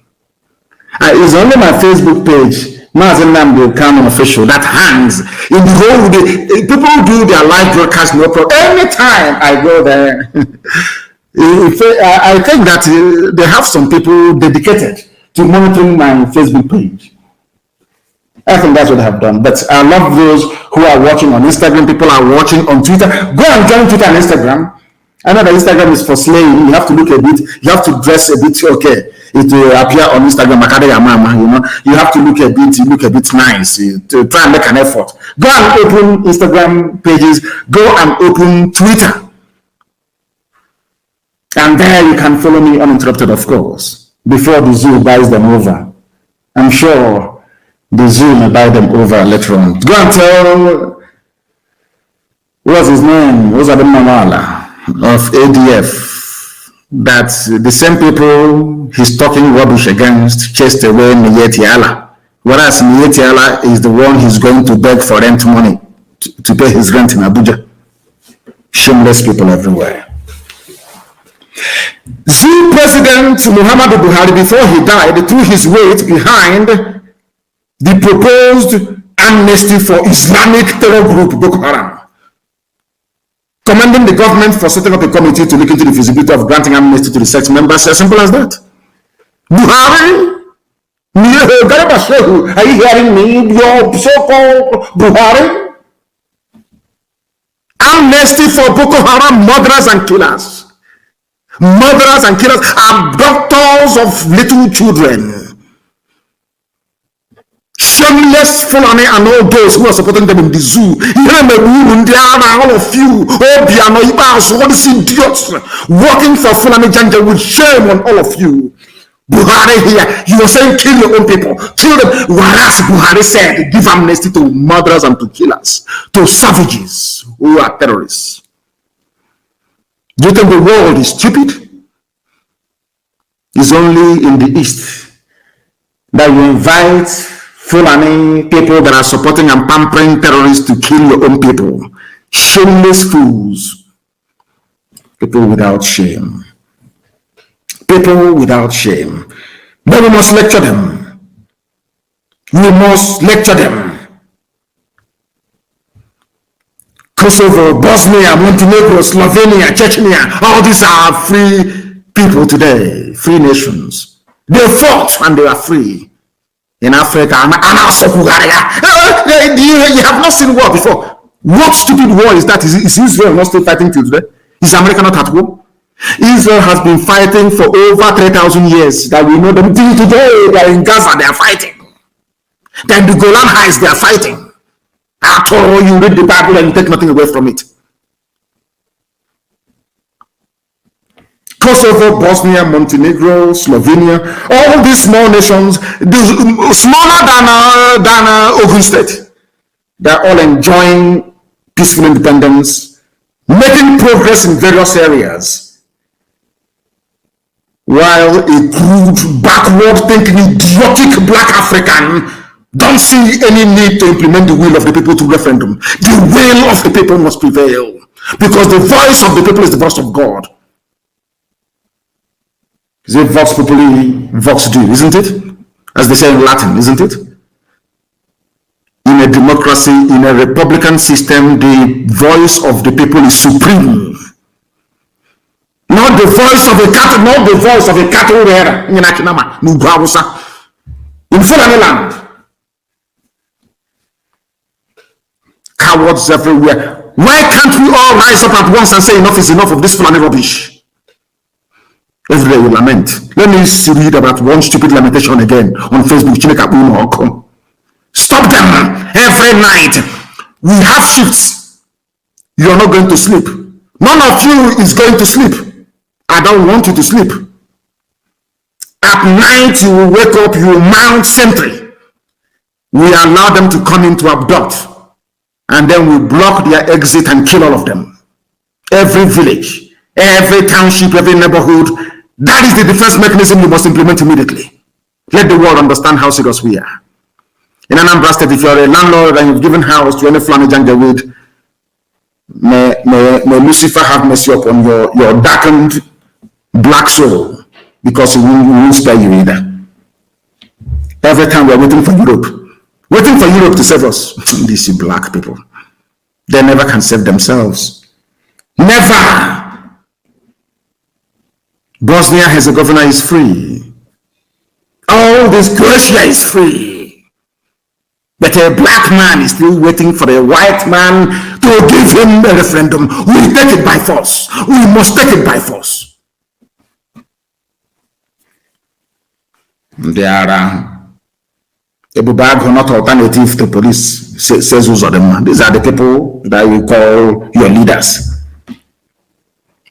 It's only my Facebook page, Mazi Nnamdi Kanu official, that hangs in the whole day. People do their live broadcast, no problem. Anytime I go there, I think that they have some people dedicated to monitoring my Facebook page. I think that's what I have done. But I love those who are watching on Instagram. People are watching on Twitter. Go and join Twitter and Instagram. I know that Instagram is for slaying. You have to look a bit. You have to dress a bit. Okay, it will appear on Instagram. You know, you have to look a bit. You look a bit nice to try and make an effort. Go and open Instagram pages. Go and open Twitter, and there you can follow me uninterrupted, of course. Before the zoo buys them over, I'm sure the zoo may buy them over later on. Go and tell what's his name, Ozabin Mamala of ADF, that the same people he's talking rubbish against chased away Nyeti Allah, whereas Nyeti Allah is the one he's going to beg for rent money to pay his rent in Abuja. Shameless people everywhere. The President Muhammadu Buhari, before he died, threw his weight behind the proposed amnesty for Islamic terror group Boko Haram, commending the government for setting up a committee to look into the feasibility of granting amnesty to the sect members. As simple as that. Buhari, are you hearing me? Your so-called Buhari? Amnesty for Boko Haram murderers and killers. Murderers and killers, abductors of little children. Shameless Fulani and all those who are supporting them in the zoo. All of you, all these idiots working for Fulani Janja, with shame on all of you. Buhari here, you were saying kill your own people, kill them. Whereas Buhari said give amnesty to murderers and to killers, to savages who are terrorists. Do you think the world is stupid? It's only in the East that you invite Fulani people that are supporting and pampering terrorists to kill your own people. Shameless fools. People without shame. People without shame. But we must lecture them. We must lecture them. Kosovo, Bosnia, Montenegro, Slovenia, Chechnya, all these are free people today, free nations. They fought and they are free. In Africa, you have not seen war before. What stupid war is that? Is Israel not still fighting till today? Is America not at war? Israel has been fighting for over 3,000 years. That we know them till today. They are in Gaza, they are fighting. Then the Golan Heights, they are fighting. After all, you read the Bible and you take nothing away from it. Kosovo, Bosnia, Montenegro, Slovenia, all these small nations, smaller than Ogun State, they're all enjoying peaceful independence, making progress in various areas, while a crude, backward-thinking, idiotic black African don't see any need to implement the will of the people to referendum. The will of the people must prevail, because the voice of the people is the voice of God. Is it vox populi, vox Dei, isn't it? As they say in Latin, isn't it? In a democracy, in a republican system, the voice of the people is supreme. Not the voice of a cattle, not the voice of a cattle rearer in Fulani land. Cowards everywhere. Why can't we all rise up at once and say enough is enough of this Fulani rubbish? Every day we lament. Let me read about one stupid lamentation again on Facebook. Stop them every night. We have shifts. You are not going to sleep. None of you is going to sleep. I don't want you to sleep. At night you will wake up, you will mount sentry. We allow them to come in to abduct, and then we block their exit and kill all of them. Every village, every township, every neighborhood. That is the defense mechanism you must implement immediately. Let the world understand how serious we are. In Anambra State, if you are a landlord and you've given house to any Fulani Janjaweed, may Lucifer have mercy upon your darkened black soul, because he won't spare you either. Every time we are waiting for Europe to save us. These black people, they never can save themselves. Never. Bosnia-Herzegovina is free. All this Croatia is free. But a black man is still waiting for a white man to give him a referendum. We take it by force. We must take it by force. There are Ebubag, not alternative to police, says Uzodema. These are the people that you call your leaders.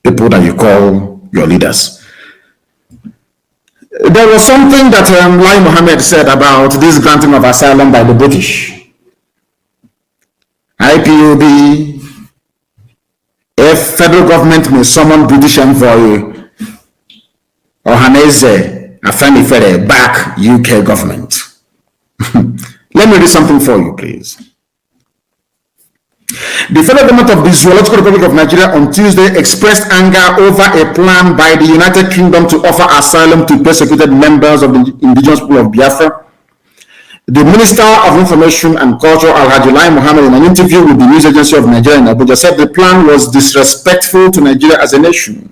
People that you call your leaders. There was something that Lai Mohammed said about this granting of asylum by the British. IPOB, if federal government may summon British envoy Ohaneze Afenifere back UK government. Let me read something for you, please. The federal government of the Zoological Republic of Nigeria on Tuesday expressed anger over a plan by the United Kingdom to offer asylum to persecuted members of the indigenous people of Biafra. The Minister of Information and Culture, Alhaji Lai Mohammed, in an interview with the news agency of Nigeria in Abuja, said the plan was disrespectful to Nigeria as a nation.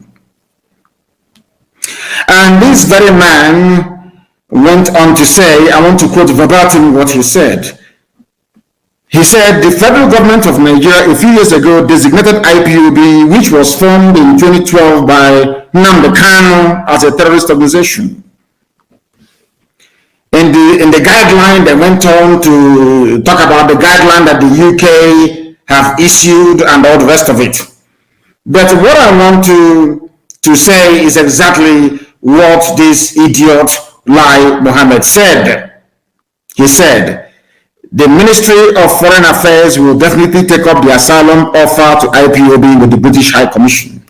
And this very man went on to say, I want to quote verbatim what he said. He said, the federal government of Nigeria a few years ago designated IPOB, which was formed in 2012 by Nnamdi Kanu, as a terrorist organization. In the guideline, they went on to talk about the guideline that the UK have issued and all the rest of it. But what I want to say is exactly what this idiot Lai Mohammed said. He said, the Ministry of Foreign Affairs will definitely take up the asylum offer to IPOB with the British High Commission.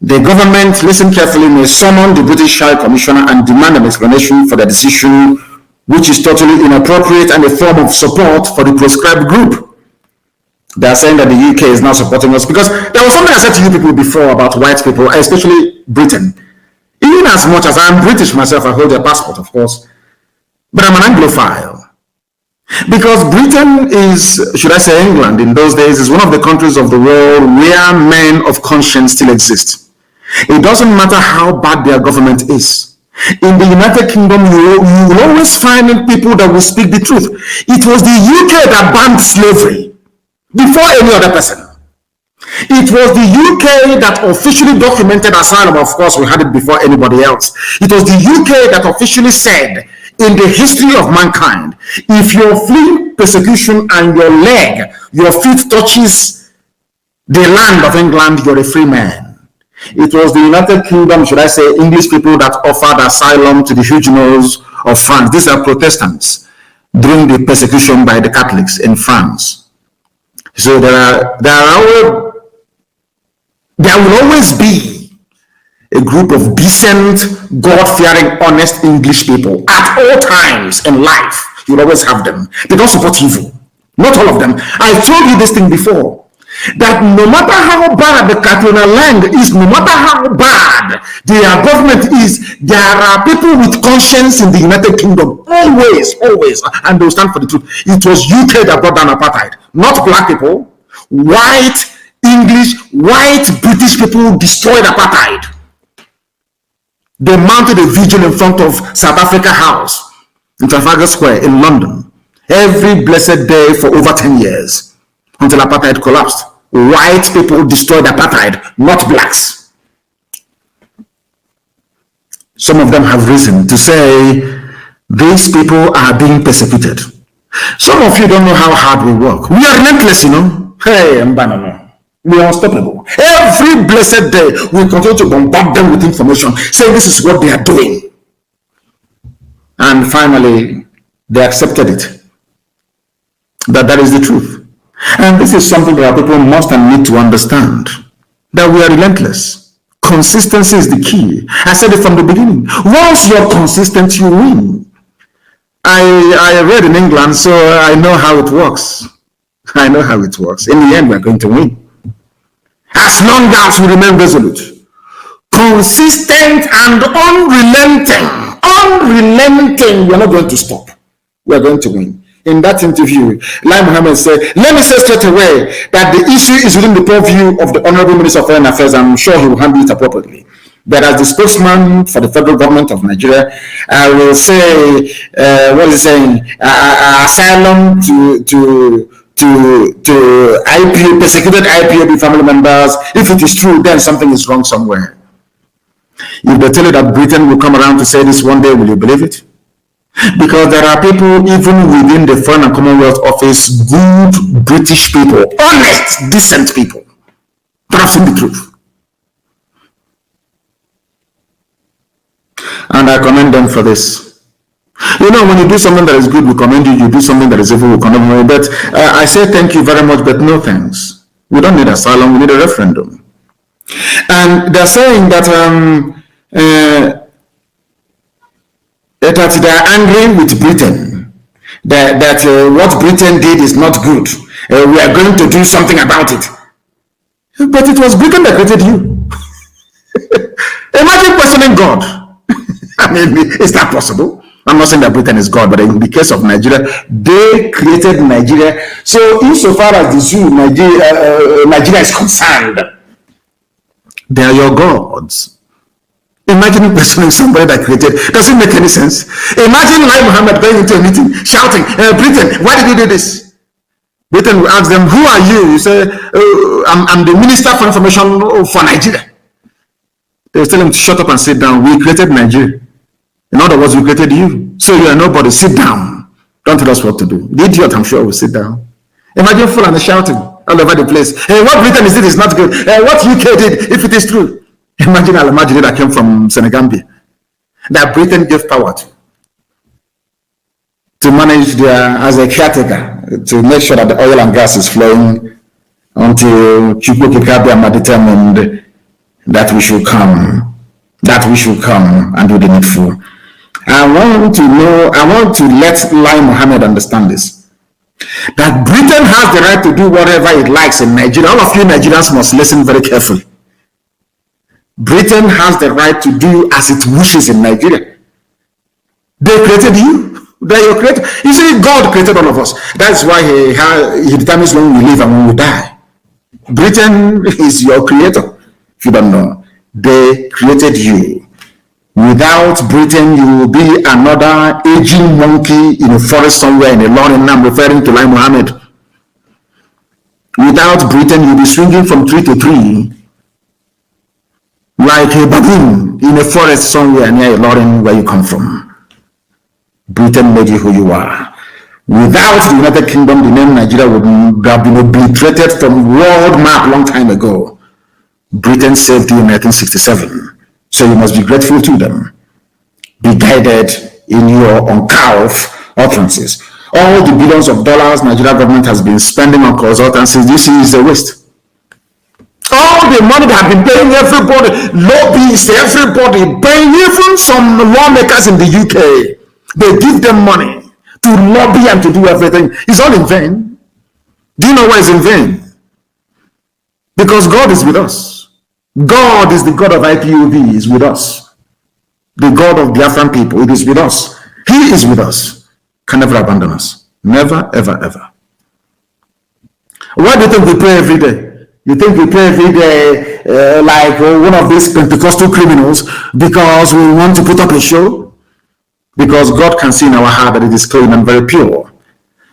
The government, listen carefully, may summon the British High Commissioner and demand an explanation for the decision, which is totally inappropriate and a form of support for the proscribed group. They are saying that the UK is now supporting us because there was something I said to you people before about white people, especially Britain. Even as much as I'm British myself, I hold a passport, of course, but I'm an Anglophile. Because Britain is, should I say England in those days, is one of the countries of the world where men of conscience still exist. It doesn't matter how bad their government is. In the United Kingdom, you will always find people that will speak the truth. It was the UK that banned slavery before any other person. It was the UK that officially documented asylum. Of course, we had it before anybody else. It was the UK that officially said, in the history of mankind, if you're fleeing persecution and your feet touches the land of England, you're a free man. It was the United Kingdom, should I say, English people that offered asylum to the Huguenots of France. These are Protestants during the persecution by the Catholics in France. So there will always be a group of decent, God-fearing, honest English people at all times in life. You'll always have them. They don't support evil. Not all of them. I told you this thing before, that no matter how bad the Catalan land is, no matter how bad their government is, there are people with conscience in the United Kingdom. Always, always. And they'll stand for the truth. It was UK that brought down apartheid. Not black people. White, English, white, British people destroyed apartheid. They mounted a vigil in front of South Africa House in Trafalgar Square in London every blessed day for over 10 years until apartheid collapsed. White people destroyed apartheid, not blacks. Some of them have risen to say these people are being persecuted. Some of you don't know how hard we work. We are relentless, you know. Hey, Mbanano. We are unstoppable. Every blessed day, we continue to bombard them with information, saying this is what they are doing. And finally, they accepted it. That is the truth. And this is something that our people must and need to understand. That we are relentless. Consistency is the key. I said it from the beginning. Once you're consistent, you win. I read in England, so I know how it works. I know how it works. In the end, we're going to win. As long as we remain resolute, consistent and unrelenting, we're not going to stop. We're going to win. In that interview, Lai Mohammed said, let me say straight away that the issue is within the purview of the Honorable Minister of Foreign Affairs. I'm sure he will handle it appropriately. But as the spokesman for the federal government of Nigeria, I will say, what is it saying? Asylum to IPO, persecuted IPOB family members. If it is true, then something is wrong somewhere. If they tell you that Britain will come around to say this one day, will you believe it? Because there are people even within the Foreign and Commonwealth Office, good British people, honest, decent people, that have seen the truth. And I commend them for this. You know, when you do something that is good, we commend you. You do something that is evil, we condemn you. But I say thank you very much, but no thanks. We don't need asylum, we need a referendum. And they're saying that that they are angry with Britain, that what Britain did is not good. We are going to do something about it. But it was Britain that created you. Imagine questioning God. I mean, is that possible? I'm not saying that Britain is God, but in the case of Nigeria, they created Nigeria. So insofar as the zoo, Nigeria is concerned, they are your gods. Imagine questioning somebody that created. Does it make any sense? Imagine Lai Mohammed going into a meeting, shouting, Britain, why did you do this? Britain will ask them, who are you? You say, I'm the Minister for Information for Nigeria. They will tell him to shut up and sit down. We created Nigeria. In other words, we created you. So you are nobody. Sit down. Don't tell us what to do. The idiot, I'm sure, will sit down. Imagine Fulani shouting all over the place. Hey, what Britain is is not good. Hey, what UK did, if it is true. Imagine Al-Majiri that came from Senegambia. That Britain gave power to manage as a caretaker, to make sure that the oil and gas is flowing until Chukwukikabiama determined that we should come and do the needful. I want to let Lai Mohammed understand this. That Britain has the right to do whatever it likes in Nigeria. All of you Nigerians must listen very carefully. Britain has the right to do as it wishes in Nigeria. They created you. They are your creator. You see, God created all of us. That's why he determines when we live and when we die. Britain is your creator. If you don't know, they created you. Without Britain, you will be another aging monkey in a forest somewhere in a lawn. I'm referring to Lai Mohammed. Without Britain, you'll be swinging from tree to tree like a baboon in a forest somewhere near a lawn where you come from. Britain made you who you are. Without the United Kingdom, the name Nigeria would have been obliterated from world map long time ago. Britain saved you in 1967. So you must be grateful to them. Be guided in your uncouth utterances. All the billions of dollars Nigeria government has been spending on consultancies, this is a waste. All the money they have been paying everybody, lobbyists, everybody, paying even some lawmakers in the UK. They give them money to lobby and to do everything. It's all in vain. Do you know why it's in vain? Because God is with us. God is the God of IPOB, is with us. The God of Biafran people, it is with us. He is with us. Can never abandon us. Never, ever, ever. Why do you think we pray every day? You think we pray every day like one of these Pentecostal criminals because we want to put up a show? Because God can see in our heart that it is clean and very pure.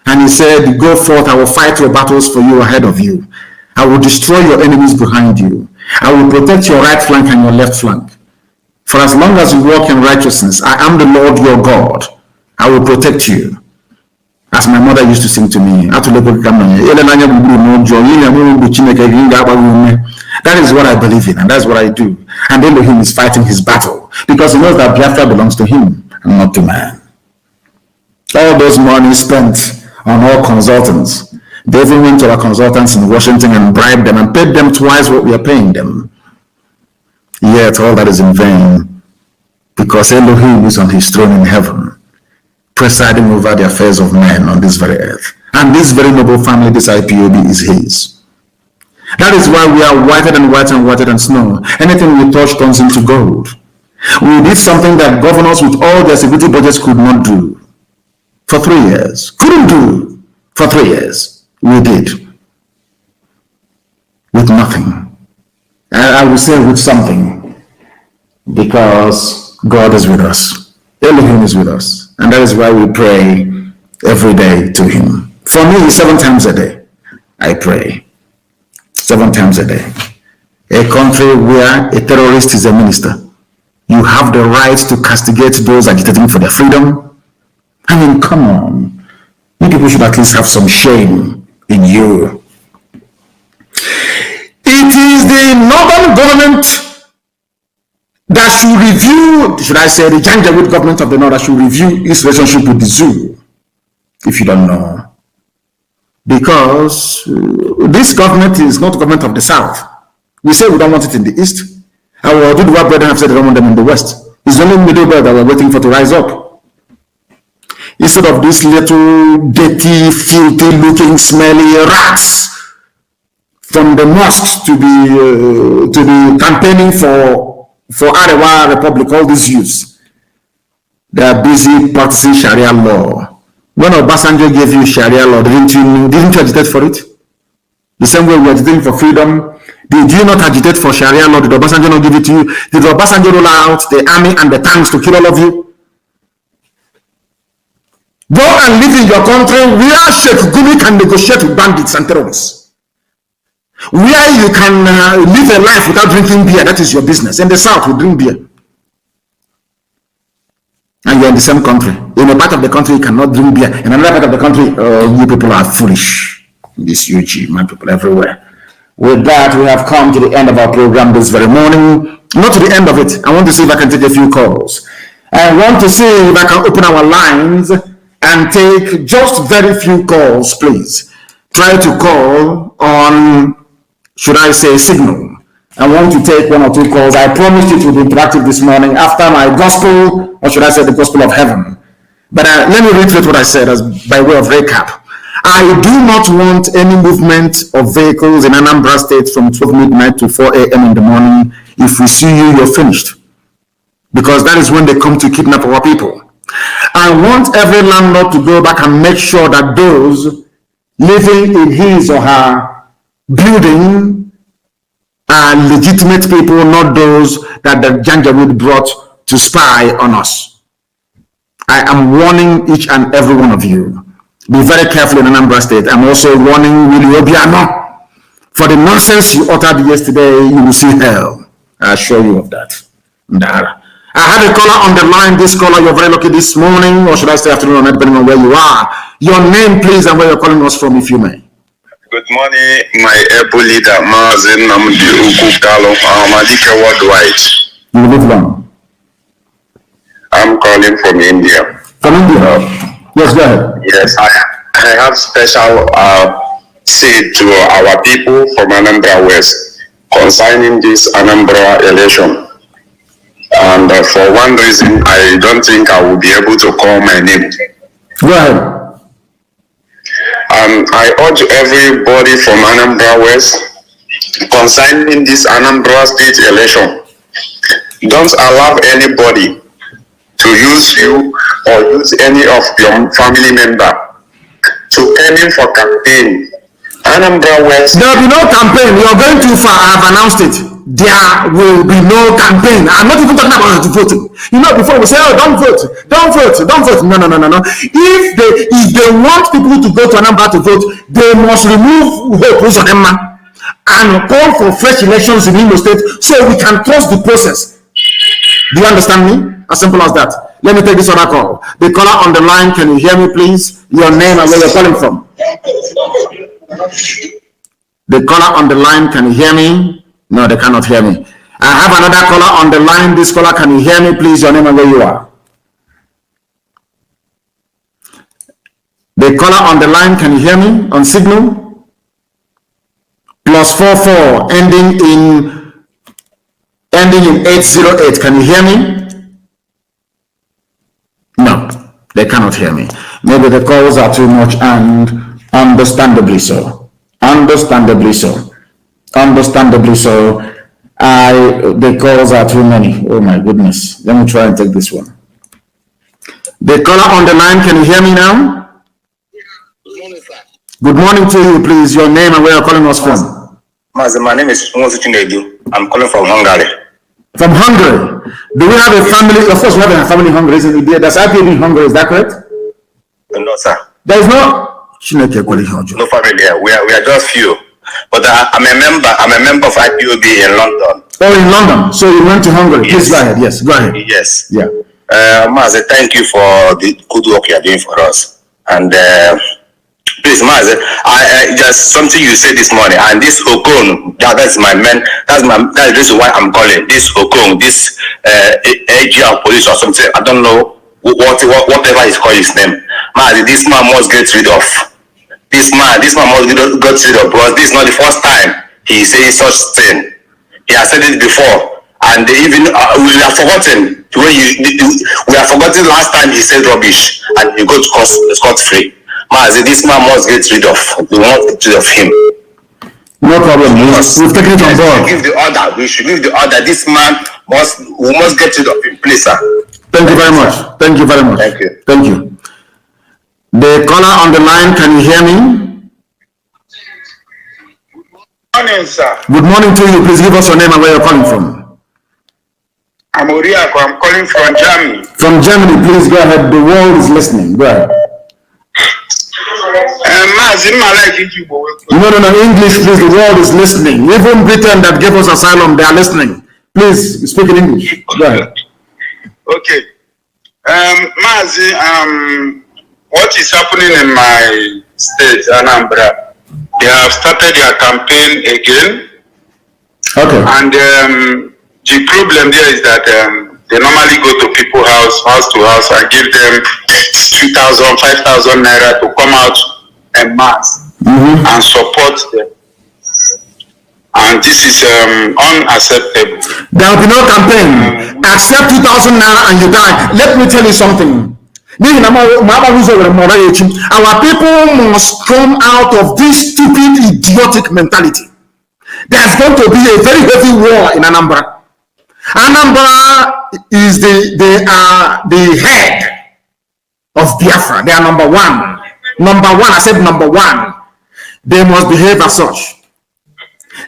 And he said, go forth, I will fight your battles for you ahead of you. I will destroy your enemies behind you. I will protect your right flank and your left flank. For as long as you walk in righteousness, I am the Lord your God. I will protect you. As my mother used to sing to me, that is what I believe in, and that's what I do. And Elohim is fighting his battle because he knows that Biafra belongs to him and not to man. All those money spent on all consultants, they even went to our consultants in Washington and bribed them and paid them twice what we are paying them. Yet all that is in vain, because Elohim is on his throne in heaven, presiding over the affairs of men on this very earth. And this very noble family, this IPOB, is his. That is why we are whiter and whiter and whiter than snow. Anything we touch turns into gold. We did something that governors with all their security budgets could not do for 3 years. Couldn't do for 3 years. We did. With nothing. I will say with something. Because God is with us. Elohim is with us. And that is why we pray every day to him. For me, 7 times a day, I pray. 7 times a day. A country where a terrorist is a minister, you have the right to castigate those agitating for their freedom. I mean, come on. You people should at least have some shame in you. It is the northern government that should review, should I say, the Janjaweed government of the north that should review its relationship with the zoo, if you don't know. Because this government is not the government of the south. We say we don't want it in the east. Our Duduwa brethren have said they don't want them in the west. It's only middle belt that we're waiting for to rise up. Instead of these little dirty, filthy looking, smelly rats from the mosques to be campaigning for Arewa Republic, all these youths, they are busy practicing Sharia law. When Obasanjo gave you Sharia law, didn't you agitate for it? The same way we are agitating for freedom. Did you not agitate for Sharia law? Did Obasanjo not give it to you? Did Obasanjo roll out the army and the tanks to kill all of you? Go and live in your country where Sheikh Gumi can negotiate with bandits and terrorists. Where you can live a life without drinking beer. That is your business. In the south, we drink beer. And you're in the same country. In a part of the country, you cannot drink beer. In another part of the country, you people are foolish. This UG, my people everywhere. With that, we have come to the end of our program this very morning. Not to the end of it. I want to see if I can take a few calls. I want to see if I can open our lines and take just very few calls, please. Try to call on, should I say, signal. I want to take 1 or 2 calls. I promised it will be interactive this morning after my gospel, or should I say the gospel of heaven. But let me reiterate what I said as by way of recap. I do not want any movement of vehicles in Anambra State from 12 midnight to 4 a.m. in the morning. If we see you, you're finished. Because that is when they come to kidnap our people. I want every landlord to go back and make sure that those living in his or her building are legitimate people, not those that the Janjaweed brought to spy on us. I am warning each and every one of you. Be very careful in Anambra State. I'm also warning Willie Obiano. For the nonsense you uttered yesterday, you will see hell. I assure you of that. I have a caller on the line. This caller, you're very lucky this morning, or should I say afternoon, depending on where you are. Your name, please, and where you're calling us from, if you may. Good morning, my able leader, Mazi Nnamdi Kanu, Madika Worldwide. You live long. I'm calling from India. From India? Yes, go ahead. Yes, I have special say to our people from Anambra West concerning this Anambra election. And for one reason, I don't think I will be able to call my name. Go ahead. I urge everybody from Anambra West concerning this Anambra State election. Don't allow anybody to use you or use any of your family member to aim for campaign. Anambra West. There will be no campaign. You're going too far. I have announced it. There will be no campaign. I'm not even talking about voting. You know, before we say, oh, don't vote. No. If they want people to go to Anambra to vote, they must remove hope on them and call for fresh elections in Imo State so we can trust the process. Do you understand me? As simple as that. Let me take this other call. The caller on the line, can you hear me, please? Your name and where you're calling from. The caller on the line, can you hear me? No, they cannot hear me. I have another caller on the line. This caller, can you hear me, please? Your name and where you are. The caller on the line, can you hear me on signal? +44 ending in 808. Can you hear me? No, they cannot hear me. Maybe the calls are too much, and understandably so. The calls are too many. Oh my goodness. Let me try and take this one. The caller on the line, can you hear me now? Good morning, sir. Good morning to you, please. Your name and where you're calling us from. My name is Mazi Nnamdi Kanu. I'm calling from Hungary. From Hungary. Do we have a family? Of course, we have a family in Hungary, isn't it? Does IPOB in Hungary, is that correct? No, sir. There is no No family here. We are just few. But I'm a member of IPOB in London. Oh, in London. So you went to Hungary. Yes. Please go ahead. Yes, go ahead. Yes. Yeah. Mazi, thank you for the good work you are doing for us. And please, Mazi, I just something you said this morning, and this Okon, that's the reason why I'm calling this Okon, this AG of police or something. I don't know whatever is called his name. Mazi, this man must get rid of. This man must get rid of, because this is not the first time he is saying such thing. He has said it before, and even we have forgotten we have forgotten last time he said rubbish and he got scot free. Mazi, this man must get rid of. We want to get rid of him. No problem. We've taken it on board. Give the order. We should give the order. This man we must get rid of him, please, sir. Thank you very much. Thank you very much. Thank you. Thank you. The caller on the line, can you hear me? Good morning, sir. Good morning to you. Please give us your name and where you're calling from. I'm Oriako. I'm calling from Germany. From Germany, please go ahead. The world is listening. Go ahead. No, English, please. The world is listening. Even Britain that gave us asylum, they are listening. Please speak in English. Go ahead. Okay. Mazi, what is happening in my state, Anambra? They have started their campaign again. Okay. And the problem there is that they normally go to people's house to house, and give them 3,000, 5,000 naira to come out en masse and support them. And this is unacceptable. There will be no campaign. Accept 2,000 naira and you die. Let me tell you something. Our people must come out of this stupid, idiotic mentality. There's going to be a very heavy war in Anambra. Anambra is they are the head of Biafra. They are number one. Number one, I said number one. They must behave as such.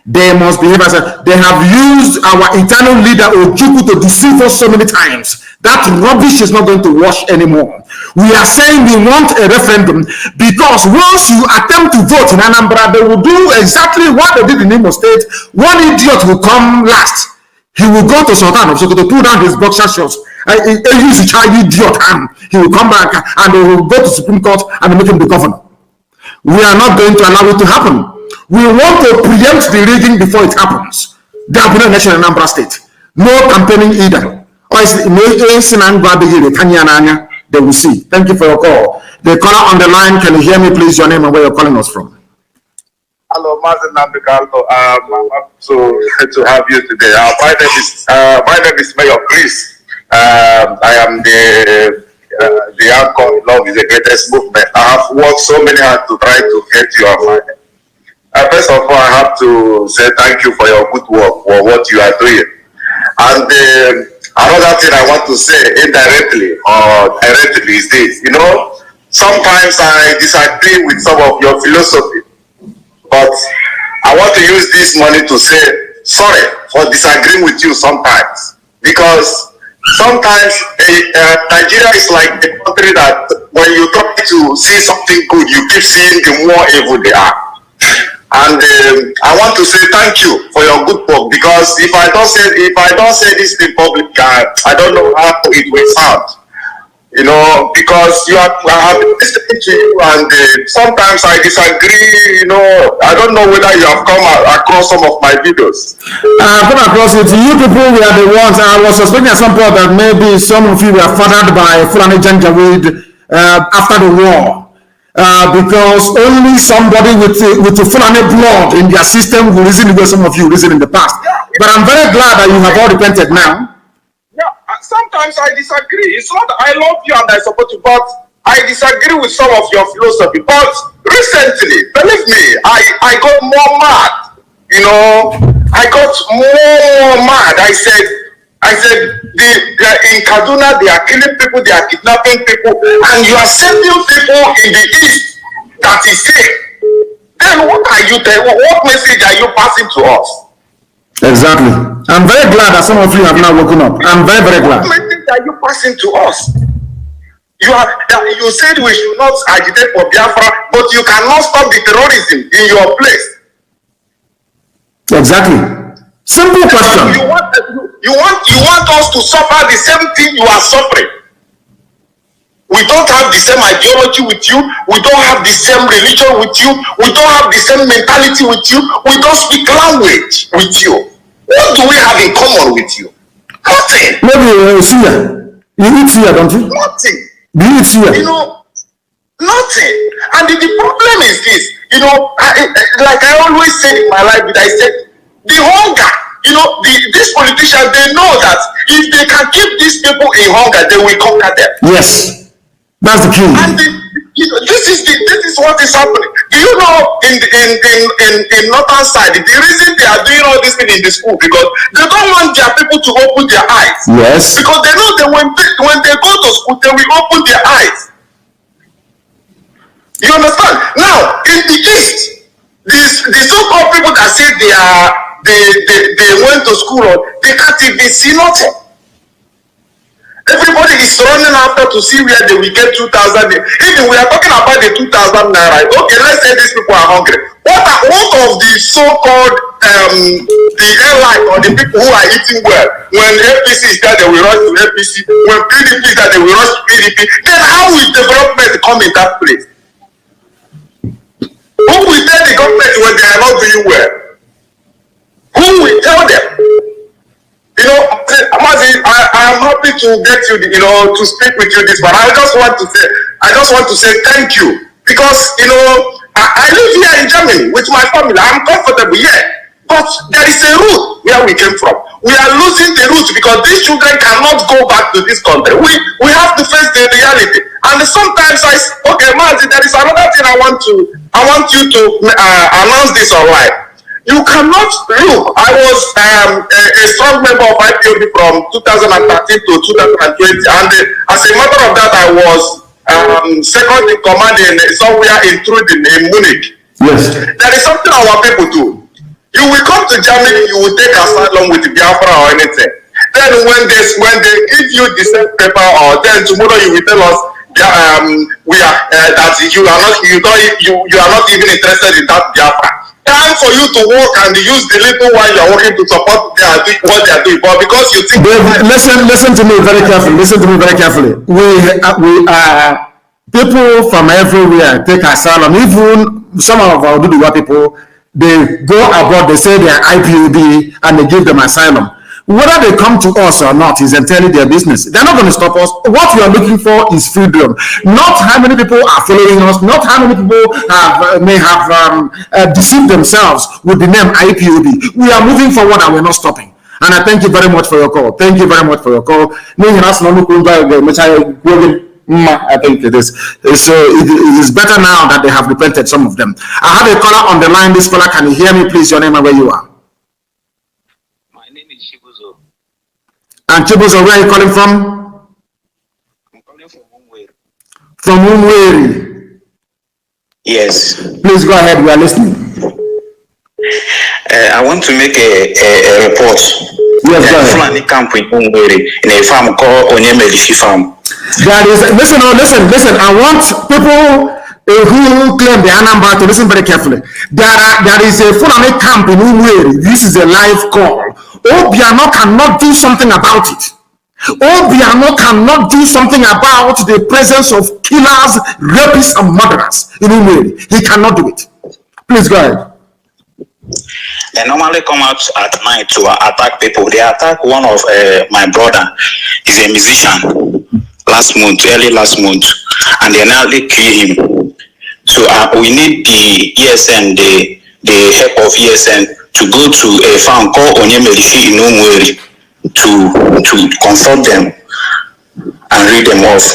They must behave as such. They have used our internal leader Ojukwu to deceive us so many times. That rubbish is not going to wash anymore. We are saying we want a referendum because once you attempt to vote in Anambra, they will do exactly what they did in Imo State. One idiot will come last. He will go to Sultan of Sokoto, pull down his boxer shorts. He's a child idiot, and he will come back and they will go to Supreme Court and make him the governor. We are not going to allow it to happen. We want to preempt the rigging before it happens. There will be no election in Anambra State. No campaigning either. They will see. Thank you for your call. The caller on the line, can you hear me, please? Your name and where you're calling us from. Hello, Mazi Nnamdi Kanu. I'm happy to have you today. My name is Mayor Chris. I am the anchor. Love is the greatest movement. I have worked so many hard to try to get you on my. First of all, I have to say thank you for your good work, for what you are doing. And another thing I want to say indirectly or directly is this. You know, sometimes I disagree with some of your philosophy, but I want to use this money to say sorry for disagreeing with you sometimes, because sometimes Nigeria is like the country that when you try to see something good, you keep seeing the more evil they are. And I want to say thank you for your good work, because if I don't say this in public, I don't know how it will sound. You know, because I have been listening to you, and sometimes I disagree. You know, I don't know whether you have come across some of my videos. Come across it. You people were the ones. I was suspecting at some point that maybe some of you were fathered by Fulani Janjaweed after the war. Because only somebody with the Fulani blood in their system will reason the way some of you reason in the past. But I'm very glad that you have all repented now. Yeah, sometimes I disagree. It's not I love you and I support you, but I disagree with some of your philosophy. But recently, believe me, I got more mad. You know, I got more mad. I said, in Kaduna, they are killing people, they are kidnapping people, and you are sending people in the east that is safe. Then what are you telling? What message are you passing to us? Exactly. I'm very glad that some of you have now woken up. I'm very, very glad. What message are you passing to us? You said we should not agitate for Biafra, but you cannot stop the terrorism in your place. Exactly. Simple question. You want us to suffer the same thing you are suffering. We don't have the same ideology with you. We don't have the same religion with you. We don't have the same mentality with you. We don't speak language with you. What do we have in common with you? Nothing. Maybe suya. You eat suya, don't you? Nothing. Do you eat suya? You know, nothing. And the problem is this. You know, like I always say in my life, I said, the hunger. You know, these politicians, they know that if they can keep these people in hunger, they will conquer them. Yes. That's the key. And this is what is happening. Do you know in northern side, the reason they are doing all this thing in the school because they don't want their people to open their eyes. Yes. Because they know that when they go to school, they will open their eyes. You understand? Now in the east, the so-called people that say they went to school, they can't even see nothing. Everybody is running after to see where they will get 2,000. Even we are talking about the 2,000 naira. Okay, let's say these people are hungry. What of the so-called the airline or the people who are eating well? When APC is there, they will rush to APC. When PDP is there, they will rush to PDP. Then how will development come in that place? Who will tell the government when they are not doing well? Who will tell them? You know, Mazi, I am happy to get you, to speak with you this, but I just want to say thank you because, I live here in Germany with my family. I'm comfortable here, but there is a root where we came from. We are losing the root because these children cannot go back to this country. We have to face the reality. And sometimes Mazi, there is another thing I want you to announce this online. You cannot look. I was a strong member of Ipob from 2013 to 2020, and as a matter of that, I was second in command somewhere in Munich. Yes. There is something our people do. You will come to Germany, you will take asylum with Biafra or anything. Then when they give you the same paper, or then tomorrow you will tell us that you are not even interested in that Biafra. Time for you to work and use the little while you are working to support what they are doing, but because you think. Listen to me very carefully. Listen to me very carefully. We are people from everywhere take asylum. Even some of our Duduwa people, they go abroad. They say they are IPOB and they give them asylum. Whether they come to us or not is entirely their business. They're not going to stop us. What we are looking for is freedom. Not how many people are following us. Not how many people may have deceived themselves with the name IPOB. We are moving forward and we're not stopping. And I thank you very much for your call. Thank you very much for your call. I think it is. So it is better now that they have repented, some of them. I have a caller on the line. This caller, can you hear me, please? Your name and where you are. And Chibuzo, where are you calling from? I'm calling from Umweri. From Umweri? Yes. Please go ahead, we are listening. I want to make a report. Yes, go ahead. Fulani camp in Umweri, in a farm called Onyemelishi Farm. That is, listen. I want people who claim the Anambra to listen very carefully. There is a Fulani camp in Umweri. This is a live call. Obiano cannot do something about it. Obiano cannot do something about the presence of killers, rapists, and murderers in Umweri. He cannot do it. Please go ahead. They normally come out at night to attack people. They attacked one of my brother. He's a musician. Early last month, and they nearly kill him. So we need the ESN, the help of ESN, to go to a farm called Onyemelishi in Umweri to confront them and read them off.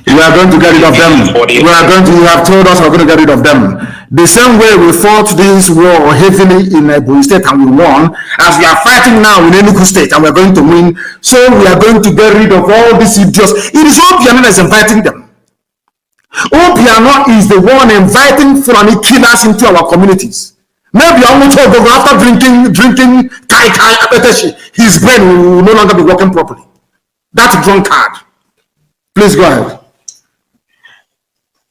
We are going to get rid of them. You have told us we're going to get rid of them. The same way we fought this war heavily in Ebonyi State and we won, as we are fighting now in Enugu State and we're going to win, so we are going to get rid of all these idiots. It is Obiano that is inviting them. Obiano is the one inviting Fulani killers into our communities. Maybe after drinking kai apeteshi, his brain will no longer be working properly. That drunkard. Please go ahead.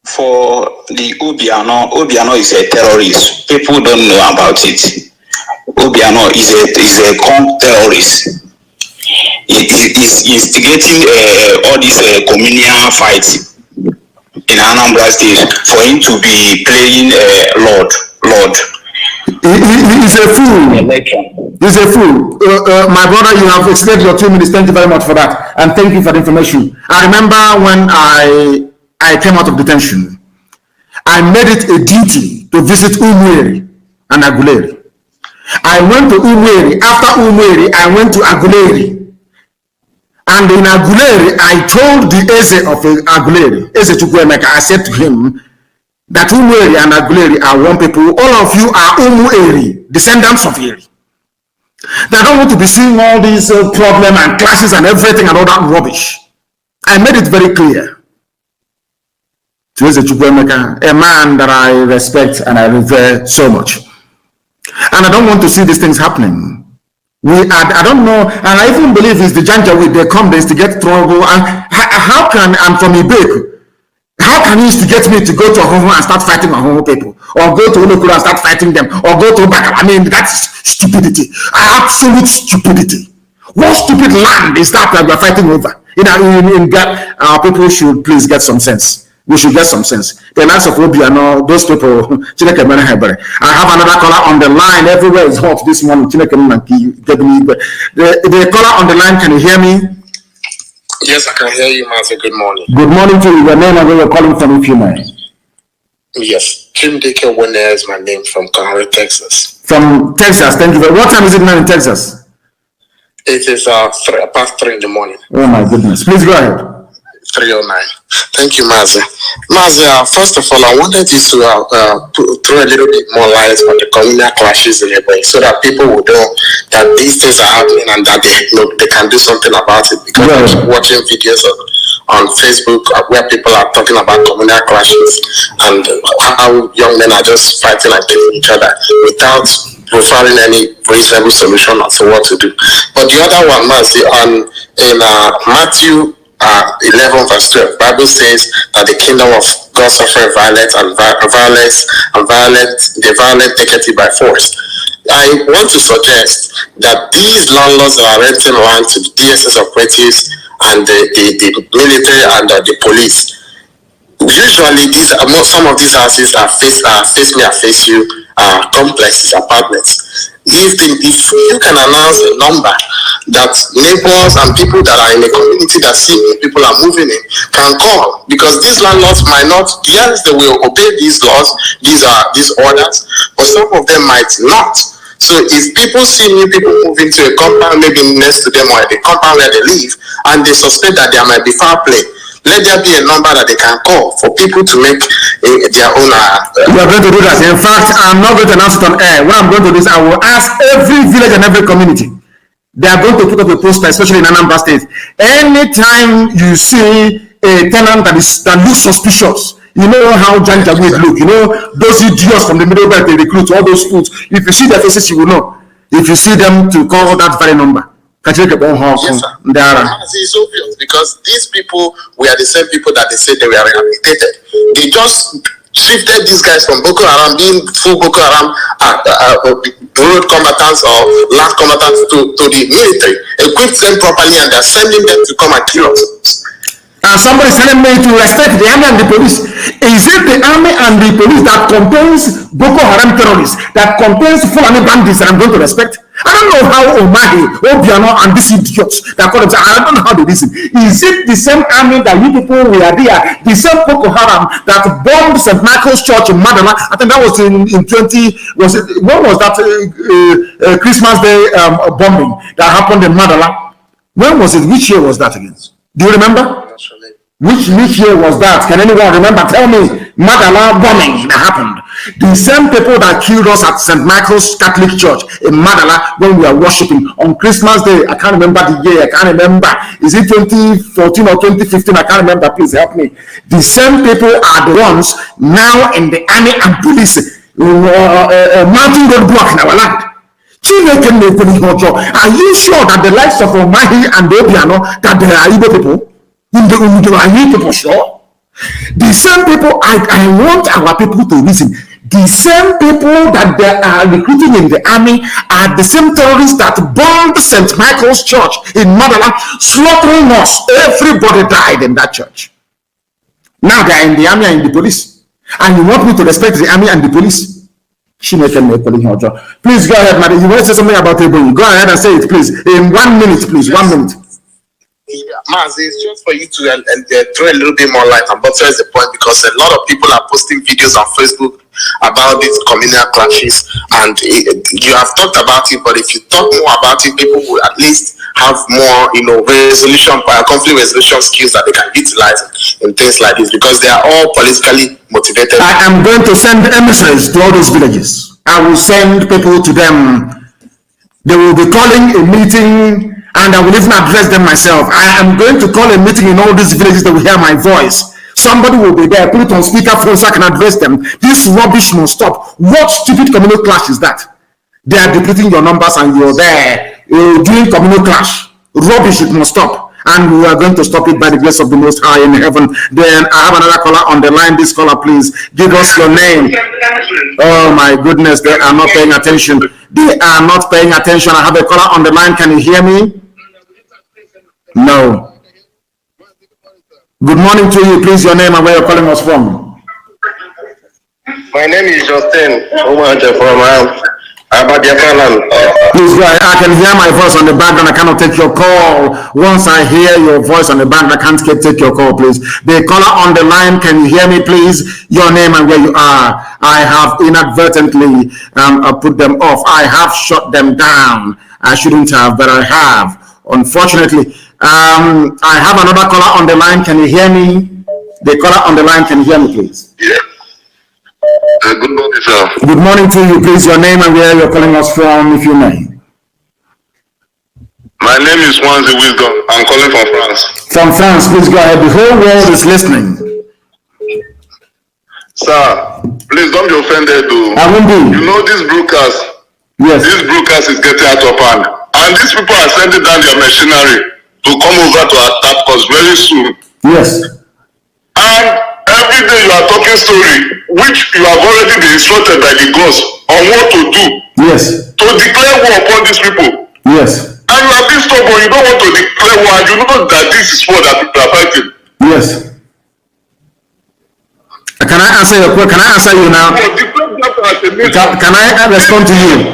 For the Obiano is a terrorist. People don't know about it. Obiano is a terrorist. He's instigating all these communal fights in Anambra State for him to be playing Lord. He's a fool. He's a fool. My brother, you have explained your 2 minutes. Thank you very much for that. And thank you for the information. I remember when I came out of detention, I made it a duty to visit Umweri and Aguleri. I went to Umweri. After Umweri, I went to Aguleri. And in Aguleri, I told the Eze of Aguleri, Eze Chukwuemeka, I said to him that Umweri and Aguleri are one people. All of you are Umweri, descendants of Eri. They don't want to be seeing all these problems and clashes and everything and all that rubbish. I made it very clear to Eze Chukwuemeka, a man that I respect and I revere so much. And I don't want to see these things happening. I don't know, and I even believe it's the Janjaweed, they come, they instigate trouble. And how can, I'm from Ipob, how can you instigate me to go to Ahoho and start fighting Ahoho people? Or go to Olokuro and start fighting them? Or go to Bakal? I mean, that's stupidity. Absolute stupidity. What stupid land is that we're fighting over? Our people should please get some sense. We should get some sense. The likes of Obiano, those people, I have another caller on the line. Everywhere is hot this morning. The caller on the line, can you hear me? Yes, I can hear you, Mazi. Good morning. Good morning to you. Your name and where you're calling from, if you may. Yes, Chimdike Wene is my name, from Conroe, Texas. From Texas, thank you. What time is it now in Texas? It is past 3 in the morning. Oh my goodness. Please go ahead. 3:09. Thank you, Mazi. Mazi, first of all, I wanted you to throw a little bit more light on the communal clashes in Ebonyi, so that people would know that these things are happening and that they can do something about it. Because I'm watching videos on Facebook where people are talking about communal clashes and how young men are just fighting and killing each other without providing any reasonable solution as to what to do. But the other one, Mazi, in Matthew 11 verse 12, Bible says that the kingdom of God suffereth violence, and the violent take it by force. I want to suggest that these landlords that are renting land to the DSS operatives and the military and the police, usually some of these houses are face me, I face you, complexes, apartments. If you can announce a number that neighbors and people that are in a community that see people are moving in can call, because these landlords might not, yes, they will obey these laws, these orders, but some of them might not. So if people see new people moving to a compound, maybe next to them or the compound where they live, and they suspect that there might be foul play, let there be a number that they can call for people to make their own. We are going to do that. In fact, I'm not going to announce it on air. What I'm going to do is I will ask every village and every community. They are going to put up a poster, especially in Anambra State. Anytime you see a tenant that looks suspicious, you know how Janjaweed look. You know those idiots from the middle belt they recruit, all those fools. If you see their faces, you will know. If you see them, to call that very number. Yes, sir. It's obvious because these people were the same people that they said they were rehabilitated. They just shifted these guys from Boko Haram, being full Boko Haram road combatants or land combatants to the military, equipped them properly, and they're sending them to come and kill us. And somebody is telling me to respect the army and the police. Is it the army and the police that contains Boko Haram terrorists, that contains Fulani bandits that I'm going to respect? I don't know how Omahi, Obiano, and these idiots that call themselves, I don't know how they listen. Is it the same army that you people were there, the same Boko Haram that bombed St. Michael's Church in Madala? I think that was in 20, when was that Christmas Day bombing that happened in Madala? When was it? Which year was that again? Do you remember? Which year was that? Can anyone remember? Tell me. Madala bombing that happened. The same people that killed us at St. Michael's Catholic Church in Madala when we were worshiping on Christmas Day. I can't remember the year. I can't remember. Is it 2014 or 2015? I can't remember. Please help me. The same people are the ones now in the army and police mountain roadblock in our land. Are you sure that the likes of Omahi and Obiano, that they are Igbo people? Are you people sure? The same people, I want our people to listen. The same people that they are recruiting in the army are the same terrorists that bombed St. Michael's Church in Motherland, slaughtering us. Everybody died in that church. Now they are in the army and in the police. And you want me to respect the army and the police? Please go ahead, madam. You want to say something about Ebola? Go ahead and say it, please. In 1 minute, please. 1 minute. Yeah, Mazi, it's just for you to throw a little bit more light and buttress the point, because a lot of people are posting videos on Facebook about these communal clashes, and you have talked about it, but if you talk more about it, people will at least have more, conflict resolution skills that they can utilize in things like this, because they are all politically motivated. I am going to send emissaries to all those villages. I will send people to them. They will be calling a meeting, and I will even address them myself. I am going to call a meeting in all these villages that will hear my voice. Somebody will be there, put it on speakerphone so I can address them. This rubbish must stop. What stupid communal clash is that? They are depleting your numbers and you're there doing communal clash. Rubbish, it must stop. And we are going to stop it by the grace of the Most High in heaven. Then I have another caller on the line. This caller, please give us your name. Oh my goodness, they are not paying attention. They are not paying attention. I have a caller on the line. Can you hear me? No. Good morning to you. Please, your name and where you're calling us from. My name is Justin from Biafra. Please go ahead. I can hear my voice on the background. I cannot take your call. Once I hear your voice on the background, I can't take your call, please. The caller on the line, can you hear me, please? Your name and where you are. I have inadvertently put them off. I have shut them down. I shouldn't have, but I have. Unfortunately, I have another caller on the line. Can you hear me? The caller on the line, can you hear me, please? Yeah. Good morning, sir. Good morning to you, please. Your name and where you're calling us from, if you may. My name is Mazi Wisdom. I'm calling from France. From France, please go ahead. The whole world is listening. Sir, please don't be offended, though. I won't be. You know these brokers. Yes. These brokers is getting out of hand. And these people are sending down their machinery to come over to attack us very soon. Yes. And every day you are talking story, which you have already been instructed by the gods on what to do. Yes. To declare war upon these people. Yes. And you are being stubborn, you don't want to declare war, and you know that this is war that people are fighting. Yes. Can I answer your question? Can I answer you now? Can I respond to you?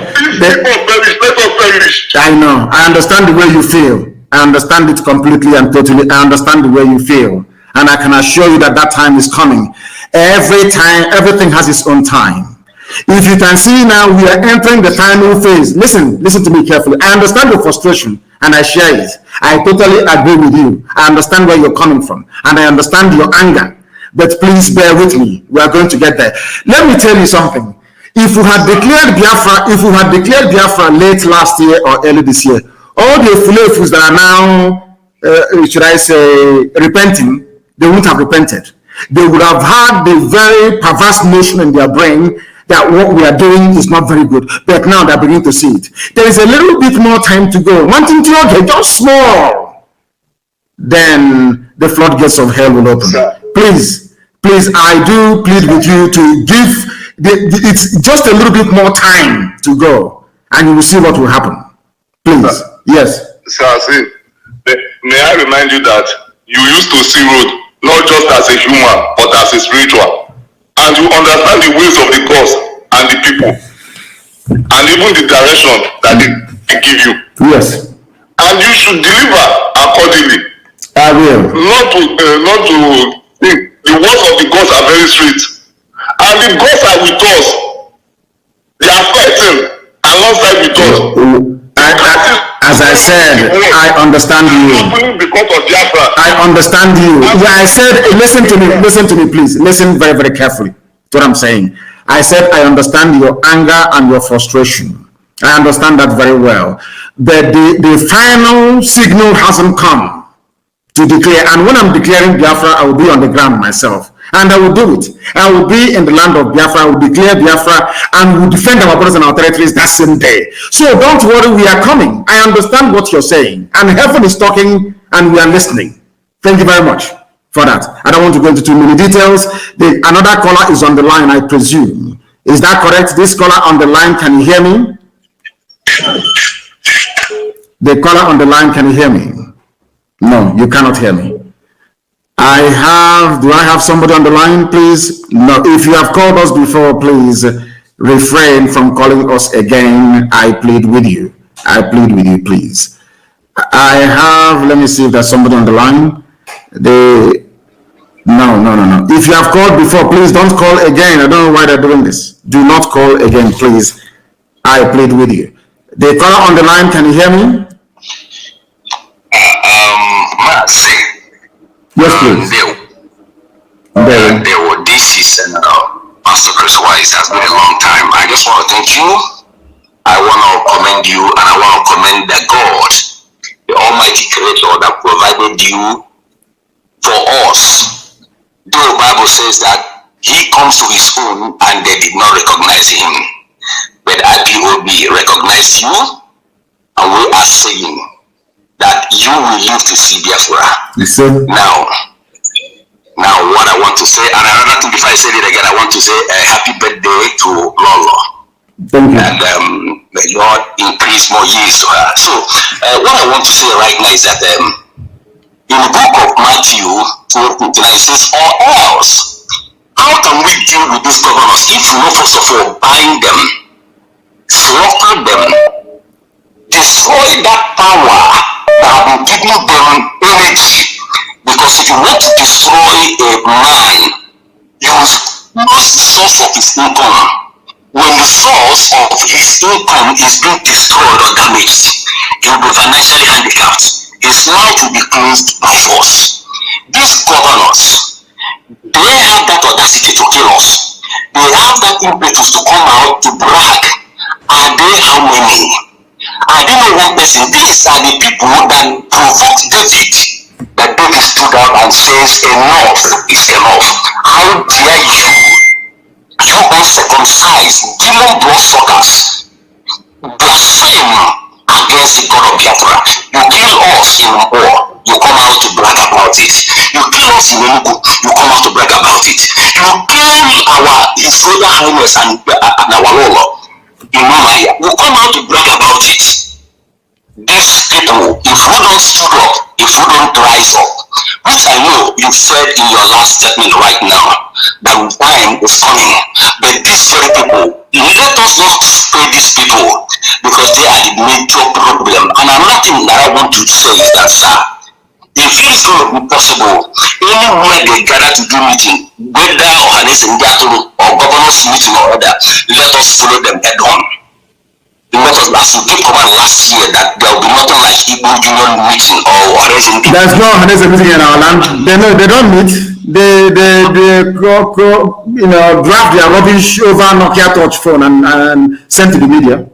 I know. I understand the way you feel. I understand it completely and totally. I understand the way you feel. And I can assure you that that time is coming. Every time, everything has its own time. If you can see now, we are entering the final phase. Listen to me carefully. I understand your frustration and I share it. I totally agree with you. I understand where you're coming from and I understand your anger. But please bear with me. We are going to get there. Let me tell you something. If we had declared Biafra late last year or early this year, all the Fulefus that are now, should I say, repenting, they wouldn't have repented. They would have had the very perverse notion in their brain that what we are doing is not very good. But now they're beginning to see it. There is a little bit more time to go. Wanting to get just small, then the floodgates of hell will open. Please, I do plead with you to give it's just a little bit more time to go, and you will see what will happen. Please, yes. Sir, see, may I remind you that you used to see road not just as a human, but as a spiritual, and you understand the ways of the gods and the people, and even the direction that they give you. Yes. And you should deliver accordingly. I will. Not to think. The words of the gods are very sweet. And the gods are with us. They are fighting alongside with us. As I said, I understand you. Because of Biafra. I understand you. Yeah, I said, listen to me, please. Listen very, very carefully to what I'm saying. I said, I understand your anger and your frustration. I understand that very well. But the final signal hasn't come to declare, and when I'm declaring Biafra, I will be on the ground myself. And I will do it. I will be in the land of Biafra. I will declare Biafra and will defend our borders and our territories that same day. So don't worry, we are coming. I understand what you're saying. And heaven is talking and we are listening. Thank you very much for that. I don't want to go into too many details. Another caller is on the line, I presume. Is that correct? This caller on the line, can you hear me? The caller on the line, can you hear me? No, you cannot hear me. Do I have somebody on the line, please? No, if you have called us before, please refrain from calling us again. I plead with you. I plead with you, please. Let me see if there's somebody on the line. No. If you have called before, please don't call again. I don't know why they're doing this. Do not call again, please. I plead with you. The caller on the line, can you hear me? Mazi. Yes, please. This is Pastor Chris Wise. It has been a long time. I just want to thank you. I want to commend you, and I want to commend the God, the Almighty Creator that provided you for us. The Bible says that He comes to His own, and they did not recognize Him. But Ipob recognized you, and we are saying that you will live to see Biafra. Listen. Now, what I want to say, and another thing before I say it again, I want to say a happy birthday to Lolo. Thank you. And may God increase more years to her. So, what I want to say right now is that in the book of Matthew 12:29, it says, or else, how can we deal with these governors if we know, first of all, bind them, slaughter them, destroy that power that have been giving them energy? Because if you want to destroy a man, you must the source of his income. When the source of his income is being destroyed or damaged, he will be financially handicapped. His mouth will be closed by force. These governors, they have that audacity to kill us. They have that impetus to come out to brag. Are they how many? I don't know one person. These are the people that provoked David. That David stood out and says, enough is enough. How dare you uncircumcised, demon bloodsuckers, blaspheme against the God of Biafra? You kill us in war, you come out to brag about it. You kill us in Enugu, you come out to brag about it. You kill His Royal Highness and our Lolo in Mumaya, you come out to brag about it. These people, if we don't stood up, if we don't rise up, which I know you said in your last statement right now, that time is coming. But these very people, let us not spray these people because they are the major problem. And another thing that I want to say is that, sir, if it is going to be possible, anywhere they gather to do meeting, whether or governor's meeting or other, let us follow them head on. Let us, as we gave command last year, that there will be nothing like Igbo Union meeting or arranging. There's no Hanese meeting in our land. They don't meet. They draft their rubbish over Nokia touch phone and send to the media.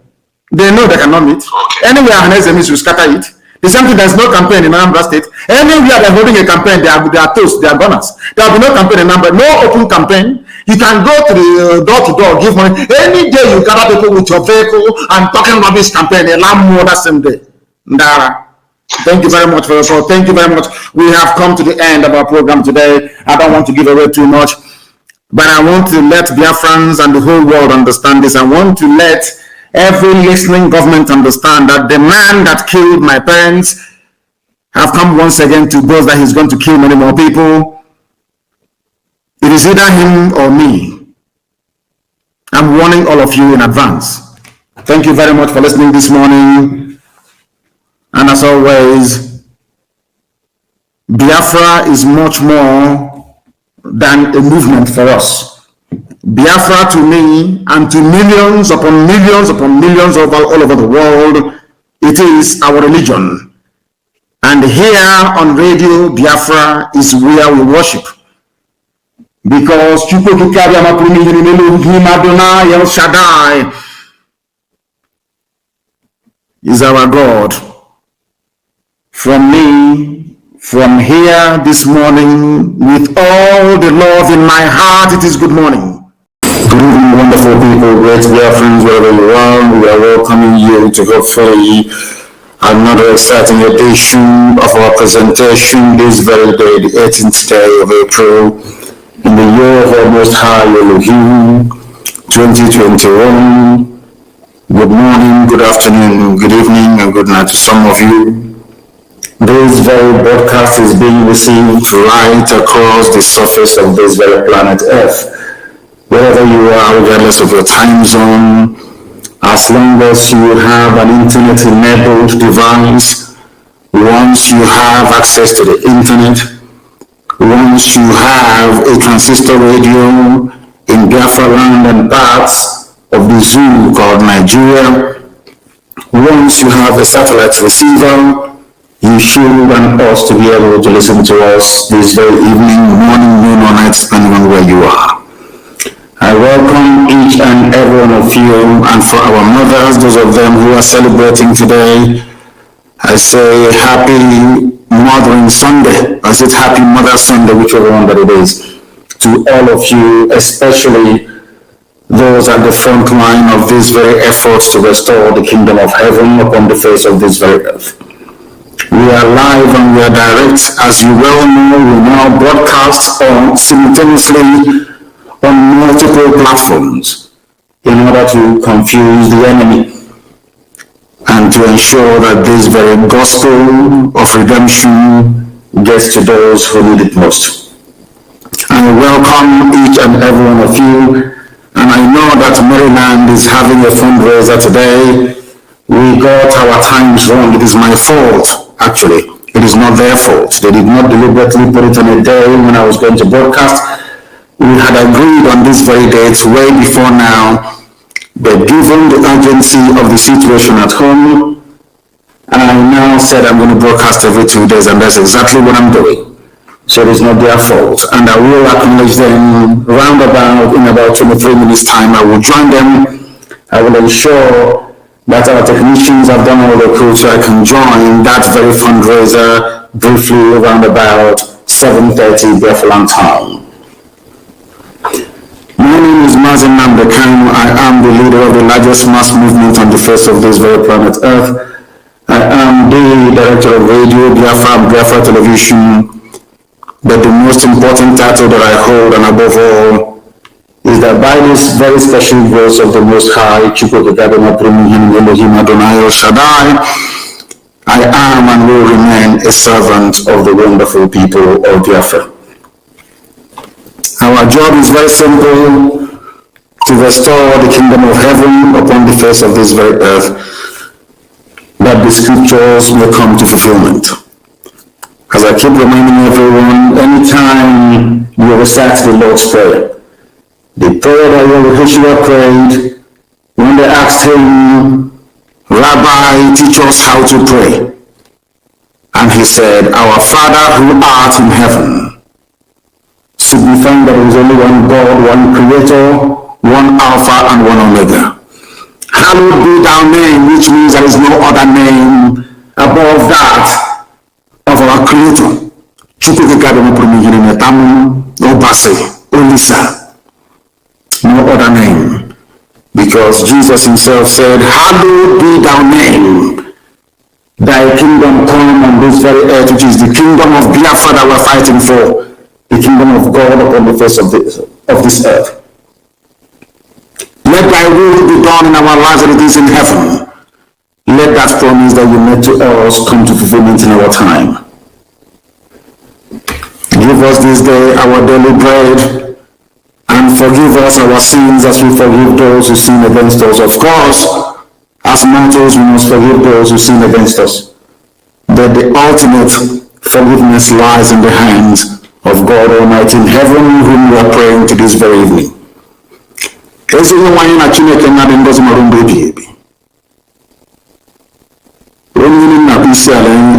They know they cannot meet. Okay. Anywhere Hanese meets, we scatter it. The same thing, there's no campaign in Anambra State. Anywhere they're holding a campaign, they are toast, they are gunners. There will be no campaign in Anambra, no open campaign. You can go to the door to door, give money. Any day you gather people with your vehicle and talking about this campaign, a lot more that same day. Ndara. Thank you very much for your support. Thank you very much. We have come to the end of our program today. I don't want to give away too much, but I want to let Biafrans and the whole world understand this. I want to let every listening government understand that the man that killed my parents have come once again to boast that he's going to kill many more people. It is either him or me. I'm warning all of you in advance. Thank you very much for listening this morning. And as always, Biafra is much more than a movement for us. Biafra to me and to millions upon millions upon millions all over the world, it is our religion. And here on Radio Biafra is where we worship. Because El Shaddai is our God. From me, From here this morning, with all the love in my heart, it is good morning. Good evening, wonderful people, great Biafrans, wherever you are. We are welcoming you to hopefully another exciting edition of our presentation this very day, the 18th day of April, in the year of our Most High Elohim, 2021. Good morning, good afternoon, good evening, and good night to some of you. This very broadcast is being received right across the surface of this very planet Earth. Wherever you are, regardless of your time zone, as long as you have an internet-enabled device, once you have access to the internet, once you have a transistor radio in Biafra land and parts of the zoo called Nigeria, once you have a satellite receiver, you should and ought to be able to listen to us this very evening, morning, noon, or night, depending on where you are. I welcome each and every one of you, and for our mothers, those of them who are celebrating today, I say Happy Mothering Sunday. I said Happy Mother Sunday, whichever one that it is, to all of you, especially those at the front line of this very effort to restore the kingdom of heaven upon the face of this very earth. We are live and we are direct. As you well know, we now broadcast simultaneously on multiple platforms in order to confuse the enemy and to ensure that this very gospel of redemption gets to those who need it most. I welcome each and every one of you, and I know that Maryland is having a fundraiser today. We got our times wrong. It is my fault, actually. It is not their fault. They did not deliberately put it on a day when I was going to broadcast. We had agreed on this very date way before now, but given the urgency of the situation at home, I now said I'm going to broadcast every 2 days, and that's exactly what I'm doing. So it is not their fault, and I will acknowledge them roundabout in about 23 minutes time. I will join them. I will ensure that our technicians have done all they could so I can join that very fundraiser briefly around about 7:30 Biafra time. My name is Mazi Nnamdi Kanu. I am the leader of the largest mass movement on the face of this very planet Earth. I am the director of radio, Biafra and Biafra television. But the most important title that I hold, and above all, is that by this very special grace of the Most High, I am and will remain a servant of the wonderful people of Biafra. Our job is very simple: to restore the kingdom of heaven upon the face of this very earth, that the scriptures will come to fulfillment. As I keep reminding everyone, anytime you recite the Lord's Prayer, the prayer that Yeshua prayed when they asked him, Rabbi, teach us how to pray. And he said, Our Father who art in heaven, signifying that there is only one God, one Creator, one Alpha and one Omega. Hallowed be thy name, which means there is no other name above that of our Creator. No other name. Because Jesus himself said, Hallowed be thy name. Thy kingdom come on this very earth, which is the kingdom of Biafra that we're fighting for. The kingdom of God upon the face of this earth. Let thy will be done in our lives as it is in heaven. Let that promise that you made to us come to fulfillment in our time. Give us this day our daily bread, and forgive us our sins as we forgive those who sin against us. Of course, as mortals, we must forgive those who sin against us. But the ultimate forgiveness lies in the hands of God Almighty in heaven, whom we are praying to this very evening.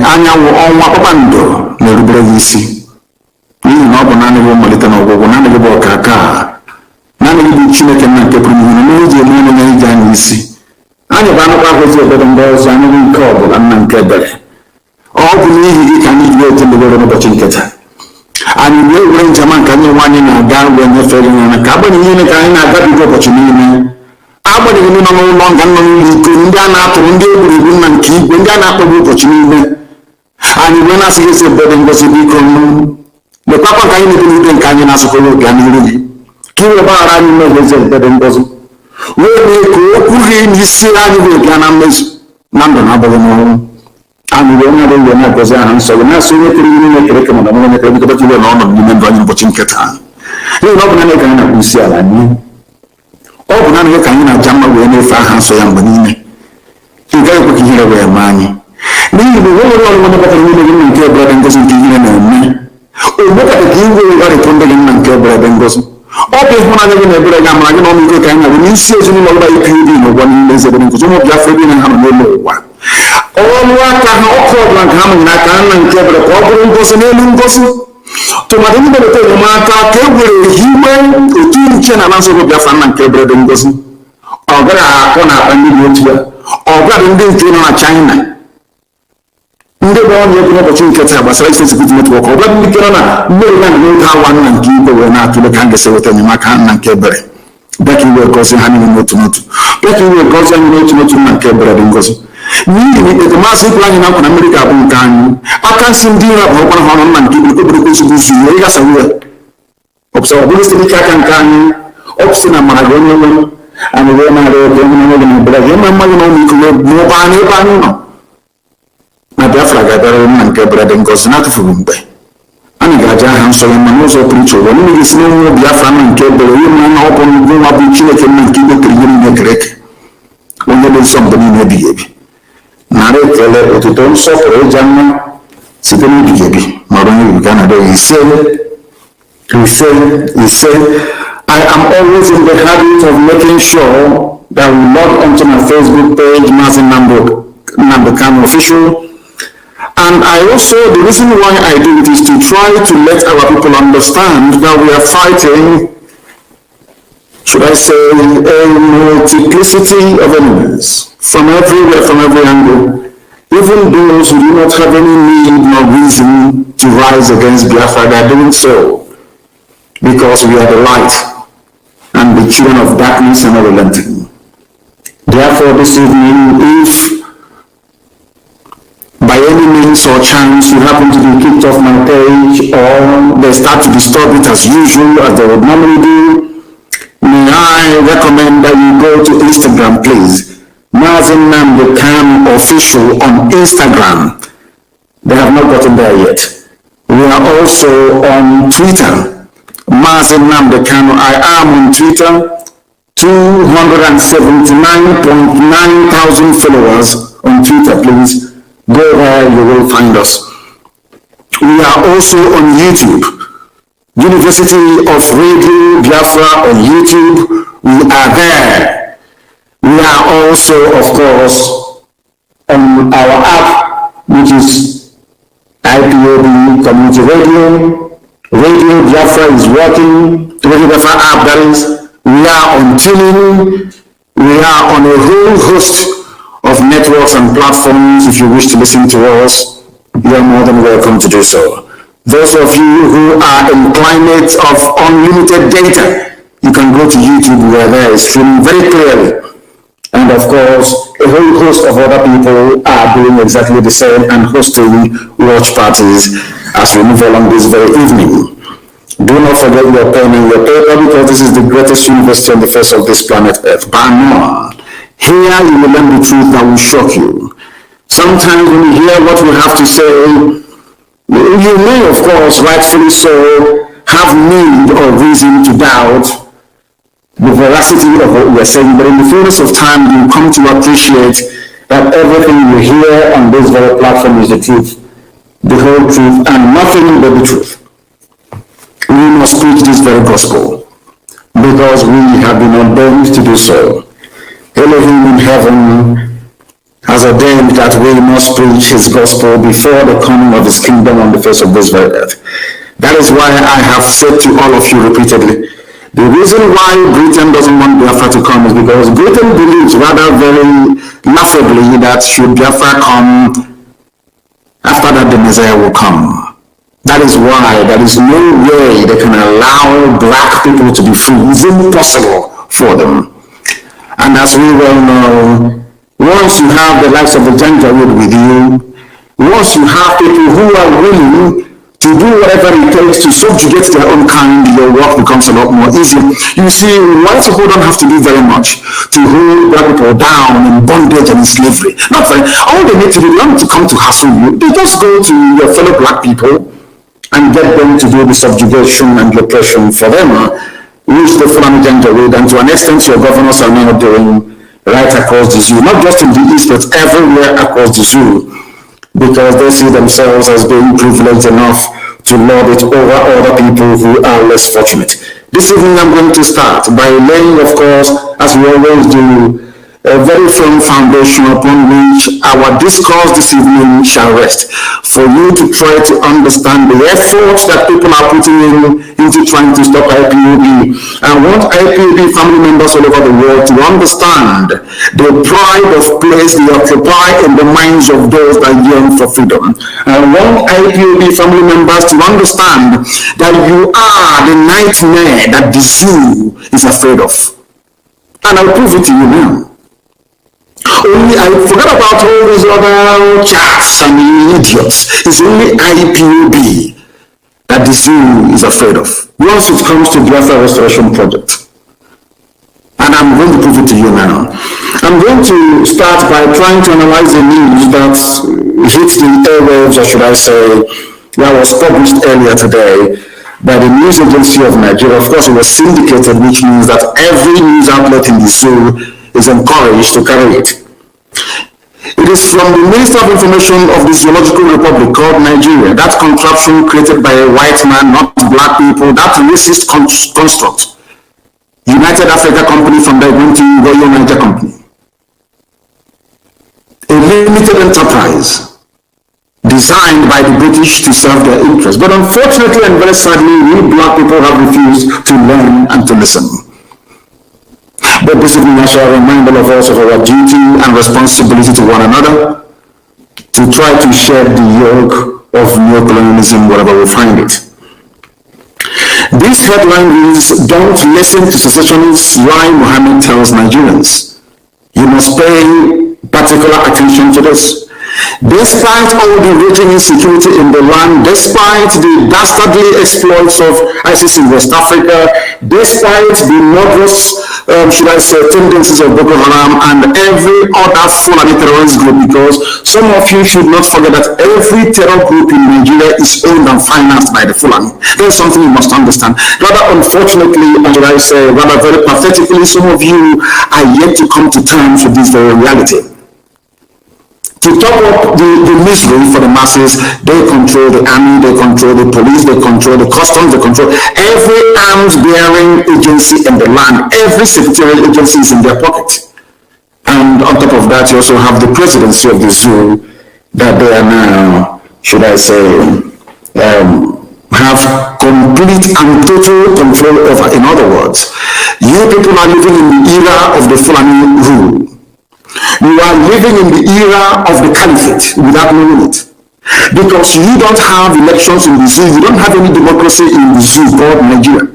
Anyanwụ ọnwa kpakpando na-erubere gị isi n'ihi na ọ bụ naanị gị mmalite na ọgwụgwụ, naanị gị bụ ọkaka, naanị gị bụ Chineke nna nke pụrụ ihe na eji eme onye ije anyị isi. Anyị bụ anụkwa ahụzi obodo ndị ọzọ, anyị bụ nke ọbụla nna nke ebere. Ọ openly he can eat weight in the world of Chinketa. And we went to man can you one in a gun when you're failing on a cabin in a kind of got opportunity. Abadi ni no longer no kundana to ndio kulibunan ki kundana to opportunity. And when I see the burden was to be come the papa kind of thing can you not suppose gani kiwa bara ni no was the burden was we ko kuri ni sira ni we kana mes nando na baba no and we na na ko za han so na so we kuri ni ne kama na mo ne ko ba tuwe no no ni mendo ni bochin keta ni no na ne kana na kusia la ni o na ne kana na jamma we ne fa han so yan bani ne ki ga ko ki hira we mani ni ni wo wo ne ba ni ni ke bra den ko sin ki hira na ni o mo ka ki wo ga re ponde ni ke bra den ko okay, when I live in a good example, I can only go kind of an instance in the IPD or one is a Biafra and have no one. All what I know, problem coming, I can and get a problem was an alien person. To my neighbor, the matter, he went to teach and answer with Biafra and Kebra and Gossen. Or get a corner and or got in the China. Ndị bụ onye bụ ụbọchị nke taa gbasara Facebook network ọ bụla ndị kere na mmiri na ndị ha nwa nna nke igwe wee na-atụle ka ha ga-esi weta enyemaka nna nke ebere bịaka iwe gozi ha niile n'otu n'otu bịaka iwe gozi anyị n'otu n'otu nna nke ebere dị ngozi n'ihi na ikpete maazị ịkwụrụ anyị na nkwa na mmiri ga-abụ nke anyị aka nsị ndị ire bụ ọkwara ha ọnụ nna nke igwe kpebere ozugbo usu iwe ị gasa uwe ọpụsa ọ bụrụ site n'ike aka nke anyị ọpụsị na mara gị onye nwe anyị wee na-arịọ oke onye nwe gị na ebere gị ịma mmadụ na ọnụ ike wee n'ụba anyị ebe anyị nọ na Biafra ga-abịara nna nke ebere dị ngozi na-atụfughị mgbe anyị ga-aja aha nsọ ya ma n'ụzọ pụrụ iche ụwa n'ime ga-esi n'onwe Biafra nna nke ebere onye mma na ọkụ n'ugwu nwa bụ Chineke nna nke igwe kere ihe niile kere eke onye dị nsọ mgbe niile ebighị ebi narị ekele otuto nsọpụrụ ịja mma site n'ebighị ebi mara onye iwu ka na-adịghị ise I am always in the habit of making sure that we log onto my Facebook page Mazi Nnamdi Kanu official. And I also, the reason why I do it is to try to let our people understand that we are fighting, should I say, a multiplicity of enemies from everywhere, from every angle. Even those who do not have any need nor reason to rise against Biafra, they are doing so because we are the light and the children of darkness and unrelenting. Therefore, this evening, if by any means or chance you happen to be kicked off my page or they start to disturb it as usual as they would normally do, may I recommend that you go to Instagram, please. Mazi Nnamdi Kanu official on Instagram. They have not gotten there yet. We are also on Twitter. Mazi Nnamdi Kanu. I am on Twitter. 279.9 thousand followers on Twitter, please. Go there, you will find us. We are also on YouTube. University of Radio Biafra on YouTube. We are there. We are also, of course, on our app, which is Ipob Community Radio. Radio Biafra is working. Radio Biafra app, that is. We are on tuning. We are on a whole host of networks and platforms. If you wish to listen to us, you are more than welcome to do so. Those of you who are in climate of unlimited data, you can go to YouTube where there is streaming very clearly. And of course, a whole host of other people are doing exactly the same and hosting watch parties as we move along this very evening. Do not forget your pen and your paper because this is the greatest university on the face of this planet Earth. By now, here you will learn the truth that will shock you. Sometimes when you hear what we have to say, you may, of course, rightfully so, have need or reason to doubt the veracity of what we are saying, but in the fullness of time, you come to appreciate that everything you hear on this very platform is the truth, the whole truth, and nothing but the truth. We must preach this very gospel because we have been ordained to do so. Elohim in heaven has ordained that we must preach his gospel before the coming of his kingdom on the face of this very earth. That is why I have said to all of you repeatedly, the reason why Britain doesn't want Biafra to come is because Britain believes rather very laughably that should Biafra come, After that, the Messiah will come. That is why there is no way they can allow black people to be free. It's impossible for them. And as we well know, once you have the likes of the Janjaweed with you, once you have people who are willing to do whatever it takes to subjugate their own kind, your work becomes a lot more easy. You see, white people don't have to do very much to hold black people down in bondage and in slavery. Not very. All they need to do, they don't need to come to hassle you. They just go to your fellow black people and get them to do the subjugation and oppression for them, which the Fulani Janjaweed, and to an extent your governors are now doing right across the zoo, not just in the east, but everywhere across the zoo, because they see themselves as being privileged enough to lord it over other people who are less fortunate. This evening I'm going to start by laying, of course, as we always do, a very firm foundation upon which our discourse this evening shall rest, for you to try to understand the efforts that people are putting into trying to stop IPOB. I want IPOB family members all over the world to understand the pride of place they occupy in the minds of those that yearn for freedom. I want IPOB family members to understand that you are the nightmare that the zoo is afraid of. And I'll prove it to you now. Only I forgot about all these other chats and idiots. It's only IPOB that the zoo is afraid of once it comes to Biafra Restoration Project. And I'm going to prove it to you now. I'm going to start by trying to analyze the news that hit the airwaves, or should I say, that was published earlier today by the news agency of Nigeria. Of course, it was syndicated, which means that every news outlet in the zoo is encouraged to carry it. It is from the Minister of Information of the Zoological Republic called Nigeria, that contraption created by a white man, not black people, that racist construct. United Africa Company from the Royal Niger Company. A limited enterprise designed by the British to serve their interests. But unfortunately and very sadly, we black people have refused to learn and to listen. But this evening I shall remind all of us of our duty and responsibility to one another to try to shed the yoke of neocolonialism wherever we find it. This headline reads, "Don't listen to secessionists, why Mohammed tells Nigerians." You must pay particular attention to this. Despite all the raging insecurity in the land, despite the dastardly exploits of ISIS in West Africa, despite the murderous, should I say, tendencies of Boko Haram and every other Fulani terrorist group, because some of you should not forget that every terror group in Nigeria is owned and financed by the Fulani. That's something you must understand. Rather unfortunately, and should I say, rather very pathetically, some of you are yet to come to terms with this very reality. To top up the misery for the masses, they control the army, they control the police, they control the customs, they control every arms-bearing agency in the land. Every secretarial agency is in their pocket. And on top of that, you also have the presidency of the zoo that they are now, should I say, have complete and total control over. In other words, you people are living in the era of the Fulani rule. You are living in the era of the caliphate without knowing it. Because you don't have elections in the zoo, you don't have any democracy in the zoo called Nigeria.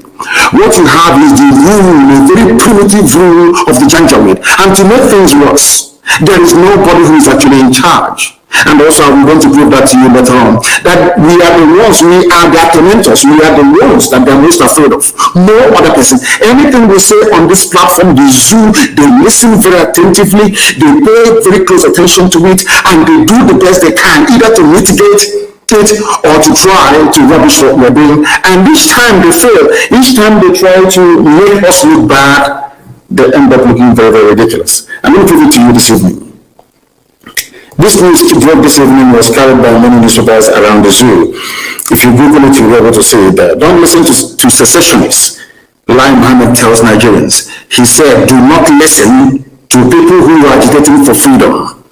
What you have is the rule, a very primitive rule of the Janjaweed. And to make things worse, there is nobody who is actually in charge. And also, I'm going to prove that to you later on, that we are the ones, we are their tormentors, we are the ones that they're most afraid of. No other person. Anything we say on this platform, the zoo, they listen very attentively, they pay very close attention to it, and they do the best they can, either to mitigate it or to try to rubbish what we're doing. And each time they fail, each time they try to make us look bad, they end up looking very, very ridiculous. I'm going to prove it to you this evening. This news broke this evening was carried by many newspapers around the zoo. If you Google it, you'll be able to see it there. Don't listen to secessionists. Lai Mohammed tells Nigerians. He said, do not listen to people who are agitating for freedom.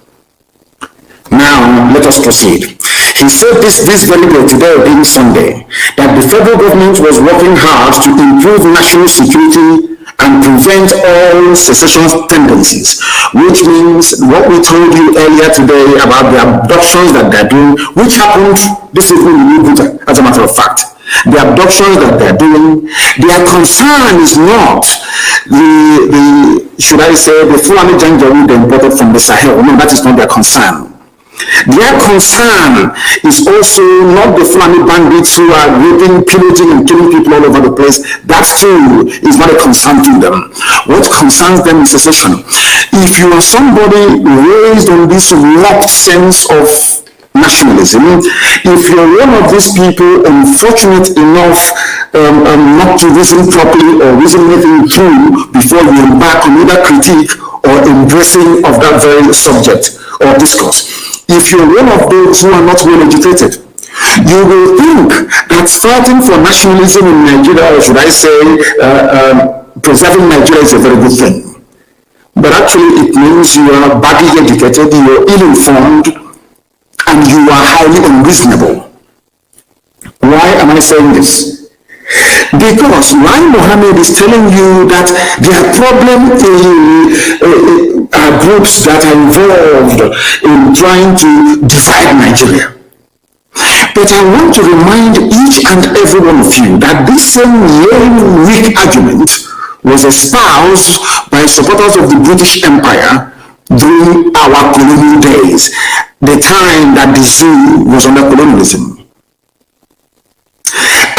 Now, let us proceed. He said this very day, today being Sunday, that the federal government was working hard to improve national security and prevent all secession tendencies, which means what we told you earlier today about the abductions that they're doing, which happened this evening in Ubuta, as a matter of fact. The abductions that they're doing, their concern is not should I say, the Fulani Janjaweed they imported from the Sahel. No, that is not their concern. Their concern is also not the Fulani bandits who are raping, pillaging, and killing people all over the place. That too is not a concern to them. What concerns them is secession. If you are somebody raised on this warped sense of nationalism, if you're one of these people unfortunate enough not to reason properly or reason anything through before you embark on either critique or embracing of that very subject or discourse, if you're one of those who are not well educated, you will think that fighting for nationalism in Nigeria, or should I say preserving Nigeria, is a very good thing. But actually it means you are badly educated, you are ill-informed, and you are highly unreasonable. Why am I saying this? Because Lai Mohammed is telling you that their problem are groups that are involved in trying to divide Nigeria. But I want to remind each and every one of you that this same lame, weak argument was espoused by supporters of the British Empire during our colonial days, the time that the zoo was under colonialism.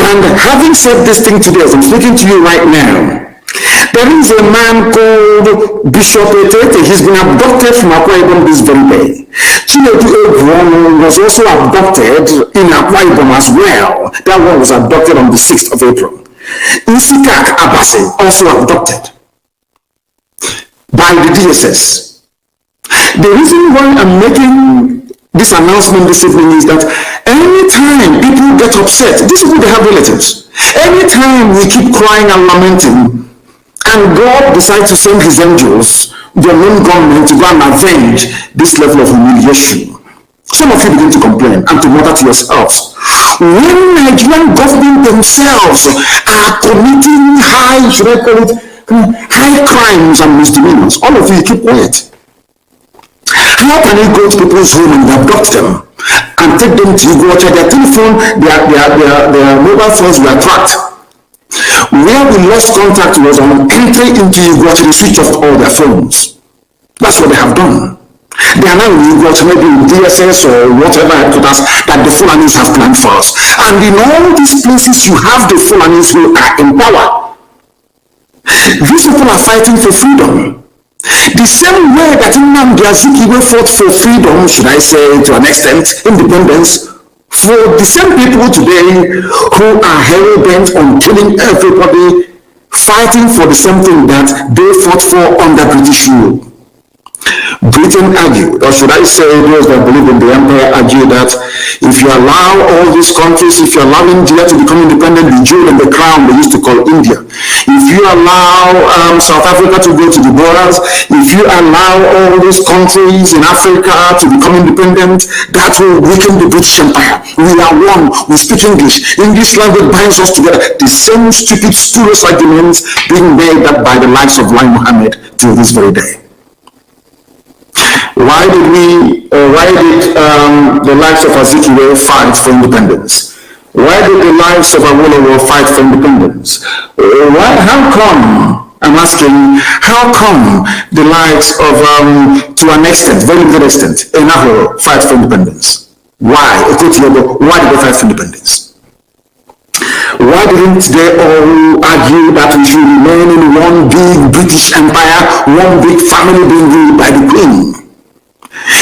And having said this thing today, as I'm speaking to you right now, there is a man called Bishop Etete. He's been abducted from Akwa Ibom this very day. Chinedu Egwon was also abducted in Akwa Ibom as well. That one was abducted on the 6th of April. Nsikak Abase also abducted by the DSS. The reason why I'm making this announcement this evening is that anytime people get upset, these people, they have relatives. Anytime we keep crying and lamenting, and God decides to send his angels, the unknown government, to go and avenge this level of humiliation, some of you begin to complain and to mutter to yourselves. When Nigerian government themselves are committing high crimes and misdemeanors, all of you keep quiet. How can you go to people's home and abduct them and take them to Iguacha? Their telephone, their mobile phones were tracked. Where we lost contact was on entry into Iguacha, they switched off all their phones. That's what they have done. They are now in Iguacha, maybe in DSS or whatever headquarters that the Fulanis have planned for us. And in all these places, you have the Fulanis who are in power. These people are fighting for freedom. The same way that Nnamdi fought for freedom, should I say, to an extent, independence, for the same people today who are hell-bent on killing everybody, fighting for the same thing that they fought for under British rule. Britain argued, or should I say those that believe in the empire argue that if you allow all these countries, if you allow India to become independent, the jewel and the crown they used to call India, if you allow South Africa to go to the borders, if you allow all these countries in Africa to become independent, that will weaken the British Empire. We are one, we speak English. English language binds us together. The same stupid, spurious arguments being made up by the likes of Lai Mohammed till this very day. Why did the likes of Azikiwe fight for independence? Why did the likes of Awolowo fight for independence? How come, I'm asking, how come the likes of, to an extent, very limited extent, Enahoro fight for independence? Why? Why did they fight for independence? Why didn't they all argue that we should remain in one big British empire, one big family being ruled by the Queen?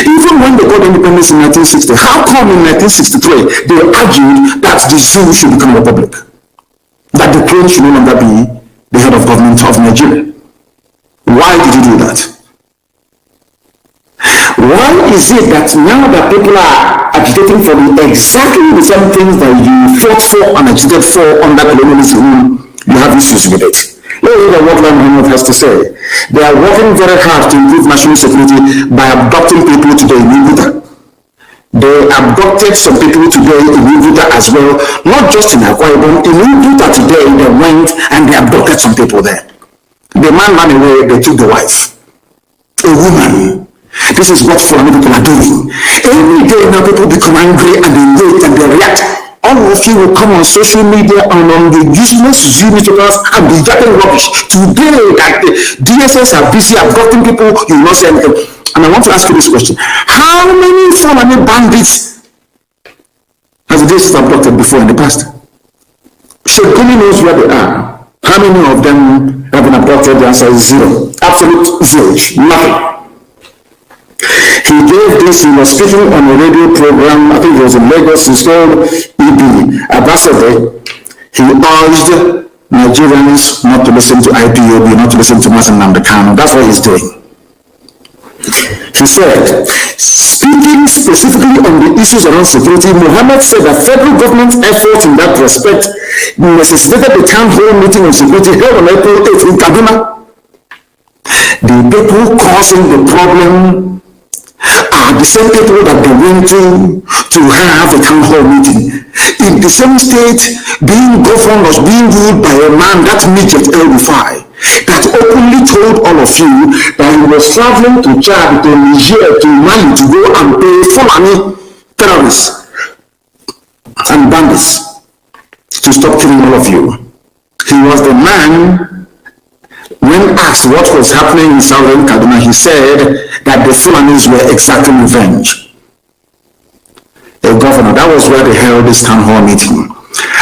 Even when they got independence in 1960, how come in 1963 they argued that the zoo should become a republic? That the Queen should no longer be the head of government of Nigeria? Why did you do that? Why is it that now that people are agitating for exactly the same things that you fought for and agitated for under colonialism, you have issues with it? Let me read what Lai Mohammed has to say. They are working very hard to improve national security by abducting people today in Ubuta. They abducted some people today in Ubuta as well, not just in Akwa Ibom. In Ubuta today, they went and they abducted some people there. The man ran away, they took the wife. A woman. This is what Fulani people are doing. Every day now people become angry and they rage and they react. All of you will come on social media and on the useless Zoom newspapers and be yapping rubbish. Today that the DSS are busy abducting people, you will not say anything. And I want to ask you this question. How many Fulani bandits has the DSS abducted before in the past? Shekuni knows where they are. How many of them have been abducted? The answer is zero. Absolute zero. Nothing. He gave this, he was speaking on a radio program, I think it was in Lagos, it's called EB, Ambassador. He urged Nigerians not to listen to IPOB, not to listen to Mazi Nnamdi Kanu. That's what he's doing. He said, speaking specifically on the issues around security, Mohammed said that federal government's efforts in that respect necessitated the town hall meeting on security held on April 8th in Kaduna. The people causing the problem are the same people that they went to have a town hall meeting. In the same state, being governed was being ruled by a man, that midget El-Rufai, that openly told all of you that he was traveling to Chad, to Niger, to Mali to go and pay Fulani terrorists and bandits to stop killing all of you. He was the man, when asked what was happening in southern Kaduna, he said that the Fulanis were exacting revenge. A governor, that was where they held this town hall meeting.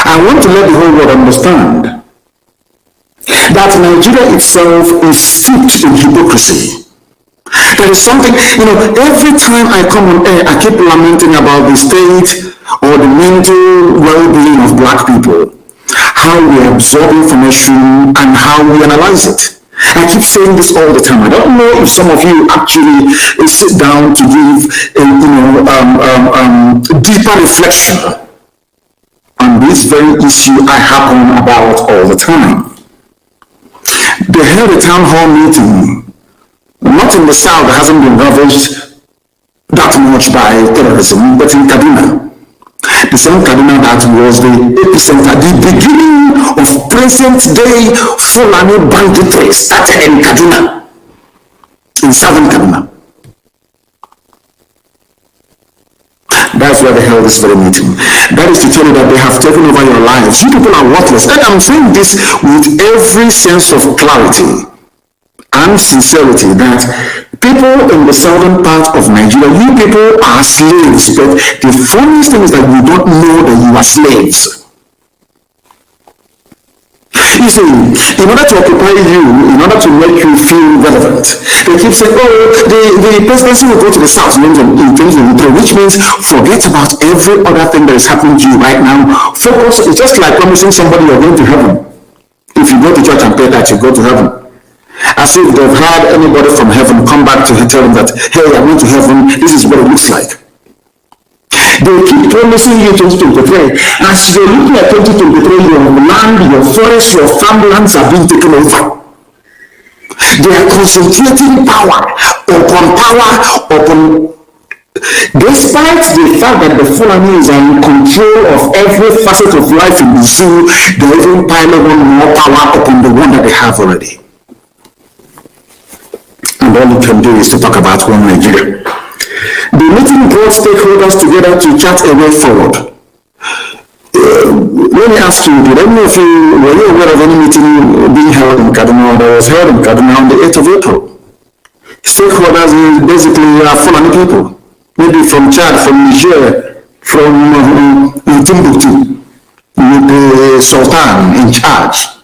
I want to let the whole world understand that Nigeria itself is steeped in hypocrisy. There is something, every time I come on air, I keep lamenting about the state or the mental well-being of black people, how we absorb information and how we analyze it. I keep saying this all the time. I don't know if some of you actually sit down to give deeper reflection on this very issue I happen about all the time. They held a town hall meeting, not in the south that hasn't been ravaged that much by terrorism, but in Kaduna. The same Kaduna that was the epicenter, the beginning of present-day Fulani banditry started in Kaduna, in southern Kaduna. That's where they held this very meeting. That is to tell you that they have taken over your lives. You people are worthless. And I'm saying this with every sense of clarity and sincerity that people in the southern part of Nigeria, you people are slaves, but the funniest thing is that you don't know that you are slaves. You see, in order to occupy you, in order to make you feel relevant, they keep saying, the presidency will go to the south in 2023, which means forget about every other thing that is happening to you right now. Focus, it's just like promising somebody you're going to heaven. If you go to church and pay that, you go to heaven. As if they've had anybody from heaven come back to tell them that, hey, I'm going to heaven, this is what it looks like. They keep promising you 2023. As you're looking at 2023, your land, your forest, your farmlands are being taken over. They are concentrating power. Despite the fact that the Fulanis are in control of every facet of life in the zoo, they're even piling on more power upon the one that they have already. And all you can do is to talk about one Nigeria. The meeting brought stakeholders together to chart a way forward. Let me ask you, did any of you, were you aware of any meeting being held in Kaduna that was held in Kaduna on the 8th of April? Stakeholders basically are Fulani people, maybe from Chad, from Niger, from Timbuktu, with the Sultan in charge.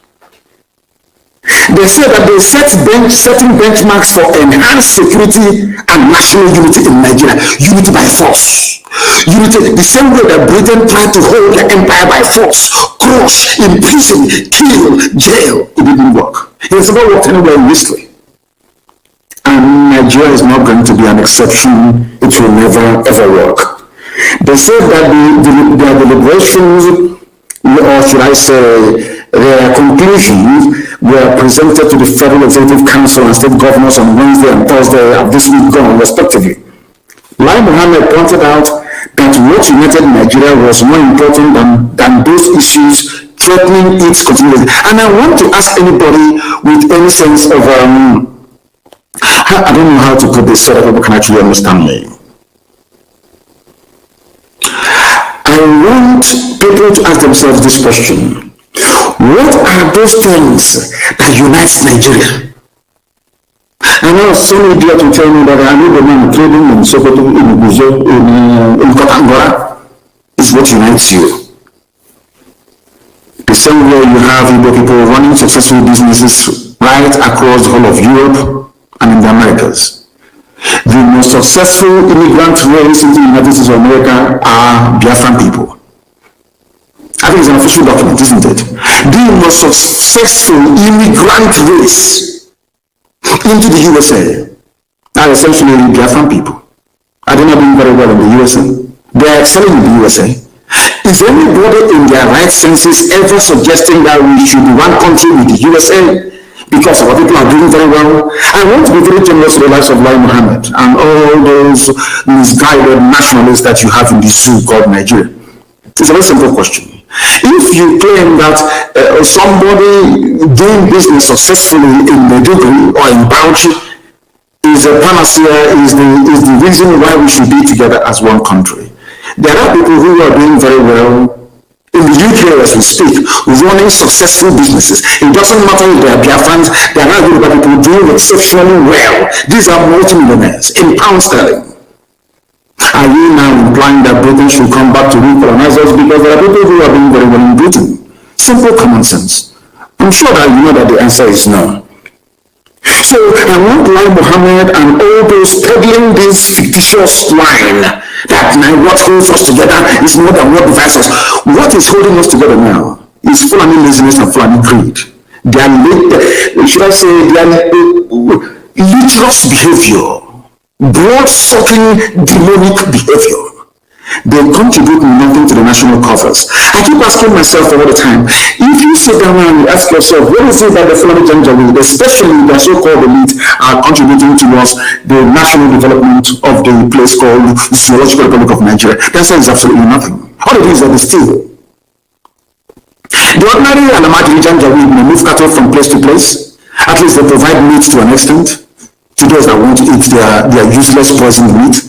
They said that they setting benchmarks for enhanced security and national unity in Nigeria. Unity by force. Unity, the same way that Britain tried to hold the empire by force, crush, imprison, kill, jail. It didn't work. It has never worked anywhere in history. And Nigeria is not going to be an exception. It will never ever work. They said that their deliberations, or should I say, their conclusions were presented to the Federal Executive Council and state governors on Wednesday and Thursday of this week gone, respectively. Lai Mohammed pointed out that what united Nigeria was more important than those issues threatening its continuity. And I want to ask anybody with any sense of, I don't know how to put this so that people can actually understand me. I want people to ask themselves this question. What are those things that unites Nigeria? I know some idiot will tell me that I know the man trading in Sokoto, in Guzo, in Kotangora is what unites you. The same way you have Ipob people running successful businesses right across the whole of Europe and in the Americas. The most successful immigrant race in the United States of America are Biafran people. I think it's an official document, isn't it? The most successful immigrant race into the USA are essentially Biafran people. Are they not doing very well in the USA? They are excelling in the USA. Is anybody in their right senses ever suggesting that we should be one country with the USA because our people are doing very well? I want to be very generous to the likes of Lai Mohammed and all those misguided nationalists that you have in the zoo called Nigeria. It's a very simple question. If you claim that somebody doing business successfully in Maiduguri or in Bauchi is a panacea, is the reason why we should be together as one country. There are people who are doing very well in the UK as we speak, running successful businesses. It doesn't matter if they are Biafrans, there are people doing exceptionally well. These are multimillionaires in pound sterling. Are you now implying that Britain should come back to recolonize us because there are people who are doing very well in Britain? Simple common sense. I'm sure that you know that the answer is no. So I want Lai Mohammed and all those peddling this fictitious line that now what holds us together is more than what divides us. What is holding us together now is Fulani laziness and Fulani greed. Their lecherous behavior, blood-sucking demonic behavior. They contribute nothing to the national coffers. I keep asking myself all the time, if you sit down and ask yourself, what is it that the Fulani Janjaweed, especially the so-called elite, are contributing towards the national development of the place called Zoological Republic of Nigeria? The answer is absolutely nothing. All it is that they steal. The ordinary Alamajiri Janjaweed may move cattle from place to place. At least they provide meat to an extent to those that want to eat their useless poisoned meat.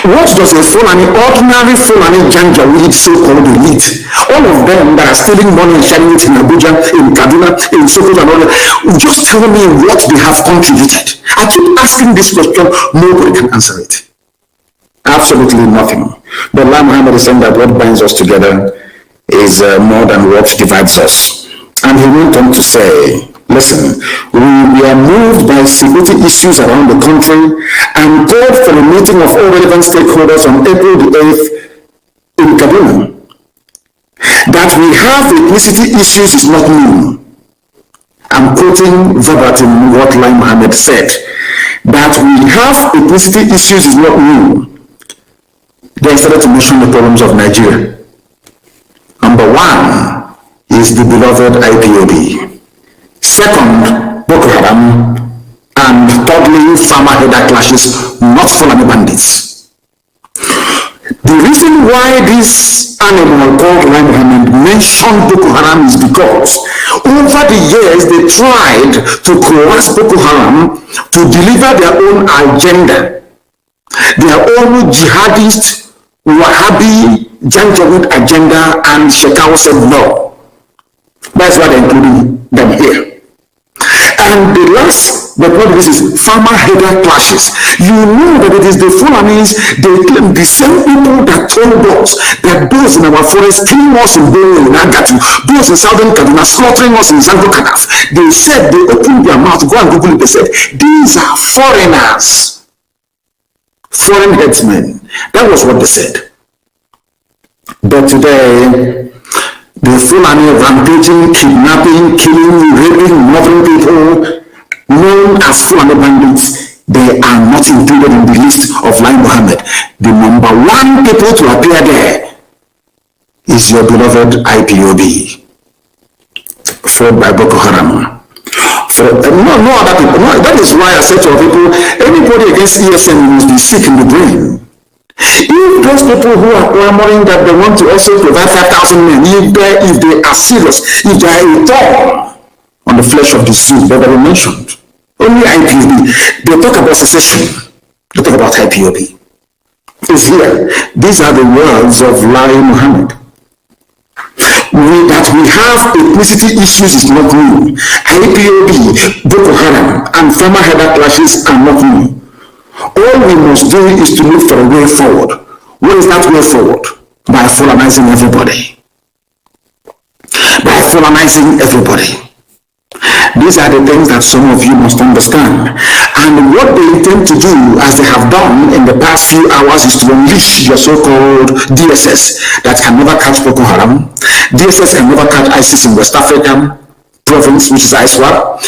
What does a ordinary Fulani Janjaweed so-called elite, all of them that are stealing money and sharing it in Abuja, in Kaduna, in Sokoto and all that, just tell me what they have contributed? I keep asking this question, nobody can answer it. Absolutely nothing. But Lai Mohammed is saying that what binds us together is more than what divides us. And he went on to say, listen, we are moved by security issues around the country and called for a meeting of all relevant stakeholders on April the 8th in Kaduna. That we have ethnicity issues is not new. I'm quoting verbatim what Lai Mohammed said. That we have ethnicity issues is not new. They started to mention the problems of Nigeria. Number one is the beloved IPOB. Second, Boko Haram, and thirdly, farmer-header clashes, not Fulani bandits. The reason why this animal called Lai Mohammed mentioned Boko Haram is because over the years they tried to coerce Boko Haram to deliver their own agenda, their own jihadist, Wahhabi, Janjaweed agenda, and Shekau said no. That's why they're including them here. And the last, but what this is, farmer-header clashes. You know that it is the Fulanis, they claim the same people that told us that those in our forest killing us in Benue, in Agatu, those in southern Kaduna slaughtering us in Zango Kadaf. They said, they opened their mouth, go and Google it, they said, these are foreigners, foreign headsmen. That was what they said. But today, the Fulani rampaging, kidnapping, killing, raping, murdering people, known as Fulani bandits, they are not included in the list of Lai Mohammed. The number one people to appear there is your beloved IPOB, followed by Boko Haram. No other people. No, that is why I said to our people, anybody against ESN must be sick in the brain. If those people who are clamoring that they want to also provide 5,000 men, if they are serious, if they are a thorn on the flesh of the Jews that I mentioned, only IPOB, they talk about secession, they talk about IPOB. It's here. These are the words of Lai Mohammed. That we have ethnicity issues is not new. IPOB, Boko Haram, and former header clashes are not new. All we must do is to look for a way forward. What is that way forward? By Fulanizing everybody. By Fulanizing everybody. These are the things that some of you must understand. And what they intend to do, as they have done in the past few hours, is to unleash your so-called DSS that can never catch Boko Haram. DSS can never catch ISIS in West African province, which is ISWAP.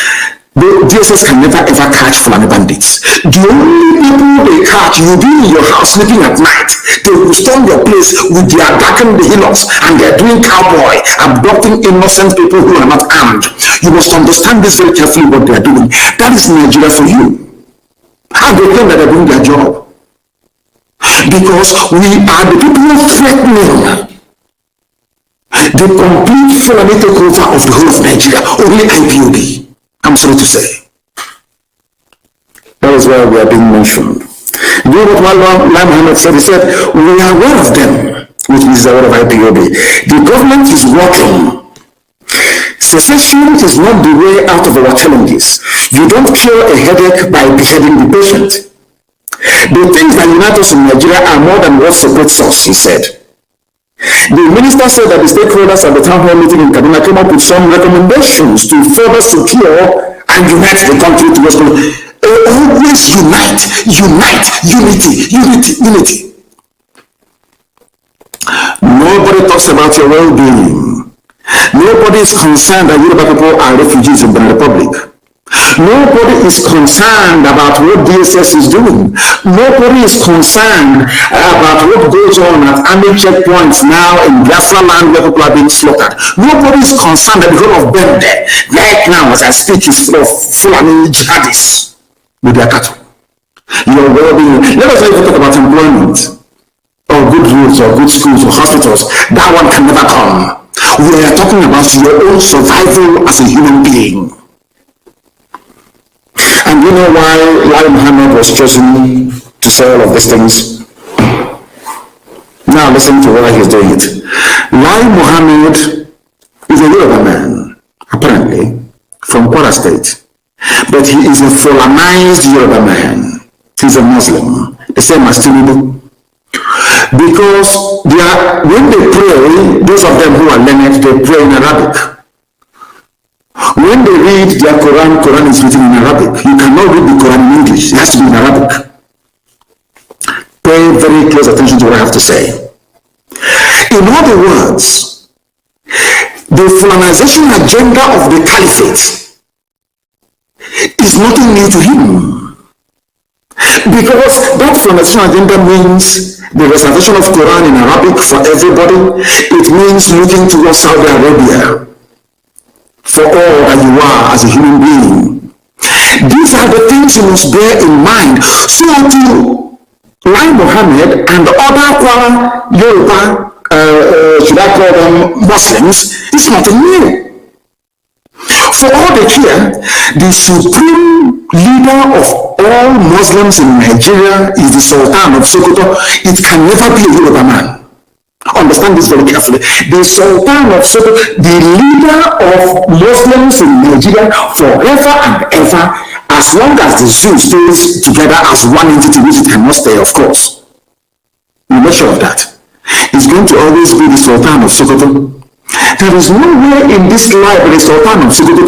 The DSS can never ever catch Fulani bandits. The only people they catch, you'll be in your house sleeping at night. They will storm your place with their darkened hillocks and they're doing cowboy, abducting innocent people who are not armed. You must understand this very carefully what they are doing. That is Nigeria for you. How they claim that they're doing their job. Because we are the people threatening the complete Fulani takeover of the whole of Nigeria. Only IPOB. I'm sorry to say. That is why we are being mentioned. You know what Lai Mohammed said? He said, we are aware of them, which means the word of IPOB. The government is working. Secession is not the way out of our challenges. You don't cure a headache by beheading the patient. The things that unite us in Nigeria are more than what separates us, he said. The minister said that the stakeholders at the town hall meeting in Kaduna came up with some recommendations to further secure and unite the country towards always unite, unity. Nobody talks about your well-being. Nobody is concerned that Yoruba people are refugees in the Republic. Nobody is concerned about what DSS is doing. Nobody is concerned about what goes on at army checkpoints now in Biafra land where people are being slaughtered. Nobody is concerned that the whole of Bende right now as I speak is full of Fulani jihadists with their cattle. Your well-being. Let us not even talk about employment or good roads or good schools or hospitals. That one can never come. We are talking about your own survival as a human being. And you know why Lai Mohammed was chosen to say all of these things? Now listen to why he's doing it. Lai Mohammed is a Yoruba man, apparently, from Kwara State. But he is a Fulanized Yoruba man. He's a Muslim, the same as Tinubu. Because when they pray, those of them who are learned, they pray in Arabic. When they read their Quran is written in Arabic. You cannot read the Quran in English. It has to be in Arabic. Pay very close attention to what I have to say. In other words, the Fulanization agenda of the caliphate is nothing new to him. Because that Fulanization agenda means the recitation of Quran in Arabic for everybody. It means looking towards Saudi Arabia for all that you are as a human being. These are the things you must bear in mind. So to Lai Mohammed and other Yoruba, should I call them Muslims, it's nothing new. For all they care, the supreme leader of all Muslims in Nigeria is the Sultan of Sokoto. It can never be a Yoruba man. Understand this very carefully. The Sultan of Sokoto, the leader of Muslims in Nigeria forever and ever, as long as the zoo stays together as one entity, which it cannot stay, of course. We make sure of that. It's going to always be the Sultan of Sokoto. There is no way in this life that the Sultan of Sokoto